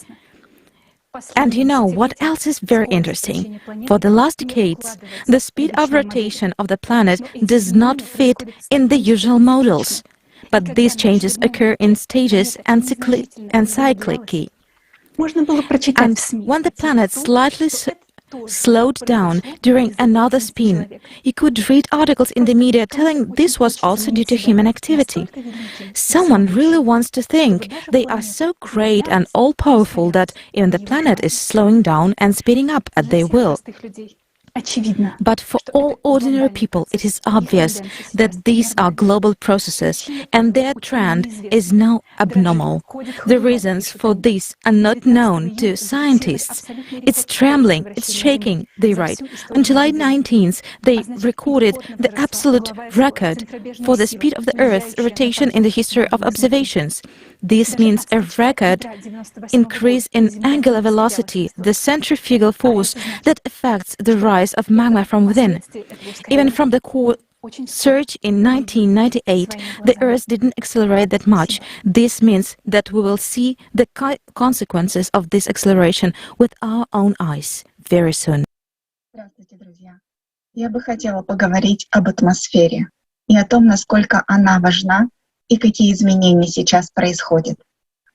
And you know what else is very interesting? For the last decades, the speed of rotation of the planet does not fit in the usual models. But these changes occur in stages and cyclically. And when the planet slightly slowed down during another spin, you could read articles in the media telling this was also due to human activity. Someone really wants to think they are so great and all-powerful that even the planet is slowing down and speeding up at their will. But for all ordinary people, it is obvious that these are global processes and their trend is now abnormal. The reasons for this are not known to scientists. It's trembling, it's shaking, they write. On July 19th, they recorded the absolute record for the speed of the Earth's rotation in the history of observations. This means a record increase in angular velocity, the centrifugal force that affects the rise of magma from within. Even from the core surge in 1998, the Earth didn't accelerate that much. This means that we will see the consequences of this acceleration with our own eyes very soon. Здравствуйте, друзья. Я бы хотела поговорить об атмосфере и о том, насколько она важна и какие изменения сейчас происходят.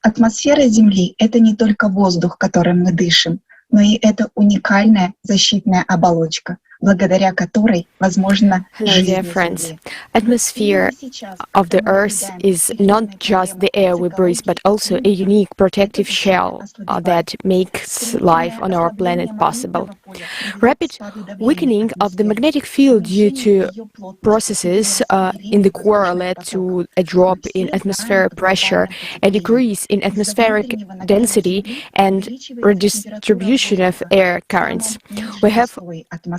Атмосфера Земли — это не только воздух, которым мы дышим, но и это уникальная защитная оболочка, благодаря которой возможно жизнь Hello, dear friends. Atmosphere of the Earth is not just the air we breathe, but also a unique protective shell that makes life on our planet possible. Rapid weakening of the magnetic field due to processes in the core led to a drop in atmospheric pressure, a decrease in atmospheric density, and redistribution of air currents. We have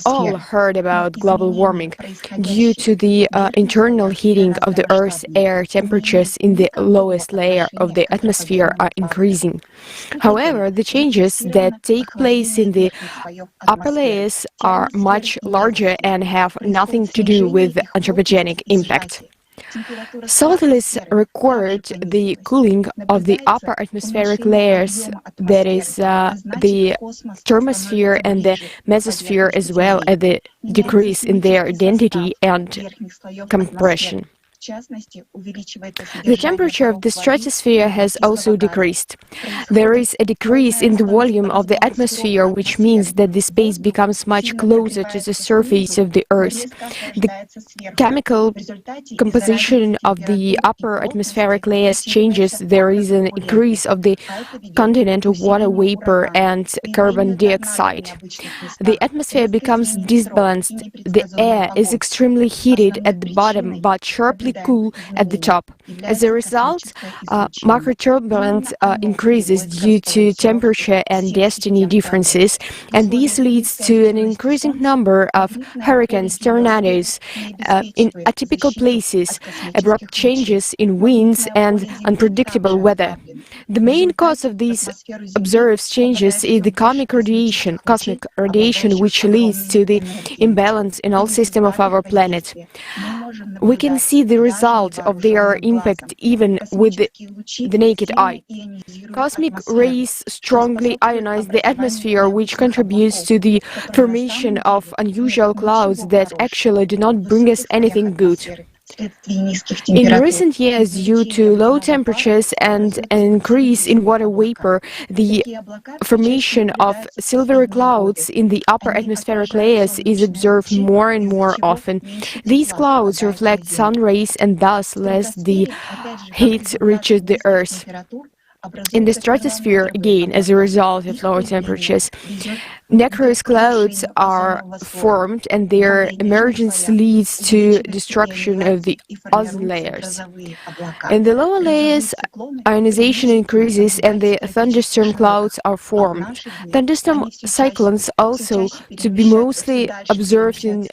all heard about global warming. Due to the internal heating of the Earth's air, temperatures in the lowest layer of the atmosphere are increasing. However, the changes that take place in the upper layers are much larger and have nothing to do with anthropogenic impact. Scientists record the cooling of the upper atmospheric layers, that is, the thermosphere and the mesosphere, as well as the decrease in their density and compression. The temperature of the stratosphere has also decreased. There is a decrease in the volume of the atmosphere, which means that the space becomes much closer to the surface of the Earth. The chemical composition of the upper atmospheric layers changes. There is an increase of the content of water vapor and carbon dioxide. The atmosphere becomes disbalanced. The air is extremely heated at the bottom, but sharply cool at the top. As a result, macroturbulence increases due to temperature and density differences, and this leads to an increasing number of hurricanes, tornadoes in atypical places, abrupt changes in winds, and unpredictable weather. The main cause of these observed changes is the cosmic radiation, which leads to the imbalance in all systems of our planet. We can see the result of their impact even with the naked eye. Cosmic rays strongly ionize the atmosphere, which contributes to the formation of unusual clouds that actually do not bring us anything good. In recent years, due to low temperatures and an increase in water vapor, the formation of silvery clouds in the upper atmospheric layers is observed more and more often. These clouds reflect sun rays, and thus less the heat reaches the Earth. In the stratosphere, again, as a result of lower temperatures, nacreous clouds are formed, and their emergence leads to destruction of the ozone layers. In the lower layers, ionization increases and the thunderstorm clouds are formed. Thunderstorm cyclones also to be mostly observed in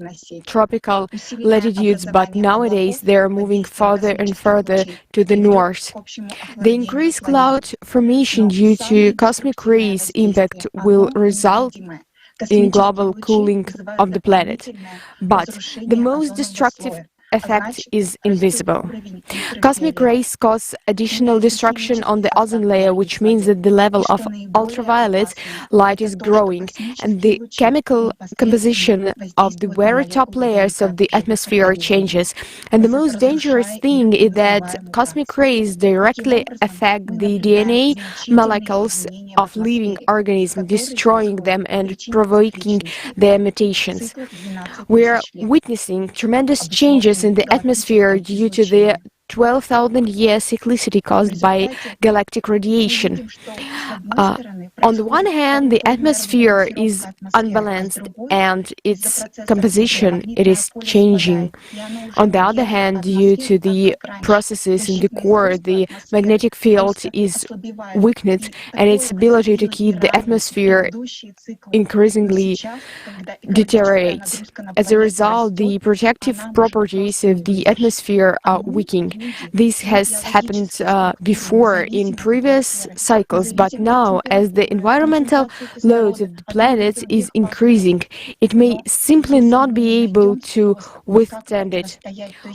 tropical latitudes, but nowadays they are moving further and further to the north. The increased cloud formation due to cosmic rays impact will result in global cooling of the planet, but the most destructive effect is invisible. Cosmic rays cause additional destruction on the ozone layer, which means that the level of ultraviolet light is growing, and the chemical composition of the very top layers of the atmosphere changes. And the most dangerous thing is that cosmic rays directly affect the DNA molecules of living organisms, destroying them and provoking their mutations. We are witnessing tremendous changes in the atmosphere due to the 12,000-year cyclicity caused by galactic radiation. On the one hand, the atmosphere is unbalanced and its composition it is changing. On the other hand, due to the processes in the core, the magnetic field is weakened and its ability to keep the atmosphere increasingly deteriorates. As a result, the protective properties of the atmosphere are weakening. This has happened before in previous cycles, but now, as the environmental load of the planet is increasing, it may simply not be able to withstand it.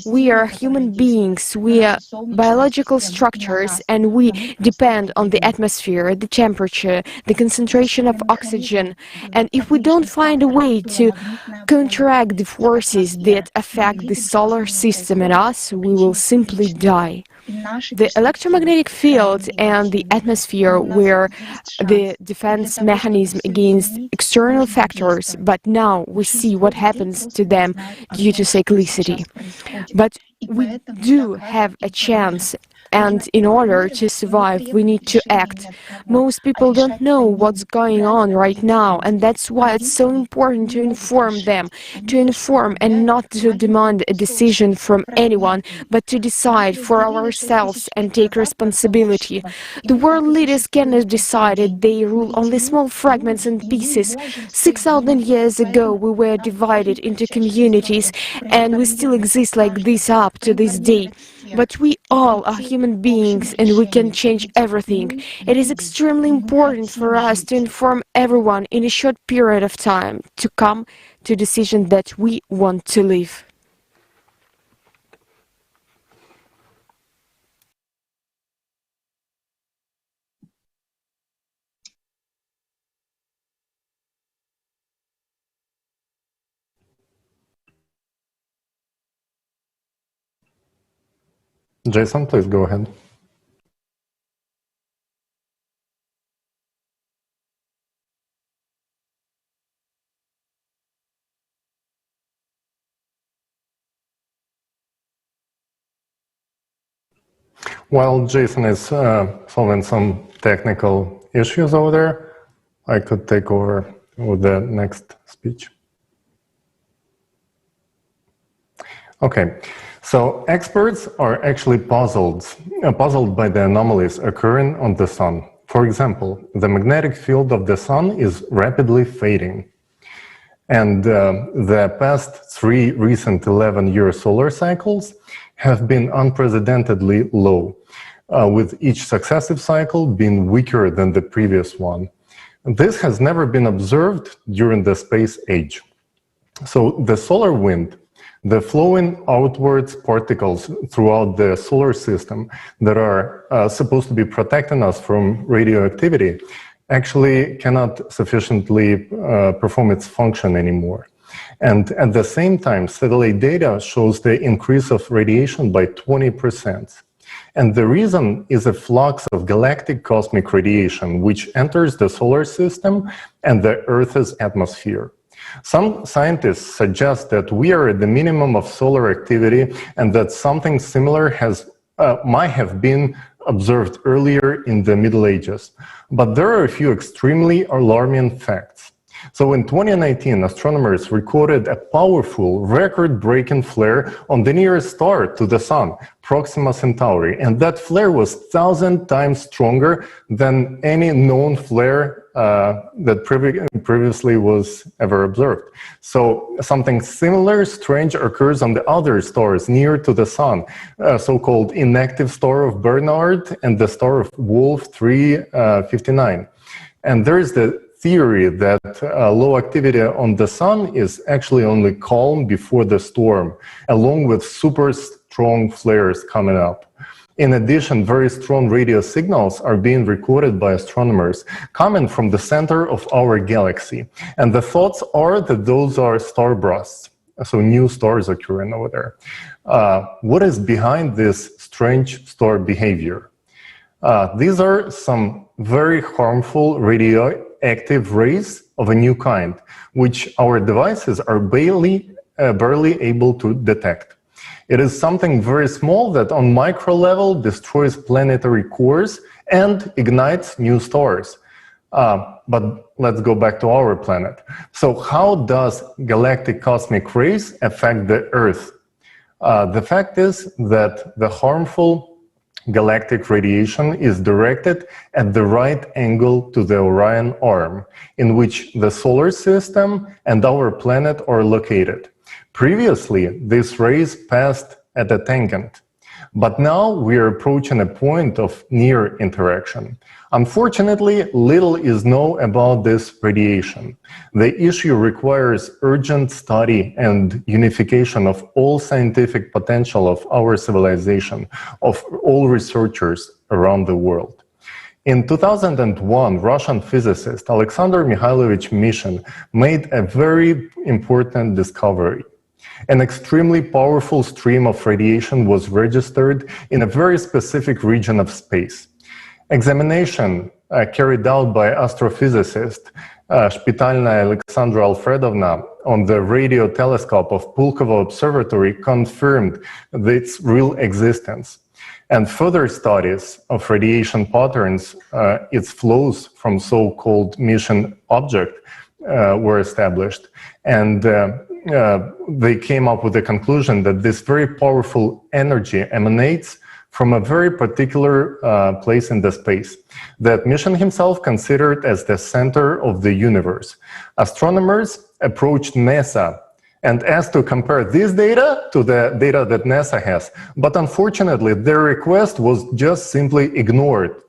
We are human beings, we are biological structures, and we depend on the atmosphere, the temperature, the concentration of oxygen. And if we don't find a way to counteract the forces that affect the solar system and us, we will simply die. The electromagnetic field and the atmosphere were the defense mechanism against external factors, but now we see what happens to them due to cyclicity. But we do have a chance, and in order to survive, we need to act. Most people don't know what's going on right now, and that's why it's so important to inform them, to inform and not to demand a decision from anyone, but to decide for ourselves and take responsibility. The world leaders cannot decide it, they rule only small fragments and pieces. 6,000 years ago, we were divided into communities, and we still exist like this up to this day. But we all are human beings and we can change everything. It is extremely important for us to inform everyone in a short period of time to come to a decision that we want to live. Jason, please go ahead. While Jason is solving some technical issues over there, I could take over with the next speech. Okay. So experts are actually puzzled by the anomalies occurring on the sun. For example, the magnetic field of the sun is rapidly fading. And the past 3 recent 11-year solar cycles have been unprecedentedly low, with each successive cycle being weaker than the previous one. This has never been observed during the space age. So the solar wind, the flowing outwards particles throughout the solar system that are supposed to be protecting us from radioactivity actually cannot sufficiently perform its function anymore. And at the same time, satellite data shows the increase of radiation by 20%. And the reason is a flux of galactic cosmic radiation, which enters the solar system and the Earth's atmosphere. Some scientists suggest that we are at the minimum of solar activity and that something similar might have been observed earlier in the Middle Ages. But there are a few extremely alarming facts. So in 2019, astronomers recorded a powerful, record-breaking flare on the nearest star to the Sun, Proxima Centauri, and that flare was 1,000 times stronger than any known flare that previously was ever observed. So something similar, strange, occurs on the other stars near to the Sun, so-called inactive star of Barnard and the star of Wolf 359. And there is the theory that low activity on the Sun is actually only calm before the storm, along with super strong flares coming up. In addition, very strong radio signals are being recorded by astronomers coming from the center of our galaxy. And the thoughts are that those are starbursts, so new stars occurring over there. What is behind this strange star behavior? These are some very harmful radioactive rays of a new kind, which our devices are barely able to detect. It is something very small that on micro level destroys planetary cores and ignites new stars. But let's go back to our planet. So how does galactic cosmic rays affect the Earth? The fact is that the harmful galactic radiation is directed at the right angle to the Orion Arm, in which the solar system and our planet are located. Previously, these rays passed at a tangent, but now we are approaching a point of near interaction. Unfortunately, little is known about this radiation. The issue requires urgent study and unification of all scientific potential of our civilization, of all researchers around the world. In 2001, Russian physicist Alexander Mikhailovich Mishin made a very important discovery. An extremely powerful stream of radiation was registered in a very specific region of space. Examination carried out by astrophysicist Shpitalnaya Alexandra Alfredovna on the radio telescope of Pulkovo Observatory confirmed its real existence. And further studies of radiation patterns, its flows from so-called Mission object were established. And they came up with the conclusion that this very powerful energy emanates from a very particular place in the space that Mishin himself considered as the center of the universe. Astronomers approached NASA and asked to compare this data to the data that NASA has, but unfortunately their request was just simply ignored.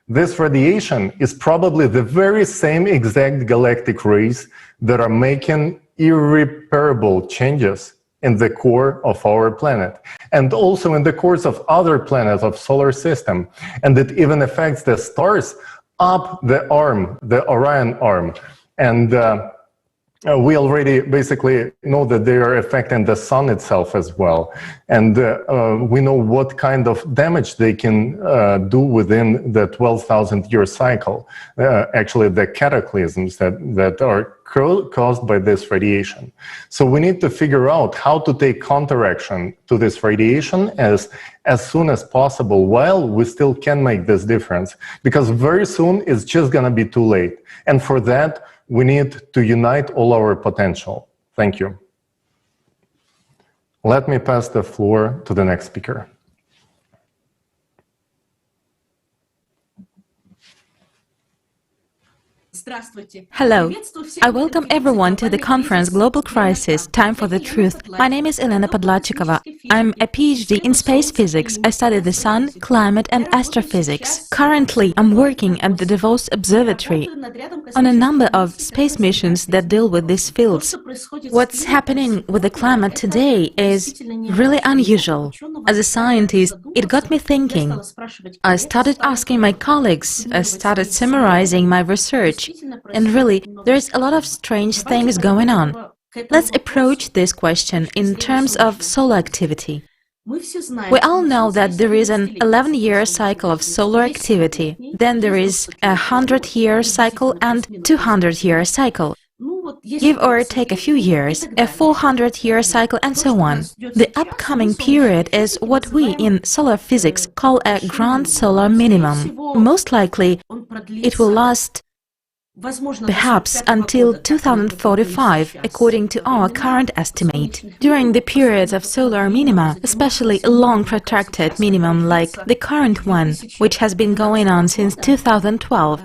This radiation is probably the very same exact galactic rays that are making irreparable changes in the core of our planet, and also in the cores of other planets of solar system. And it even affects the stars up the arm, the Orion Arm. And we already basically know that they are affecting the sun itself as well. And we know what kind of damage they can do within the 12,000-year cycle, actually the cataclysms that are caused by this radiation. So we need to figure out how to take counteraction to this radiation as soon as possible while we still can make this difference, because very soon it's just gonna be too late. And for that, we need to unite all our potential. Thank you. Let me pass the floor to the next speaker. Hello. I welcome everyone to the conference Global Crisis, Time for the Truth. My name is Elena Podladchikova. I'm a PhD in space physics. I study the sun, climate and astrophysics. Currently, I'm working at the Davos Observatory on a number of space missions that deal with these fields. What's happening with the climate today is really unusual. As a scientist, it got me thinking. I started asking my colleagues, I started summarizing my research. And really, there's a lot of strange things going on. Let's approach this question in terms of solar activity. We all know that there is an 11-year cycle of solar activity, then there is a 100-year cycle and 200-year cycle. Give or take a few years, a 400-year cycle and so on. The upcoming period is what we in solar physics call a grand solar minimum. Most likely, it will last perhaps until 2045, according to our current estimate. During the periods of solar minima, especially a long protracted minimum like the current one, which has been going on since 2012,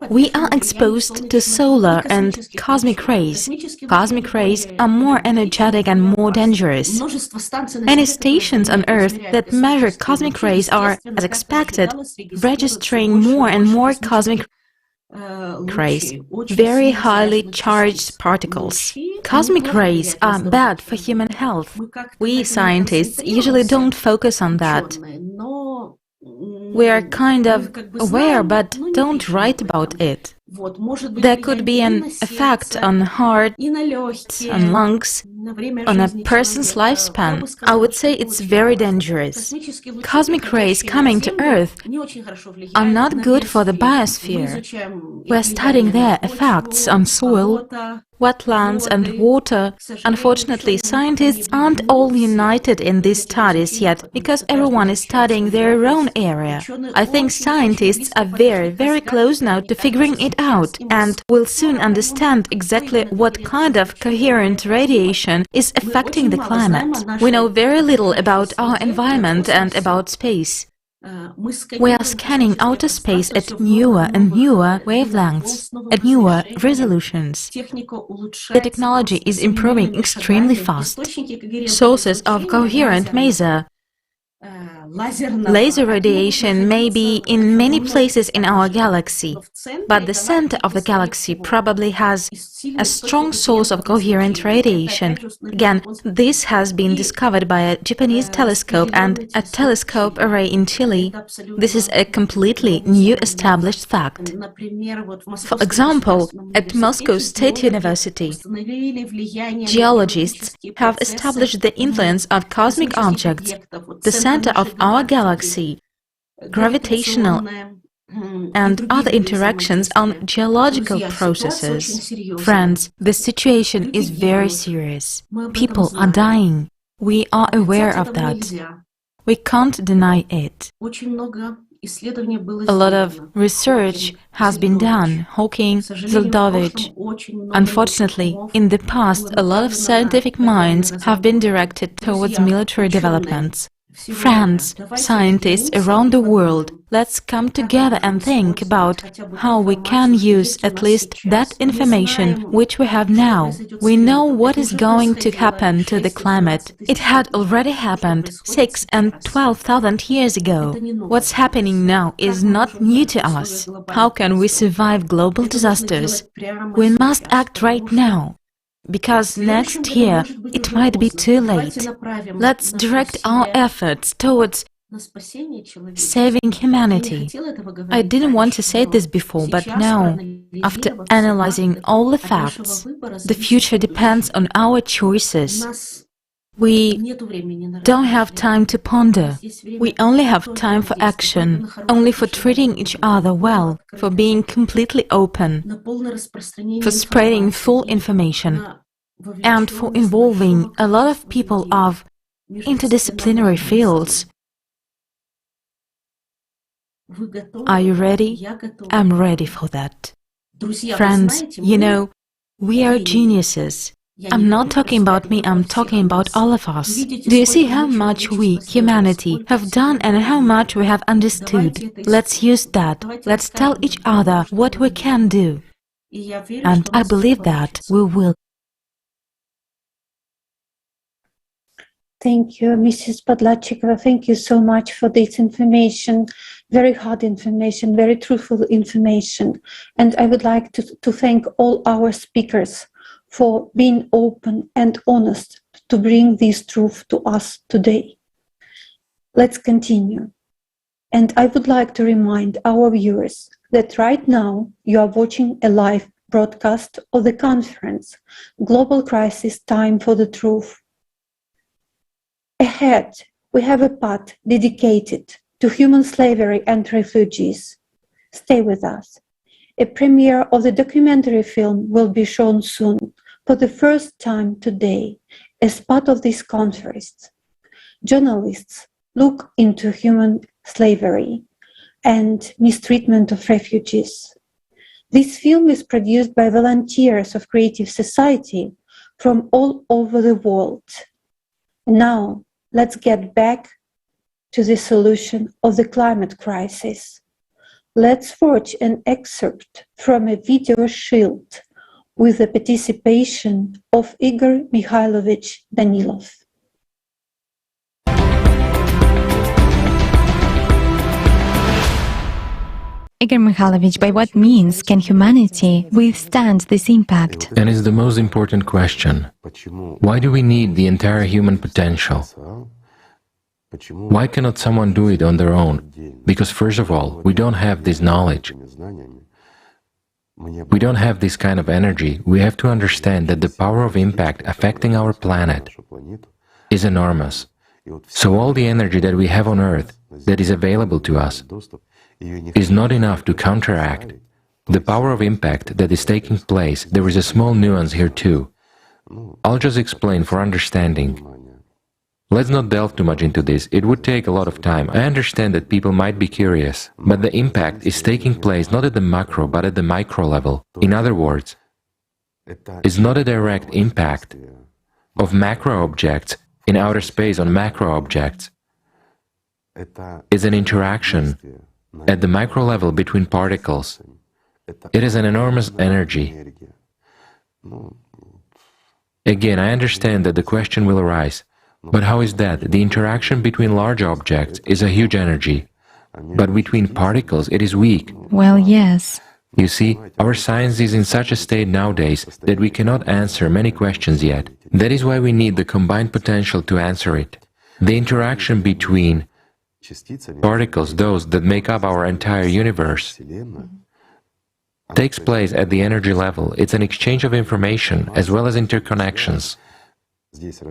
we are exposed to solar and cosmic rays. Cosmic rays are more energetic and more dangerous. Many stations on Earth that measure cosmic rays are, as expected, registering more and more cosmic rays, very highly charged particles. Cosmic rays are bad for human health. We scientists usually don't focus on that. We are kind of aware but don't write about it. There could be an effect on heart, on lungs, on a person's lifespan. I would say it's very dangerous. Cosmic rays coming to Earth are not good for the biosphere. We're studying their effects on soil, wetlands and water. Unfortunately, scientists aren't all united in these studies yet, because everyone is studying their own area. I think scientists are very, very close now to figuring it out, and will soon understand exactly what kind of coherent radiation is affecting the climate. We know very little about our environment and about space. We are scanning outer space at newer and newer wavelengths, at newer resolutions. The technology is improving extremely fast. Sources of coherent maser, laser radiation may be in many places in our galaxy, but the center of the galaxy probably has a strong source of coherent radiation. Again, this has been discovered by a Japanese telescope and a telescope array in Chile. This is a completely new established fact. For example, at Moscow State University, geologists have established the influence of cosmic objects, the center of our galaxy, gravitational and other interactions on geological processes. Friends, the situation is very serious. People are dying. We are aware of that. We can't deny it. A lot of research has been done. Hawking, Zeldovich. Unfortunately, in the past, a lot of scientific minds have been directed towards military developments. Friends, scientists around the world, let's come together and think about how we can use at least that information which we have now. We know what is going to happen to the climate. It had already happened 6,000 and 12,000 years ago. What's happening now is not new to us. How can we survive global disasters? We must act right now, because next year it might be too late. Let's direct our efforts towards saving humanity. I didn't want to say this before, but now, after analyzing all the facts, the future depends on our choices. We don't have time to ponder. We only have time for action, only for treating each other well, for being completely open, for spreading full information, and for involving a lot of people of interdisciplinary fields. Are you ready? I'm ready for that. Friends, you know, we are geniuses. I'm not talking about me, I'm talking about all of us. Do you see how much we, humanity, have done and how much we have understood? Let's use that. Let's tell each other what we can do. And I believe that we will. Thank you, Mrs. Podlachikova. Thank you so much for this information. Very hard information, very truthful information. And I would like to thank all our speakers for being open and honest to bring this truth to us today. Let's continue. And I would like to remind our viewers that right now you are watching a live broadcast of the conference, Global Crisis Time for the Truth. Ahead, we have a part dedicated to human slavery and refugees. Stay with us. A premiere of the documentary film will be shown soon for the first time today as part of this conference. Journalists look into human slavery and mistreatment of refugees. This film is produced by volunteers of Creative Society from all over the world. Now, let's get back to the solution of the climate crisis. Let's watch an excerpt from a video shield with the participation of Igor Mikhailovich Danilov. Igor Mikhailovich, by what means can humanity withstand this impact? And it's the most important question. Why do we need the entire human potential? Why cannot someone do it on their own? Because first of all, we don't have this knowledge. We don't have this kind of energy. We have to understand that the power of impact affecting our planet is enormous. So all the energy that we have on Earth, that is available to us, is not enough to counteract the power of impact that is taking place, there is a small nuance here too. I'll just explain for understanding. Let's not delve too much into this, it would take a lot of time. I understand that people might be curious, but the impact is taking place not at the macro but at the micro level. In other words, it's not a direct impact of macro objects in outer space on macro objects. It's an interaction at the micro level between particles. It is an enormous energy. Again, I understand that the question will arise, but how is that? The interaction between large objects is a huge energy, but between particles it is weak. Well, yes. You see, our science is in such a state nowadays that we cannot answer many questions yet. That is why we need the combined potential to answer it. The interaction between particles, those that make up our entire universe, takes place at the energy level. It's an exchange of information as well as interconnections.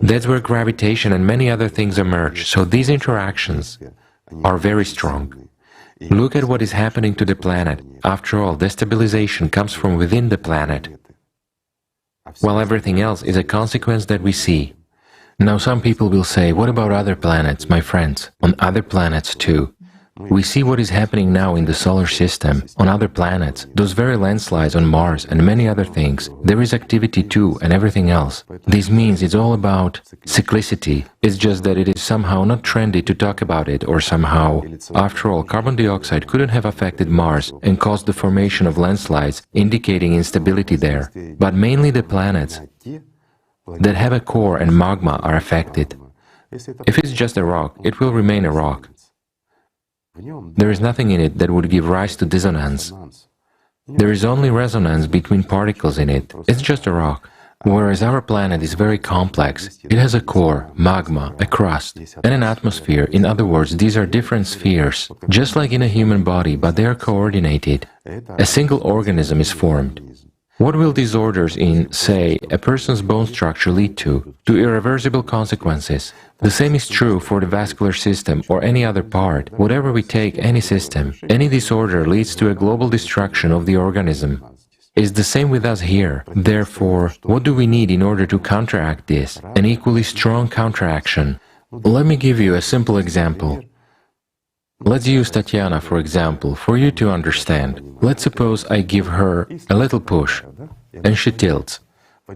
That's where gravitation and many other things emerge, so these interactions are very strong. Look at what is happening to the planet. After all, destabilization comes from within the planet, while everything else is a consequence that we see. Now some people will say, what about other planets, my friends? On other planets too. We see what is happening now in the solar system, on other planets, those very landslides on Mars and many other things. There is activity too and everything else. This means it's all about cyclicity. It's just that it is somehow not trendy to talk about it, or somehow. After all, carbon dioxide couldn't have affected Mars and caused the formation of landslides, indicating instability there. But mainly the planets that have a core and magma are affected. If it's just a rock, it will remain a rock. There is nothing in it that would give rise to dissonance. There is only resonance between particles in it. It's just a rock. Whereas our planet is very complex. It has a core, magma, a crust, and an atmosphere. In other words, these are different spheres, just like in a human body, but they are coordinated. A single organism is formed. What will disorders in, say, a person's bone structure lead to? To irreversible consequences. The same is true for the vascular system or any other part. Whatever we take, any system, any disorder leads to a global destruction of the organism. It's the same with us here. Therefore, what do we need in order to counteract this? An equally strong counteraction. Let me give you a simple example. Let's use Tatiana, for example, for you to understand. Let's suppose I give her a little push, and she tilts.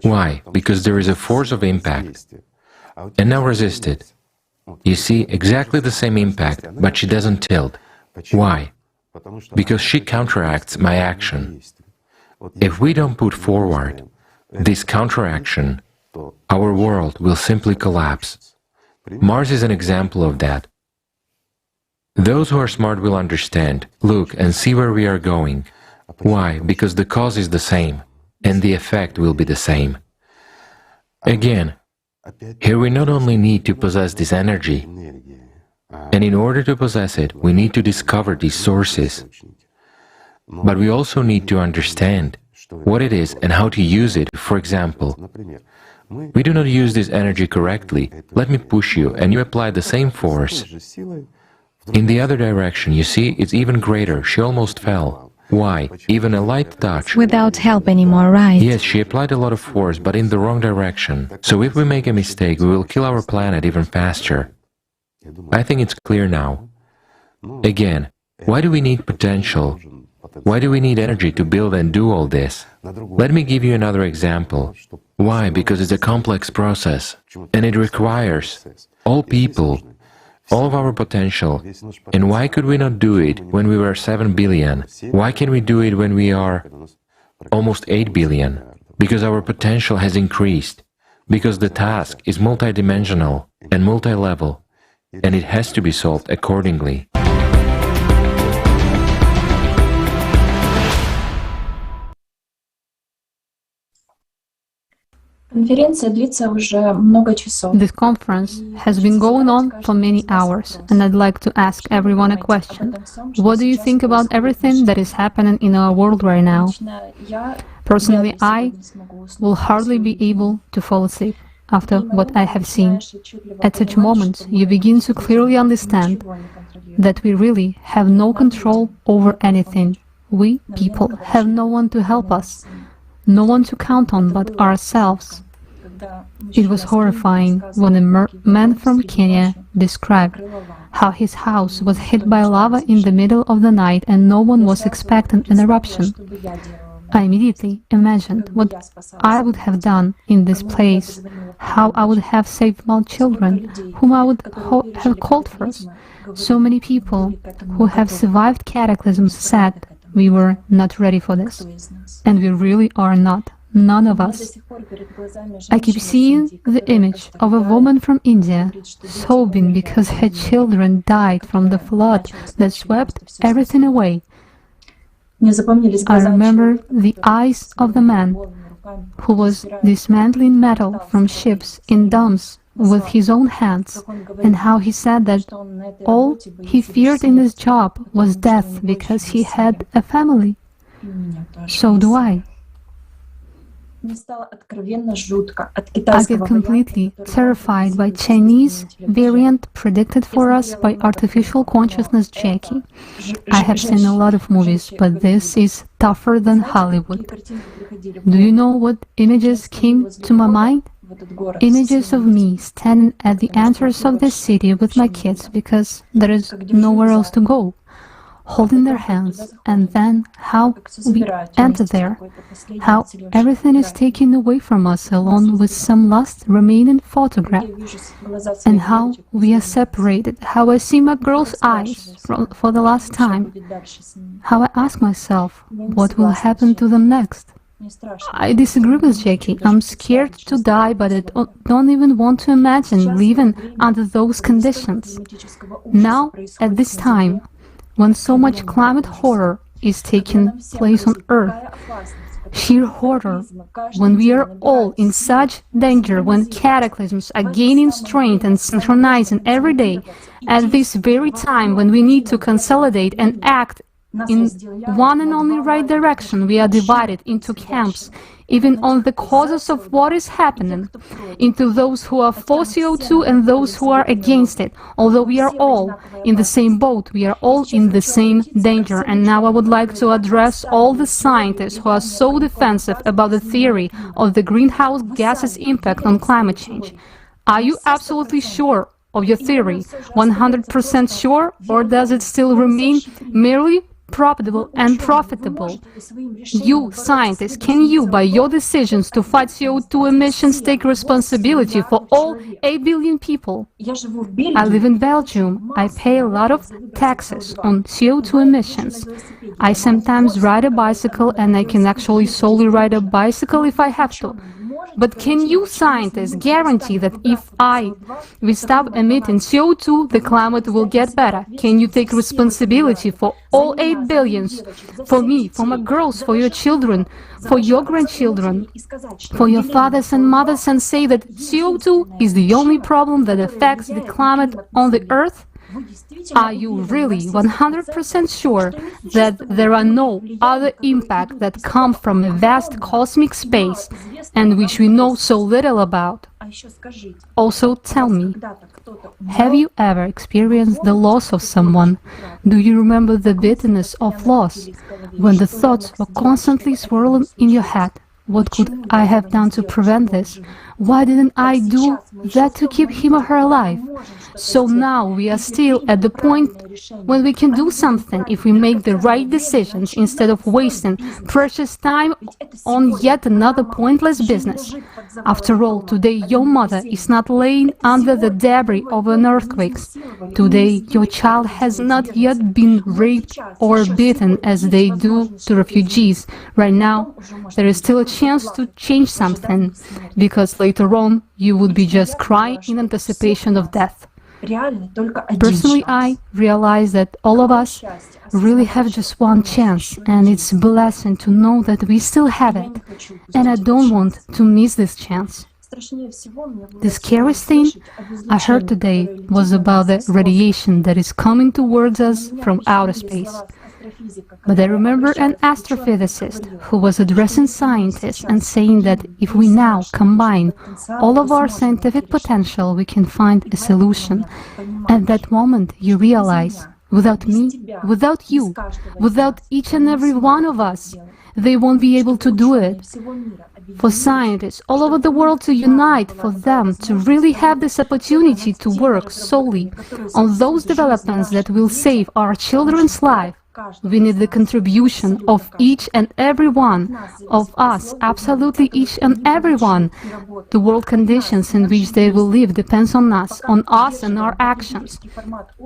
Why? Because there is a force of impact. And now resist it. You see, exactly the same impact, but she doesn't tilt. Why? Because she counteracts my action. If we don't put forward this counteraction, our world will simply collapse. Mars is an example of that. Those who are smart will understand, look and see where we are going. Why? Because the cause is the same, and the effect will be the same. Again, here we not only need to possess this energy, and in order to possess it, we need to discover these sources. But we also need to understand what it is and how to use it. For example, we do not use this energy correctly. Let me push you, and you apply the same force. In the other direction, you see, it's even greater. She almost fell. Why? Even a light touch. Without help anymore, right? Yes, she applied a lot of force, but in the wrong direction. So if we make a mistake, we will kill our planet even faster. I think it's clear now. Again, why do we need potential? Why do we need energy to build and do all this? Let me give you another example. Why? Because it's a complex process, and it requires all people, all of our potential. And why could we not do it when we were 7 billion? Why can we do it when we are almost 8 billion? Because our potential has increased. Because the task is multidimensional and multi-level, and it has to be solved accordingly. This conference has been going on for many hours, and I'd like to ask everyone a question. What do you think about everything that is happening in our world right now? Personally, I will hardly be able to fall asleep after what I have seen. At such moments, you begin to clearly understand that we really have no control over anything. We, people, have no one to help us, no one to count on but ourselves. It was horrifying when a man from Kenya described how his house was hit by lava in the middle of the night and no one was expecting an eruption. I immediately imagined what I would have done in this place, how I would have saved my children, whom I would have called first. So many people who have survived cataclysms said we were not ready for this, and we really are not. None of us. I keep seeing the image of a woman from India sobbing because her children died from the flood that swept everything away. I remember the eyes of the man who was dismantling metal from ships in dumps with his own hands, and how he said that all he feared in his job was death because he had a family. So do I. I get completely terrified by Chinese variant predicted for us by artificial consciousness Jackie. I have seen a lot of movies, but this is tougher than Hollywood. Do you know what images came to my mind? Images of me standing at the entrance of the city with my kids because there is nowhere else to go, holding their hands, and then how we enter there, how everything is taken away from us along with some last remaining photograph, and how we are separated, how I see my girl's eyes for the last time, how I ask myself what will happen to them next. I disagree with Jackie. I'm scared to die, but I don't even want to imagine living under those conditions. Now, at this time, when so much climate horror is taking place on Earth, sheer horror, when we are all in such danger, when cataclysms are gaining strength and synchronizing every day, at this very time when we need to consolidate and act in one and only right direction, we are divided into camps, even on the causes of what is happening, into those who are for CO2 and those who are against it. Although we are all in the same boat, we are all in the same danger. And now I would like to address all the scientists who are so defensive about the theory of the greenhouse gases impact on climate change. Are you absolutely sure of your theory, 100% sure, or does it still remain merely profitable and profitable? You, scientists, can you, by your decisions to fight CO2 emissions, take responsibility for all 8 billion people? I live in Belgium. I pay a lot of taxes on CO2 emissions. I sometimes ride a bicycle, and I can actually solely ride a bicycle if I have to. But can you, scientists, guarantee that if we stop emitting CO2, the climate will get better? Can you take responsibility for all 8 billions? For me, for my girls, for your children, for your grandchildren, for your fathers and mothers, and say that CO2 is the only problem that affects the climate on the Earth? Are you really 100% sure that there are no other impacts that come from a vast cosmic space and which we know so little about? Also, tell me, have you ever experienced the loss of someone? Do you remember the bitterness of loss, when the thoughts were constantly swirling in your head? What could I have done to prevent this? Why didn't I do that to keep him or her alive? So now we are still at the point when we can do something if we make the right decisions instead of wasting precious time on yet another pointless business. After all, today your mother is not laying under the debris of an earthquake. Today your child has not yet been raped or beaten as they do to refugees. Right now, there is still a chance to change something, because later on you would be just crying in anticipation of death. Personally, I realize that all of us really have just one chance, and it's a blessing to know that we still have it, and I don't want to miss this chance. The scariest thing I heard today was about the radiation that is coming towards us from outer space. But I remember an astrophysicist who was addressing scientists and saying that if we now combine all of our scientific potential, we can find a solution. At that moment, you realize without me, without you, without each and every one of us, they won't be able to do it. For scientists all over the world to unite, for them to really have this opportunity to work solely on those developments that will save our children's life, we need the contribution of each and every one of us, absolutely each and every one. The world conditions in which they will live depends on us and our actions.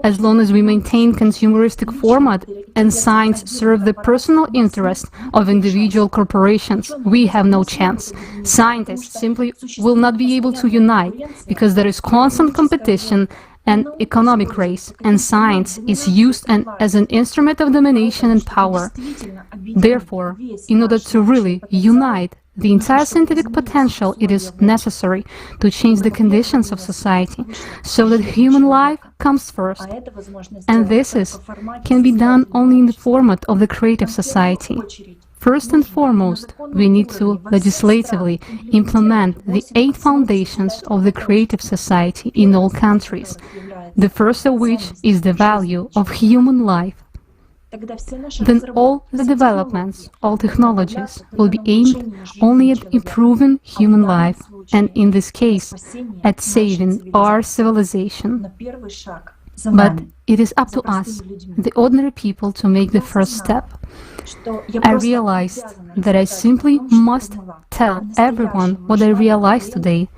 As long as we maintain consumeristic format and science serve the personal interest of individual corporations, we have no chance. Scientists simply will not be able to unite because there is constant competition and economic race, and science is used as an instrument of domination and power. Therefore, in order to really unite the entire scientific potential, it is necessary to change the conditions of society so that human life comes first. And this can be done only in the format of the creative society. First and foremost, we need to legislatively implement the 8 foundations of the creative society in all countries, the first of which is the value of human life. Then all the developments, all technologies will be aimed only at improving human life, and in this case, at saving our civilization. But it is up to us, the ordinary people, to make the first step. I realized that I simply must tell everyone what I realized today,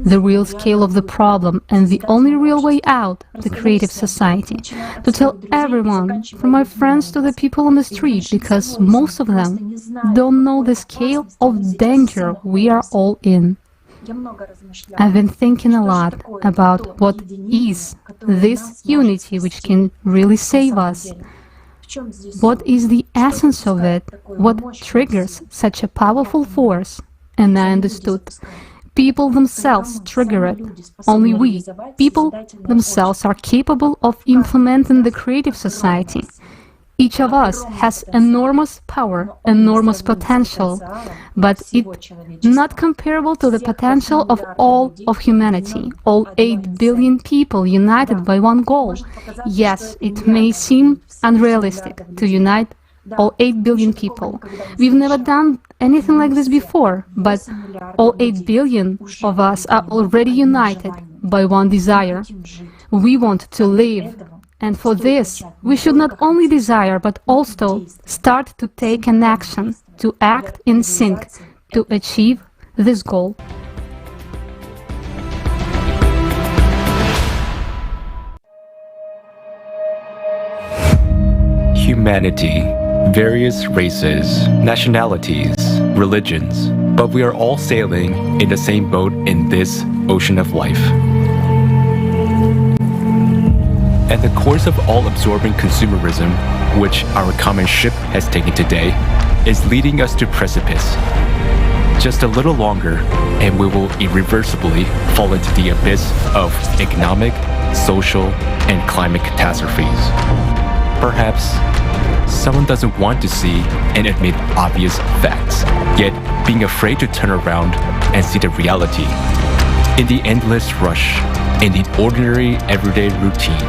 the real scale of the problem and the only real way out, the creative society. To tell everyone, from my friends to the people on the street, because most of them don't know the scale of danger we are all in. I've been thinking a lot about what is this unity which can really save us. What is the essence of it? What triggers such a powerful force? And I understood. People themselves trigger it. Only we, people themselves, are capable of implementing the creative society. Each of us has enormous power, enormous potential, but it's not comparable to the potential of all of humanity, all 8 billion people united by one goal. Yes, it may seem unrealistic to unite all 8 billion people. We've never done anything like this before, but all 8 billion of us are already united by one desire. We want to live. And for this, we should not only desire, but also start to take an action, to act in sync, to achieve this goal. Humanity, various races, nationalities, religions, but we are all sailing in the same boat in this ocean of life. And the course of all-absorbing consumerism, which our common ship has taken today, is leading us to precipice. Just a little longer, and we will irreversibly fall into the abyss of economic, social, and climate catastrophes. Perhaps someone doesn't want to see and admit obvious facts, yet being afraid to turn around and see the reality. In the endless rush, in the ordinary everyday routine,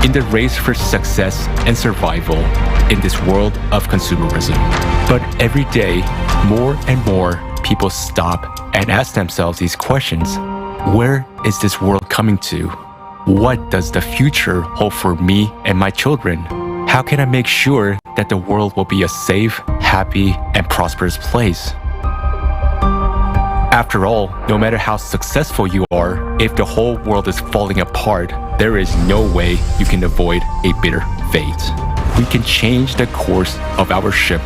in the race for success and survival in this world of consumerism. But every day, more and more people stop and ask themselves these questions. Where is this world coming to? What does the future hold for me and my children? How can I make sure that the world will be a safe, happy, and prosperous place? After all, no matter how successful you are, if the whole world is falling apart, there is no way you can avoid a bitter fate. We can change the course of our ship,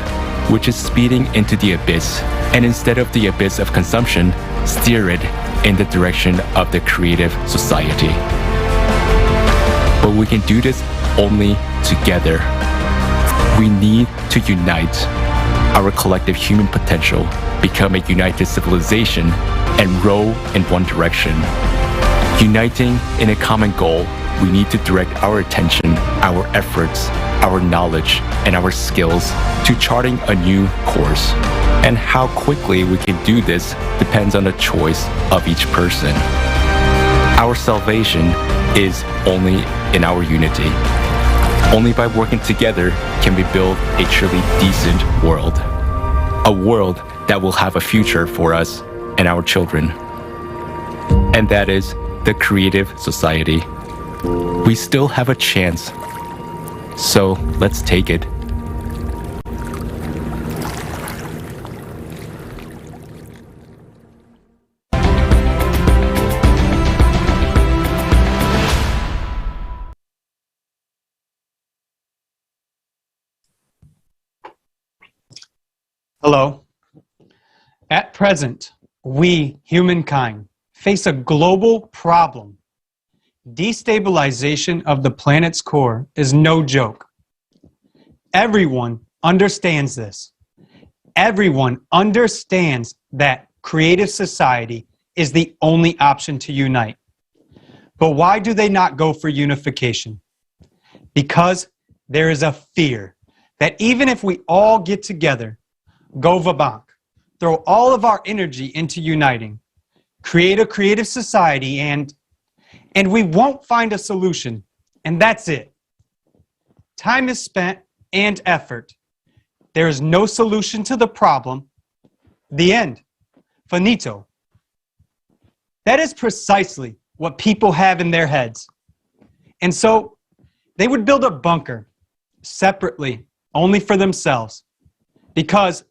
which is speeding into the abyss, and instead of the abyss of consumption, steer it in the direction of the creative society. But we can do this only together. We need to unite our collective human potential, become a united civilization, and row in one direction. Uniting in a common goal, we need to direct our attention, our efforts, our knowledge, and our skills to charting a new course. And how quickly we can do this depends on the choice of each person. Our salvation is only in our unity. Only by working together can we build a truly decent world. A world that will have a future for us and our children. And that is the creative society. We still have a chance. So let's take it. Hello. At present, we, humankind, face a global problem. Destabilization of the planet's core is no joke. Everyone understands this. Everyone understands that creative society is the only option to unite. But why do they not go for unification? Because there is a fear that even if we all get together, go va-bank, throw all of our energy into uniting, create a creative society, and we won't find a solution, and that's it. Time is spent and effort. There is no solution to the problem. The end. Finito. That is precisely what people have in their heads. And so they would build a bunker separately, only for themselves, because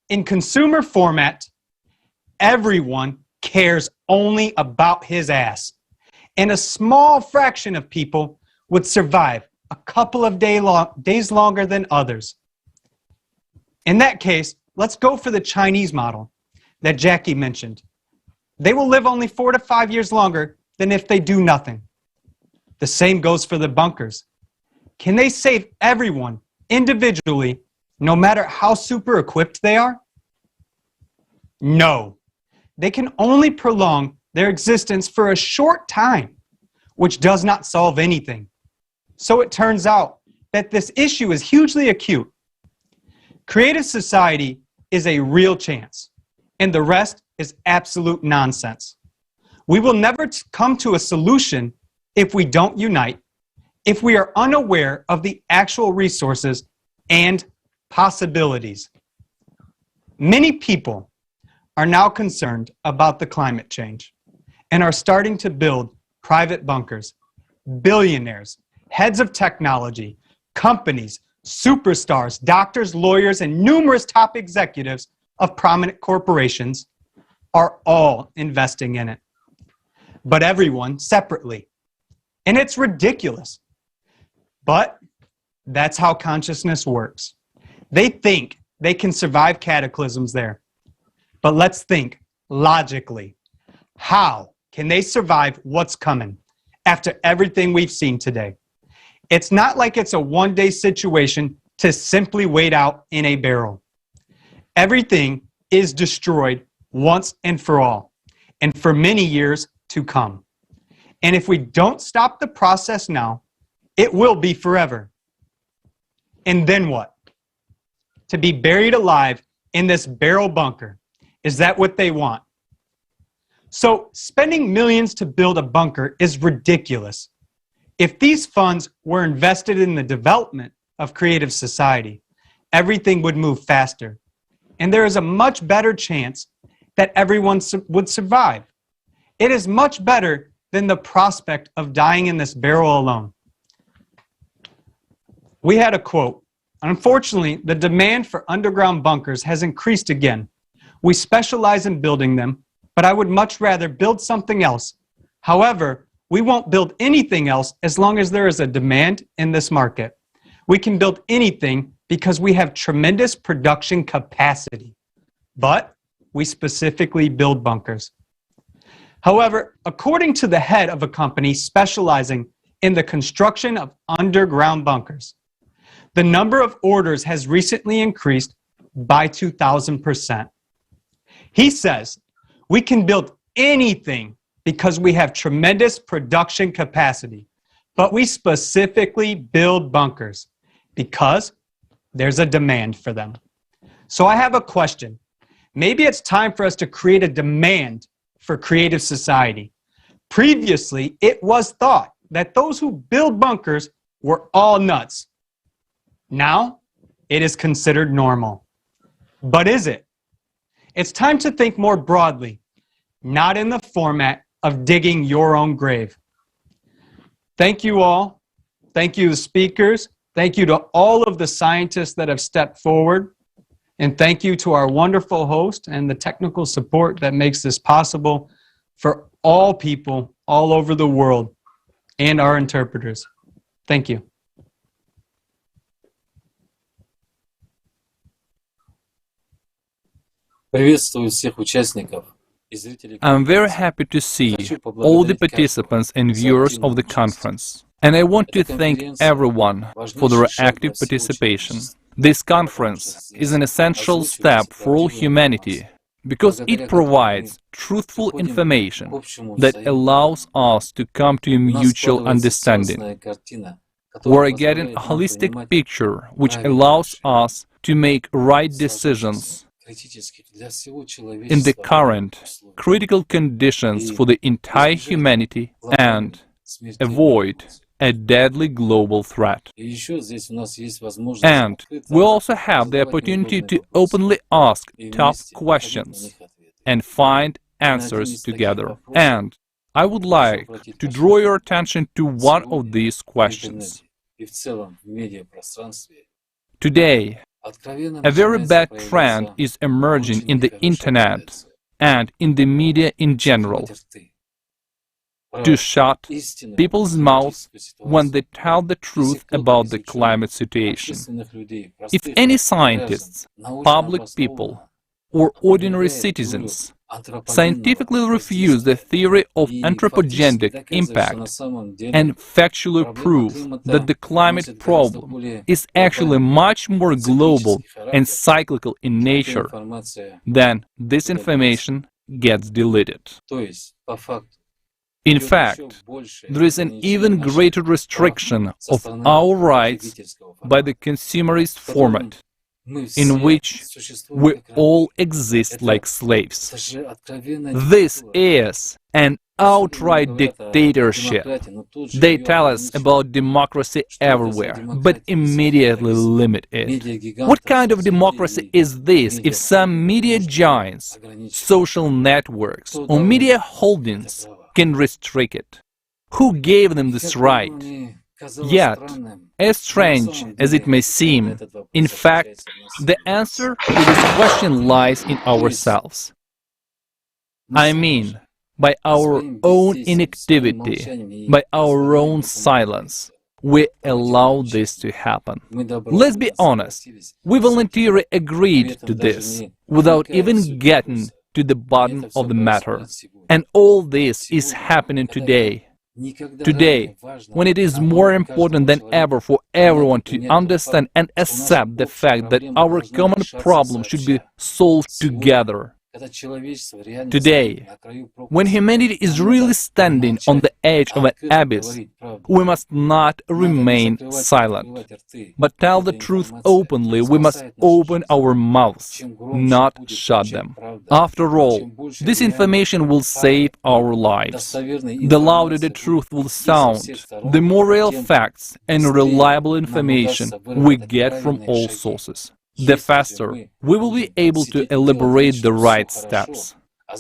in consumer format, everyone cares only about his ass. And a small fraction of people would survive a couple of days longer than others. In that case, let's go for the Chinese model that Jackie mentioned. They will live only 4 to 5 years longer than if they do nothing. The same goes for the bunkers. Can they save everyone individually, no matter how super equipped they are? No. They can only prolong their existence for a short time, which does not solve anything. So it turns out that this issue is hugely acute. Creative society is a real chance, and the rest is absolute nonsense. We will never come to a solution if we don't unite, if we are unaware of the actual resources and possibilities. Many people are now concerned about the climate change and are starting to build private bunkers. Billionaires, heads of technology, companies, superstars, doctors, lawyers, and numerous top executives of prominent corporations are all investing in it. But everyone separately. And it's ridiculous. But that's how consciousness works. They think they can survive cataclysms there. But let's think logically. How can they survive what's coming after everything we've seen today? It's not like it's a one-day situation to simply wait out in a barrel. Everything is destroyed once and for all, and for many years to come. And if we don't stop the process now, it will be forever. And then what? To be buried alive in this barrel bunker. Is that what they want? So spending millions to build a bunker is ridiculous. If these funds were invested in the development of creative society, everything would move faster. And there is a much better chance that everyone would survive. It is much better than the prospect of dying in this barrel alone. We had a quote. Unfortunately, the demand for underground bunkers has increased again. We specialize in building them, but I would much rather build something else. However, we won't build anything else as long as there is a demand in this market. We can build anything because we have tremendous production capacity, but we specifically build bunkers. However, according to the head of a company specializing in the construction of underground bunkers, the number of orders has recently increased by 2,000%. He says, we can build anything because we have tremendous production capacity, but we specifically build bunkers because there's a demand for them. So I have a question. Maybe it's time for us to create a demand for creative society. Previously, it was thought that those who build bunkers were all nuts Now, it is considered normal. But is it? It's time to think more broadly, not in the format of digging your own grave. Thank you all. Thank you, the speakers. Thank you to all of the scientists that have stepped forward. And thank you to our wonderful host and the technical support that makes this possible for all people all over the world and our interpreters. Thank you. I'm very happy to see all the participants and viewers of the conference, and I want to thank everyone for their active participation. This conference is an essential step for all humanity because it provides truthful information that allows us to come to a mutual understanding. We're getting a holistic picture which allows us to make right decisions in the current critical conditions for the entire humanity and avoid a deadly global threat. And we also have the opportunity to openly ask tough questions and find answers together. And I would like to draw your attention to one of these questions. Today, a very bad trend is emerging in the internet and in the media in general, to shut people's mouths when they tell the truth about the climate situation. If any scientists, public people, or ordinary citizens scientifically refuse the theory of anthropogenic impact and factually prove that the climate problem is actually much more global and cyclical in nature, then this information gets deleted. In fact, there is an even greater restriction of our rights by the consumerist format, in which we all exist like slaves. This is an outright dictatorship. They tell us about democracy everywhere, but immediately limit it. What kind of democracy is this if some media giants, social networks, or media holdings can restrict it? Who gave them this right? Yet, as strange as it may seem, in fact, the answer to this question lies in ourselves. I mean, by our own inactivity, by our own silence, we allow this to happen. Let's be honest, we voluntarily agreed to this without even getting to the bottom of the matter. And all this is happening today. Today, when it is more important than ever for everyone to understand and accept the fact that our common problem should be solved together. Today, when humanity is really standing on the edge of an abyss, we must not remain silent, but tell the truth openly. We must open our mouths, not shut them. After all, this information will save our lives. The louder the truth will sound, the more real facts and reliable information we get from all sources, the faster we will be able to elaborate the right steps.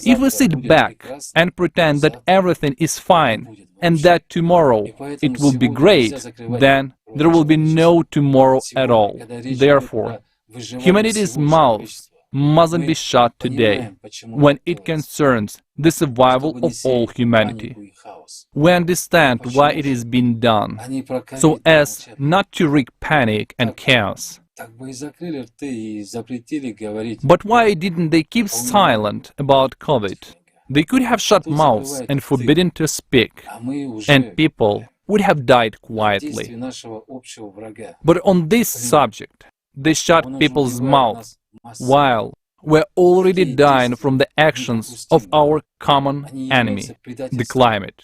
If we sit back and pretend that everything is fine and that tomorrow it will be great, then there will be no tomorrow at all. Therefore, humanity's mouth mustn't be shut today when it concerns the survival of all humanity. We understand why it is being done, so as not to wreak panic and chaos. But why didn't they keep silent about COVID? They could have shut mouths and forbidden to speak, and people would have died quietly. But on this subject, they shut people's mouths while we're already dying from the actions of our common enemy, the climate.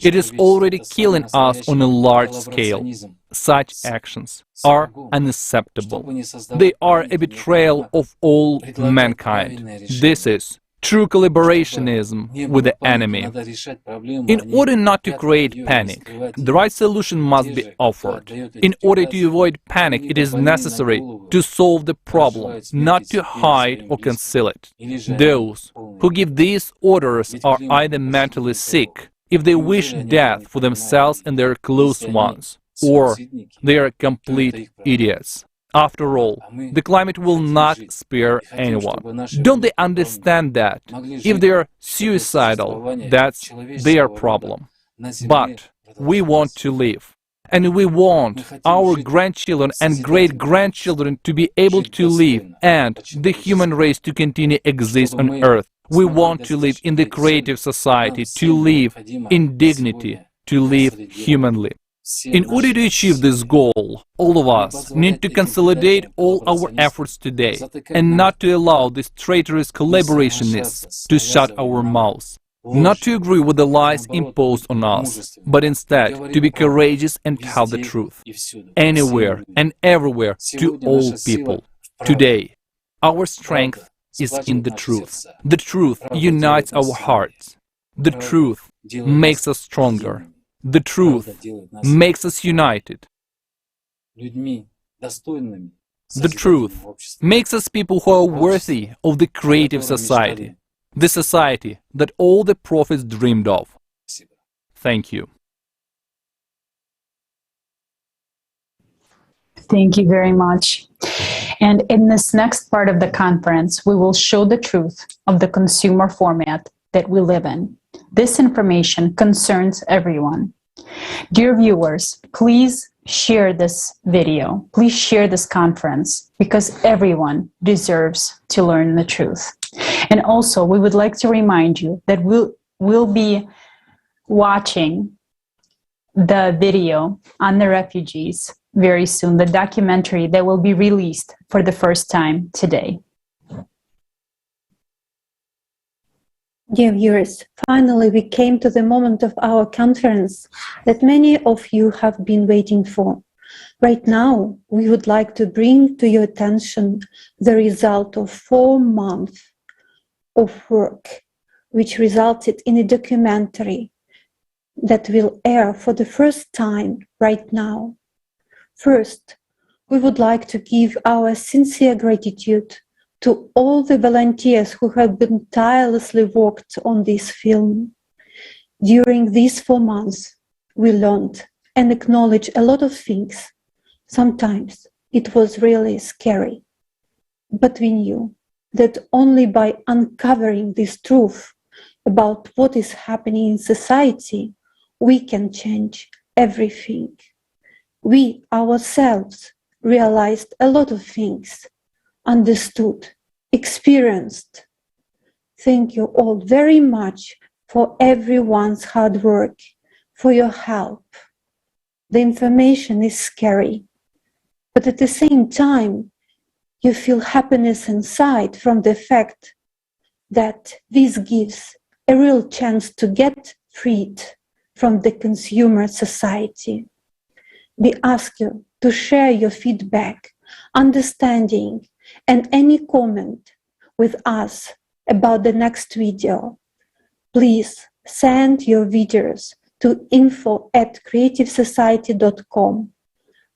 It is already killing us on a large scale. Such actions are unacceptable. They are a betrayal of all mankind. This is true collaborationism with the enemy. In order not to create panic, the right solution must be offered. In order to avoid panic, it is necessary to solve the problem, not to hide or conceal it. Those who give these orders are either mentally sick, if they wish death for themselves and their close ones, or they are complete idiots. After all, the climate will not spare anyone. Don't they understand that? If they are suicidal, that's their problem. But we want to live. And we want our grandchildren and great-grandchildren to be able to live and the human race to continue to exist on Earth. We want to live in the creative society, to live in dignity, to live humanly. In order to achieve this goal, all of us need to consolidate all our efforts today and not to allow these traitorous collaborationists to shut our mouths. Not to agree with the lies imposed on us, but instead to be courageous and tell the truth, anywhere and everywhere to all people. Today, our strength is in the truth. The truth unites our hearts. The truth makes us stronger. The truth makes us united. The truth makes us people who are worthy of the creative society, the society that all the prophets dreamed of. Thank you. Thank you very much. And in this next part of the conference, we will show the truth of the consumer format that we live in. This information concerns everyone. Dear viewers, please share this video. Please share this conference because everyone deserves to learn the truth. And also, we would like to remind you that we'll be watching the video on the refugees very soon, the documentary that will be released for the first time today. Dear viewers, finally we came to the moment of our conference that many of you have been waiting for. Right now, we would like to bring to your attention the result of 4 months of work, which resulted in a documentary that will air for the first time right now. First, we would like to give our sincere gratitude to all the volunteers who have been tirelessly worked on this film. During these 4 months, we learned and acknowledged a lot of things. Sometimes it was really scary, but we knew that only by uncovering this truth about what is happening in society, we can change everything. We ourselves realized a lot of things, understood, experienced. Thank you all very much for everyone's hard work, for your help. The information is scary, but at the same time, you feel happiness inside from the fact that this gives a real chance to get freed from the consumer society. We ask you to share your feedback, understanding, and any comment with us about the next video. Please send your videos to info@creativesociety.com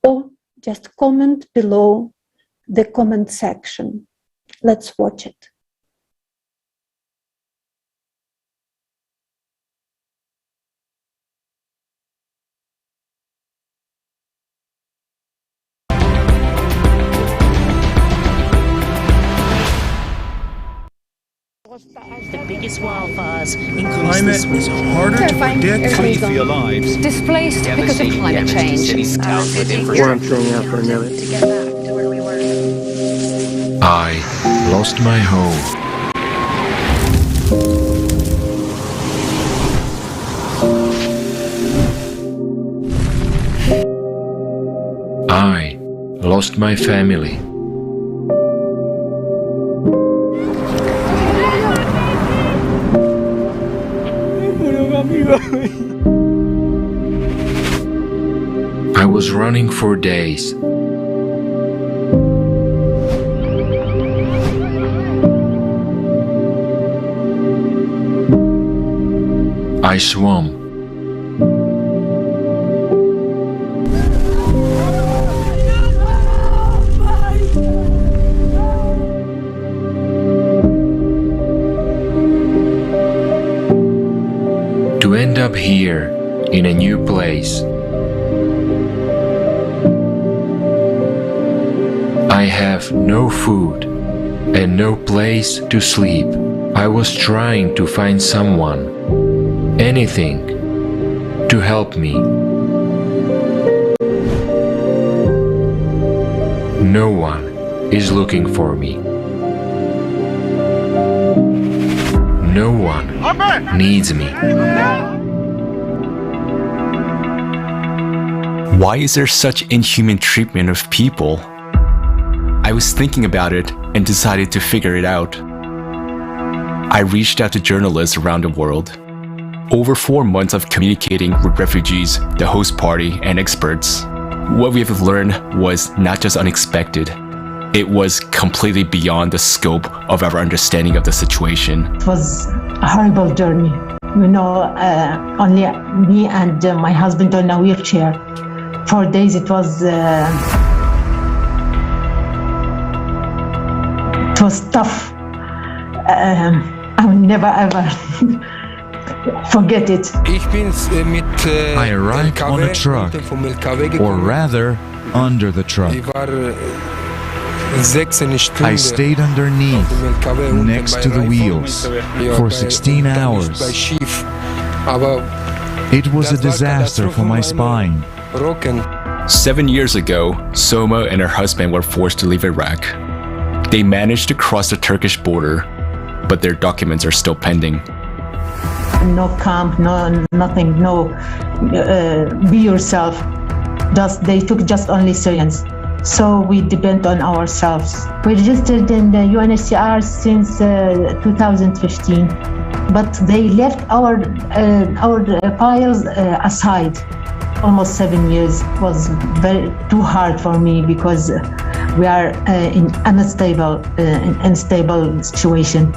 or just comment below the comment section. Let's watch it. The biggest wildfires in Climate is harder to predict. Leafy lives Displaced because of climate change. Where I'm throwing out for a minute. I lost my home. I lost my family. I was running for days. I swam. To end up here, in a new place. I have no food and no place to sleep. I was trying to find someone, anything, to help me. No one is looking for me. No one needs me. Why is there such inhuman treatment of people? I was thinking about it and decided to figure it out. I reached out to journalists around the world. Over 4 months of communicating with refugees, the host party, and experts, what we have learned was not just unexpected, it was completely beyond the scope of our understanding of the situation. It was a horrible journey. You know, only me and my husband on a wheelchair. 4 days it was tough. I will never ever forget it. I arrived on a truck, or rather, under the truck. I stayed underneath, next to the wheels, for 16 hours. It was a disaster for my spine. 7 years ago, Soma and her husband were forced to leave Iraq. They managed to cross the Turkish border, but their documents are still pending. No camp, no nothing, no be yourself. They took just only Syrians. So we depend on ourselves. We registered in the UNHCR since 2015, but they left our files aside. Almost 7 years was too hard for me because we are in unstable situation.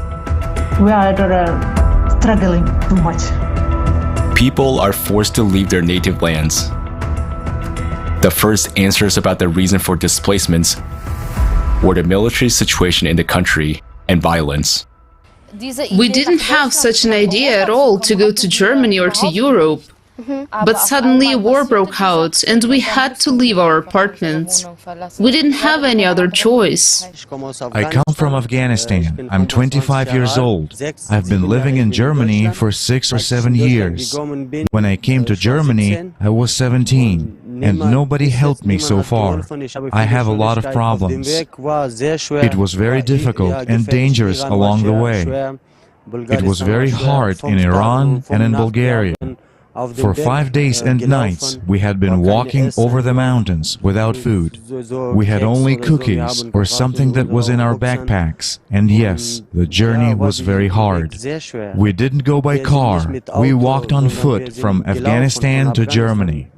We are struggling too much. People are forced to leave their native lands. The first answers about the reason for displacements were the military situation in the country and violence. We didn't have such an idea at all to go to Germany or to Europe. But suddenly a war broke out and we had to leave our apartments. We didn't have any other choice. I come from Afghanistan. I'm 25 years old. I've been living in Germany for 6 or 7 years. When I came to Germany, I was 17, and nobody helped me so far. I have a lot of problems. It was very difficult and dangerous along the way. It was very hard in Iran and in Bulgaria. For 5 days and nights, we had been walking over the mountains without food. We had only cookies or something that was in our backpacks. And yes, the journey was very hard. We didn't go by car. We walked on foot from Afghanistan to Germany.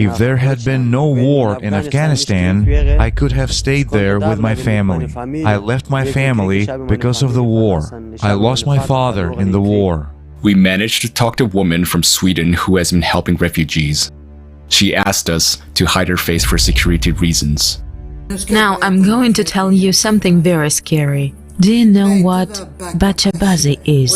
If there had been no war in Afghanistan, I could have stayed there with my family. I left my family because of the war. I lost my father in the war. We managed to talk to a woman from Sweden who has been helping refugees. She asked us to hide her face for security reasons. Now I'm going to tell you something very scary. Do you know what Bachabazi is?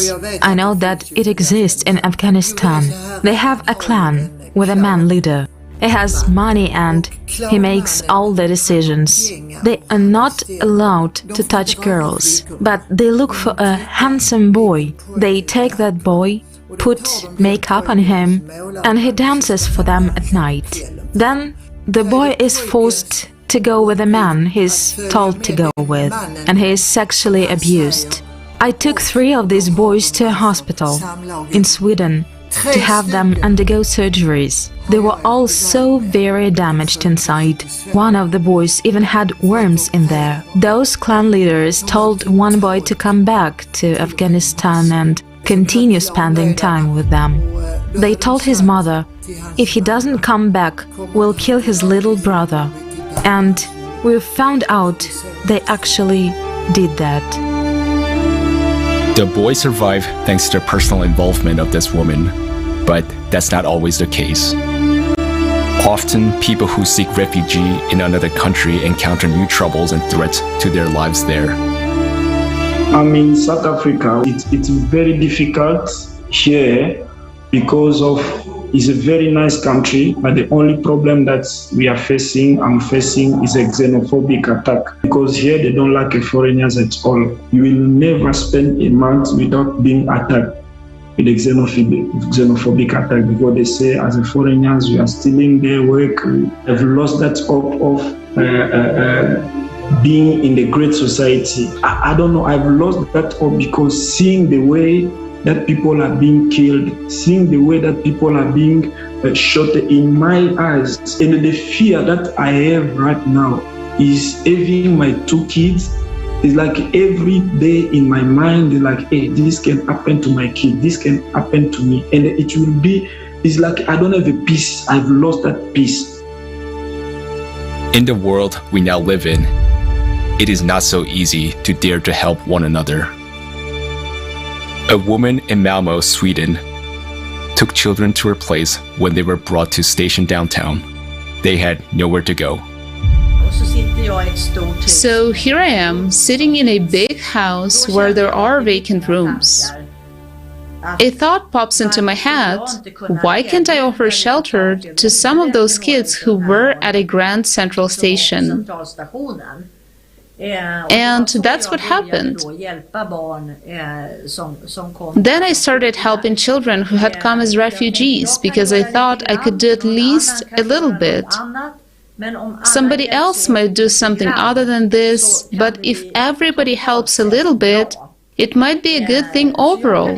I know that it exists in Afghanistan. They have a clan with a man leader. He has money and he makes all the decisions. They are not allowed to touch girls, but they look for a handsome boy. They take that boy, put makeup on him, and he dances for them at night. Then the boy is forced to go with a man he's told to go with, and he is sexually abused. I took 3 of these boys to a hospital in Sweden to have them undergo surgeries. They were all so very damaged inside. One of the boys even had worms in there. Those clan leaders told one boy to come back to Afghanistan and continue spending time with them. They told his mother, if he doesn't come back, we'll kill his little brother. And we found out they actually did that. The boy survived thanks to the personal involvement of this woman. But that's not always the case. Often, people who seek refuge in another country encounter new troubles and threats to their lives there. I'm in South Africa. It's very difficult here because it's a very nice country, but the only problem that I'm facing is a xenophobic attack, because here they don't like foreigners at all. You will never spend a month without being attacked with a xenophobic attack, because they say as a foreigners you are stealing their work. I've lost that hope of being in the great society. I don't know, I've lost that hope, because seeing the way that people are being killed, seeing the way that people are being shot in my eyes, and the fear that I have right now is having my 2 kids. It's like every day in my mind, it's like, hey, this can happen to my kid, this can happen to me, and it's like I don't have a peace. I've lost that peace. In the world we now live in, it is not so easy to dare to help one another. A woman in Malmö, Sweden, took children to her place when they were brought to station downtown. They had nowhere to go. So here I am, sitting in a big house where there are vacant rooms. A thought pops into my head: why can't I offer shelter to some of those kids who were at a Grand Central Station? And that's what happened. Then I started helping children who had come as refugees, because I thought I could do at least a little bit. Somebody else might do something other than this, but if everybody helps a little bit, it might be a good thing overall.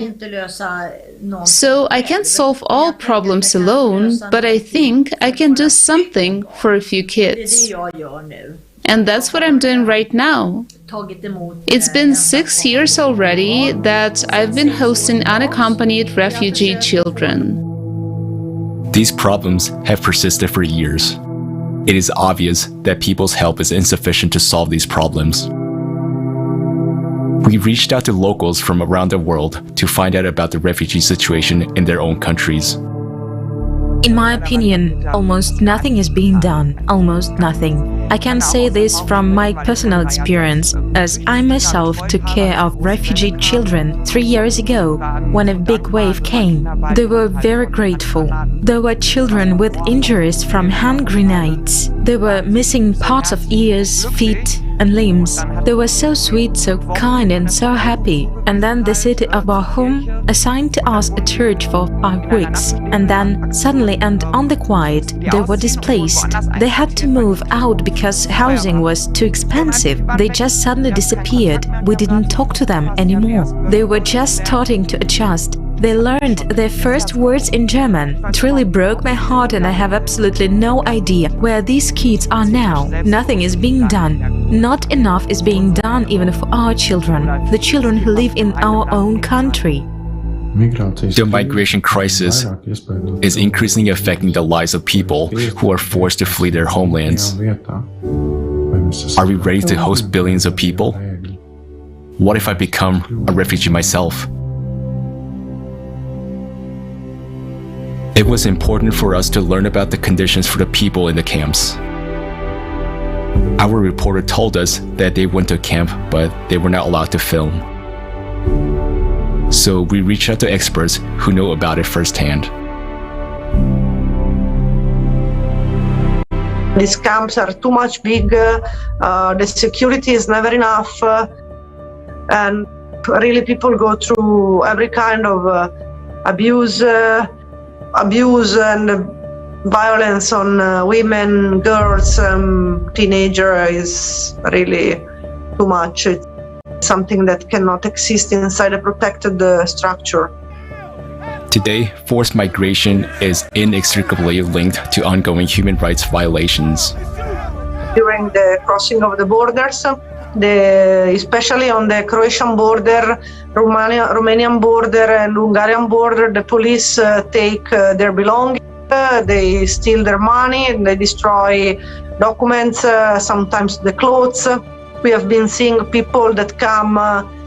So I can't solve all problems alone, but I think I can do something for a few kids. And that's what I'm doing right now. It's been 6 years already that I've been hosting unaccompanied refugee children. These problems have persisted for years. It is obvious that people's help is insufficient to solve these problems. We reached out to locals from around the world to find out about the refugee situation in their own countries. In my opinion, almost nothing is being done, almost nothing. I can say this from my personal experience, as I myself took care of refugee children 3 years ago when a big wave came. They were very grateful. There were children with injuries from hand grenades. They were missing parts of ears, feet, and limbs. They were so sweet, so kind, and so happy. And then the city of our home assigned to us a church for 5 weeks. And then, suddenly and on the quiet, they were displaced. They had to move out because housing was too expensive. They just suddenly disappeared. We didn't talk to them anymore. They were just starting to adjust. They learned their first words in German. It really broke my heart, and I have absolutely no idea where these kids are now. Nothing is being done. Not enough is being done even for our children, the children who live in our own country. The migration crisis is increasingly affecting the lives of people who are forced to flee their homelands. Are we ready to host billions of people? What if I become a refugee myself? It was important for us to learn about the conditions for the people in the camps. Our reporter told us that they went to camp, but they were not allowed to film. So we reached out to experts who know about it firsthand. These camps are too much big, the security is never enough, and really people go through every kind of abuse and violence on women, girls, teenagers is really too much. It's something that cannot exist inside a protected structure. Today, forced migration is inextricably linked to ongoing human rights violations. During the crossing of the borders, especially on the Croatian border, Romanian border and Hungarian border, the police take their belongings, they steal their money, and they destroy documents, sometimes the clothes. We have been seeing people that come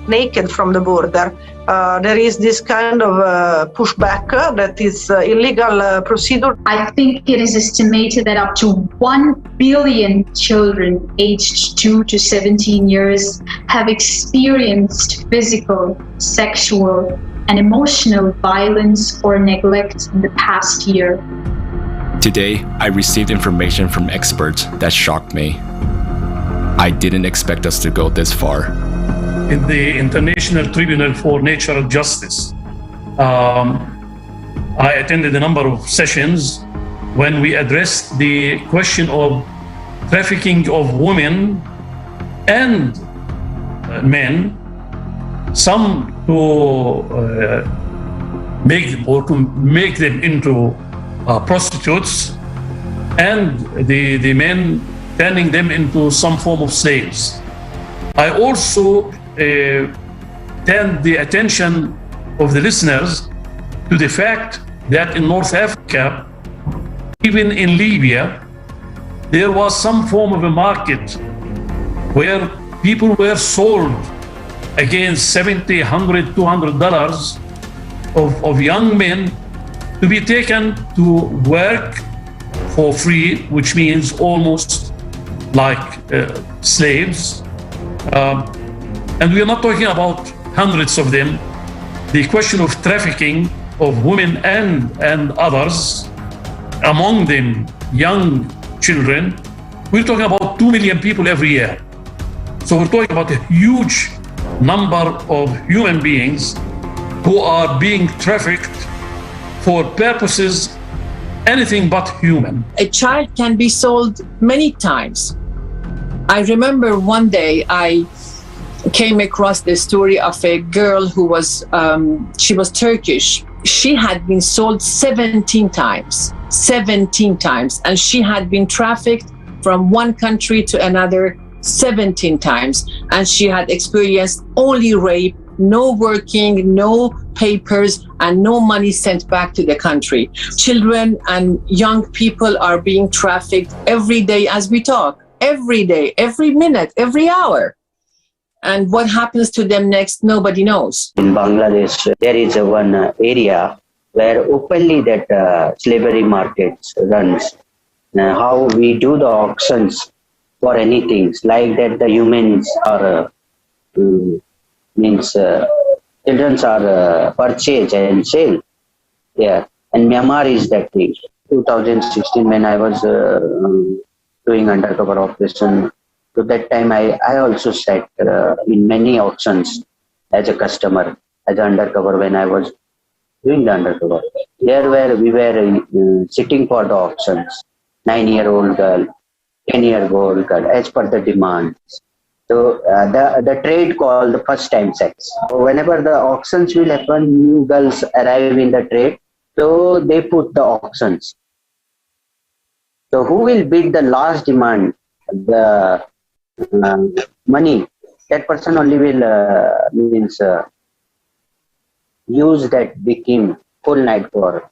naked from the border. There is this kind of pushback that is illegal procedure. I think it is estimated that up to 1 billion children aged 2 to 17 years have experienced physical, sexual, and emotional violence or neglect in the past year. Today, I received information from experts that shocked me. I didn't expect us to go this far. In the International Tribunal for Natural Justice, I attended a number of sessions when we addressed the question of trafficking of women and men, some to make them into prostitutes, and the men turning them into some form of slaves. I also turned the attention of the listeners to the fact that in North Africa, even in Libya, there was some form of a market where people were sold against $70, $100, $200 of young men to be taken to work for free, which means almost like slaves. And we are not talking about hundreds of them. The question of trafficking of women and others, among them young children, we're talking about 2 million people every year. So we're talking about a huge number of human beings who are being trafficked for purposes anything but human. A child can be sold many times. I remember one day I came across the story of a girl who was, she was Turkish. She had been sold 17 times, and she had been trafficked from one country to another 17 times. And she had experienced only rape, no working, no papers, and no money sent back to the country. Children and young people are being trafficked every day as we talk, every day, every minute, every hour. And what happens to them next, nobody knows. In Bangladesh, there is one area where openly that slavery market runs. How we do the auctions for anything, like that the humans are, children are purchased and sold. Yeah, and Myanmar is that thing. 2016, when I was doing undercover operation, to that time I also sat in many auctions as a customer, as an undercover when I was doing the undercover. There where we were sitting for the auctions, 9-year-old girl, 10-year-old girl, as per the demand. So the trade called the first time sex. So whenever the auctions will happen, new girls arrive in the trade, so they put the auctions. So who will bid the last demand, the money, that person only will use that victim full night for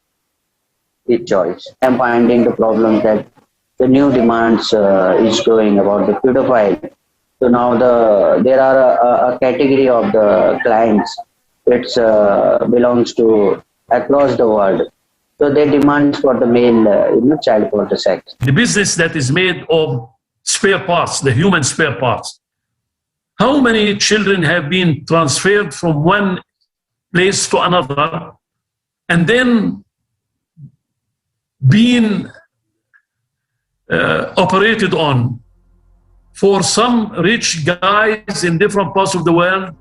his choice. I'm finding the problem that the new demands is going about the pedophile. So now there are a category of the clients which belongs to across the world. So they demand for the male child for the sex. The business that is made of spare parts, the human spare parts. How many children have been transferred from one place to another and then being operated on for some rich guys in different parts of the world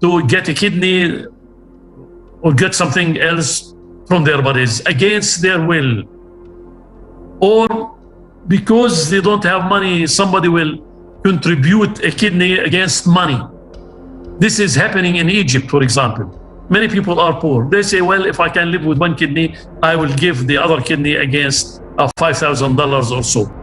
to get a kidney or get something else from their bodies against their will, or because they don't have money, somebody will contribute a kidney against money. This is happening in Egypt, for example. Many people are poor. They say, well, if I can live with one kidney, I will give the other kidney against $5,000 or so.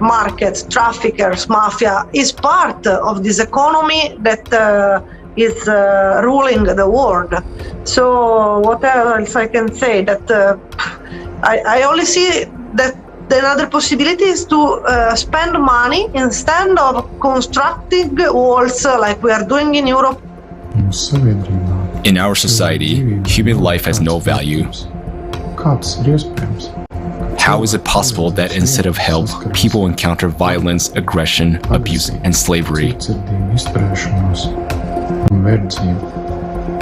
markets, traffickers, mafia is part of this economy that is ruling the world. So what else I can say? That I only see that another possibility is to spend money instead of constructing walls like we are doing in Europe. In our society, human life has no value. How is it possible that instead of help, people encounter violence, aggression, abuse, and slavery?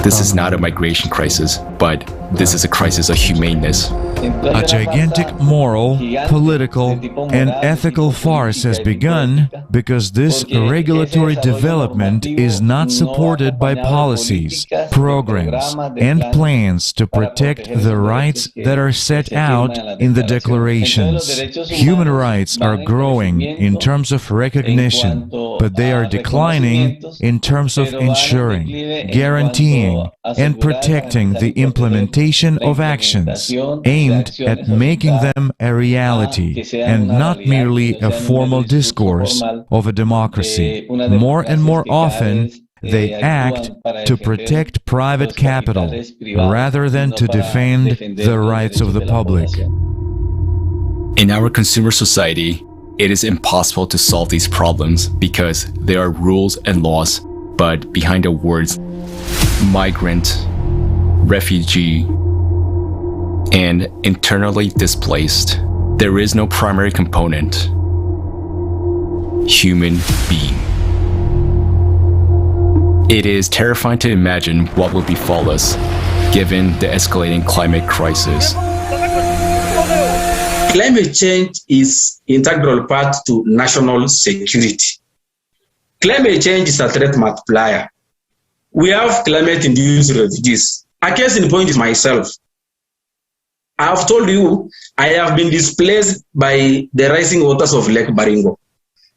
This is not a migration crisis, but this is a crisis of humaneness. A gigantic moral, political, and ethical farce has begun because this regulatory development is not supported by policies, programs, and plans to protect the rights that are set out in the declarations. Human rights are growing in terms of recognition, but they are declining in terms of ensuring, guaranteeing, and protecting the implementation of actions aimed at making them a reality and not merely a formal discourse of a democracy. More and more often, they act to protect private capital rather than to defend the rights of the public. In our consumer society, it is impossible to solve these problems because there are rules and laws, but behind the words migrant, refugee, and internally displaced, there is no primary component: human being. It is terrifying to imagine what will befall us given the escalating climate crisis. Climate change is an integral part to national security. Climate change is a threat multiplier. We have climate-induced refugees. A case in point is myself. I have told you I have been displaced by the rising waters of Lake Baringo.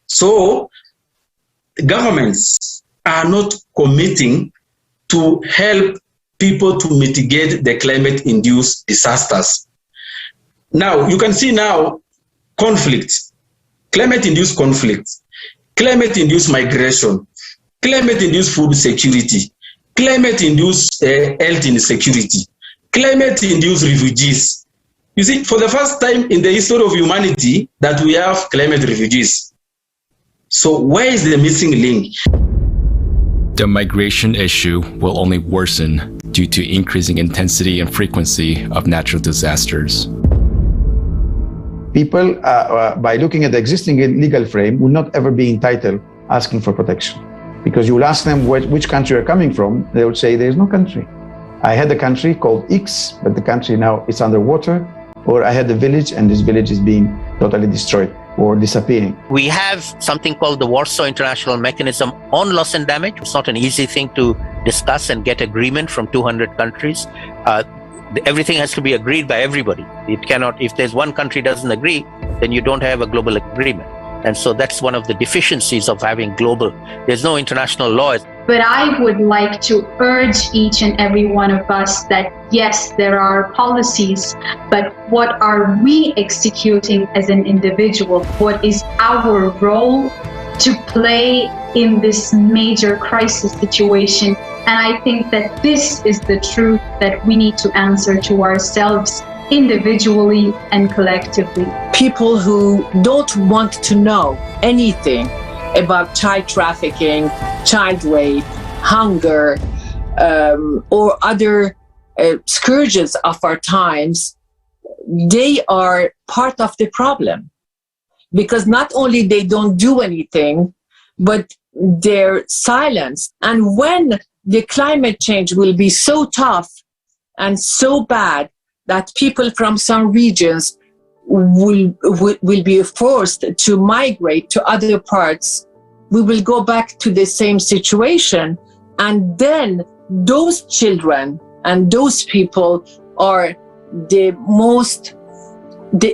So governments are not committing to help people to mitigate the climate-induced disasters. Now, you can see now conflict, climate-induced conflict, climate-induced migration, climate-induced food security, climate-induced health insecurity, climate-induced refugees. You see, for the first time in the history of humanity that we have climate refugees. So where is the missing link? The migration issue will only worsen due to increasing intensity and frequency of natural disasters. People, by looking at the existing legal frame, will not ever be entitled asking for protection. Because you will ask them which country you're coming from, they will say there's no country. I had a country called X, but the country now is underwater. Or I had a village and this village is being totally destroyed or disappearing. We have something called the Warsaw International Mechanism on Loss and Damage. It's not an easy thing to discuss and get agreement from 200 countries. Everything has to be agreed by everybody. It cannot, if there's one country doesn't agree, then you don't have a global agreement. And so that's one of the deficiencies of having global. There's no international law. But I would like to urge each and every one of us that yes, there are policies, but what are we executing as an individual? What is our role to play in this major crisis situation? And I think that this is the truth that we need to answer to ourselves individually and collectively. People who don't want to know anything about child trafficking, child rape, hunger, or other scourges of our times, they are part of the problem. Because not only they don't do anything, but they're silenced. And when the climate change will be so tough and so bad that people from some regions will be forced to migrate to other parts, we will go back to the same situation. And then those children and those people are the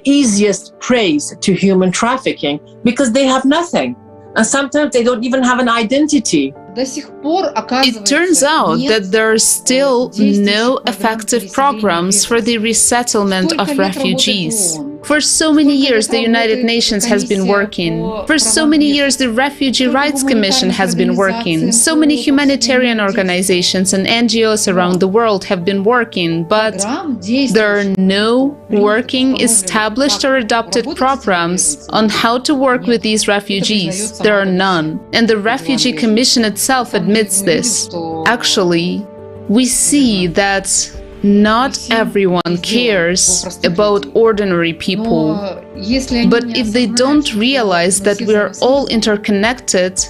easiest prey to human trafficking because they have nothing. And sometimes they don't even have an identity. It turns out that there are still no effective programs for the resettlement of refugees. For so many years, the United Nations has been working. For so many years, the Refugee Rights Commission has been working. So many humanitarian organizations and NGOs around the world have been working, but there are no working, established or adopted programs on how to work with these refugees. There are none. And the Refugee Commission itself admits this. Actually, we see that not everyone cares about ordinary people. But if they don't realize that we are all interconnected,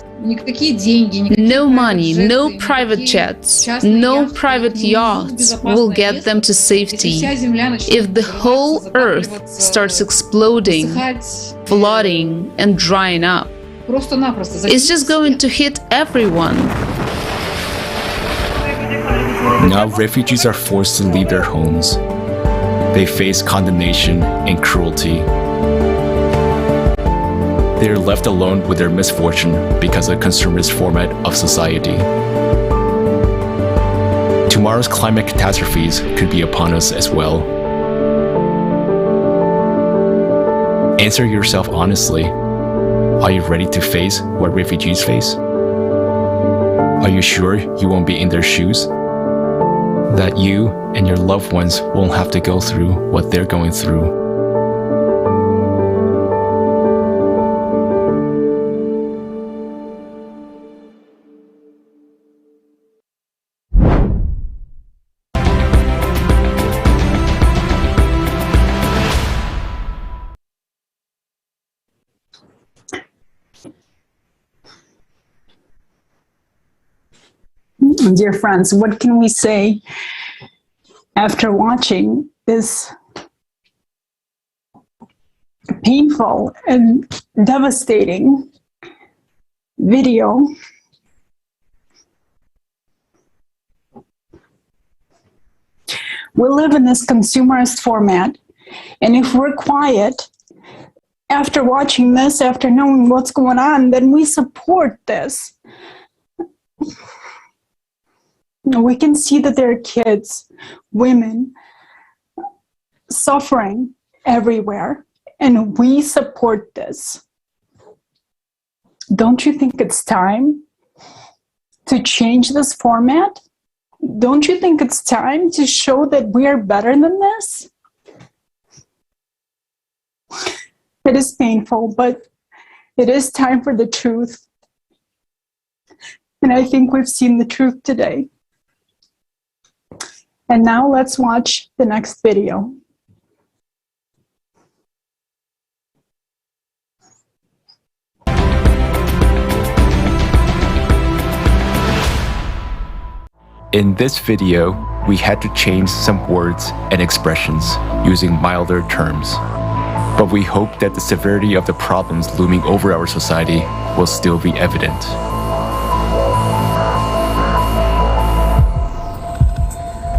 no money, no private jets, no private yachts will get them to safety. If the whole earth starts exploding, flooding, and drying up, it's just going to hit everyone. Now refugees are forced to leave their homes. They face condemnation and cruelty. They are left alone with their misfortune because of the consumerist format of society. Tomorrow's climate catastrophes could be upon us as well. Answer yourself honestly. Are you ready to face what refugees face? Are you sure you won't be in their shoes? That you and your loved ones won't have to go through what they're going through. Dear friends, what can we say after watching this painful and devastating video? We live in this consumerist format, and if we're quiet after watching this, after knowing what's going on, then we support this. We can see that there are kids, women, suffering everywhere, and we support this. Don't you think it's time to change this format? Don't you think it's time to show that we are better than this? It is painful, but it is time for the truth. And I think we've seen the truth today. And now let's watch the next video. In this video, we had to change some words and expressions using milder terms. But we hope that the severity of the problems looming over our society will still be evident.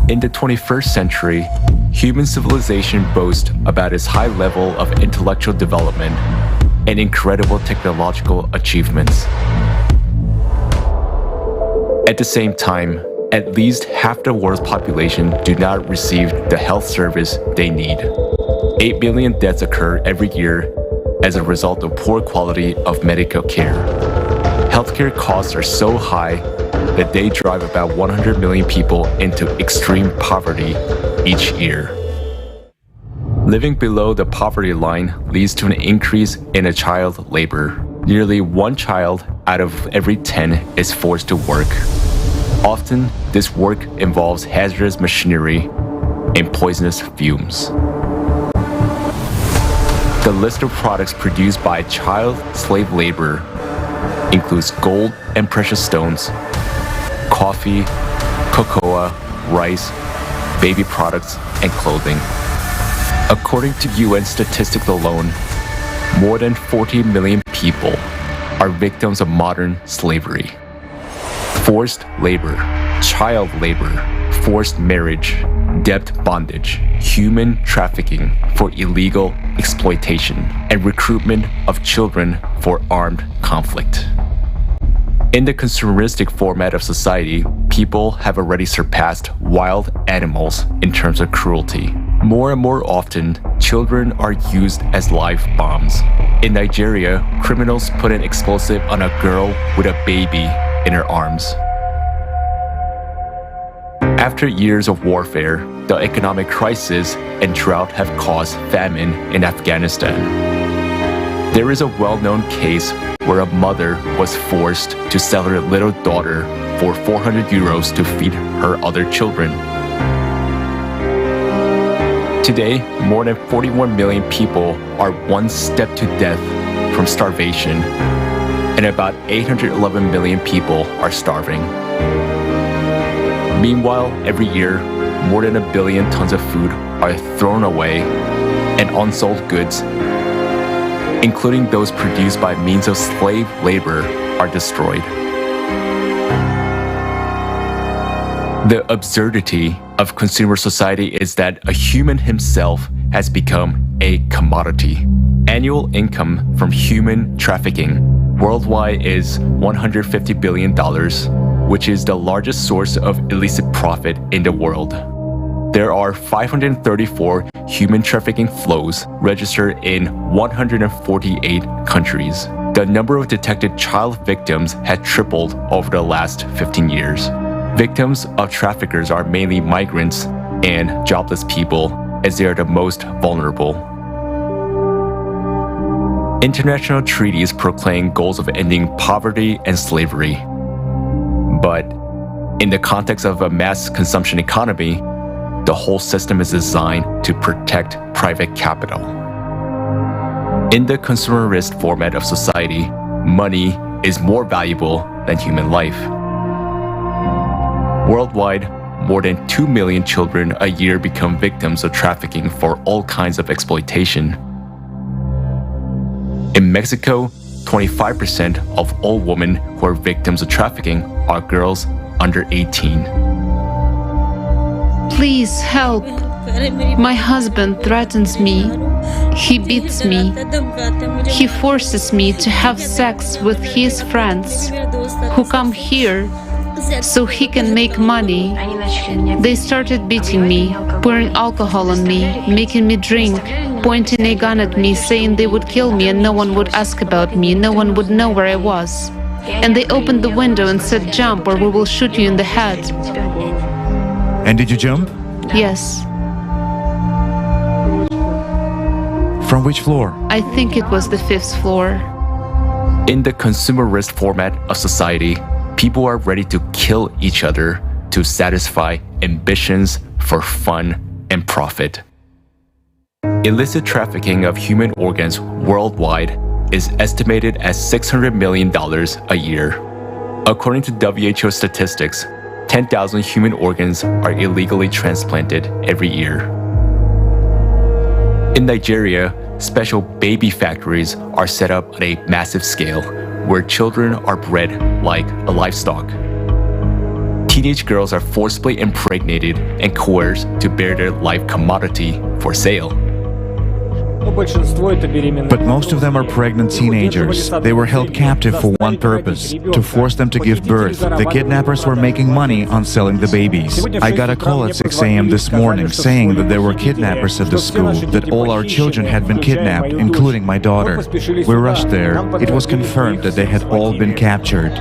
In the 21st century, human civilization boasts about its high level of intellectual development and incredible technological achievements. At the same time, at least half the world's population do not receive the health service they need. 8 million deaths occur every year as a result of poor quality of medical care. Healthcare costs are so high that they drive about 100 million people into extreme poverty each year. Living below the poverty line leads to an increase in child labor. Nearly 1 child out of every 10 is forced to work. Often, this work involves hazardous machinery and poisonous fumes. The list of products produced by child slave labor includes gold and precious stones, coffee, cocoa, rice, baby products, and clothing. According to UN statistics alone, more than 40 million people are victims of modern slavery. Forced labor, child labor, forced marriage, debt bondage, human trafficking for illegal exploitation, and recruitment of children for armed conflict. In the consumeristic format of society, people have already surpassed wild animals in terms of cruelty. More and more often, children are used as live bombs. In Nigeria, criminals put an explosive on a girl with a baby in her arms. After years of warfare, the economic crisis and drought have caused famine in Afghanistan. There is a well-known case where a mother was forced to sell her little daughter for 400 euros to feed her other children. Today, more than 41 million people are one step to death from starvation, and about 811 million people are starving. Meanwhile, every year, more than 1 billion tons of food are thrown away, and unsold goods, including those produced by means of slave labor, are destroyed. The absurdity of consumer society is that a human himself has become a commodity. Annual income from human trafficking worldwide is $150 billion, which is the largest source of illicit profit in the world. There are 534 human trafficking flows registered in 148 countries. The number of detected child victims had tripled over the last 15 years. Victims of traffickers are mainly migrants and jobless people, as they are the most vulnerable. International treaties proclaim goals of ending poverty and slavery. But in the context of a mass consumption economy, the whole system is designed to protect private capital. In the consumerist format of society, money is more valuable than human life. Worldwide, more than 2 million children a year become victims of trafficking for all kinds of exploitation. In Mexico, 25% of all women who are victims of trafficking are girls under 18. Please help. My husband threatens me. He beats me. He forces me to have sex with his friends who come here so he can make money. They started beating me, pouring alcohol on me, making me drink, pointing a gun at me, saying they would kill me and no one would ask about me, no one would know where I was. And they opened the window and said, "Jump or we will shoot you in the head." And did you jump? Yes. From which floor? I think it was the 5th floor. In the consumerist format of society, people are ready to kill each other to satisfy ambitions for fun and profit. Illicit trafficking of human organs worldwide is estimated at $600 million a year. According to WHO statistics, 10,000 human organs are illegally transplanted every year. In Nigeria, special baby factories are set up on a massive scale where children are bred like a livestock. Teenage girls are forcibly impregnated and coerced to bear their life commodity for sale. But most of them are pregnant teenagers. They were held captive for one purpose, to force them to give birth. The kidnappers were making money on selling the babies. I got a call at 6 a.m. this morning saying that there were kidnappers at the school, that all our children had been kidnapped, including my daughter. We rushed there. It was confirmed that they had all been captured.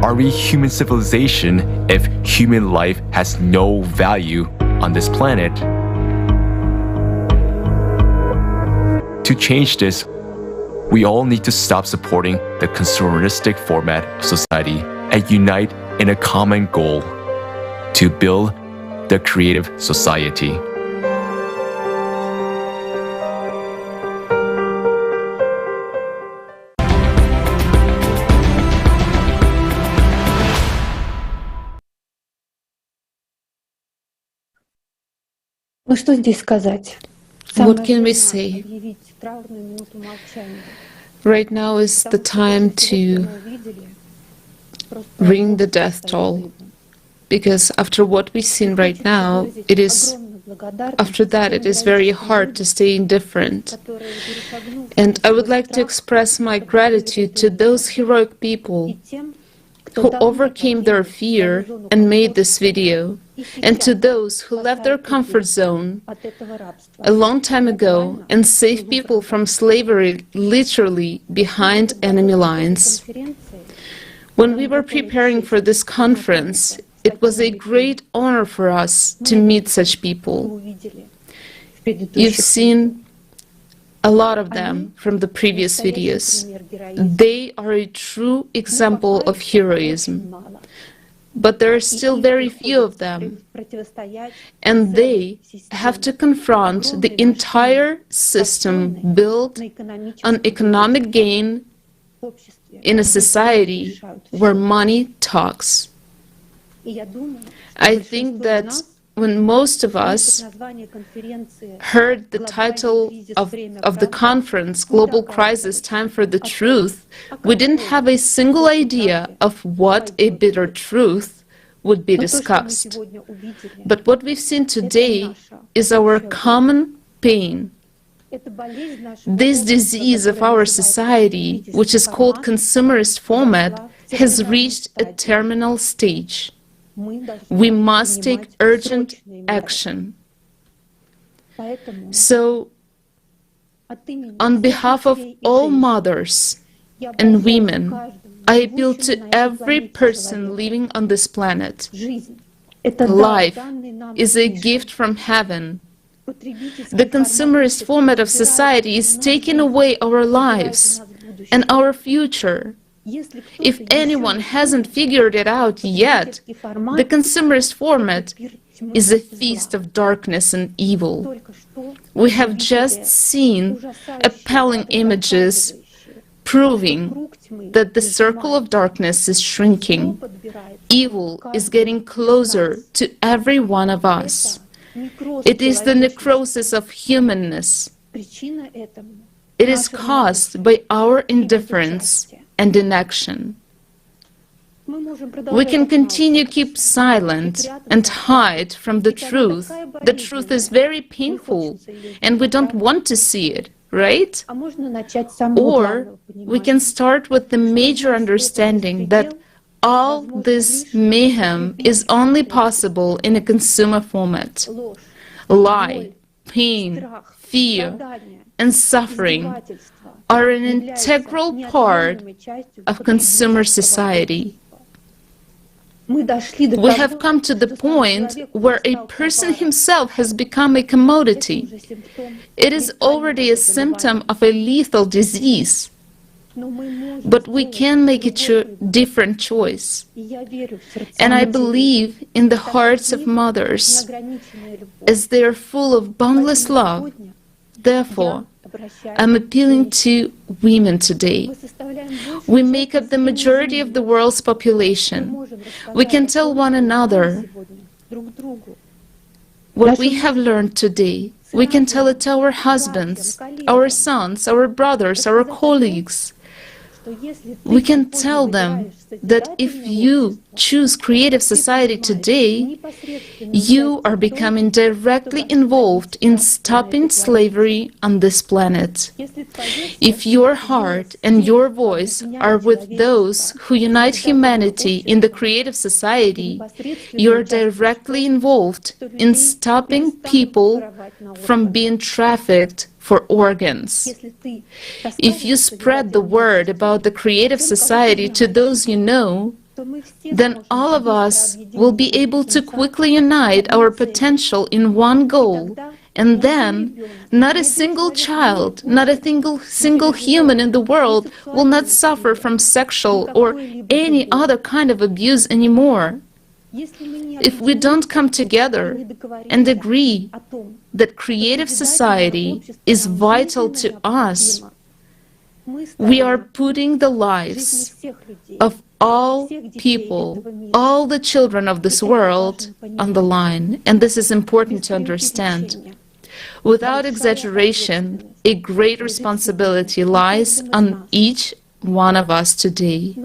Are we human civilization if human life has no value on this planet? To change this, we all need to stop supporting the consumeristic format of society and unite in a common goal to build the creative society. Ну что здесь сказать? What can we say? Right now is the time to ring the death toll, because after what we've seen right now, after that it is very hard to stay indifferent. And I would like to express my gratitude to those heroic people who overcame their fear and made this video. and to those who left their comfort zone a long time ago and saved people from slavery literally behind enemy lines. When we were preparing for this conference, it was a great honor for us to meet such people. You've seen a lot of them from the previous videos. They are a true example of heroism. But there are still very few of them, and they have to confront the entire system built on economic gain in a society where money talks. I think that when most of us heard the title of the conference, Global Crisis, Time for the Truth, we didn't have a single idea of what a bitter truth would be discussed. But what we've seen today is our common pain. This disease of our society, which is called consumerist format, has reached a terminal stage. We must take urgent action. So, on behalf of all mothers and women, I appeal to every person living on this planet. Life is a gift from heaven. The consumerist format of society is taking away our lives and our future. If anyone hasn't figured it out yet, the consumerist format is a feast of darkness and evil. We have just seen appalling images proving that the circle of darkness is shrinking. Evil is getting closer to every one of us. It is the necrosis of humanness. It is caused by our indifference and inaction. We can continue to keep silent and hide from the truth. The truth is very painful, and we don't want to see it, right? Or we can start with the major understanding that all this mayhem is only possible in a consumer format. Lie, pain, fear, and suffering are an integral part of consumer society. We have come to the point where a person himself has become a commodity. It is already a symptom of a lethal disease. But we can make a different choice. And I believe in the hearts of mothers, as they are full of boundless love. Therefore, I'm appealing to women today. We make up the majority of the world's population. We can tell one another what we have learned today. We can tell it to our husbands, our sons, our brothers, our colleagues. We can tell them that if you choose creative society today, you are becoming directly involved in stopping slavery on this planet. If your heart and your voice are with those who unite humanity in the creative society, you are directly involved in stopping people from being trafficked for organs. If you spread the word about the creative society to those you know, then all of us will be able to quickly unite our potential in one goal, and then not a single child, not a single human in the world will not suffer from sexual or any other kind of abuse anymore. If we don't come together and agree that creative society is vital to us, we are putting the lives of all people, all the children of this world, on the line. And this is important to understand. Without exaggeration, a great responsibility lies on each one of us today.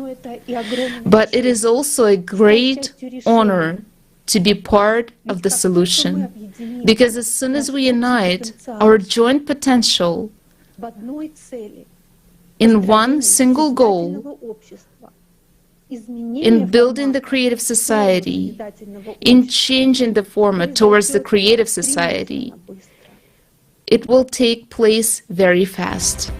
But it is also a great honor to be part of the solution, because as soon as we unite our joint potential in one single goal, in building the creative society, in changing the format towards the creative society, it will take place very fast.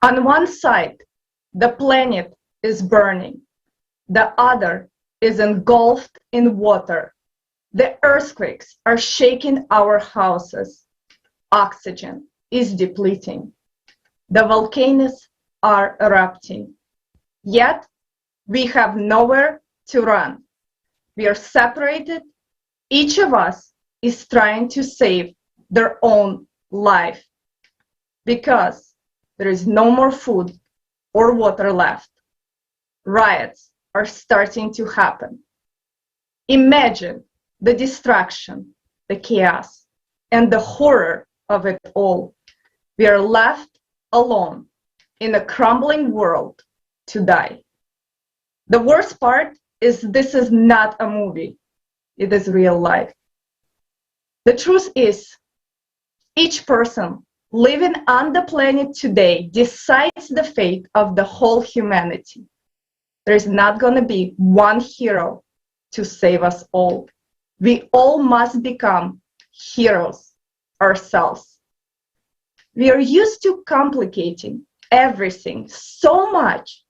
On one side, the planet is burning. The other is engulfed in water. The earthquakes are shaking our houses. Oxygen is depleting. The volcanoes are erupting. Yet, we have nowhere to run. We are separated. Each of us is trying to save their own life. Because there is no more food or water left. Riots are starting to happen. Imagine the destruction, the chaos, and the horror of it all. We are left alone in a crumbling world to die. The worst part is this is not a movie. It is real life. The truth is, each person living on the planet today decides the fate of the whole humanity. There is not going to be one hero to save us all. We all must become heroes ourselves. We are used to complicating everything so much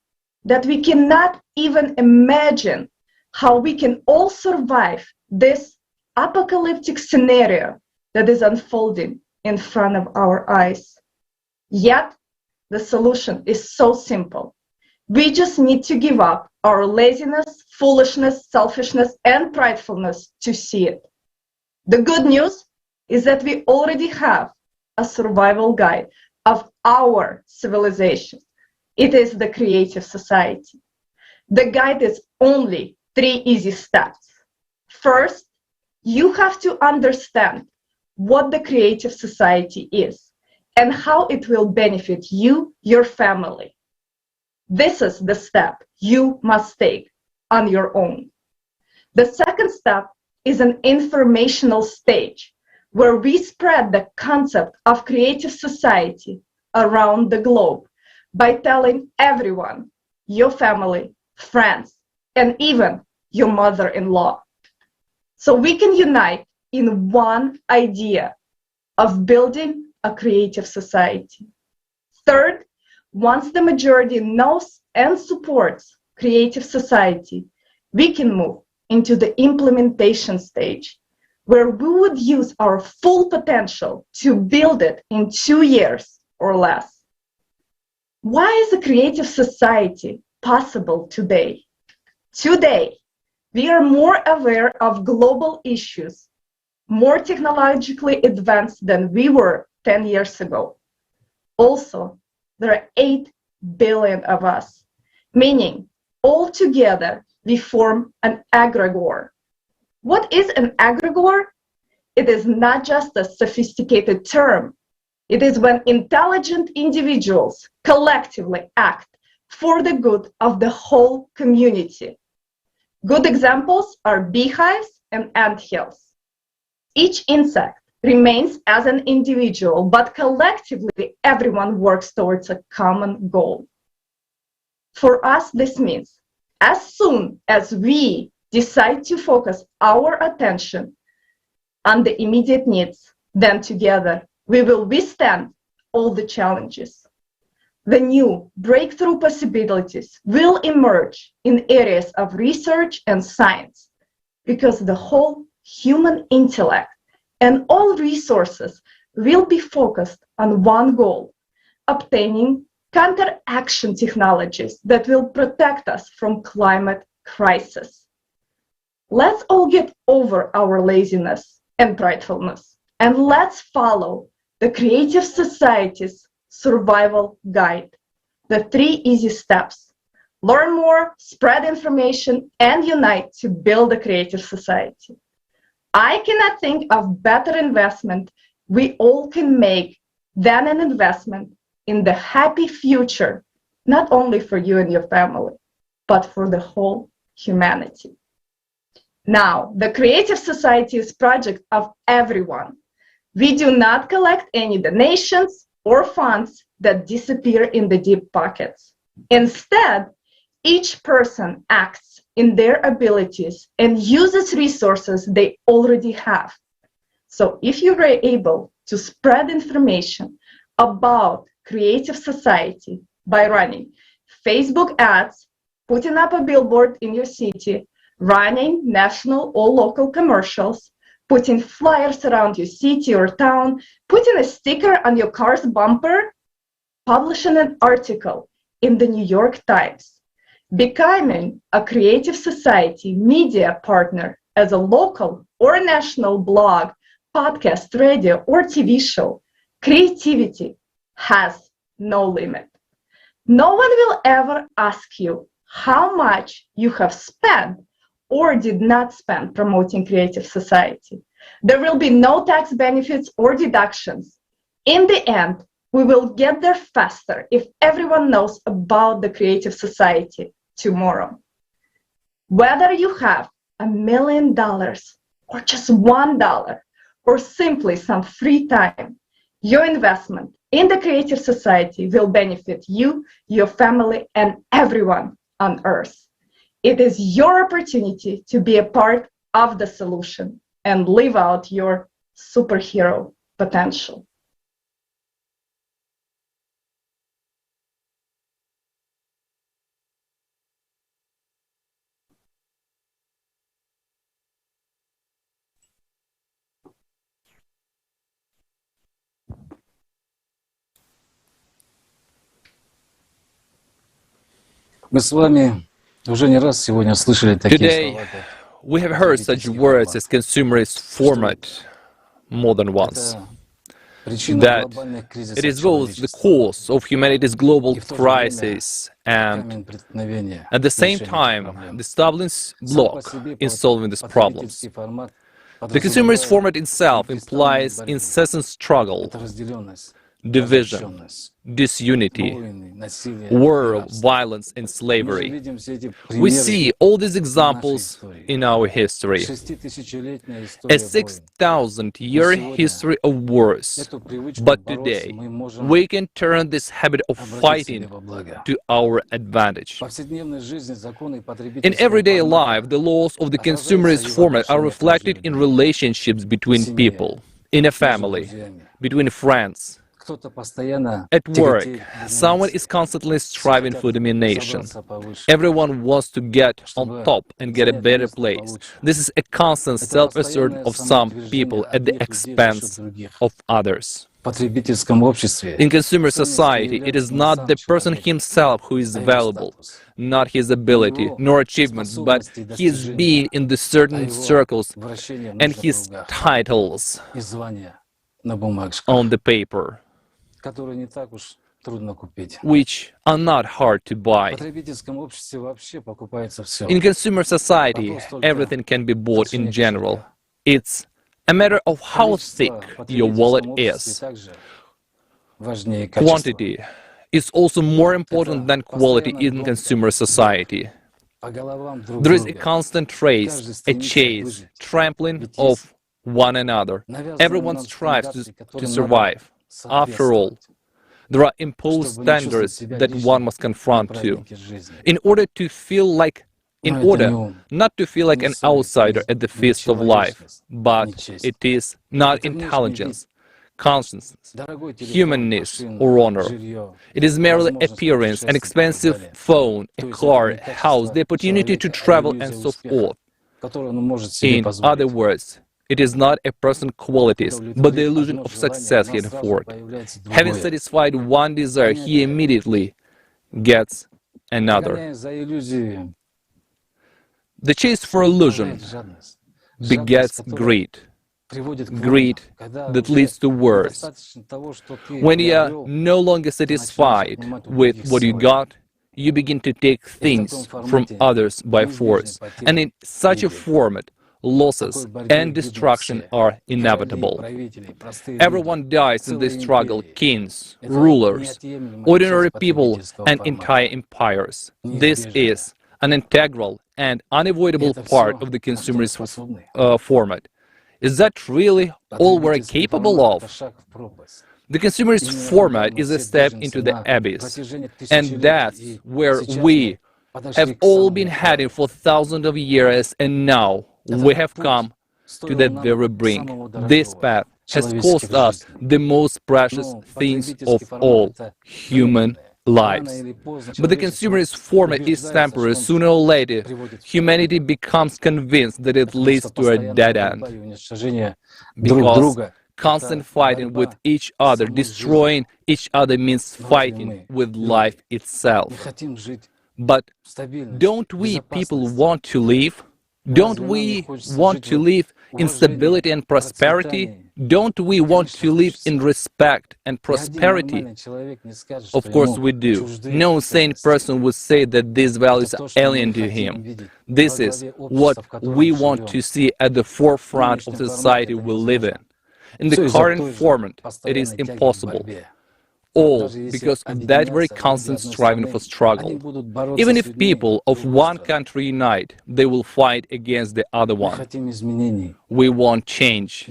that we cannot even imagine how we can all survive this apocalyptic scenario that is unfolding in front of our eyes. Yet, the solution is so simple. We just need to give up our laziness, foolishness, selfishness, and pridefulness to see it. The good news is that we already have a survival guide of our civilization. It is the creative society. The guide is only 3 easy steps. First, you have to understand what the creative society is and how it will benefit you, your family. This is the step you must take on your own. The second step is an informational stage where we spread the concept of creative society around the globe by telling everyone, your family, friends, and even your mother-in-law. So we can unite in one idea of building a creative society. Third, once the majority knows and supports creative society, we can move into the implementation stage, where we would use our full potential to build it in 2 years or less. Why is a creative society possible today? Today, we are more aware of global issues, more technologically advanced than we were 10 years ago. Also, there are 8 billion of us, meaning altogether we form an egregore. What is an egregore? It is not just a sophisticated term. It is when intelligent individuals collectively act for the good of the whole community. Good examples are beehives and anthills. Each insect remains as an individual, but collectively everyone works towards a common goal. For us, this means as soon as we decide to focus our attention on the immediate needs, then together we will withstand all the challenges. The new breakthrough possibilities will emerge in areas of research and science, because the whole human intellect and all resources will be focused on one goal: obtaining counteraction technologies that will protect us from climate crisis. Let's all get over our laziness and pridefulness, and let's follow the Creative Society's survival guide, the 3 easy steps. Learn more, spread information, and unite to build a creative society. I cannot think of better investment we all can make than an investment in the happy future, not only for you and your family, but for the whole humanity. Now, the Creative Society is a project of everyone. We do not collect any donations or funds that disappear in the deep pockets. Instead, each person acts in their abilities and uses resources they already have. So if you were able to spread information about Creative Society by running Facebook ads, putting up a billboard in your city, running national or local commercials, putting flyers around your city or town, putting a sticker on your car's bumper, publishing an article in the New York Times, becoming a Creative Society media partner as a local or national blog, podcast, radio, or TV show, creativity has no limit. No one will ever ask you how much you have spent or did not spend promoting Creative Society. There will be no tax benefits or deductions. In the end, we will get there faster if everyone knows about the Creative Society tomorrow. Whether you have $1 million or just $1 or simply some free time, your investment in the Creative Society will benefit you, your family, and everyone on Earth. It is your opportunity to be a part of the solution and live out your superhero potential. Мы с вами уже не раз сегодня слышали такие Today, слова, как we have heard such words as consumerist format more than once. That it is both the cause of humanity's global crisis and, at the same time, the stumbling block in solving these problems. The consumerist format itself implies incessant struggle, division, disunity, war, violence, and slavery. We see all these examples in our history. A 6,000-year history of wars. But today, we can turn this habit of fighting to our advantage. In everyday life, the laws of the consumerist format are reflected in relationships between people, in a family, between friends. At work, someone is constantly striving for domination. Everyone wants to get on top and get a better place. This is a constant self-assertion of some people at the expense of others. In consumer society, it is not the person himself who is valuable, not his ability nor achievements, but his being in the certain circles and his titles on the paper, which are not hard to buy. In consumer society, everything can be bought in general. It's a matter of how thick your wallet is. Quantity is also more important than quality in consumer society. There is a constant race, a chase, trampling of one another. Everyone strives to survive. After all, there are imposed standards that one must confront to. In order not to feel like an outsider at the feast of life, but it is not intelligence, consciousness, humanness, or honor. It is merely appearance, an expensive phone, a car, a house, the opportunity to travel, and so forth. In other words, it is not a person's qualities, but the illusion of success he can afford. Having satisfied one desire, he immediately gets another. The chase for illusion begets greed. Greed that leads to wars. When you are no longer satisfied with what you got, you begin to take things from others by force. And in such a format, losses and destruction are inevitable. Everyone dies in this struggle: kings, rulers, ordinary people, and entire empires. This is an integral and unavoidable part of the consumerist format. Is that really all we're capable of? The consumerist format is a step into the abyss, and that's where we have all been heading for thousands of years, and now we have come to that very brink. This path has cost us the most precious things of all: human lives. But the consumerist format is temporary. Sooner or later, humanity becomes convinced that it leads to a dead end. Because constant fighting with each other, destroying each other, means fighting with life itself. But don't we people want to live? Don't we want to live in stability and prosperity? Don't we want to live in respect and prosperity? Of course we do. No sane person would say that these values are alien to him. This is what we want to see at the forefront of the society we live in. In the current format, it is impossible. All because of that very constant striving for struggle. Even if people of one country unite, they will fight against the other one. We want change,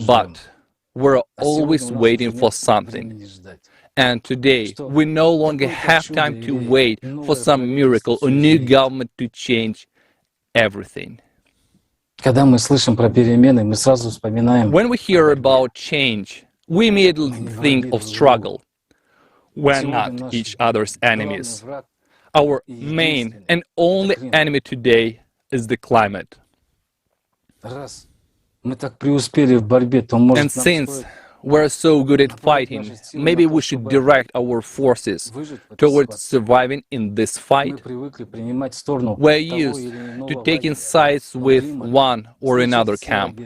but we're always waiting for something. And today, we no longer have time to wait for some miracle or new government to change everything. When we hear about change, we immediately think of struggle. We're not each other's enemies. Our main and only enemy today is the climate. And since we're so good at fighting, maybe we should direct our forces towards surviving in this fight. We're used to taking sides with one or another camp.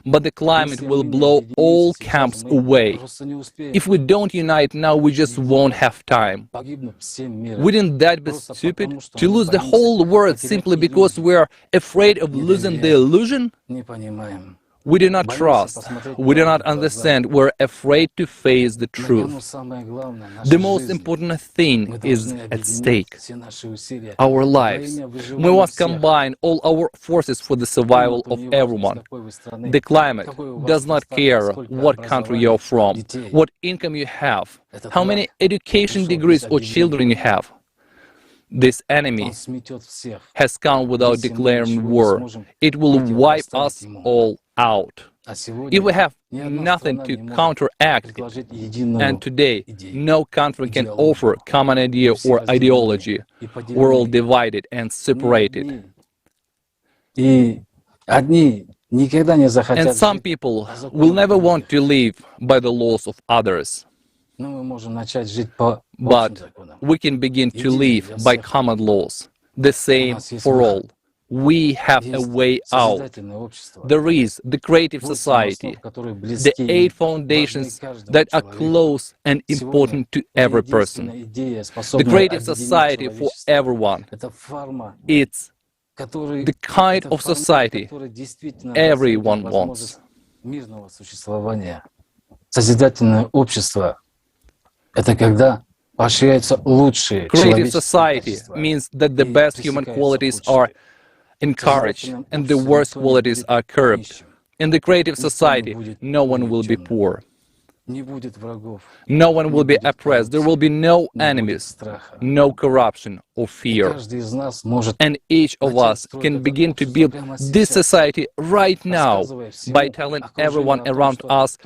But the climate will blow all camps away. If we don't unite now, we just won't have time. Wouldn't that be stupid? To lose the whole world simply because we're afraid of losing the illusion? We do not trust, we do not understand, we're afraid to face the truth. The most important thing is at stake: our lives. We must combine all our forces for the survival of everyone. The climate does not care what country you're from, what income you have, how many education degrees or children you have. This enemy has come without declaring war. It will wipe us all out. If we have nothing to counteract it, and today no country can offer common idea or ideology, we're all divided and separated. And some people will never want to live by the laws of others. But we can begin to live by common laws, the same for all. We have a way out. There is the creative society, the 8 foundations that are close and important to every person. The creative society for everyone. It's the kind of society everyone wants. Creative society means that the best human qualities are encouraged and the worst qualities are curbed. In the creative society, no one will be poor. No one will be oppressed. There will be no enemies, no corruption or fear. And each of us can begin to build this society right now by telling everyone around us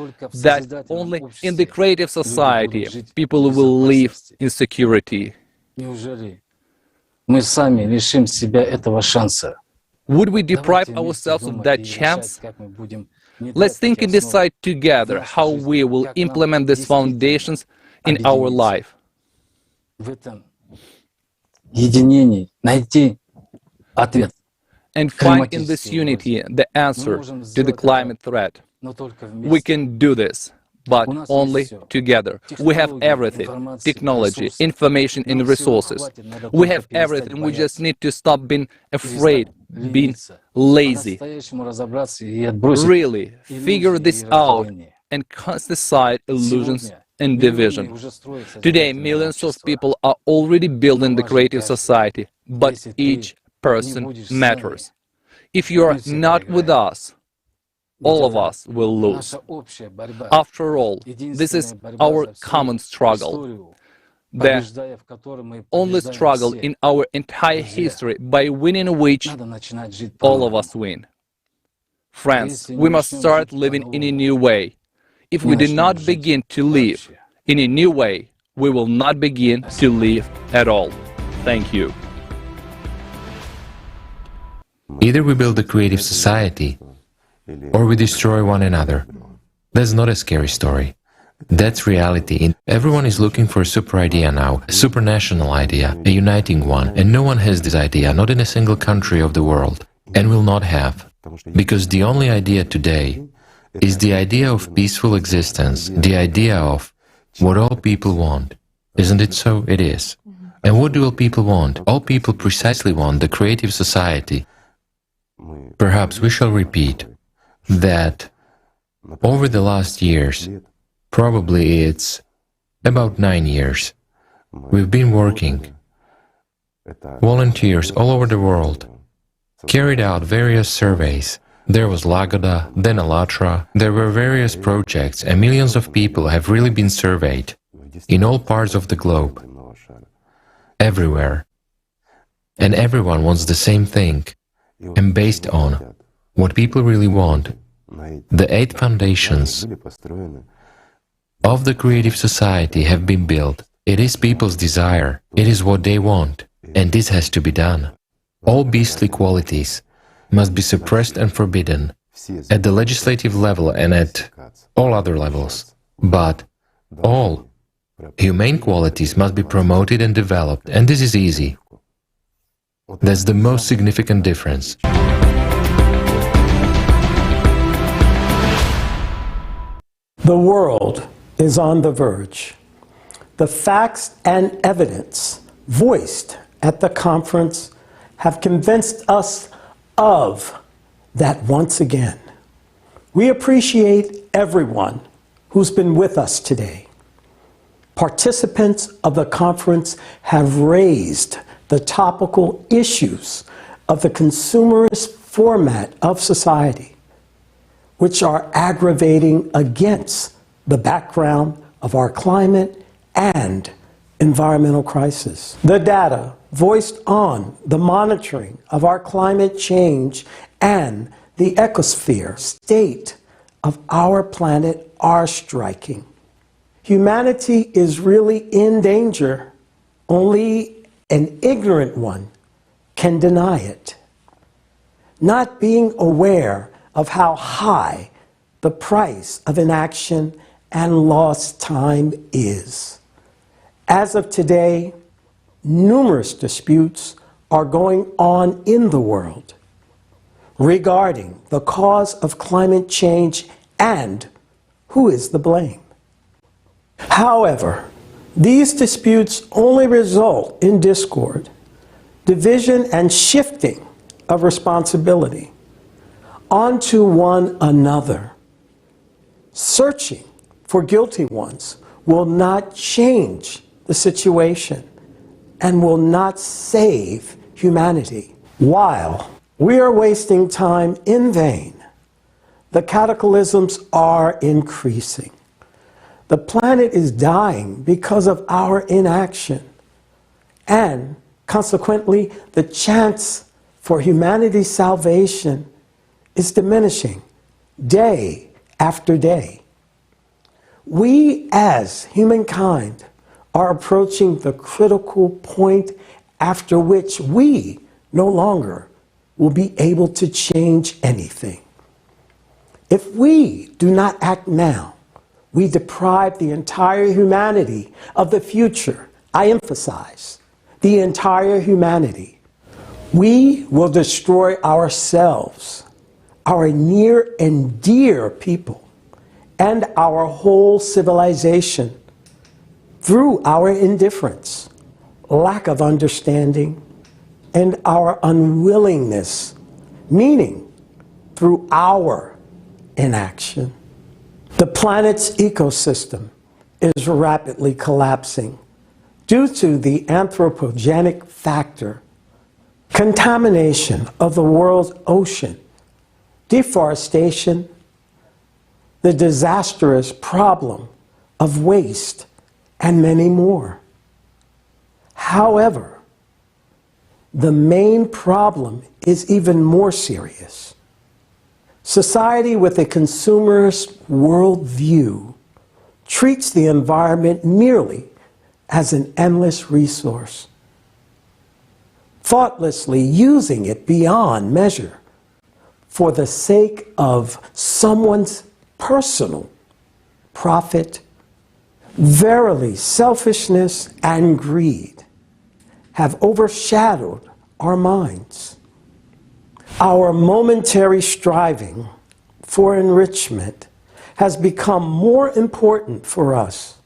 that only in the creative society people will live in security. Would we deprive ourselves of that chance? Let's think and decide together how we will implement these foundations in our life. And find in this unity the answer to the climate threat. We can do this, but only together. We have everything: technology, information and resources. We have everything. We just need to stop being afraid been lazy. Really, figure this out and cast aside illusions and division. Today, millions of people are already building the creative society, but each person matters. If you are not with us, all of us will lose. After all, this is our common struggle. The only struggle in our entire history by winning which all of us win. Friends, we must start living in a new way. If we do not begin to live in a new way, we will not begin to live at all. Thank you. Either we build a creative society, or we destroy one another. That's not a scary story. That's reality. Everyone is looking for a super idea now, a supranational idea, a uniting one, and no one has this idea, not in a single country of the world, and will not have. Because the only idea today is the idea of peaceful existence, the idea of what all people want. Isn't it so? It is. And what do all people want? All people precisely want the creative society. Perhaps we shall repeat that over the last years, probably it's about 9 years, we've been working. Volunteers all over the world carried out various surveys. There was Lagoda, then Alatra, there were various projects, and millions of people have really been surveyed in all parts of the globe, everywhere. And everyone wants the same thing, and based on what people really want, the 8 foundations of the creative society have been built. It is people's desire, it is what they want, and this has to be done. All beastly qualities must be suppressed and forbidden at the legislative level and at all other levels. But all humane qualities must be promoted and developed, and this is easy. That's the most significant difference. The world is on the verge. The facts and evidence voiced at the conference have convinced us of that once again. We appreciate everyone who's been with us today. Participants of the conference have raised the topical issues of the consumerist format of society, which are aggravating against the background of our climate and environmental crisis. The data voiced on the monitoring of our climate change and the ecosphere state of our planet are striking. Humanity is really in danger. Only an ignorant one can deny it. Not being aware of how high the price of inaction and lost time is. As of today, numerous disputes are going on in the world regarding the cause of climate change and who is the blame. However, these disputes only result in discord, division, and shifting of responsibility onto one another. Searching for guilty ones will not change the situation and will not save humanity. While we are wasting time in vain, the cataclysms are increasing. The planet is dying because of our inaction, and consequently, the chance for humanity's salvation is diminishing day after day. We as humankind are approaching the critical point after which we no longer will be able to change anything. If we do not act now, we deprive the entire humanity of the future. I emphasize, the entire humanity. We will destroy ourselves, our near and dear people, and our whole civilization through our indifference, lack of understanding, and our unwillingness meaning through our inaction. The planet's ecosystem is rapidly collapsing due to the anthropogenic factor, contamination of the world's ocean, deforestation, the disastrous problem of waste, and many more. However, the main problem is even more serious. Society with a consumerist worldview treats the environment merely as an endless resource, thoughtlessly using it beyond measure for the sake of someone's personal profit. Verily, selfishness and greed have overshadowed our minds. Our momentary striving for enrichment has become more important for us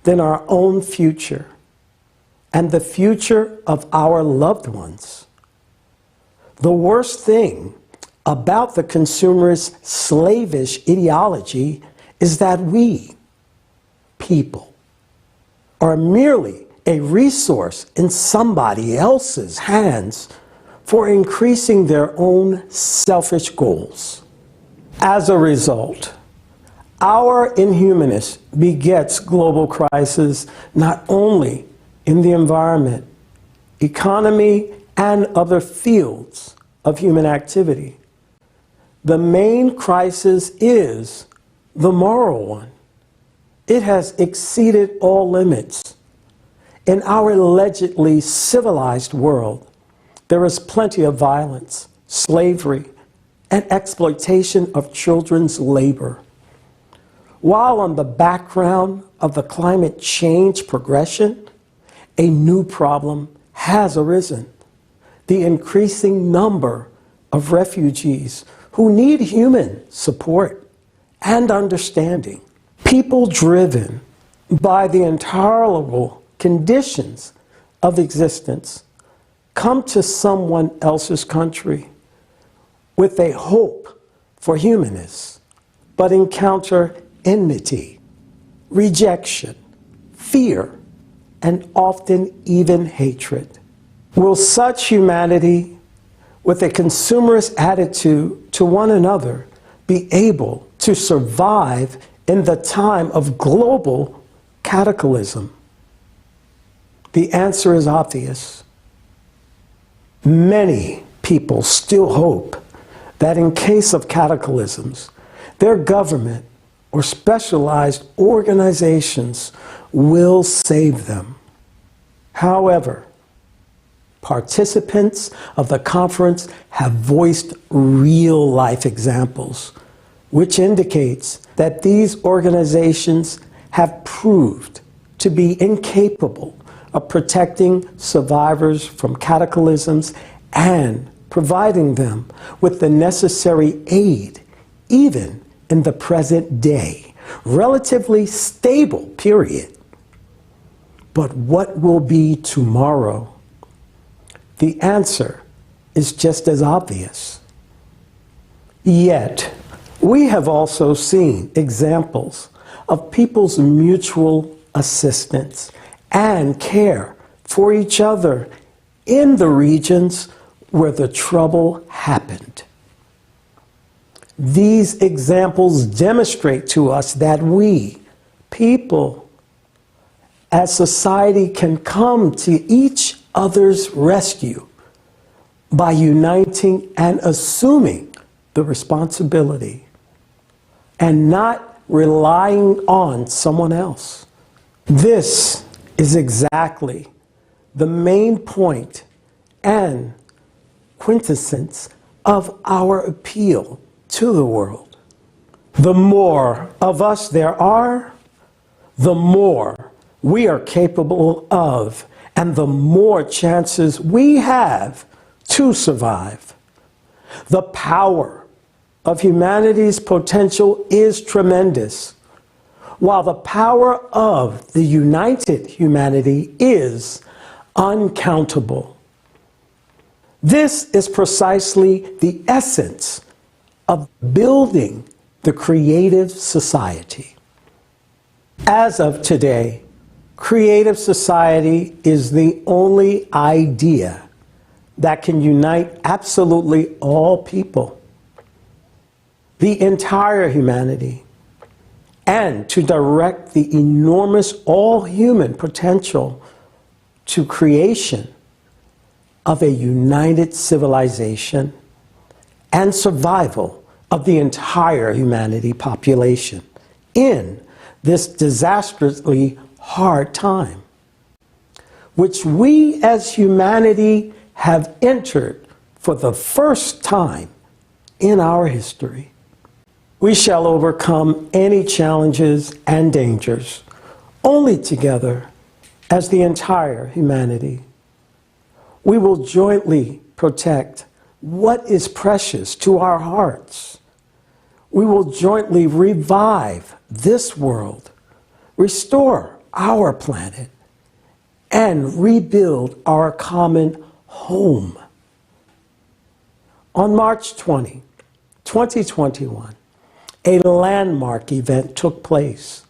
than our own future and the future of our loved ones. The worst thing about the consumerist slavish ideology is that we, people, are merely a resource in somebody else's hands for increasing their own selfish goals. As a result, our inhumanness begets global crisis not only in the environment, economy, and other fields of human activity. The main crisis is the moral one. It has exceeded all limits. In our allegedly civilized world, there is plenty of violence, slavery, and exploitation of children's labor. While on the background of the climate change progression, a new problem has arisen: the increasing number of refugees who need human support and understanding. People driven by the intolerable conditions of existence come to someone else's country with a hope for humanness, but encounter enmity, rejection, fear, and often even hatred. Will such humanity with a consumerist attitude to one another be able to survive in the time of global cataclysm? The answer is obvious. Many people still hope that in case of cataclysms, their government or specialized organizations will save them. However, participants of the conference have voiced real-life examples, which indicates that these organizations have proved to be incapable of protecting survivors from cataclysms and providing them with the necessary aid, even in the present day, relatively stable period. But what will be tomorrow? The answer is just as obvious. Yet, we have also seen examples of people's mutual assistance and care for each other in the regions where the trouble happened. These examples demonstrate to us that we, people, as society, can come to each other's rescue by uniting and assuming the responsibility and not relying on someone else. This is exactly the main point and quintessence of our appeal to the world. The more of us there are, the more we are capable of, and the more chances we have to survive. The power of humanity's potential is tremendous, while the power of the united humanity is uncountable. This is precisely the essence of building the creative society. As of today, creative society is the only idea that can unite absolutely all people, the entire humanity, and to direct the enormous all-human potential to creation of a united civilization and survival of the entire humanity population in this disastrously hard time, which we as humanity have entered for the first time in our history. We shall overcome any challenges and dangers only together as the entire humanity. We will jointly protect what is precious to our hearts. We will jointly revive this world, restore our planet, and rebuild our common home. On March 20, 2021, a landmark event took place.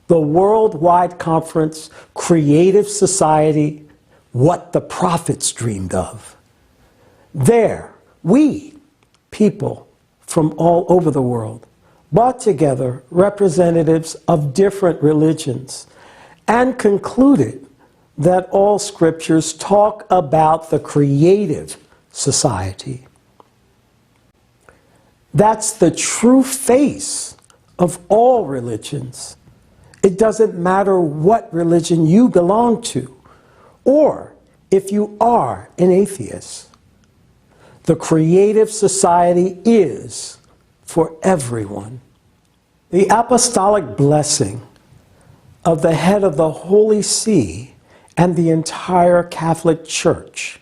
The worldwide conference, Creative Society, What the Prophets Dreamed of. There, we, people from all over the world, brought together representatives of different religions and concluded that all scriptures talk about the creative society. That's the true face of all religions. It doesn't matter what religion you belong to, or if you are an atheist. The creative society is for everyone. The apostolic blessing of the head of the Holy See and the entire Catholic Church,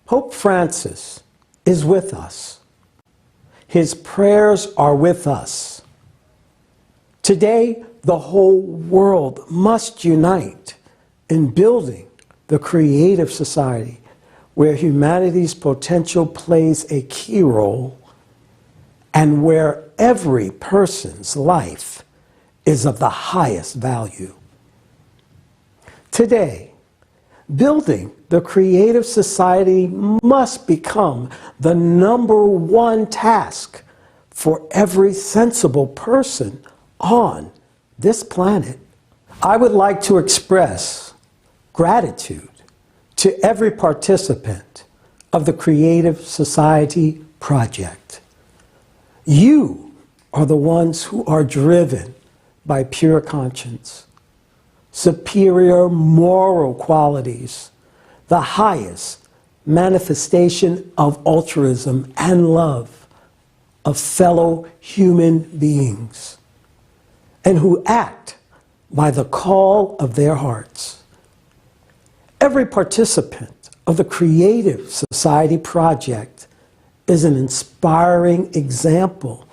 Pope Francis, is with us. His prayers are with us. Today, the whole world must unite in building the creative society where humanity's potential plays a key role and where every person's life is of the highest value. Today, building the creative society must become the #1 task for every sensible person on this planet. I would like to express gratitude to every participant of the Creative Society Project. You are the ones who are driven by pure conscience, superior moral qualities, the highest manifestation of altruism and love of fellow human beings, and who act by the call of their hearts. Every participant of the Creative Society Project is an inspiring example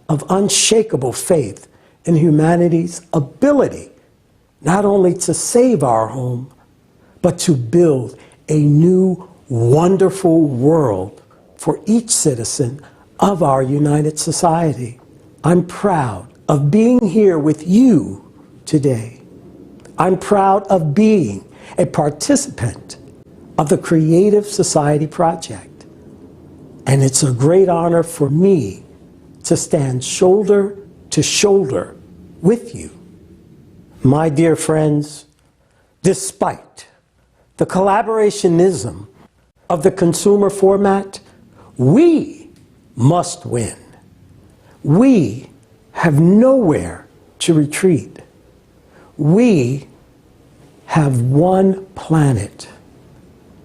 of unshakable faith in humanity's ability not only to save our home, but to build a new, wonderful world for each citizen of our united society. I'm proud of being here with you today. I'm proud of being a participant of the Creative Society Project. And it's a great honor for me to stand shoulder to shoulder with you. My dear friends, despite the collaborationism of the consumer format, we must win. We have nowhere to retreat. We have one planet.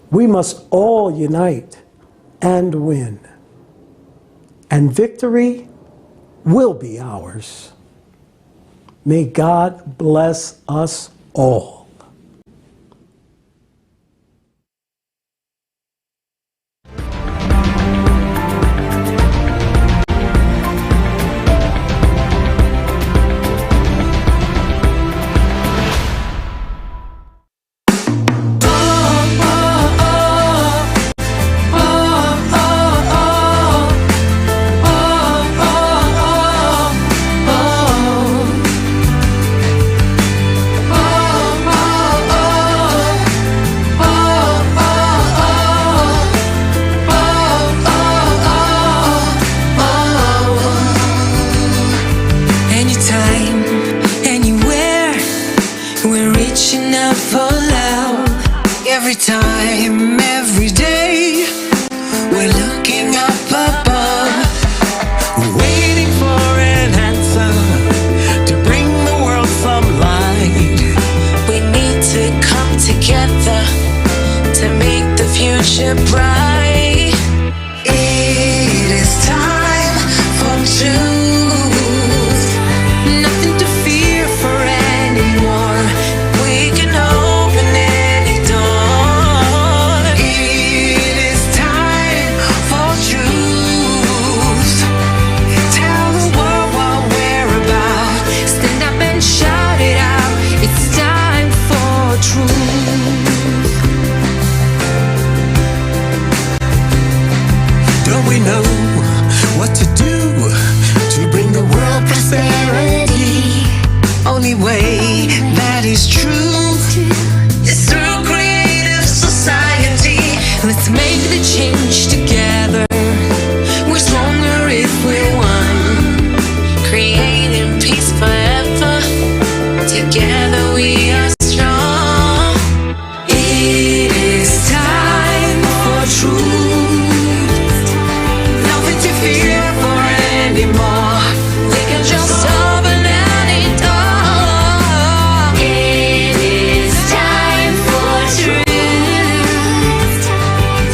We must all unite and win. And victory will be ours. May God bless us all. future bright. It is time for truth. Nothing to fear for anymore. We can open any door. It is time for truth. Tell the world what we're about. Stand up and shout it out. It's time for truth. Don't we know what to do to bring the world prosperity? Only way that is true is through creative society. Let's make the change together. We're stronger if we're one. Creating peace forever. Together we are strong. It is time for truth. Nothing to fear for anymore. We can just open any door. It is time for truth.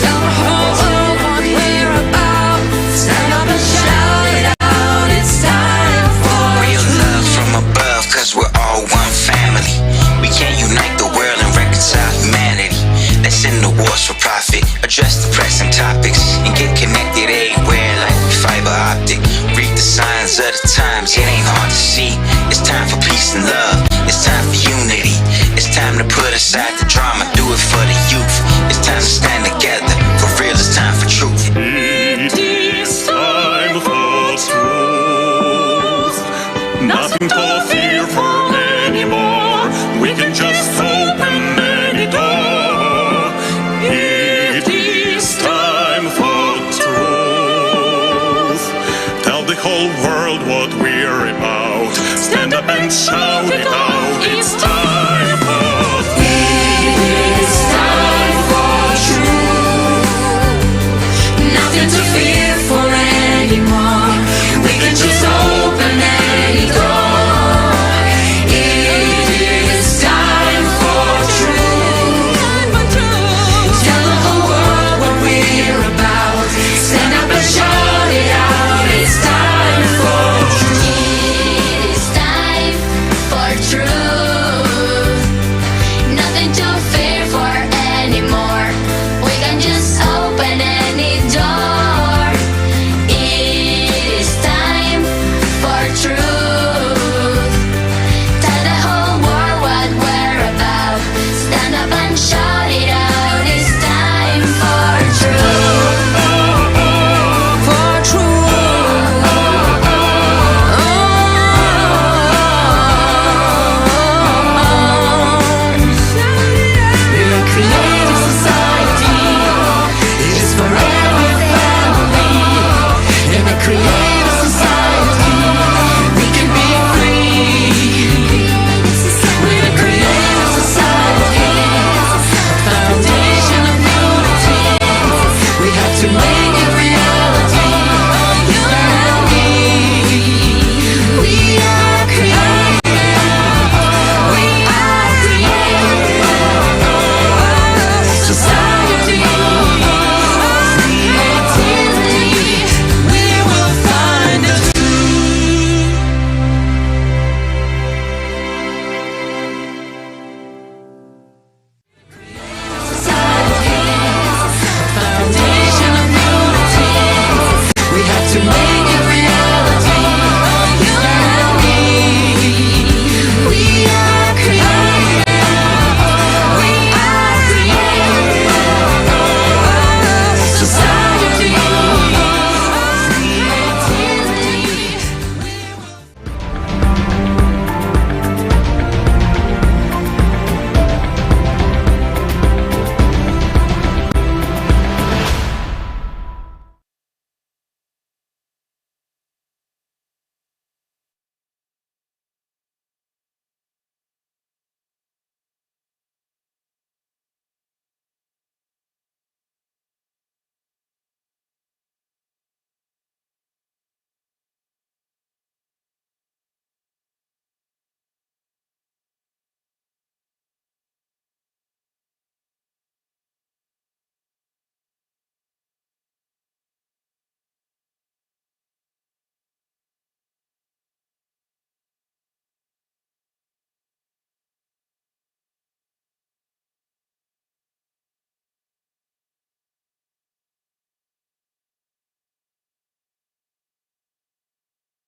Tell the whole world what we're about. Stand up and shout it out. It's time for real love from above, cause we're all one family. We can't unite the world and reconcile humanity. Let's end the wars for profit, address the pressing topics, and get connected everywhere like fiber optic. Read the signs of the times, it ain't hard to see. It's time for peace and love, it's time for unity. It's time to put aside the drama, do it for the youth. It's time to stand together, for real, it's time for truth. It is time for truth. Nothing to fear for anymore. We can just open any door. It is time for truth. Tell the whole world what we're about. Stand up and shout it out.